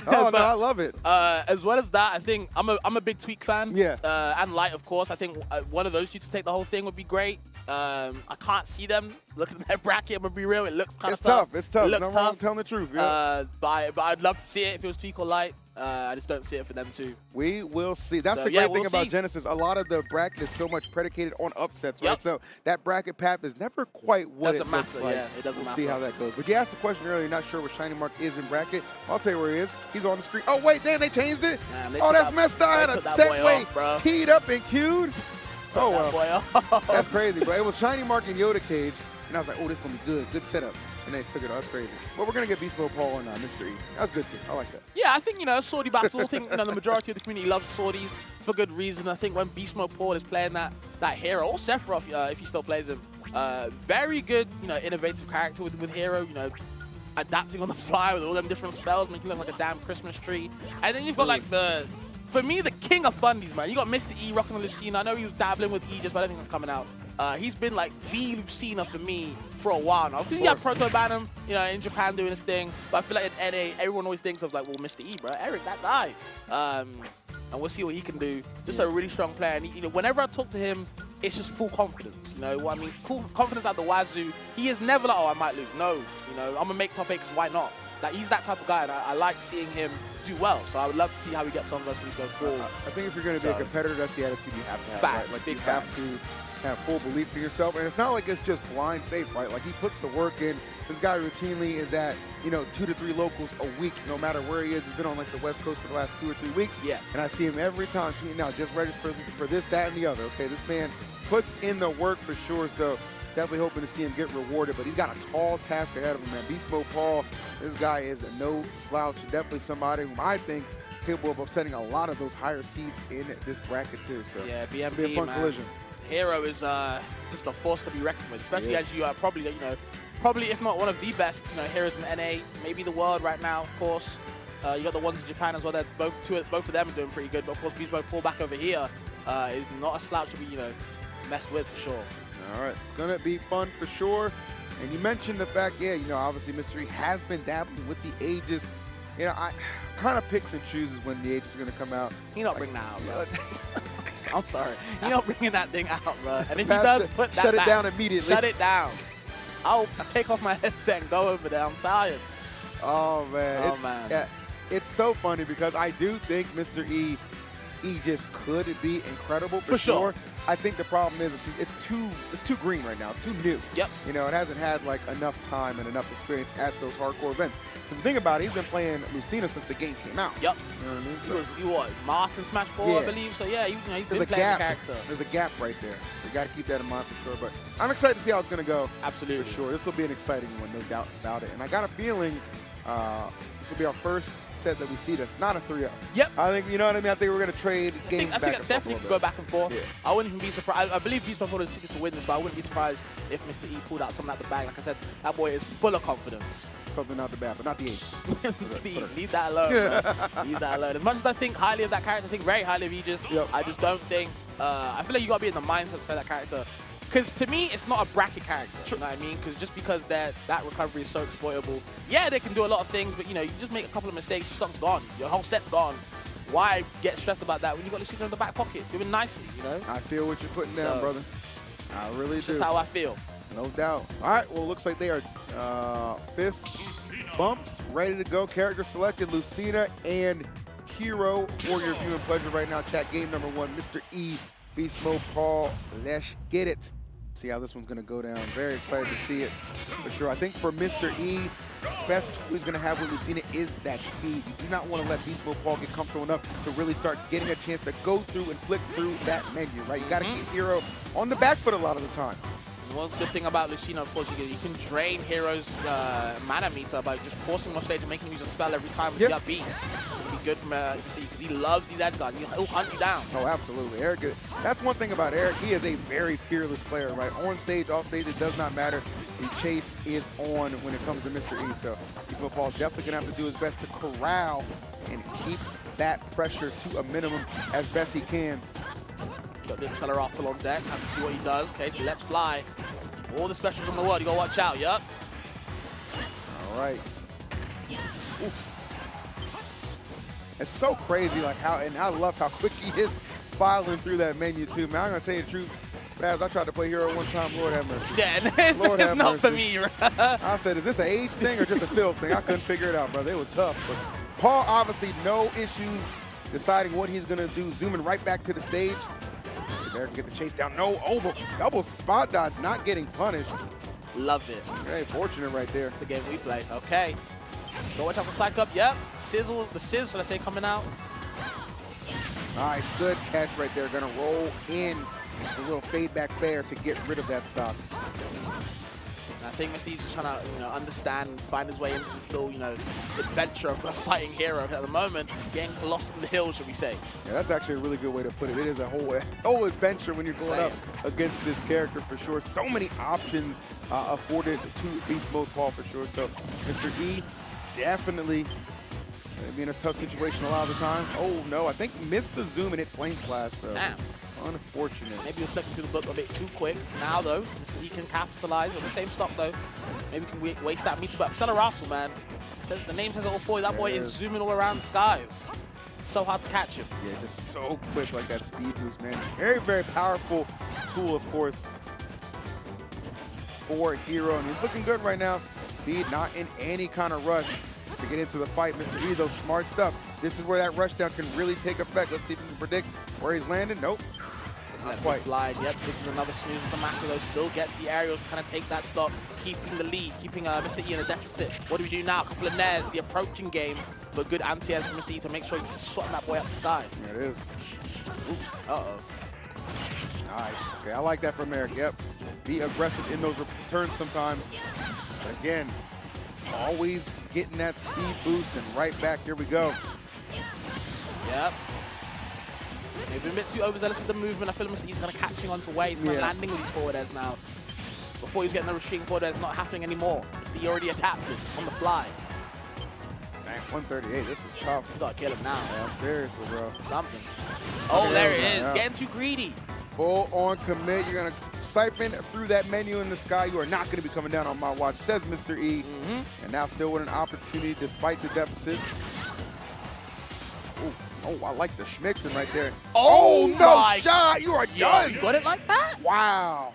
Oh, no, I love it. As well as that, I think I'm a big Tweak fan. Yeah. And Light, of course. I think one of those two to take the whole thing would be great. I can't see them looking at their bracket. I'm going to be real. It looks kind of tough. It's tough. It looks no tough. wrong telling the truth. Yeah. But I'd love to see it if it was Tweak or Light. I just don't see it for them too. We will see. That's the great thing about Genesis. A lot of the bracket is so much predicated on upsets, right? So that bracket path is never quite what it looks like. Yeah, it doesn't matter. We'll see how that goes. But you asked the question earlier, not sure where Shining Mark is in bracket. I'll tell you where he is. He's on the screen. Oh, wait, damn, they changed it? Man, oh, that's messed up. I had a segue teed up and queued. Oh, that well. boy. That's crazy, bro. It was Shiny Mark and Yoda Cage, and I was like, oh, this is going to be good. Good setup. And they took it. That's crazy. But we're going to get Beast Mode Paul and Mr. E. That's good, too. I like that. Yeah, I think, Swordy battle. I think, the majority of the community loves Swordies for good reason. I think when Beast Mode Paul is playing that hero, or Sephiroth, if he still plays him, very good, innovative character with hero, adapting on the fly with all them different spells, making it look like a damn Christmas tree. And then you've got, like, for me, the king of fundies, man. You got Mr. E rocking on Lucina. I know he was dabbling with Aegis, but I don't think that's coming out. He's been like the Lucina for me for a while now. Because he had Proto Bantam, in Japan doing his thing. But I feel like in NA, everyone always thinks of like, well, Mr. E, bro, Eric, that guy. And we'll see what he can do. Just a really strong player. And whenever I talk to him, it's just full confidence. What I mean? Full confidence at the wazoo. He is never like, oh, I might lose. No, I'm gonna make top 8 because why not? Like, he's that type of guy, and I like seeing him do well. So I would love to see how he gets on versus when he goes forward. I think if you're going to be a competitor, that's the attitude you have to have. Facts, right? Like, big you have to have full belief in yourself. And it's not like it's just blind faith, right? Like, he puts the work in. This guy routinely is at, 2 to 3 locals a week, no matter where he is. He's been on, like, the West Coast for the last 2 or 3 weeks. Yeah. And I see him every time tweeting out, just ready for this, that, and the other. Okay, this man puts in the work for sure. So definitely hoping to see him get rewarded, but he's got a tall task ahead of him, man. Beast Mode Paul, this guy is no slouch. Definitely somebody whom I think capable of upsetting a lot of those higher seeds in this bracket too. So yeah, BMP, it's be a fun collision. Hero is just a force to be reckoned with, especially as you are probably, probably if not one of the best, heroes in NA, maybe the world right now, of course. You got the ones in Japan as well. That both of them are doing pretty good. But of course, Beast Mode Paul back over here is not a slouch to be, messed with for sure. All right, it's gonna be fun for sure. And you mentioned the fact, obviously Mr. E has been dabbling with the Aegis. I kind of picks and chooses when the Aegis is gonna come out. He not bring that out, bro. I'm sorry. He not bringing that thing out, bro. And if he does, put that shut back. it down immediately. Shut it down. I'll take off my headset and go over there. I'm tired. Oh man. Oh man. Yeah, it's so funny because I do think Mr. E Aegis could be incredible for sure. I think the problem is it's too green right now. It's too new. Yep. It hasn't had like enough time and enough experience at those hardcore events. The thing about it, he's been playing Lucina since the game came out. Yep. You know what I mean? So, you what? Marth and Smash 4, I believe. So yeah, he's been playing the character. There's a gap right there. So you got to keep that in mind for sure. But I'm excited to see how it's going to go. Absolutely. For sure. This will be an exciting one, no doubt about it. And I got a feeling this will be our first set that we see that's not a 3-0. Yep. I think, you know what I mean? I think we're going to trade games I back think and forth. definitely could go back and forth. Yeah. I wouldn't even be surprised. I believe Beast Mode Paul is seeking to win this, but I wouldn't be surprised if Mr. E pulled out something out the bag. Like I said, that boy is full of confidence. Something out the bag, but not the Aegis. Leave that alone, bro. Leave that alone. As much as I think highly of that character, I think very highly of Aegis, I just don't think, I feel like you got to be in the mindset to play that character. Because to me, it's not a bracket character, you know what I mean? Because just because that recovery is so exploitable, yeah, they can do a lot of things, but you just make a couple of mistakes, your stock's gone, your whole set's gone. Why get stressed about that when you got Lucina in the back pocket, doing nicely, I feel what you're putting down, brother. I really do. Just how I feel. No doubt. All right, well, it looks like they are fists, bumps, ready to go. Character selected, Lucina and Hero for your viewing pleasure right now. Chat game number 1, Mr. E, Beast Mode Paul. Let's get it. See how this one's going to go down. Very excited to see it for sure. I think for Mr. E, best tool he's going to have with Lucina is that speed. You do not want to let Beast Mode Paul get comfortable enough to really start getting a chance to go through and flick through that menu, right? You got to keep Hero on the back foot a lot of the times. One good thing about Lucina, of course, you can drain Hero's mana meter by just forcing him off stage and making him use a spell every time with the beat. It's going to be good from because he loves these edge guards. He'll hunt you down. Oh, absolutely. Eric, that's one thing about Eric. He is a very fearless player, right? On stage, off stage, it does not matter. The chase is on when it comes to Mr. E. So Beast Mode Paul's definitely going to have to do his best to corral and keep that pressure to a minimum as best he can. Got the Accelerator on deck. Have to see what he does. Okay, so let's fly. All the specials in the world. You gotta watch out. Yup. All right. Ooh. It's so crazy, like how, and I love how quick he is filing through that menu too, man. I'm gonna tell you the truth. Baz, I tried to play Hero one time. Lord have mercy. Yeah, it's not for me. I said, is this an age thing or just a field thing? I couldn't figure it out, brother. It was tough. But Paul, obviously, no issues deciding what he's gonna do. Zooming right back to the stage. There, get the chase down. No, double spot dodge, not getting punished. Love it. Okay, fortunate right there. The game we play. Okay. Go watch out for Psych Up. Yep. The Sizz, let's say, coming out. Nice, good catch right there. Gonna roll in It's a little fade back fair to get rid of that stock. I think Mr. E's just trying to, understand, find his way into this little, this adventure of a fighting hero at the moment, getting lost in the hills, should we say. Yeah, that's actually a really good way to put it. It is a whole adventure when you're going up against this character for sure. So many options afforded to Beast Mode Paul for sure. So Mr. E definitely maybe in a tough situation a lot of the time. Oh no, I think missed the zoom and hit Flame Slash though. Damn. Unfortunate. Maybe he was flicking through the book a bit too quick. Now though, he can capitalize on the same stock though. Maybe he can waste that meter, but Acceleratul, man. Says the name says it all for you. That boy is zooming all around the skies. So hard to catch him. Yeah, just so quick, like that speed boost, man. Very, very powerful tool, of course, for Hero, and he's looking good right now. Speed not in any kind of rush to get into the fight. Mr. E, though, smart stuff. This is where that rushdown can really take effect. Let's see if we can predict where he's landing. Nope. Not quite. Fly. Yep, this is another snooze for Master, though. Still gets the aerials to kind of take that stock, keeping the lead, keeping Mr. E in a deficit. What do we do now? A couple of nairs, the approaching game, but good anti-air from Mr. E to make sure you can swat that boy up the sky. There it is. Ooh. Uh-oh. Nice. Okay, I like that from Eric. Yep. Be aggressive in those returns sometimes. But again, always getting that speed boost and right back. Here we go. Yep. They've been a bit too overzealous with the movement. I feel Mr. E's kind of catching on to where he's kind of landing with these forward airs now. Before he was getting the retreating forward airs, not happening anymore. Mr. E already adapted on the fly. Man, 138, this is tough. You gotta kill him now. Yeah, seriously, bro. Something. Oh, there it is. Getting too greedy. Full on commit. You're going to siphon through that menu in the sky. You are not going to be coming down on my watch, says Mr. E. And now still with an opportunity despite the deficit. Ooh. Oh, I like the schmixing right there. Oh, no shot. You are done. You got it like that? Wow.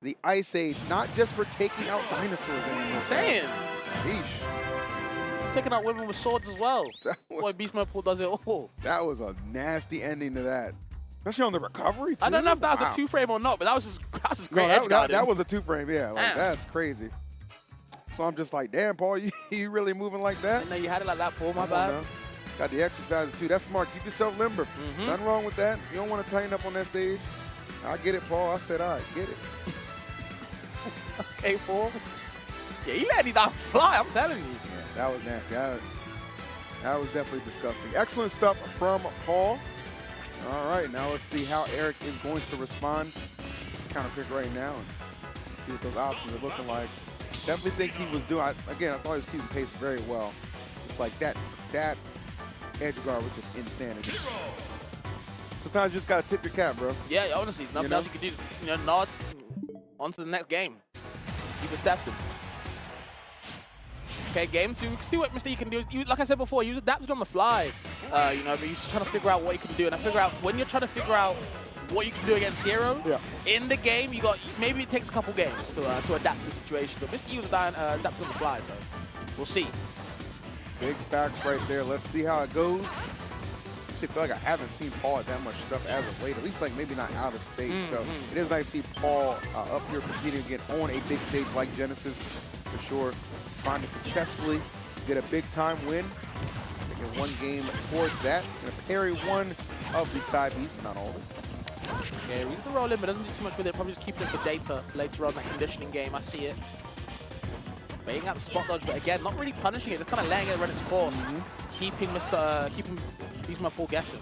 The Ice Age, not just for taking out dinosaurs anymore. Saying. Sheesh. Taking out women with swords as well. Boy, Beast Mode Paul does it all. That was a nasty ending to that. Especially on the recovery, too. I don't know if that was a two-frame or not, but that was just great edge guarding. That was a two-frame, yeah. Like, that's crazy. So I'm just like, damn, Paul, you really moving like that? I didn't know you had it like that, Paul, my bad. Got the exercises, too. That's smart. Keep yourself limber. Nothing wrong with that. You don't want to tighten up on that stage. I get it, Paul. I said, all right, get it. Okay, Paul. Yeah, you let me down fly, I'm telling you. Yeah, that was nasty. That was definitely disgusting. Excellent stuff from Paul. All right, now let's see how Eric is going to respond. Counter pick right now and see what those options are looking like. Definitely think he was doing, again, I thought he was keeping pace very well. Just like that edge guard was just insanity. Sometimes you just got to tip your cap, bro. Yeah, honestly, nothing else you can do. Nod on to the next game. Keep it stepping. Okay, game two. See what Mr. E can do. Like I said before, he was adapted on the fly. But he's just trying to figure out what he can do. And I figure out when you're trying to figure out what you can do against Hero in the game, maybe it takes a couple games to adapt to the situation. But Mr. E was adapted on the fly, so we'll see. Big facts right there. Let's see how it goes. I feel like I haven't seen Paul at that much stuff as of late, at least like maybe not out of state. So it is nice to see Paul up here competing again on a big stage like Genesis for sure. Trying to successfully get a big time win. Taking one game towards that. Gonna parry one of the side Bs, but not all of it. Yeah, he's the roll in, but doesn't do too much with it. Probably just keeping it for data later on that conditioning game. I see it. Baiting out the spot dodge, but again, not really punishing it, just kind of letting it run its course. Keeping Beast Mode Paul guessing.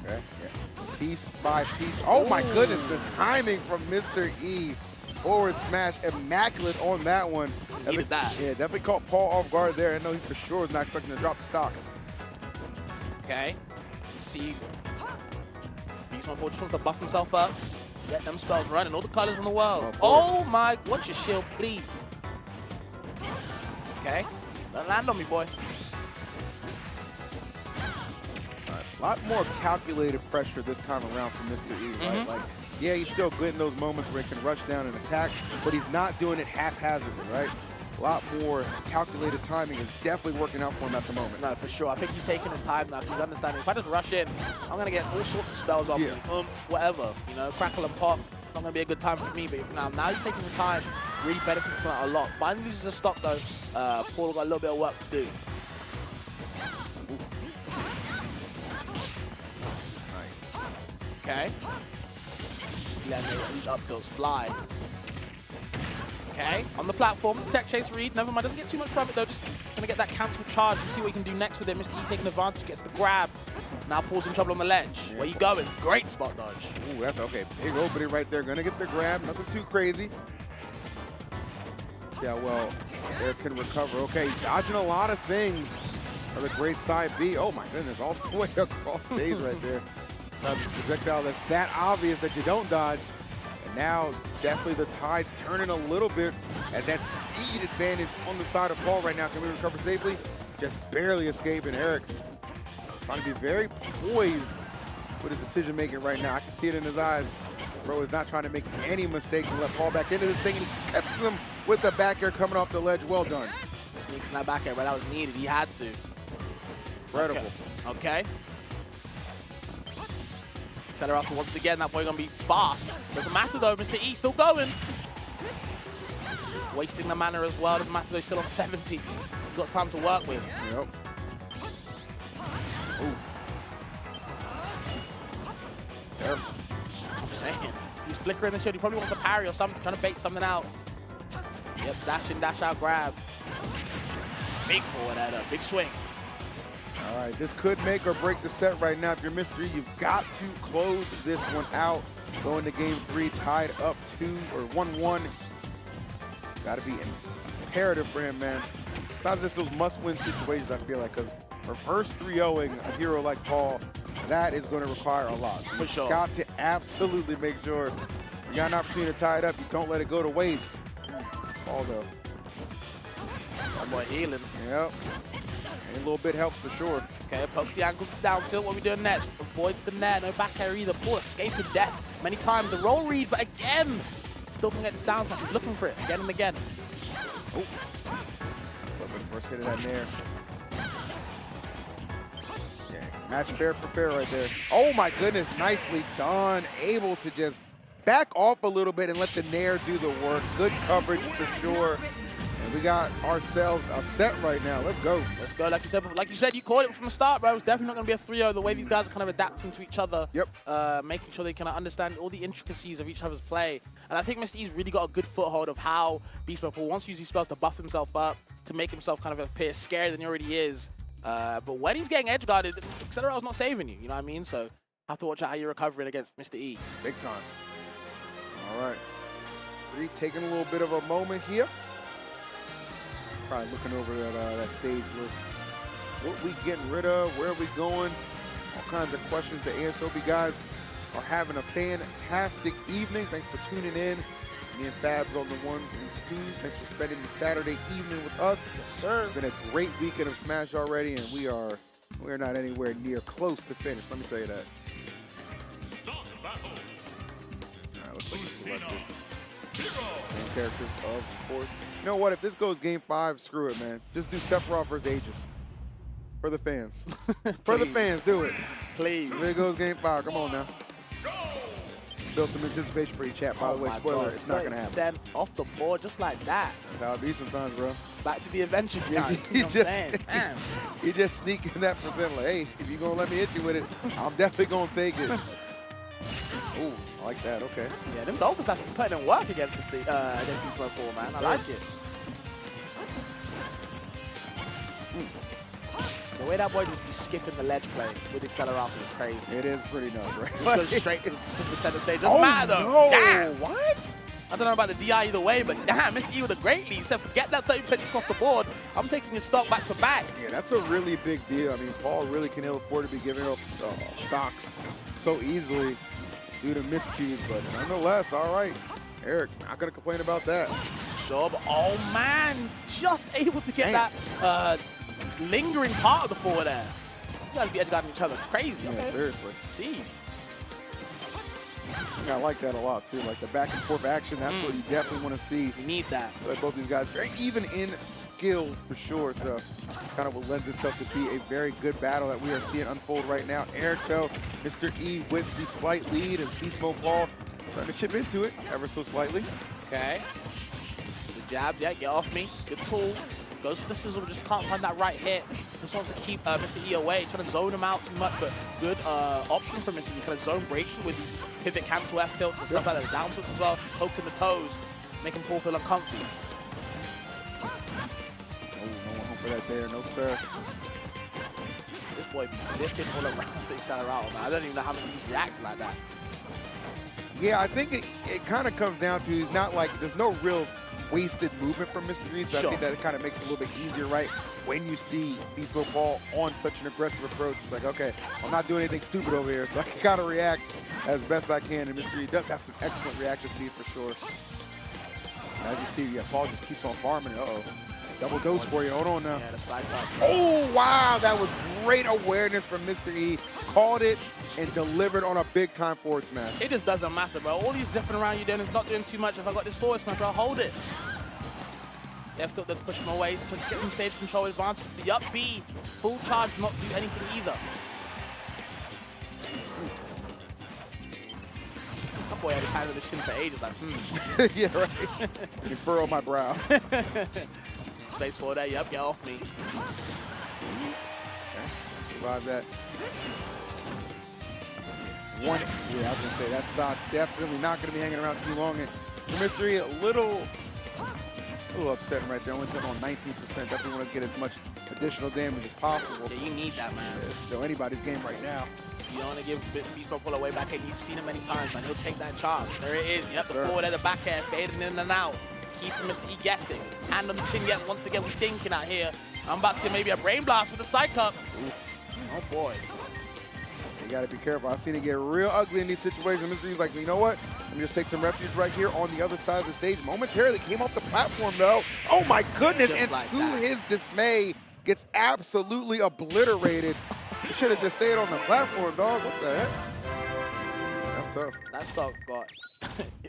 Okay, yeah. Piece by piece. Oh my goodness, the timing from Mr. E. Forward smash, immaculate on that one. Needed that. Yeah, definitely caught Paul off guard there. I know he for sure is not expecting to drop the stock. Okay, see, Beast Mode Paul just wants to buff himself up. Get them spells running, all the colors in the world. Oh my, watch your shield, please. Okay, don't land on me, boy. A lot more calculated pressure this time around from Mr. E, right? Like, yeah, he's still good in those moments where he can rush down and attack, but he's not doing it haphazardly, right? A lot more calculated timing is definitely working out for him at the moment. No, for sure. I think he's taking his time now. He's understanding. If I just rush in, I'm going to get all sorts of spells off me. Whatever. Crackle and pop. Not going to be a good time for me. But now he's taking his time. Really benefits from that a lot. Finally loses a stock, though. Paul got a little bit of work to do. Okay. Letting these up tilts fly. Okay, on the platform, tech chase read. Never mind, doesn't get too much from it though. Just gonna get that cancel charge. You see what he can do next with it. Mr. E taking advantage, gets the grab. Now Paul's in trouble on the ledge. Where you going? Great spot dodge. Ooh, that's okay. Big opening right there. Gonna get the grab. Nothing too crazy. See how well Eric can recover. Okay, dodging a lot of things for the great side B. Oh my goodness, all the way across stage right there. Projectile that's that obvious that you don't dodge. And now definitely the tide's turning a little bit as that speed advantage on the side of Paul right now. Can we recover safely? Just barely escaping. Eric trying to be very poised with his decision making right now. I can see it in his eyes. Bro is not trying to make any mistakes and let Paul back into this thing, and he catches him with the back air coming off the ledge. Well done. Sneaks in that back air, but that was needed. He had to. Incredible. Okay. Accelerator once again. That boy gonna be fast. Doesn't matter though. Mr. E still going. Wasting the mana as well. Doesn't matter though. He's still on 70. He's got time to work with. Yep. Ooh. Careful. I'm saying. He's flickering the shield. He probably wants a parry or something. Trying to bait something out. Yep. Dash in, dash out, grab. Big forward header. Big swing. All right, this could make or break the set right now. If you're Mr. E, you've got to close this one out. Going to game 3, tied up 1-1. Got to be imperative for him, man. Not just those must-win situations, I feel like, because reverse 3-0ing a hero like Paul, that is going to require a lot. So for sure. You've got to absolutely make sure you got an opportunity to tie it up. You don't let it go to waste. Paul, though. That boy healing. Yep. And a little bit helps for sure. Okay, pokes the angle down tilt. What we doing next? Avoids the net. No back air either. Paul escaping death many times. The roll read, but again, still can get this down smash. He's looking for it again and again. Oh. First hit of that nair. Yeah, match fair for fair right there. Oh my goodness, nicely done. Able to just back off a little bit and let the nair do the work. Good coverage for sure. And we got ourselves a set right now. Let's go. Let's go. Like you said, you called it from the start, bro. It's definitely not going to be a 3-0. The way these guys are kind of adapting to each other. Yep. Making sure they can understand all the intricacies of each other's play. And I think Mr. E's really got a good foothold of how Beast Mode Paul wants to use these spells to buff himself up, to make himself kind of appear scarier than he already is. But when he's getting edge guarded, Accelerator's not saving you. You know what I mean? So have to watch out how you're recovering against Mr. E. Big time. All right. Three taking a little bit of a moment here. Probably looking over that stage list. What we getting rid of? Where are we going? All kinds of questions to answer. Hope you guys are having a fantastic evening. Thanks for tuning in. Me and Fabs on the 1s and 2s. Thanks for spending the Saturday evening with us. Yes, sir. It's been a great weekend of Smash already, and we're not anywhere near close to finish. Let me tell you that. All right, looks like it's selected. Main characters, of course. You know what? If this goes game 5, screw it, man. Just do Sephiroth versus Aegis. For the fans. For the fans, do it. Please. If it goes game 5, come on now. Build some anticipation for your chat. By the way, spoiler, it's not going to happen. Off the board just like that. That's how it be sometimes, bro. Back to the adventure time. He just sneaking that percent like, hey, if you're going to let me hit you with it, I'm definitely going to take it. Ooh, I like that. Okay. Yeah, them Dolphins actually putting in work against Beast Mode 4, man. I like it. The way that boy just be skipping the ledge play with Accelerator is crazy. It is pretty nuts, right? He goes straight to the center stage. Doesn't matter though. No. Damn, what? I don't know about the DI either way, but damn, Mr. E with a great lead. Said forget that 30% off the board. I'm taking his stock back to back. Yeah, that's a really big deal. I mean, Paul really can afford to be giving up stocks so easily due to miscues, but nonetheless, all right. Eric, not going to complain about that. Sure, but oh man, just able to get that lingering part of the forward air. You guys be edge guarding each other. Crazy. Yeah, okay. seriously. See. Yeah, I like that a lot too. Like the back and forth action, that's what you definitely want to see. You need that. Like both these guys, very even in skill for sure. So kind of what lends itself to be a very good battle that we are seeing unfold right now. Eric though, Mr. E with the slight lead as Beast Mode Paul starting to chip into it ever so slightly. Okay. The jab, yeah, get off me. Good tool. Goes for the sizzle, just can't find that right hit. Just wants to keep Mr. E away, trying to zone him out too much, but good option from Mr. E. Kind of zone breaking with these pivot cancel F tilts and stuff like that. Down tilts as well, poking the toes, making Paul feel uncomfortable. Oh, no one home for that there, no sir. This boy lifting all around the Accelerator, man. I don't even know how many he's reacting like that. Yeah, I think it kind of comes down to, it's not like, there's no real wasted movement from Mr. E, so I think that it kind of makes it a little bit easier, right? When you see Beast Mode Paul on such an aggressive approach, it's like, okay, I'm not doing anything stupid over here, so I can kind of react as best I can, and Mr. E does have some excellent reaction speed for sure. And as you see, yeah, Paul just keeps on farming it. Uh-oh. Double dose for you. Hold on now. Yeah, the side top. Oh, wow. That was great awareness from Mr. E. Called it and delivered on a big-time forward smash. It just doesn't matter, bro. All he's zipping around you doing is not doing too much. If I got this forward smash, I'll hold it. Left hook, push him away, to get him stage control advantage. The up B, full charge, not do anything either. That boy had his hand on the shin for ages, like, Yeah, right. You furrow my brow. Space forward there, yep, get off me. Okay, survive that. Yeah, I was gonna say that stock definitely not gonna be hanging around too long. And for Mr. E, a little upsetting right there. Only put on 19%. Definitely want to get as much additional damage as possible. Yeah, you need that, man. It's still anybody's game right now. You want to give Beast Mode Paul away back in. You've seen him many times, man. He'll take that charge. There it is. Yep, the forward at the back air, fading in and out. Keeping Mr. E guessing. Hand on the chin yet. Once again, we're thinking out here. I'm about to see maybe a brain blast with the side cup. Oh, boy. You got to be careful. I've seen it get real ugly in these situations. Mr. E's like, you know what? Let me just take some refuge right here on the other side of the stage. Momentarily came off the platform, though. Oh, my goodness. Just and like to that. his dismay, gets absolutely obliterated. He should have just stayed on the platform, dog. What the heck? That's tough. That stock got...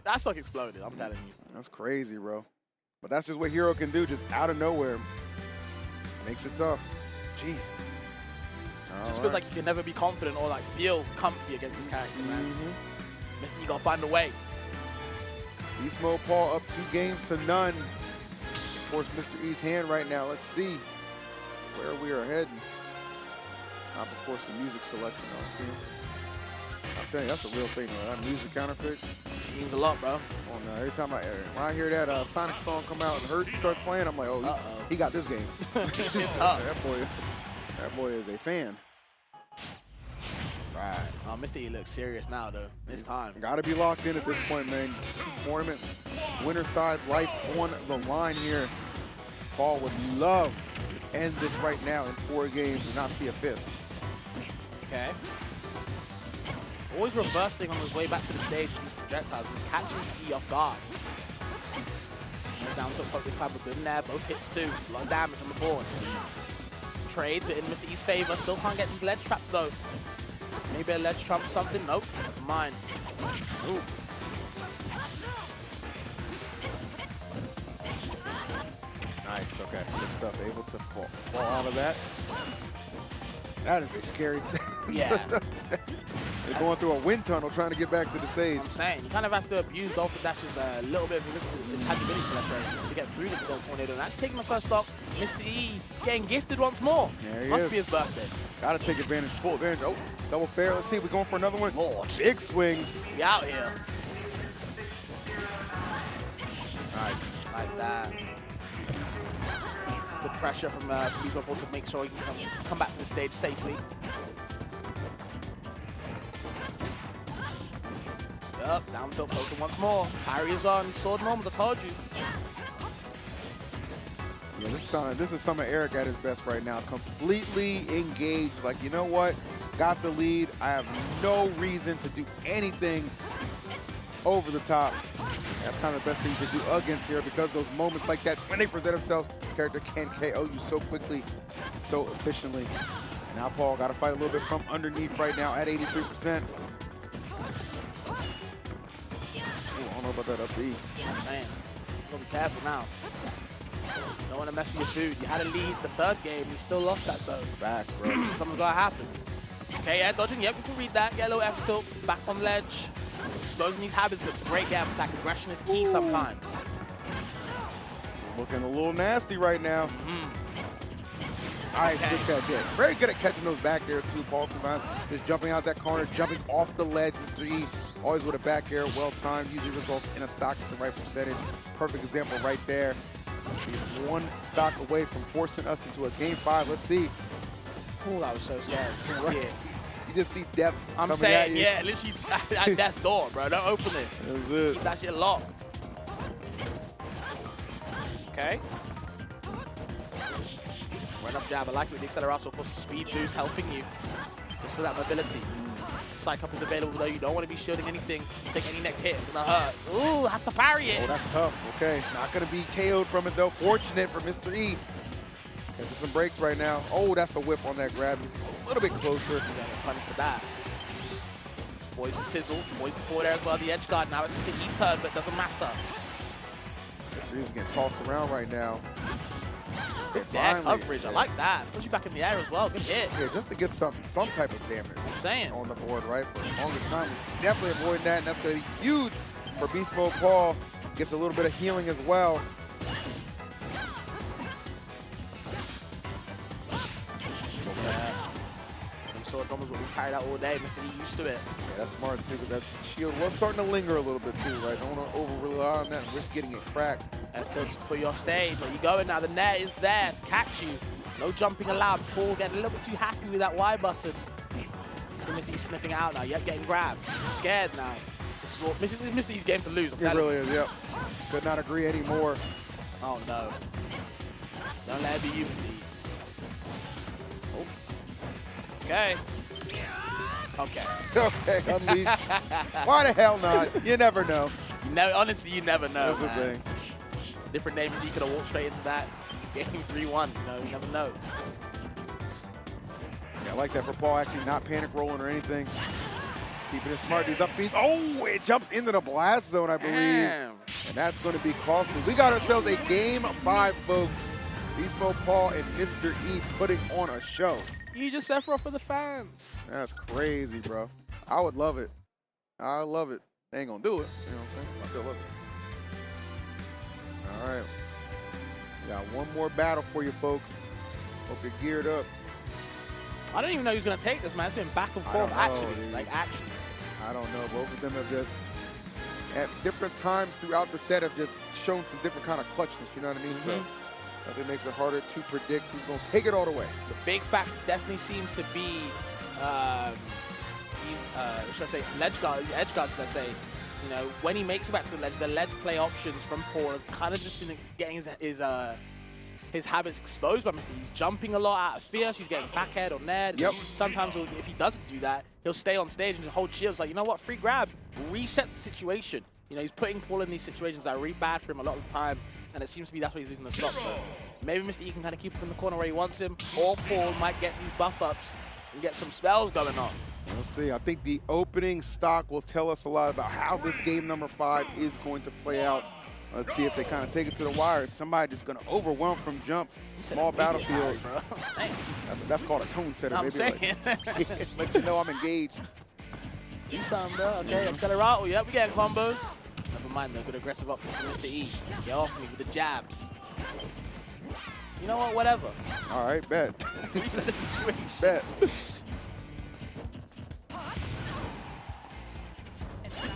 that stock exploded, I'm telling you. That's crazy, bro. But that's just what Hero can do, just out of nowhere. Makes it tough. Gee. Just feels like you can never be confident or like feel comfy against this character, man. Mr. E gotta find a way. Beast Mode Paul up 2-0. Of course, Mr. E's hand right now. Let's see where we are heading. Not before some music selection. I'll see. I'm telling you, that's a real thing, though. That music counterpick means a lot, bro. Oh no! Every time when I hear that Sonic song come out and Hurt starts playing, I'm like, oh, he got this game. that boy is a fan. Right. Oh, Mr. E looks serious now, though. This time. Got to be locked in at this point, man. Tournament, winner side life on the line here. Paul would love to end this right now in 4 games and not see a 5th. Okay. Always reversing on his way back to the stage with these projectiles. He's catching E off guard. Down to poke this time with good in there. Both hits too. A lot of damage on the board. Trades it in Mr. E's favor. Still can't get these ledge traps though. Maybe a ledge trap or something. Nope. Never mind. Ooh. Nice. Okay. Good stuff. Able to fall out of that. That is a scary. Yeah. They're going through a wind tunnel trying to get back to the stage. I'm saying, you kind of have to abuse Dolphin Dash's a little bit of intangibility to get through the Gold Tornado. And actually taking the first stock, Mr. E getting gifted once more. There he Must is. be his birthday. Got to take advantage, full advantage. Oh, double fair. Let's see, we're going for another one. Oh, big swings. We out here. Nice. Like that. Good pressure from Beast Mode Paul to make sure he can come back to the stage safely. Up, down tilt poking once more. Parry is on. Sword moment, I told you. Yeah, this is some of Eric at his best right now. Completely engaged. Like, you know what? Got the lead. I have no reason to do anything over the top. That's kind of the best thing to do against here because those moments like that, when they present themselves, the character can KO you so quickly, so efficiently. And now Paul got to fight a little bit from underneath right now at 83%. I don't know about that up B. Man, you gotta be careful now. Don't want to mess with your food. You had a lead the 3rd game, you still lost that zone. Back, bro. Something's gotta happen. Okay, yeah, dodging. Yep, we can read that. Get a little F tilt, back on ledge. Exposing these habits with great gap attack. Aggression is key sometimes. Looking a little nasty right now. Nice, good catch. Yeah, very good at catching those back airs too, Paul. Sometimes just jumping out that corner, jumping off the ledge. Mr. E always with a back air, well timed, usually results in a stock at the right percentage. Perfect example right there. He's one stock away from forcing us into a game 5. Let's see. Oh, that was so scary. Right. You just see death. I'm saying, yeah, literally at death door, bro. Don't open it. That's it. Keep that shit locked. Okay. Run up jab. I like it with the accelerator. Of course, the speed boost helping you. Just for that mobility. Psych up is available though. You don't want to be shielding anything. Take any next hit. It's gonna hurt. Ooh, has to parry it. Oh, that's tough. Okay, not gonna be KO'd from it though. Fortunate for Mr. E. Catching some breaks right now. Oh, that's a whip on that grab. A little bit closer. You gotta get punished for that. Boys the sizzle. Boys the forward air as well. The edge guard now. It's the east turn, but it doesn't matter. Mr. E's getting tossed around right now. Yeah, coverage. I like that. Push you back in the air as well. Good hit. Yeah, just to get some type of damage on the board, right? For the longest time, we definitely avoid that, and that's going to be huge for Beast Mode Paul. Gets a little bit of healing as well. Yeah. Them sword bombers will be carried out all day. Mr. E used to it. Yeah, that's smart too, because that shield was starting to linger a little bit too, right? Don't want to over rely on that and risk getting it cracked. F-tilts to put you off stage. Where you going now? The net is there to catch you. No jumping allowed. Paul getting a little bit too happy with that Y button. Mr. E's sniffing it out now. Yep, getting grabbed. He's scared now. This is what Mr. E's game to lose. It really is, yep. Could not agree anymore. Oh no. Don't let it be you, Mr. E. Oh. Okay. Okay. Okay, unleash. Why the hell not? You never know. Honestly, you never know. That's the thing. Different name, you could have walked straight into that game 3-1. You never know. Yeah, I like that for Paul, actually not panic rolling or anything. Keeping it smart. These up beats. Oh, it jumps into the blast zone, I believe. Damn. And that's going to be costly. We got ourselves a game 5, folks. Beast Mode Paul and Mr. E putting on a show. You just Sephiroth for the fans. That's crazy, bro. I would love it. I love it. They ain't gonna do it. You know what I'm saying? I still love it. All right. We got one more battle for you, folks. Hope you're geared up. I don't even know who's gonna take this, man. It's been back and forth, actually. Like, actually. I don't know. Both of them have just, at different times throughout the set, have just shown some different kind of clutchness. You know what I mean? So I think it makes it harder to predict who's gonna take it all the way. The big factor definitely seems to be, should I say, edge guards, should I say. You know, when he makes it back to the ledge play options from Paul have kind of just been getting his habits exposed by Mr. He's jumping a lot out of fear, so he's getting back air or net. Yep. Sometimes if he doesn't do that, he'll stay on stage and just hold shields. Like, you know what, free grabs, resets the situation. You know, he's putting Paul in these situations that are really bad for him a lot of the time, and it seems to be that's what he's losing the stop. So maybe Mr. E can kind of keep him in the corner where he wants him, or Paul might get these buff ups and get some spells going on. We'll see. I think the opening stock will tell us a lot about how this game number 5 is going to play out. Let's see if they kind of take it to the wire. Somebody just going to overwhelm from jump. Small battlefield. That's called a tone setter, I'm baby. saying. Like, let you know I'm engaged. Do something, bro. Okay, accelerato. Yep, we getting combos. Never mind, though. Good aggressive up from Mr. E. Get off me with the jabs. You know what? Whatever. All right, bet. Reset the situation. Bet.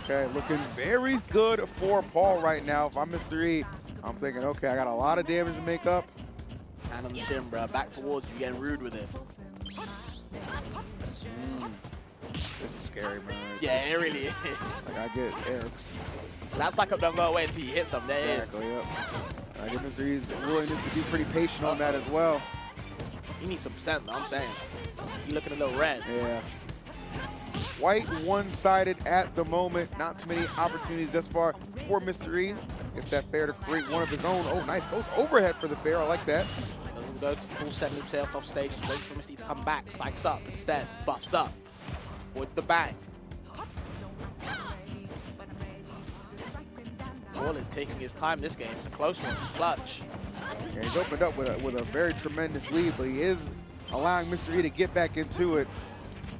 Okay, looking very good for Paul right now. If I'm Mr. E, I'm thinking, okay, I got a lot of damage to make up. Hand on the shin, bro. Back towards you, getting rude with it. This is scary, man. Yeah, it really is. Like, I get Eric's. That psych up don't go away until you hit something. There it is. Exactly, yep. I get Mr. E's willingness to be pretty patient on that as well. You need some percent, though, I'm saying. You looking a little red. Yeah. Quite one-sided at the moment. Not too many opportunities thus far for Mr. E. Gets that fair to create one of his own. Oh, nice. Goes overhead for the fair. I like that. Doesn't go to full setting himself off stage. Just waits for Mr. E to come back. Psychs up instead. Buffs up. Avoids the bang. Paul is taking his time this game. It's a close one. Clutch. Yeah, he's opened up with a very tremendous lead, but he is allowing Mr. E to get back into it.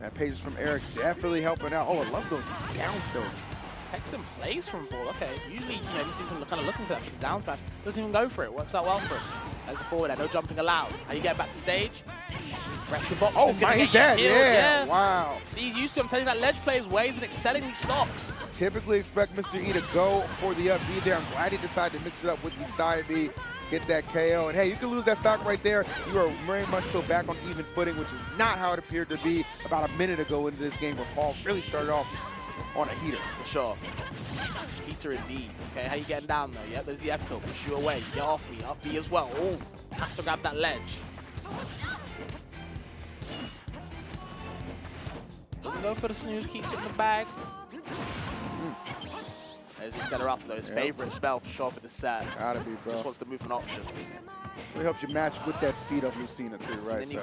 That page is from Eric, definitely helping out. Oh, I love those down tilts. Hex in place from Paul. Okay, usually, Mr. E can kind of looking for that for the down smash. Doesn't even go for it. Works out well for him. As the forward there, no jumping allowed. How you get back to stage? Pressing box. Oh my, he's dead. Yeah. Wow. So he's used to, I'm telling you, that ledge play is where he's been excelling these stocks. Typically expect Mr. E to go for the up B there. I'm glad he decided to mix it up with the side B, get that KO. And hey, you can lose that stock right there. You are very much so back on even footing, which is not how it appeared to be about a minute ago into this game where Paul really started off on a heater. For sure. Heater indeed. Okay, how you getting down though? Yeah, there's the F tilt. Push you away. Get off me. Up B as well. Oh, has to grab that ledge. Doesn't go for the snooze, keeps it in the bag. There's Accelerator though, his favorite spell for sure for the set. Gotta be, bro. Just wants the movement option. It helps you match with that speed of Lucina too, right? You,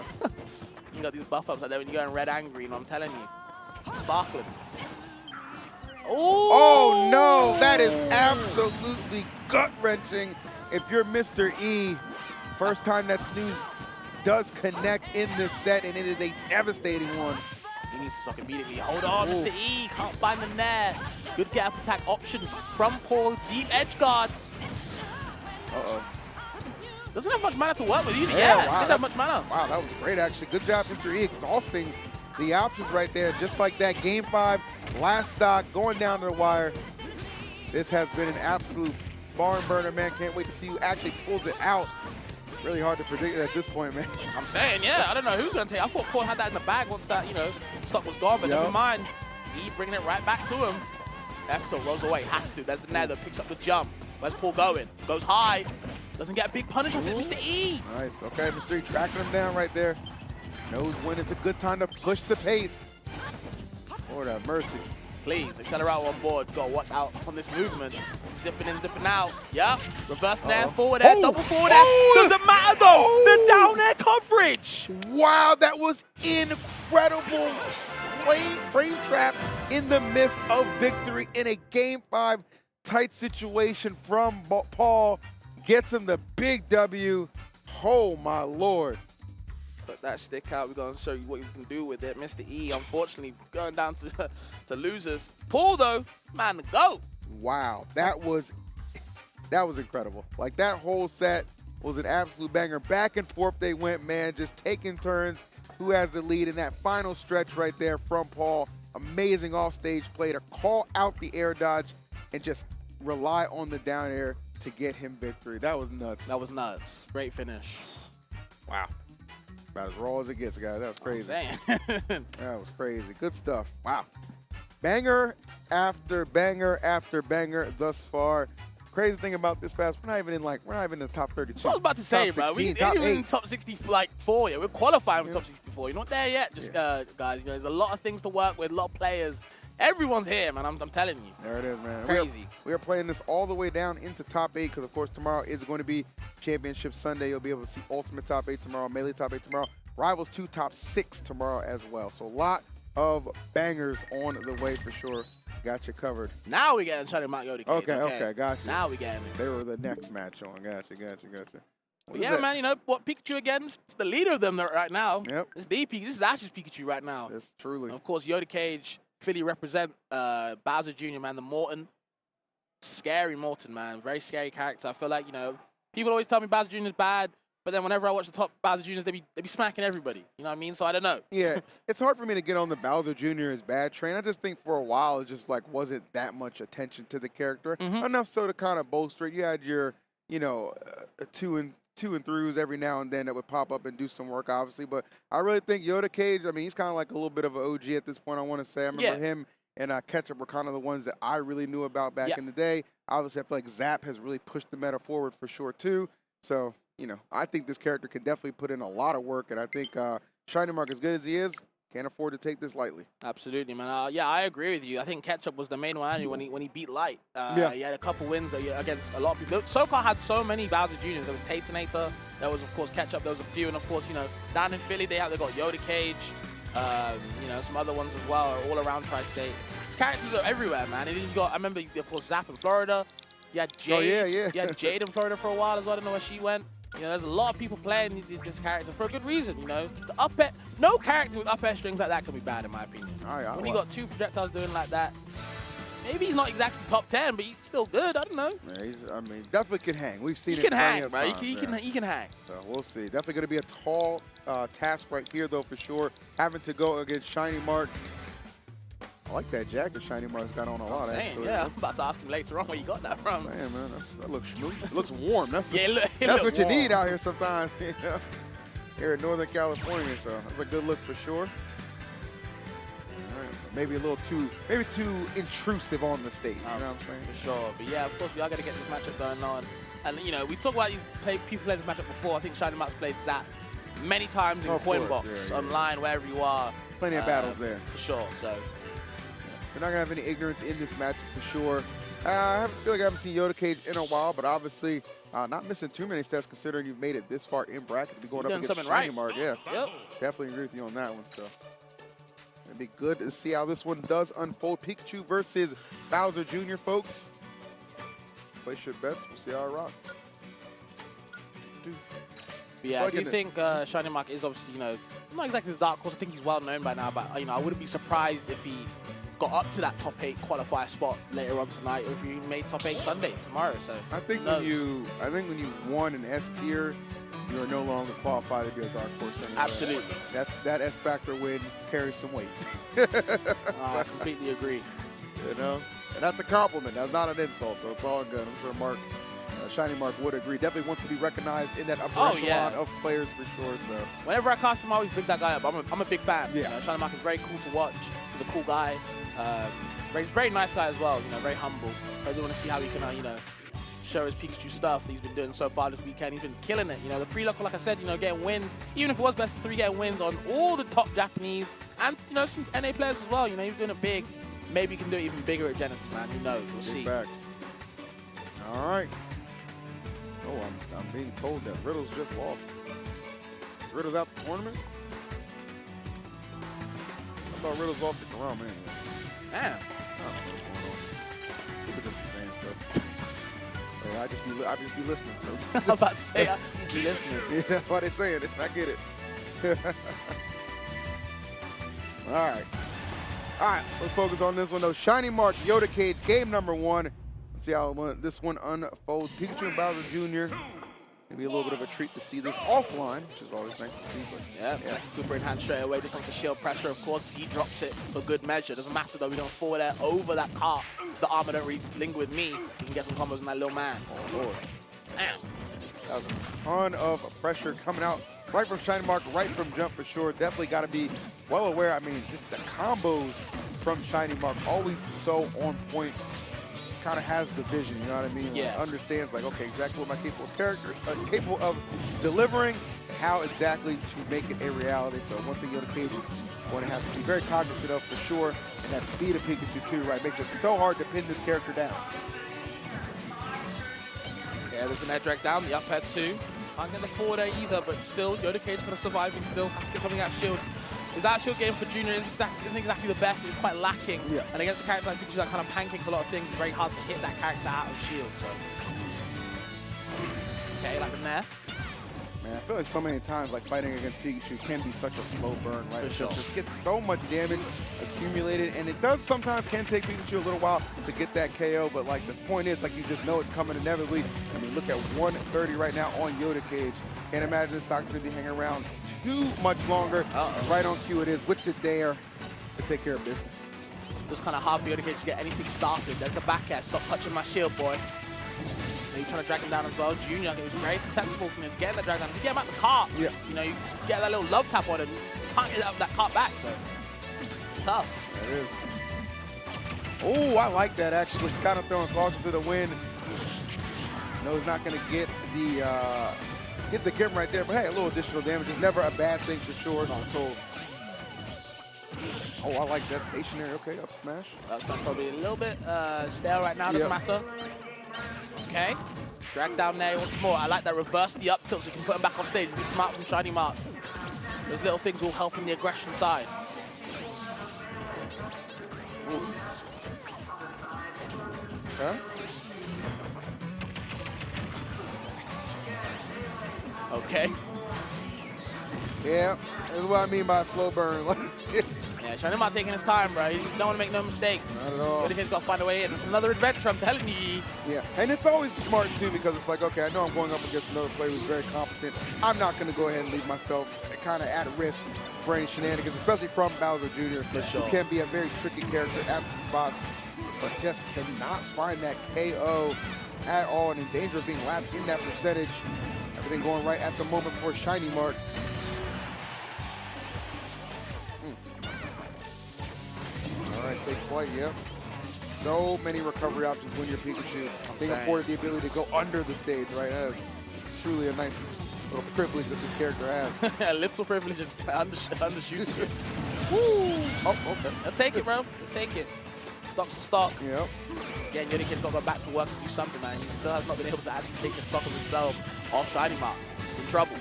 you got these buff ups like that when you go in red angry, I'm telling you. Sparkling. Oh no, that is absolutely gut-wrenching. If you're Mr. E, first time that snooze does connect in this set, and it is a devastating one. He needs to suck immediately. Hold on, Mr. E, can't find the nair. Good get up attack option from Paul, deep edge guard. Uh-oh. Doesn't have much mana to work with either. Yeah, Didn't wow, have much mana. Wow, that was great actually. Good job, Mr. E, exhausting the options right there. Just like that, game 5, last stock, going down to the wire. This has been an absolute barn burner, man. Can't wait to see who actually pulls it out. Really hard to predict it at this point, man. I'm saying, yeah, I don't know who's going to take it. I thought Paul had that in the bag once that, stock was gone, but never mind. E bringing it right back to him. F-tilt rolls away, has to. There's the nether, picks up the jump. Where's Paul going? Goes high. Doesn't get a big punish off it, Mr. E. Nice, okay, Mr. E tracking him down right there. Knows when it's a good time to push the pace. Lord have mercy. Please, Accelerator on board. Got to watch out on this movement. Zipping in, zipping out. Yep. Reverse nair, forward air, double forward air. Doesn't matter though. The down air coverage. Wow, that was incredible. Frame trap in the midst of victory in a game 5 tight situation from Paul. Gets him the big W. Oh my Lord. Put that stick out. We're going to show you what you can do with it. Mr. E, unfortunately, going down to losers. Paul, though, man, the GOAT. Wow, that was incredible. Like, that whole set was an absolute banger. Back and forth they went, man, just taking turns. Who has the lead in that final stretch right there from Paul. Amazing offstage play to call out the air dodge and just rely on the down air to get him victory. That was nuts. That was nuts. Great finish. Wow. About as raw as it gets, guys. That was crazy. That was crazy. Good stuff. Wow. Banger after banger after banger thus far. Crazy thing about this fast, we're not even in the top 32. So I was about to say, bro, we ain't even in top 64 yet. We're qualifying for top 64. You're not there yet, just guys. There's a lot of things to work with, a lot of players. Everyone's here, man. I'm telling you. There it is, man. Crazy. We are playing this all the way down into top 8 because, of course, tomorrow is going to be Championship Sunday. You'll be able to see Ultimate top 8 tomorrow, Melee top 8 tomorrow, Rivals 2 top 6 tomorrow as well. So a lot of bangers on the way for sure. Got you covered. Now we getting Shadow Mount Yoda. Okay, gotcha. Now we getting it. They were the next match on. Gotcha. Yeah, man, what Pikachu against the leader of them right now. Yep. It's DP. This is Ash's Pikachu right now. Yes, truly. And of course, Yoda Cage, Philly represent Bowser Jr., man, the Morton. Scary Morton, man. Very scary character. I feel like, people always tell me Bowser Jr. is bad. But then whenever I watch the top Bowser Jr.'s, they be smacking everybody. You know what I mean? So I don't know. Yeah, it's hard for me to get on the Bowser Jr. as bad train. I just think for a while it just wasn't that much attention to the character. Enough so to kind of bolster it. You had your, two and throughs every now and then that would pop up and do some work, obviously. But I really think Yoda Cage, he's kind of like a little bit of an OG at this point, I want to say. I remember him and Ketchup were kind of the ones that I really knew about back in the day. Obviously, I feel like Zap has really pushed the meta forward for sure, too. So, I think this character could definitely put in a lot of work, and I think Shiny Mark, as good as he is, can't afford to take this lightly. Absolutely, man. Yeah, I agree with you. I think Ketchup was the main one when he beat Light. He had a couple wins against a lot of people. SoCal had so many Bowser Jr.'s. There was Tatanator. There was, of course, Ketchup. There was a few. And, of course, down in Philly, they got Yoda Cage. Some other ones as well, all around Tri-State. His characters are everywhere, man. And then I remember, of course, Zap in Florida. You had Jade. You had Jade in Florida for a while as well. I don't know where she went. There's a lot of people playing this character for a good reason, The up air, no character with up air strings like that can be bad, in my opinion. When you got 2 projectiles doing like that, maybe he's not exactly top 10, but he's still good. I don't know. Yeah, I mean, definitely can hang. We've seen He it. can hang, plenty bro. of He times, can hang. So we'll see. Definitely going to be a tall task right here, though, for sure. Having to go against Shiny Mark. I like that jacket Shiny Mark's got on a lot, actually. Yeah, I'm about to ask him later on where you got that from. Man, that looks smooth. It looks warm. That's Yeah, it that's look what you warm. need out here sometimes. You know? Here in Northern California, so that's a good look for sure. All right, maybe a little too intrusive on the stage. You know what I'm saying? For sure. But yeah, of course, we are going to get this matchup going on. And, you know, we talk about people playing this matchup before. I think Shiny Mark's played that many times in Of Coin course, Box, yeah. online, wherever you are. Plenty of battles there. For sure. So We're not going to have any ignorance in this match for sure. I feel like I haven't seen Yoda Cage in a while, but obviously not missing too many steps considering you've made it this far in bracket to be going You're up doing against something Shiny right. Mark. Yeah, Yep. definitely agree with you on that one. So it'd be good to see how this one does unfold. Pikachu versus Bowser Jr., folks. Place your bets. We'll see how it rocks. But yeah, I do think Shiny Mark is obviously, you know, not exactly the dark horse. I think he's well known by now, but you know, I wouldn't be surprised if he got up to that top 8 qualifier spot later on tonight, or if he made top 8 Sunday tomorrow. So I think when you won an S tier, you are no longer qualified to be a dark horse anymore. Absolutely. That S Factor win carries some weight. I completely agree. You know, and that's a compliment. That's not an insult. So it's all good. I'm sure Mark, Shiny Mark would agree. Definitely wants to be recognized in that upper echelon of players for sure. So whenever I cast him, I always big that guy up. I'm a big fan. Yeah. You know, Shiny Mark is very cool to watch. He's a cool guy. Very nice guy as well. You know, very humble. I do want to see how he can, you know, show his Pikachu stuff that he's been doing so far this weekend. He's been killing it. You know, the pre-luck, like I said, you know, getting wins. Even if it was best of 3, getting wins on all the top Japanese and, you know, some NA players as well. You know, he's doing it big. Maybe he can do it even bigger at Genesis, man. Who knows? We'll see. Facts. All right. Oh, I'm being told that Riddle's just lost. Is Riddle's out the tournament? I thought Riddle's lost the Corral, man. Damn. I don't know what's going on. People just be saying stuff. Hey, I just be listening. So. I was about to say, I just be listening. Yeah, that's why they saying it. I get it. All right. All right, let's focus on this one, though. Shiny Mark, Yoda Cage, game number 1. Let's see how this one unfolds. Pikachu and Bowser Jr. Maybe a little bit of a treat to see this offline, which is always nice to see. But Yeah. Super in hand straight away. Just wants to shield pressure, of course. He drops it for good measure. Doesn't matter, though. We're going to forward there over that cart. The armor don't really linger with me. We can get some combos in that little man. Oh, Lord. Damn. That was a ton of pressure coming out right from Shiny Mark, right from jump for sure. Definitely got to be well aware. I mean, just the combos from Shiny Mark, always so on point. Kind of has the vision, you know what I mean? Yeah. Like, understands, like, okay, exactly what my capable of delivering, and how exactly to make it a reality. So one thing Yoda Cage is going to have to be very cognizant of for sure, and that speed of Pikachu too, right? Makes it so hard to pin this character down. Yeah, there's an air drag down, the up air too. Can't get the forward air either, but still, Yoda Cage kind of surviving still. Has to get something out of shield. His out shield game for Junior isn't exactly the best. It's quite lacking. Yeah. And against a character like Pikachu that kind of pancakes a lot of things, it's very hard to hit that character out of shield. So, okay, like the Nair. Man, I feel like so many times, like, fighting against Pikachu can be such a slow burn, right? For It sure. just gets so much damage accumulated, and it does sometimes can take Pikachu a little while to get that KO, but, like, the point is, like, you just know it's coming inevitably. I mean, look at 130 right now on Yoda Cage. Can't imagine this stock's going to be hanging around too much longer. Right on cue it is with the dare to take care of business. Just kind of hard for Yoda Cage to get anything started. There's the back air. Stop touching my shield, boy. You're trying to drag him down as well. Junior is very susceptible to getting that drag down. You get him out the cart. Yeah. You know, you get that little love tap on him. You can't get that cart back, so it's tough. That is. Oh, I like that, actually. Kind of throwing caution to the wind. No, he's not going to get the Kim right there, but hey, a little additional damage is never a bad thing for sure. Oh, I like that stationary. Okay, up smash. That's probably a little bit stale right now. Doesn't matter. Okay. Drag down there once more. I like that reverse the up tilt so you can put him back off stage. Be smart from Shiny Mark. Those little things will help in the aggression side. Huh? Okay. Yeah, that's what I mean by a slow burn. Yeah, Yeah, Shiny Mart taking his time, bro. He don't want to make no mistakes. Not at all. Yoda Cage's got to find a way in. It's another adventure, I'm telling you. Yeah, and it's always smart, too, because it's like, okay, I know I'm going up against another player who's very competent. I'm not going to go ahead and leave myself kind of at risk for any shenanigans, especially from Bowser Jr. For sure. Who can be a very tricky character at some spots, but just cannot find that KO at all, and in danger of being lapped in that percentage. Everything going right at the moment for Shiny Mart. All right, take flight, yep. So many recovery options when you're Pikachu. Being afforded the ability to go under the stage, right? That is truly a nice little privilege that this character has. A little privilege is undershooting it. Woo! Oh, okay. They'll take it, bro. They'll take it. Stock's a stock. Yep. Again, Yoda Cage's got to go back to work and do something, man. He still has not been able to actually take the stock of himself off Shiny Mart. In trouble.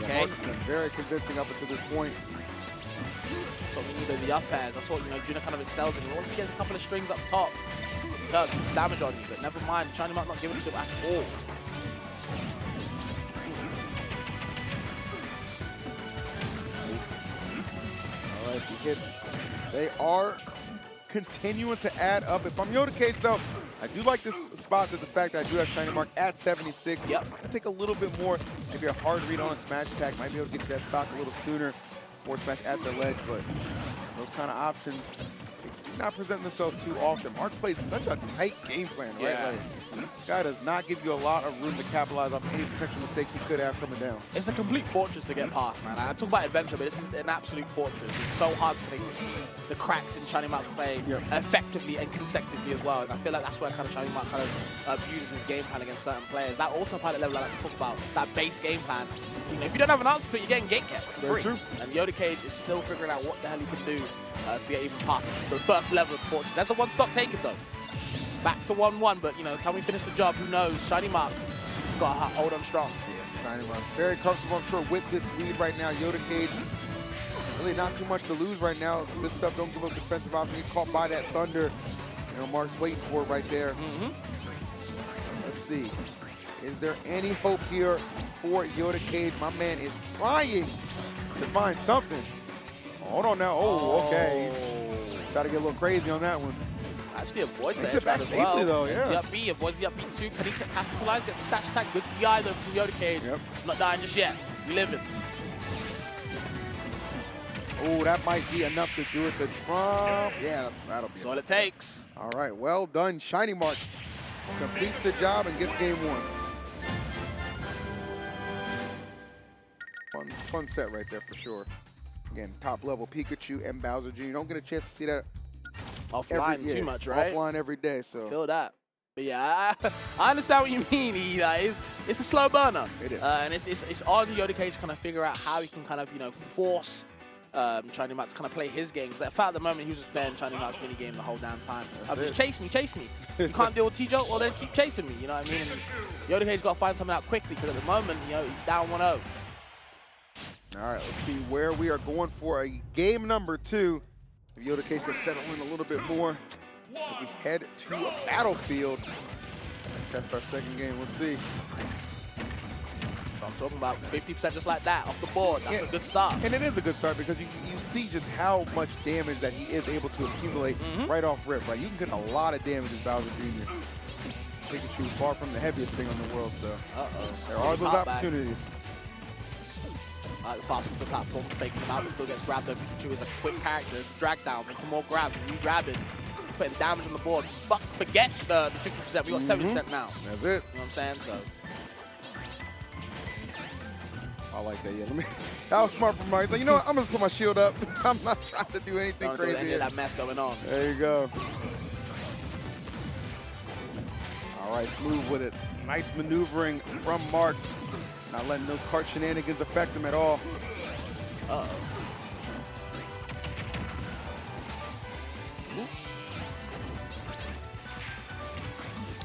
Okay. Mark's been very convincing up until this point. So we need the up airs. That's what Juna kind of excels in. Once he gets a couple of strings up top, he does damage on you. But never mind, Shiny Mart not giving it to him at all. All right, he hits. They are continuing to add up. If I'm Yoda Cage, though, I do like this spot, that the fact that I do have Shiny Mart at 76. Yep. I take a little bit more, maybe a hard read on a smash attack. Might be able to get to that stock a little sooner. Forward smash at the ledge, but those kind of options, they do not present themselves too often. Mark plays such a tight game plan, right? Yeah. Like, this guy does not give you a lot of room to capitalize off any potential mistakes he could have coming down. It's a complete fortress to get past, man. I talk about adventure, but this is an absolute fortress. It's so hard to see the cracks in Shiny Mart's play effectively and consecutively as well. And I feel like that's where kind of Shiny Mart kind of uses his game plan against certain players. That autopilot level I like to talk about, that base game plan. You know, if you don't have an answer to it, you're getting gate kept for free. True. And Yoda Cage is still figuring out what the hell he can do to get even past the first level of the fortress. That's a one stock taken though. Back to 1-1, but you know, can we finish the job? Who knows? Shiny Mart has got to hold on strong. Yeah, Shiny Mart very comfortable, I'm sure, with this lead right now. Yoda Cage, really not too much to lose right now. Good stuff, don't give up defensive option. Get caught by that thunder. You know, Mark's waiting for it right there. Let's see. Is there any hope here for Yoda Cage? My man is trying to find something. Hold on now. Oh, okay. Got to get a little crazy on that one. Actually avoids Makes the it back as safely well. though, yeah. The up B, avoids the up B too. Can he capitalize? Gets the dash attack. Good DI though from Yoda Cage. Yep. Not dying just yet. Living. Oh, that might be enough to do it. The Trump. Yeah, that'll be That's all it takes. All right, well done. Shiny Mart completes the job and gets game one. Fun set right there for sure. Again, top level Pikachu and Bowser Jr. You don't get a chance to see that Offline too much, right? Offline every day, so. Feel that. But yeah, I understand what you mean. It's a slow burner. It is. And it's on Yoda Cage to kind of figure out how he can kind of, you know, force Shiny Mart to kind of play his game. Because at the moment, he was just playing Shiny Mart's mini game the whole damn time. Just chase me. You can't deal with T-Joe, well then keep chasing me. You know what I mean? And Yoda Cage got to find something out quickly because at the moment, you know, he's down 1-0. All right, let's see where we are going for a game number 2. If Yoda Cage can settle in a little bit more as we head to a battlefield and test our second game. Let's see. So I'm talking about 50% just like that off the board. That's a good start. And it is a good start because you see just how much damage that he is able to accumulate right off rip, right? You can get a lot of damage as Bowser Jr. Pikachu far from the heaviest thing in the world, so there are those opportunities. Fast with the platform, faking him out, but still gets grabbed. Though Pikachu is a quick character, drag down, making more grabs, re-grabbing, putting damage on the board. But forget the 50%, we got 70% now. That's it. You know what I'm saying? So. I like that, yeah. That was smart from Mark. Like, you know what? I'm just put my shield up. I'm not trying to do anything crazy. Any of that mess going on. There you go. All right, Smooth with it. Nice maneuvering from Mark. Not letting those cart shenanigans affect him at all. Uh-oh.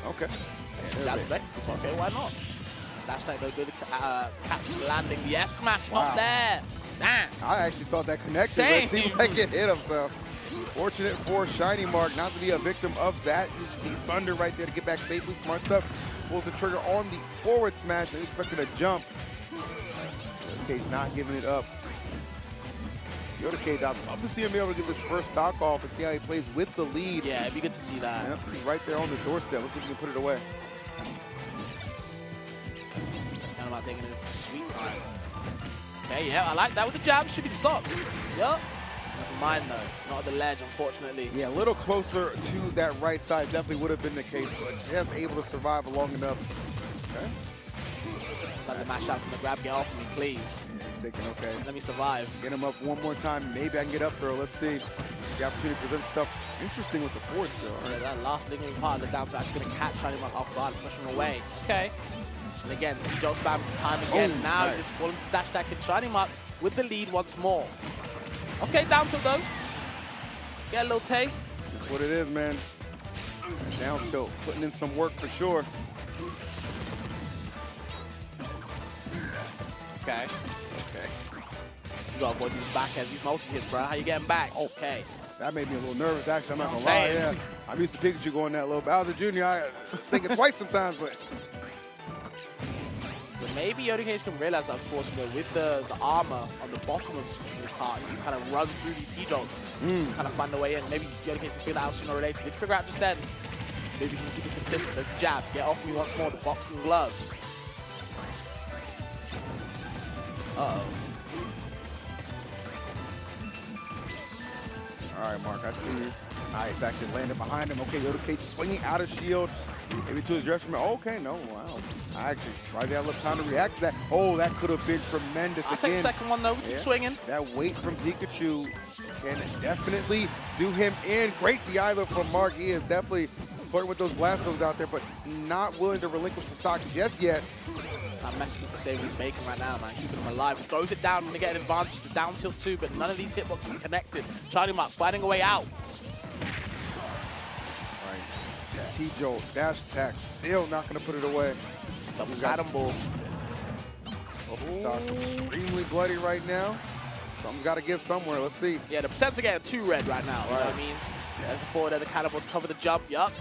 Okay. Okay, why not? Dash type though, good catch landing. The F smash, not there. Damn. I actually thought that connected, but it seemed like it hit him, so. Fortunate for Shiny Mark not to be a victim of that. You see Thunder right there to get back safely. Smart stuff. Pulls the trigger on the forward smash. They expected a jump. Cage not giving it up. Yoda Cage, I'd love to see him be able to get this first stock off and see how he plays with the lead. Yeah, it'd be good to see that. Yep, he's right there on the doorstep. Let's see if we can put it away. Kind of about taking a sweet time. Okay, yeah, I like that with the jab. Should be the stop. Yep. Never mind though. Not at the ledge, unfortunately. Yeah, a little closer to that right side definitely would have been the case, but just able to survive long enough. Okay. Let the mash out from the grab. Get off me, please. Yeah, he's thinking, okay. Let me survive. Get him up one more time. Maybe I can get up throw. Let's see. The opportunity presents itself. Interesting with the forward still. Yeah, that last lingering part of the down smash is going to catch Shiny Mark off guard and push him away. Okay. And again, Joe spam time again. Oh, now nice. just falling to dash attack and Shiny Mark with the lead once more. Okay, down tilt though. Get a little taste. That's what it is, man. Down tilt, putting in some work for sure. Okay. Okay. You gotta avoid these back heads, these multi-hits, bro. How you getting back? Okay. That made me a little nervous, actually. I'm not gonna lie. Same. Yeah. I'm used to Pikachu going that low. Bowser Jr., I think it twice sometimes, but maybe Yoda Cage can realize that, of course, you know, with the armor on the bottom of his heart, you can kind of run through these T-jolts, kind of find a way in. Maybe Yoda Cage can figure that out sooner or later. Did figure out just then. Maybe he can keep it consistent. There's the jab. Get off me once more. The boxing gloves. Uh-oh. all right, Mark, I see you. Nice, actually landed behind him. Okay, Yoda Cage swinging out of shield. Maybe to his dress from okay, no, wow. I actually tried that little time to react to that. Oh, that could have been tremendous I'll again. take the second one, though. We keep swinging. That weight from Pikachu can definitely do him in. Great DI, though, from Mark. He is definitely flirting with those blast zones out there, but not willing to relinquish the stock just yet. I'm mentally saving his bacon right now, man. Keeping him alive. Throws it down to get an advantage to down tilt too, but none of these hitboxes connected. Shiny Mark fighting a way out. T-Jolt, dash attack, still not going to put it away. Double cannonball. Stock's extremely bloody right now. Something's got to give somewhere. Let's see. Yeah, the percents are getting too red right now. You know what I mean? There's the forward there, the cannonball to cover the jump. Yup.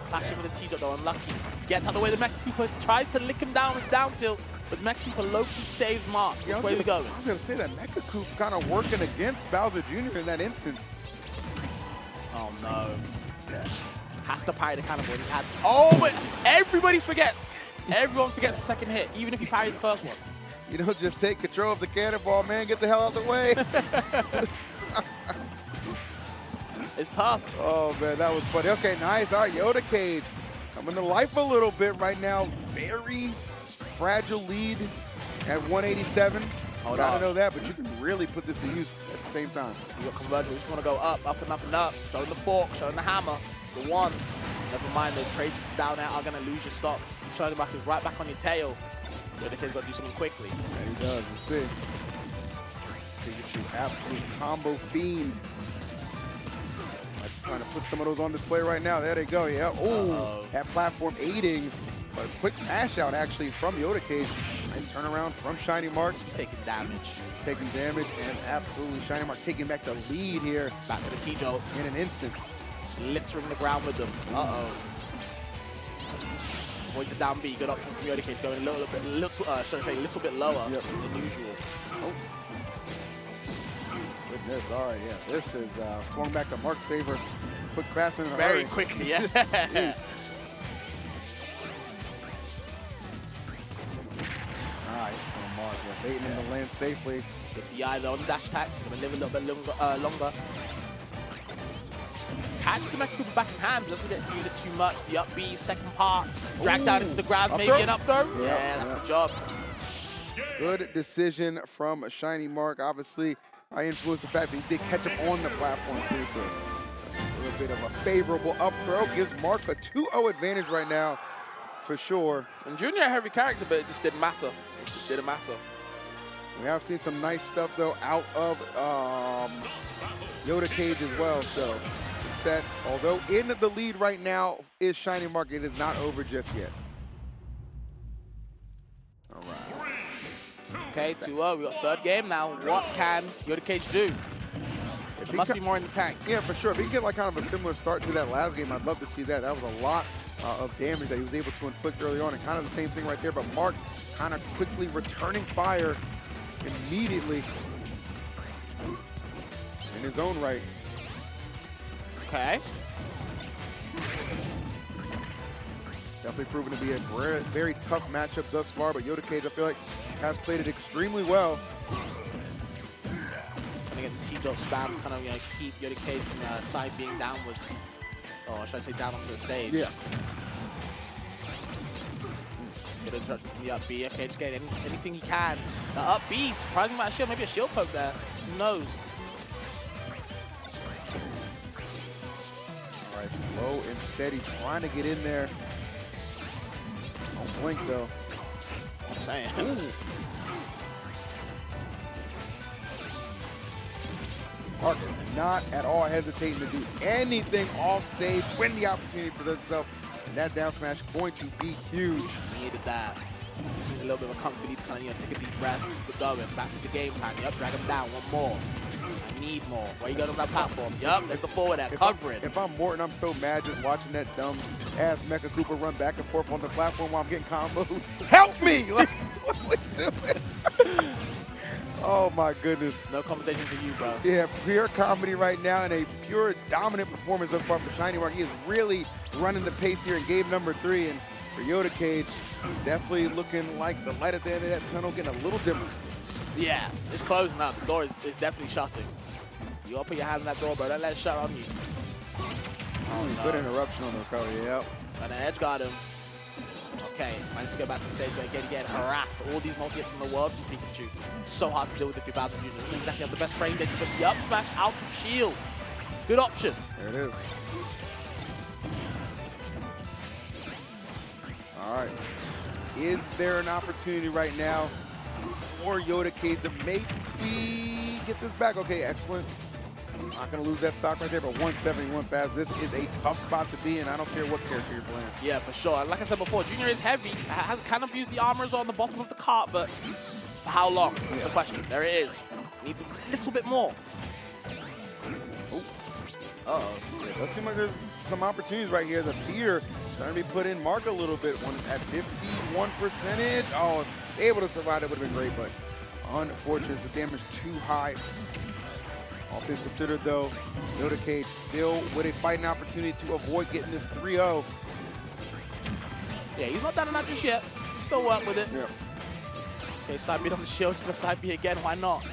Clashing with the T-Jolt though, unlucky. Gets out of the way, the Mecha Cooper tries to lick him down with down tilt, but Mecha Cooper low-key saves Mark. Yeah, Which way we go? I was going to say that Mecha Coop kind of working against Bowser Jr. in that instance. Oh no. Yeah. Has to parry the cannonball. He had to. Oh, but everybody forgets. Everyone forgets the second hit, even if he parried the first one. You know, just take control of the cannonball, man. Get the hell out of the way. It's tough. Oh, man, that was funny. Okay, nice. All right, Yoda Cage coming to life a little bit right now. Very fragile lead at 187. Hold Gotta on. know that, but you can really put this to use at the same time. You got converted. We just want to go up, up and up and up. Showing the fork, showing the hammer, the one. Never mind, the trades down there are going to lose your stock. Showing back is right back on your tail. The kid's got to do something quickly. Yeah, he does. We'll see. Pikachu, absolute combo fiend. Trying to put some of those on display right now. There they go. Yeah. Oh, that platform aiding. But a quick mash out actually from Yoda Cage. Nice turnaround from Shiny Mark. Taking damage. Taking damage and absolutely Shiny Mark taking back the lead here. Back to the T-Jolts. In an instant. Littering the ground with them. Uh-oh. Avoid the down B. Good option from Yoda Cage going a little bit lower than usual. Oh. Goodness, all right, yeah. This is swung back to Mark's favor. Quick, fast, and in a hurry. Very quickly, yeah. Nice from Mark. Yeah, baiting him to land safely. Get the eye though on the dash attack. Gonna live a little bit longer. Catch the Mecha Cooper back in hand, doesn't get to use it too much. The up B, second parts, dragged out into the grab, maybe an up throw. Yeah, that's the job. Good decision from Shiny Mark. Obviously, I influenced the fact that he did catch him on the platform too, so a little bit of a favorable up throw gives Mark a 2-0 advantage right now, for sure. And Junior a heavy character, but it just didn't matter. It just didn't matter. We have seen some nice stuff though out of Yoda Cage as well. So the set, although in the lead right now is Shiny Mark, it is not over just yet. All right. Okay, 2-0. We got third game now. What can Yoda Cage do? There must be more in the tank. Yeah, for sure. If he can get like kind of a similar start to that last game, I'd love to see that. That was a lot of damage that he was able to inflict early on, and kind of the same thing right there. But Mark kind of quickly returning fire immediately. his own right. Okay. Definitely proven to be a very, very tough matchup thus far, but Yoda Cage, I feel like, has played it extremely well. Trying to get the T-Dot spam, kind of keep Yoda Cage from side being downwards. Or should I say down onto the stage? Yeah. Good introduction from the up B. Okay, just getting anything he can. The up B, surprising amount of shield, maybe a shield poke there. Who knows? All right, slow and steady, trying to get in there. Don't blink though. I'm saying. Mark is not at all hesitating to do anything off stage when the opportunity presents itself. And that down smash going to be huge. Needed that. Need a little bit of a comfort. Need to kind of take a deep breath. Keep going. Back to the game plan. Yep, drag him down. One more. We need more. Where you going on that platform? Yup, there's the forward at covering. If I'm Morton, I'm so mad just watching that dumb ass Mecha Cooper run back and forth on the platform while I'm getting comboed. Help me! Like, what are we doing? Oh my goodness. No conversation for you, bro. Yeah, pure comedy right now and a pure dominant performance thus far from Shiny Mark. He is really running the pace here in game number 3. And for Yoda Cage, definitely looking like the light at the end of that tunnel getting a little dimmer. Yeah, it's closing up. The door is definitely shutting. You all put your hands on that door, bro. Don't let it shut on you. Oh, no. Good interruption on the recovery, yep. And the edge guard him. Okay, managed to go back to the stage where again, get harassed. All these multi-hits in the world from Pikachu. So hard to deal with if you're Bowser Jr. Doesn't exactly have the best frame data, but the up smash out of shield. Good option. There it is. All right. Is there an opportunity right now for Yoda Cage to maybe get this back? Okay, excellent. Not going to lose that stock right there, but 171 Fabs. This is a tough spot to be in. I don't care what character you're playing. Yeah, for sure. And like I said before, Junior is heavy. Has kind of used the armors on the bottom of the cart, but for how long? That's the question. There it is. Needs a little bit more. Uh-oh. It does seem like there's some opportunities right here. The fear starting to be put in Mark a little bit. One at 51%. Oh, if able to survive, that would have been great, but unfortunate. The damage too high. All things considered, though, Yoda Cage still with a fighting opportunity to avoid getting this 3-0. Yeah, he's not done that just yet. Still work with it. Yeah. Okay, side beat on the shield. Gonna side beat again. Why not?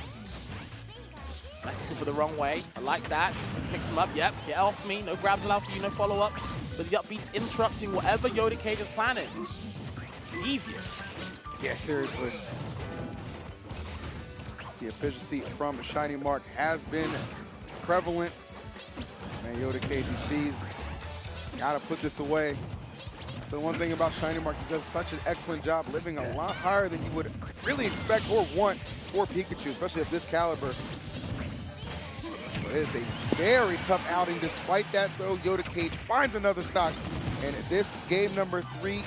Back for the wrong way. I like that. Mix him up. Yep. Get off me. No grabs allowed for you. No follow-ups. But the upbeat's interrupting whatever Yoda Cage is planning. Devious. Yeah, seriously. The efficiency from Shiny Mark has been prevalent. Man, Yoda Cage, he sees, gotta put this away. So one thing about Shiny Mark, he does such an excellent job living a lot higher than you would really expect or want for Pikachu, especially at this caliber. But it is a very tough outing. Despite that, though, Yoda Cage finds another stock. And this game number 3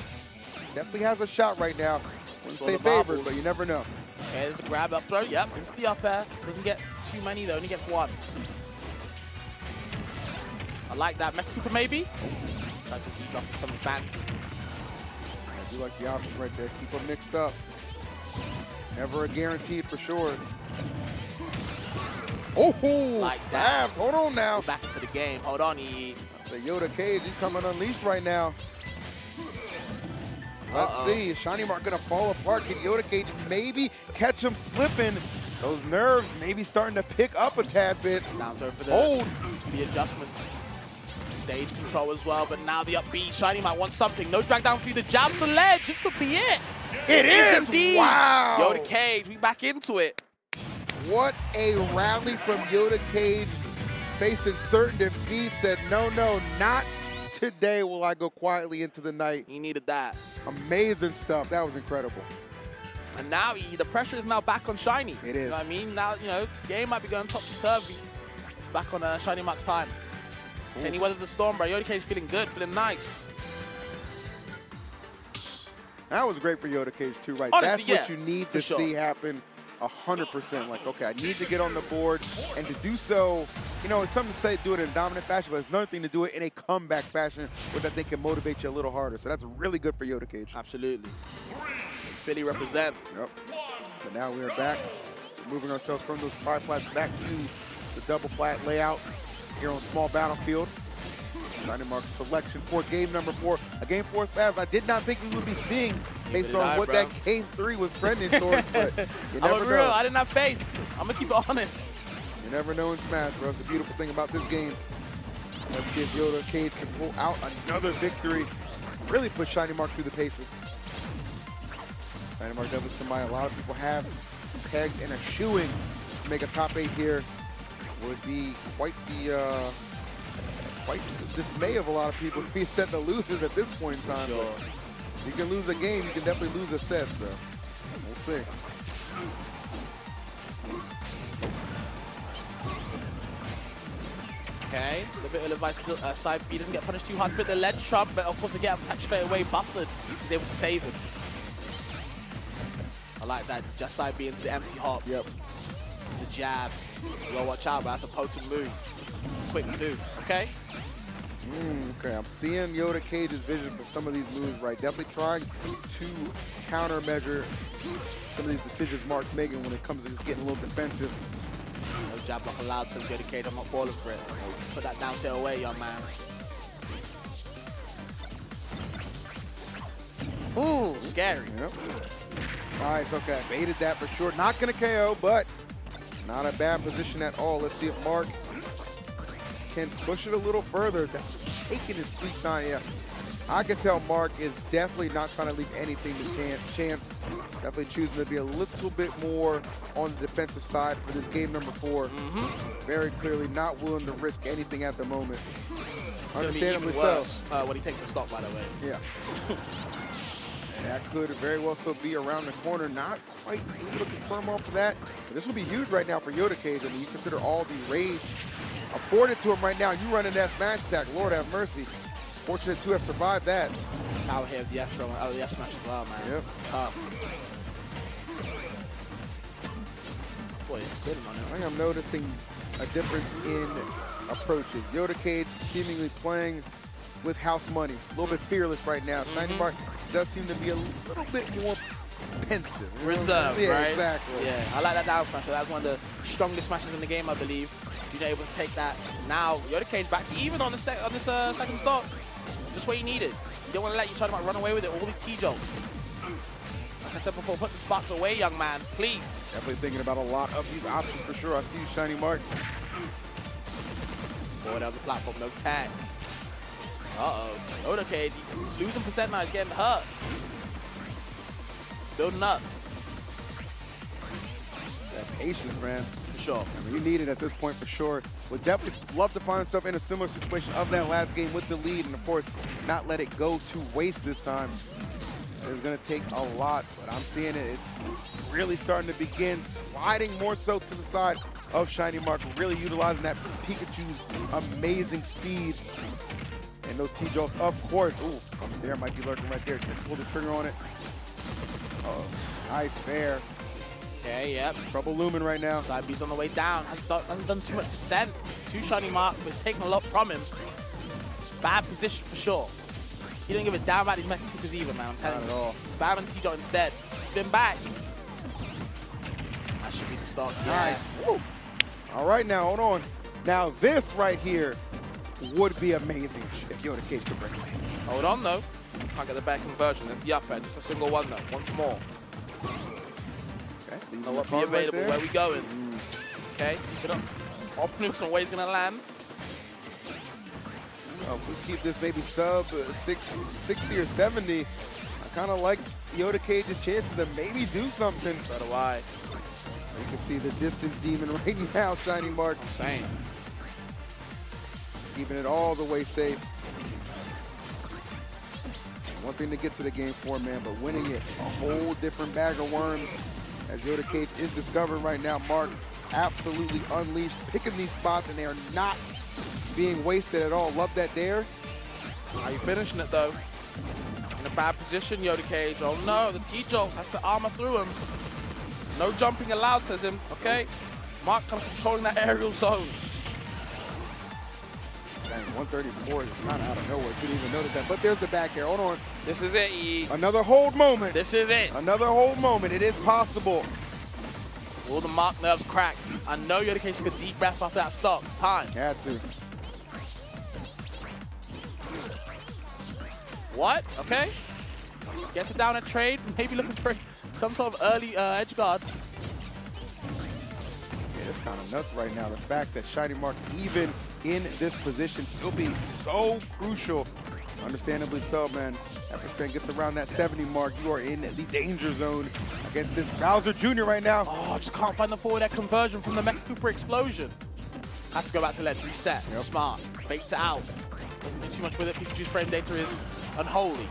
definitely has a shot right now. Wouldn't say favored, but you never know. Okay, there's a grab up throw. Yep, it's the up air. Doesn't get too many though, only gets one. I like that. Mecha Cooper maybe? Tries to keep up something fancy. I do like the option right there. Keep them mixed up. Never a guaranteed for sure. Oh, like that. Babs, hold on now. Go back into the game. Hold on, E. The Yoda Cage, he's coming unleashed right now. Let's see, is Shiny Mark gonna fall apart? Can Yoda Cage maybe catch him slipping? Those nerves maybe starting to pick up a tad bit. Down throw for Hold. the adjustments. Stage control as well, but now the up B. Shiny might want something. No drag down for you. The jab to the ledge. This could be it. It is indeed. Wow. Yoda Cage, we back into it. What a rally from Yoda Cage, facing certain defeat. Said, no, not today will I go quietly into the night. He needed that. Amazing stuff. That was incredible. And now the pressure is now back on Shiny. It is. You know what I mean? Now, game might be going topsy-turvy. Back on Shiny Mark's time. Can he weather the storm, bro? Yoda Cage feeling good, feeling nice. That was great for Yoda Cage too, right? Honestly, that's what you need to see happen 100%. Like, okay, I need to get on the board, and to do so, it's something to say do it in a dominant fashion, but it's another thing to do it in a comeback fashion, which I think can motivate you a little harder. So that's really good for Yoda Cage. Absolutely. Philly represent. Yep. But now we are back, moving ourselves from those tri-flats back to the double flat layout here on small battlefield. Shiny Mark's selection for game number 4. A game 4 fast I did not think we would be seeing based on what that game 3 was trending towards, but you never know. I didn't have faith. I'm gonna keep it honest. You never know in Smash, bro. It's the beautiful thing about this game. Let's see if Yoda Cage can pull out another victory. Really put Shiny Mark through the paces. Shiny Mark definitely somebody a lot of people have pegged and eschewing to make a top 8 here. Would be quite the dismay of a lot of people to be set the losers at this point in time. Sure. You can lose a game, you can definitely lose a set, so we'll see. Okay, a bit of advice, side B doesn't get punished too hard, but the ledge trump, but of course they get attacked straight away, buffered. He's able to save him. I like that, just side B into the empty hop. Yep. The jabs. You gotta watch out, but that's a potent move. Quick too, okay? Okay, I'm seeing Yoda Cage's vision for some of these moves, right? Definitely trying to countermeasure some of these decisions Mark's making when it comes to just getting a little defensive. No jab block allowed, so Yoda Cage, I'm not falling for it. Put that down tail away, young man. Ooh, scary. Yep. Nice, okay. Baited that for sure. Not gonna KO, but not a bad position at all. Let's see if Mark can push it a little further. Taking his sweet time, yeah. I can tell Mark is definitely not trying to leave anything to chance. Definitely choosing to be a little bit more on the defensive side for this game number 4. Very clearly not willing to risk anything at the moment. Understandably so. When he takes the stock, by the way. Yeah. That could very well still be around the corner. Not quite able to confirm off of that. But this will be huge right now for Yoda Cage. I mean, you consider all the rage afforded to him right now. You running that smash attack, Lord have mercy. Fortunate to have survived that. Power hit of the F-throw, the F-smash as well, man. Yep. Boy, it's spinning on it. I am noticing a difference in approaches. Yoda Cage seemingly playing with house money. A little bit fearless right now. Shiny Mark does seem to be a little bit more pensive. Reserved, yeah, right? Exactly. Yeah, I like that down smash. That's one of the strongest smashes in the game, I believe. You're able to take that. Now, Yoda Cage back to even on this second stop. Just what you needed. You don't want to let you try to run away with it. All these T-jokes. Like I said before, put the sparks away, young man, please. Definitely thinking about a lot of these options for sure. I see you, Shiny Mark. Forward on the platform, no tag. Uh-oh. Yoda Cage, losing percent now, getting hurt. Building up. That patience, man. For sure. I mean, you need it at this point for sure. Would definitely love to find himself in a similar situation of that last game with the lead, and of course, not let it go to waste this time. It's going to take a lot, but I'm seeing it. It's really starting to begin sliding more so to the side of Shiny Mark, really utilizing that Pikachu's amazing speed. And those T-jokes, of course. Ooh, there might be lurking right there. Can pull the trigger on it. Uh-oh. Nice fair. Okay, yep. Trouble looming right now. Side B's on the way down. Hasn't done too much percent. Too Shiny Mark, but it's taking a lot from him. Bad position for sure. He didn't give a damn about these Mecha Kickers either, man. I'm telling you. Not at all. Spam and T-Jog instead. Spin back. That should be the start. Nice. Woo. All right, now, hold on. Now, this right here would be amazing if Yoda Cage could break away. Hold on, though. Can't get the back conversion. That's the up air. Just a single one, though. Once more. Okay. Know what be available. Where we going? Okay. Keep it up. Off nukes on where he's going to land. If we keep this maybe sub 60 or 70, I kind of like Yoda Cage's chances to maybe do something. So do I. You can see the distance demon right now, Shiny Mark. I'm saying. Keeping it all the way safe. One thing to get to the game 4, man, but winning it, a whole different bag of worms. As Yoda Cage is discovered right now, Mark absolutely unleashed, picking these spots, and they are not being wasted at all. Love that dare. Are you finishing it, though? In a bad position, Yoda Cage. Oh, no. The T-Jokes has to armor through him. No jumping allowed, says him. Okay. Mark kind of controlling that aerial zone. Dang, 134 is kind of out of nowhere. Didn't even notice that. But there's the back air. Hold on. This is it, E. Another hold moment. This is it. Another hold moment. It is possible. Will the Mark nerves crack? I know Yodacation took a deep breath after that stop. It's time. Had to. What? Okay. Gets it down a trade. Maybe looking for some sort of early edge guard. Yeah, it's kind of nuts right now. The fact that Shiny Mark, even in this position, still being so crucial. Understandably so, man. That percent gets around that 70 mark. You are in the danger zone against this Bowser Jr. right now. Oh, just can't find the forward air conversion from the Mecha Cooper explosion. Has to go back to ledge, reset. Yep. Smart. Baits it out. Doesn't do too much with it. Pikachu's frame data is unholy.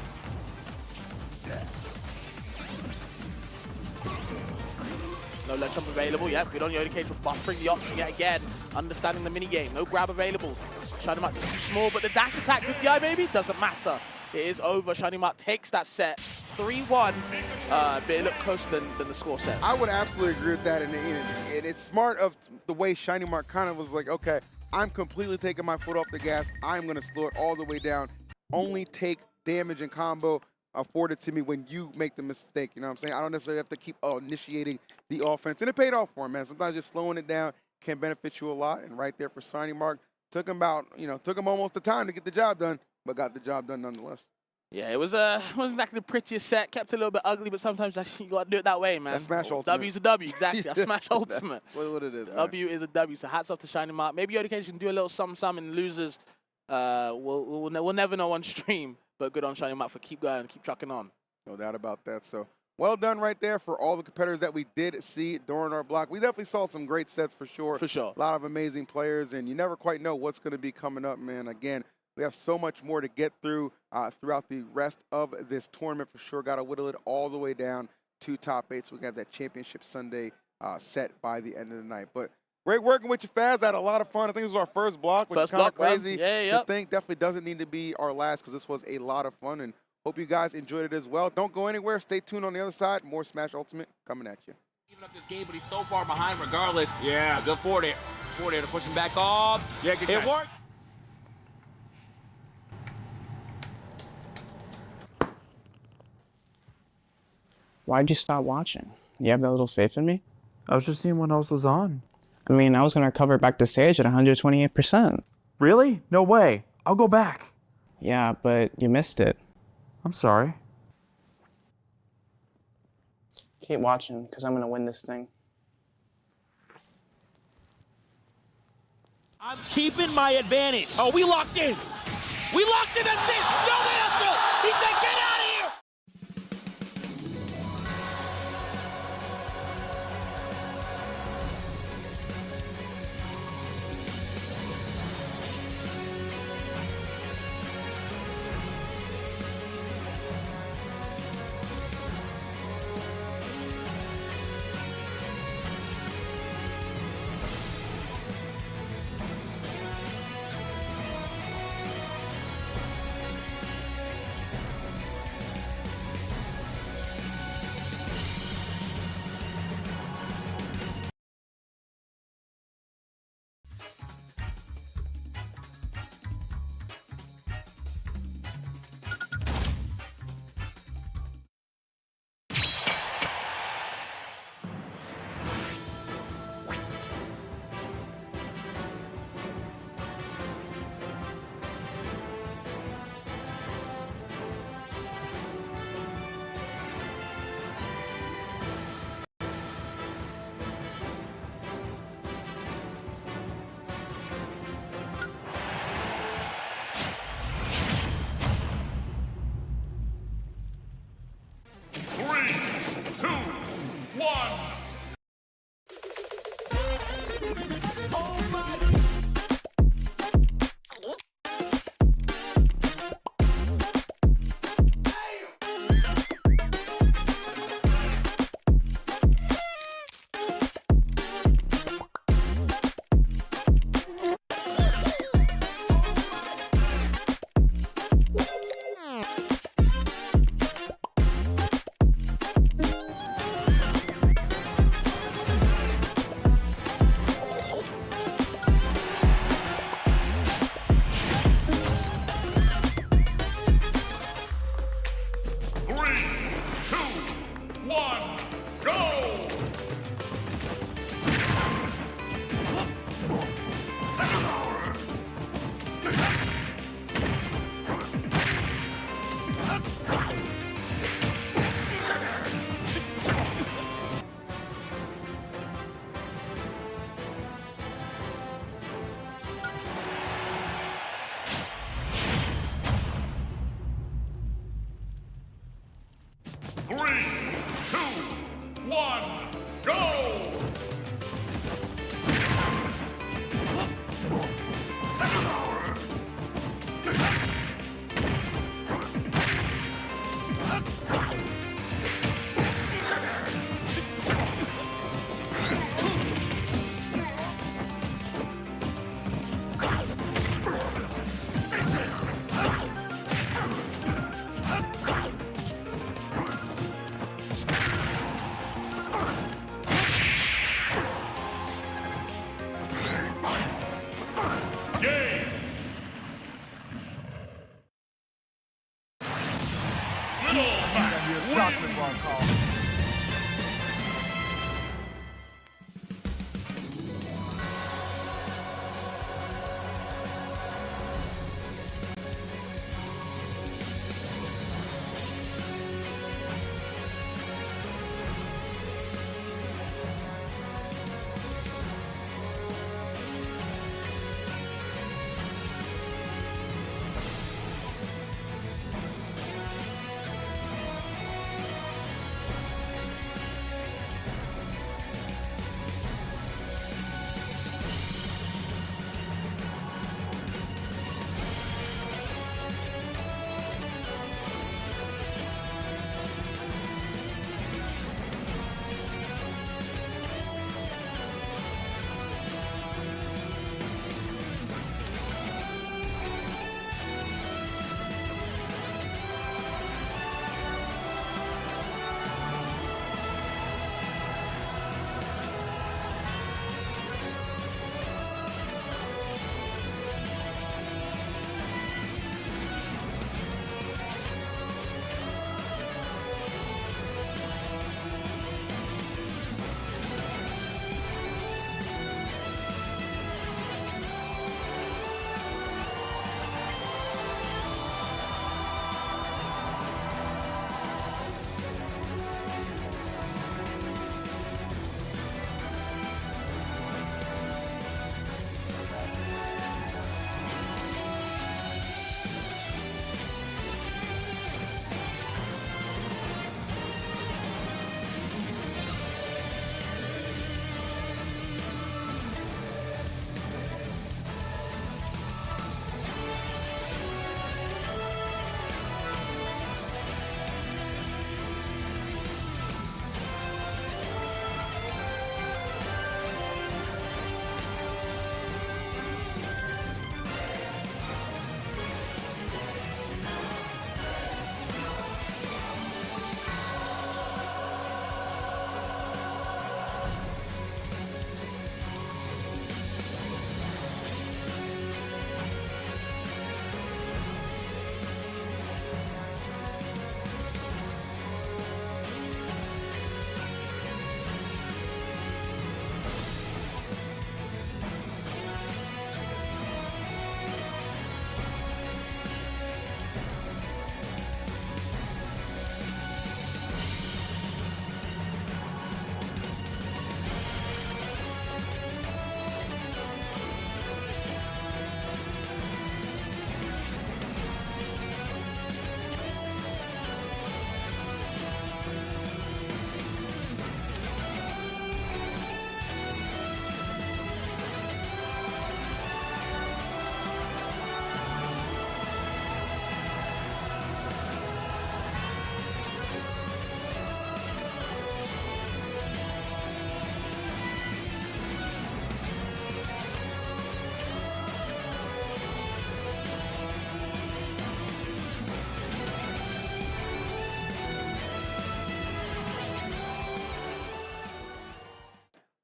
No ledge jump available. Yep, good on Yodacation for buffering the option yet again. Understanding the mini game. No grab available. Shiny Mark just too small, but the dash attack with the eye maybe doesn't matter. It is over. Shiny Mark takes that set 3-1, but it looked closer than the score says. I would absolutely agree with that, and it's smart of the way Shiny Mark kind of was like, okay, I'm completely taking my foot off the gas. I'm going to slow it all the way down. Only take damage and combo afforded to me when you make the mistake. You know what I'm saying? I don't necessarily have to keep initiating the offense, and it paid off for him, man. Sometimes just slowing it down can benefit you a lot, and right there for Shiny Mark, took him almost the time to get the job done, but got the job done nonetheless. Yeah, it wasn't exactly the prettiest set. Kept it a little bit ugly, but sometimes you got to do it that way, man. That's Smash Ultimate. W's a W, exactly. That's Smash Ultimate. That's what it is. W is a W, so hats off to Shiny Mark. Maybe Yodacation can do a little something in losers. We'll never know on stream, but good on Shiny Mark for keep going, keep trucking on. No doubt about that. So well done right there for all the competitors that we did see during our block. We definitely saw some great sets for sure. For sure. A lot of amazing players, and you never quite know what's going to be coming up, man. Again, we have so much more to get through throughout the rest of this tournament for sure. Got to whittle it all the way down to top 8, so we can have that Championship Sunday set by the end of the night. But great working with you, Faz. I had a lot of fun. I think this was our first block, which is kind of crazy to think. Definitely doesn't need to be our last because this was a lot of fun, and hope you guys enjoyed it as well. Don't go anywhere. Stay tuned on the other side. More Smash Ultimate coming at you. Giving up this game, but he's so far behind regardless. Yeah. Good forward air. Forward air to push him back off. Yeah, good catch. It worked. Why'd you stop watching? You have that little faith in me? I was just seeing what else was on. I mean, I was going to recover back to stage at 128%. Really? No way. I'll go back. Yeah, but you missed it. I'm sorry. Keep watching, because I'm going to win this thing. I'm keeping my advantage. Oh, we locked in. We locked in. That's it. No, that's it. He said, get out of here.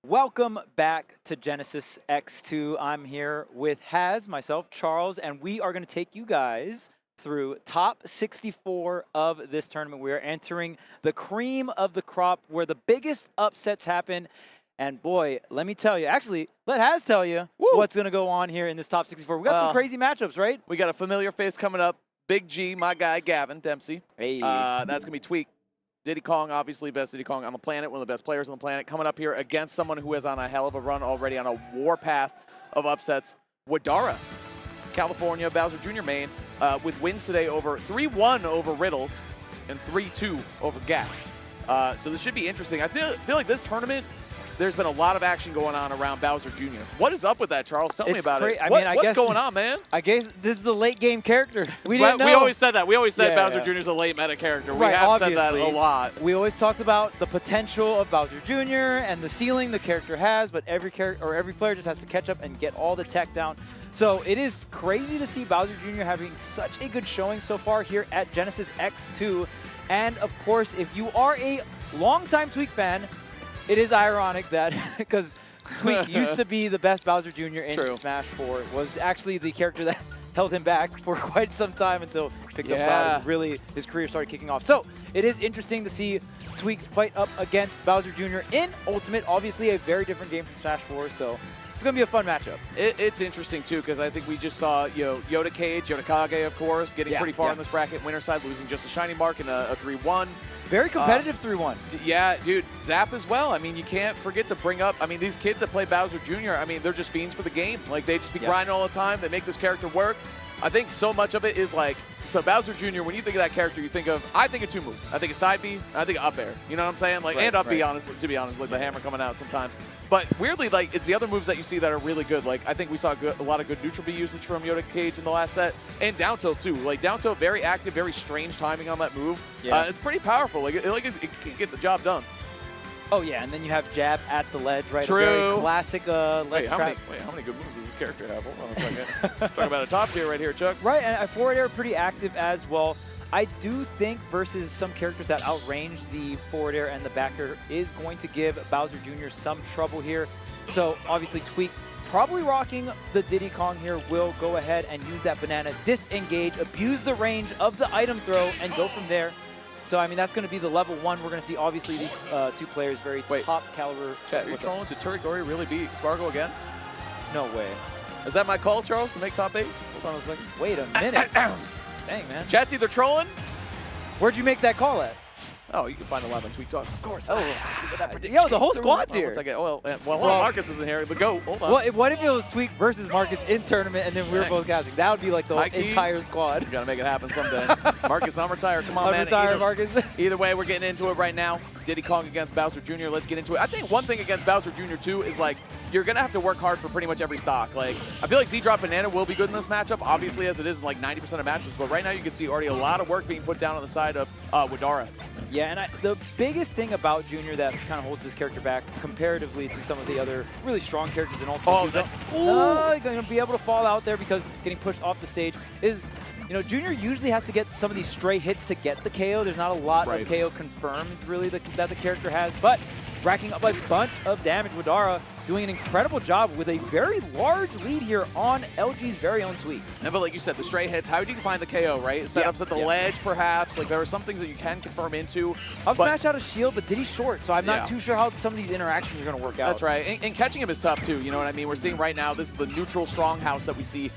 Welcome back to Genesis X2. I'm here with Haz, myself, Charles, and we are going to take you guys through top 64 of this tournament. We are entering the cream of the crop where the biggest upsets happen. And boy, let me tell you, actually, let Haz tell you what's going to go on here in this top 64. We got some crazy matchups, right? We got a familiar face coming up. Big G, my guy, Gavin Dempsey. Hey. That's going to be Tweak. Diddy Kong, obviously best Diddy Kong on the planet, one of the best players on the planet, coming up here against someone who is on a hell of a run already on a warpath of upsets. Wadara, California, Bowser Jr. main, with wins today over 3-1 over Riddles and 3-2 over Gak. So this should be interesting. I feel like this tournament, there's been a lot of action going on around Bowser Jr. What is up with that, Charles? Tell me about it. What's going on, man? I guess this is the late game character. We always said that. We always said Bowser Jr. is a late meta character. We have said that a lot. We always talked about the potential of Bowser Jr. and the ceiling the character has, but every player just has to catch up and get all the tech down. So it is crazy to see Bowser Jr. having such a good showing so far here at Genesis X2. And of course, if you are a longtime Tweak fan, it is ironic that, because Tweak used to be the best Bowser Jr. in Smash 4, was actually the character that held him back for quite some time until he picked up Cloud and really his career started kicking off. So it is interesting to see Tweak fight up against Bowser Jr. in Ultimate, obviously a very different game from Smash 4, so it's going to be a fun matchup. It's interesting, too, because I think we just saw Yoda Cage, Yoda Kage, of course, getting pretty far in this bracket. Winner side losing just a shiny mark in a 3-1. Very competitive 3-1. Yeah, dude. Zap as well. I mean, you can't forget to bring up, I mean, these kids that play Bowser Jr., I mean, they're just fiends for the game. Like, they just be grinding all the time. They make this character work. I think so much of it is like, so Bowser Jr., when you think of that character, you think of, I think of two moves. I think of side B, and I think of up air. You know what I'm saying? Like, and up B, honestly, to be honest, like the hammer coming out sometimes. But weirdly, like, it's the other moves that you see that are really good. Like, I think we saw a lot of good neutral B usage from Yoda Cage in the last set. And down tilt, too. Like, down tilt, very active, very strange timing on that move. Yeah. It's pretty powerful. Like, it can get the job done. Oh, yeah, and then you have jab at the ledge, right? True. A very classic ledge trap. How many good moves does this character have? Hold on a second. Talking about a top tier right here, Chuck. Right, and forward air pretty active as well. I do think versus some characters that outrange the forward air and the back air is going to give Bowser Jr. some trouble here. So obviously Tweak, probably rocking the Diddy Kong here, will go ahead and use that banana, disengage, abuse the range of the item throw, and go from there. So, I mean, that's going to be the level 1. We're going to see, obviously, these two players very top caliber. Chat, are you trolling? Did Turigori really beat Spargo again? No way. Is that my call, Charles, to make top 8? Hold on a second. Wait a minute. Dang, man. Chat's either trolling. Where'd you make that call at? Oh, you can find it live on Tweak Talks. Of course. Oh, I see what that prediction. Yo, the whole squad's here. Well, Marcus isn't here. The GOAT. Hold on. Well, what if it was Tweak versus Marcus in tournament and then we were both casting? That would be like the entire squad. You got to make it happen someday. Marcus, I'm retired. Come on, man. Retire, Marcus. Either way, we're getting into it right now. Diddy Kong against Bowser Jr. Let's get into it. I think one thing against Bowser Jr. too is like, you're going to have to work hard for pretty much every stock. Like, I feel like Z-Drop Banana will be good in this matchup, obviously, as it is in like 90% of matches. But right now you can see already a lot of work being put down on the side of Wadara. Yeah, and the biggest thing about Junior that kind of holds this character back comparatively to some of the other really strong characters in Ultimate, you're going to be able to fall out there because getting pushed off the stage is, you know, Junior usually has to get some of these stray hits to get the KO. There's not a lot of KO confirms really that the character has, but racking up a bunch of damage. Wadara doing an incredible job with a very large lead here on LG's very own Tweak. And but like you said, the stray hits, how do you find the KO, right? Setups at the ledge, perhaps. Like, there are some things that you can confirm into. Up smash out a shield, but Diddy's short, so I'm not too sure how some of these interactions are going to work out. That's right. And catching him is tough, too. You know what I mean? We're seeing right now, this is the neutral strong house that we see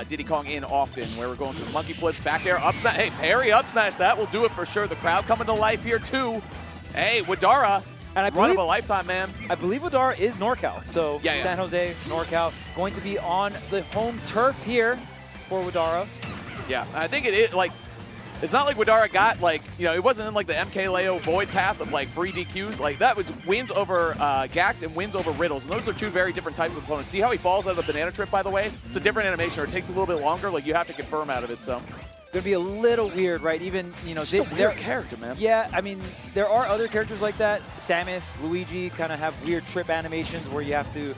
Diddy Kong in often, where we're going through the monkey flips, back there, up smash. Hey, parry, up smash. That will do it for sure. The crowd coming to life here, too. Hey, Wadara. And I run of a lifetime, man. I believe Wadara is NorCal. So San Jose, NorCal, going to be on the home turf here for Wadara. Yeah, I think it is like, it's not like Wadara got like, you know, it wasn't in like the MKLeo void path of like free DQs. Like that was wins over Gact and wins over Riddles. And those are two very different types of opponents. See how he falls out of the banana trip, by the way? It's a different animation, or it takes a little bit longer. Like you have to confirm out of it, so. Going to be a little weird, right? Even, you know, they're a weird character, man. Yeah, I mean, there are other characters like that. Samus, Luigi kind of have weird trip animations where you have to, you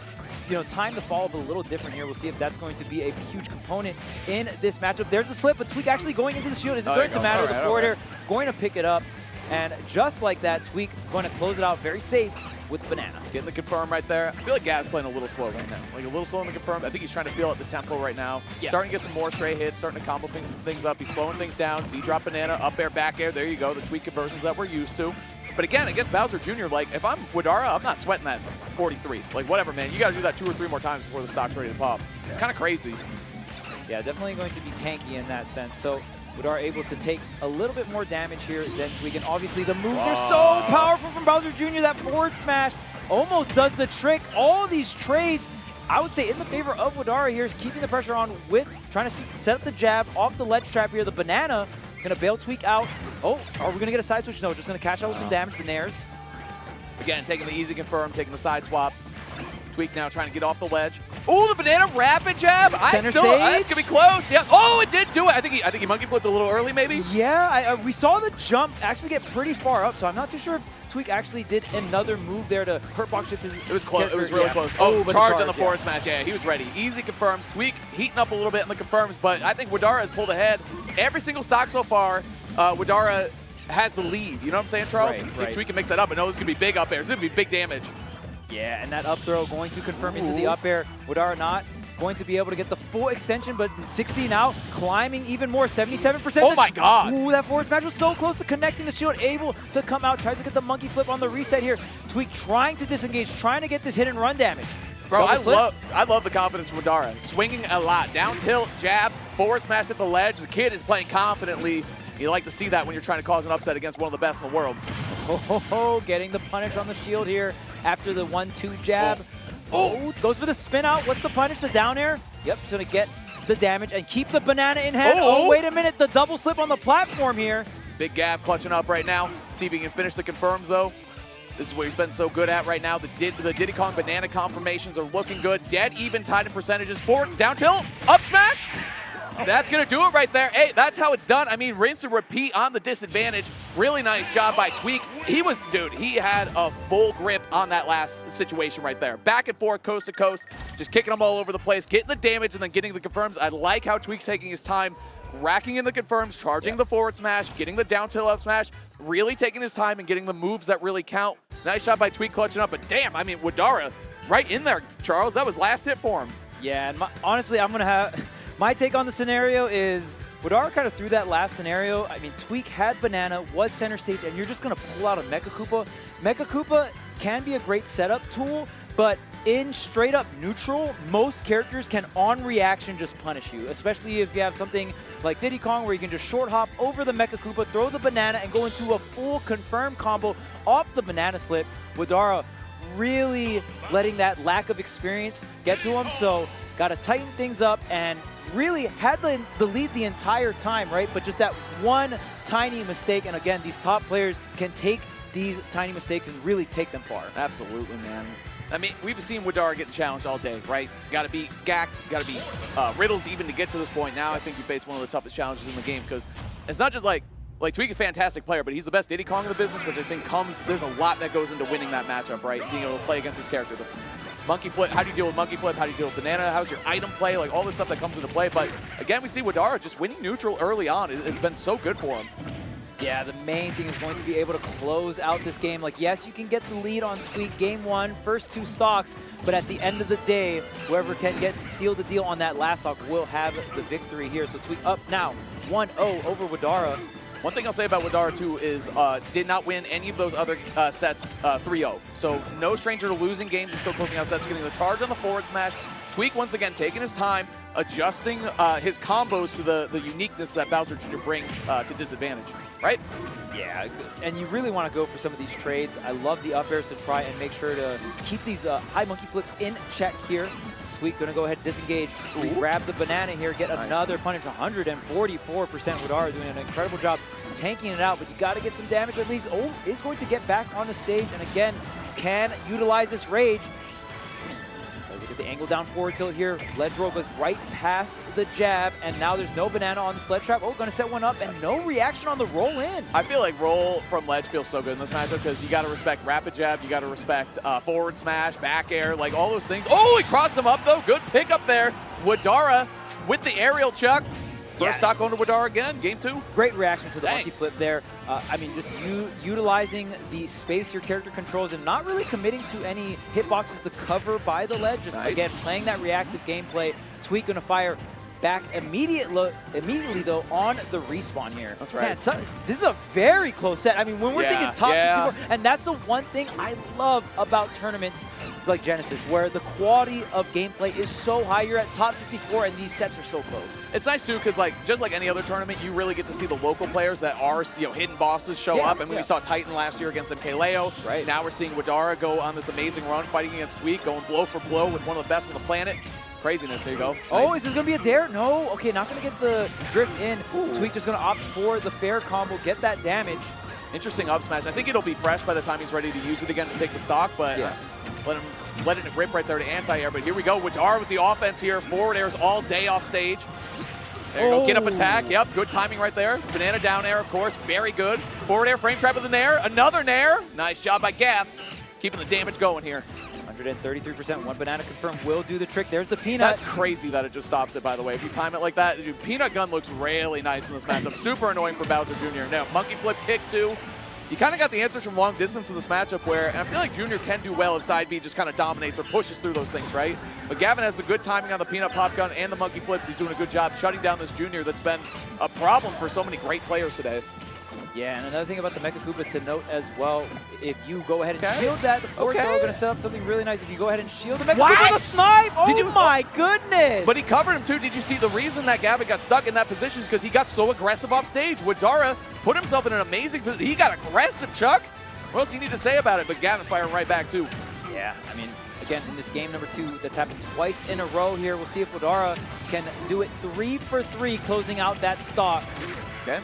know, time the fall a little different here. We'll see if that's going to be a huge component in this matchup. There's a slip, but Tweak actually going into the shield isn't going to matter. The forwarder going to pick it up. And just like that, Tweak going to close it out very safe with banana. Getting the confirm right there. I feel like Gav's playing a little slow right now. Like a little slow in the confirm. I think he's trying to feel out the tempo right now. Yeah. Starting to get some more straight hits, starting to combo things up. He's slowing things down. Z-drop banana, up air, back air. There you go. The tweak conversions that we're used to. But again, against Bowser Jr., like, if I'm Wadara, I'm not sweating that 43. Like, whatever, man. You got to do that 2 or 3 more times before the stock's ready to pop. It's kind of crazy. Yeah, definitely going to be tanky in that sense. So Wadara able to take a little bit more damage here than Tweak. And obviously the moves are so powerful from Bowser Jr. That forward smash almost does the trick. All these trades, I would say, in the favor of Wadara here, is keeping the pressure on with trying to set up the jab off the ledge trap here. The banana gonna bail Tweak out. Oh, are we gonna get a side switch? No, just gonna catch out with some damage. The nairs. Again, taking the easy confirm, taking the side swap. Tweak now trying to get off the ledge. Oh, the banana rapid jab. Center It's stage. gonna be close. Yep. Oh, it did do it. I think he monkey flipped a little early, maybe. Yeah, we saw the jump actually get pretty far up, so I'm not too sure if Tweak actually did another move there to hurt box shift his It was close. It was really close. Oh, Oh, but charge on the forward smash. Yeah, he was ready. Easy confirms. Tweak heating up a little bit in the confirms, but I think Wadara has pulled ahead. Every single stock so far, Wadara has the lead. You know what I'm saying, Charles? Right, See if right. Tweak can mix that up. I know it's going to be big up airs. It's going to be big damage. Yeah, and that up throw going to confirm into the up air. Wadara not going to be able to get the full extension, but 60 now, climbing even more, 77%. Oh my God. Ooh, that forward smash was so close to connecting the shield, able to come out, tries to get the monkey flip on the reset here. Tweak trying to disengage, trying to get this hit and run damage. Bro, Double I love the confidence of Wadara. Swinging a lot. Down tilt, jab, forward smash at the ledge. The kid is playing confidently. You like to see that when you're trying to cause an upset against one of the best in the world. Oh, getting the punish on the shield here after the 1-2 jab. Oh, goes for the spin out. What's the punish? The down air? Yep, he's going to get the damage and keep the banana in hand. Oh, wait a minute. The double slip on the platform here. Big Gav clutching up right now. See if he can finish the confirms, though. This is what he's been so good at right now. The Diddy Kong banana confirmations are looking good. Dead even, tied in percentages. Forward, down tilt, up smash. That's going to do it right there. Hey, that's how it's done. I mean, rinse and repeat on the disadvantage. Really nice job by Tweak. He had a full grip on that last situation right there. Back and forth, coast to coast, just kicking them all over the place, getting the damage and then getting the confirms. I like how Tweak's taking his time, racking in the confirms, charging the forward smash, getting the down tilt up smash, really taking his time and getting the moves that really count. Nice shot by Tweak clutching up, but damn, I mean, Wadara right in there, Charles. That was last hit for him. Yeah, and honestly, I'm going to have... My take on the scenario is Wadara kind of threw that last scenario. I mean, Tweak had banana, was center stage, and you're just going to pull out a Mecha Koopa. Mecha Koopa can be a great setup tool, but in straight up neutral, most characters can on reaction just punish you, especially if you have something like Diddy Kong where you can just short hop over the Mecha Koopa, throw the banana, and go into a full confirmed combo off the banana slip. Wadara really letting that lack of experience get to him, so got to tighten things up and really had the lead the entire time, right? But just that one tiny mistake, and again, these top players can take these tiny mistakes and really take them far. Absolutely, man. I mean, we've seen Wadara getting challenged all day, right? Got to be gacked, got to be riddles even to get to this point. Now I think you face one of the toughest challenges in the game because it's not just like Tweak is a fantastic player, but he's the best Diddy Kong in the business, which I think there's a lot that goes into winning that matchup, right? Being able to play against his character. The monkey flip, how do you deal with monkey flip? How do you deal with banana? How's your item play? Like all this stuff that comes into play. But again, we see Wadara just winning neutral early on. It's been so good for him. Yeah, the main thing is going to be able to close out this game. Like, yes, you can get the lead on Tweak game one, first 2 stocks, but at the end of the day, whoever can seal the deal on that last stock will have the victory here. So Tweak up now, 1-0 over Wadara. One thing I'll say about Wadara, too, is did not win any of those other sets 3-0. So no stranger to losing games and still closing out sets, getting the charge on the forward smash. Tweak, once again, taking his time, adjusting his combos to the uniqueness that Bowser Jr. brings to disadvantage, right? Yeah, and you really want to go for some of these trades. I love the up airs to try and make sure to keep these high monkey flips in check here. Tweak going to go ahead and disengage. We grab the banana here, get another punish. 144% Wadara doing an incredible job tanking it out, but you got to get some damage at least. Oh, is going to get back on the stage, and again, can utilize this rage. Look at the angle down forward tilt here. Ledge roll goes right past the jab, and now there's no banana on the sled trap. Oh, going to set one up, and no reaction on the roll in. I feel like roll from ledge feels so good in this matchup because you got to respect rapid jab, you got to respect forward smash, back air, like all those things. Oh, he crossed him up though. Good pick up there. Wadara with the aerial chuck. First stock going to Wadara again, game 2. Great reaction to the monkey flip there. I mean, just utilizing the space your character controls and not really committing to any hitboxes to cover by the ledge. Just, again, playing that reactive gameplay. Tweak going to fire back immediately though on the respawn here. That's right. Man, this is a very close set. I mean, when we're thinking top 64, and that's the one thing I love about tournaments like Genesis, where the quality of gameplay is so high. You're at top 64, and these sets are so close. It's nice too, because like just like any other tournament, you really get to see the local players that are hidden bosses show up. And we saw Titan last year against MKLeo. Right. Now we're seeing Wadara go on this amazing run, fighting against Tweak, going blow for blow with one of the best on the planet. Craziness. Here you go. Oh, is this going to be a dare? No. Okay, not going to get the drift in. Tweak just going to opt for the fair combo, get that damage. Interesting up smash. I think it'll be fresh by the time he's ready to use it again to take the stock, but let it rip right there to anti-air. But here we go. Wadara with the offense here. Forward airs all day off stage. There you go. Get up attack. Yep, good timing right there. Banana down air, of course. Very good. Forward air, frame trap with the nair. Another nair. Nice job by Gav. Keeping the damage going here. 133%. One banana confirmed will do the trick. There's the peanut. That's crazy that it just stops it, by the way. If you time it like that, dude, peanut gun looks really nice in this matchup. Super annoying for Bowser Jr. Now, monkey flip kick too. You kind of got the answers from long distance in this matchup where, and I feel like Junior can do well if side B just kind of dominates or pushes through those things, right? But Gavin has the good timing on the peanut pop gun and the monkey flips. He's doing a good job shutting down this Junior that's been a problem for so many great players today. Yeah, and another thing about the Mecha Koopa to note as well, if you go ahead and shield that, the forward throw going to set up something really nice. If you go ahead and shield the Mecha Koopa with a snipe, my goodness! But he covered him too. Did you see the reason that Gavin got stuck in that position is because he got so aggressive off stage. Wadara put himself in an amazing position. He got aggressive, Chuck. What else do you need to say about it? But Gavin firing right back too. Yeah, I mean, again, in this game number 2, that's happened twice in a row here. We'll see if Wadara can do it 3 for 3, closing out that stock. Okay.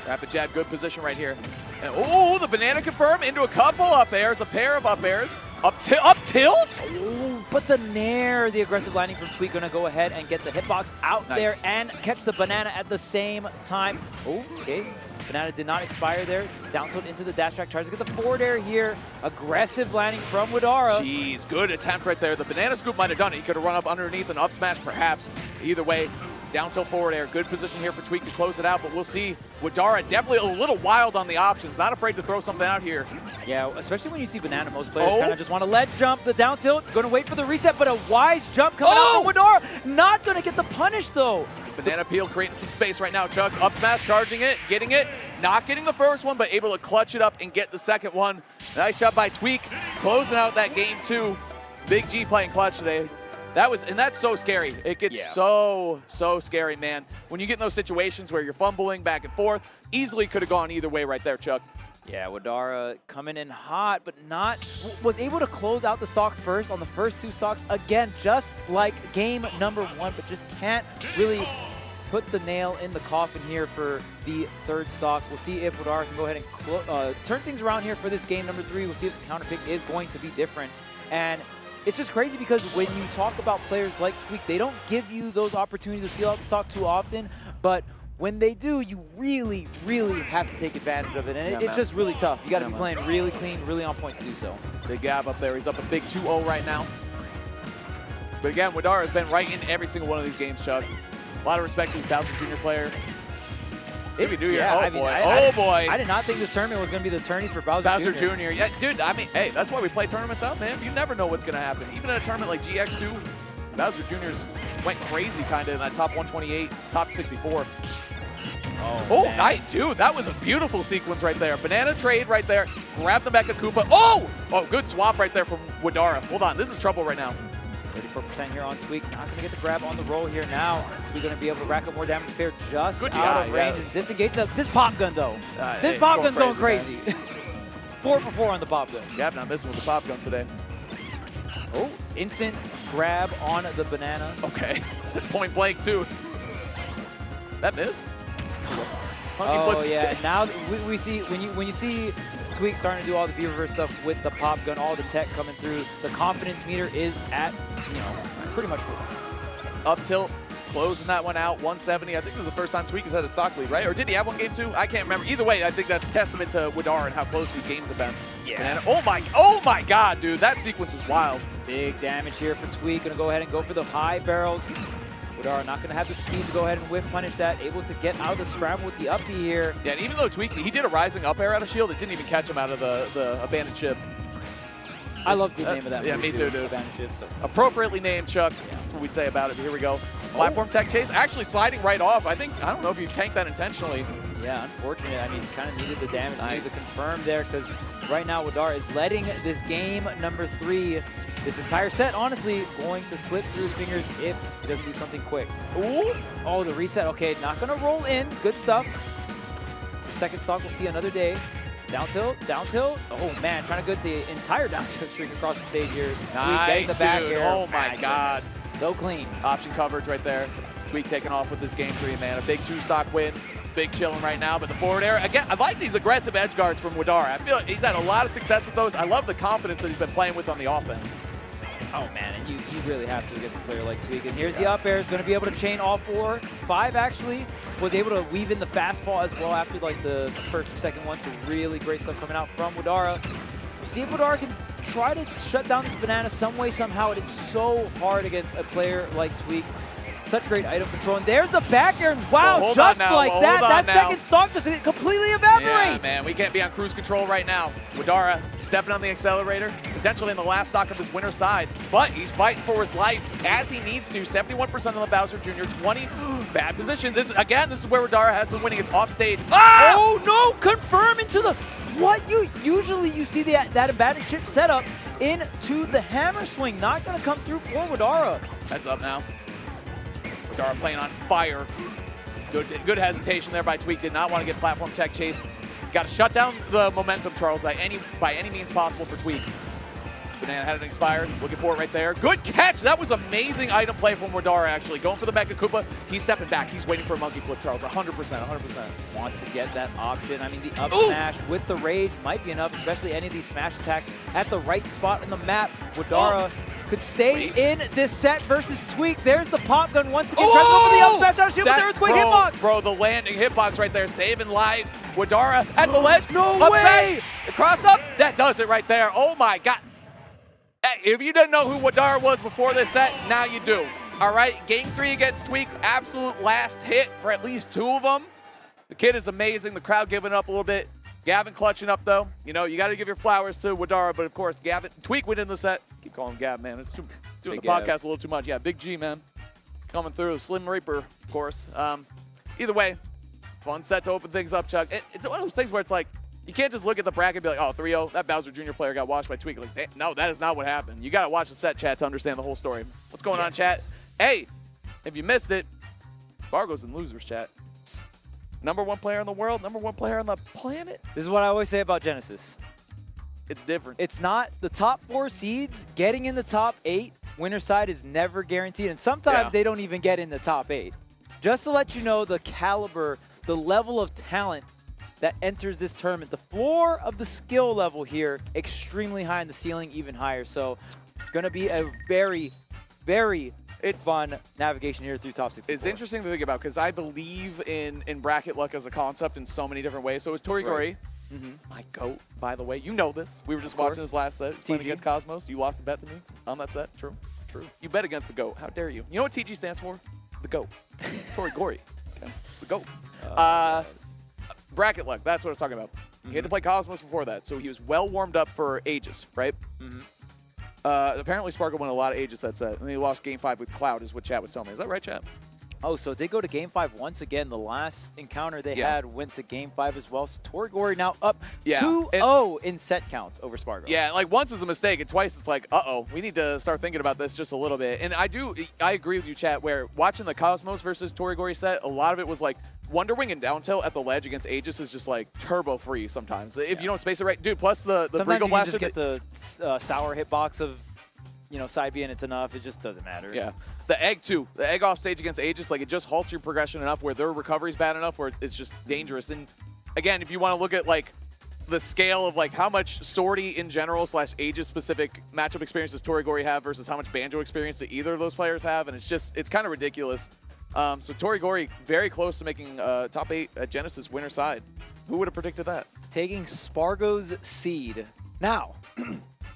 Rapid jab, good position right here. And, oh, the banana confirm into a couple up airs, a pair of up airs. Up tilt? Ooh, but the nair, the aggressive landing from Tweak, gonna go ahead and get the hitbox out there and catch the banana at the same time. Oh, okay. Banana did not expire there. Down tilt into the dash track, tries to get the forward air here. Aggressive landing from Wadara. Jeez, good attempt right there. The banana scoop might have done it. He could have run up underneath and up smash perhaps. Either way, down tilt forward air. Good position here for Tweak to close it out, but we'll see. Wadara definitely a little wild on the options. Not afraid to throw something out here. Yeah, especially when you see Banana. Most players kind of just want to ledge jump, the down tilt. Going to wait for the reset, but a wise jump coming out from Wadara. Not going to get the punish, though. Banana peel creating some space right now, Chuck. Up smash, charging it, getting it. Not getting the first one, but able to clutch it up and get the second one. Nice shot by Tweak, closing out that game, too. Big G playing clutch today. And that's so scary. It gets so scary, man. When you get in those situations where you're fumbling back and forth, easily could have gone either way right there, Chuck. Yeah, Wadara coming in hot, but was able to close out the stock first on the first 2 stocks. Again, just like game number 1, but just can't really put the nail in the coffin here for the 3rd stock. We'll see if Wadara can go ahead and turn things around here for this game number 3. We'll see if the counter pick is going to be different. And it's just crazy because when you talk about players like Tweak, they don't give you those opportunities to seal out the stock too often, but when they do, you really, really have to take advantage of it, and it's just really tough. You got to be playing really clean, really on point to do so. Big Gav up there. He's up a big 2-0 right now. But again, Wadara has been right in every single one of these games, Chuck. A lot of respect to his Bowser Jr. player. Jimmy New Year. Yeah, boy. I did not think this tournament was going to be the tourney for Bowser Jr. Yeah, dude, I mean, hey, that's why we play tournaments out, man. You never know what's going to happen. Even in a tournament like GX2, Bowser Jr.'s went crazy kind of in that top 128, top 64. Nice, dude, that was a beautiful sequence right there. Banana trade right there. Grab the Mecha Koopa. Oh, good swap right there from Wadara. Hold on, this is trouble right now. 34% here on Tweak. Not going to get the grab on the roll here now. We're going to be able to rack up more damage fair just out of range and disengage this pop gun, though. This pop gun's going crazy. 4 for 4 on the pop gun. Yeah, I'm not missing with the pop gun today. Oh, instant grab on the banana. Okay. Point blank, too. That missed? Yeah. Now we see when you see Tweak starting to do all the V-reverse stuff with the pop gun, all the tech coming through, the confidence meter is at pretty much full. Up tilt, closing that one out, 170. I think this is the first time Tweak has had a stock lead, right? Or did he have one game 2? I can't remember. Either way, I think that's testament to Wadara and how close these games have been. Yeah. Oh my God, dude, that sequence was wild. Big damage here for Tweak. Gonna go ahead and go for the high barrels. Wodara not going to have the speed to go ahead and whiff punish that, able to get out of the scramble with the up B here. Yeah, and even though Tweak, he did a rising up air out of shield, it didn't even catch him out of the abandoned ship. I love the name of that Yeah, movie me too, dude. Abandoned Ship, so. Appropriately named, Chuck. That's what we'd say about it. But here we go. Platform tech chase, actually sliding right off. I don't know if you tanked that intentionally. Yeah, unfortunate. I mean, kind of needed the damage, needed Nice. the confirm there, because right now Wodara is letting this game number 3, this entire set, honestly, going to slip through his fingers if he doesn't do something quick. Ooh! Oh, the reset. Okay, not going to roll in. Good stuff. The second stock will see another day. Down tilt, down tilt. Oh, man, trying to get the entire down tilt streak across the stage here. Getting the Nice, back dude. air. Oh, my God. Goodness. So clean. Option coverage right there. Tweak taking off with this game 3, man. A big 2-stock win. Big chilling right now, but the forward air, again, I like these aggressive edge guards from Wodara. I feel like he's had a lot of success with those. I love the confidence that he's been playing with on the offense. Oh, man, and you really have to against a player like Tweak. And here's the up air. Is going to be able to chain all 4. 5, actually, was able to weave in the fastball as well after, like, the first or second one. So really great stuff coming out from Wodara. See if Wodara can try to shut down this banana some way, somehow. It is so hard against a player like Tweak. Such great item control. And there's the back air. And wow, hold just on now. like Hold that, on that now. second stock just completely evaporates. Yeah, man, we can't be on cruise control right now. Wodara stepping on the accelerator, potentially in the last stock of his winner side, but he's fighting for his life as he needs to. 71% on the Bowser Jr., 20. Bad position. This is where Wodara has been winning. It's off stage. Ah! Oh no! Confirm into the what you usually see that abandoned ship setup into the hammer swing. Not going to come through for Wodara. Heads up now. Wodara playing on fire. Good hesitation there by Tweak. Did not want to get platform tech chase. Got to shut down the momentum, Charles, by any means possible for Tweak. Banana had it expired. Looking for it right there. Good catch. That was amazing item play from Wodara, actually. Going for the Mega Koopa. He's stepping back. He's waiting for a monkey flip, Charles. 100%, 100%. Wants to get that option. I mean, the up smash with the rage might be enough, especially any of these smash attacks at the right spot in the map. Wodara could stay in this set versus Tweak. There's the pop gun once again. Tries to go for the up smash out of shield with the earthquake hitbox. Bro, the landing hitbox right there, saving lives. Wodara at the ledge. No up way! Smash, the cross up. That does it right there. Oh my God. Hey, if you didn't know who Wodara was before this set, now you do. All right, game 3 against Tweak, absolute last hit for at least 2 of them. The kid is amazing. The crowd giving up a little bit. Gavin clutching up though. You know, you got to give your flowers to Wodara, but of course, Tweak went in the set. Keep calling him Gav, man. It's doing Big the Gav. podcast a little too much. Yeah, Big G, man. Coming through. Slim Reaper, of course. Either way, fun set to open things up, Chuck. It's one of those things where it's like, you can't just look at the bracket and be like, oh, 3-0, that Bowser Jr. player got washed by Tweak. Like, no, that is not what happened. You got to watch the set, chat, to understand the whole story. What's going on, chat? Hey, if you missed it, Fargo's in losers, chat. #1 player in the world, #1 player on the planet. This is what I always say about Genesis. It's different. It's not the top 4 seeds getting in the top 8. Winner side is never guaranteed, and sometimes they don't even get in the top 8. Just to let you know the caliber, the level of talent that enters this tournament. The floor of the skill level here, extremely high, and the ceiling even higher. So going to be a very, very fun navigation here through top 64. It's interesting to think about because I believe in bracket luck as a concept in so many different ways. So is Torigori. My GOAT, by the way. You know this. We were just watching his last set. He's playing against Cosmos. You lost the bet to me on that set. True. True. You bet against the GOAT. How dare you? You know what TG stands for? The GOAT. Torigori. Okay. The GOAT. Bracket luck. That's what I was talking about. He had to play Cosmos before that, so he was well warmed up for Aegis, right? Apparently, Sparkle won a lot of Aegis that set, and he lost Game 5 with Cloud, is what chat was telling me. Is that right, chat? Oh, so they go to Game 5 once again. The last encounter they had went to Game 5 as well. So Torigori now up 2-0 in set counts over Spargo. Yeah, like once is a mistake, and twice it's like, uh-oh, we need to start thinking about this just a little bit. And I agree with you, chat, where watching the Cosmos versus Torigori set, a lot of it was like Wonder Wing and down tilt at the ledge against Aegis is just like turbo free sometimes. If you don't space it right. Dude, plus the Sometimes Brigo you Blaster. just get the sour hitbox of, side B and it's enough. It just doesn't matter. Yeah. The egg, too. The egg off stage against Aegis, like, it just halts your progression enough where their recovery's bad enough where it's just dangerous. And, again, if you want to look at, like, the scale of, like, how much Swordy in general / Aegis-specific matchup experience does Torigori have versus how much Banjo experience do either of those players have, and it's kind of ridiculous. So Torigori very close to making top 8 at Genesis winner side. Who would have predicted that? Taking Spargo's seed. Now,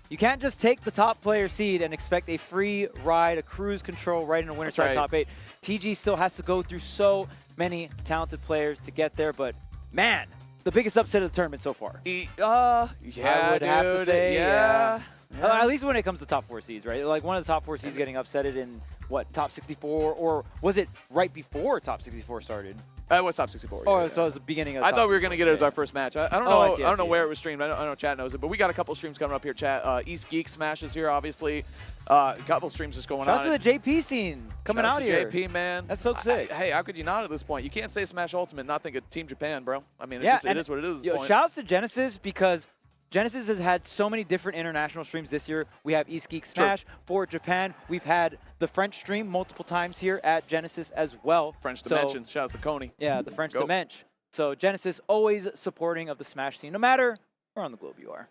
You can't just take the top player seed and expect a free ride, a cruise control right into winner side top 8. TG still has to go through so many talented players to get there, but man, the biggest upset of the tournament so far. Yeah, I would have to say, yeah. At least when it comes to top 4 seeds, right? Like one of the top 4 seeds getting upsetted in what, top 64, or was it right before top 64 started? It was top 64. Oh, yeah, so it was the beginning of. I thought we were gonna get it as our first match. I don't know. I don't know where it was streamed. I don't know. Chat knows it, but we got a couple streams coming up here. Chat. East Geek Smash is here, obviously. A couple streams just going on. Shout out to the JP scene coming out here. JP, man. That's so sick. Hey, how could you not at this point? You can't say Smash Ultimate and not think of Team Japan, bro. I mean, Yeah, it is what it is. At this point. Shout out to Genesis because Genesis has had so many different international streams this year. We have East Geek Smash for Japan. We've had the French stream multiple times here at Genesis as well. French Dimension. Shout out to Coney. Yeah, the French Dimension. So Genesis always supporting of the Smash scene, no matter where on the globe you are.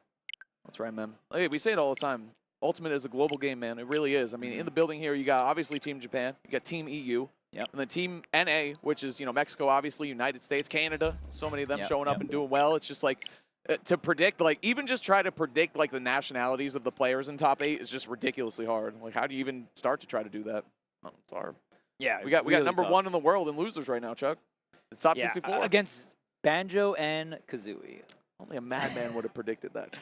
That's right, man. Hey, we say it all the time. Ultimate is a global game, man. It really is. I mean, in the building here, you got obviously Team Japan, you got Team EU, and then Team NA, which is, you know, Mexico, obviously, United States, Canada. So many of them showing up and doing well. It's just like, to predict, like, even just try to predict, like, the nationalities of the players in top 8 is just ridiculously hard. Like, how do you even start to try to do that? Oh, it's hard. Yeah, we got really number tough. 1 in the world in losers right now, Chuck. It's top 64 against Banjo and Kazooie. Only a madman would have predicted that.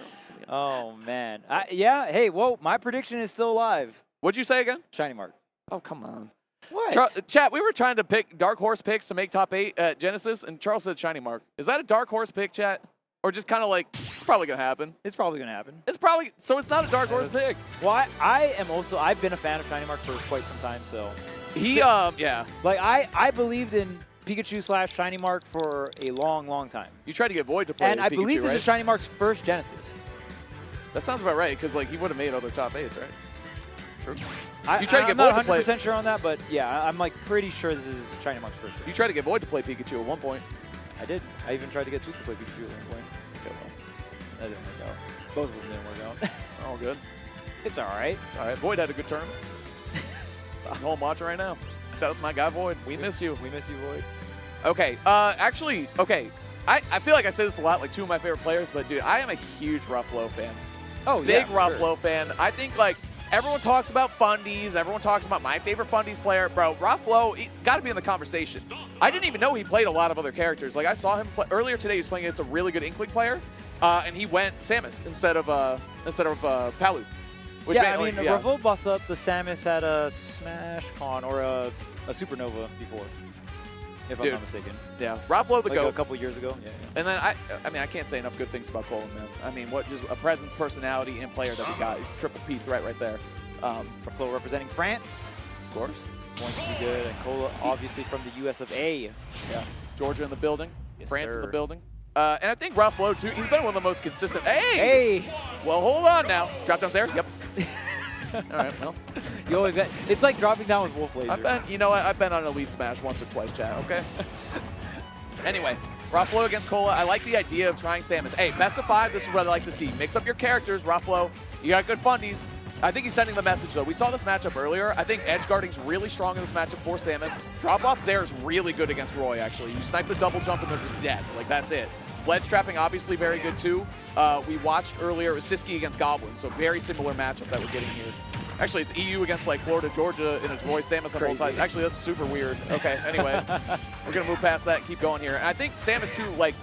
Oh man, yeah. Hey, whoa! My prediction is still alive. What'd you say again? Shiny Mark. Oh, come on. What? Chat, we were trying to pick Dark Horse picks to make top 8 at Genesis, and Charles said Shiny Mark. Is that a Dark Horse pick, chat? Or just kind of like, it's probably going to happen? It's probably going to happen. It's probably, so it's not a Dark Horse pick. Well, I am also, I've been a fan of Shiny Mark for quite some time, so. Yeah. Like, I believed in Pikachu / Shiny Mark for a long, long time. You tried to get Void to play And I Pikachu, believe this right? is Shiny Mark's first Genesis. That sounds about right, because like he would have made other top 8s, right? True. You tried to I'm get Void not to play. 100% sure on that, but yeah, I'm like pretty sure this is Shiny Mark's first. You tried to get Void to play Pikachu at one point. I did. I even tried to get Tweet to play Pikachu at one point. Okay, well, that didn't work out. Both of them didn't work out. All good. It's all right. All right, Void had a good turn. He's home watching right now. Shout out to my guy Void. We miss you. We miss you, Void. Okay, actually, okay. I feel like I say this a lot, like 2 of my favorite players, but dude, I am a huge Ruffalo fan. Oh, Big yeah, Ruffalo fan. I think like everyone talks about Fundies. Everyone talks about my favorite Fundies player. Bro, Ruffalo, got to be in the conversation. I didn't even know he played a lot of other characters. Like I saw him play earlier today. He's playing against a really good Inkling player, and he went Samus instead of Palu. Which Yeah, I mean, Ruffalo bossed up the Samus at a Smash Con or a Supernova before, if I'm not mistaken. Yeah, Ruffalo the like GOAT. a couple years ago. Yeah. And then I mean, I can't say enough good things about Colin, man. I mean, what just a presence, personality, and player that we got. He's triple P threat right there. Ruffalo representing France, of course. Going to be good, and Cola obviously from the US of A. Yeah, Georgia in the building, Yes, France in sir. the building. And I think Ruffalo too. He's been one of the most consistent. Hey. Well, hold on now. Drop down's there. Yep. All right. Well, You always got. It's like dropping down with Wolf Laser. I've been. You know what? I've been on Elite Smash once or twice, chat. Okay. Anyway, Ruffalo against Cola. I like the idea of trying Samus. Hey, best of 5. This is what I like to see. Mix up your characters, Ruffalo. You got good fundies. I think he's sending the message, though. We saw this matchup earlier. I think edge guarding's really strong in this matchup for Samus. Drop-off there is really good against Roy, actually. You snipe the double jump and they're just dead. Like, that's it. Ledge trapping, obviously, very good, too. We watched earlier, it was Siski against Goblin, so very similar matchup that we're getting here. Actually, it's EU against, like, Florida, Georgia, and it's Roy Samus on both sides. Actually, that's super weird. Okay, anyway. We're going to move past that, keep going here. And I think Samus, too, like,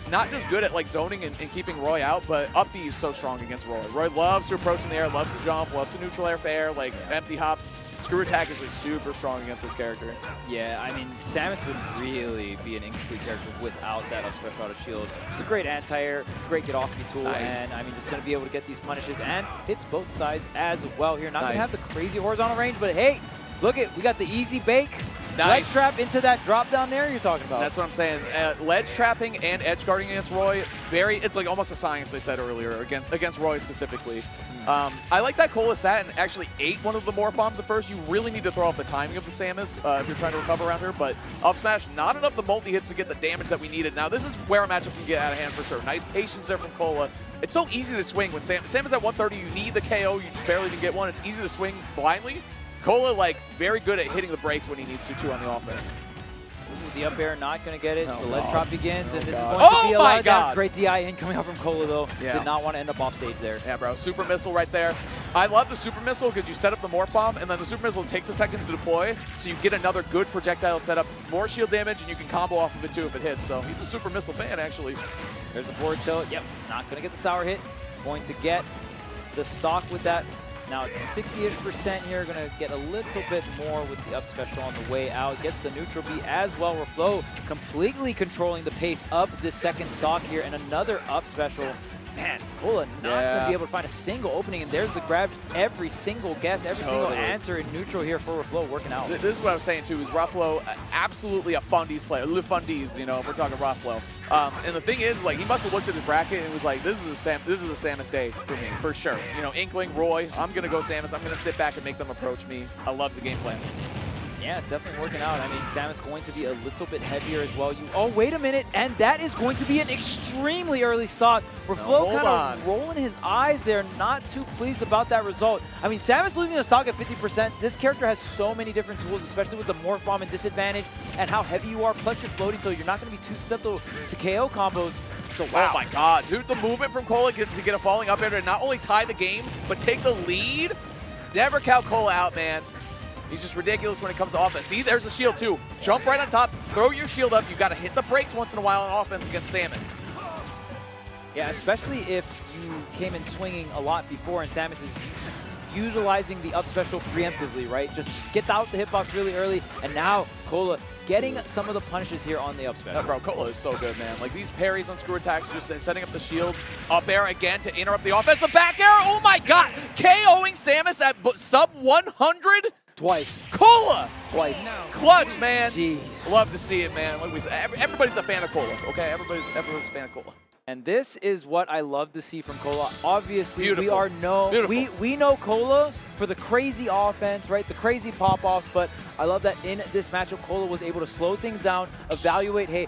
not just good at like zoning and keeping Roy out, but up B is so strong against Roy. Roy loves to approach in the air, loves to jump, loves to neutral air fair, like empty hop. Screw attack is just super strong against this character. Yeah, I mean, Samus would really be an incomplete character without that up special auto shield. It's a great anti-air, great get off me tool, Nice. and I mean, it's going to be able to get these punishes and hits both sides as well here. Not going to have Nice. the crazy horizontal range, but hey, look it, we got the easy bake. Nice. Ledge trap into that drop down there you're talking about. That's what I'm saying. Ledge trapping and edge guarding against Roy, it's like almost a science, they said earlier, against Roy specifically. I like that Cola sat and actually ate one of the Morph Bombs at first. You really need to throw off the timing of the Samus if you're trying to recover around her, but up smash, not enough the multi-hits to get the damage that we needed. Now, this is where a matchup can get out of hand for sure. Nice patience there from Cola. It's so easy to swing when Samus at 130, you need the KO, you just barely can get one. It's easy to swing blindly. Cola, like, very good at hitting the brakes when he needs to, too, on the offense. The up air not going to get it. Oh, the ledge God. drop begins, and this is going Oh to be a my lot of damage. God. Great DI in coming out from Cola, though. Yeah. Did not want to end up off stage there. Yeah, bro. Super missile right there. I love the super missile because you set up the morph bomb, and then the super missile takes a second to deploy, so you get another good projectile setup, more shield damage, and you can combo off of it too if it hits. So he's a super missile fan, actually. There's the forward tilt. Yep, not going to get the sour hit. Going to get the stock with that. Now it's 60-ish% here. Going to get a little bit more with the up special on the way out. Gets the neutral B as well. Reflow completely controlling the pace of this second stock here, and another up special. Man, Cola not going to be able to find a single opening, and there's the grab. Just every single guess, every single answer in neutral here for Reflow working out. This is what I was saying too, is Ruffalo absolutely a Fundies player. Le Fundies, you know, if we're talking Ruffalo. And the thing is, like, he must have looked at his bracket and was like, this is a Samus day for me, for sure. You know, Inkling, Roy, I'm going to go Samus. I'm going to sit back and make them approach me. I love the game plan. Yeah, it's definitely working out. I mean, Samus going to be a little bit heavier as well. Oh, wait a minute, and that is going to be an extremely early stock. Reflow kind of rolling his eyes there, not too pleased about that result. I mean, Samus losing the stock at 50%. This character has so many different tools, especially with the Morph Bomb and disadvantage and how heavy you are, plus you're floaty, so you're not going to be too susceptible to KO combos. So, wow. Oh my God, dude, the movement from Cola to get a falling up air to not only tie the game, but take the lead. Never count Cola out, man. He's just ridiculous when it comes to offense. See, there's the shield too. Jump right on top, throw your shield up. You got to hit the brakes once in a while on offense against Samus. Yeah, especially if you came in swinging a lot before, and Samus is utilizing the up special preemptively, right? Just gets out the hitbox really early, and now Cola getting some of the punishes here on the up special. Bro, Cola is so good, man. Like, these parries on screw attacks, just setting up the shield. Up air again to interrupt the offense. The back air, oh my God! KOing Samus at sub 100? Twice. Cola! Twice. Clutch, man. Jeez. Love to see it, man. Like we said, everybody's a fan of Cola, okay? Everybody's a fan of Cola. And this is what I love to see from Cola. Obviously, Beautiful. we know Cola for the crazy offense, right? The crazy pop-offs, but I love that in this matchup, Cola was able to slow things down, evaluate, hey,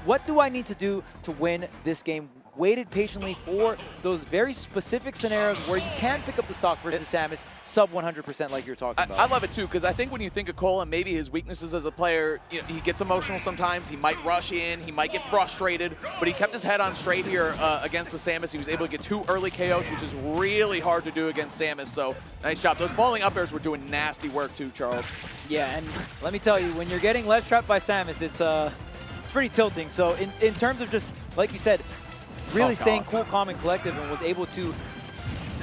what do I need to do to win this game? Waited patiently for those very specific scenarios where you can pick up the stock versus Samus, sub 100% like you're talking about. I love it too, because I think when you think of Cola, maybe his weaknesses as a player, you know, he gets emotional sometimes, he might rush in, he might get frustrated, but he kept his head on straight here against the Samus. He was able to get 2 early KOs, which is really hard to do against Samus, so nice job. Those falling up airs were doing nasty work too, Charles. Yeah, and let me tell you, when you're getting ledge trapped by Samus, it's pretty tilting. So in terms of just, like you said, really staying cool, calm, and collective, and was able to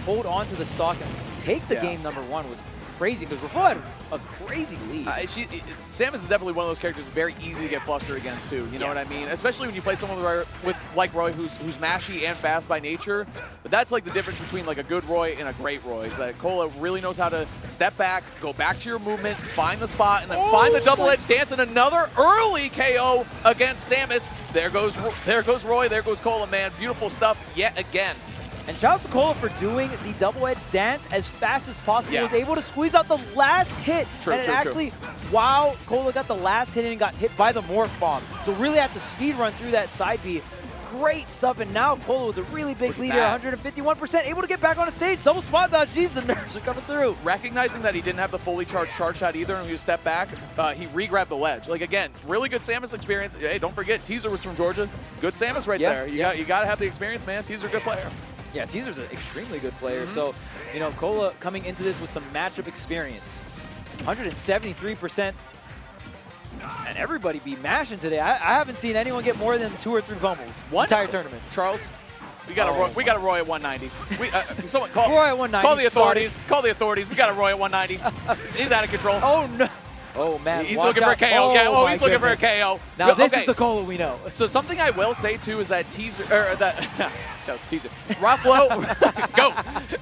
hold on to the stock and take the game number 1 was crazy, because Reflow had a crazy lead. Samus is definitely one of those characters that's very easy to get flustered against too, you know what I mean? Especially when you play someone like Roy, who's mashy and fast by nature. But that's like the difference between like a good Roy and a great Roy, is that Cola really knows how to step back, go back to your movement, find the spot, and then find the double edge dance, and another early KO against Samus. There goes Roy, there goes Cola, man. Beautiful stuff yet again. And shout out to Cola for doing the double edge dance as fast as possible. Was able to squeeze out the last hit. Wow, Cola got the last hit and got hit by the Morph Bomb. So really had to speed run through that side B. Great stuff, and now Cola with a really big lead here, 151%, able to get back on the stage. Double spot dodge, jeez, the nerves are coming through. Recognizing that he didn't have the fully charged charge shot either, and he was step back, he re-grabbed the ledge. Like, again, really good Samus experience. Hey, don't forget, Teaser was from Georgia. Good Samus right there. You got to have the experience, man. Teaser, good player. Yeah, Teaser's an extremely good player. So, you know, Cola coming into this with some matchup experience. 173%. And everybody be mashing today. I haven't seen anyone get more than 2 or 3 fumbles entire tournament. Charles, we got a Roy at 190. Someone call Roy at 190. Call the authorities. Call the authorities. We got a Roy at 190. He's out of control. Oh no. Oh man. He's looking for a KO. He's looking for a KO. Now this is the Cola we know. So something I will say too is that Teaser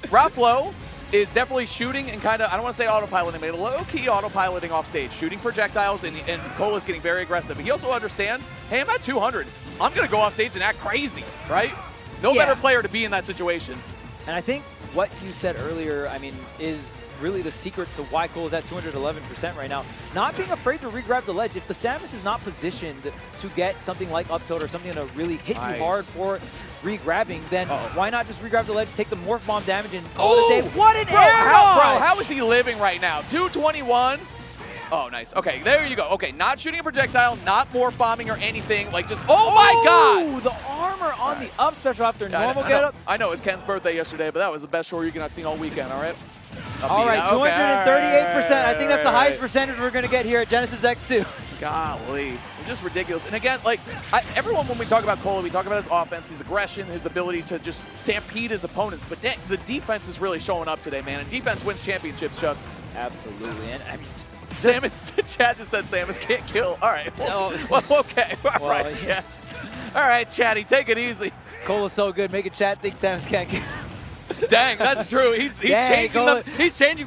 Rockflow is definitely shooting and kind of, I don't want to say autopiloting, but low-key autopiloting off stage, shooting projectiles, and Cola's getting very aggressive. He also understands, hey, I'm at 200. I'm going to go off stage and act crazy, right? No better player to be in that situation. And I think what you said earlier, I mean, is really the secret to why Cole is at 211% right now. Not being afraid to re-grab the ledge. If the Samus is not positioned to get something like up tilt or something to really hit you hard for re-grabbing, then why not just re-grab the ledge, take the Morph Bomb damage, and call it a day? What an air dodge! Bro, how is he living right now? 221. Oh, nice. Okay, there you go. Okay, not shooting a projectile, not morph bombing or anything. Like just, oh my God! The armor on the up special after Yeah, normal I know, getup. I know, it's Ken's birthday yesterday, but that was the best Shoryuken I've seen all weekend, all right? All right, 238%. I think that's the highest percentage we're going to get here at Genesis X2. Golly, it's just ridiculous. And again, like everyone, when we talk about Cola, we talk about his offense, his aggression, his ability to just stampede his opponents. But the defense is really showing up today, man. And defense wins championships, Chuck. Absolutely. And I mean, Samus, Chad just said Samus can't kill. All right. Well, okay. All right, Chad. All right, Chatty, take it easy. Cola's so good, making Chad think Samus can't kill. Dang, that's true. He's changing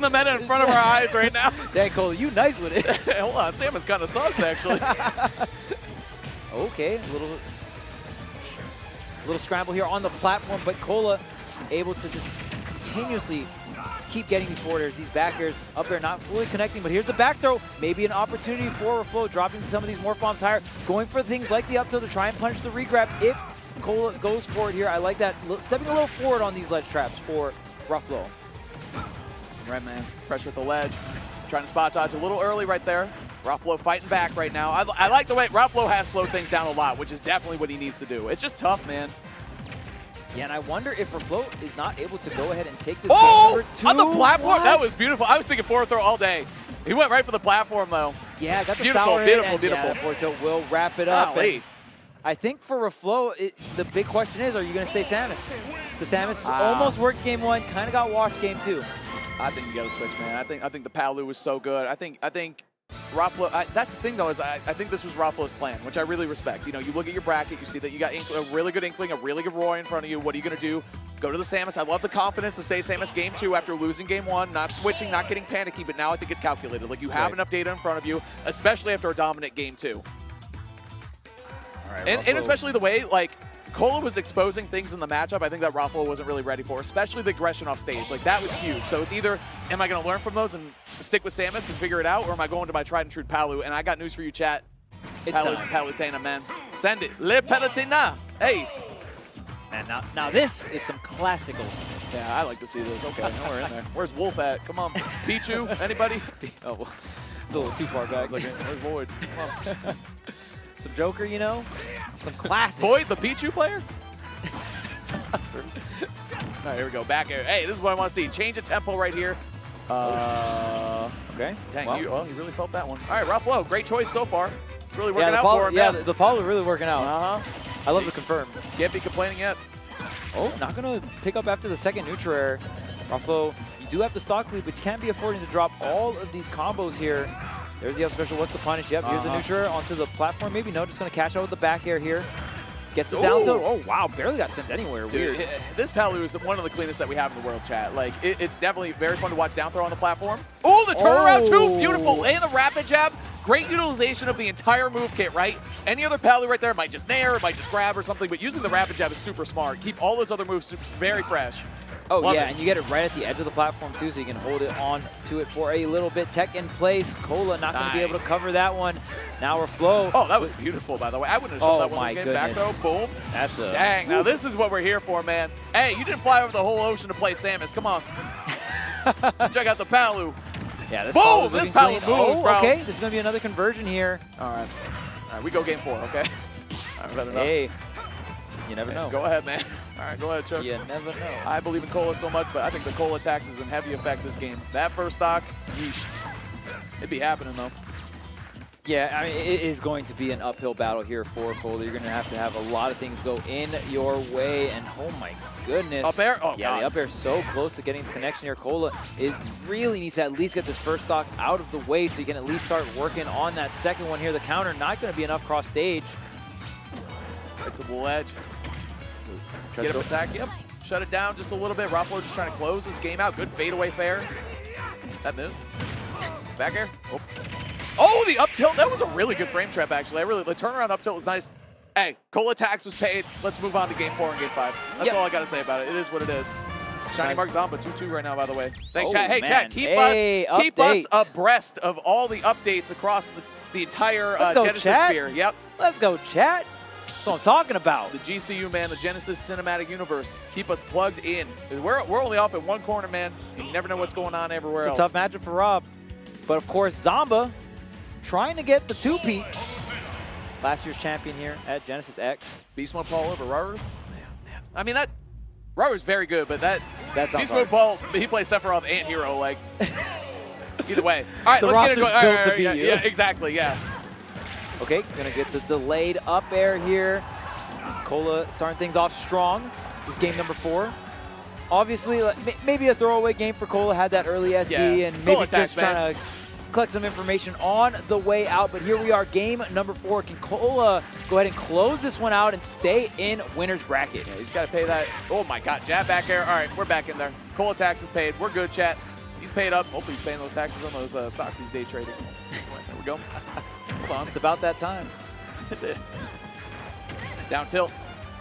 the meta in front of our eyes right now. Dang, Cola, you nice with it. Hold on, Samus kind of sucks actually. Okay, a little scramble here on the platform, but Cola able to just continuously keep getting these forward airs, these back airs up there, not fully connecting, but here's the back throw. Maybe an opportunity for Reflow, dropping some of these morph bombs higher, going for things like the up tilt to try and punish the regrab. If Cola goes forward here, I like that, stepping a little forward on these ledge traps for Ruffalo. Right, man. Pressure at the ledge. Trying to spot dodge a little early right there. Ruffalo fighting back right now. I like the way Ruffalo has slowed things down a lot, which is definitely what he needs to do. It's just tough, man. Yeah, and I wonder if Reflow is not able to go ahead and take this Oh! game On the platform? What? That was beautiful. I was thinking forward throw all day. He went right for the platform, though. Yeah, got the beautiful, sour beautiful, and beautiful. Yeah, forward tilt will wrap it up. Golly. I think for Reflow, the big question is, are you going to stay Samus? The Samus almost worked game one, kind of got washed game two. I think you got to switch, man. I think the Palu was so good. I think Ruffalo, that's the thing, though, is I think this was Ruffalo's plan, which I really respect. You know, you look at your bracket, you see that you got a really good Inkling, a really good Roy in front of you. What are you going to do? Go to the Samus. I love the confidence to say Samus game two after losing game one, not switching, not getting panicky, but now I think it's calculated. Like, you have enough data in front of you, especially after a dominant game two. All right, and especially the way, like, Cola was exposing things in the matchup I think that Ruffalo wasn't really ready for, especially the aggression off stage. Like, that was huge. So it's either, am I going to learn from those and stick with Samus and figure it out, or am I going to my tried and true Palu? And I got news for you, chat. It's Palutena, man. Send it. Le Palutena. Hey. And now this is some classical. Yeah, I like to see this. Okay, now we're in there. Where's Wolf at? Come on. Pichu? Anybody? Oh, well, it's a little too far back. Like, where's Void? Come on. Some Joker, you know? Some classics. Void, the Pichu player? All right, here we go. Back air. Hey, this is what I want to see. Change of tempo right here. Okay. Dang, Well, you really felt that one. All right, Ruffalo, great choice so far. It's really working out for him. Yeah, man. the Paulo really working out. Uh-huh. I love the confirm. Can't be complaining yet. Oh, not going to pick up after the second neutral air. Ruffalo, you do have the stock lead, but you can't be affording to drop all of these combos here. There's the up special. What's the punish? Yep, here's the neutral air onto the platform. Maybe no, just going to catch out with the back air here. Gets it down to, oh wow, barely got sent anywhere. Dude, Weird. this Palu is one of the cleanest that we have in the world, chat. Like, it's definitely very fun to watch down throw on the platform. Oh, the turnaround too, beautiful. And the rapid jab. Great utilization of the entire move kit, right? Any other Palu right there might just nair, it might just grab or something, but using the rapid jab is super smart. Keep all those other moves very fresh. Oh, Love yeah, it. and you get it right at the edge of the platform, too, so you can hold it on to it for a little bit. Tech in place. Cola not going to be able to cover that one. Now Reflow. Oh, that was beautiful, by the way. I wouldn't have shown that one my in this game. Back goodness. throw, boom. That's a... Dang, now this is what we're here for, man. Hey, you didn't fly over the whole ocean to play Samus. Come on. Check out the Palu. Yeah, this boom! Palu This moving Palu clean. moves, Oh, bro. okay, this is going to be another conversion here. All right. All right, we go game 4, okay? All right, better Hey, you never know. Go ahead, man. All right, go ahead, Chuck. You never know. I believe in Cola so much, but I think the Cola tax is in heavy effect this game. That first stock, yeesh. It'd be happening, though. Yeah, I mean, it is going to be an uphill battle here for Cola. You're going to have a lot of things go in your way, and oh my goodness. Up air? Oh, yeah, God. the up air is so close to getting the connection here. Cola, it really needs to at least get this first stock out of the way so you can at least start working on that second one here. The counter not going to be enough cross stage. Right to the ledge. Get him attack. Yep. Shut it down just a little bit. Ruffalo just trying to close this game out. Good fadeaway fair. That missed. Back air. Oh, the up tilt. That was a really good frame trap, actually. The turnaround up tilt was nice. Hey, Cola tax was paid. Let's move on to game 4 and game 5. That's all I got to say about it. It is what it is. Shiny Mark Zamba 2-2 right now, by the way. Thanks, chat. Hey, chat, keep us abreast of all the updates across the entire Genesis sphere. Yep. Let's go, chat. That's what I'm talking about. The GCU, man, the Genesis Cinematic Universe. Keep us plugged in. We're only off in one corner, man. You never know what's going on everywhere else. It's a tough matchup for Rob. But, of course, Zamba trying to get the two-peat. Last year's champion here at Genesis X. Beast Mode Paul over Raru. I mean, that Raru's very good, but that's Beast Mode hard. Paul, he plays Sephiroth and Hero, like, either way. All right, The let's get into it. roster's built to beat yeah, you. yeah, exactly, yeah. Okay, gonna get the delayed up air here. Cola starting things off strong. This is game number 4. Obviously, maybe a throwaway game for Cola. Had that early SD Yeah. and Cola maybe attacks, just trying to collect some information on the way out. But here we are, game number 4. Can Cola go ahead and close this one out and stay in winner's bracket? Yeah, he's got to pay that. Oh my God, jab back air. All right, we're back in there. Cola tax is paid. We're good, chat. He's paid up. Hopefully he's paying those taxes on those stocks he's day trading. There we go. Hold on. It's about that time. It is. Down tilt.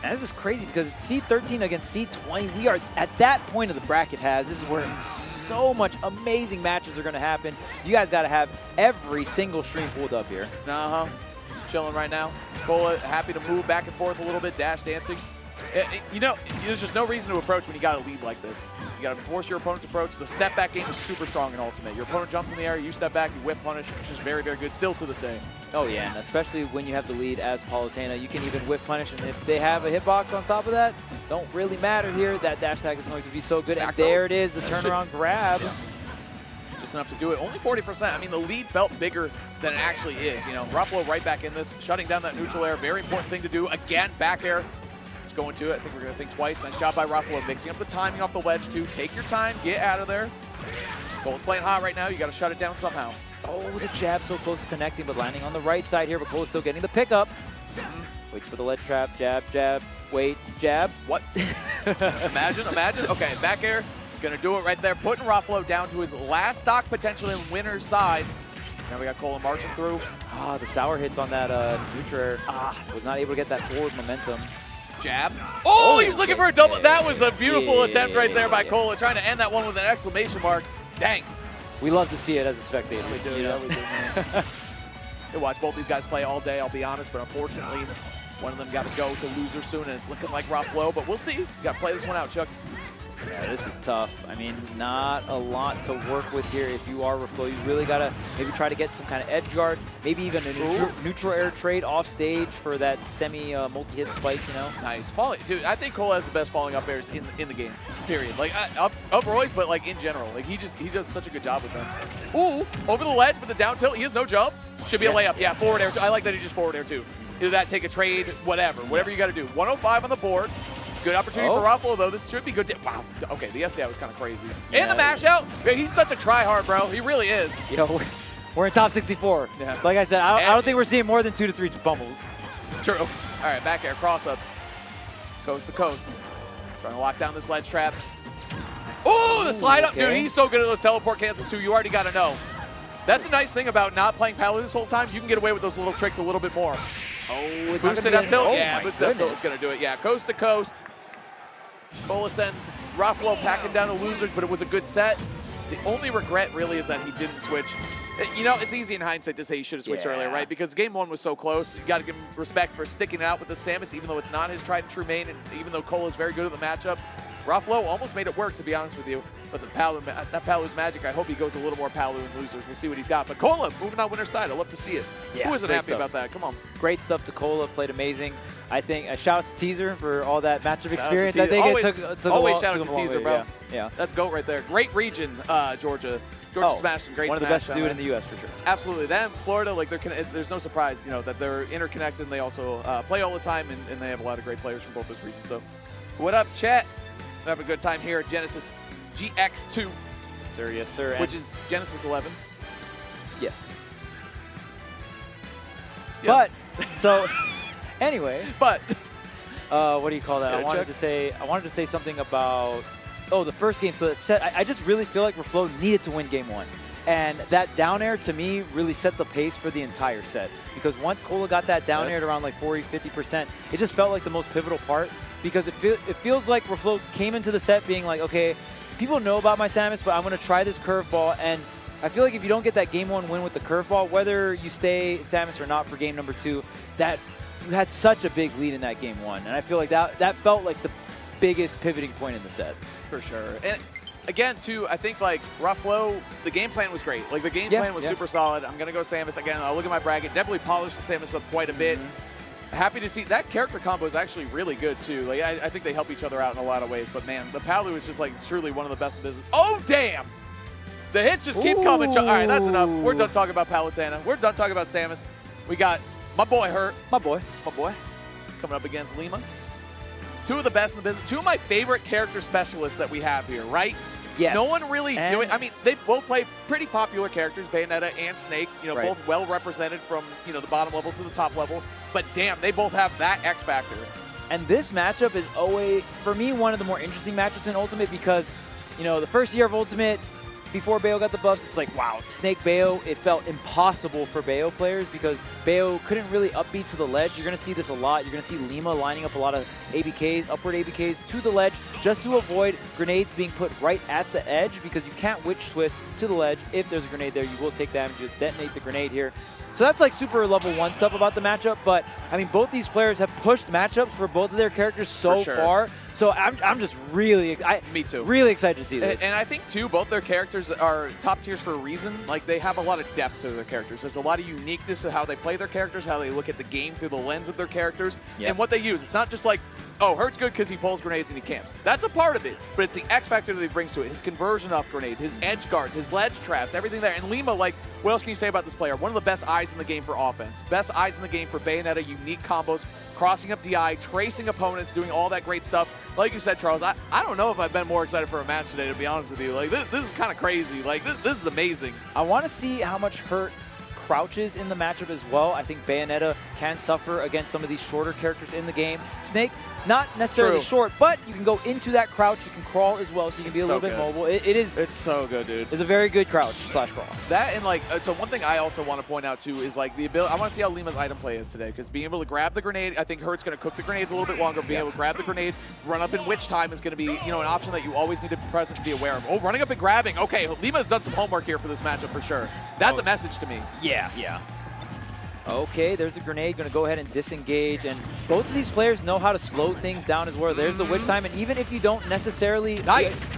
And this is crazy because C13 against C20, we are at that point of the bracket this is where so much amazing matches are going to happen. You guys got to have every single stream pulled up here. Uh-huh. Chilling right now. Cola happy to move back and forth a little bit, dash dancing. You know, there's just no reason to approach when you got a lead like this. You got to force your opponent to approach. The step back game is super strong in Ultimate. Your opponent jumps in the air, you step back, you whip punish, which is very, very good still to this day. Oh yeah, and especially when you have the lead as Palutena, you can even whip punish, and if they have a hitbox on top of that, don't really matter here. That dash tag is going to be so good, and there it is, the turnaround grab. Yeah. Just enough to do it. Only 40%. I mean, the lead felt bigger than it actually is. You know, Ruffalo right back in this, shutting down that neutral air. Very important thing to do. Again, back air. Just going to it. I think we're going to think twice. Nice job by Ruffalo, mixing up the timing off the ledge too. Take your time. Get out of there. Cole's playing hot right now. You got to shut it down somehow. Oh, the jab so close to connecting, but landing on the right side here, but Cole's still getting the pickup. Waits for the ledge trap, jab, jab, wait, jab. What? Imagine. Okay, back air. Gonna do it right there. Putting Ruffalo down to his last stock potential in winner's side. Now we got Cola marching through. Ah, the sour hits on that neutral air. Was not able to get that forward momentum. Jab. Oh, he was looking for a double. That was a beautiful attempt right there by Cola, trying to end that one with an exclamation mark. Dang. We love to see it as a spectator. We do, yeah, we do. You'll watch both these guys play all day, I'll be honest, but unfortunately, one of them got to go to loser soon, and it's looking like Ruffalo, but we'll see. You got to play this one out, Chuck. Yeah, this is tough. I mean, not a lot to work with here if you are Ruffalo. You really got to maybe try to get some kind of edge guard, maybe even a neutral air trade off stage for that semi-multi-hit spike, you know? Nice. Dude, I think Cola has the best falling up airs in the game, period. Like, up Roy's, but like in general. Like, he does such a good job with them. Ooh, over the ledge with the down tilt. He has no jump. Should be a layup. Yeah, forward air. I like that he just forward air too. Either that, take a trade, whatever you got to do. 105 on the board. Good opportunity for Ruffalo, though. This should be good. Wow. Okay, the SDI was kind of crazy. Yeah. And the mash out. Man, he's such a try-hard, bro. He really is. You know, we're in top 64. Yeah. Like I said, I don't think we're seeing more than 2 to 3 bumbles. True. All right, back air, cross up. Coast to coast. Trying to lock down this ledge trap. Ooh, the slide up. Dude, he's so good at those teleport cancels, too. You already got to know. That's a nice thing about not playing Palu this whole time. You can get away with those little tricks a little bit more. Oh, boosted up tilt. Yeah, boosted up tilt is going to do it. Yeah, coast to coast. Cola sends Ruffalo packing down the losers, but it was a good set. The only regret really is that he didn't switch. You know, it's easy in hindsight to say he should have switched earlier, right? Because game 1 was so close. You got to give him respect for sticking it out with the Samus, even though it's not his tried and true main, and even though Cola's very good at the matchup. Ruffalo almost made it work, to be honest with you. But that Palu's magic, I hope he goes a little more Palu in losers. We'll see what he's got. But Cola moving on winner's side. I love to see it. Yeah, who isn't happy about that? Come on. Great stuff to Cola. Played amazing. I think shout out to Teaser for all that matchup experience. I think always, it took always shout out to Teaser, bro. Yeah. That's GOAT right there. Great region, Georgia. Georgia smashed some great one of the smash best to do it in the U.S. for sure. Absolutely. Them, Florida, like there's no surprise, you know, that they're interconnected and they also play all the time and they have a lot of great players from both those regions. So, what up, chat? We're having a good time here at Genesis GX2. Yes, sir. Yes, sir. Which is Genesis 11. Yes. Yeah. But so anyway. But what do you call that? Yeah, I wanted to say something about the first game. So that set. I just really feel like Ruffalo needed to win game 1. And that down air, to me, really set the pace for the entire set. Because once Cola got that down air at around like 40-50%, it just felt like the most pivotal part. Because it feels like Ruffalo came into the set being like, okay, people know about my Samus, but I'm going to try this curveball. And I feel like if you don't get that game 1 win with the curveball, whether you stay Samus or not for game number 2, that you had such a big lead in that game 1. And I feel like that felt like the biggest pivoting point in the set. For sure. And again, too, I think like Ruffalo, the game plan was great. Like the game plan was super solid. I'm gonna go Samus again. I'll look at my bracket. Definitely polished the Samus up quite a bit. Happy to see that character combo is actually really good too. Like I think they help each other out in a lot of ways. But man, the Palu is just like truly one of the best in business. Oh damn! The hits just keep coming. All right, that's enough. We're done talking about Palutena. We're done talking about Samus. We got my boy Hurt. My boy, coming up against Lima. Two of the best in the business. Two of my favorite character specialists that we have here, right? Yes. No one really doing. I mean, they both play pretty popular characters, Bayonetta and Snake. You know, both well represented from the bottom level to the top level. But damn, they both have that X factor. And this matchup is always, for me, one of the more interesting matchups in Ultimate because, the first year of Ultimate, before Bayo got the buffs, it's like, wow, Snake Bayo, it felt impossible for Bayo players because Bayo couldn't really upbeat to the ledge. You're going to see this a lot. You're going to see Lima lining up a lot of ABKs, upward ABKs to the ledge just to avoid grenades being put right at the edge because you can't witch twist to the ledge. If there's a grenade there, you will take damage. You detonate the grenade here. So that's like super level 1 stuff about the matchup, but I mean, both these players have pushed matchups for both of their characters so far. So I'm just really, me too, really excited to see this. And I think too, both their characters are top tiers for a reason. Like they have a lot of depth to their characters. There's a lot of uniqueness to how they play their characters, how they look at the game through the lens of their characters, and what they use. It's not just like, oh, Hurt's good because he pulls grenades and he camps. That's a part of it, but it's the X factor that he brings to it. His conversion off grenades, his edge guards, his ledge traps, everything there. And Lima, like, what else can you say about this player? One of the best eyes in the game for offense. Best eyes in the game for Bayonetta, unique combos, crossing up DI, tracing opponents, doing all that great stuff. Like you said, Charles, I don't know if I've been more excited for a match today, to be honest with you. Like, this is kind of crazy. Like, this is amazing. I want to see how much Hurt crouches in the matchup as well. I think Bayonetta can suffer against some of these shorter characters in the game. Snake, not necessarily short, but you can go into that crouch. You can crawl as well, so you can be a little bit mobile. It's so good, dude. It's a very good crouch / crawl. That and like, so one thing I also want to point out too is like the ability. I want to see how Lima's item play is today because being able to grab the grenade, I think Hurt's going to cook the grenades a little bit longer. Being able to grab the grenade, run up in witch time is going to be an option that you always need to be present and be aware of. Oh, running up and grabbing. Okay, Lima's done some homework here for this matchup for sure. That's a message to me. Yeah. Okay, there's the grenade, going to go ahead and disengage, and both of these players know how to slow things down as well. There's the witch time, and even if you don't necessarily,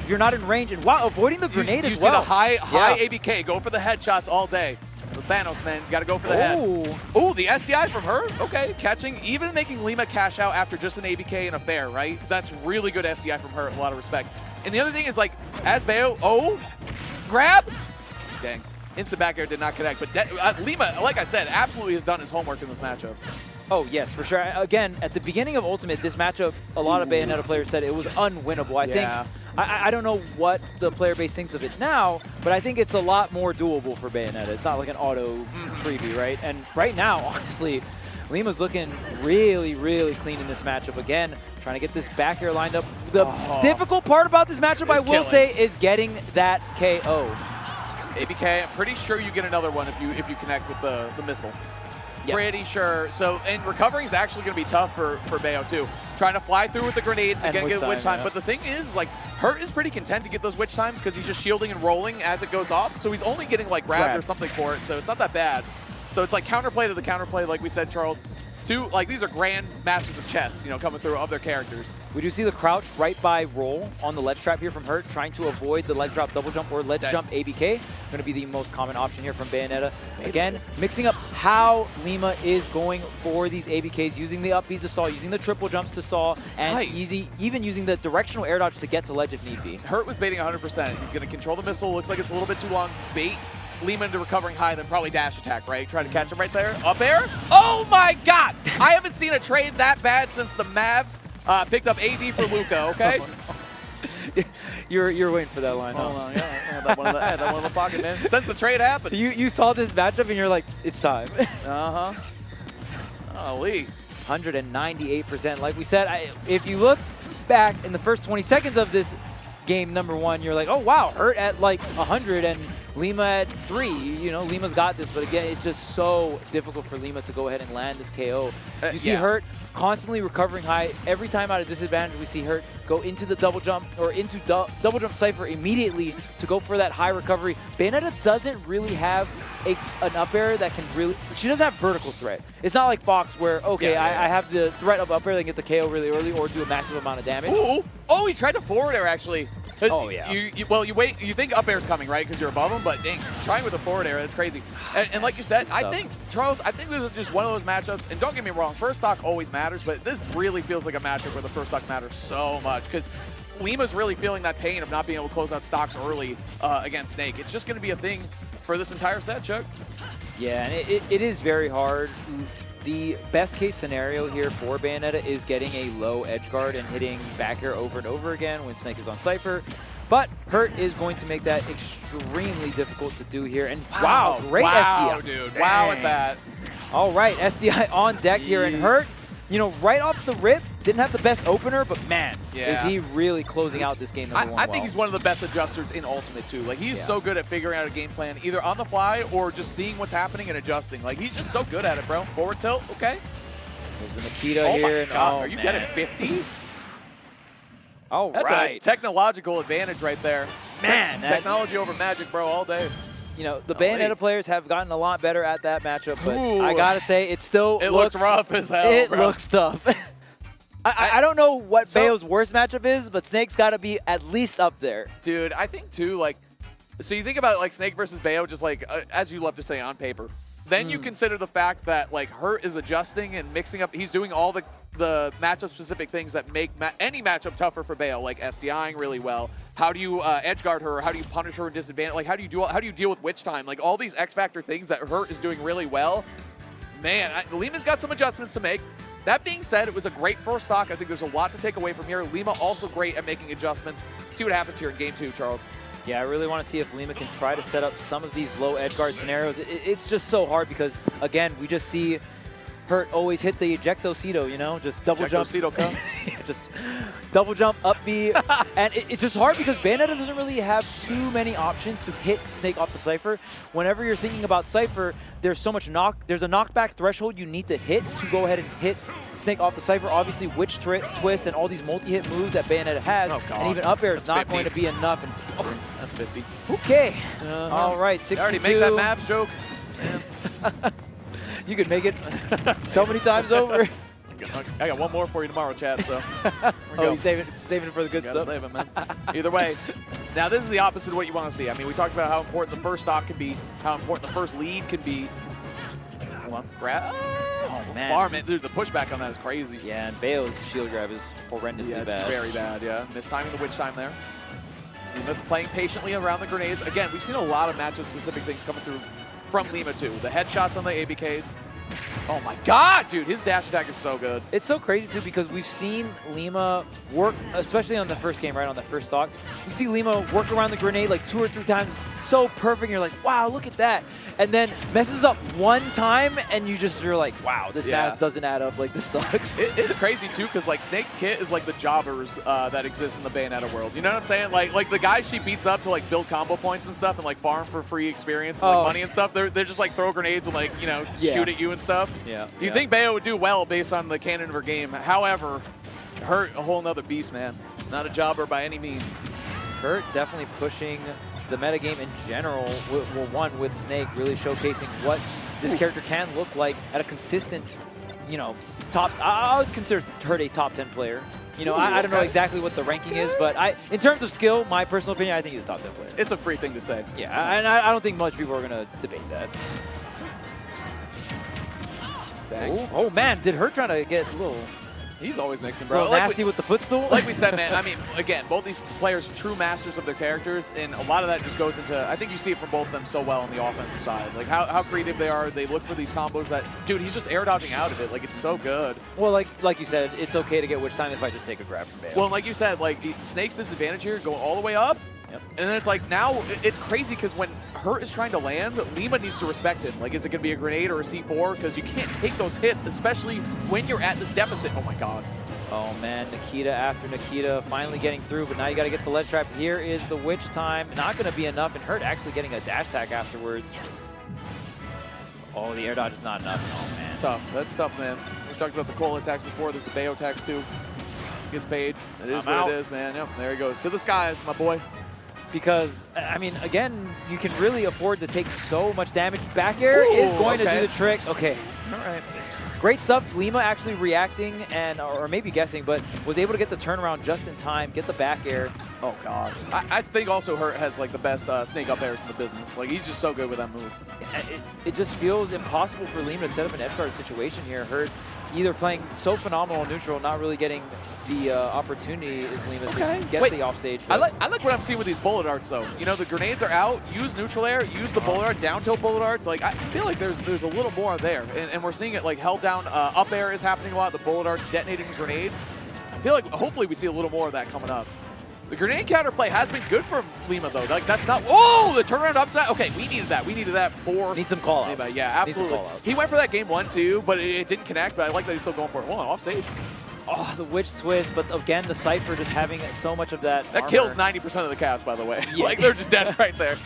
you're not in range, and wow, avoiding the grenade as well. You see the high ABK, go for the headshots all day. The Thanos, man, got to go for the head. Ooh, the SDI from her, okay, catching, even making Lima cash out after just an ABK and a fair, right? That's really good SDI from her, a lot of respect. And the other thing is like, as Bayo, grab, dang. Instant back air did not connect, but Lima, like I said, absolutely has done his homework in this matchup. Oh, yes, for sure. Again, at the beginning of Ultimate, this matchup, a lot of Bayonetta players said it was unwinnable. I think, I don't know what the player base thinks of it now, but I think it's a lot more doable for Bayonetta. It's not like an auto freebie, right? And right now, honestly, Lima's looking really, really clean in this matchup. Again, trying to get this back air lined up. The difficult part about this matchup, I will say, is getting that KO. ABK, I'm pretty sure you get another one if you connect with the missile. Pretty sure. So, and recovering is actually going to be tough for Bayo too. Trying to fly through with the grenade and get witch time. But the thing is, like, Hurt is pretty content to get those witch times because he's just shielding and rolling as it goes off. So he's only getting like grabbed or something for it. So it's not that bad. So it's like counterplay to the counterplay, like we said, Charles. These are grand masters of chess, coming through of their characters. We do see the crouch right by roll on the ledge trap here from Hurt, trying to avoid the ledge drop double jump or ledge jump ABK. Going to be the most common option here from Bayonetta. Again, mixing up how Lima is going for these ABKs, using the up Bs to stall, using the triple jumps to stall, and even using the directional air dodge to get to ledge if need be. Hurt was baiting 100%. He's going to control the missile. Looks like it's a little bit too long. Bait. Lima into recovering high, then probably dash attack, right? Try to catch him right there. Up air. Oh my God! I haven't seen a trade that bad since the Mavs picked up AD for Luka, okay? You're waiting for that line, huh? Hold on, yeah. I had that one in the pocket, man. Since the trade happened. You saw this matchup and you're like, it's time. Uh-huh. Golly. 198%. Like we said, if you looked back in the first 20 seconds of this game number 1, you're like, oh wow, Hurt at like 100 and Lima at 3. Lima's got this, but again, it's just so difficult for Lima to go ahead and land this KO. You see Hurt constantly recovering high. Every time out of disadvantage, we see Hurt go into the double jump or into double jump Cypher immediately to go for that high recovery. Bayonetta doesn't really have an up air that can really, she doesn't have vertical threat. It's not like Fox where, I have the threat of up air that can get the KO really early or do a massive amount of damage. Ooh. Oh, he tried to forward air actually. Oh, yeah. You wait. You think up air's coming, right? Because you're above him, but dang, trying with a forward air, that's crazy. And like you said, I think, Charles, I think this is just one of those matchups, and don't get me wrong, first stock always matters, but this really feels like a matchup where the first stock matters so much, because Lima's really feeling that pain of not being able to close out stocks early against Snake. It's just going to be a thing for this entire set, Chuck. Yeah, and it is very hard. The best case scenario here for Bayonetta is getting a low edge guard and hitting back air over and over again when Snake is on Cypher. But Hurt is going to make that extremely difficult to do here. And wow, great SDI. Dude. Wow at that. All right, SDI on deck here. And Hurt, you know, right off the rip, didn't have the best opener, but man, is he really closing out this game number one I think he's one of the best adjusters in Ultimate too. Like, he's so good at figuring out a game plan, either on the fly or just seeing what's happening and adjusting. Like, he's just so good at it, bro. Forward tilt, okay. There's the Nikita here. Oh my God, are you getting 50? All That's right. a technological advantage right there. Man, technology over magic, bro, all day. You know, the Bayonetta players have gotten a lot better at that matchup, but I gotta say, it still looks rough as hell, It bro. looks tough. I don't know what Bayo's worst matchup is, but Snake's got to be at least up there. Dude, I think too, like, so you think about like Snake versus Bayo, just like, as you love to say, on paper. Then you consider the fact that like Hurt is adjusting and mixing up. He's doing all the matchup-specific things that make any matchup tougher for Bayo, like SDIing really well. How do you edge guard her? How do you punish her in disadvantage? Like, how do you deal with Witch Time? Like, all these X Factor things that Hurt is doing really well. Man, Lima's got some adjustments to make. That being said, it was a great first stock. I think there's a lot to take away from here. Lima also great at making adjustments. See what happens here in game 2, Charles. Yeah, I really want to see if Lima can try to set up some of these low edge guard scenarios. It's just so hard because, again, we just see Hurt always hit the ejectocito, you know, just double jump. Just double jump, up B. And it's just hard because Bayonetta doesn't really have too many options to hit Snake off the Cypher. Whenever you're thinking about Cypher, there's so much there's a knockback threshold you need to hit to go ahead and hit Snake off the Cypher. Obviously, Witch Twist and all these multi-hit moves that Bayonetta has, and even up air is not going to be enough. And, that's 50. Okay. All right, 62. I already make that Mavs joke. You could make it so many times over. I got one more for you tomorrow, chat, so you saving it for the good stuff? Save it, man. Either way, now this is the opposite of what you want to see. I mean, we talked about how important the first stock can be, how important the first lead can be. Hold on, grab. Oh, man. Farm it. Dude, the pushback on that is crazy. Yeah, and Bayo's shield grab is horrendously bad. It's very bad, yeah. Mistiming the Witch Time there. Lima playing patiently around the grenades. Again, we've seen a lot of matchup-specific things coming through from Lima, too. The headshots on the ABKs. Oh my God, dude, his dash attack is so good. It's so crazy too because we've seen Lima work, especially on the first game, right on the first stock. We see Lima work around the grenade like 2 or 3 times. It's so perfect. You're like, wow, look at that. And then messes up one time, and you're like, wow, this math doesn't add up. Like, this sucks. It's crazy too because like Snake's kit is like the jobbers that exist in the Bayonetta world. You know what I'm saying? Like the guys she beats up to like build combo points and stuff and like farm for free experience and like money and stuff. They're just like throw grenades and like shoot at you and stuff. Yeah. You think Bayo would do well based on the canon of her game. However, Hurt, a whole nother beast, man. Not a jobber by any means. Hurt definitely pushing the metagame in general, one with Snake, really showcasing what this character can look like at a consistent, you know, top. I would consider Hurt a top 10 player. You know, I don't know exactly what the ranking is, but in terms of skill, my personal opinion, I think he's a top 10 player. It's a free thing to say. Yeah, and I don't think much people are going to debate that. Oh man, did Hurt trying to get a little... He's always mixing, bro. Nasty with the footstool. Like we said, man, I mean, again, both these players are true masters of their characters, and a lot of that just goes into, I think you see it from both of them so well on the offensive side. Like, how creative they are. They look for these combos that, dude, he's just air dodging out of it. Like, it's so good. Well, like you said, it's okay to get Witch Time if I just take a grab from Bayo. Well, like you said, like, Snake's disadvantage here, going all the way up. Yep. And then it's like, now, it's crazy because when Hurt is trying to land, Lima needs to respect him. Like, is it going to be a grenade or a C4? Because you can't take those hits, especially when you're at this deficit. Oh, my God. Oh man, Nikita after Nikita finally getting through, but now you got to get the ledge trap. Here is the Witch Time. Not going to be enough, and Hurt actually getting a dash attack afterwards. Oh, the air dodge is not enough. Oh man. It's tough. That's tough, man. We talked about the Cola attacks before. There's the Bayo attacks too. Gets paid. It is what it is, man. Yep, there he goes. To the skies, my boy. Because, I mean, again, you can really afford to take so much damage. Back air is going to do the trick. Okay. All right. Great stuff. Lima actually reacting and, or maybe guessing, but was able to get the turnaround just in time, get the back air. Oh, God. I think also Hurt has, like, the best snake up airs in the business. Like, he's just so good with that move. It just feels impossible for Lima to set up an edgeguard situation here. Hurt either playing so phenomenal neutral, not really getting the opportunity is Lima to get the offstage. I like what I'm seeing with these bullet arts, though. You know, the grenades are out. Use neutral air. Use the bullet art. Down tilt bullet arts. Like, I feel like there's a little more there, and we're seeing it like held down. Up air is happening a lot. The bullet arts detonating the grenades. I feel like hopefully we see a little more of that coming up. The grenade counterplay has been good for Lima, though. Like, that's not... Oh, the turnaround upside. Okay, we needed that. We needed that for... Need some call-outs. Lima. Yeah, absolutely. He went for that game 1, too, but it didn't connect, but I like that he's still going for it. Hold on, off stage. Oh, the witch twist, but again, the Cypher just having so much of that That armor. kills 90% of the cast, by the way. Yeah. Like, they're just dead right there.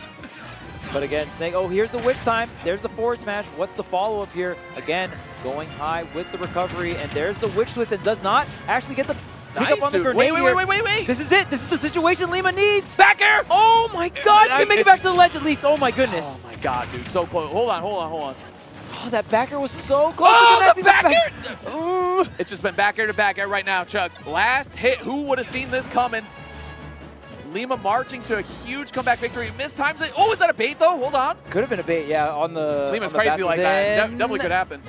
But again, Snake, oh, here's the witch time. There's the forward smash. What's the follow-up here? Again, going high with the recovery, and there's the witch twist, and does not actually get the pick up on the grenade. Wait. This is it. This is the situation Lima needs. Back air. Oh, my God. You can make it back to the ledge at least. Oh, my goodness. Oh, my God, dude. So close. Hold on. Oh, that back air was so close Oh, to the back air! It's just been back air to back air right now, Chuck. Last hit. Who would have seen this coming? Lima marching to a huge comeback victory. Mistimes it. Oh, is that a bait, though? Hold on. Could have been a bait, yeah, on the... Lima's on the crazy like that. Definitely could happen.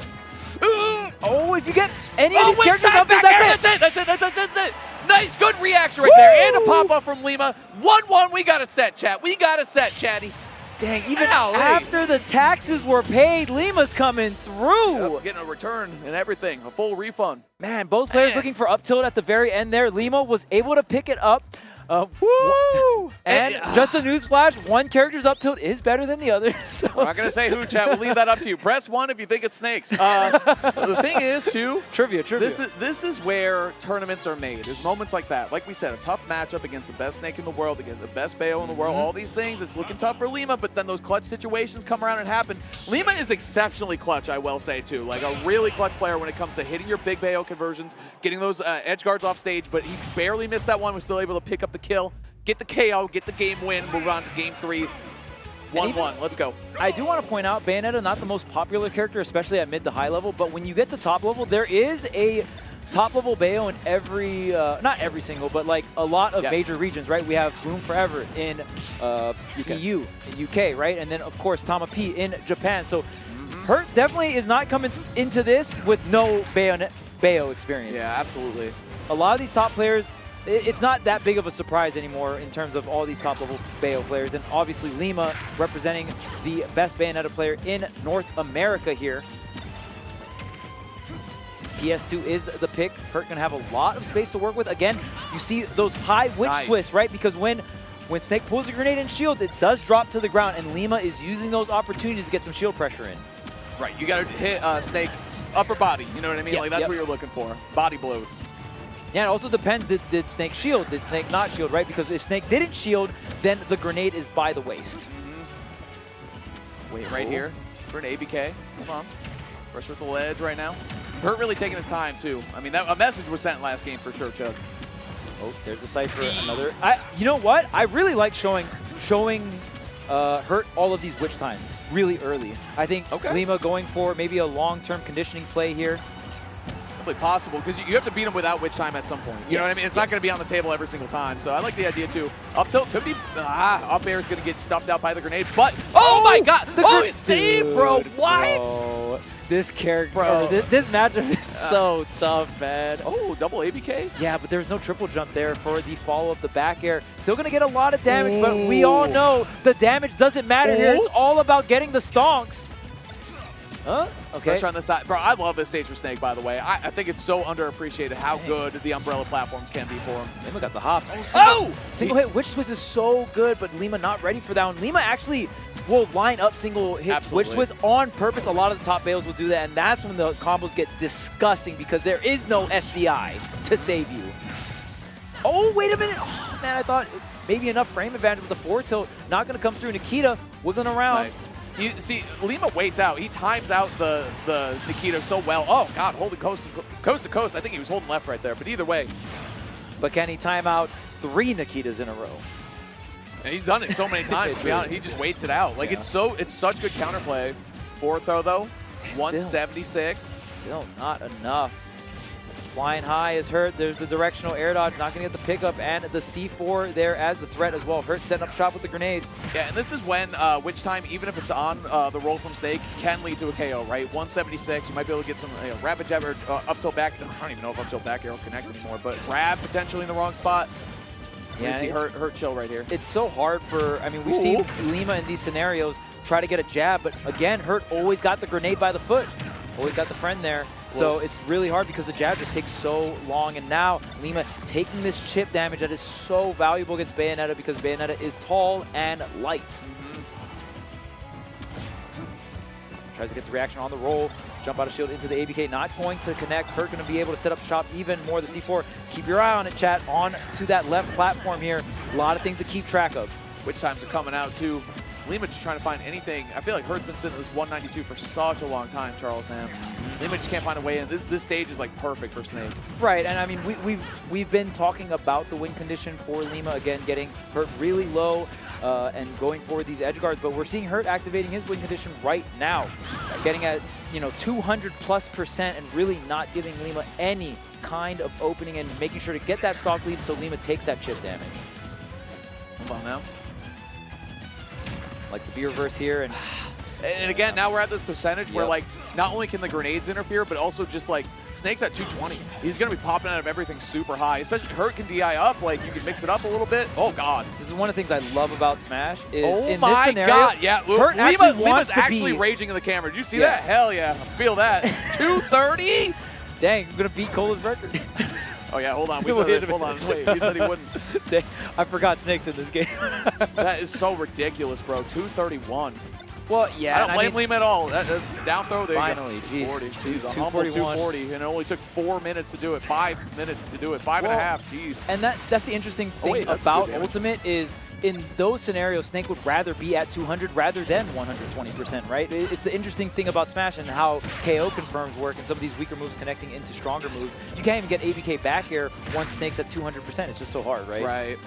Oh, if you get any of these characters up there, that's it. Nice, good reaction right there. And a pop-up from Lima. 1-1, we got a set, chat. We got a set, chatty. Dang, even after the taxes were paid, Lima's coming through. Yep, getting a return and everything, a full refund. Man, both players looking for up tilt at the very end there. Lima was able to pick it up. Woo! And just a newsflash, one character's up tilt is better than the other. So. We're not going to say who, chat. We'll leave that up to you. Press 1 if you think it's snakes. The thing is, too, Trivia. This is where tournaments are made. Is moments like that. Like we said, a tough matchup against the best snake in the world, against the best Bayo in the world, all these things. It's looking tough for Lima, but then those clutch situations come around and happen. Lima is exceptionally clutch, I will say, too. Like a really clutch player when it comes to hitting your big Bayo conversions, getting those edge guards off stage, but he barely missed that one. Was still able to pick up the kill, get the KO, get the game win, move on to game 3. 1-1, let's go. I do want to point out, Bayonetta, not the most popular character, especially at mid to high level, but when you get to top level, there is a top level Bayo in every, not every single, but like a lot of major regions, right? We have Bloom Forever in EU, in UK, right? And then, of course, Tama P in Japan. So Hurt definitely is not coming into this with no Bayo experience. Yeah, absolutely. A lot of these top players, it's not that big of a surprise anymore in terms of all these top-level Bayo players. And obviously Lima representing the best Bayonetta player in North America here. PS2 is the pick. Hurt going to have a lot of space to work with. Again, you see those high witch twists, right? Because when Snake pulls a grenade and shields, it does drop to the ground, and Lima is using those opportunities to get some shield pressure in. Right, you got to hit Snake upper body, you know what I mean? Like that's what you're looking for, body blows. Yeah, it also depends, did Snake shield, did Snake not shield, right? Because if Snake didn't shield, then the grenade is by the waist. Wait, right here for an ABK. Hold on. Pressure at the ledge right now. Hurt really taking his time, too. I mean, a message was sent last game for sure, Chuck. Oh, there's the Cypher, another. You know what? I really like showing Hurt all of these witch times really early. I think Lima going for maybe a long-term conditioning play here. Possible because you have to beat him without witch time at some point. You know what I mean? It's not going to be on the table every single time. So I like the idea too. Up tilt could be up air is going to get stuffed out by the grenade, but oh my god! Oh, he's saved, bro! What? Bro. This character, bro. This matchup is so tough, man. Oh, double ABK? Yeah, but there's no triple jump there for the follow up the back air. Still going to get a lot of damage, but we all know the damage doesn't matter here. It's all about getting the stonks. Huh? Okay. Pressure on the side. Bro, I love this stage for Snake, by the way. I think it's so underappreciated how good the Umbrella platforms can be for him. Lima got the hops. Single hit Witch Twist is so good, but Lima not ready for that one. Lima actually will line up single hit Witch Twist on purpose. A lot of the top Bayos will do that, and that's when the combos get disgusting because there is no SDI to save you. Oh, wait a minute. Oh, man, I thought maybe enough frame advantage with the forward tilt. Not going to come through. Nikita wiggling around. Nice. You see, Lima waits out. He times out the Nikita so well. Oh, God, holding coast to coast. I think he was holding left right there, but either way. But can he time out 3 Nikitas in a row? And he's done it so many times, to be honest. He just waits it out. Like, it's such good counterplay. Forward throw, though, 176. Still not enough. Flying high is Hurt. There's the directional air dodge, not going to get the pickup, and the C4 there as the threat as well. Hurt setting up shop with the grenades. Yeah, and this is when Witch Time, even if it's on the roll from Snake, can lead to a KO, right? 176, you might be able to get some rapid jab or up tilt back. I don't even know if up tilt back air will connect anymore, but grab potentially in the wrong spot. Yeah, You see Hurt chill right here. It's so hard for, I mean, we've seen Lima in these scenarios try to get a jab, but again, Hurt always got the grenade by the foot. Always got the friend there. So it's really hard because the jab just takes so long. And now Lima taking this chip damage that is so valuable against Bayonetta because Bayonetta is tall and light. Tries to get the reaction on the roll. Jump out of shield into the ABK. Not going to connect. Hurt going to be able to set up shop even more. The C4. Keep your eye on it, chat. On to that left platform here. A lot of things to keep track of. Witch Times are coming out too. Lima just trying to find anything. I feel like Hurt's been sitting at this 192 for such a long time, Charles, man. Lima just can't find a way in. This stage is like perfect for Snake. Right, and I mean, we've been talking about the win condition for Lima, again, getting Hurt really low and going for these edge guards, but we're seeing Hurt activating his win condition right now, getting at, 200+% and really not giving Lima any kind of opening and making sure to get that stock lead so Lima takes that chip damage. Hold on now. Like the B reverse here, and again, now we're at this percentage where like not only can the grenades interfere, but also just like Snake's at 220. He's gonna be popping out of everything super high. Especially Hurt can DI up, like you can mix it up a little bit. Oh god, this is one of the things I love about Smash. Is in my this scenario, god, yeah, Hurt Lima's actually raging in the camera. Did you see that? Hell yeah, feel that. 230. Dang, I'm gonna beat Cola's record. Oh yeah, hold on. Hold on. Wait, he said he wouldn't. Dang, I forgot Snake's in this game. That is so ridiculous, bro. 231. Well, yeah. I don't blame Lima at all. Down throw there. Finally, you go. 240. He's a humble 240, and it only took 4 minutes to do it. 5 minutes to do it. 5.5. Jeez. And that's the interesting thing about Ultimate is in those scenarios, Snake would rather be at 200 rather than 120%, right? It's the interesting thing about Smash and how KO confirms work and some of these weaker moves connecting into stronger moves. You can't even get ABK back air once Snake's at 200%. It's just so hard, right? Right.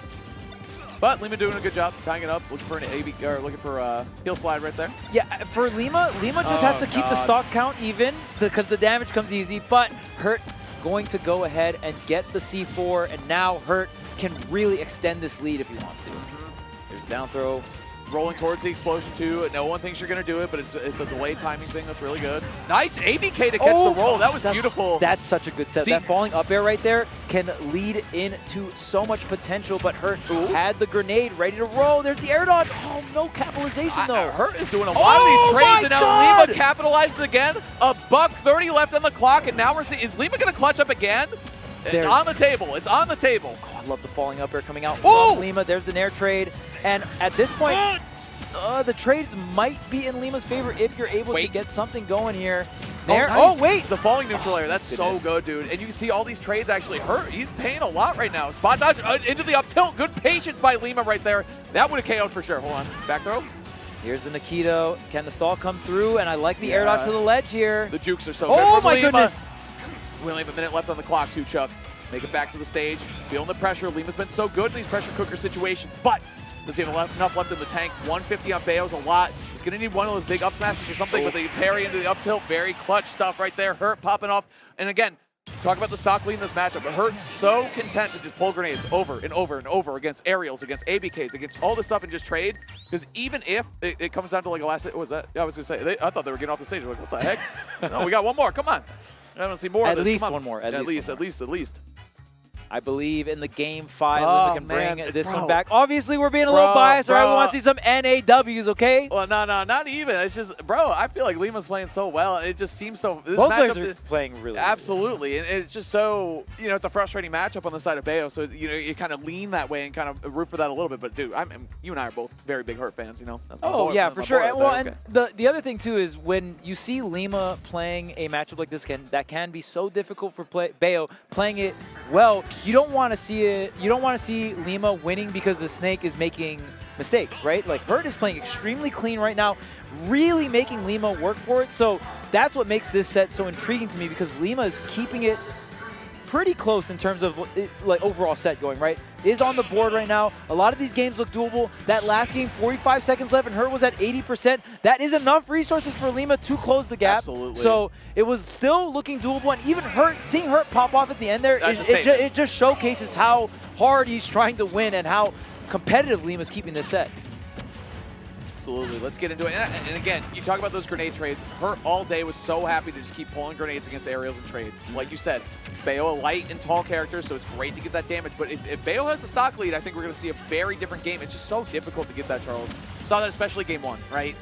But Lima doing a good job tying it up, looking for an ABK or looking for a heel slide right there. Yeah, for Lima just has to keep the stock count even because the damage comes easy. But Hurt going to go ahead and get the C4, and now Hurt can really extend this lead if he wants to. There's a down throw. Rolling towards the explosion too. No one thinks you're going to do it, but it's a delay timing thing that's really good. Nice ABK to catch the roll. That was beautiful. That's such a good set. That falling up air right there can lead into so much potential, but Hurt had the grenade ready to roll. There's the air dodge. Oh, no capitalization though. Hurt is doing a lot of these trades, and now Lima capitalizes again. $1:30 left on the clock, and now we're seeing, is Lima going to clutch up again? It's on the table. It's on the table. Oh, I love the falling up air coming out from Lima. There's the Nair trade. And at this point, the trades might be in Lima's favor if you're able to get something going here. Nair. Oh, wait. The falling neutral air. That's so good, dude. And you can see all these trades actually hurt. He's paying a lot right now. Spot dodge into the up tilt. Good patience by Lima right there. That would have KO'd for sure. Hold on. Back throw. Here's the Nikito. Can the stall come through? And I like the air dodge to the ledge here. The jukes are so good. Oh, my goodness. We only have a minute left on the clock, too, Chuck. Make it back to the stage. Feeling the pressure. Lima's been so good in these pressure cooker situations, but does he have enough left in the tank? 150 on Bayo's a lot. He's going to need one of those big up smashes or something with the parry into the up tilt. Very clutch stuff right there. Hurt popping off. And again, talk about the stock lead in this matchup, but Hurt's so content to just pull grenades over and over and over against aerials, against ABKs, against all this stuff and just trade. Because even if it comes down to like a last, what was that? Yeah, I was going to say, I thought they were getting off the stage. Like, what the heck? No, we got one more. Come on. I don't see more of this. At least one more. At least. I believe in the game 5, Lima can bring this one back. Obviously, we're being a little biased, right? We want to see some NAWs, okay? Well, no, not even. It's just, bro, I feel like Lima's playing so well, and it just seems so. This Both matchup players are playing really absolutely, and it's just so, it's a frustrating matchup on the side of Bayo, so, you kind of lean that way and kind of root for that a little bit. But, dude, you and I are both very big Hurt fans, That's my boy, yeah, for sure. Right well, and the other thing, too, is when you see Lima playing a matchup like this, that can be so difficult for Bayo playing it well. You don't want to see you don't want to see Lima winning because the Snake is making mistakes, right? Like Hurt is playing extremely clean right now, really making Lima work for it. So that's what makes this set so intriguing to me because Lima is keeping it pretty close in terms of like overall set going, right? is on the board right now. A lot of these games look doable. That last game, 45 seconds left, and Hurt was at 80%. That is enough resources for Lima to close the gap. Absolutely. So it was still looking doable, and even Hurt, seeing Hurt pop off at the end there, it just showcases how hard he's trying to win and how competitive Lima's keeping this set. Absolutely. Let's get into it. And again, you talk about those grenade trades. Hurt all day was so happy to just keep pulling grenades against aerials and trade. Like you said, Bayo a light and tall character, so it's great to get that damage. But if Bayo has a stock lead, I think we're going to see a very different game. It's just so difficult to get that, Charles. Saw that especially game 1, right?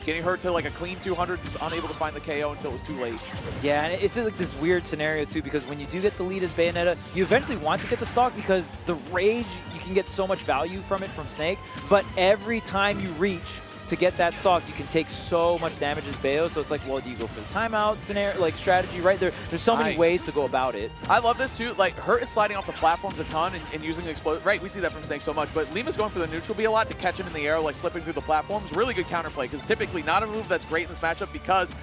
Getting Hurt to like a clean 200, just unable to find the KO until it was too late. Yeah, and it's like this weird scenario too, because when you do get the lead as Bayonetta, you eventually want to get the stock because the rage, you can get so much value from it from Snake, but every time you reach to get that stock, you can take so much damage as Bayo, so it's like, well, do you go for the timeout scenario, like strategy, right? There's so many ways to go about it. I love this too. Like, Hurt is sliding off the platforms a ton and using the explode. Right, we see that from Snake so much, but Lima's going for the neutral B a lot to catch him in the air, like slipping through the platforms. Really good counterplay, because typically not a move that's great in this matchup because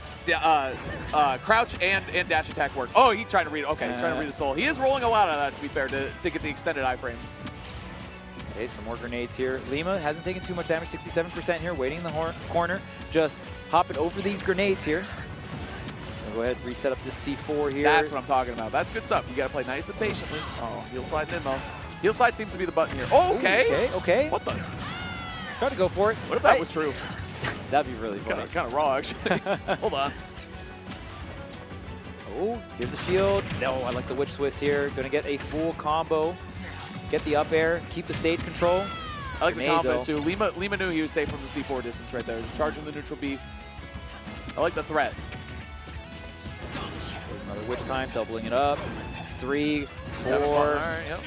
crouch and dash attack work. Oh, he's trying to read it. Okay, he's trying to read the soul. He is rolling a lot out of that, to be fair, to get the extended iframes. Okay, some more grenades here. Lima hasn't taken too much damage, 67% here, waiting in the corner. Just hopping over these grenades here. Go ahead, reset up this C4 here. That's what I'm talking about. That's good stuff. You got to play nice and patiently. Oh, heel slide in though. Heel slide seems to be the button here. Oh, okay. Okay. What the? Try to go for it. What if that was true? That'd be really funny. Kind of raw, actually. Hold on. Oh, here's the shield. No, I like the witch twist here. Gonna get a full combo. Get the up air, keep the stage control. I like the confidence too. Lima knew he was safe from the C4 distance right there. Just charging the neutral B. I like the threat. Another witch time, doubling it up. 3, 4. All right, yep.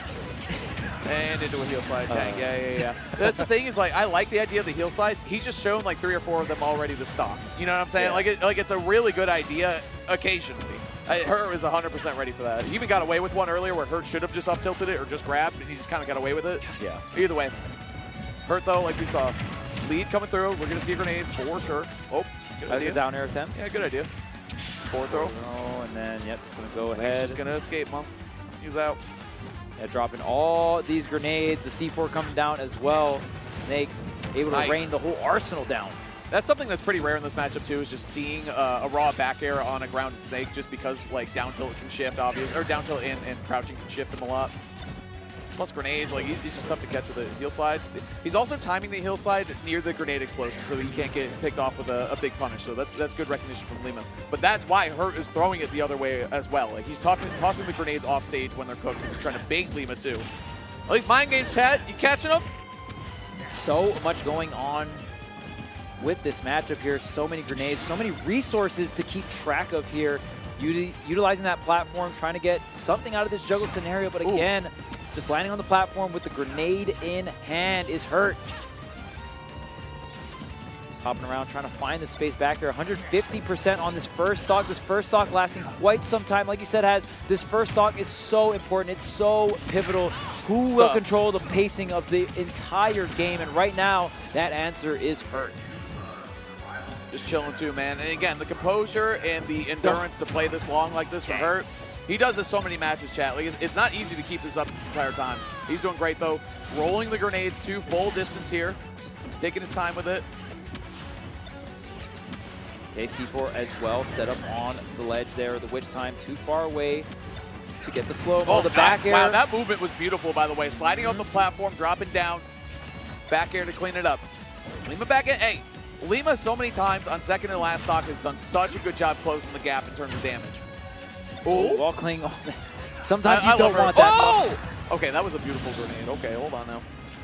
And into a heel slide. Dang, yeah. That's the thing is, like, I like the idea of the heel slide. He's just shown like 3 or 4 of them already to stock. You know what I'm saying? Yeah. Like it's a really good idea occasionally. Hurt is 100% ready for that. He even got away with one earlier where Hurt should have just up tilted it or just grabbed, and he just kind of got away with it. Yeah. Either way. Hurt, though, like we saw, lead coming through. We're going to see a grenade for sure. Oh, good idea. A down air attempt. Yeah, good idea. Forward throw. Oh, and then, yep, it's going to go Snake's ahead. just going to escape, Mom. He's out. Yeah, dropping all these grenades. The C4 coming down as well. Snake able to rain the whole arsenal down. That's something that's pretty rare in this matchup too, is just seeing a raw back air on a grounded Snake, just because like down tilt can shift, obviously, or down tilt and crouching can shift him a lot. Plus grenades, like he's just tough to catch with a heel slide. He's also timing the heel slide near the grenade explosion, so he can't get picked off with a big punish. So that's good recognition from Lima. But that's why Hurt is throwing it the other way as well. Like he's tossing the grenades off stage when they're cooked, because he's trying to bait Lima too. At least mind games, chat. You catching them? So much going on with this matchup here. So many grenades, so many resources to keep track of here. Utilizing that platform, trying to get something out of this juggle scenario, but again, just landing on the platform with the grenade in hand is Hurt. Hopping around, trying to find the space back there. 150% on this first stock. This first stock lasting quite some time. Like you said, this first stock is so important. It's so pivotal. Who will control the pacing of the entire game? And right now, that answer is Hurt. Just chilling too, man. And again, the composure and the endurance to play this long like this for Hurt. He does this so many matches, chat. Like, it's not easy to keep this up this entire time. He's doing great, though. Rolling the grenades to full distance here. Taking his time with it. Okay, C4 as well, set up on the ledge there. The witch time too far away to get the slow-mo. The back air. Wow, that movement was beautiful, by the way. Sliding on the platform, dropping down. Back air to clean it up. Lima back in. Hey, Lima so many times on second and last stock has done such a good job closing the gap in terms of damage. Oh, wall cling. Sometimes you don't want that. Oh! Okay, that was a beautiful grenade. Okay, hold on now.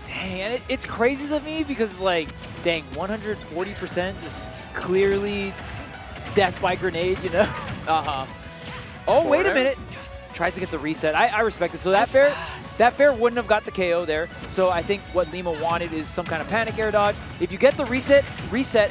Dang, and it's crazy to me because it's like, dang, 140% just clearly death by grenade, you know? Uh-huh. Oh, wait a minute. Tries to get the reset. I respect it. So that fair wouldn't have got the KO there. So I think what Lima wanted is some kind of panic air dodge. If you get the reset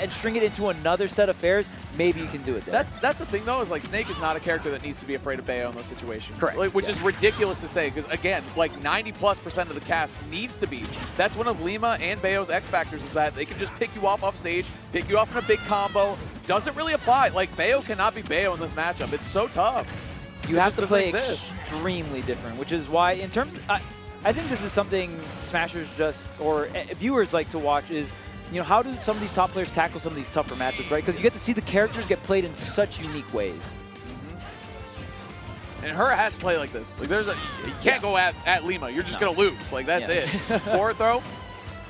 and string it into another set of fairs, maybe you can do it there. That's the thing, though, is like Snake is not a character that needs to be afraid of Bayo in those situations. Correct. Like, which is ridiculous to say, because again, like 90+% of the cast needs to be. That's one of Lima and Bayo's X factors, is that they can just pick you off stage, pick you off in a big combo. Doesn't really apply. Like, Bayo cannot be Bayo in this matchup. It's so tough. You have to play extremely different, which is why, in terms of, I think this is something Smashers or viewers like to watch is, how do some of these top players tackle some of these tougher matchups, right? Because you get to see the characters get played in such unique ways. And her has to play like this. Like you can't go at Lima. You're just gonna lose. Like that's it. Forward throw.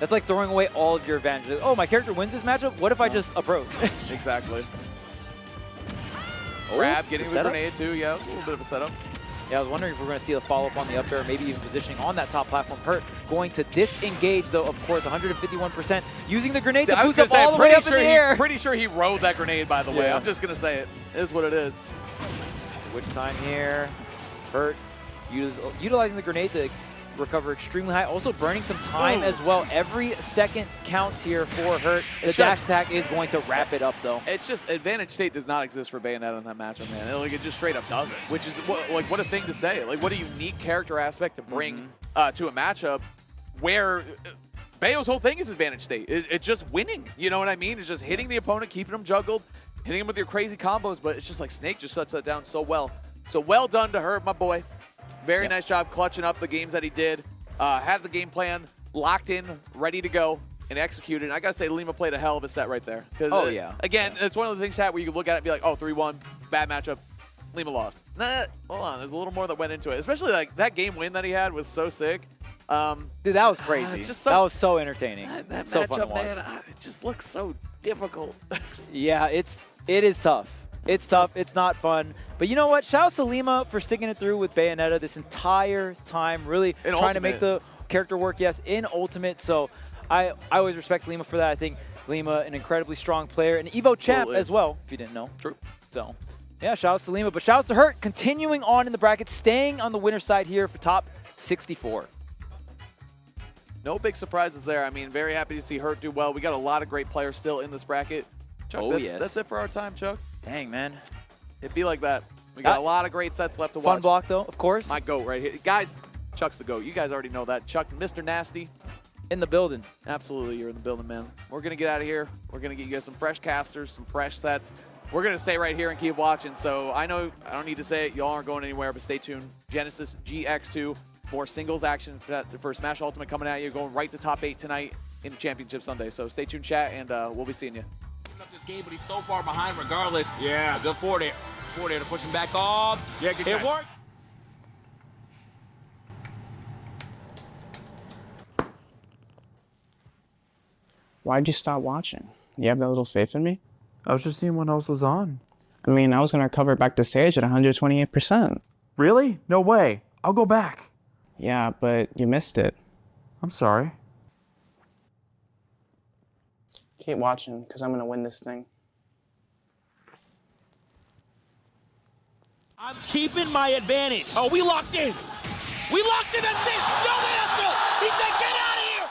That's like throwing away all of your advantages. Oh, my character wins this matchup. What if I just approach? Exactly. Grab, getting the grenade too. Yeah, it was a little bit of a setup. Yeah, I was wondering if we're going to see a follow-up on the up air, or maybe even positioning on that top platform. Hurt going to disengage, though, of course, 151%. Using the grenade to boost up all the way up in the air. Pretty sure he rode that grenade, by the way. I'm just going to say it. It is what it is. Switch time here. Hurt utilizing the grenade to recover extremely high. Also burning some time as well. Every second counts here for Hurt. The dash attack is going to wrap it up, though. It's just advantage state does not exist for Bayonetta in that matchup, man. It just straight up doesn't, which is what a thing to say. Like, what a unique character aspect to bring to a matchup where Bayo's whole thing is advantage state. It's just winning. You know what I mean? It's just hitting the opponent, keeping him juggled, hitting him with your crazy combos, but it's just like Snake just shuts that down so well. So well done to Hurt, my boy. Very nice job clutching up the games that he did. Had the game plan locked in, ready to go, and executed. And I got to say, Lima played a hell of a set right there. Again, it's one of the things where you can look at it and be like, oh, 3-1, bad matchup, Lima lost. Nah, hold on, there's a little more that went into it. Especially like that game win that he had was so sick. Dude, that was crazy. That was so entertaining. That so matchup, fun to watch. man, it just looks so difficult. Yeah, it is tough. It's tough. It's not fun. But you know what? Shout out to Lima for sticking it through with Bayonetta this entire time, really trying to make the character work, yes, in Ultimate. So I always respect Lima for that. I think Lima, an incredibly strong player, an EVO champ as well, if you didn't know. True. So, yeah, shout outs to Lima. But shout outs to Hurt, continuing on in the bracket, staying on the winner's side here for top 64. No big surprises there. I mean, very happy to see Hurt do well. We got a lot of great players still in this bracket. Chuck, that's it for our time, Chuck. Dang, man. It'd be like that. We got a lot of great sets left to watch. Fun block, though, of course. My GOAT right here. Guys, Chuck's the GOAT. You guys already know that. Chuck, Mr. Nasty. In the building. Absolutely, you're in the building, man. We're going to get out of here. We're going to get you guys some fresh casters, some fresh sets. We're going to stay right here and keep watching. So I know I don't need to say it. Y'all aren't going anywhere, but stay tuned. Genesis GX2, more singles action for Smash Ultimate coming at you, going right to top 8 tonight in the Championship Sunday. So stay tuned, chat, and we'll be seeing you. This game, but he's so far behind regardless. Yeah. Good forward air. Forward air to push him back off. Yeah, good catch. It worked. Why'd you stop watching? You have that little faith in me? I was just seeing what else was on. I mean, I was going to recover back to stage at 128%. Really? No way. I'll go back. Yeah, but you missed it. I'm sorry. Keep watching, because I'm going to win this thing. I'm keeping my advantage. Oh, we locked in. We locked in. That's it. No, they don't go. He said, get out of here.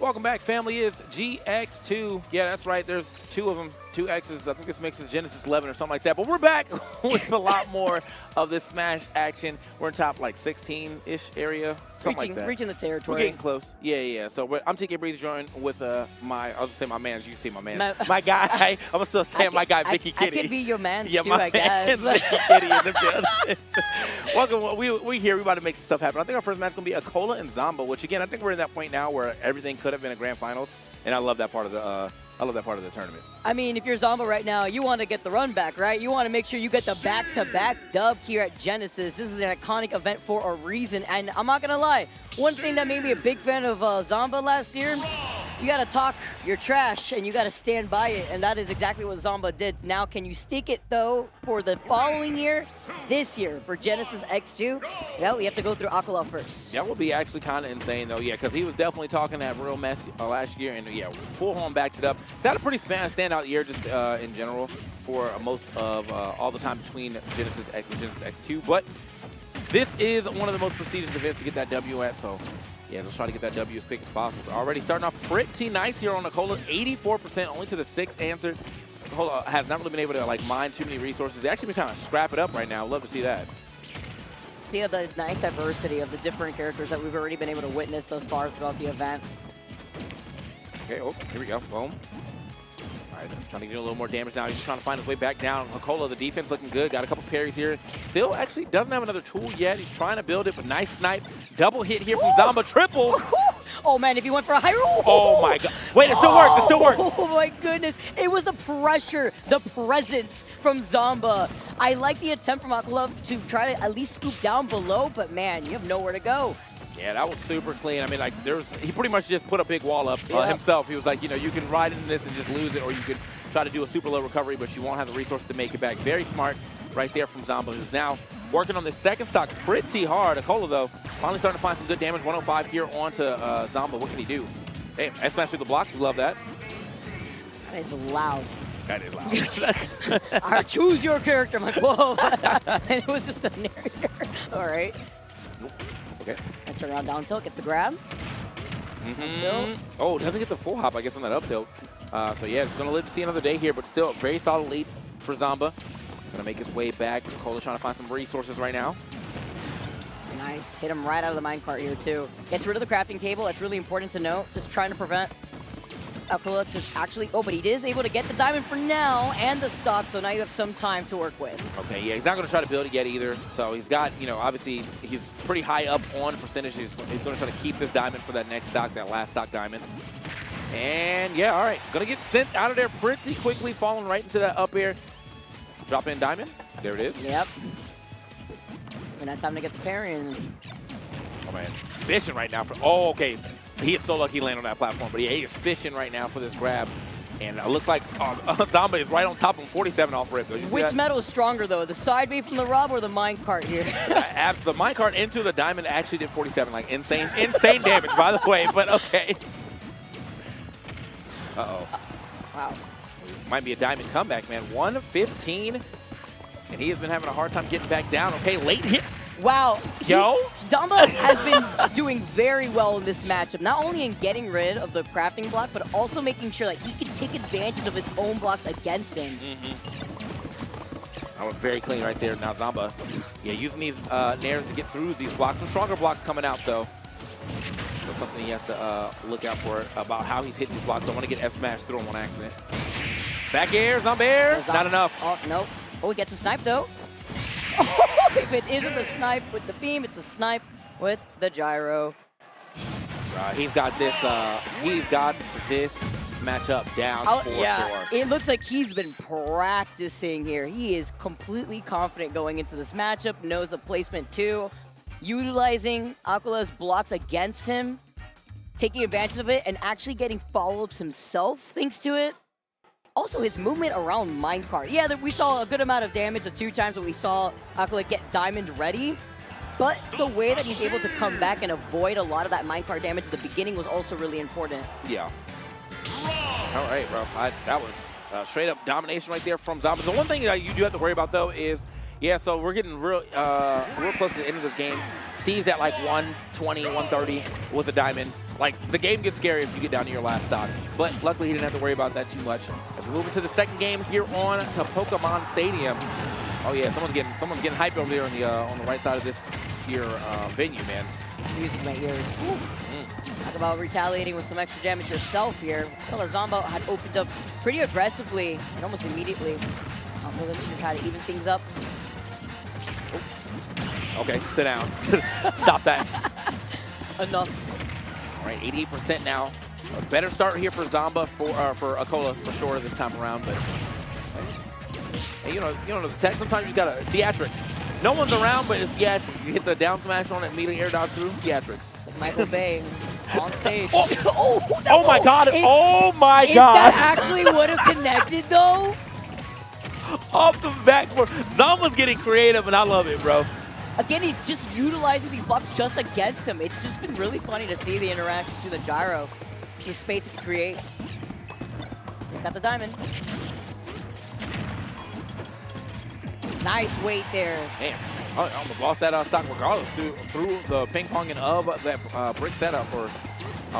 Welcome back, family. Is GX2. Yeah, that's right. There's 2 of them, 2 X's. I think this makes it Genesis 11 or something like that. But we're back with a lot more of this Smash action. We're in top like 16-ish area, something like that. Reaching the territory. We're getting close. Yeah. So I'm TK Breeze joined with I'll just say my man. As you see my man. My guy. I'm still saying my guy, Vicky Kitty. I could be your man yeah, too, my I guess. Vicky Kitty in the building. Welcome. We here. We about to make some stuff happen. I think our first match is going to be Akola and Zomba, which again, I think we're in that point now where everything could have been a grand finals, and I love that part of the tournament. I mean, if you're Zomba right now, you want to get the run back, right? You want to make sure you get the back-to-back dub here at Genesis. This is an iconic event for a reason, and I'm not going to lie. One thing that made me a big fan of Zomba last year, you got to talk your trash, and you got to stand by it, and that is exactly what Zomba did. Now, can you stick it, though, for the following year? This year, for Genesis X2, yeah, we have to go through Akola first. That would be actually kind of insane, though, yeah, because he was definitely talking that real mess last year, and yeah, full home backed it up. He's had a pretty standout year just in general for most of all the time between Genesis X and Genesis X2, but this is one of the most prestigious events to get that W at, so yeah, let's try to get that W as quick as possible. Already starting off pretty nice here on Akola, 84%, only to the 6th answer. Akola has not really been able to like mine too many resources. They actually been kind of scrap it up right now. Love to see that. See the nice diversity of the different characters that we've already been able to witness thus far throughout the event. Okay, oh, here we go. Boom. All right, trying to get a little more damage now. He's just trying to find his way back down. Akola, the defense looking good. Got a couple parries here. Still actually doesn't have another tool yet. He's trying to build it, but nice snipe. Double hit here from Zomba. Triple. Oh, man, if he went for a high roll. Oh, my God. Wait, it still worked. It still worked. Oh, my goodness. It was the pressure, the presence from Zomba. I like the attempt from Akola to try to at least scoop down below, but, man, you have nowhere to go. Yeah, that was super clean. I mean, like, he pretty much just put a big wall up himself. He was like, you know, you can ride into this and just lose it, or you could try to do a super low recovery, but you won't have the resources to make it back. Very smart right there from Zomba, who's now working on the second stock pretty hard. Akola, though, finally starting to find some good damage. 105 here onto Zomba. What can he do? Hey, S-smash through the block. We love that. That is loud. That is loud. I choose your character. I'm like, whoa. And it was just the narrator. All right. Okay. And turn around down tilt, gets the grab. Oh, doesn't get the full hop, I guess, on that up tilt. So, yeah, it's going to live to see another day here, but still a very solid lead for Zomba. Going to make his way back. Akola trying to find some resources right now. Nice. Hit him right out of the minecart here, too. Gets rid of the crafting table. That's really important to note. Just trying to prevent Akola to actually... Oh, but he is able to get the diamond for now and the stock, so now you have some time to work with. Okay, yeah, he's not going to try to build it yet either. So he's got, you know, obviously he's pretty high up on percentages. He's going to try to keep this diamond for that next stock, that last stock diamond. And, yeah, all right. Going to get sent out of there pretty quickly, falling right into that up air. Drop in diamond. There it is. Yep. And that's time to get the parry in. Oh, man. He's fishing right now. Oh, okay. He is so lucky he landed on that platform. But yeah, he is fishing right now for this grab. And it looks like Zomba is right on top of him. 47 off rip. Which metal is stronger, though? The side B from the Rob or the minecart here? The minecart into the diamond actually did 47. Like, insane damage, by the way. But okay. Uh-oh. Wow. Might be a diamond comeback, man. 115. And he has been having a hard time getting back down. Okay, late hit. Wow. Yo. Zomba has been doing very well in this matchup, not only in getting rid of the crafting block, but also making sure that he can take advantage of his own blocks against him. That was very clean right there. Now Zomba, yeah, using these nairs to get through these blocks. Some stronger blocks coming out, though. So something he has to look out for about how he's hitting these blocks. Don't want to get F-smash through him on accident. Back air, Zomba air. Not enough. Oh, nope. Oh, he gets a snipe, though. If it isn't the snipe with the beam, it's a snipe with the gyro. He's got this matchup down for sure. It looks like he's been practicing here. He is completely confident going into this matchup, knows the placement too. Utilizing Akola's blocks against him, taking advantage of it, and actually getting follow-ups himself thanks to it. Also, his movement around minecart. Yeah, we saw a good amount of damage the 2 times when we saw Akola get diamond ready. But the way that he's able to come back and avoid a lot of that minecart damage at the beginning was also really important. Yeah. All right, bro. That was straight up domination right there from Zomba. The one thing that you do have to worry about, though, is, yeah, so we're getting real close to the end of this game. Steve's at like 120, 130 with a diamond. Like, the game gets scary if you get down to your last stock. But luckily, he didn't have to worry about that too much. As we move into the second game here on to Pokemon Stadium. Oh yeah, someone's getting hyped over there on the right side of this here venue, man. It's music in my ears. Ooh. Talk about retaliating with some extra damage yourself here. Saw that Zomba had opened up pretty aggressively and almost immediately. Village to try to even things up. Okay, sit down. Stop that. Enough. All right, 88% now. A better start here for Zomba, for Akola for sure this time around. But hey, you know the tech. Sometimes you gotta theatrics. No one's around, but it's theatrics. You hit the down smash on it, immediately air dodge through theatrics. Like Michael Bay on stage. Oh my God! Oh my If God! that actually would have connected though. Off the backboard, Zomba's getting creative, and I love it, bro. Again, he's just utilizing these blocks just against him. It's just been really funny to see the interaction to the gyro, the space it can create. He's got the diamond. Nice weight there. Damn, I almost lost that stock regardless through the ping-ponging of that brick setup or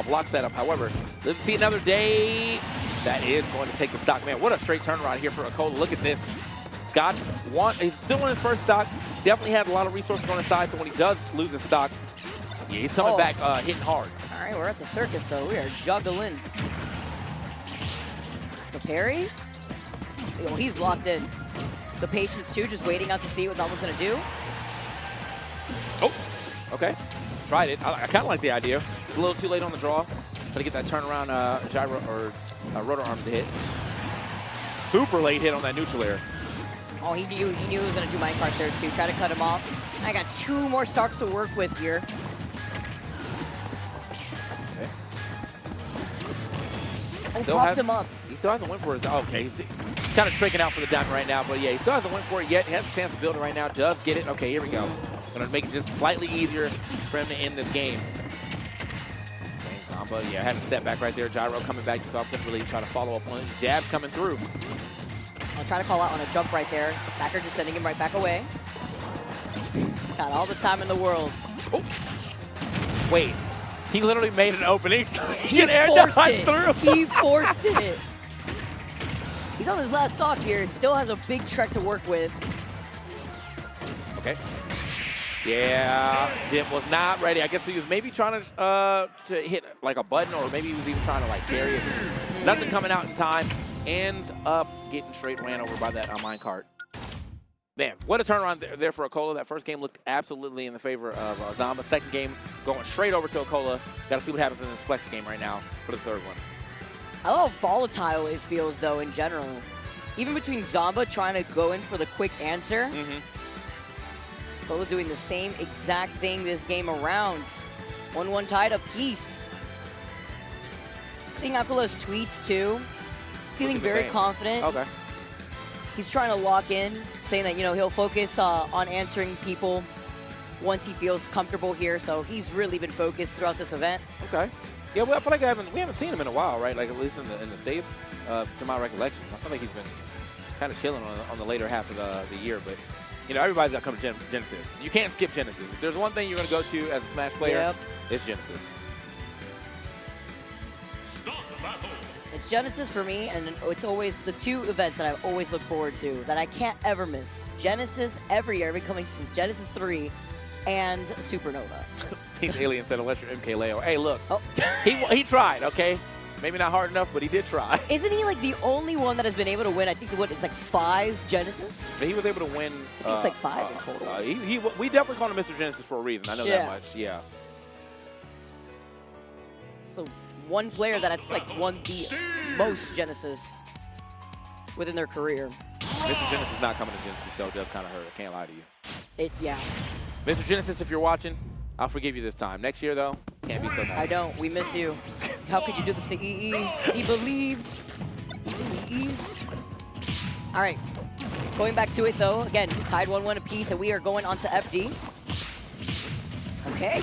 block setup. However, let's see another day. That is going to take the stock. Man, what a straight turnaround here for Akola. Look at this. Scott, he's still in his first stock. Definitely had a lot of resources on his side, so when he does lose his stock, yeah, he's coming back hitting hard. All right, we're at the circus, though. We are juggling. The parry? Oh, he's locked in. The patience, too, just waiting out to see what Zomba's going to do. Oh, okay. Tried it. I kind of like the idea. It's a little too late on the draw. Try to get that turnaround gyro or rotor arm to hit. Super late hit on that neutral air. Oh, he knew he was going to do minecart there, too. Try to cut him off. I got 2 more stocks to work with here. Okay. Oh, popped him up. He still hasn't went for his. Okay, he's kind of tricking out for the diamond right now, but yeah, he still hasn't went for it yet. He has a chance to build it right now. Does get it. Okay, here we go. Gonna make it just slightly easier for him to end this game. Okay, Zomba, yeah, had to step back right there. Gyro coming back, so I couldn't really try to follow up on it. Jab coming through. I'll try to call out on a jump right there. Backer just sending him right back away. He's got all the time in the world. Oh. Wait, he literally made an opening. So he air forced dodge it. through. He forced it. He's on his last stock here. Still has a big trek to work with. Okay. Yeah, Dim was not ready. I guess he was maybe trying to hit like a button, or maybe he was even trying to like carry it. Nothing coming out in time. Ends up getting straight ran over by that minecart. Man, what a turnaround there for Akola. That first game looked absolutely in the favor of Zomba. Second game going straight over to Akola. Got to see what happens in this flex game right now for the third one. I love how volatile it feels, though, in general. Even between Zomba trying to go in for the quick answer, Akola doing the same exact thing this game around. 1-1 tied apiece. Seeing Akola's tweets, too. Feeling very confident. Okay. He's trying to lock in, saying that, you know, he'll focus on answering people once he feels comfortable here. So he's really been focused throughout this event. Okay. Yeah, well, I feel like we haven't seen him in a while, right? Like, at least in the States, to my recollection. I feel like he's been kind of chilling on the later half of the year. But, you know, everybody's got to come to Genesis. You can't skip Genesis. If there's one thing you're going to go to as a Smash player, it's Genesis. It's Genesis for me, and it's always the 2 events that I always look forward to that I can't ever miss. Genesis every year, becoming since Genesis 3 and Supernova. He's Alien said, unless you're MK Leo. Hey, look, he tried, okay? Maybe not hard enough, but he did try. Isn't he like the only one that has been able to win? I think it's like 5 Genesis. He was able to win. I think it's like 5 in total. We definitely call him Mr. Genesis for a reason. I know that much. Yeah. The one player that's like won the most Genesis within their career. Mr. Genesis not coming to Genesis though does kind of hurt. I can't lie to you. Yeah. Mr. Genesis, if you're watching, I'll forgive you this time. Next year though, can't be so nice. I don't. We miss you. How could you do this to EE? He believed. He believed. All right. Going back to it though, again, tied 1-1 apiece, and we are going on to FD. Okay.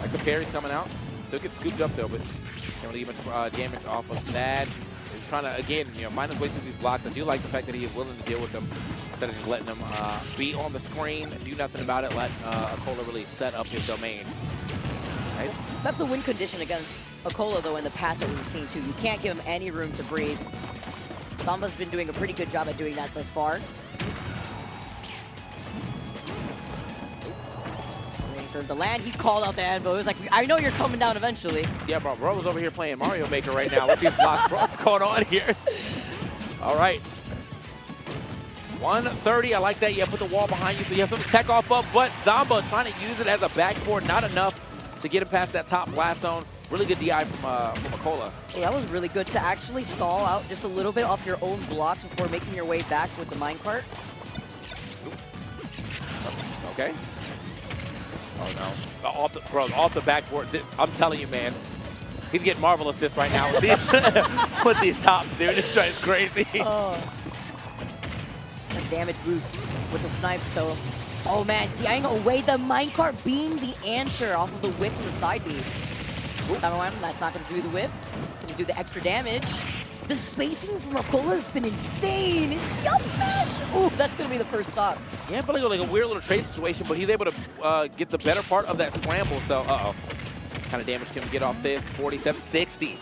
Like the parry's coming out. Still gets scooped up though, but can't really get much damage off of that. He's trying to, again, find his way through these blocks. I do like the fact that he is willing to deal with them instead of just letting them be on the screen and do nothing about it. Let Akola really set up his domain. Nice. That's the win condition against Akola, though, in the past that we've seen, too. You can't give him any room to breathe. Zamba's been doing a pretty good job at doing that thus far. Waiting for him to land. He called out the anvil. He was like, I know you're coming down eventually. Yeah, bro was over here playing Mario Maker right now with these blocks. Bro, what's going on here? All right. 130, I like that. Yeah, put the wall behind you so you have something to tech off of, but Zamba trying to use it as a backboard, not enough to get him past that top blast zone. Really good DI from Akola. Yeah, that was really good to actually stall out just a little bit off your own blocks before making your way back with the minecart. Okay. Oh no. Off the backboard. I'm telling you, man. He's getting Marvel assists right now with these, with these tops, dude. It's crazy. A damage boost with the snipe, so. Oh man, DIing away the minecart being the answer off of the whip and the side B. This time around, that's not going to do the whiff. Going to do the extra damage. The spacing from Akola has been insane. It's the up smash. Ooh, that's going to be the first stop. Yeah, but like a weird little trade situation, but he's able to get the better part of that scramble. So, kind of damage can we get off this? 47, 60.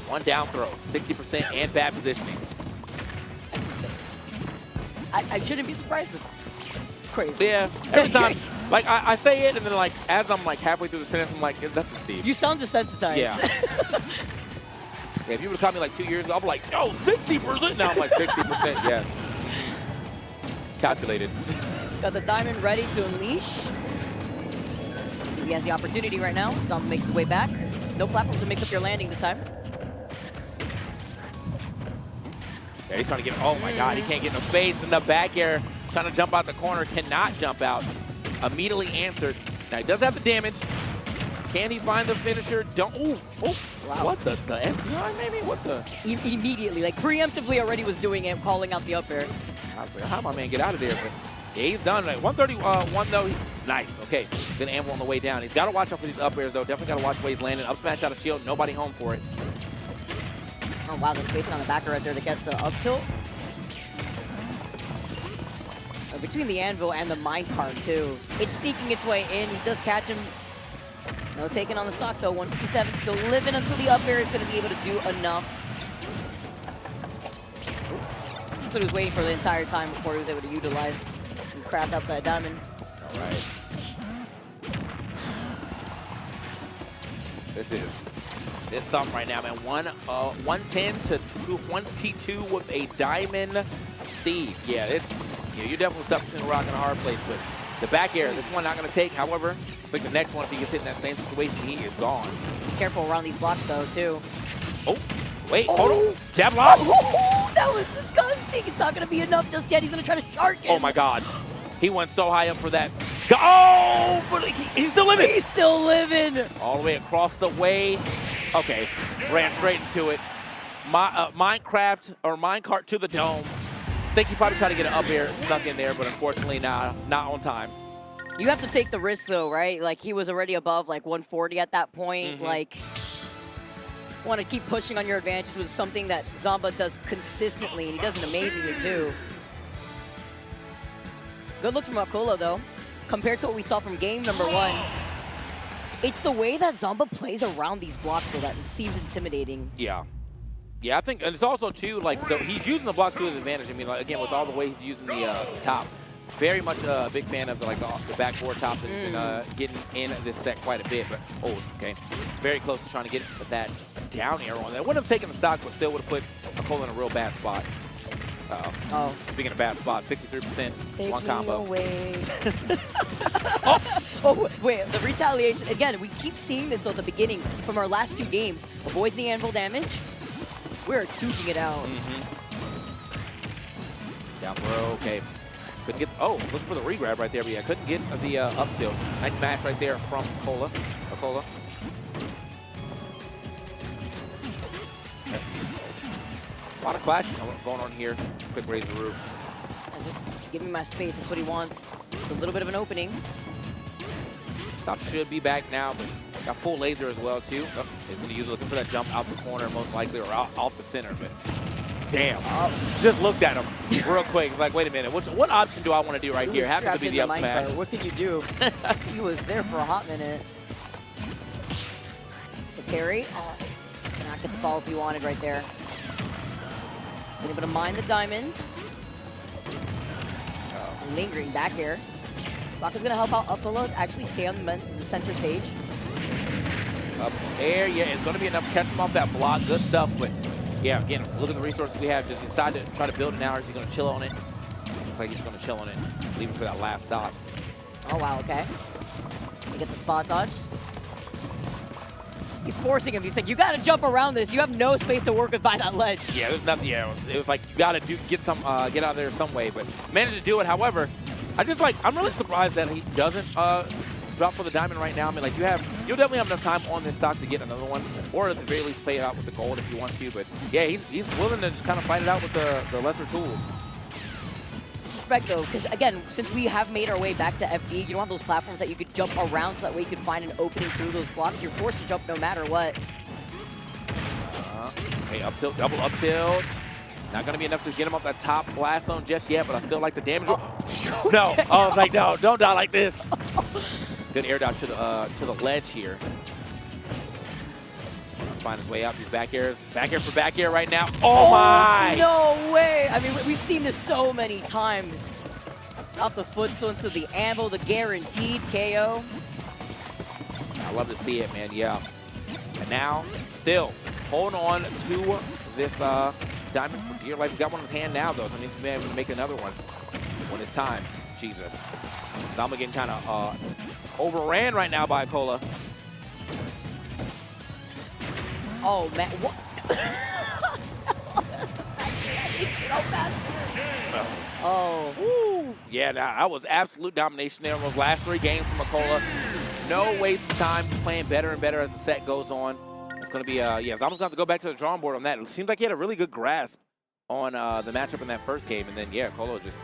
One down throw, 60% and bad positioning. That's insane. I shouldn't be surprised, but it's crazy. Yeah, every time, like I say it, and then like as I'm like halfway through the sentence, I'm like, that's a C. You sound desensitized. Yeah. Yeah, if you would have caught me like 2 years ago, I'd be like, yo, 60%. Now I'm like 60%, yes. Calculated. Got the diamond ready to unleash. So he has the opportunity right now. Zamba makes his way back. No platform, so mix up your landing this time. Yeah, he's trying to get, oh my God, he can't get no space in the back air. Trying to jump out the corner, cannot jump out. Immediately answered. Now he does have the damage. Can he find the finisher? Don't, ooh, wow. What the SDI maybe? What the? Immediately, like preemptively already was doing it, calling out the up air. I was like, how did my man get out of there? But yeah, he's done. Right. 131 though, nice, okay. Good anvil on the way down. He's got to watch out for these up airs though. Definitely got to watch where he's landing. Up smash out of shield, nobody home for it. Oh wow, the spacing on the backer right there to get the up tilt. Between the anvil and the minecart too. It's sneaking its way in. He does catch him. No taking on the stock though. 157 still living until the up air is going to be able to do enough. That's what he was waiting for the entire time before he was able to utilize and craft out that diamond. All right. This is something right now, man. 110 to 22 with a diamond. Steve, yeah, you're definitely stuck between a rock and a hard place, but the back air, this one not going to take. However, I think the next one, if he gets hit in that same situation, he is gone. Be careful around these blocks, though, too. Oh, wait, hold on. Jab lock. Oh, that was disgusting. It's not going to be enough just yet. He's going to try to shark it. Oh, my God. He went so high up for that. Oh, but he's still living. He's still living. All the way across the way. Okay, ran straight into it. Minecart to the dome. I think he probably tried to get an up air, snuck in there, but unfortunately not on time. You have to take the risk though, right? Like he was already above like 140 at that point. Like, want to keep pushing on your advantage, which was something that Zamba does consistently, and he does it amazingly too. Good looks from Akola though, compared to what we saw from game number 1. It's the way that Zamba plays around these blocks though that seems intimidating. Yeah. Yeah, I think, and it's also, too, like, he's using the block to his advantage. I mean, like, again, with all the ways he's using the top. Very much a big fan of, the backboard top that's been getting in this set quite a bit. But, oh, okay. Very close to trying to get that down air on that. Wouldn't have taken the stock, but still would have put Akola in a real bad spot. Oh. Speaking of bad spots, 63%, Take one combo. Away. Oh, wait, the retaliation. Again, we keep seeing this at the beginning from our last 2 games. Avoids the anvil damage. We're duking it out. Down throw, okay. Couldn't get, looking for the regrab right there, but yeah, couldn't get the up tilt. Nice match right there from Akola. A lot of clashing going on here. Quick raise the roof. Just give me my space, that's what he wants. A little bit of an opening. Stop should be back now, but got full laser as well, too. Oh, he's going to use looking for that jump out the corner, most likely, or off the center, but damn. Just looked at him real quick. It's like, wait a minute, what option do I want to do right here? Happens to be the up smash. What can you do? He was there for a hot minute. The parry. Oh, not get the follow if he wanted right there. Been able to mine the diamond. Lingering back air. Baka's going to help out Upload actually stay on the center stage. Up air, yeah, it's going to be enough to catch him off that block. Good stuff, but yeah, again, look at the resources we have. Just decide to try to build it now, or is he going to chill on it? Looks like he's going to chill on it, leave it for that last stop. Oh, wow, okay. You get the spot dodge. He's forcing him. He's like, you got to jump around this. You have no space to work with by that ledge. Yeah, there's nothing. Yeah, it was like you got to get out of there some way, but managed to do it. However, I'm really surprised that he doesn't drop for the diamond right now. I mean, like you'll definitely have enough time on this stock to get another one, or at the very least play it out with the gold if you want to. But yeah, he's willing to just kind of fight it out with the lesser tools. Respect though, because again, since we have made our way back to FD, you don't have those platforms that you could jump around, so that way you could find an opening through those blocks. You're forced to jump no matter what. Okay, up tilt, double up tilt. Not going to be enough to get him off that top blast zone just yet, but I still like the damage. Oh, no, I was like, no, don't die like this. Good air dodge to the ledge here. Find his way out these back airs. Back air for back air right now. Oh my! No way! I mean, we've seen this so many times. Off the footstool to the anvil, the guaranteed KO. I love to see it, man. Yeah. And now, still holding on to this diamond for dear life. He's got one in his hand now, though, so he needs to be able to make another one when it's time. Jesus. Zama getting kind of overran right now by Cola. Oh, man. What? Oh. Woo. Yeah, that was absolute domination there in those last 3 games from Makola. No waste of time. Just playing better and better as the set goes on. It's going to be, yeah, Zama's going to have to go back to the drawing board on that. It seems like he had a really good grasp on the matchup in that first game. And then, yeah, Colo just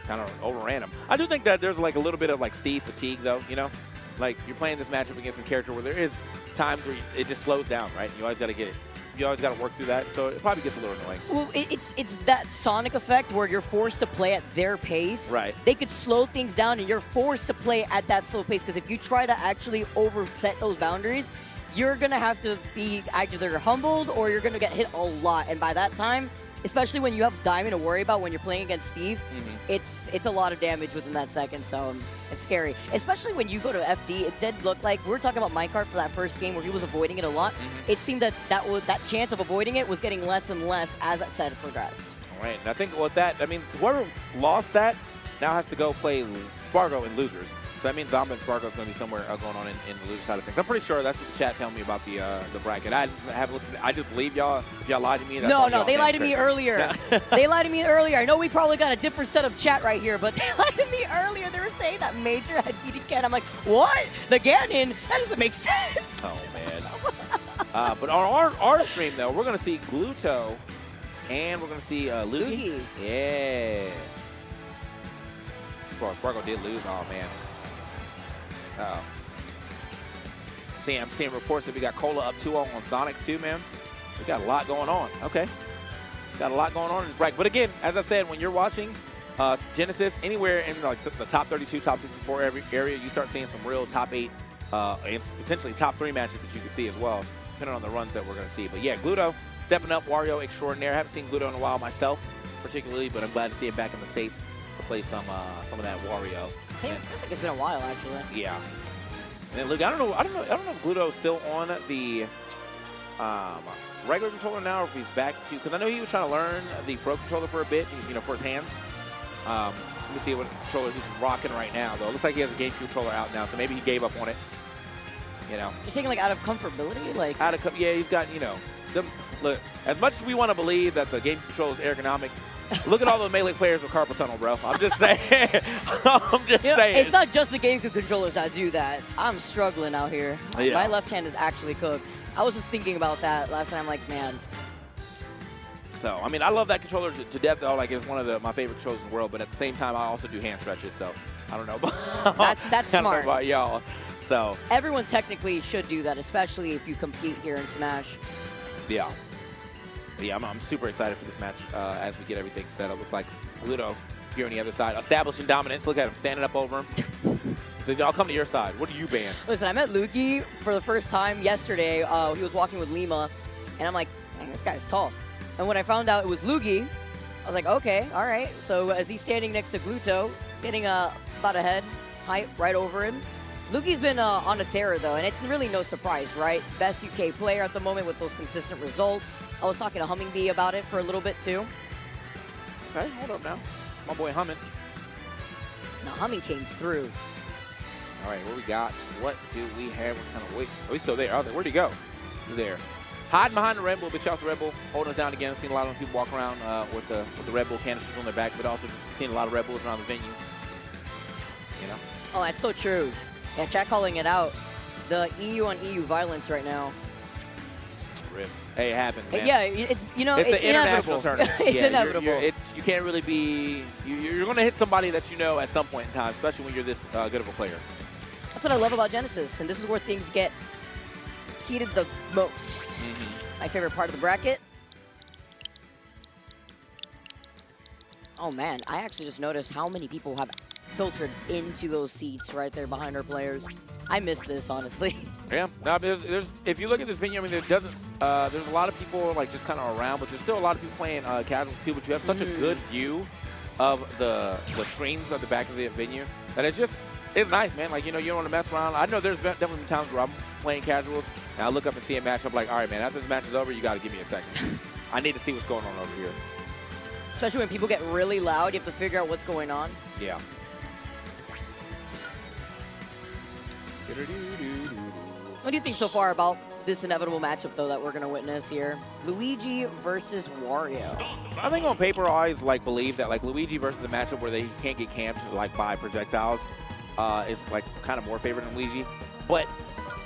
kind of overran him. I do think that there's like a little bit of like Steve fatigue, though, you know? Like, you're playing this matchup against this character where there is times where it just slows down, right? You always got to get it. You always got to work through that, so it probably gets a little annoying. Well, it's that Sonic effect where you're forced to play at their pace. Right. They could slow things down, and you're forced to play at that slow pace, because if you try to actually overset those boundaries, you're going to have to be either humbled or you're going to get hit a lot. And by that time, especially when you have Diamond to worry about when you're playing against Steve, it's a lot of damage within that second, so it's scary. Especially when you go to FD, it did look like, we were talking about Minecart for that first game where he was avoiding it a lot. It seemed that chance of avoiding it was getting less and less as that set progressed. All right, and I think what that means, whoever lost that now has to go play Spargo in losers. So that means Zamba and Spargo is going to be somewhere going on in the loser side of things. I'm pretty sure that's what the chat telling me about the bracket. I haven't looked at it. I just believe y'all. If y'all lied to me, that's No, they lied to me earlier. They lied to me earlier. I know we probably got a different set of chat right here, but they lied to me earlier. They were saying that Major had beaten Ken. I'm like, what? The Ganon? That doesn't make sense. Oh, man. But on our stream, though, we're going to see Gluto, and we're going to see Luigi. Yeah. Spargo did lose. Oh, man. Uh-oh. I'm seeing reports that we got Cola up 2-0 on Sonics too, man. We got a lot going on. Okay. Got a lot going on in this bracket. But again, as I said, when you're watching Genesis, anywhere in like the top 32, top 64 area, you start seeing some real top 8 and potentially top 3 matches that you can see as well, depending on the runs that we're going to see. But yeah, Gluto stepping up, Wario extraordinaire. Haven't seen Gluto in a while myself, particularly, but I'm glad to see him back in the States to play some of that Wario. Feels like it's been a while, actually. Yeah. And then Luke, I don't know if Gluto's still on the regular controller now, or if he's back to, because I know he was trying to learn the Pro Controller for a bit, you know, for his hands. Let me see what controller he's rocking right now, though. It looks like he has a GameCube controller out now, so maybe he gave up on it. You know. You're saying like out of comfortability, like. Yeah, he's got, you know, look. As much as we want to believe that the GameCube controller is ergonomic. Look at all the Melee players with carpal tunnel, bro. I'm just saying. Saying. It's not just the GameCube controllers that do that. I'm struggling out here. Yeah. My left hand is actually cooked. I was just thinking about that last time. Like, man. So, I mean, I love that controller to death, though. Like, it's one of my favorite controllers in the world. But at the same time, I also do hand stretches. So, I don't know. That's smart. I don't know about y'all. So everyone technically should do that, especially if you compete here in Smash. yeah. Yeah, I'm super excited for this match as we get everything set up. Looks like Gluto here on the other side, establishing dominance. Look at him, standing up over him. So I'll come to your side. What do you ban? Listen, I met Luki for the first time yesterday. He was walking with Lima, and I'm like, man, this guy's tall. And when I found out it was Lugi, I was like, okay, all right. So as he's standing next to Gluto, getting about a head height right over him. Lugi's been on a tear, though, and it's really no surprise, right? Best UK player at the moment with those consistent results. I was talking to Humming Bee about it for a little bit, too. Okay, hold up now. My boy Humming. Now, Humming came through. All right, what we got? What do we have? We're kind of wait. Oh, he's still there. I was like, where'd he go? He's there. Hiding behind the Red Bull, big shout out to Red Bull, holding us down again. I've seen a lot of people walk around with the Red Bull canisters on their back, but also just seeing a lot of Red Bulls around the venue. You know? Oh, that's so true. Yeah, chat calling it out. The EU on EU violence right now. Rip. Hey, it happens, man. Yeah, it's it's an international tournament. It's inevitable. You can't really be. You're going to hit somebody that you know at some point in time, especially when you're this good of a player. That's what I love about Genesis, and this is where things get heated the most. My favorite part of the bracket. Oh man, I actually just noticed how many people have filtered into those seats right there behind our players. I miss this, honestly. Yeah. Now, there's if you look at this venue, I mean, there's a lot of people like just kind of around, but there's still a lot of people playing casual too. But you have such a good view of the screens at the back of the venue that it's nice, man. Like, you know, you don't want to mess around. I know there's definitely been times where I'm playing casuals and I look up and see a match. I'm like, all right, man, after this match is over, you got to give me a second. I need to see what's going on over here. Especially when people get really loud, you have to figure out what's going on. Yeah. What do you think so far about this inevitable matchup, though, that we're going to witness here? Luigi versus Wario. I think on paper, I always like believe that like Luigi versus a matchup where they can't get camped like by projectiles is like kind of more favored than Luigi. But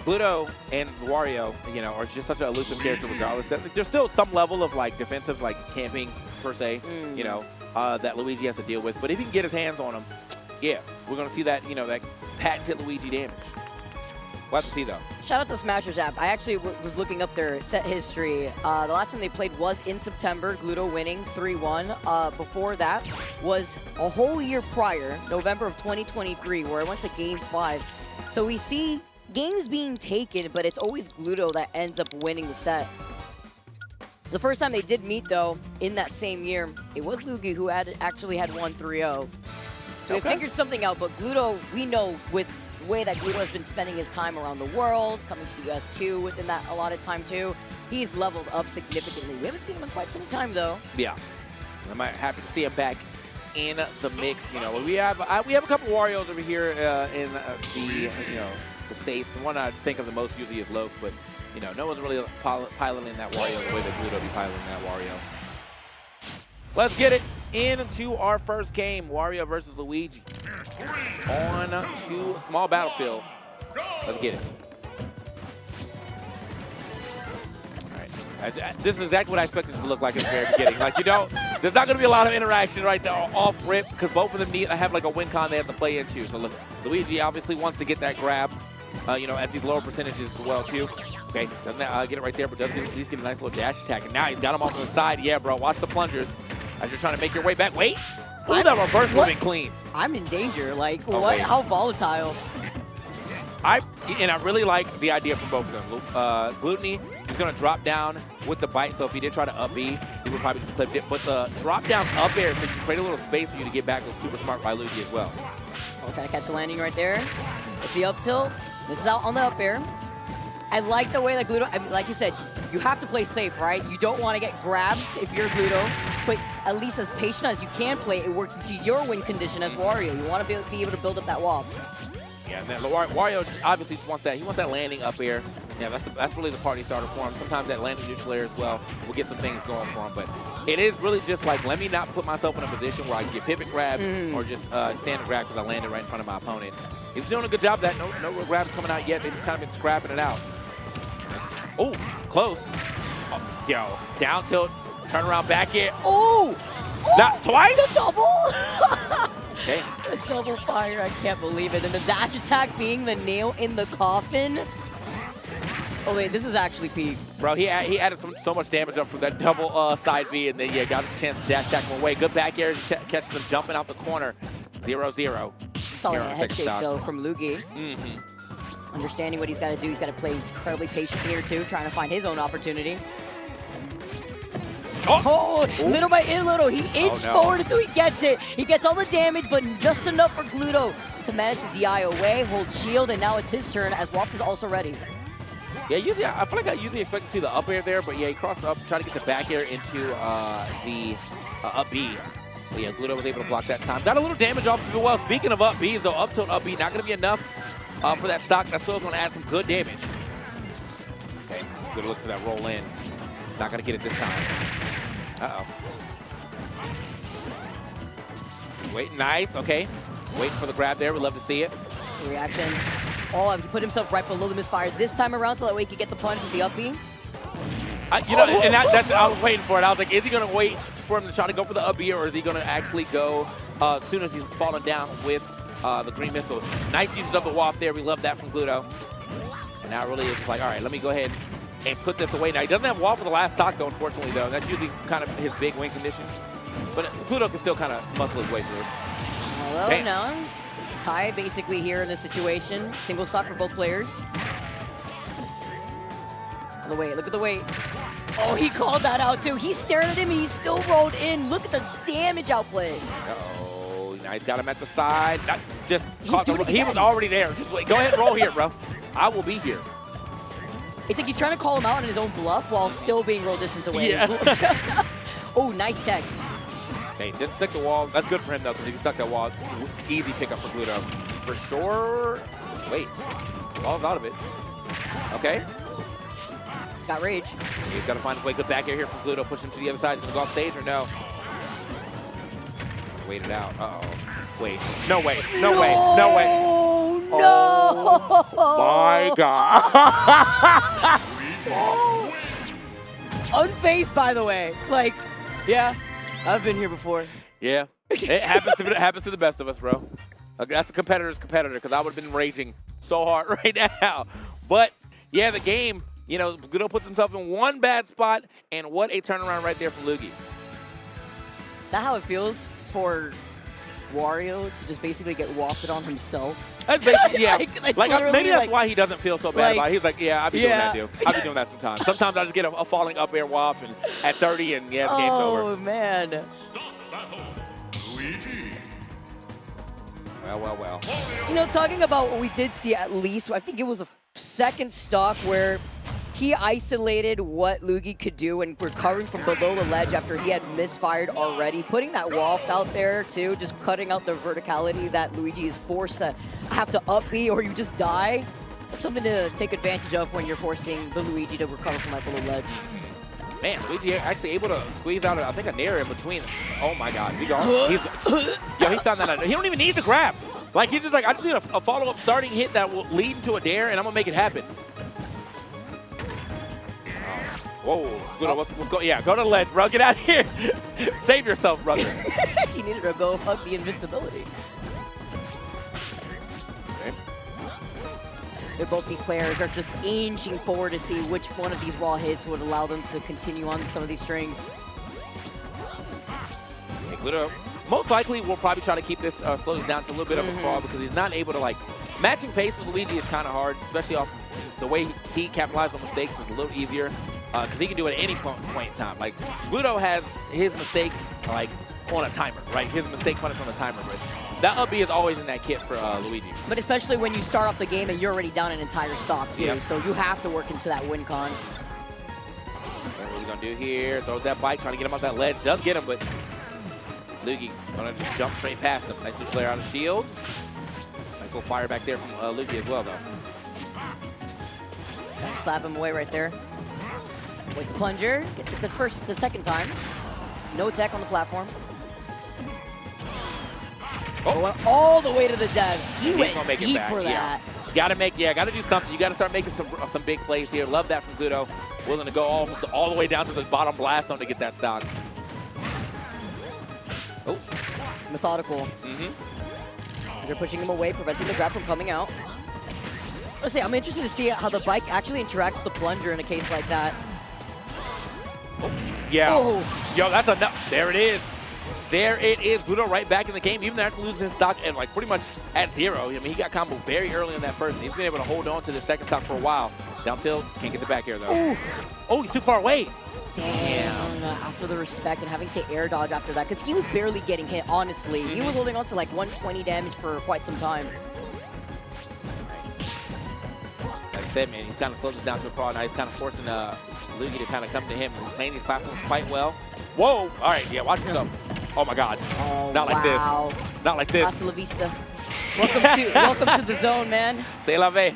Gluto and Wario, you know, are just such an elusive character regardless. There's still some level of like defensive like camping per se, you know, that Luigi has to deal with. But if he can get his hands on him, yeah, we're going to see that, you know, that patented Luigi damage. We'll have to see, though. Shout out to Smashers app. I actually was looking up their set history. The last time they played was in September, Gluto winning 3-1. Before that was a whole year prior, November of 2023, where I went to Game 5. So we see games being taken, but it's always Gluto that ends up winning the set. The first time they did meet, though, in that same year, it was Luigi who actually had won 3-0. So we figured something out, but Gluto, we know with the way that Gluto has been spending his time around the world, coming to the US too within that allotted time too, he's leveled up significantly. We haven't seen him in quite some time, though. Yeah. I might happy to see him back in the mix. You know, we have a couple Warios over here in the States. The one I think of the most usually is Loaf, but you know, no one's really piloting that Wario the way that Gluto be piloting that Wario. Let's get it into our first game, Wario versus Luigi. On to small battlefield. Let's get it. All right. This is exactly what I expect this to look like at the very beginning. Like, you know, there's not going to be a lot of interaction right there off rip because both of them have like a win con they have to play into. So look, Luigi obviously wants to get that grab, you know, at these lower percentages as well too. Okay, doesn't get it right there, but does at least get a nice little dash attack. And now he's got him off to the side. Yeah, bro, watch the plungers as you're trying to make your way back. Wait, ooh, that reverse moving clean. I'm in danger. Like, Oh, what? wait. How volatile. I really like the idea from both of them. Gluttony is going to drop down with the bite, so if he did try to up B, he would probably just clip it. But the drop down up air, so you can create a little space for you to get back, was super smart by Luigi as well. Oh, trying to catch the landing right there. It's the up tilt. This is out on the up air. I like the way that Gluto, I mean, like you said, you have to play safe, right? You don't want to get grabbed if you're Gluto, but at least as patient as you can play, it works into your win condition as Wario. You want to be able to build up that wall. Yeah, and then Wario obviously just wants that. He wants that landing up air. Yeah, that's really the party starter for him. Sometimes that landing neutral air as well will get some things going for him. But it is really just like, let me not put myself in a position where I can get pivot grab or just stand grab because I landed right in front of my opponent. He's doing a good job of that. No real grabs coming out yet. They just kind of been scrapping it out. Oh, close. Oh, yo, down tilt, turn around back air. Oh! Not twice? The double! Okay. double fire. I can't believe it. And the dash attack being the nail in the coffin. Oh, wait, this is actually peak. Bro, he added so much damage up from that double side B, and then, yeah, got a chance to dash attack him away. Good back air, catches him jumping out the corner. 0-0. Solid head shake, though, from Luigi. Mm-hmm. Understanding what he's got to do. He's got to play incredibly patient here, too, trying to find his own opportunity. Oh, little by little, he inched forward until he gets it. He gets all the damage, but just enough for Gluto to manage to DI away, hold shield, and now it's his turn as Waft is also ready. Yeah, usually I feel like I usually expect to see the up air there, but yeah, he crossed up, trying to get the back air into the up B. But yeah, Gluto was able to block that time. Got a little damage off of it. Well, speaking of up Bs, though, up tilt up B, not going to be enough for that stock. That's still going to add some good damage. Okay, good look for that roll in. Not going to get it this time. Uh-oh. Waiting, nice, okay. Waiting for the grab there, we love to see it. Reaction. Oh, he put himself right below the misfire this time around so that way he could get the punch with the up B. You know, and that's I was waiting for it. I was like, is he going to wait for him to try to go for the up B, or is he going to actually go as soon as he's fallen down with the green missile? Nice usage of the Waft there. We love that from Gluto. And now really it's like, all right, let me go ahead and put this away. Now, he doesn't have Waft for the last stock, though, unfortunately, though. That's usually kind of his big win condition. But Gluto can still kind of muscle his way through. Hello, no. Tie basically here in this situation. Single stock for both players. Look at the weight, look at the weight. Oh, he called that out too. He stared at him, he still rolled in. Look at the damage outplay. Uh-oh, now he's got him at the side. Not just caught the, he was already there. Just wait, go ahead and roll here, bro. I will be here. It's like he's trying to call him out on his own bluff while still being roll distance away. Yeah. Oh, nice tech. Okay, didn't stick the wall. That's good for him, though, because he stuck that wall. Easy pickup for Gluto. For sure. Wait. Wall's out of it. Okay. He's got rage. He's got to find his way. Good back air here from Gluto. Push him to the other side. He's going to go off stage or no? Wait it out. Uh-oh. Wait. No way. No way. No way. No! Oh, my God. Unfazed, by the way. Like, yeah. I've been here before. Yeah, it happens to the best of us, bro. That's a competitor's competitor, because I would have been raging so hard right now. But yeah, the game, you know, Gluto puts himself in one bad spot, and what a turnaround right there from Luigi. Is that how it feels for Wario to just basically get wafted on himself? That's basically, yeah. like maybe that's why he doesn't feel so bad about it. He's like, yeah, I'll be doing that, dude. I'll be doing that sometimes. Sometimes I just get a falling up air waft and at 30, and yeah, the game's over. Oh, man. Well. You know, talking about what we did see at least, I think it was the second stock where he isolated what Luigi could do and recovering from below the ledge after he had misfired already. Putting that waft out there, too, just cutting out the verticality that Luigi is forced to have to up B or you just die. That's something to take advantage of when you're forcing the Luigi to recover from that below ledge. Man, Luigi actually able to squeeze out, I think, a nair in between. Oh, my God. Is he gone? He found that out. He don't even need to grab. Like, he's just like, I just need a follow-up starting hit that will lead into a dare, and I'm going to make it happen. Whoa, Gluto, let's go. Yeah, go to the ledge, bro. Get out of here. Save yourself, brother. He needed to go hug the invincibility. Okay. Both these players are just inching forward to see which one of these raw hits would allow them to continue on some of these strings. Hey, Gluto, most likely will probably try to keep this, slow this down to a little bit of a crawl because he's not able to, like, matching pace with Luigi is kind of hard, especially off the way he capitalized on mistakes is a little easier. Because he can do it at any point in time. Like, Gluto has his mistake, like, on a timer, right? His mistake punished on a timer, but that up B is always in that kit for Luigi. But especially when you start off the game and you're already down an entire stock, too. Yep. So you have to work into that win con. What are we going to do here? Throws that bike, trying to get him off that ledge. Does get him, but Luigi going to just jump straight past him. Nice neutral air out of shield. Nice little fire back there from Luigi as well, though. Slap him away right there. With the plunger, gets it the second time. No tech on the platform. Going all the way to the devs. He went deep for that. Gotta do something. You gotta start making some big plays here. Love that from Gluto. Willing to go almost all the way down to the bottom blast zone to get that stock. Oh. Methodical. They're pushing him away, preventing the grab from coming out. Let's see, I'm interested to see how the bike actually interacts with the plunger in a case like that. Yeah. Oh. Yo, that's enough. There it is. There it is. Gluto right back in the game, even after losing his stock and like pretty much at 0. I mean, he got combo very early on that first, and he's been able to hold on to the second stock for a while. Down tilt, can't get the back air though. Ooh. Oh, he's too far away. Damn. After the respect and having to air dodge after that, because he was barely getting hit, honestly. He was holding on to like 120 damage for quite some time. Like I said, man, he's kind of slowed this down to a crawl. Now he's kind of forcing Luigi to kind of come to him. He's playing these platforms quite well. Whoa! All right, yeah, watch him go. Oh my God! Oh, not like wow. this. Not like this. Hasta la vista. Welcome to the zone, man. C'est la vie.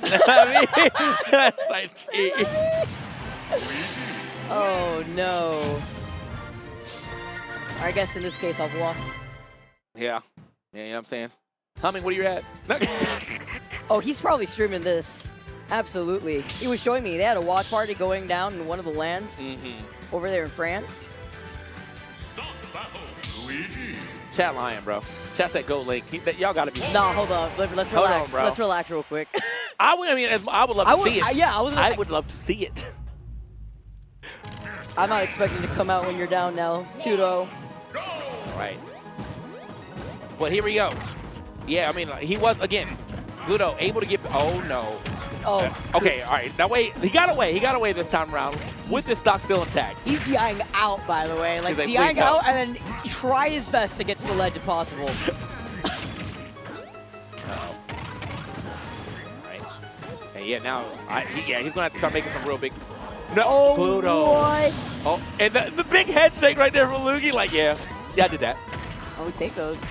Oh no. I guess in this case, au revoir. Yeah. Yeah, you know what I'm saying? Humming, where you at? Oh, he's probably streaming this. Absolutely. He was showing me they had a watch party going down in one of the lands over there in France. Chat lying, bro. Chat said go Link. Y'all gotta be. No, hold on. Let's Hold relax. on, bro. Let's relax real quick. I would love to see it. Yeah, I would love to see it. I'm not expecting to come out when you're down now. 2-0. All right. But here we go. Yeah, I mean, he was, again, Gluto able to get, oh no. Oh. Okay, all right. That way, he got away. He got away this time around with his stock still intact. He's DIing out, by the way. Like, He's like, DIing "Please help." out and then try his best to get to the ledge if possible. Uh-oh. All right. And yeah, now, he's going to have to start making some real big. No, Oh, Gluto. what? Oh, and the big head shake right there from Luigi. Like, yeah, I did that. Oh, we take those.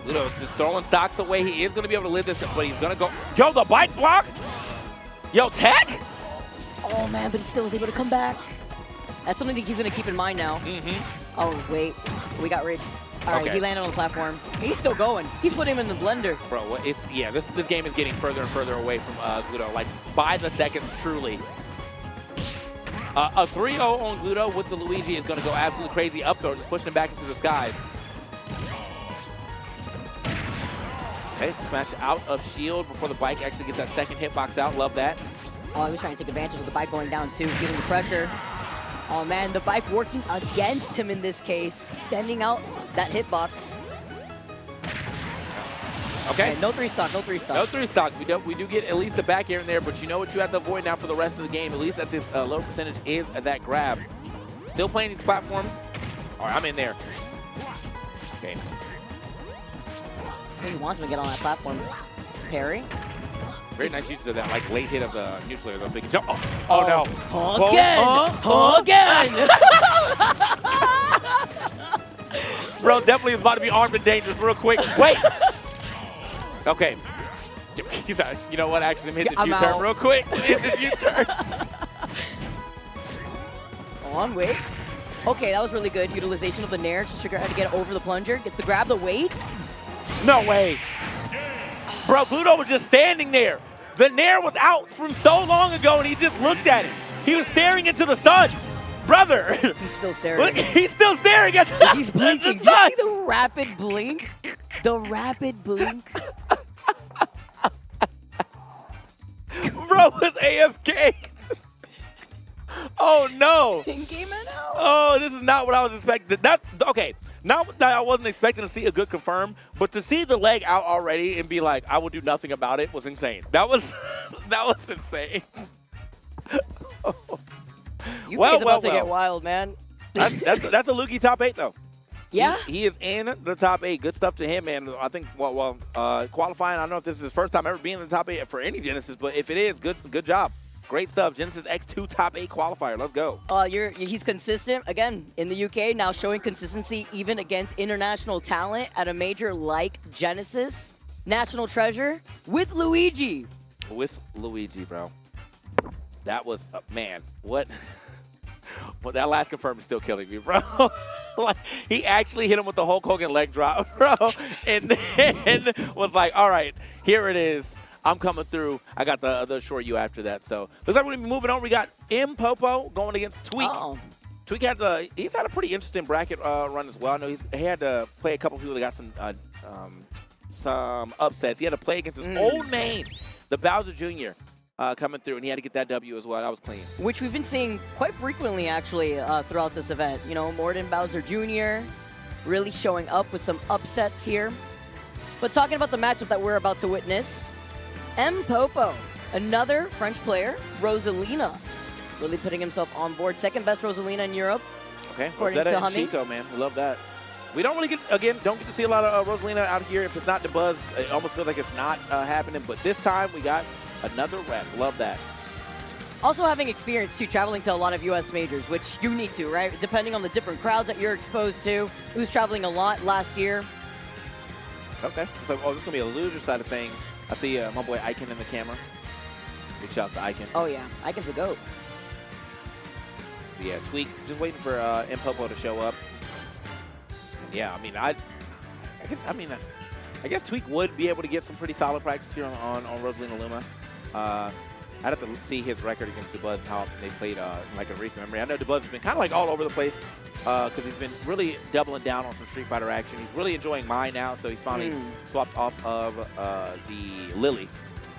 Gluto's just throwing stocks away. He is going to be able to live this, but he's going to go. Yo, the bike block. Yo, tech. Oh, man, but he still was able to come back. That's something that he's going to keep in mind now. Oh, wait. We got Ridge. All right, Okay. he landed on the platform. He's still going. He's putting him in the blender. Bro, it's this game is getting further and further away from Gluto. Like by the seconds, truly. A 3-0 on Gluto with the Luigi is going to go absolutely crazy up throw, just pushing him back into the skies. Okay, smash out of shield before the bike actually gets that second hitbox out. Love that. Oh, he was trying to take advantage of the bike going down too, feeling the pressure. Oh man, the bike working against him in this case, sending out that hitbox. Okay. No 3-stock, no 3-stock. No 3-stock. We do get at least a back air in there, but you know what you have to avoid now for the rest of the game, at least at this low percentage, is that grab. Still playing these platforms. All right, I'm in there. Okay. He wants him to get on that platform. Parry. Very nice use of that like late hit of the neutral layer, so he can jump. Oh no. Again! Bro, definitely is about to be armed and dangerous real quick. Wait. Okay. He's you know what? Actually, let me hit this U-turn real quick. Hit this U-turn. On, wait. Okay, that was really good. Utilization of the Nair. Just figure out how to get over the plunger. Gets the grab, the weight. No way. Bro, Gluto was just standing there. The Nair was out from so long ago, and he just looked at it. He was staring into the sun. Brother. He's still staring. Look, he's still staring at the He's blinking. Did you see the rapid blink? The rapid blink. Bro was AFK. Oh no. Game it out. Oh, this is not what I was expecting. That's okay. Not that I wasn't expecting to see a good confirm, but to see the leg out already and be like, I will do nothing about it was insane. That was insane. UK's about to get wild, man. That's a Luigi top 8 though. Yeah. He is in the top 8. Good stuff to him, man. I think qualifying. I don't know if this is his first time ever being in the top 8 for any Genesis, but if it is, good job. Great stuff. Genesis X2 top 8 qualifier. Let's go. He's consistent, again, in the UK, now showing consistency even against international talent at a major like Genesis. National treasure with Luigi. With Luigi, bro. That was, man, what? Well, that last confirm is still killing me, bro. Like, he actually hit him with the Hulk Hogan leg drop, bro, and then was like, all right, here it is. I'm coming through. I got the short U after that. So looks like we're gonna be moving on. We got Popo going against Tweak. Tweak he's had a pretty interesting bracket run as well. I know he had to play a couple people that got some some upsets. He had to play against his old main, the Bowser Jr., coming through, and he had to get that W as well. That was clean. Which we've been seeing quite frequently, actually, throughout this event. You know, Morden Bowser Jr. really showing up with some upsets here. But talking about the matchup that we're about to witness, Mpopo, another French player, Rosalina, really putting himself on board. Second best Rosalina in Europe. Okay, according Rosetta to and Humming. Chico, man. We love that. We don't really get, again, don't get to see a lot of Rosalina out here. If it's not the buzz, it almost feels like it's not happening. But this time, we got another rep. Love that. Also having experience, too, traveling to a lot of U.S. majors, which you need to, right? Depending on the different crowds that you're exposed to. He was traveling a lot last year. Okay. So, this is going to be a loser side of things. I see my boy Iken in the camera. Big shouts to Iken. Oh, yeah. Iken's a GOAT. Yeah, Tweak, just waiting for Mpopo to show up. Yeah, I mean, I guess Tweak would be able to get some pretty solid practice here on Rosalina Luma. I'd have to see his record against DeBuzz and how they played like in recent memory. I know DeBuzz has been kind of like all over the place because he's been really doubling down on some Street Fighter action. He's really enjoying Mai now, so he's finally swapped off of the Lily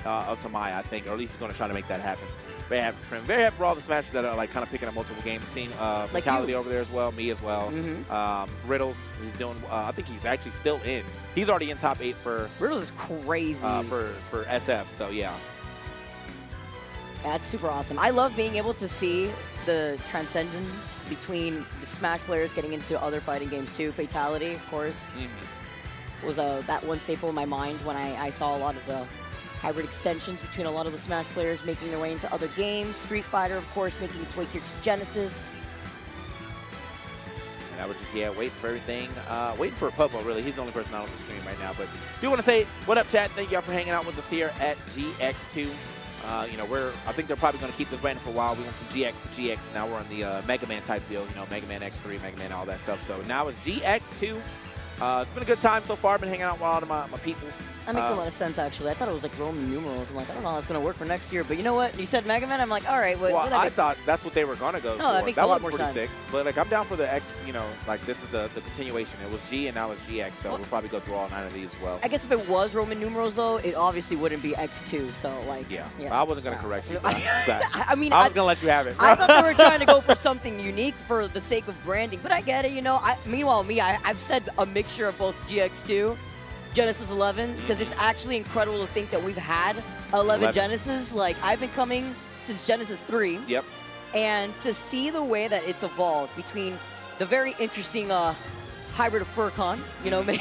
to Mai, I think, or at least he's going to try to make that happen. Very happy for him. Very happy for all the Smashers that are like kind of picking up multiple games. Seen Vitality over there as well, me as well. Riddles, he's doing. I think he's actually still in. He's already in top 8 for. Riddles is crazy for SF. So yeah. That's super awesome. I love being able to see the transcendence between the Smash players getting into other fighting games too. Fatality, of course, was that one staple in my mind when I saw a lot of the hybrid extensions between a lot of the Smash players making their way into other games. Street Fighter, of course, making its way here to Genesis. And I was just, waiting for everything. Waiting for Popo, really. He's the only person out on the stream right now. But do want to say, what up, chat? Thank y'all for hanging out with us here at GX2. You know, I think they're probably going to keep this brand for a while. We went from GX to GX, and now we're on the Mega Man type deal. You know, Mega Man X3, Mega Man, all that stuff. So now it's GX2. It's been a good time so far. I've been hanging out with a lot of my peoples. That makes a lot of sense, actually. I thought it was like Roman numerals. I'm like, I don't know how it's going to work for next year. But you know what? You said Mega Man. I'm like, all right. Well, I thought that's what they were going to go for. No, that makes a lot more sense. sense. Sick. But like, I'm down for the X, you know, like this is the continuation. It was G and now it's GX. So we'll probably go through all 9 of these as well. I guess if it was Roman numerals, though, it obviously wouldn't be X2. So, like, yeah. I wasn't going to correct you. I mean, I was going to let you have it. I thought they were trying to go for something unique for the sake of branding. But I get it, you know. Meanwhile, I've said a mixture of both GX2, Genesis 11, because it's actually incredible to think that we've had 11 Genesis. Like, I've been coming since Genesis 3. Yep. And to see the way that it's evolved between the very interesting hybrid of Furcon, you know, man.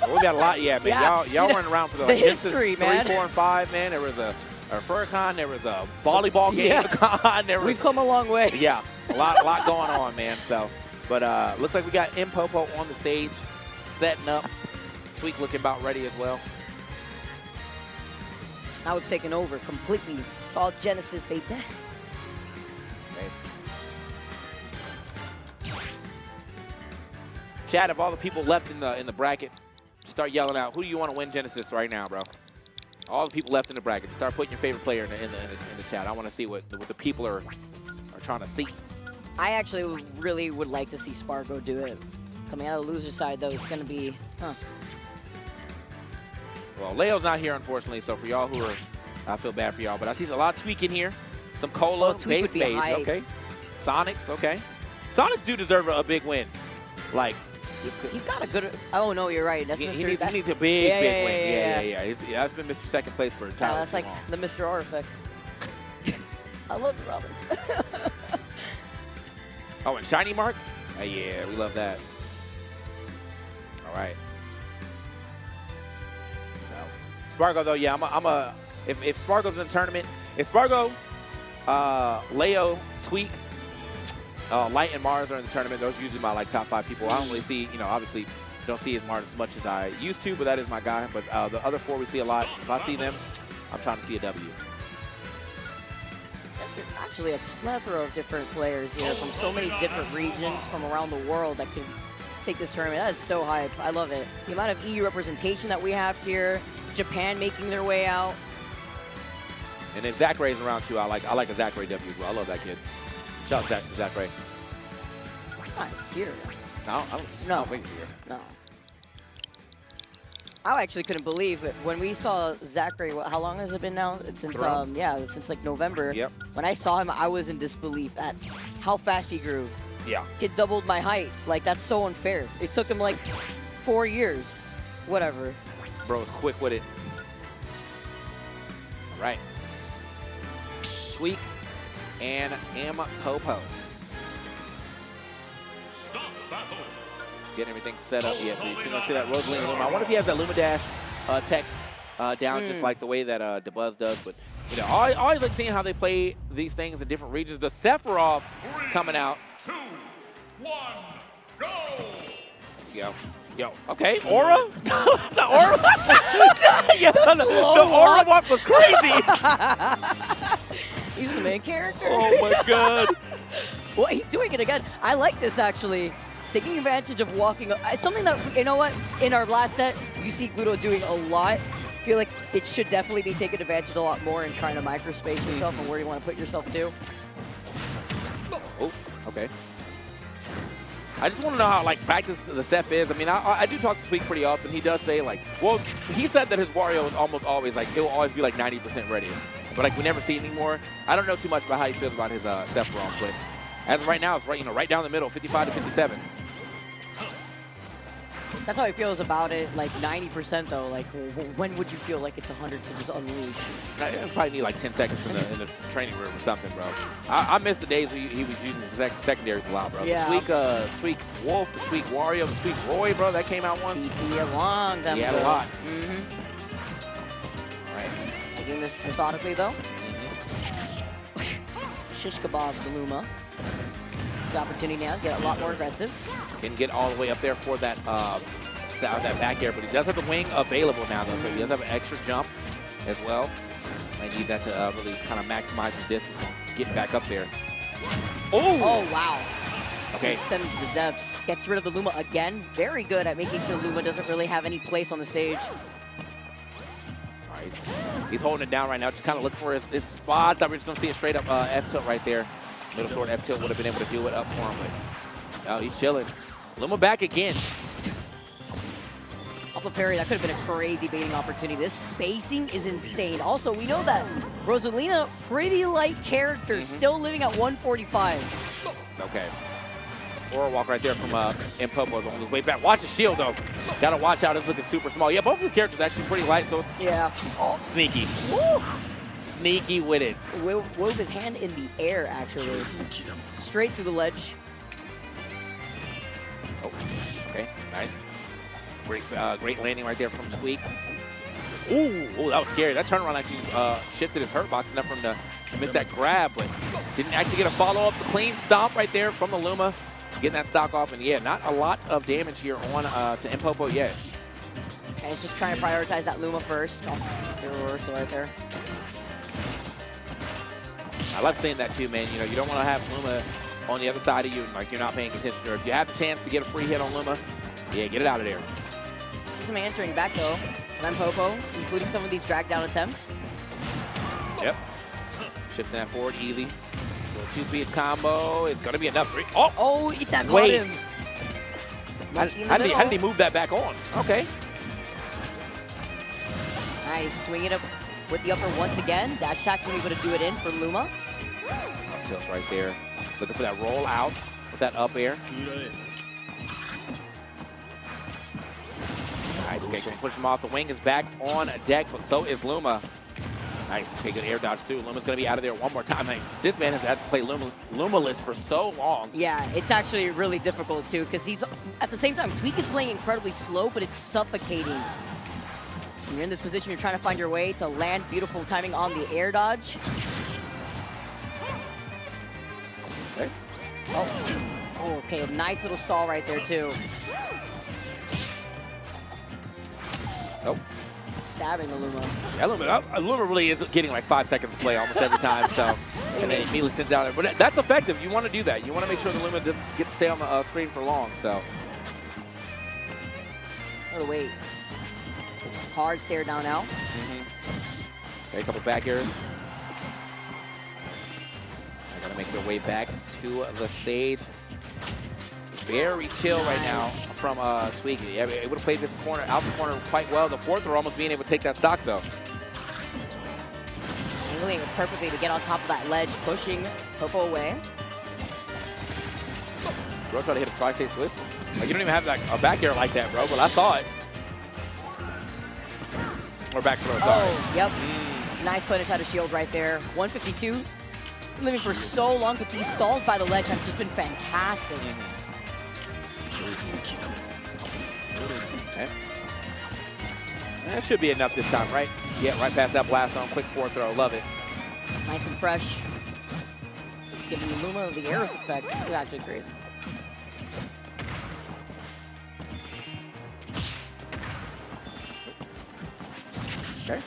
We got a lot, man. Y'all weren't around for the history, man. 3, 4, and 5, man. There was a Furcon, there was a volleyball game con. We've come a long way. Yeah, a lot going on, man. So, but looks like we got Mpopo on the stage, setting up. Tweak looking about ready as well. Now it's taken over completely. It's all Genesis, baby. Chat, of all the people left in the bracket, start yelling out, who do you want to win Genesis right now, bro? All the people left in the bracket, start putting your favorite player in the chat. I want to see what the people are trying to see. I actually really would like to see Spargo do it. Coming out of the loser side, though, it's going to be, Well, Leo's not here, unfortunately, so for y'all who are, I feel bad for y'all, but I see a lot of Tweak in here. Some Cola, base Mage, okay. Sonics, okay. Sonics do deserve a big win. Like, he's got a good, oh no, you're right. That's he needs a big win. Yeah. That's been Mr. Second Place for a time. That's like the Mr. R effect. I love you, Robin. Oh, and Shiny Mark? Yeah, we love that. All right. Spargo, though, yeah, if Spargo's in the tournament, if Spargo, Leo, Tweak, Light, and Mars are in the tournament, those are usually my top 5 people. I don't really see, you know, obviously don't see Mars as much as I used to, but that is my guy. But the other 4 we see a lot. If I see them, I'm trying to see a W. That's actually a plethora of different players here from so many different regions from around the world that can take this tournament. That is so hype. I love it. The amount of EU representation that we have here. Japan making their way out. And then Zach Ray's around too. I like a Zach Ray W as well. I love that kid. Shout out Zach Ray. Not here. No, I don't. No. Wait here. No. I actually couldn't believe it when we saw Zachary. How long has it been now? It's since since like November. Yep. When I saw him, I was in disbelief at how fast he grew. Yeah. Kid doubled my height. Like, that's so unfair. It took him like 4 years. Whatever. Bro's quick with it. All right. Tweak and Mpopo. Getting everything set up. Yeah, so you're going to see that Rosalina Luma. I wonder if he has that Luma Dash tech down just like the way that DeBuzz does. But, you know, I always like seeing how they play these things in different regions. The Sephiroth coming out. 2, 1, go! Yo, okay, Aura? The Aura? Yeah, the Aura walk was crazy. He's the main character. Oh my god. Well, he's doing it again. I like this, actually. Taking advantage of walking. Something that, you know what, in our last set, you see Gluto doing a lot. I feel like it should definitely be taken advantage a lot more in trying to microspace yourself and where you want to put yourself to. Oh, okay. I just want to know how, like, practice the Seth is. I mean, I do talk to Tweak pretty often. He does say, like, well, he said that his Wario is almost always, like, it will always be, like, 90% ready. But, like, we never see it anymore. I don't know too much about how he feels about his Sephiroth, but as of right now, it's right, right down the middle, 55 to 57. That's how he feels about it, like 90% though. Like, when would you feel like it's 100 to just unleash? I probably need like 10 seconds in the training room or something, bro. I miss the days when he was using the secondaries a lot, bro. Yeah. The Tweak Wolf, the Tweak Wario, the Tweak Roy, bro, that came out once. PT a long time He had ago. a lot. All right. Taking this methodically though. Shish kebab Luma. His opportunity now to get a lot more aggressive. Can get all the way up there for that that back air, but he does have the wing available now, though, so he does have an extra jump as well. Might need that to really kind of maximize his distance and get back up there. Oh, wow. Okay. Send him to the depths. Gets rid of the Luma again. Very good at making sure Luma doesn't really have any place on the stage. All right, he's holding it down right now, just kind of looking for his spot. Thought we were just going to see a straight up F-tilt right there. Middle sword F-tilt would have been able to do it up for him, but no, he's chilling. Luma back again. Off the parry, that could have been a crazy baiting opportunity. This spacing is insane. Also, we know that Rosalina, pretty light character, still living at 145. Okay. Aura walk right there from Mpopo on his way back. Watch his shield, though. Gotta watch out. It's looking super small. Yeah, both of his characters actually pretty light, so it's sneaky. Woo. Sneaky with it. Wove his hand in the air, actually. Straight through the ledge. Oh, okay, nice. Great landing right there from Tweak. Ooh, that was scary. That turnaround actually shifted his hurt box enough for him to miss that grab, but didn't actually get a follow-up. The clean stomp right there from the Luma. Getting that stock off, and yeah, not a lot of damage here on to Mpopo yet. And it's just trying to prioritize that Luma first. Oh, the reversal right there. I love seeing that too, man. You know, you don't want to have Luma on the other side of you, and like you're not paying attention. Or if you have the chance to get a free hit on Luma, yeah, get it out of there. See some answering back though from Mpopo, including some of these drag down attempts. Yep. Shifting that forward easy. So 2-piece combo is going to be enough. Oh, eat that. Wait. How did he move that back on? Okay. Nice. Swing it up with the upper once again. Dash attack's going to be able to do it in for Luma. Up tilt right there. Looking for that roll out with that up air. Nice. Okay, going to push him off. The wing is back on deck, but so is Luma. Nice. Okay, good air dodge through. Luma's going to be out of there one more time. Like, this man has had to play Luma-less for so long. Yeah, it's actually really difficult too, because he's, at the same time, Tweak is playing incredibly slow, but it's suffocating. When you're in this position, you're trying to find your way to land. Beautiful timing on the air dodge. Okay. Oh, okay, a nice little stall right there too. Oh. Stabbing the Luma. Yeah, Luma really is getting like 5 seconds to play almost every time, so. And then immediately sends down there. But that's effective. You want to do that. You want to make sure the Luma doesn't get to stay on the screen for long, so. Oh, wait. Hard stare down now. Okay, a couple back airs. They're going to make their way back to the stage. Very chill right now from Tweaky. Yeah, able to play this corner, out the corner quite well. The fourth throw almost being able to take that stock, though. Angling perfectly to get on top of that ledge, pushing Popo away. Bro tried to hit a tri-state twist. Like, you don't even have like a back air like that, bro, but I saw it. Or back throw, sorry. Oh, yep. Nice punish out of shield right there. 152. Living for so long, but these stalls by the ledge have just been fantastic. Okay. That should be enough this time, right? Yeah, right past that blast zone. Quick fourth throw. Love it. Nice and fresh. Just giving Luma the air effect. It's actually crazy. Okay.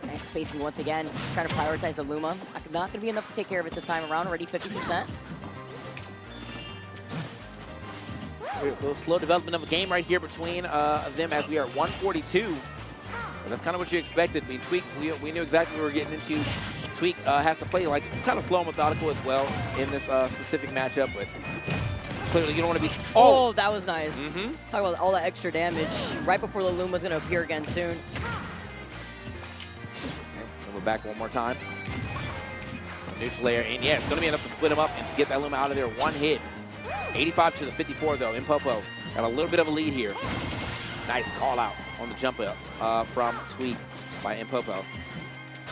Nice spacing once again. Trying to prioritize the Luma. Not going to be enough to take care of it this time around. Already 50%. A little slow development of a game right here between them as we are at 142. And that's kind of what you expected. I mean, Tweak, we knew exactly what we were getting into. Tweak has to play like kind of slow and methodical as well in this specific matchup, but clearly you don't want to be... Oh, that was nice. Talk about all that extra damage right before the Luma's going to appear again soon. We're back one more time. Neutral layer, and yeah, it's going to be enough to split him up and get that Luma out of there. One hit. 85 to the 54, though. Impopo got a little bit of a lead here. Nice call out on the jump up from Tweak by Impopo.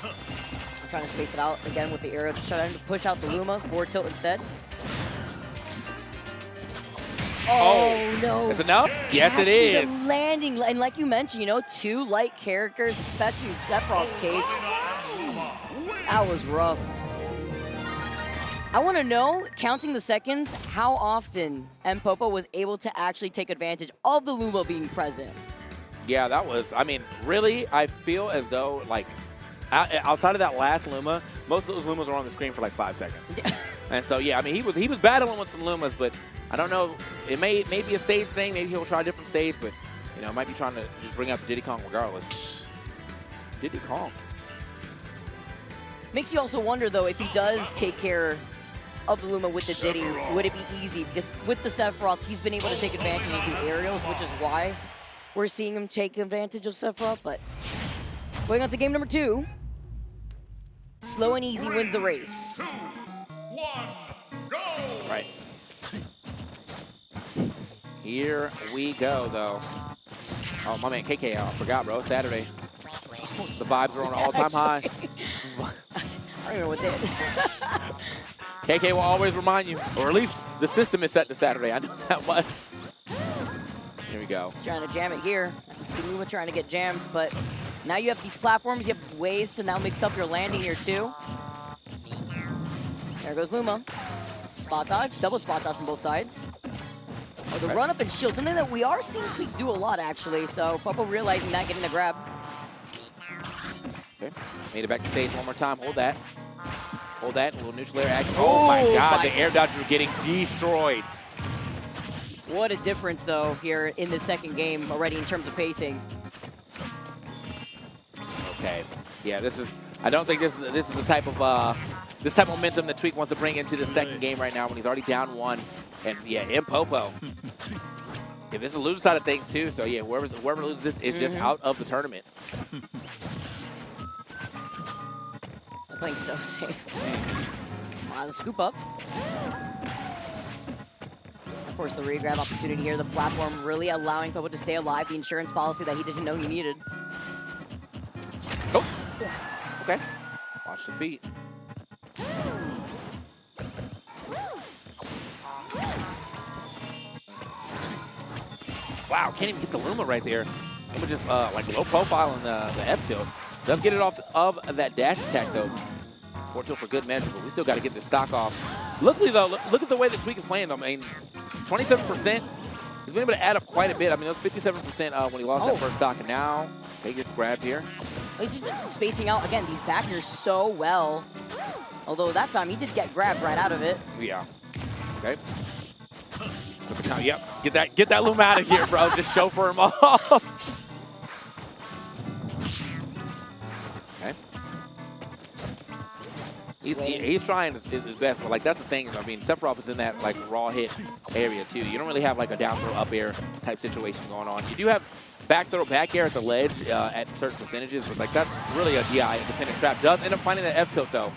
I'm trying to space it out again with the arrow, just trying to push out the Luma, forward tilt instead. Oh, no. Is it enough? Yes, it Catching is. The landing, and like you mentioned, you know, two light characters, especially in Sephiroth's case. That was rough. I want to know, counting the seconds, how often Mpopo was able to actually take advantage of the Luma being present. Yeah, that was, I mean, really, I feel as though, like, outside of that last Luma, most of those Lumas were on the screen for like 5 seconds. And so, yeah, I mean, he was battling with some Lumas, but I don't know, it may be a stage thing, maybe he'll try a different stage, but, you know, might be trying to just bring out the Diddy Kong regardless. Diddy Kong. Makes you also wonder, though, if he does take care of the Luma with the Diddy, would it be easy? Because with the Sephiroth, he's been able to take advantage of the aerials, which is why we're seeing him take advantage of Sephiroth. But going on to game number 2, slow and easy wins the race. Right. Here we go, though. Oh, my man KK, I forgot, bro. Saturday. The vibes are on an all-time high. I don't know what that is. KK will always remind you, or at least the system is set to Saturday. I know that much. Here we go. He's trying to jam it here. I see Luma trying to get jammed, but now you have these platforms. You have ways to now mix up your landing here, too. There goes Luma. Spot dodge, double spot dodge from both sides. Oh, the run up and shield, something that we are seeing Tweak do a lot, actually. So Popo realizing that, getting the grab. Okay, made it back to stage one more time. Hold that. Hold that. A little neutral air action. Oh my God, the air dodger getting destroyed. What a difference, though, here in the second game already in terms of pacing. Okay, yeah, this is. I don't think this is the type of this type of momentum that Tweak wants to bring into the second game right now when he's already down 1. And yeah, Impopo. Yeah, this is the loser side of things too. So yeah, whoever loses this is just out of the tournament. They're playing so safe. Wow, the scoop up. Of course, the re-grab opportunity here. The platform really allowing Popo to stay alive. The insurance policy that he didn't know he needed. Oh. Okay. Watch the feet. Wow, can't even get the Luma right there. Luma just like low profile in the F tilt. Does get it off of that dash attack though. Forward tilt for good measure, but we still got to get the stock off. Luckily though, look at the way that Tweak is playing though. I mean, 27%. He's been able to add up quite a bit. I mean, that was 57% when he lost that first stock, and now they get grabbed here. He's just been spacing out, again, these backers so well. Although that time he did get grabbed right out of it. Yeah. Okay. Look at now, yep. Get that Luma out of here, bro. Just chauffeur him off. Okay. He's trying his best, but like that's the thing. I mean, Sephiroth is in that like raw hit area too. You don't really have like a down throw up air type situation going on. You do have back throw back air at the ledge at certain percentages, but like that's really a DI independent trap. Does end up finding that F tilt though.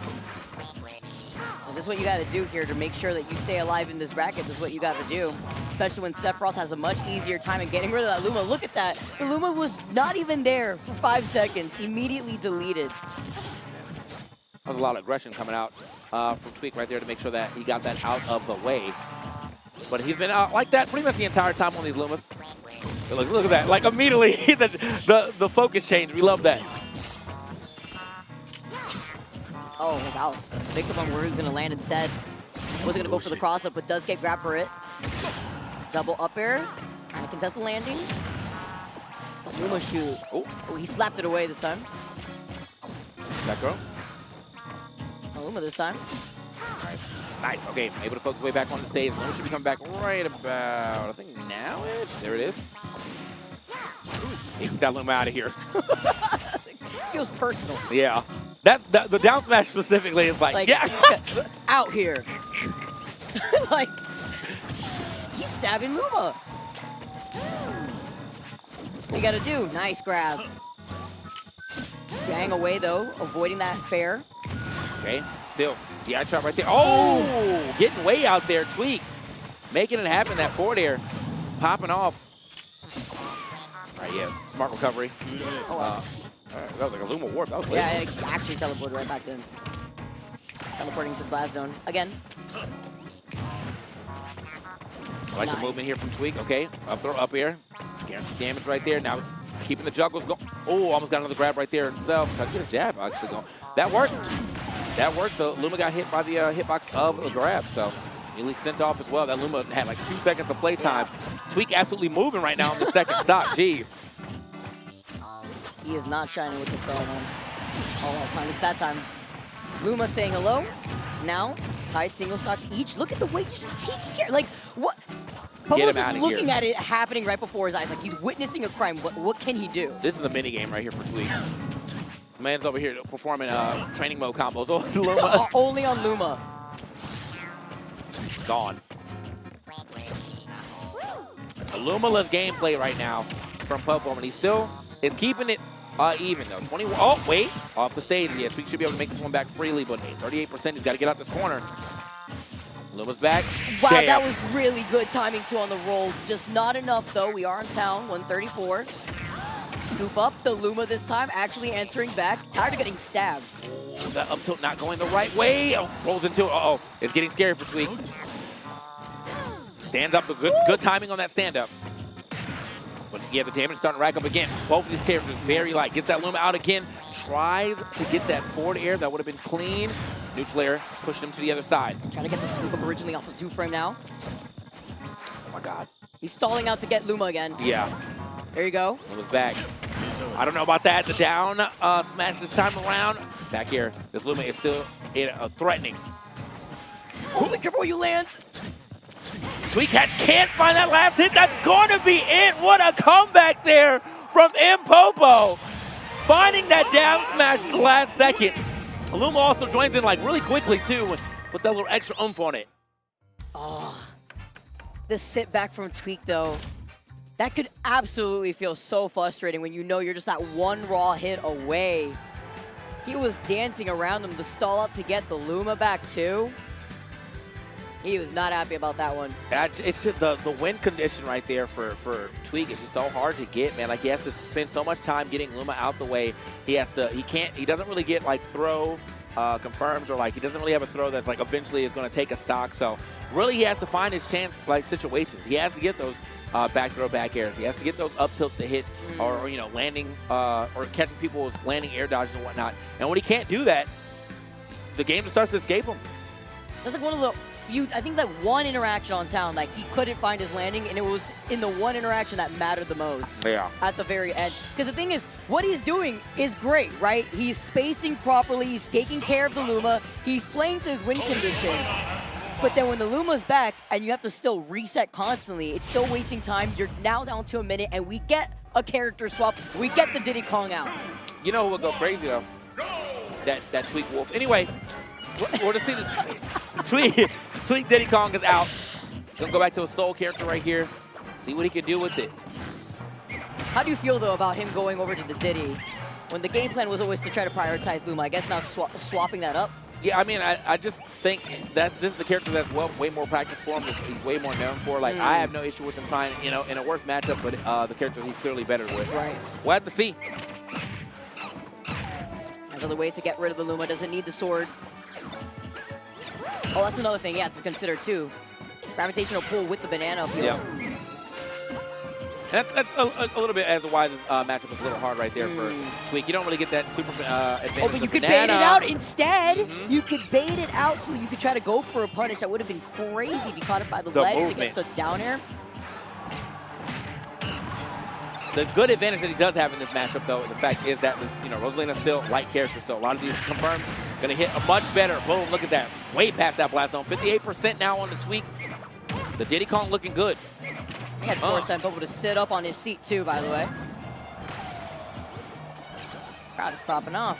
Well, this is what you got to do here to make sure that you stay alive in this bracket. This is what you got to do, especially when Sephiroth has a much easier time in getting rid of that Luma. Look at that. The Luma was not even there for 5 seconds. Immediately deleted. That was a lot of aggression coming out from Tweak right there to make sure that he got that out of the way. But he's been out like that pretty much the entire time on these Lumas. Look at that. Like immediately the focus changed. We love that. Oh, wow. Mix up on where he was going to land instead. Wasn't going to go for the cross-up, but does get grabbed for it. Double up air. Trying to contest the landing. Luma shoot. Oh, he slapped it away this time. That girl? Luma this time. All right. Nice. Okay, able to focus his way back on the stage. Luma should be coming back right about, I think now-ish. There it is. Get that Luma out of here. Feels personal. Yeah. That's the down smash specifically is like yeah. Out here. Like, he's stabbing Luma. What you got to do? Nice grab. Dang away, though, avoiding that fair. Okay, still. DI trap right there. Oh, getting way out there. Tweak. Making it happen, that forward air. Popping off. All right, yeah. Smart recovery. That was like a Luma warp. That was yeah, it actually teleported right back to him. Teleporting to the blast zone. Again. I like the movement here from Tweak. Okay, up throw, up air. Guaranteed damage right there. Now it's keeping the juggles going. Oh, almost got another grab right there himself. Trying to get a jab actually going. That worked. That worked. The Luma got hit by the hitbox of the grab, so at least sent off as well. That Luma had like 2 seconds of play time. Tweak absolutely moving right now on the second stock. Jeez. He is not shining with the star, man. Oh, at least that time. Luma saying hello. Now, tied single stock each. Look at the way he's just taking care. Like, what? Popo's just looking at it happening right before his eyes. Like, he's witnessing a crime. What can he do? This is a mini game right here for Tweak. Man's over here performing training mode combos. Oh, Luma. Only on Luma. Gone. A Luma-less gameplay right now from Popo, and he still is keeping it even though. 21. Oh, wait. Off the stage. Yeah, Tweak should be able to make this one back freely, but 38%. He's got to get out this corner. Luma's back. Wow, Damn. that was really good timing, too, on the roll. Just not enough, though. We are in town, 134. Scoop up the Luma this time, actually entering back. Tired of getting stabbed. Oh, that up tilt not going the right way. Oh, rolls into it. Uh-oh. It's getting scary for Tweak. Stands up. Good timing on that stand-up. But yeah, the damage starting to rack up again. Both of these characters very light. Gets that Luma out again. Tries to get that forward air. That would have been clean. Neutral air pushing him to the other side. Trying to get the scoop up originally off of 2-frame now. Oh my God. He's stalling out to get Luma again. Yeah. There you go. Luma's back. I don't know about that. The down smash this time around. Back here. This Luma is still threatening. Oh, be careful where you land. Tweak can't find that last hit. That's going to be it. What a comeback there from Mpopo. Finding that down smash at the last second. Luma also joins in like really quickly too and puts that little extra oomph on it. Oh, the sit back from Tweak though. That could absolutely feel so frustrating when you know you're just that one raw hit away. He was dancing around him to stall out to get the Luma back too. He was not happy about that one. It's just the win condition right there for Tweak. It's just so hard to get, man. Like he has to spend so much time getting Luma out the way. He doesn't really get like throw confirms, or like he doesn't really have a throw that's like eventually is going to take a stock. So really he has to find his chance like situations. He has to get those back throw back airs. He has to get those up tilts to hit or you know landing or catching people's landing air dodges and whatnot. And when he can't do that, the game just starts to escape him. That's like one of the few, I think like one interaction on town, like he couldn't find his landing, and it was in the one interaction that mattered the most. Yeah. At the very end. Because the thing is, what he's doing is great, right? He's spacing properly, he's taking care of the Luma, he's playing to his win condition. But then when the Luma's back and you have to still reset constantly, it's still wasting time. You're now down to a minute, and we get a character swap. We get the Diddy Kong out. You know who would go crazy though? That Tweak Wolf. Anyway, We're to see the Tweak Diddy Kong is out. Gonna go back to a Soul character right here. See what he can do with it. How do you feel, though, about him going over to the Diddy when the game plan was always to try to prioritize Luma? I guess now swapping that up? Yeah, I mean, I just think this is the character that's way more practice for him. He's way more known for. Like, I have no issue with him trying, in a worse matchup, but the character he's clearly better with. Right. We'll have to see. There's other ways to get rid of the Luma. Doesn't need the sword. Oh, that's another thing, to consider, too. Gravitational pull with the banana appeal. Yeah. That's a little bit as a wise matchup is a little hard right there for Tweak. You don't really get that super advantage. Oh, but you could bait it out instead. You could bait it out so you could try to go for a punish. That would have been crazy if you caught it by the ledge to get the down air. The good advantage that he does have in this matchup, though, the fact is that Rosalina's still light character, so a lot of these confirms gonna hit a much better. Boom! Look at that, way past that blast zone. 58% now on the Tweak. The Diddy Kong looking good. He had forced that bubble to sit up on his seat, too, by the way. Crowd is popping off.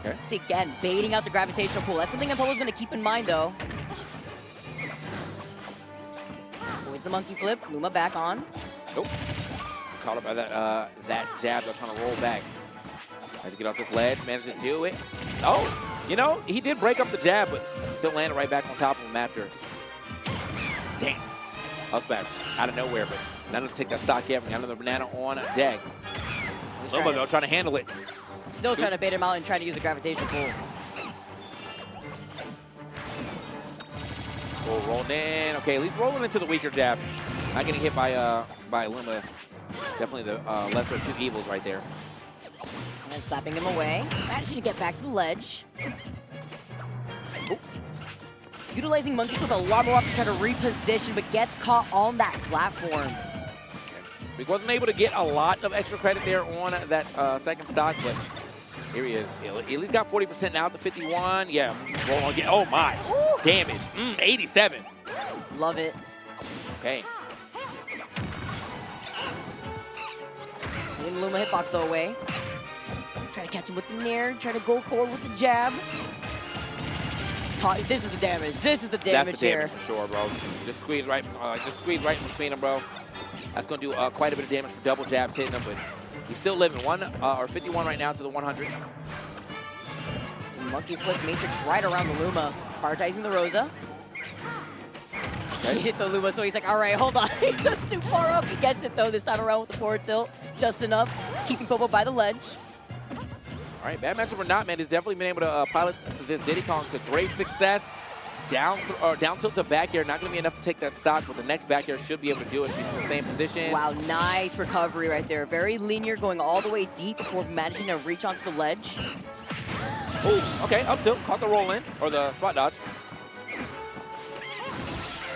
Okay. See, again, baiting out the gravitational pull. That's something that Popo's going to keep in mind, though. Always the monkey flip. Luma back on. Nope. Caught up by that jab. They're trying to roll back. Has to get off this ledge. Managed to do it. Oh, he did break up the jab, but still landed right back on top of him after. Damn. Up smash out of nowhere, but none of them take that stock yet. Another banana on deck. Luma, though, trying to handle it. Still trying to bait him out and trying to use a gravitational pull. Pull rolled in. Okay, at least rolling into the weaker jab. Not getting hit by Luma. Definitely the lesser of two evils right there. And slapping him away. Managing to get back to the ledge. Utilizing Monkey with a lot more options to try to reposition, but gets caught on that platform. He wasn't able to get a lot of extra credit there on that second stock, but here he is. At least got 40% now at the 51. Yeah, roll again. Oh my, damage. 87. Love it. Okay. Getting the Luma hitbox though away. Try to catch him with the nair. Try to go forward with the jab. This is the damage. This is the damage here. That's the damage for sure, bro. Just squeeze right in between them, bro. That's going to do quite a bit of damage for double jabs hitting him, but he's still living. 51 right now to the 100. Monkey flip matrix right around the Luma. Prioritizing the Rosa. He hit the Luma, so he's like, all right, hold on. He's just too far up. He gets it, though, this time around with the forward tilt. Just enough, keeping Popo by the ledge. All right, bad matchup or not, man, he's definitely been able to pilot this Diddy Kong to great success. Down tilt to back air, not going to be enough to take that stock, but the next back air should be able to do it if he's in the same position. Wow, nice recovery right there. Very linear, going all the way deep before managing to reach onto the ledge. Oh, okay, up tilt, caught the roll in, or the spot dodge.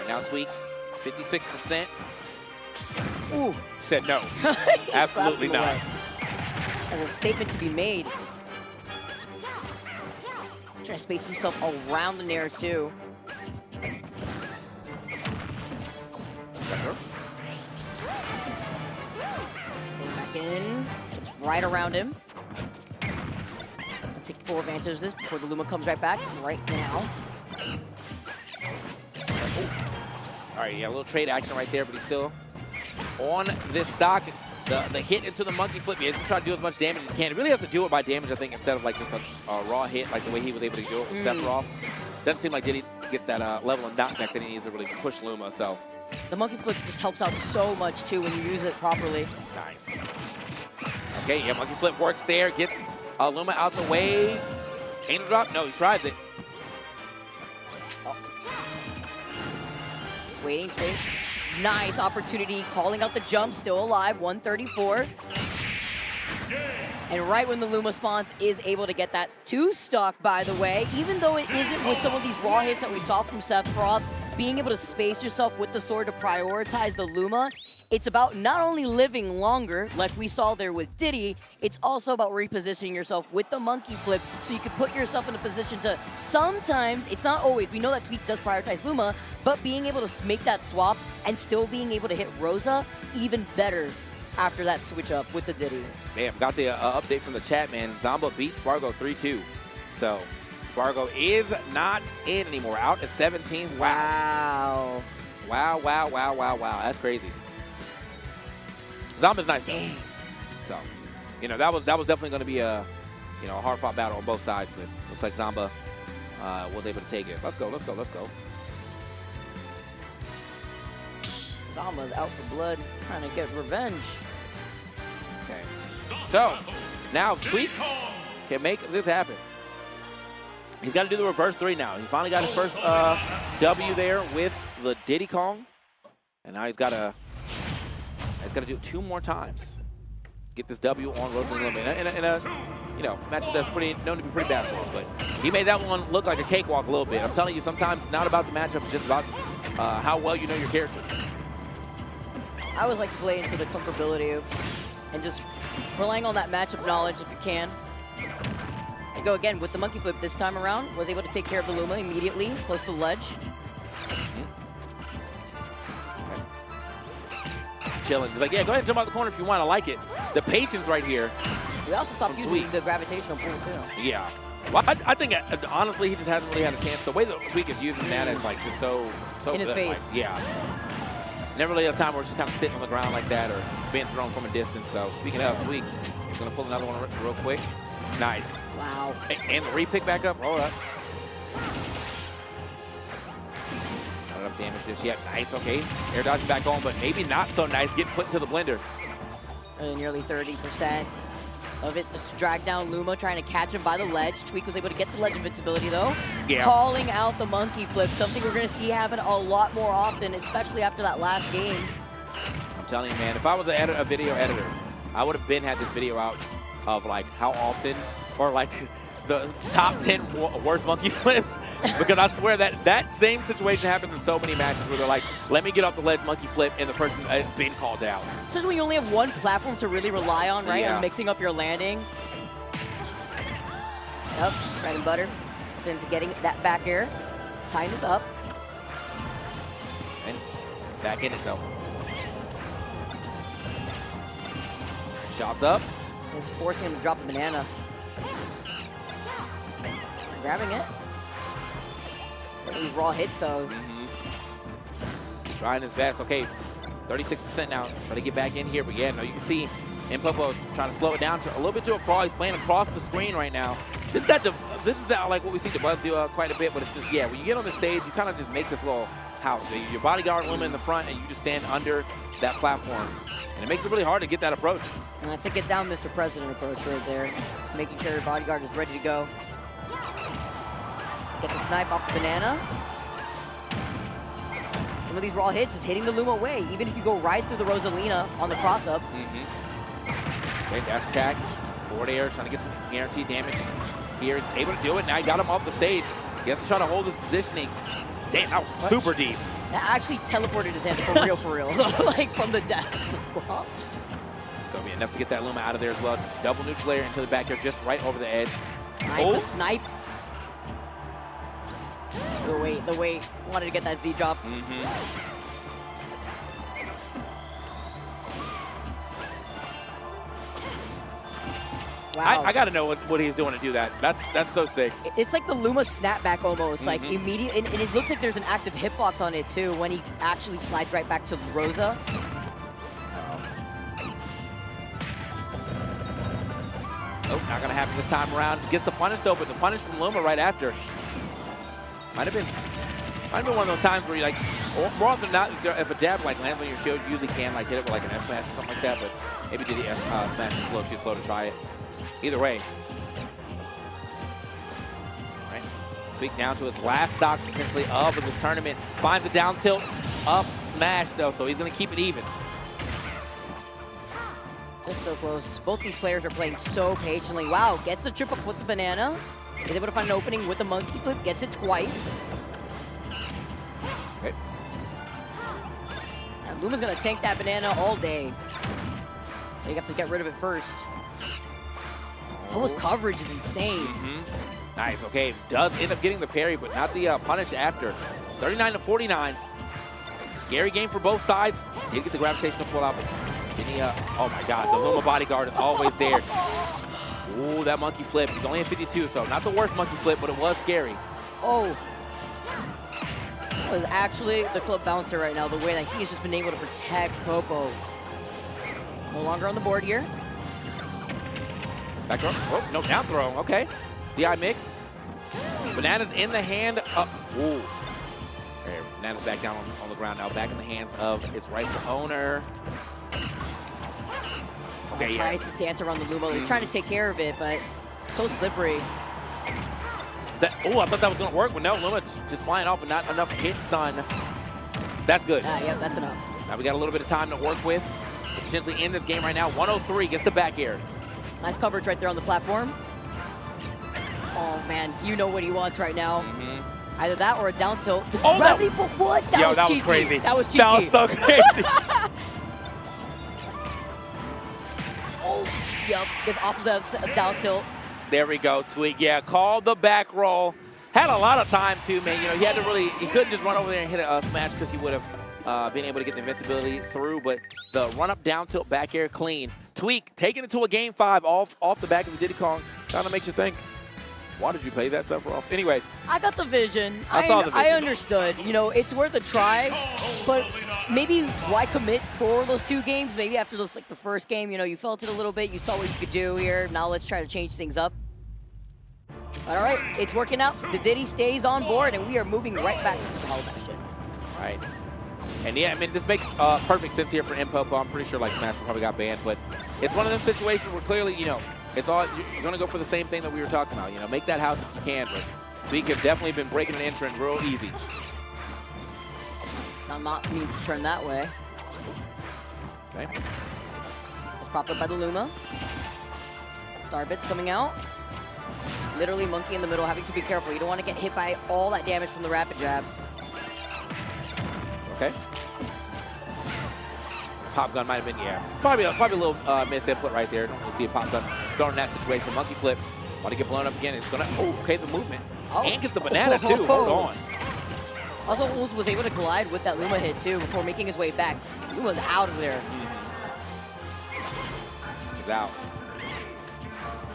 Now Tweak, 56%. Ooh. Said no, absolutely not. As a statement to be made. Trying to space himself around the nairs too. Back in, just right around him. I'll take full advantage of this before the Luma comes right back right now. All right, yeah, a little trade action right there, but he's still on this stock. The hit into the monkey flip, he's trying to do as much damage as he can. He really has to do it by damage, I think, instead of like just a raw hit, like the way he was able to do it with Sephiroth. Doesn't seem like Diddy gets that level of knockback that he needs to really push Luma, so. The monkey flip just helps out so much, too, when you use it properly. Nice. Okay, yeah, monkey flip works there, gets Luma out the way. Angel drop? No, he tries it. Just waiting. Nice opportunity, calling out the jump, still alive, 134. And right when the Luma spawns, is able to get that 2-stock, by the way. Even though it isn't with some of these raw hits that we saw from Sephiroth, being able to space yourself with the sword to prioritize the Luma, it's about not only living longer, like we saw there with Diddy, it's also about repositioning yourself with the monkey flip so you can put yourself in a position to sometimes, it's not always, we know that Tweak does prioritize Luma, but being able to make that swap and still being able to hit Rosa, even better after that switch up with the Diddy. Man, got the update from the chat, man. Zamba beat Spargo 3-2. So Spargo is not in anymore. Out at 17. Wow. Wow. That's crazy. Zamba's nice though. So, that was definitely going to be a hard fought battle on both sides, but looks like Zamba was able to take it. Let's go. Zamba's out for blood, trying to get revenge. Okay. So, now Tweak can make this happen. He's got to do the reverse 3 now. He finally got his first W there with the Diddy Kong. And now he's got to do it 2 more times. Get this W on Rosalie Lima in a matchup that's known to be pretty bad for him. But he made that one look like a cakewalk a little bit. I'm telling you, sometimes it's not about the matchup, it's just about how well you know your character. I always like to play into the comfortability and just relying on that matchup knowledge if you can. I go again with the monkey flip this time around. Was able to take care of the Luma immediately, close to the ledge. Chilling. He's like, yeah, go ahead and jump out the corner if you want. I like it. The patience right here. We also stopped using the gravitational pull too. Yeah. Well, I think, honestly, he just hasn't really had a chance. The way that Tweak is using that is like just so in his good. face. Like, yeah. Never really had a time where it's just kind of sitting on the ground like that or being thrown from a distance. So speaking of Tweak, he's going to pull another one real quick. Nice. Wow. And the re-pick back up. Roll up. Not enough damage just yet. Nice. Okay. Air dodging back on, but maybe not so nice. Getting put into the blender. Nearly 30% of it just dragged down Luma, trying to catch him by the ledge. Tweak was able to get the ledge invincibility though. Yeah. Calling out the monkey flip, something we're going to see happen a lot more often, especially after that last game. I'm telling you, man, if I was a video editor, I would have had this video out of like how often, or like the top 10 worst monkey flips, because I swear that same situation happens in so many matches where they're like, let me get off the ledge monkey flip, and the person has been called out. Especially when you only have one platform to really rely on, right? Yeah. And mixing up your landing. Yep, bread and butter. Into getting that back air. Tying this up. And back in it though. Shots up. It's forcing him to drop the banana. Grabbing it. These raw hits though. Trying his best. Okay, 36% now. Trying to get back in here, but yeah, no, you can see Impopo's trying to slow it down to a little bit to a crawl. He's playing across the screen right now. This is not like what we see Debuzz do quite a bit, but it's just, yeah, when you get on the stage, you kind of just make this little house. Your bodyguard Luma in the front, and you just stand under that platform. And it makes it really hard to get that approach. And that's a get down Mr. President approach right there. Making sure your bodyguard is ready to go. Get the snipe off the banana. Some of these raw hits is hitting the Luma away, even if you go right through the Rosalina on the cross-up. Okay, dash attack, forward air, trying to get some guaranteed damage here. It's able to do it. Now he got him off the stage. He has to try to hold his positioning. Damn, that was super deep. That actually teleported his hands for real. Like from the depths. It's going to be enough to get that Luma out of there as well. Double neutral air into the back air, just right over the edge. Nice, the snipe. The weight. Wanted to get that Z drop. Wow. I gotta know what he's doing to do that. That's so sick. It's like the Luma snapback almost, like immediate, and it looks like there's an active hitbox on it too when he actually slides right back to Rosa. Oh, not gonna happen this time around. Gets the punish though, but the punish from Luma right after. Might have been one of those times where you like, more often than not, if a jab like lands on your shield, you usually can like hit it with like an F smash or something like that, but maybe did the F smash is slow, too slow to try it. Either way. Right. Tweak down to his last stock potentially of this tournament. Finds the down tilt, up smash though, so he's gonna keep it even. Just so close. Both these players are playing so patiently. Wow, gets the trip up with the banana. Is able to find an opening with the monkey flip, gets it twice. Okay. And Luma's gonna tank that banana all day. So you have to get rid of it first. Luma's coverage is insane. Nice, okay. Does end up getting the parry, but not the punish after. 39-49. Scary game for both sides. Did get the gravitational pull out, but oh my God, the Luma bodyguard is always there. Ooh, that monkey flip. He's only at 52, so not the worst monkey flip, but it was scary. Oh. That was actually the club bouncer right now, the way that he has just been able to protect Popo. No longer on the board here. Back throw. Oh, no, down throw. Okay. DI mix. Banana's in the hand of... Ooh. There, Banana's back down on the ground now. Back in the hands of his rightful owner. Okay, He tries to dance around the Luma. He's trying to take care of it, but so slippery. Oh, I thought that was going to work, but no, Luma just flying off, but not enough hit stun. That's good. Yeah, that's enough. Now we got a little bit of time to work with. Potentially in this game right now. 103 gets the back air. Nice coverage right there on the platform. Oh, man, you know what he wants right now. Either that or a down tilt. Oh, gravity for what? That was cheeky. Crazy. That was cheeky. That was so crazy. Oh, yep, get off the down tilt. There we go, Tweak. Yeah, called the back roll. Had a lot of time too, man. You know, he had to really, he couldn't just run over there and hit a smash because he would have been able to get the invincibility through, but the run up down tilt back air clean. Tweak taking it to a game 5 off the back of the Diddy Kong. Kind of makes you think, why did you play that Sephiroth? Anyway. I got the vision. I saw the vision. I understood. You know, it's worth a try, but maybe why commit for those 2 games? Maybe after those, like the first game, you know, you felt it a little bit. You saw what you could do here. Now let's try to change things up. All right, it's working out. The Diddy stays on board, and we are moving right back to the Hollow Bastion. Right. And yeah, I mean, this makes perfect sense here for Impopo. I'm pretty sure like Smash probably got banned, but it's one of them situations where clearly, you know, it's all, you're going to go for the same thing that we were talking about. You know, make that house if you can, but Tweak has definitely been breaking an entrant real easy. I'm not mean to turn that way. Okay. It's propped up by the Luma. Starbits coming out. Literally monkey in the middle, having to be careful. You don't want to get hit by all that damage from the rapid jab. Okay. Pop gun might have been, yeah, probably a little miss input right there. Don't really see a pop gun going in that situation. Monkey flip, want to get blown up again. It's gonna, okay, the movement. And gets the banana too, hold on. Also, Wolves was able to collide with that Luma hit too before making his way back. Luma's out of there. He's out.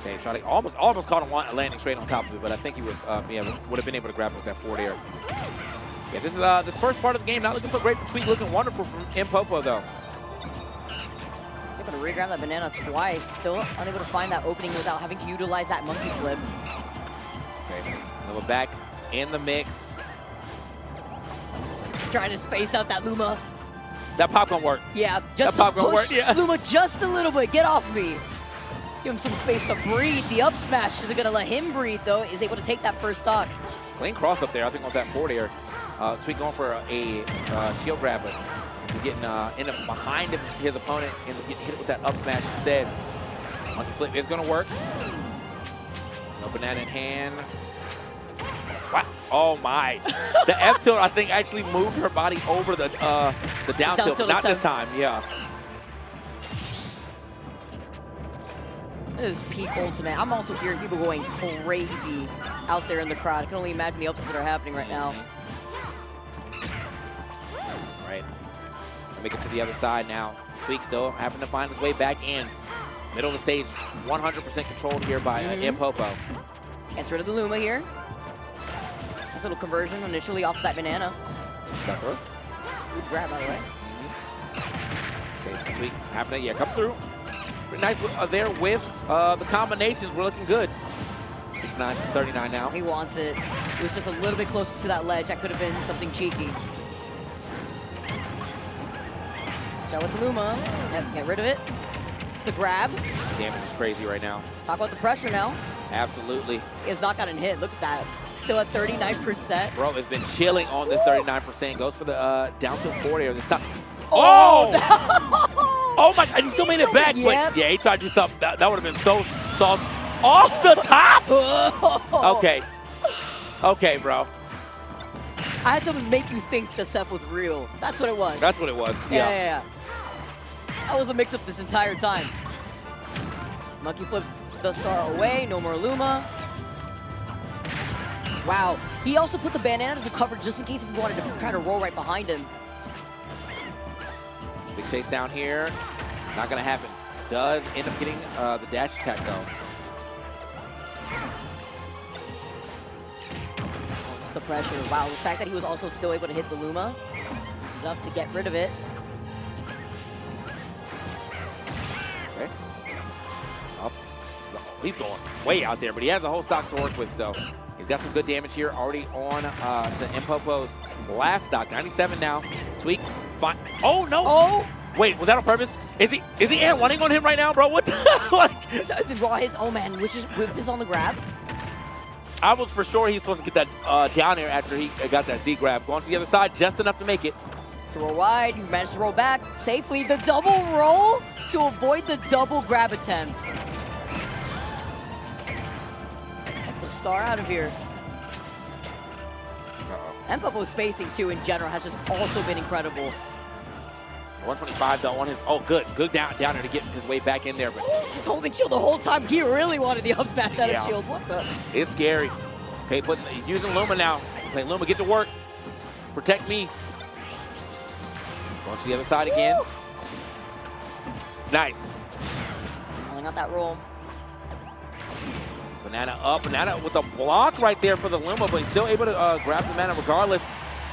Okay, try to almost caught him landing straight on top of it, but I think he was, yeah, would have been able to grab him with that forward air. Yeah, this is this first part of the game not looking so great for Tweak, looking wonderful from Impopo though. He's able to re-grab that banana twice, still unable to find that opening without having to utilize that monkey flip. Okay, Luma back in the mix. Trying to space out that Luma. That pop gun work. Yeah, just that pop to gun push work. Yeah. Luma just a little bit. Get off me. Give him some space to breathe. The up smash is going to let him breathe, though. Is able to take that first stock. Clean cross up there. I think with that forward air. Tweak going for a shield grab, but getting end up behind his opponent, ends up getting hit with that up smash instead. Monkey flip is going to work. No banana in hand. Wow. Oh my. The F tilt, I think, actually moved her body over the down tilt, but not this time. Yeah. This is peak ultimate. I'm also hearing people going crazy out there in the crowd. I can only imagine the ultimates that are happening right now. Right. Make it to the other side now. Tweak still having to find his way back in. Middle of the stage, 100% controlled here by Impopo. Gets rid of the Luma here. Nice little conversion initially off that banana. Huge grab, by the way. Okay, Tweak having to, come through. Nice there with the combinations. We're looking good. 6'9", 39 now. He wants it. It was just a little bit closer to that ledge. That could have been something cheeky. Jab with the Luma. Yep, get rid of it. It's the grab. Damage is crazy right now. Talk about the pressure now. Absolutely. He has not gotten hit. Look at that. Still at 39%. Bro has been chilling on this 39%. Goes for the down tilt forward air. This time. Oh! Oh my God, he still made it back. Yep. But yeah, he tried to do something. That would have been so soft. Off the top? Okay. Okay, bro. I had to make you think the Seth was real. That's what it was. That's what it was. Yeah. That was the mix-up this entire time. Monkey flips the star away. No more Luma. Wow. He also put the banana to cover just in case if he wanted to try to roll right behind him. Big chase down here. Not going to happen. Does end up getting the dash attack, though. just the pressure. Wow, the fact that he was also still able to hit the Luma, enough to get rid of it. Okay. Up. He's going way out there, but he has a whole stock to work with, so he's got some good damage here already on to Mpopo's last stock. 97 now. Tweak. Fine. Oh, no. Oh. Wait, was that on purpose? Is he air running on him right now, bro? What the like? Oh man, whip is on the grab. I was for sure he's supposed to get that down air after he got that Z grab. Going to the other side, just enough to make it. Throw wide, you managed to roll back safely. The double roll to avoid the double grab attempt. Get the star out of here. Mpopo's spacing too in general has just also been incredible. 125 though on his, good down there to get his way back in there. But just holding shield the whole time. He really wanted the up smash out of shield. What the? It's scary. Okay, he's using Luma now. He's saying, Luma, get to work. Protect me. Going to the other side again. Nice. Pulling out that roll. Banana up, Banana with a block right there for the Luma, but he's still able to grab the Banana regardless.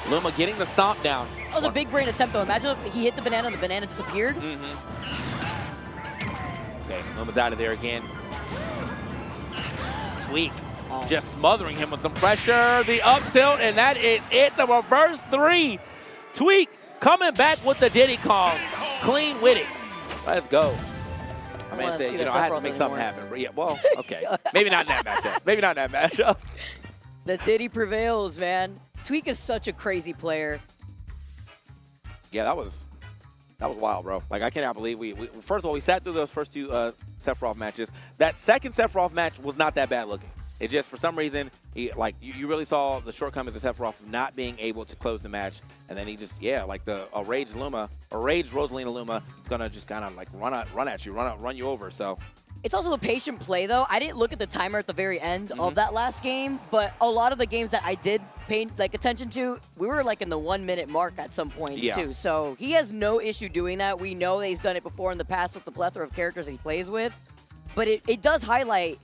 Luma getting the stomp down. That was a big brain attempt though. Imagine if he hit the Banana and the Banana disappeared. Okay, Luma's out of there again. Tweak just smothering him with some pressure. The up tilt, and that is it. The reverse 3. Tweak coming back with the Diddy Kong. Clean with it. Let's go. I mean, I had to make something happen. But yeah, well, okay. Maybe not in that matchup. Maybe not in that matchup. The Diddy prevails, man. Tweak is such a crazy player. Yeah, that was wild, bro. Like, I cannot believe we first of all, we sat through those first 2 Sephiroth matches. That second Sephiroth match was not that bad looking. It just, for some reason, you really saw the shortcomings of Sephiroth not being able to close the match. And then he just, like a raged Rosalina Luma, it's going to just kind of like run you over, so. It's also the patient play, though. I didn't look at the timer at the very end of that last game, but a lot of the games that I did pay attention to, we were like in the 1 minute mark at some points too. So he has no issue doing that. We know that he's done it before in the past with the plethora of characters that he plays with, but it does highlight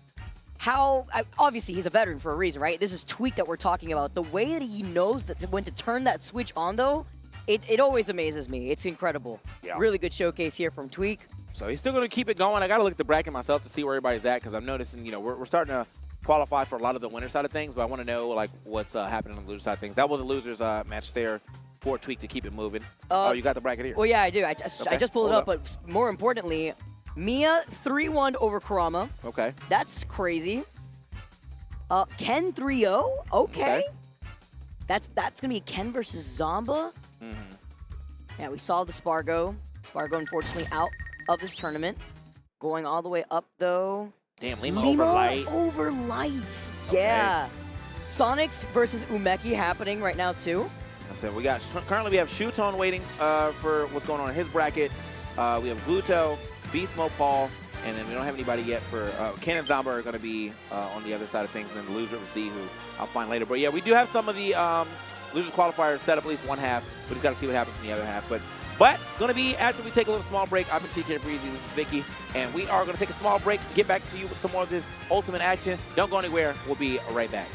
how, obviously he's a veteran for a reason, right? This is Tweak that we're talking about. The way that he knows that when to turn that switch on, though, it always amazes me. It's incredible. Yeah. Really good showcase here from Tweak. So he's still going to keep it going. I got to look at the bracket myself to see where everybody's at because I'm noticing, we're starting to qualify for a lot of the winner side of things, but I want to know like what's happening on the loser side of things. That was a loser's match there for Tweak to keep it moving. You got the bracket here. Well, yeah, I do. I just pulled it up, but more importantly, Mia 3-1 over Kurama. Okay. That's crazy. Ken 3-0. Okay. That's going to be Ken versus Zomba. Yeah, we saw the Spargo. Spargo, unfortunately, out of this tournament. Going all the way up, though. Damn, Lima over Light. Over Light. Yeah. Sonics versus Umeki happening right now, too. That's it. Currently, we have Shuton waiting for what's going on in his bracket. We have Gluto, Beast Mode Paul, and then we don't have anybody yet for Ken and Zomba are going to be on the other side of things, and then the loser will see who I'll find later. But yeah, we do have some of the losers qualifiers set up at least one half. We just got to see what happens in the other half. But it's going to be after we take a little small break. I've been CJ Breezy, this is Vicky, and we are going to take a small break, get back to you with some more of this ultimate action. Don't go anywhere. We'll be right back.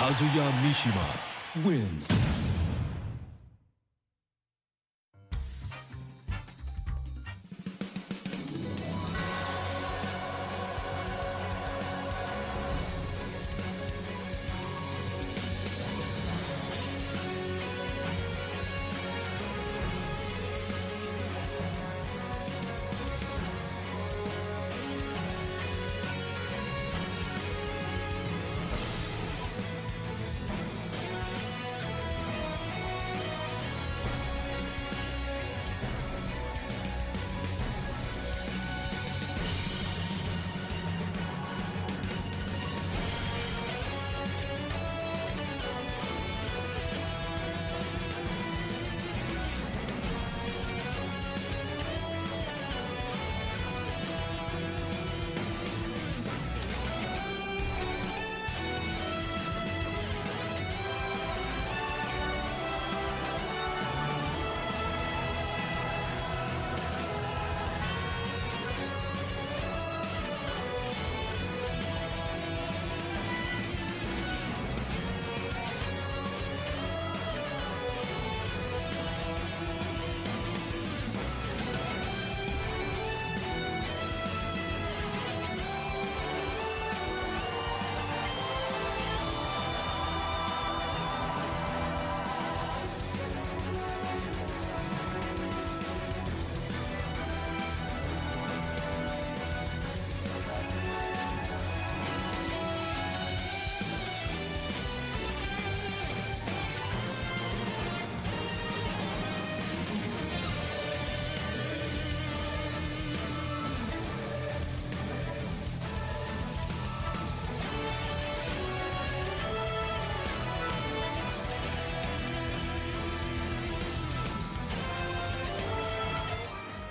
Kazuya Mishima wins.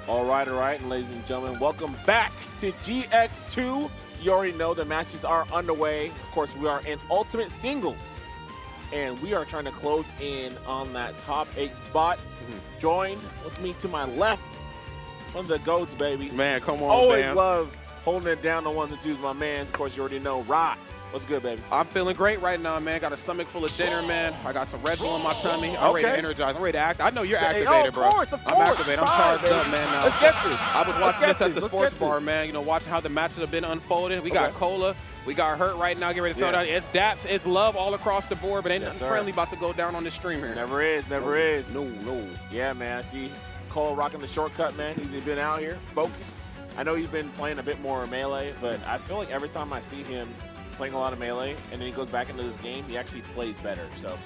All right, and ladies and gentlemen, welcome back to GX2. You already know the matches are underway. Of course, we are in Ultimate Singles, and we are trying to close in on that top 8 spot. Joined with me to my left, one of the GOATs, baby. Man, come on, Always fam. love holding it down, the ones and twos, my man. Of course, you already know, Rod. What's good, baby? I'm feeling great right now, man. Got a stomach full of dinner, man. I got some Red Bull in my tummy. I'm ready to energize. I'm ready to act. I know you're activated, bro. Of course. I'm activated. I'm charged up, man. Let's get this. I was watching this at the Let's sports get bar, this. man. You know, watching how the matches have been unfolding. We got Cola. We got Hurt right now. Get ready to throw down. It's Daps. It's love all across the board, but ain't nothing friendly about to go down on this stream here. Never is. Never is. No. Yeah, man. I see Cole rocking the shortcut, man. He's been out here focused. I know he's been playing a bit more Melee, but I feel like every time I see him playing a lot of Melee and then he goes back into this game, he actually plays better. So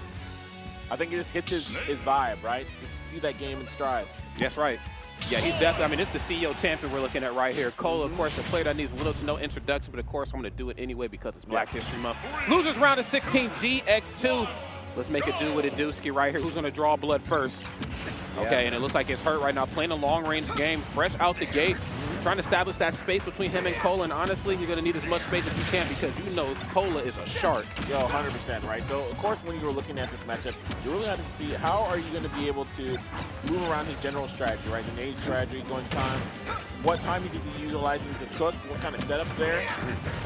I think he just hits his vibe, right? Just see that game in strides. That's right. Yeah, he's definitely, I mean, it's the CEO champion we're looking at right here. Cole, of course, a player that needs little to no introduction, but of course, I'm going to do it anyway because it's Black History Month. Losers round of 16, GX2. Let's make it do what it do, Ski right here. Who's going to draw blood first? Okay, and it looks like it's Hurt right now, playing a long-range game, fresh out the gate, trying to establish that space between him and Cola, and honestly, you're going to need as much space as you can because you know Cola is a shark. Yo, 100%, right? So, of course, when you were looking at this matchup, you really have to see how are you going to be able to move around his general strategy, right? The nade strategy, going time, what time is he utilizing to cook, what kind of setups there,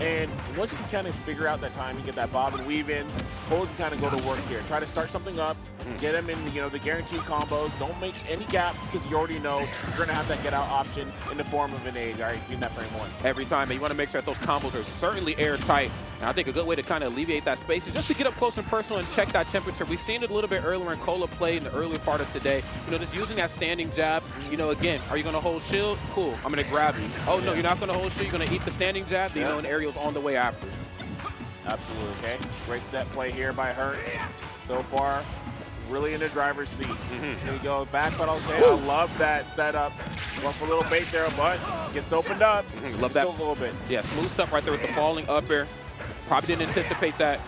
and once you can kind of figure out that time, you get that bob and weave in, Cola can kind of go to work here. Try to start something up, get him in, the guaranteed combos, don't make any gaps because you already know you're going to have that get out option in the form of an aid, all right, in that frame one. Every time, and you want to make sure that those combos are certainly airtight. And I think a good way to kind of alleviate that space is just to get up close and personal and check that temperature. We've seen it a little bit earlier when Cola played in the earlier part of today. Just using that standing jab. Again, are you going to hold shield? Cool, I'm going to grab you. Oh, no, you're not going to hold shield. You're going to eat the standing jab. And aerial's on the way after. Absolutely, okay. Great set play here by Hurt. So far, really in the driver's seat. Here we go, back pedal. I love that setup. Going for a little bait there, but gets opened up. Love that. A little bit. Yeah, smooth stuff right there with the falling up air. Probably didn't anticipate that.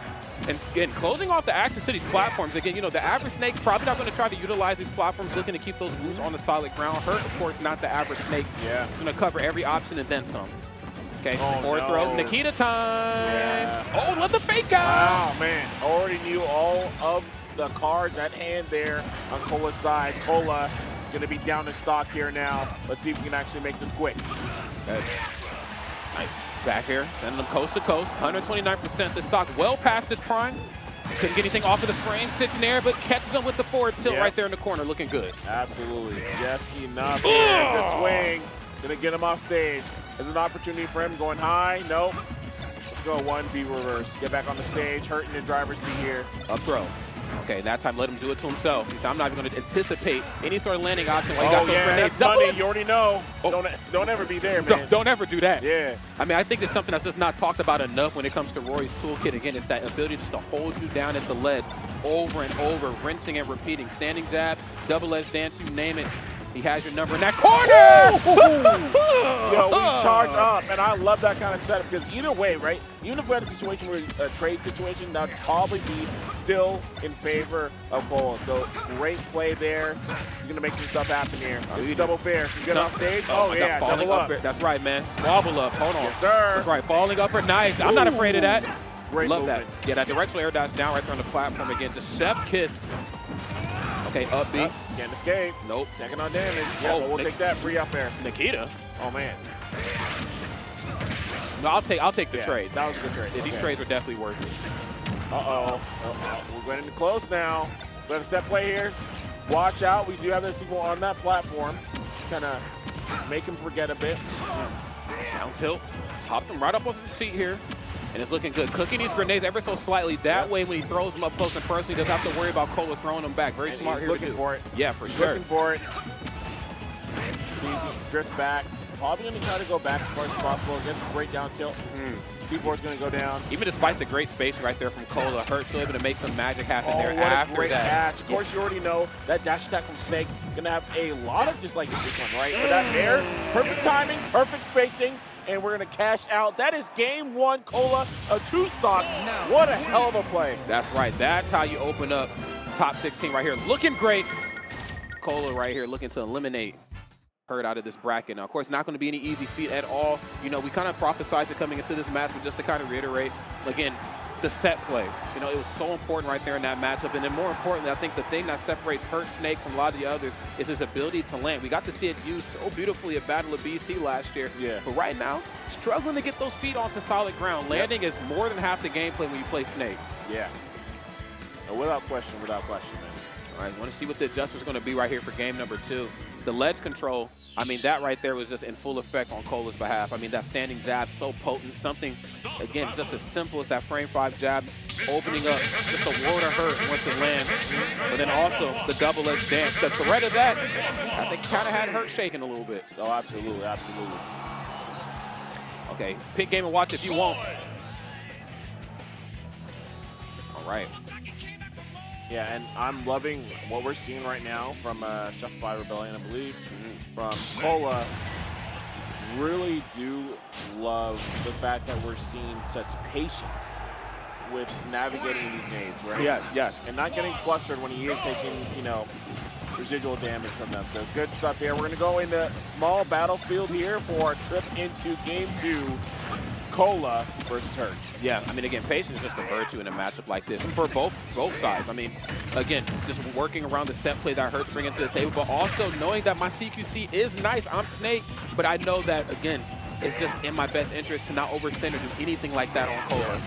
And again, closing off the access to these platforms. Again, the average Snake probably not going to try to utilize these platforms, looking to keep those moves on the solid ground. Hurt, of course, not the average Snake. Yeah. He's going to cover every option and then some. Okay, Oh, forward no. throw. Nikita time. Yeah. Oh, let the fake out. Wow, man. Already knew all of the cards at hand there on Cola's side. Cola going to be down in stock here now. Let's see if we can actually make this quick. Nice. Back here, sending them coast to coast. 129% the stock, well past its prime. Couldn't get anything off of the frame. Sits in there, but catches him with the forward tilt right there in the corner. Looking good. Absolutely. Just enough. Good swing. Gonna get him off stage. There's an opportunity for him going high. Nope. Let's go 1B reverse. Get back on the stage. Hurting the driver's seat here. Up throw. Okay, that time let him do it to himself. He said, I'm not even going to anticipate any sort of landing option. While he got those grenades. That's money. You already know. Don't ever be there, man. Don't ever do that. Yeah. I mean, I think it's something that's just not talked about enough when it comes to Rory's toolkit. Again, it's that ability just to hold you down at the ledge over and over, rinsing and repeating. Standing jab, double edge dance, you name it. He has your number in that corner! Yo, we charge up, and I love that kind of setup because either way, right? Even if we had a situation where a trade situation, that would probably be still in favor of Cole. So great play there. He's gonna make some stuff happen here. This is double fair. You get off stage. Oh yeah, double up. That's right, man. Squabble up. Hold on. Yes, sir. That's right. Falling upper, nice. I'm not afraid of that. Great Love movement. that. Yeah, that directional air dash down right there on the platform again. Just chef's kiss. Okay, up B. Can't escape. Nope. Taking on damage. Yeah, Oh, but we'll take that free up there. Nikita. Oh man. No, I'll take the Yeah, trades. that was a good trade. Yeah, these Okay. trades are definitely worth it. We're getting close now. We have a set play here. Watch out. We do have this people on that platform. Kind of make him forget a bit. Down tilt. Popped him right up off his feet here. And it's looking good. Cooking these grenades ever so slightly. That way, when he throws them up close and personal, he doesn't have to worry about Cola throwing them back. Very And smart he's here looking to do. for it. Yeah, for He's sure. looking for it. Sees him drift back. Probably going to try to go back as far as possible. Gets a great down tilt. C4 is going to go down. Even despite the great spacing right there from Cola, Hurt's still able to make some magic happen Oh, there what after a great that. catch. Of course, you already know that dash attack from Snake going to have a lot of just like this one, right? But that there, perfect timing, perfect spacing, and we're going to cash out. That is game one, Cola, a 2-stock. What a hell of a play. That's right. That's how you open up top 16 right here. Looking great. Cola right here looking to eliminate Hurt out of this bracket. Now, of course, not going to be any easy feat at all. You know, we kind of prophesized it coming into this match, but just to kind of reiterate, again, the set play. You know, it was so important right there in that matchup. And then more importantly, I think the thing that separates Hurt Snake from a lot of the others is his ability to land. We got to see it used so beautifully at Battle of BC last year. Yeah. But right now, struggling to get those feet onto solid ground. Landing is more than half the gameplay when you play Snake. Yeah. No, without question, man. All right, want to see what the adjustment's going to be right here for game number 2. The ledge control, I mean, that right there was just in full effect on Cola's behalf. I mean, that standing jab, so potent. Something, again, just as simple as that frame 5 jab, opening up just a world of hurt once it lands. But then also the double edge dance. The threat of that, I think, kind of had Hurt shaking a little bit. Oh, absolutely, absolutely. Okay, pick game and watch if you want. All right. Yeah, and I'm loving what we're seeing right now from Shopify Rebellion, I believe, from Cola. Really do love the fact that we're seeing such patience with navigating these nades, right? Yes. And not getting flustered when he is taking, you know, residual damage from them. So good stuff there. We're going to go into small battlefield here for our trip into Game 2, Cola versus Hurt. Yeah, I mean, again, patience is just a virtue in a matchup like this, and for both sides. I mean, again, just working around the set play that Hurt's bringing to the table, but also knowing that my CQC is nice. I'm Snake, but I know that, again, it's just in my best interest to not overextend or do anything like that on Cola.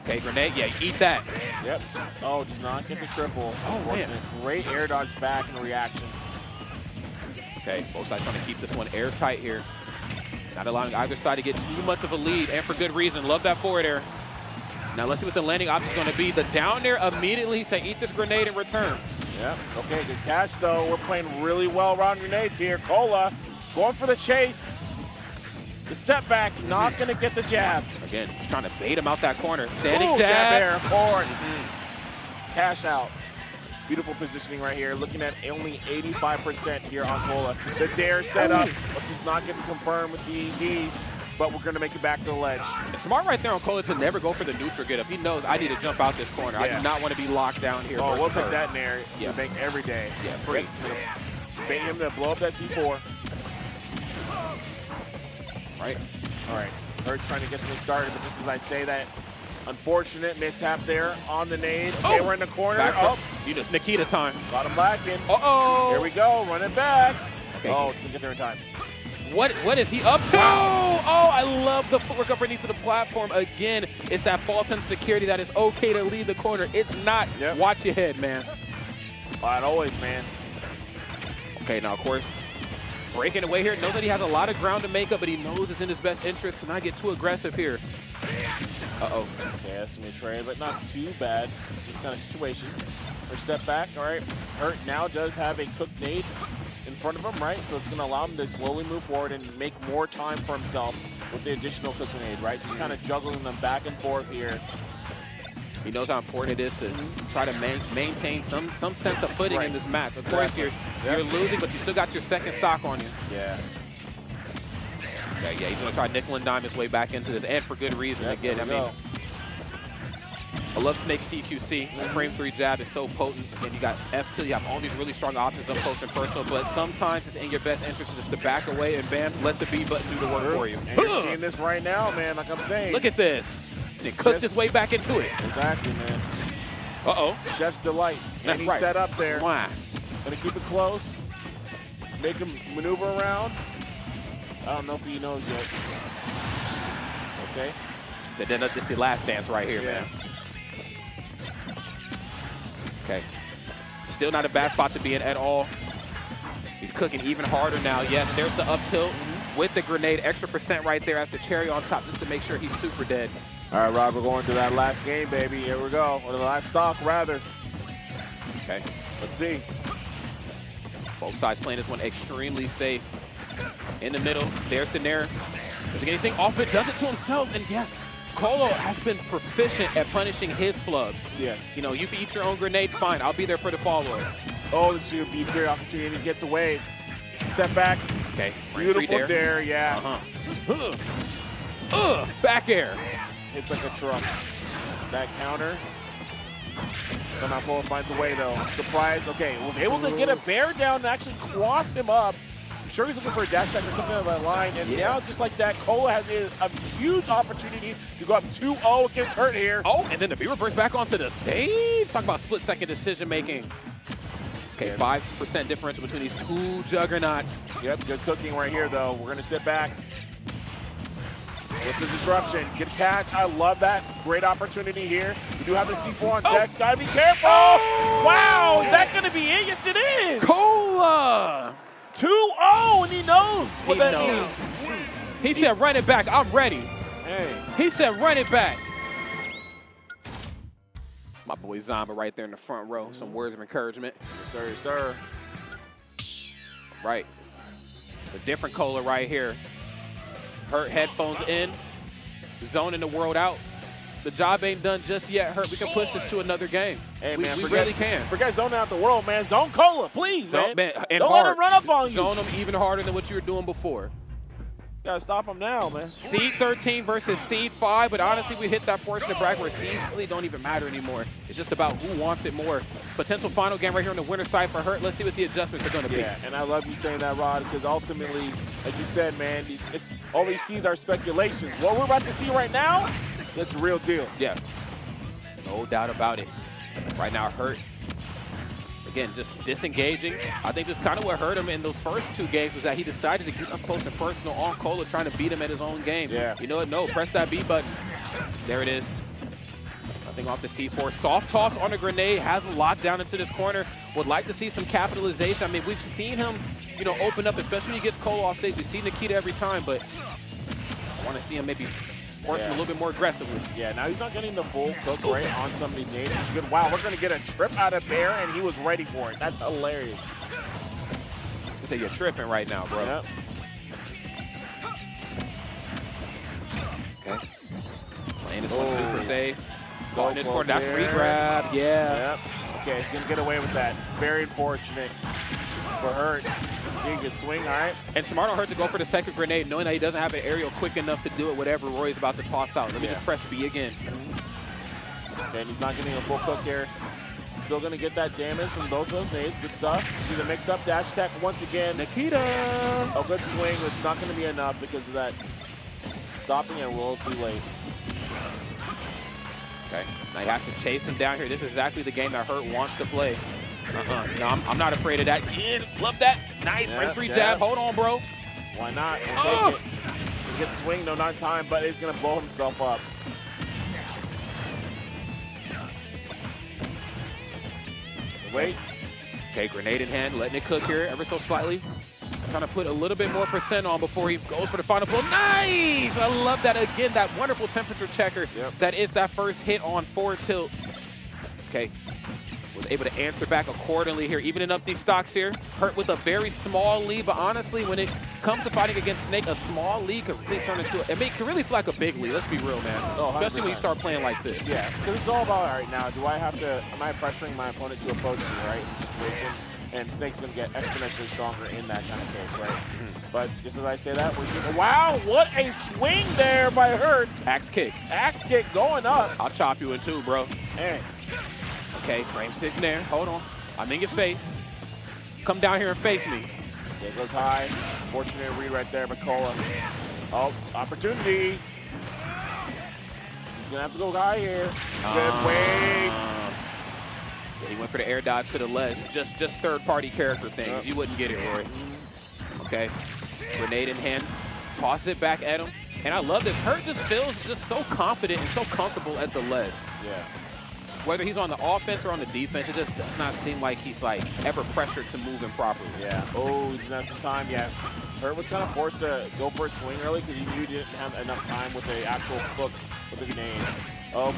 Okay, grenade, yeah, eat that. Yep. Oh, does not get the triple. Oh, man. Great air dodge back and reactions. Okay, both sides trying to keep this one airtight here. Not allowing either side to get too much of a lead, and for good reason. Love that forward air. Now let's see what the landing option is going to be. The down air immediately say, eat this grenade in return. Yep. Okay, good catch, though. We're playing really well around grenades here. Cola going for the chase. The step back, not going to get the jab. Again, just trying to bait him out that corner. Standing Ooh, jab. air forward. Cash out. Beautiful positioning right here. Looking at only 85% here on Cola. The dare set up, but just not get to confirm with the ED. But we're going to make it back to the ledge. It's smart right there on Cola to never go for the neutral get up. He knows I need to jump out this corner. I Yeah. do not want to be locked down here. Oh, we'll versus take Hurt. that in there. Yeah. We make every day. Yeah, free. Bait him to blow up that C4. Right. All right. Hurt trying to get something started, but just as I say that, unfortunate mishap there on the nade. Okay, we're in the corner. Back Oh, you just Nikita time. got him back in. Uh-oh. Here we go. Run it back. Okay. Oh, doesn't get there in time. What is he up to? Oh, I love the footwork underneath of the platform. Again, it's that false insecurity that it's okay to leave the corner. It's not. Yep. Watch your head, man. Not always, man. Okay, now, of course, breaking away here. Knows that he has a lot of ground to make up, but he knows it's in his best interest to not get too aggressive here. Uh-oh. Okay, that's some trade, but not too bad. This kind of situation. First step back, all right. Hurt now does have a cooked nade in front of him, right? So it's going to allow him to slowly move forward and make more time for himself with the additional cooked nades, right? So he's kind of juggling them back and forth here. He knows how important it is to try to maintain some sense of footing in this match. Of course, you're losing, but you still got your second stock on you. Yeah. Okay, yeah, he's going to try nickel and dime his way back into this, and for good reason. Again, I mean, I love Snake CQC. Frame 3 jab is so potent, and you got F2. You have all these really strong options up close and personal, but sometimes it's in your best interest just to back away and bam, let the B button do the work for you. And you're seeing this right now, man, like I'm saying. Look at this. He cooked his way back into it. Exactly, man. Uh-oh. Chef's delight. And he's set up there. Why? Gonna keep it close. Make him maneuver around. I don't know if he knows yet. Okay. So then this is your last dance right here, man. Okay. Still not a bad spot to be in at all. He's cooking even harder now. Yes, there's the up tilt with the grenade. Extra percent right there as the cherry on top just to make sure he's super dead. All right, Rob, we're going to that last game, baby. Here we go. Or the last stock, rather. Okay. Let's see. Both sides playing this one extremely safe. In the middle, there's the Nair. Doesn't get anything off it, does it to himself. And yes, Colo has been proficient at punishing his flubs. Yes. You know, you can eat your own grenade, fine. I'll be there for the follow-up. Oh, this should be a great opportunity. He gets away. Step back. Okay. Beautiful dare, yeah. Back air. Hits like a truck. That counter. Somehow Polo finds a way, though. I'm surprised. Okay, was able to get a bear down and actually cross him up. I'm sure he's looking for a dash attack or something on that line. And now, just like that, Colo has a huge opportunity to go up 2-0 against Hurt here. Oh, and then the B reverse back onto the stage. Talk about split-second decision-making. Okay, 5% differential between these two juggernauts. Yep, good cooking right here, though. We're going to sit back. With the disruption, get a catch. I love that. Great opportunity here. We do have the C4 on deck. Gotta be careful. Wow, is that gonna be it? Yes, it is. Cola. 2-0, and he knows what that means. He said, run it back. I'm ready. Hey. He said, run it back. My boy Zamba right there in the front row. Some words of encouragement. Yes, sir, yes, sir. Right. A different Cola right here. Hurt headphones in, zoning the world out. The job ain't done just yet, Hurt. We can push this to another game. Hey, we really can. Forget zoning out the world, man. Zone Cola, please, man. And don't hard. let him run up on you. Zone him even harder than what you were doing before. Gotta stop him now, man. Seed 13 versus Seed 5, but honestly, we hit that portion of bracket where seeds really don't even matter anymore. It's just about who wants it more. Potential final game right here on the winner side for Hurt. Let's see what the adjustments are going to be. Yeah, and I love you saying that, Rod, because ultimately, like you said, man, all these seeds are speculations. What we're about to see right now, that's the real deal. Yeah, no doubt about it. Right now, Hurt, again, just disengaging. I think that's kind of what hurt him in those first two games was that he decided to get up close and personal on Cola, trying to beat him at his own game. Yeah. You know what? No, press that B button. There it is. Nothing off the C4. Soft toss on a grenade, has him locked down into this corner. Would like to see some capitalization. I mean, we've seen him, you know, open up, especially when he gets Cola off stage. We've seen Nikita every time, but I want to see him maybe force him a little bit more aggressively. Yeah, now he's not getting the full cook right on some of these nades. Good. Wow, we're going to get a trip out of Bear, and he was ready for it. That's hilarious. You say you're tripping right now, bro. Yep. Okay. Playing this one super safe. Going this corner. That's regrab. Yeah. Yep. Okay, he's going to get away with that. Very unfortunate for Hurt. See, good swing, all right. And smart on Hurt to go for the second grenade, knowing that he doesn't have an aerial quick enough to do it, whatever Roy's about to toss out. Let me just press B again. Okay, and he's not getting a full cook here. Still going to get that damage from both those nades. Good stuff. See the mix-up dash attack once again. Nikita! A good swing, but it's not going to be enough because of that stopping and roll too late. Okay, now he has to chase him down here. This is exactly the game that Hurt wants to play. No, I'm not afraid of that. Love that. Nice. Frame 3 jab. Hold on, bro. Why not? He'll take it. He gets swing, no, not time, but he's going to blow himself up. Wait. Okay, grenade in hand, letting it cook here ever so slightly. Trying to put a little bit more percent on before he goes for the final blow. Nice! I love that again, that wonderful temperature checker. That is that first hit on forward tilt. Okay, was able to answer back accordingly here, evening up these stocks here. Hurt with a very small lead, but honestly, when it comes to fighting against Snake, a small lead could really turn into it can really feel like a big lead. Let's be real, man. Oh, especially when you start playing like this. Yeah, because it's all about, all right, now, am I pressuring my opponent to oppose me, right, in this situation? And Snake's going to get exponentially stronger in that kind of case, right? But just as I say that, we're seeing, wow, what a swing there by Hurt. Axe kick. Axe kick going up. I'll chop you in two, bro. Hey. Okay, frame 6 there. Hold on. I'm in your face. Come down here and face me. There goes high. Fortunate read right there, McCullough. Oh, opportunity. He's going to have to go high here. Good wait. Yeah, he went for the air dodge to the ledge. Just third-party character things. You wouldn't get it, Roy. Okay. Grenade in hand. Toss it back at him. And I love this. Hurt just feels just so confident and so comfortable at the ledge. Yeah. Whether he's on the offense or on the defense, it just does not seem like he's like ever pressured to move improperly. Yeah. Oh, he's got some time. Yeah. Hurt was kind of forced to go for a swing early because he knew he didn't have enough time with the actual hook with the grenades. Oh,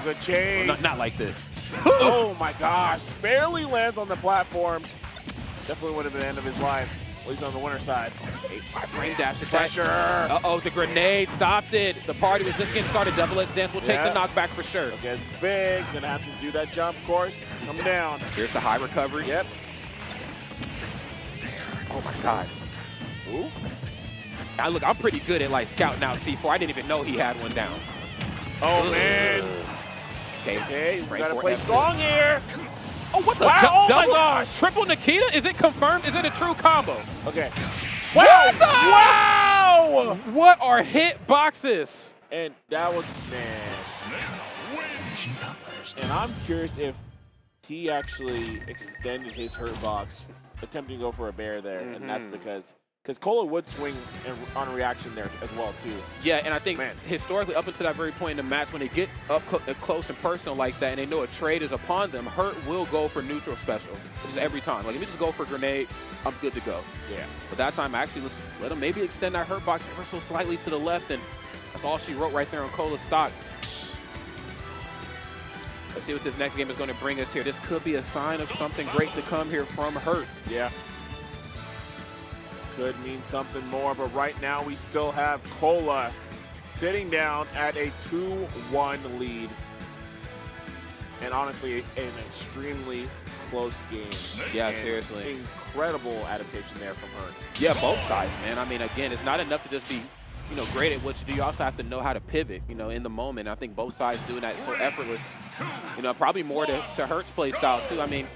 good chase. Well, not like this. Oh my gosh. Barely lands on the platform. Definitely would have been the end of his life. At least on the winner side. 8-5 frame dash attack. Pressure. Uh-oh, the grenade stopped it. The party was just getting started. Double Edge Dance will take the knockback for sure. Okay, it's big. Gonna have to do that jump, of course. Coming down. Here's the high recovery. Yep. Oh my God. Ooh. Now look, I'm pretty good at like scouting out C4. I didn't even know he had one down. Oh man. Okay, we gotta play strong here. Oh, what the? Wow, oh my gosh. Triple Nikita? Is it confirmed? Is it a true combo? Okay. Wow! Wow! What are hit boxes? And that was smash. And I'm curious if he actually extended his hurt box, attempting to go for a bear there, and that's because Cola would swing on a reaction there as well, too. Yeah, and I think historically, up until that very point in the match, when they get up close and personal like that and they know a trade is upon them, Hurt will go for neutral special. Just every time. Like, let me just go for a grenade. I'm good to go. Yeah. But that time, actually, let's let him maybe extend that Hurt box ever so slightly to the left, and that's all she wrote right there on Cola's stock. Let's see what this next game is going to bring us here. This could be a sign of something great to come here from Hurt. Yeah. Could mean something more, but right now we still have Cola sitting down at a 2-1 lead. And honestly, an extremely close game. Yeah, and seriously. Incredible adaptation there from Hurt. Yeah, both sides, man. I mean, again, it's not enough to just be, great at what you do. You also have to know how to pivot, in the moment. I think both sides doing that so effortless. Probably more to Hurt's play style, too. I mean,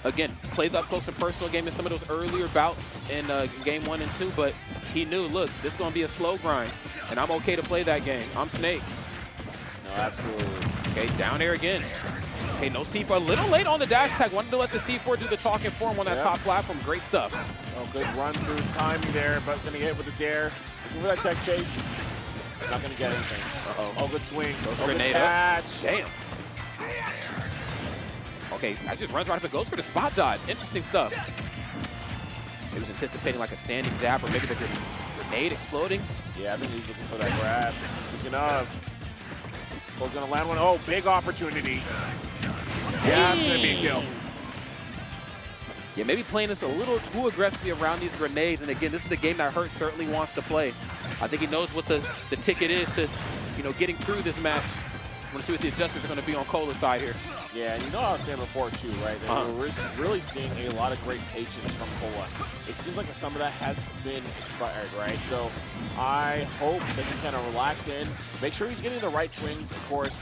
again, played the up close and personal game in some of those earlier bouts in game 1 and 2, but he knew, look, this is going to be a slow grind, and I'm okay to play that game. I'm Snake. No, absolutely. Okay, down air again. Okay, no C4. A little late on the dash tag. Wanted to let the C4 do the talking for him on that top platform. Great stuff. Oh, good run through timing there, but going to get with the dare. Looking for that tech chase. Not going to get anything. Uh-oh. Oh, good swing. Grenade catch. Damn. Okay, I just runs right up and goes for the spot dodge. Interesting stuff. He was anticipating like a standing zap or maybe the grenade exploding. Yeah, I think he's looking for that grab. Speaking of, Cole's going to land one. Oh, big opportunity. Yeah, it's going to be a kill. Yeah, maybe playing this a little too aggressively around these grenades. And again, this is the game that Hurt certainly wants to play. I think he knows what the ticket is to, getting through this match. I want to see what the adjustments are going to be on Cola's side here. Yeah, and I was saying before, too, right? We're really seeing a lot of great patience from Cola. It seems like some of that has been expired, right? So I hope that he kind of relax in, make sure he's getting the right swings, of course.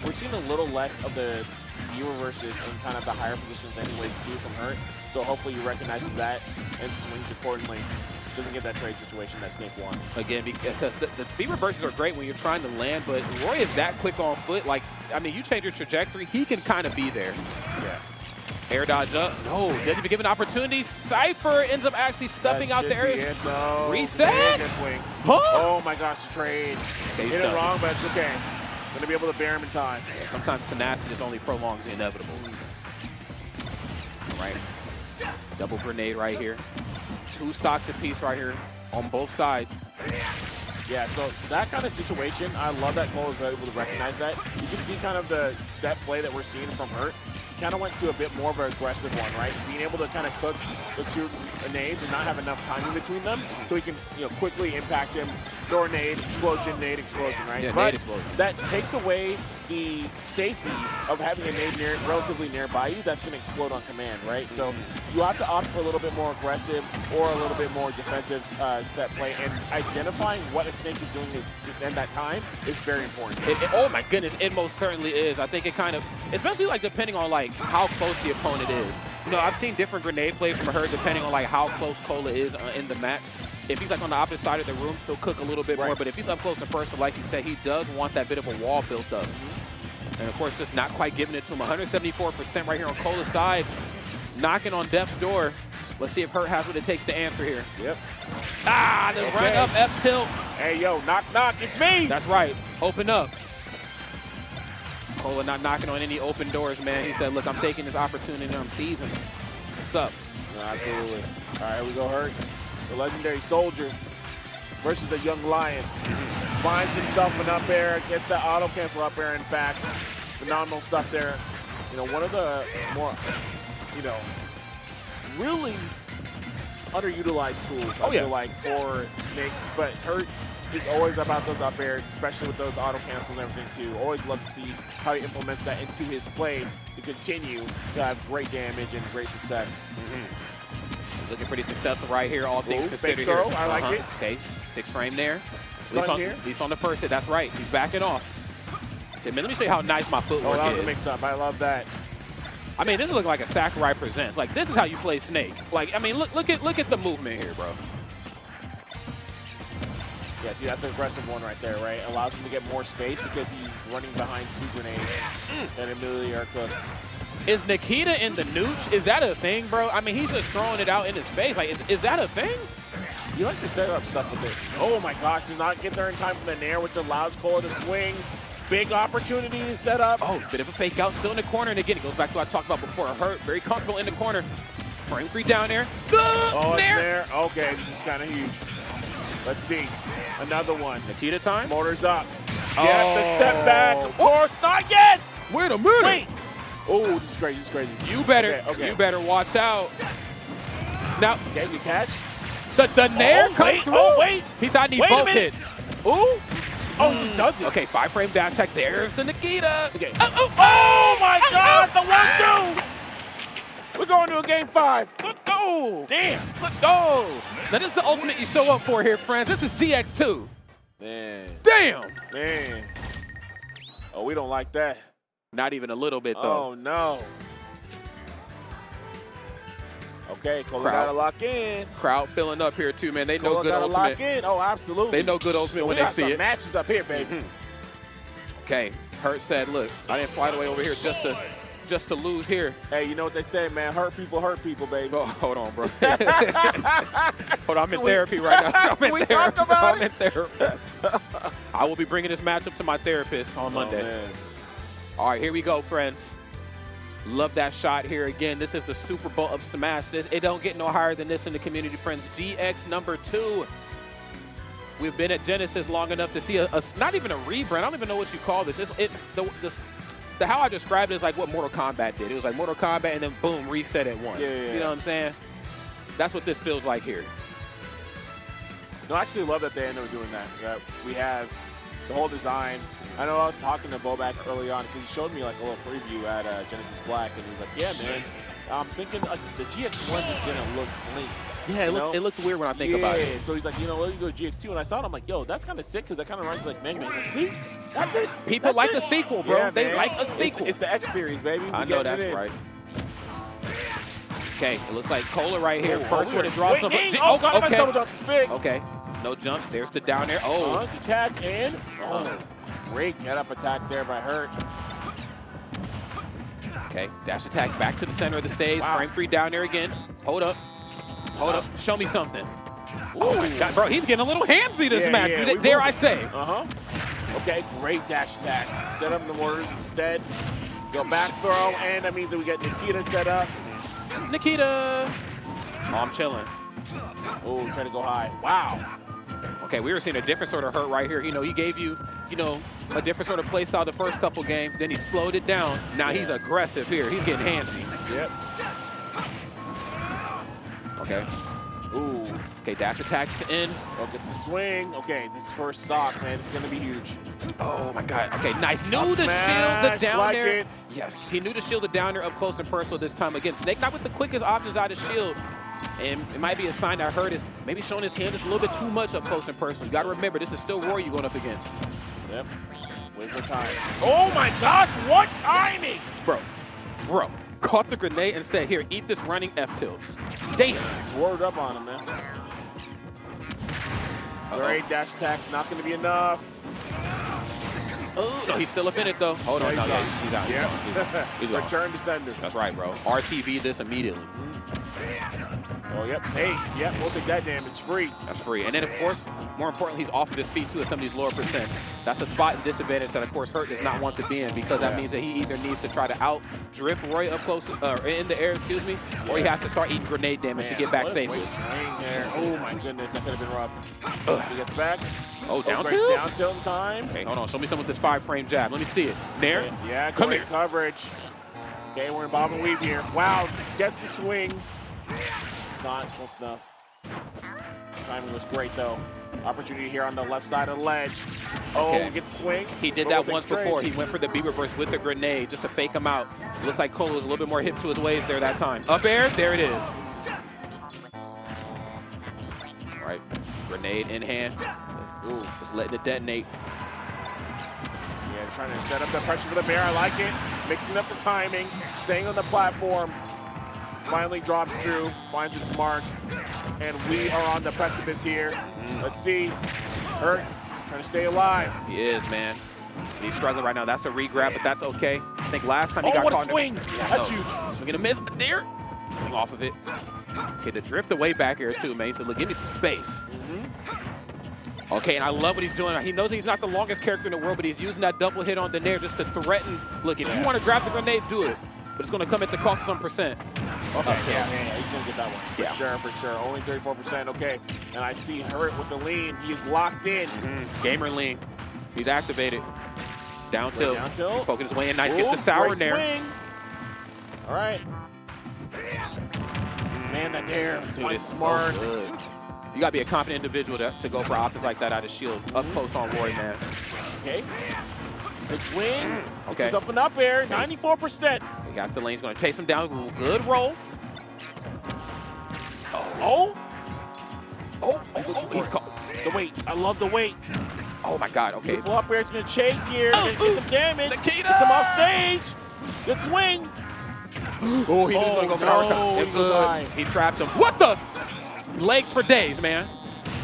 We're seeing a little less of the view reverses in kind of the higher positions anyways, too, from Hurt. So hopefully he recognizes that and swings accordingly. Doesn't get that trade situation that Snake wants. Again, because the B reverses are great when you're trying to land, but Roy is that quick on foot. Like, I mean, you change your trajectory, he can kind of be there. Yeah. Air dodge up. No, doesn't even give an opportunity. Cypher ends up actually stepping out there. Reset. Huh? Oh my gosh, trade. Okay, Hit it wrong, but it's okay. Gonna be able to bear him in time. Sometimes tenacity just only prolongs the inevitable. Right. Double grenade right here. 2 stocks apiece right here on both sides. Yeah, so that kind of situation, I love that Cole is able to recognize that. You can see kind of the set play that we're seeing from Hurt. He kind of went to a bit more of an aggressive one, right? Being able to kind of cook the 2 nades and not have enough timing between them, so he can, quickly impact him. Throw a nade, explosion, right? Yeah, but nade explosion. that takes away the safety of having a nade relatively nearby you that's going to explode on command, right? So you have to opt for a little bit more aggressive or a little bit more defensive set play, and identifying what a Snake is doing in that time is very important. Oh my goodness, it most certainly is. I think it kind of, especially like depending on like how close the opponent is. I've seen different grenade plays from her depending on like how close Cola is in the match. If he's like on the opposite side of the room, he'll cook a little bit more. But if he's up close and personal, like you said, he does want that bit of a wall built up. And of course, just not quite giving it to him. 174% right here on Cola's side, knocking on Def's door. Let's see if Hurt has what it takes to answer here. Yep. Ah, the run up F tilt. Hey, yo, knock, it's me. That's right. Open up. Cola not knocking on any open doors, man. He said, look, I'm taking this opportunity and I'm seizing. What's up? Absolutely. All right, here we go, Hurt. The legendary soldier versus the young lion. Finds himself an up air, gets that auto cancel up air in back. Phenomenal stuff there. One of the more, really underutilized tools, I feel like, for Snakes. But Hurt is always about those up airs, especially with those auto cancels and everything too. Always love to see how he implements that into his play to continue to have great damage and great success. Looking pretty successful right here, all things considered here. I like it. Okay, 6 frame there. At least on the first hit, that's right. He's backing off. Okay, man, let me show you how nice my footwork that was is. a mix-up. I love that. I mean, this is looking like a Sakurai Presents. Like, this is how you play Snake. Like, I mean, look at the movement here, bro. Yeah, see, that's an aggressive one right there, right? Allows him to get more space because he's running behind 2 grenades and immediately are cooked. Is Nikita in the nooch? Is that a thing, bro? I mean, he's just throwing it out in his face. Like, is that a thing? He likes to set up stuff with it. Oh my gosh, does not get there in time for the nair, which allows Cole to swing. Big opportunity to set up. Oh, bit of a fake out, still in the corner. And again, it goes back to what I talked about before. Hurt, very comfortable in the corner. Frame 3 down there. Oh, it's there. Okay, this is kind of huge. Let's see. Another one. Nikita time. Motors up. Get the step back. Of course, not yet. Wait a minute. Wait. Oh, this is crazy. This is crazy. You better, okay. You better watch out. Now, okay, we catch. The nair comes through. Oh, wait. He's I need both hits. Ooh. Oh, he just does it. Okay, 5 frame dash attack. There's the Nikita. Okay. Oh my God, the 1-2. We're going to a game 5. Let's go. Damn. Let's go. Now, this is the ultimate you show up for here, friends. This is GX2. Man. Damn. Man. Oh, we don't like that. Not even a little bit, though. Oh, no. Okay, Cole gotta lock in. Crowd filling up here, too, man. They know Cole good gotta ultimate. lock in. Oh, absolutely. They know good ultimate when they see it. Matches up here, baby. Okay, Hurt said, look, I didn't fly the way over here just to lose here. Hey, you know what they say, man? Hurt people, baby. Oh, hold on, bro. Hold on, I'm in therapy right now. I'm in therapy. I will be bringing this matchup to my therapist on Monday. Man. All right, here we go, friends. Love that shot here again. This is the Super Bowl of Smash. It don't get no higher than this in the community, friends. GX #2. We've been at Genesis long enough to see a not even a rebrand. I don't even know what you call this. The how I described it is like what Mortal Kombat did. It was like Mortal Kombat and then boom, reset at 1. Yeah. You know what I'm saying? That's what this feels like here. No, I actually love that they ended up doing that. That we have the whole design. I know I was talking to Bobak early on because he showed me like a little preview at Genesis Black, and he was like, "Yeah, man, I'm thinking the GX1 just didn't look clean." Yeah, it looks weird when I think about it. So he's like, let me go GX2, and I saw it. I'm like, yo, that's kind of sick because that kind of reminds me like Mega Man. Like, see, that's it. People like a sequel, bro. Yeah, they like a sequel. It's the X series, baby. I know that's right. Okay, it looks like Cola right here. First one to draw some. Okay. Okay, no jump. There's the down there. Oh, monkey catch and great get up attack there by Hurt. Okay, dash attack back to the center of the stage. Frame 3 down there again. Hold up. Hold up. Show me something. Oh my God, bro, he's getting a little handsy this match. Dare I say? Okay, great dash attack. Set up the mortars instead. Go back throw, and that means that we get Nikita set up. Nikita. Oh, I'm chilling. Oh, trying to go high. Wow. Okay, we were seeing a different sort of hurt right here. You know, he gave you, a different sort of play style the first couple games. Then he slowed it down. Now he's aggressive here. He's getting handsy. Yep. Okay. Ooh. Okay, dash attacks in. Oh, gets the swing. Okay, this first stock, man, it's going to be huge. Oh, my God. Okay, nice. Knew to shield the down there. Yes, he knew to shield the down there up close and personal this time. Again, Snake not with the quickest options out of shield. And it might be a sign that Hurt is maybe showing his hand just a little bit too much up close and personal. You got to remember, this is still Roy you're going up against. Yep. Wait for time. Oh, my God. What timing? Bro. Caught the grenade and said, here, eat this running F tilt. Damn. Swerved up on him, man. Great dash attack. Not going to be enough. Oh, no, he's still up in it, though. Hold on. No, he's out. Yeah. He's Return to sender. That's right, bro. RTV this immediately. Oh, yep. Hey, yep, we'll take that damage. Free. That's free. And then, of course, more importantly, he's off of his feet, too, at some of these lower percents. That's a spot and disadvantage that, of course, Hurt does not want to be in because that means that he either needs to try to out-drift Roy up close, or in the air, excuse me, or he has to start eating grenade damage to get back safely. Oh, my goodness. That could have been rough. He gets back. Oh, down great tilt? Down tilt in time. Okay, hold on. Show me some with this 5-frame jab. Let me see it. Nair? Yeah, Come great here. coverage. Okay, we're in bob and weave here. Wow, gets the swing. Not close enough. Timing was great, though. Opportunity here on the left side of the ledge. Oh, Okay. gets the swing. He did that once before. He went for the B reverse with the grenade just to fake him out. Looks like Cole was a little bit more hip to his ways there that time. Up air, there it is. All right, grenade in hand. Ooh, just letting it detonate. Yeah, trying to set up the pressure for the bear. I like it. Mixing up the timings, staying on the platform. Finally drops through, finds its mark, and we are on the precipice here. Let's see. Hurt, trying to stay alive. He is, man. He's struggling right now. That's a re-grab, but that's okay. I think last time he got what caught. a swing! That's huge. Swing and a miss there. Off of it. Okay, the drift away back here too, man. He said, look, give me some space. Okay, and I love what he's doing. He knows he's not the longest character in the world, but he's using that double hit on the Nair just to threaten. Look, if you want to grab the grenade, do it. But it's going to come at the cost of some percent. Okay, yeah, he's going to get that one. For sure. Only 34%, okay. And I see Hurt with the lean. He's locked in. Gamer lean. He's activated. Down tilt. Down tilt. He's poking his way in. Nice. Gets the sour great Nair. swing. All right. Man, that Nair. Dude, it's smart. so good. You got to be a confident individual to go for options like that out of shield. Up close on Roy, man. Okay. Good swing. Okay. This is up and up air. 94%. He got the lane's going to chase him down. Good roll. Oh. He's caught. The weight. I love the weight. Oh, my God. Okay. Beautiful up air. It's going to chase here. Get some damage. Nikita! Gets him off stage. Good swing. Oh, he was going to go for the uppercut. He goes high. He trapped him. What the? Legs for days, man.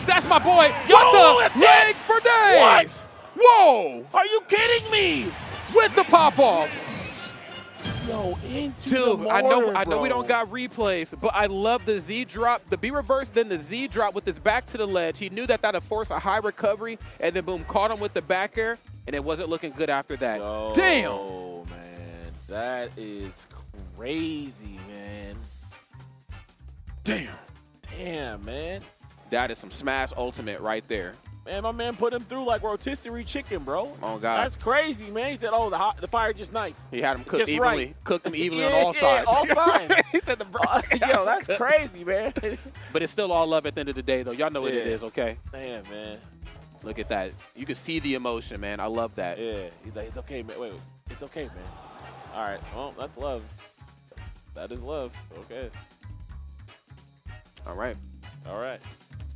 That's my boy. What the? Legs for days. What? Whoa. Are you kidding me? With the pop-off. Yo, into Dude, the I mortar, know we bro. don't got replays, but I love the Z drop, the B reverse, then the Z drop with his back to the ledge. He knew that that'd force a high recovery, and then boom, caught him with the back air, and it wasn't looking good after that. Damn. Oh, man. That is crazy, man. Damn, man. That is some Smash Ultimate right there. Man, my man put him through like rotisserie chicken, bro. Oh, God. That's crazy, man. He said, oh, the fire just nice. He had him cooked Just evenly. right. Cooked him evenly Yeah, on all sides. all sides. He said the Yo, that's crazy, man. But it's still all love at the end of the day, though. Y'all know what it is, okay? Damn, man. Look at that. You can see the emotion, man. I love that. Yeah. He's like, it's okay, man. Wait. It's okay, man. All right. Well, that's love. That is love. Okay. All right.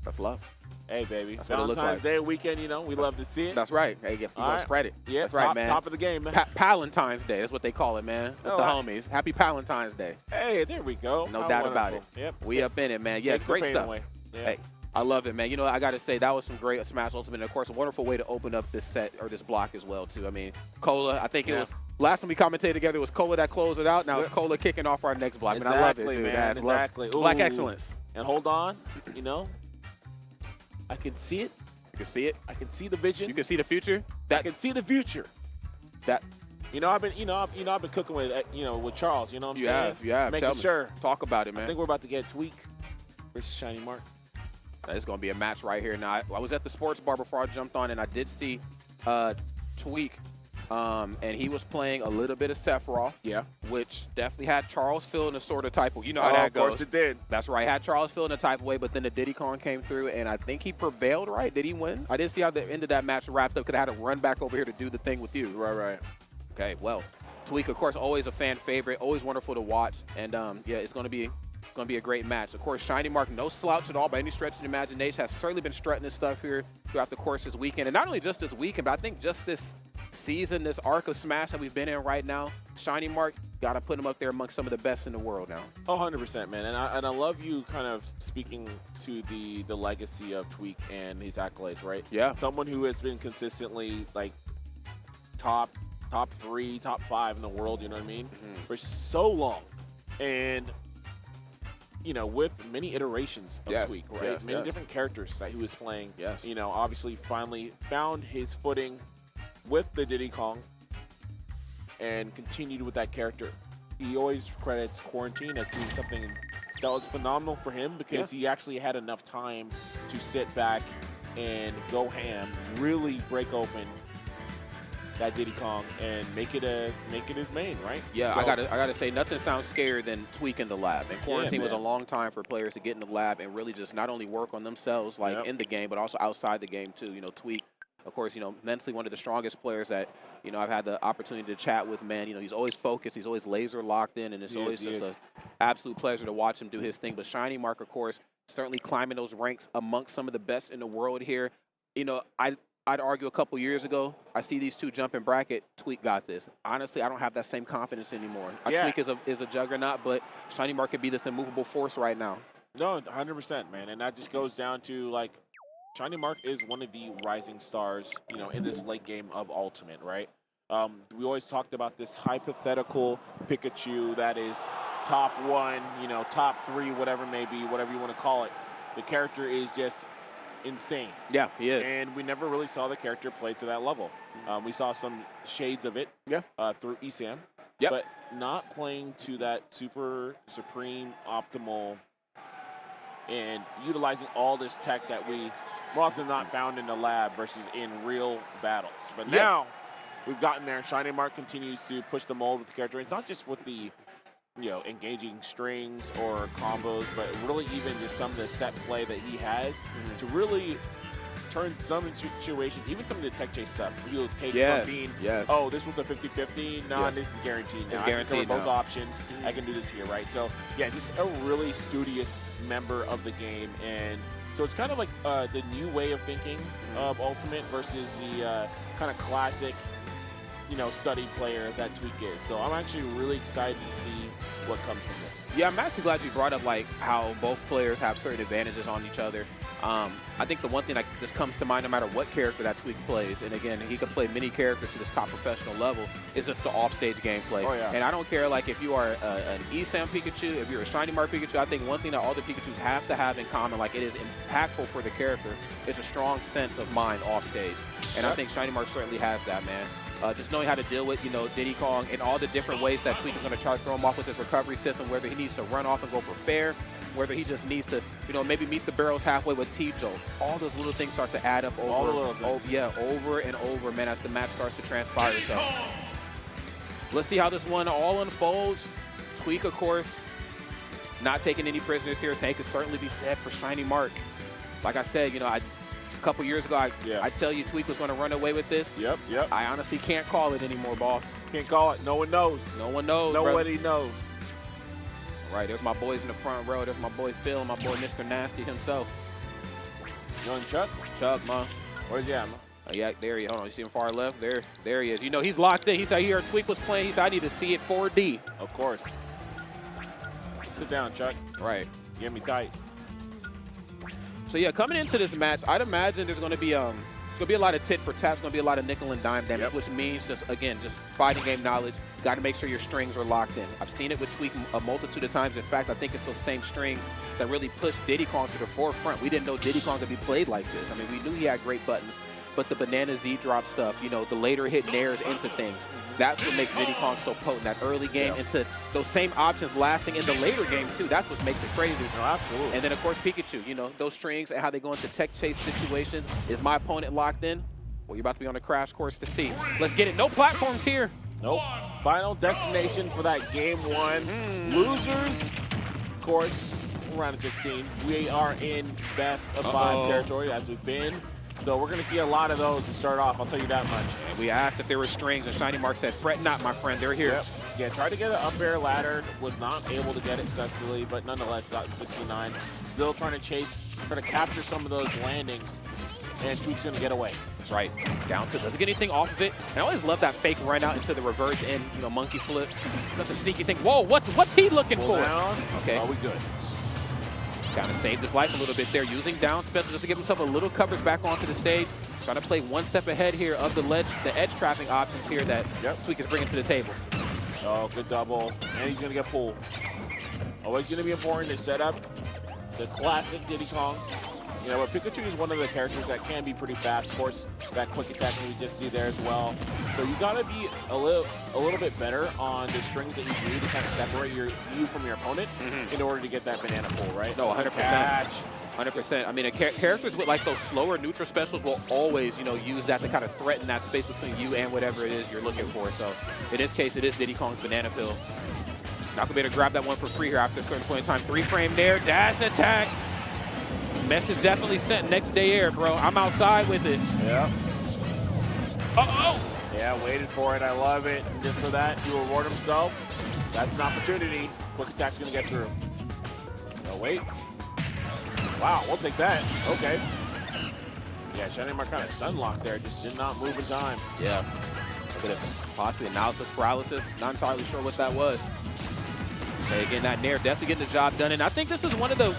That's love. Hey, baby. That's what it looks Valentine's like. Day weekend, we love to see it. That's right. Hey, you want to spread it. Yeah, That's right, man. Top of the game, man. Palentine's Day. That's what they call it, man. With the homies. Happy Palentine's Day. Hey, there we go. No How doubt about it. wonderful. Yep. We up in it, man. Yeah, Takes the great pain stuff. away. Yeah. Hey, I love it, man. I got to say, that was some great Smash Ultimate. And, of course, a wonderful way to open up this set or this block as well, too. I mean, Cola, I think it was Last time we commentated together was Cola that closed it out. Now it's Cola kicking off our next block. Exactly, I love it, dude. man. That's Exactly. Black Ooh. excellence. And hold on, you know, I can see it. You can see it. I can see the vision. You can see the future. I can see the future. That. You know, I've been cooking with, with Charles. You know what I'm saying? You have. Making sure. Talk about it, man. I think we're about to get Tweak versus Shiny Mark. It's going to be a match right here. Now, I was at the sports bar before I jumped on, and I did see Tweak, and he was playing a little bit of Sephiroth. Yeah. Which definitely had Charles feeling a sort of type of, you know how that goes. Of course it did. That's right. Had Charles feeling a type of way, but then the Diddy Kong came through, and I think he prevailed, right? Did he win? I didn't see how the end of that match wrapped up because I had to run back over here to do the thing with you. Right. Okay, well, Tweak, of course, always a fan favorite, always wonderful to watch, and yeah, it's going to be a great match. Of course, Shiny Mark, no slouch at all by any stretch of the imagination, has certainly been strutting his stuff here throughout the course this weekend, and not only just this weekend, but I think just this season, this arc of Smash that we've been in right now, Shiny Mark, got to put him up there amongst some of the best in the world now. Oh, 100%, man. And I love you kind of speaking to the legacy of Tweak and his accolades, right? Yeah. Someone who has been consistently, like, top 3, top 5 in the world, you know what I mean? For so long. And, with many iterations of Tweak, right? Many different characters that he was playing. Yes. Obviously finally found his footing with the Diddy Kong and continued with that character. He always credits Quarantine as being something that was phenomenal for him because he actually had enough time to sit back and go ham, really break open that Diddy Kong and make it his main, right? Yeah, so, I gotta say, nothing sounds scarier than Tweak in the lab. And Quarantine was a long time for players to get in the lab and really just not only work on themselves, like in the game, but also outside the game too. Tweak, of course, mentally one of the strongest players that I've had the opportunity to chat with. Man, he's always focused, he's always laser locked in, and it's always just an absolute pleasure to watch him do his thing. But Shiny Mark, of course, certainly climbing those ranks amongst some of the best in the world here. I'd argue a couple years ago, I see these two jump in bracket, Tweak got this. Honestly, I don't have that same confidence anymore. Tweak is a juggernaut, but Shiny Mark could be this immovable force right now. No, 100%, man. And that just goes down to, like, Shiny Mark is one of the rising stars, in this late game of Ultimate, right? We always talked about this hypothetical Pikachu that is top 1, top 3, whatever it may be, whatever you want to call it. The character is just insane. Yeah, he is. And we never really saw the character play to that level. We saw some shades of it through ESAM, but not playing to that super supreme optimal and utilizing all this tech that we more often than not found in the lab versus in real battles. But now we've gotten there. Shiny Mark continues to push the mold with the character. It's not just with the engaging strings or combos, but really even just some of the set play that he has to really turn some situations, even some of the tech chase stuff, he'll take from being, oh, this was a 50-50, no, this is guaranteed now. It's guaranteed I can cover both options. I can do this here, right? So, yeah, just a really studious member of the game. And so it's kind of like the new way of thinking of Ultimate versus the kind of classic study player that Tweak is. So I'm actually really excited to see what comes from this. Yeah, I'm actually glad you brought up how both players have certain advantages on each other. I think the one thing that just comes to mind no matter what character that Tweak plays, and again, he can play many characters to this top professional level, is just the offstage gameplay. Oh, yeah. And I don't care if you are an ESAM Pikachu, if you're a Shiny Mark Pikachu, I think one thing that all the Pikachus have to have in common, it is impactful for the character, is a strong sense of mind offstage. And I think Shiny Mark certainly has that, man. Just knowing how to deal with, Diddy Kong and all the different ways that Tweak is going to try to throw him off with his recovery system, whether he needs to run off and go for fair, whether he just needs to, maybe meet the barrels halfway with T-Jolt. All those little things start to add up over and over, man, as the match starts to transpire. So let's see how this one all unfolds. Tweak, of course, not taking any prisoners here. Same could certainly be said for Shiny Mark. Like I said, a couple years ago, I tell you Tweak was going to run away with this. Yep. I honestly can't call it anymore, boss. Can't call it. No one knows. No one knows. Nobody knows. All right, there's my boys in the front row. There's my boy Phil, my boy Mr. Nasty himself. Young Chuck? Chuck, man. Where's he at, man? Yeah, there he is. Hold on, you see him far left? There he is. He's locked in. He said he heard Tweak was playing. He said, I need to see it 4D. Of course. Sit down, Chuck. Right. Get me tight. So, yeah, coming into this match, I'd imagine there's going to be It's going to be a lot of tit for tat. It's going to be a lot of nickel and dime damage, which means just fighting game knowledge. Got to make sure your strings are locked in. I've seen it with Tweak a multitude of times. In fact, I think it's those same strings that really pushed Diddy Kong to the forefront. We didn't know Diddy Kong could be played like this. I mean, we knew he had great buttons, but the banana Z-drop stuff, you know, the later hit nairs into things, that's what makes Diddy Kong so potent. That early game into those same options lasting in the later game, too. That's what makes it crazy. No, absolutely. And then, of course, Pikachu, you know, those strings and how they go into tech chase situations. Is my opponent locked in? Well, you're about to be on a crash course to see. Let's get it. No platforms here. Nope. Final destination for that game 1. Losers, of course, round of 16. We are in best of 5 territory as we've been. So we're going to see a lot of those to start off, I'll tell you that much. And we asked if there were strings, and Shiny Mark said, fret not, my friend, they're here. Yep. Yeah, tried to get an up air ladder, was not able to get it successfully, but nonetheless got 69. Still trying to chase, trying to capture some of those landings, and Tweak's going to get away. That's right. Down to, doesn't get anything off of it. I always love that fake run out into the reverse and, you know, monkey flip. Such a sneaky thing. Whoa, what's he looking for? Down. Okay. Are we good? Kind of saved his life a little bit there, using down special just to give himself a little coverage back onto the stage. Trying to play one step ahead here of the edge trapping options here that Tweak is bringing to the table. Oh, good double. And he's going to get pulled. Always going to be important to set up the classic Diddy Kong. You know, Pikachu is one of the characters that can be pretty fast. Of course, that quick attack we just see there as well. So you got to be a little bit better on the strings that you do to kind of separate you from your opponent in order to get that banana pull, right? No, 100%. Catch. 100%. I mean, characters with like those slower neutral specials will always, you know, use that to kind of threaten that space between you and whatever it is you're looking for. So in this case, it is Diddy Kong's banana pill. Not gonna be able to grab that one for free here after a certain point in time. 3-frame there, dash attack. Message definitely sent next day air, bro. I'm outside with it. Yeah. Uh-oh. Yeah, waited for it. I love it. And just for that, he will reward himself. That's an opportunity. Quick attack's gonna get through. No, wait. Wow, we'll take that. Okay. Yeah, Shiny Mark kind of stun locked there. Just did not move in time. Yeah. A bit of possibly analysis paralysis. Not entirely sure what that was. Okay, again, that Nair definitely getting the job done. And I think this is one of the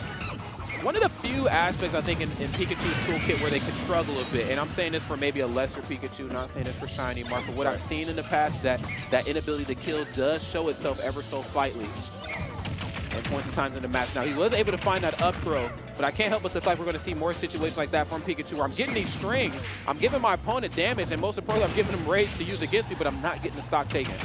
few aspects, I think, in Pikachu's toolkit where they could struggle a bit. And I'm saying this for maybe a lesser Pikachu, not saying this for Shiny Mark, but what I've seen in the past, that inability to kill does show itself ever so slightly at points and times in the match. Now, he was able to find that up throw, but I can't help but to feel like we're going to see more situations like that from Pikachu where I'm getting these strings, I'm giving my opponent damage, and most importantly, I'm giving him rage to use against me, but I'm not getting the stock taken.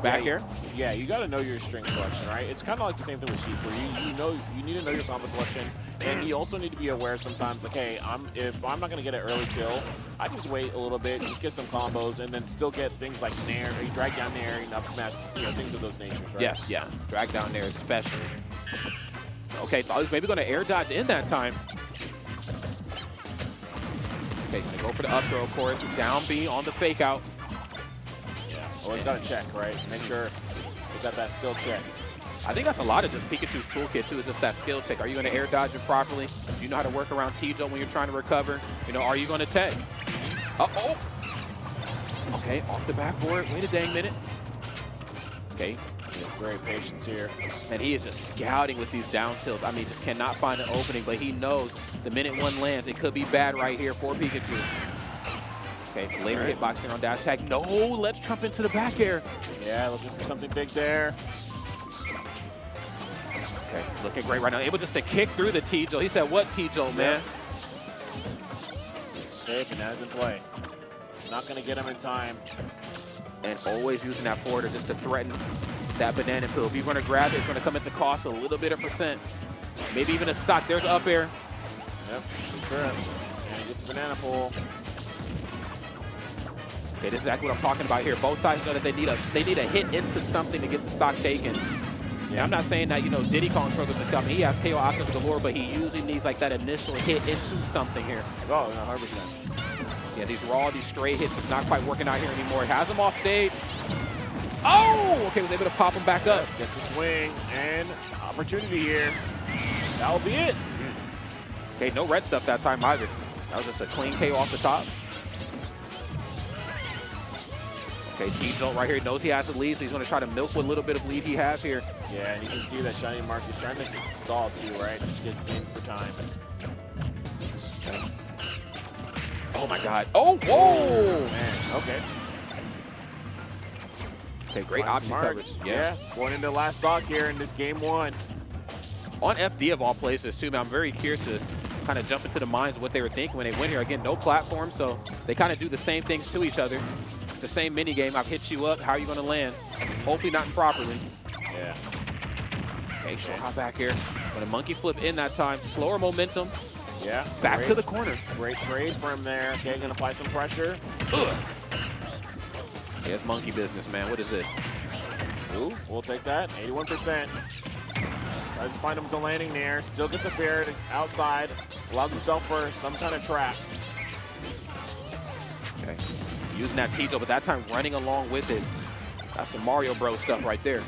Back here. Yeah, you got to know your string selection, right? It's kind of like the same thing with Sheep, where you need to know your combo selection, and you also need to be aware sometimes, like, hey, if I'm not going to get an early kill, I can just wait a little bit, just get some combos, and then still get things like Nair, or you drag down Nair, and up smash, you know, things of those natures, right? Yes, yeah. Drag down Nair especially. Okay, thought he was maybe going to air dodge in that time. Okay, going to go for the up throw, of course. Down B on the fake out. Always got to check, right? Make sure you got that skill check. I think that's a lot of just Pikachu's toolkit, too, is just that skill check. Are you going to air dodge it properly? Do you know how to work around T-Joe when you're trying to recover? You know, are you going to tag? Uh-oh. Okay, off the backboard. Wait a dang minute. Okay. Very patient here. And he is just scouting with these down tilts. I mean, just cannot find an opening, but he knows the minute one lands, it could be bad right here for Pikachu. Okay, later hitbox here on dash tag. No, let's jump into the back air. Yeah, looking for something big there. Okay, looking great right now. Able just to kick through the T-Joe. He said, what T-Joe, man? Okay, Banana's in play. Not going to get him in time. And always using that forwarder just to threaten that banana pill. If you're going to grab it, it's going to come at the cost of a little bit of percent. Maybe even a stock. There's up air. Yep, sure. And he gets the banana pull. Okay, this is exactly what I'm talking about here. Both sides know that they need a hit into something to get the stock taken. Yeah, I'm not saying that, you know, Diddy Kong struggles to come. He has KO options galore, but he usually needs like that initial hit into something here. Oh, 100%. Yeah, these straight hits is not quite working out here anymore. It has him off stage. Oh, okay, was able to pop him back up. Gets a swing and opportunity here. That'll be it. Okay, no red stuff that time either. That was just a clean KO off the top. Okay, T-Jolt right here knows he has the lead, so he's going to try to milk what little bit of lead he has here. Yeah, and you can see that Shiny Mark is trying to stall too, right? Just in for time. Oh my God. Oh, whoa! Man, okay. Okay, great option Smart. coverage. Yeah, going into the last stock here in this game 1. On FD of all places too, man. I'm very curious to kind of jump into the minds of what they were thinking when they went here. Again, no platform, so they kind of do the same things to each other. It's the same mini game. I've hit you up. How are you going to land? Hopefully not improperly. Yeah. Okay, short hop back here. But a monkey flip in that time. Slower momentum. Yeah. Back great, to the corner. Great trade from there. Okay, gonna apply some pressure. Ugh. Yeah, it's monkey business, man. What is this? Ooh, we'll take that. 81%. Tries to find him with the landing there. Still gets the fair outside. Allows himself for some kind of trap. Okay. Using that Tito, but that time running along with it. That's some Mario Bros stuff right there.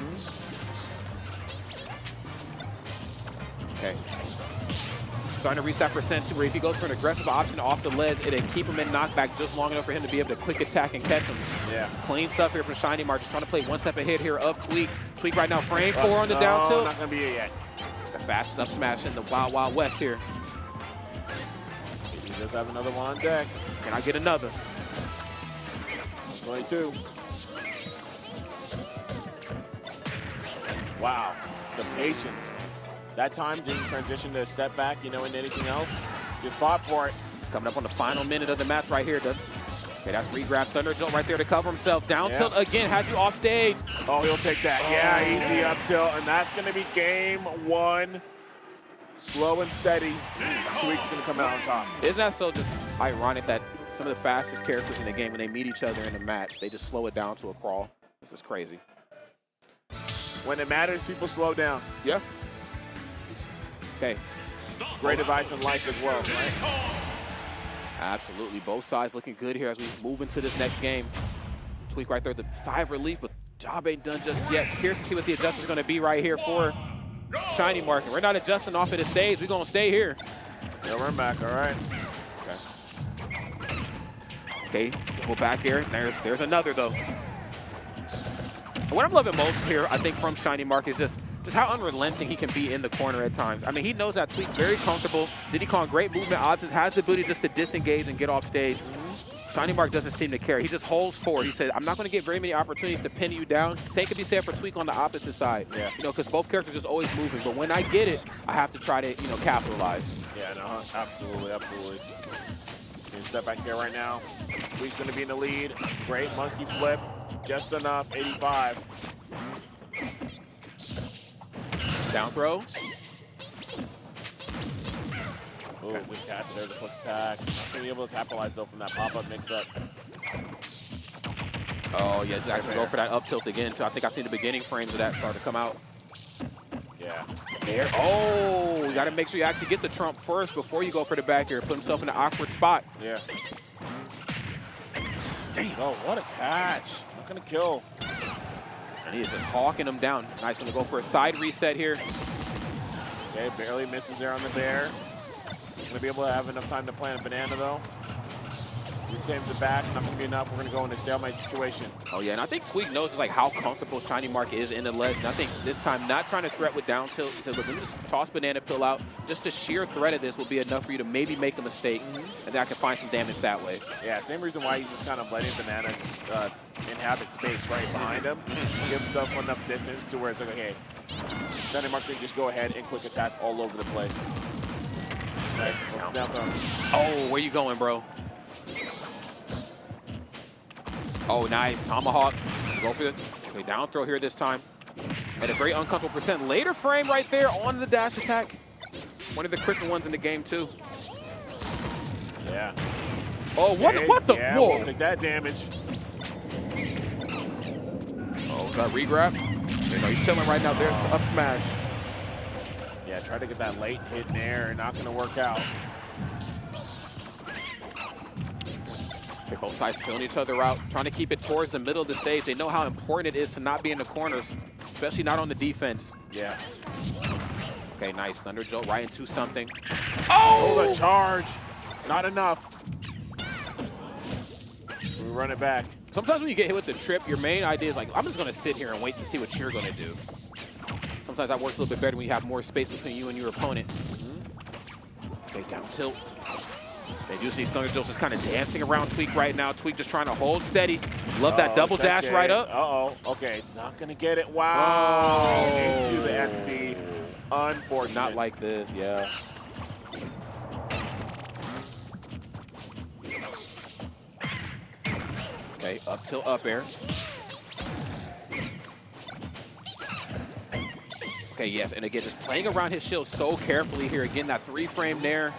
Okay. Starting to reach that percent where if he goes for an aggressive option off the ledge, it'll keep him in knockback just long enough for him to be able to quick attack and catch him. Yeah. Clean stuff here from Shiny Mark, just trying to play one step ahead here of Tweak. Tweak right now, frame 4 on the down tilt. Not gonna be it yet. The fast up smash in the Wild Wild West here. He does have another one on deck. Can I get another? 22. Wow, the patience. That time didn't transition to a step back, you know, into anything else. Just fought for it. Coming up on the final minute of the match right here. Okay, that's regrab Thunder Jolt right there to cover himself. Down tilt again, has you off stage. Oh, he'll take that. Yeah, easy up tilt, and that's going to be game 1. Slow and steady. Tweak's going to come out on top. Isn't that so just ironic that some of the fastest characters in the game, when they meet each other in a match, they just slow it down to a crawl? This is crazy. When it matters, people slow down. Yeah. Okay. Great advice in life as well, right? Absolutely. Both sides looking good here as we move into this next game. Tweak right there, the sigh of relief, but job ain't done just yet. Curious to see what the adjustment's going to be right here for Shiny Mark. We're not adjusting off of the stage. We're going to stay here. Yeah, we're back, all right. Okay, double back here. There's another, though. What I'm loving most here, I think, from Shiny Mark is just how unrelenting he can be in the corner at times. I mean, he knows that Tweak very comfortable. Diddy Kong, great movement options, has the ability just to disengage and get off stage. Shiny Mark doesn't seem to care. He just holds forward. He said, I'm not going to get very many opportunities to pin you down. Same could be said for Tweak on the opposite side. Yeah. You know, because both characters are just always moving. But when I get it, I have to try to, you know, capitalize. Yeah, no, absolutely, absolutely. Step back here right now. Tweak's going to be in the lead. Great monkey flip. Just enough. 85. Down throw. Oh, good catch there to push back. Not going to be able to capitalize, though, from that pop-up mix-up. Oh, yeah, just actually go for that up tilt again, too. I think I've seen the beginning frames of that start to come out. Yeah. There. Oh, you got to make sure you actually get the trump first before you go for the back here. Put himself in an awkward spot. Yeah. Damn. Oh, what a catch. Not going to kill. And he is just hawking him down. Nice one to go for a side reset here. Okay, barely misses there on the bear. Going to be able to have enough time to plant a banana, though. Reclaims the back. Not going to be enough. We're going to go into a stalemate situation. Oh, yeah, and I think Tweak knows like how comfortable Shiny Mark is in the ledge. And I think this time, not trying to threat with down tilt. He said, look, let me just toss banana peel out. Just the sheer threat of this will be enough for you to maybe make a mistake, and then I can find some damage that way. Yeah, same reason why he's just kind of letting banana inhabit space right behind him. Give himself enough distance to where it's like, okay, Shiny Mark can just go ahead and quick attack all over the place. Okay, oh, where you going, bro? Oh, nice. Tomahawk. Go for the down throw here this time. At a very uncomfortable percent. Later frame right there on the dash attack. One of the quicker ones in the game, too. Yeah. Oh, what the? Yeah, Whoa. we'll take that damage. Oh, is that regrab? You know, he's chilling right now. There's the up smash. Yeah, try to get that late hit in there. Not going to work out. Okay, both sides filling each other out, trying to keep it towards the middle of the stage. They know how important it is to not be in the corners, especially not on the defense. Yeah. Okay, nice. Thunder Jolt right into something. Oh, the charge. Not enough. We run it back. Sometimes when you get hit with the trip, your main idea is like, I'm just going to sit here and wait to see what you're going to do. Sometimes that works a little bit better when you have more space between you and your opponent. Okay, down tilt. They do see Thunderjills is kind of dancing around Tweak right now. Tweak just trying to hold steady. Love that double dash right up. Uh-oh. Okay, not going to get it. Wow. Into the SD. Unfortunate. Not like this, yeah. Okay, up till up air. Okay, yes, and again, just playing around his shield so carefully here. Again, that 3 frame there.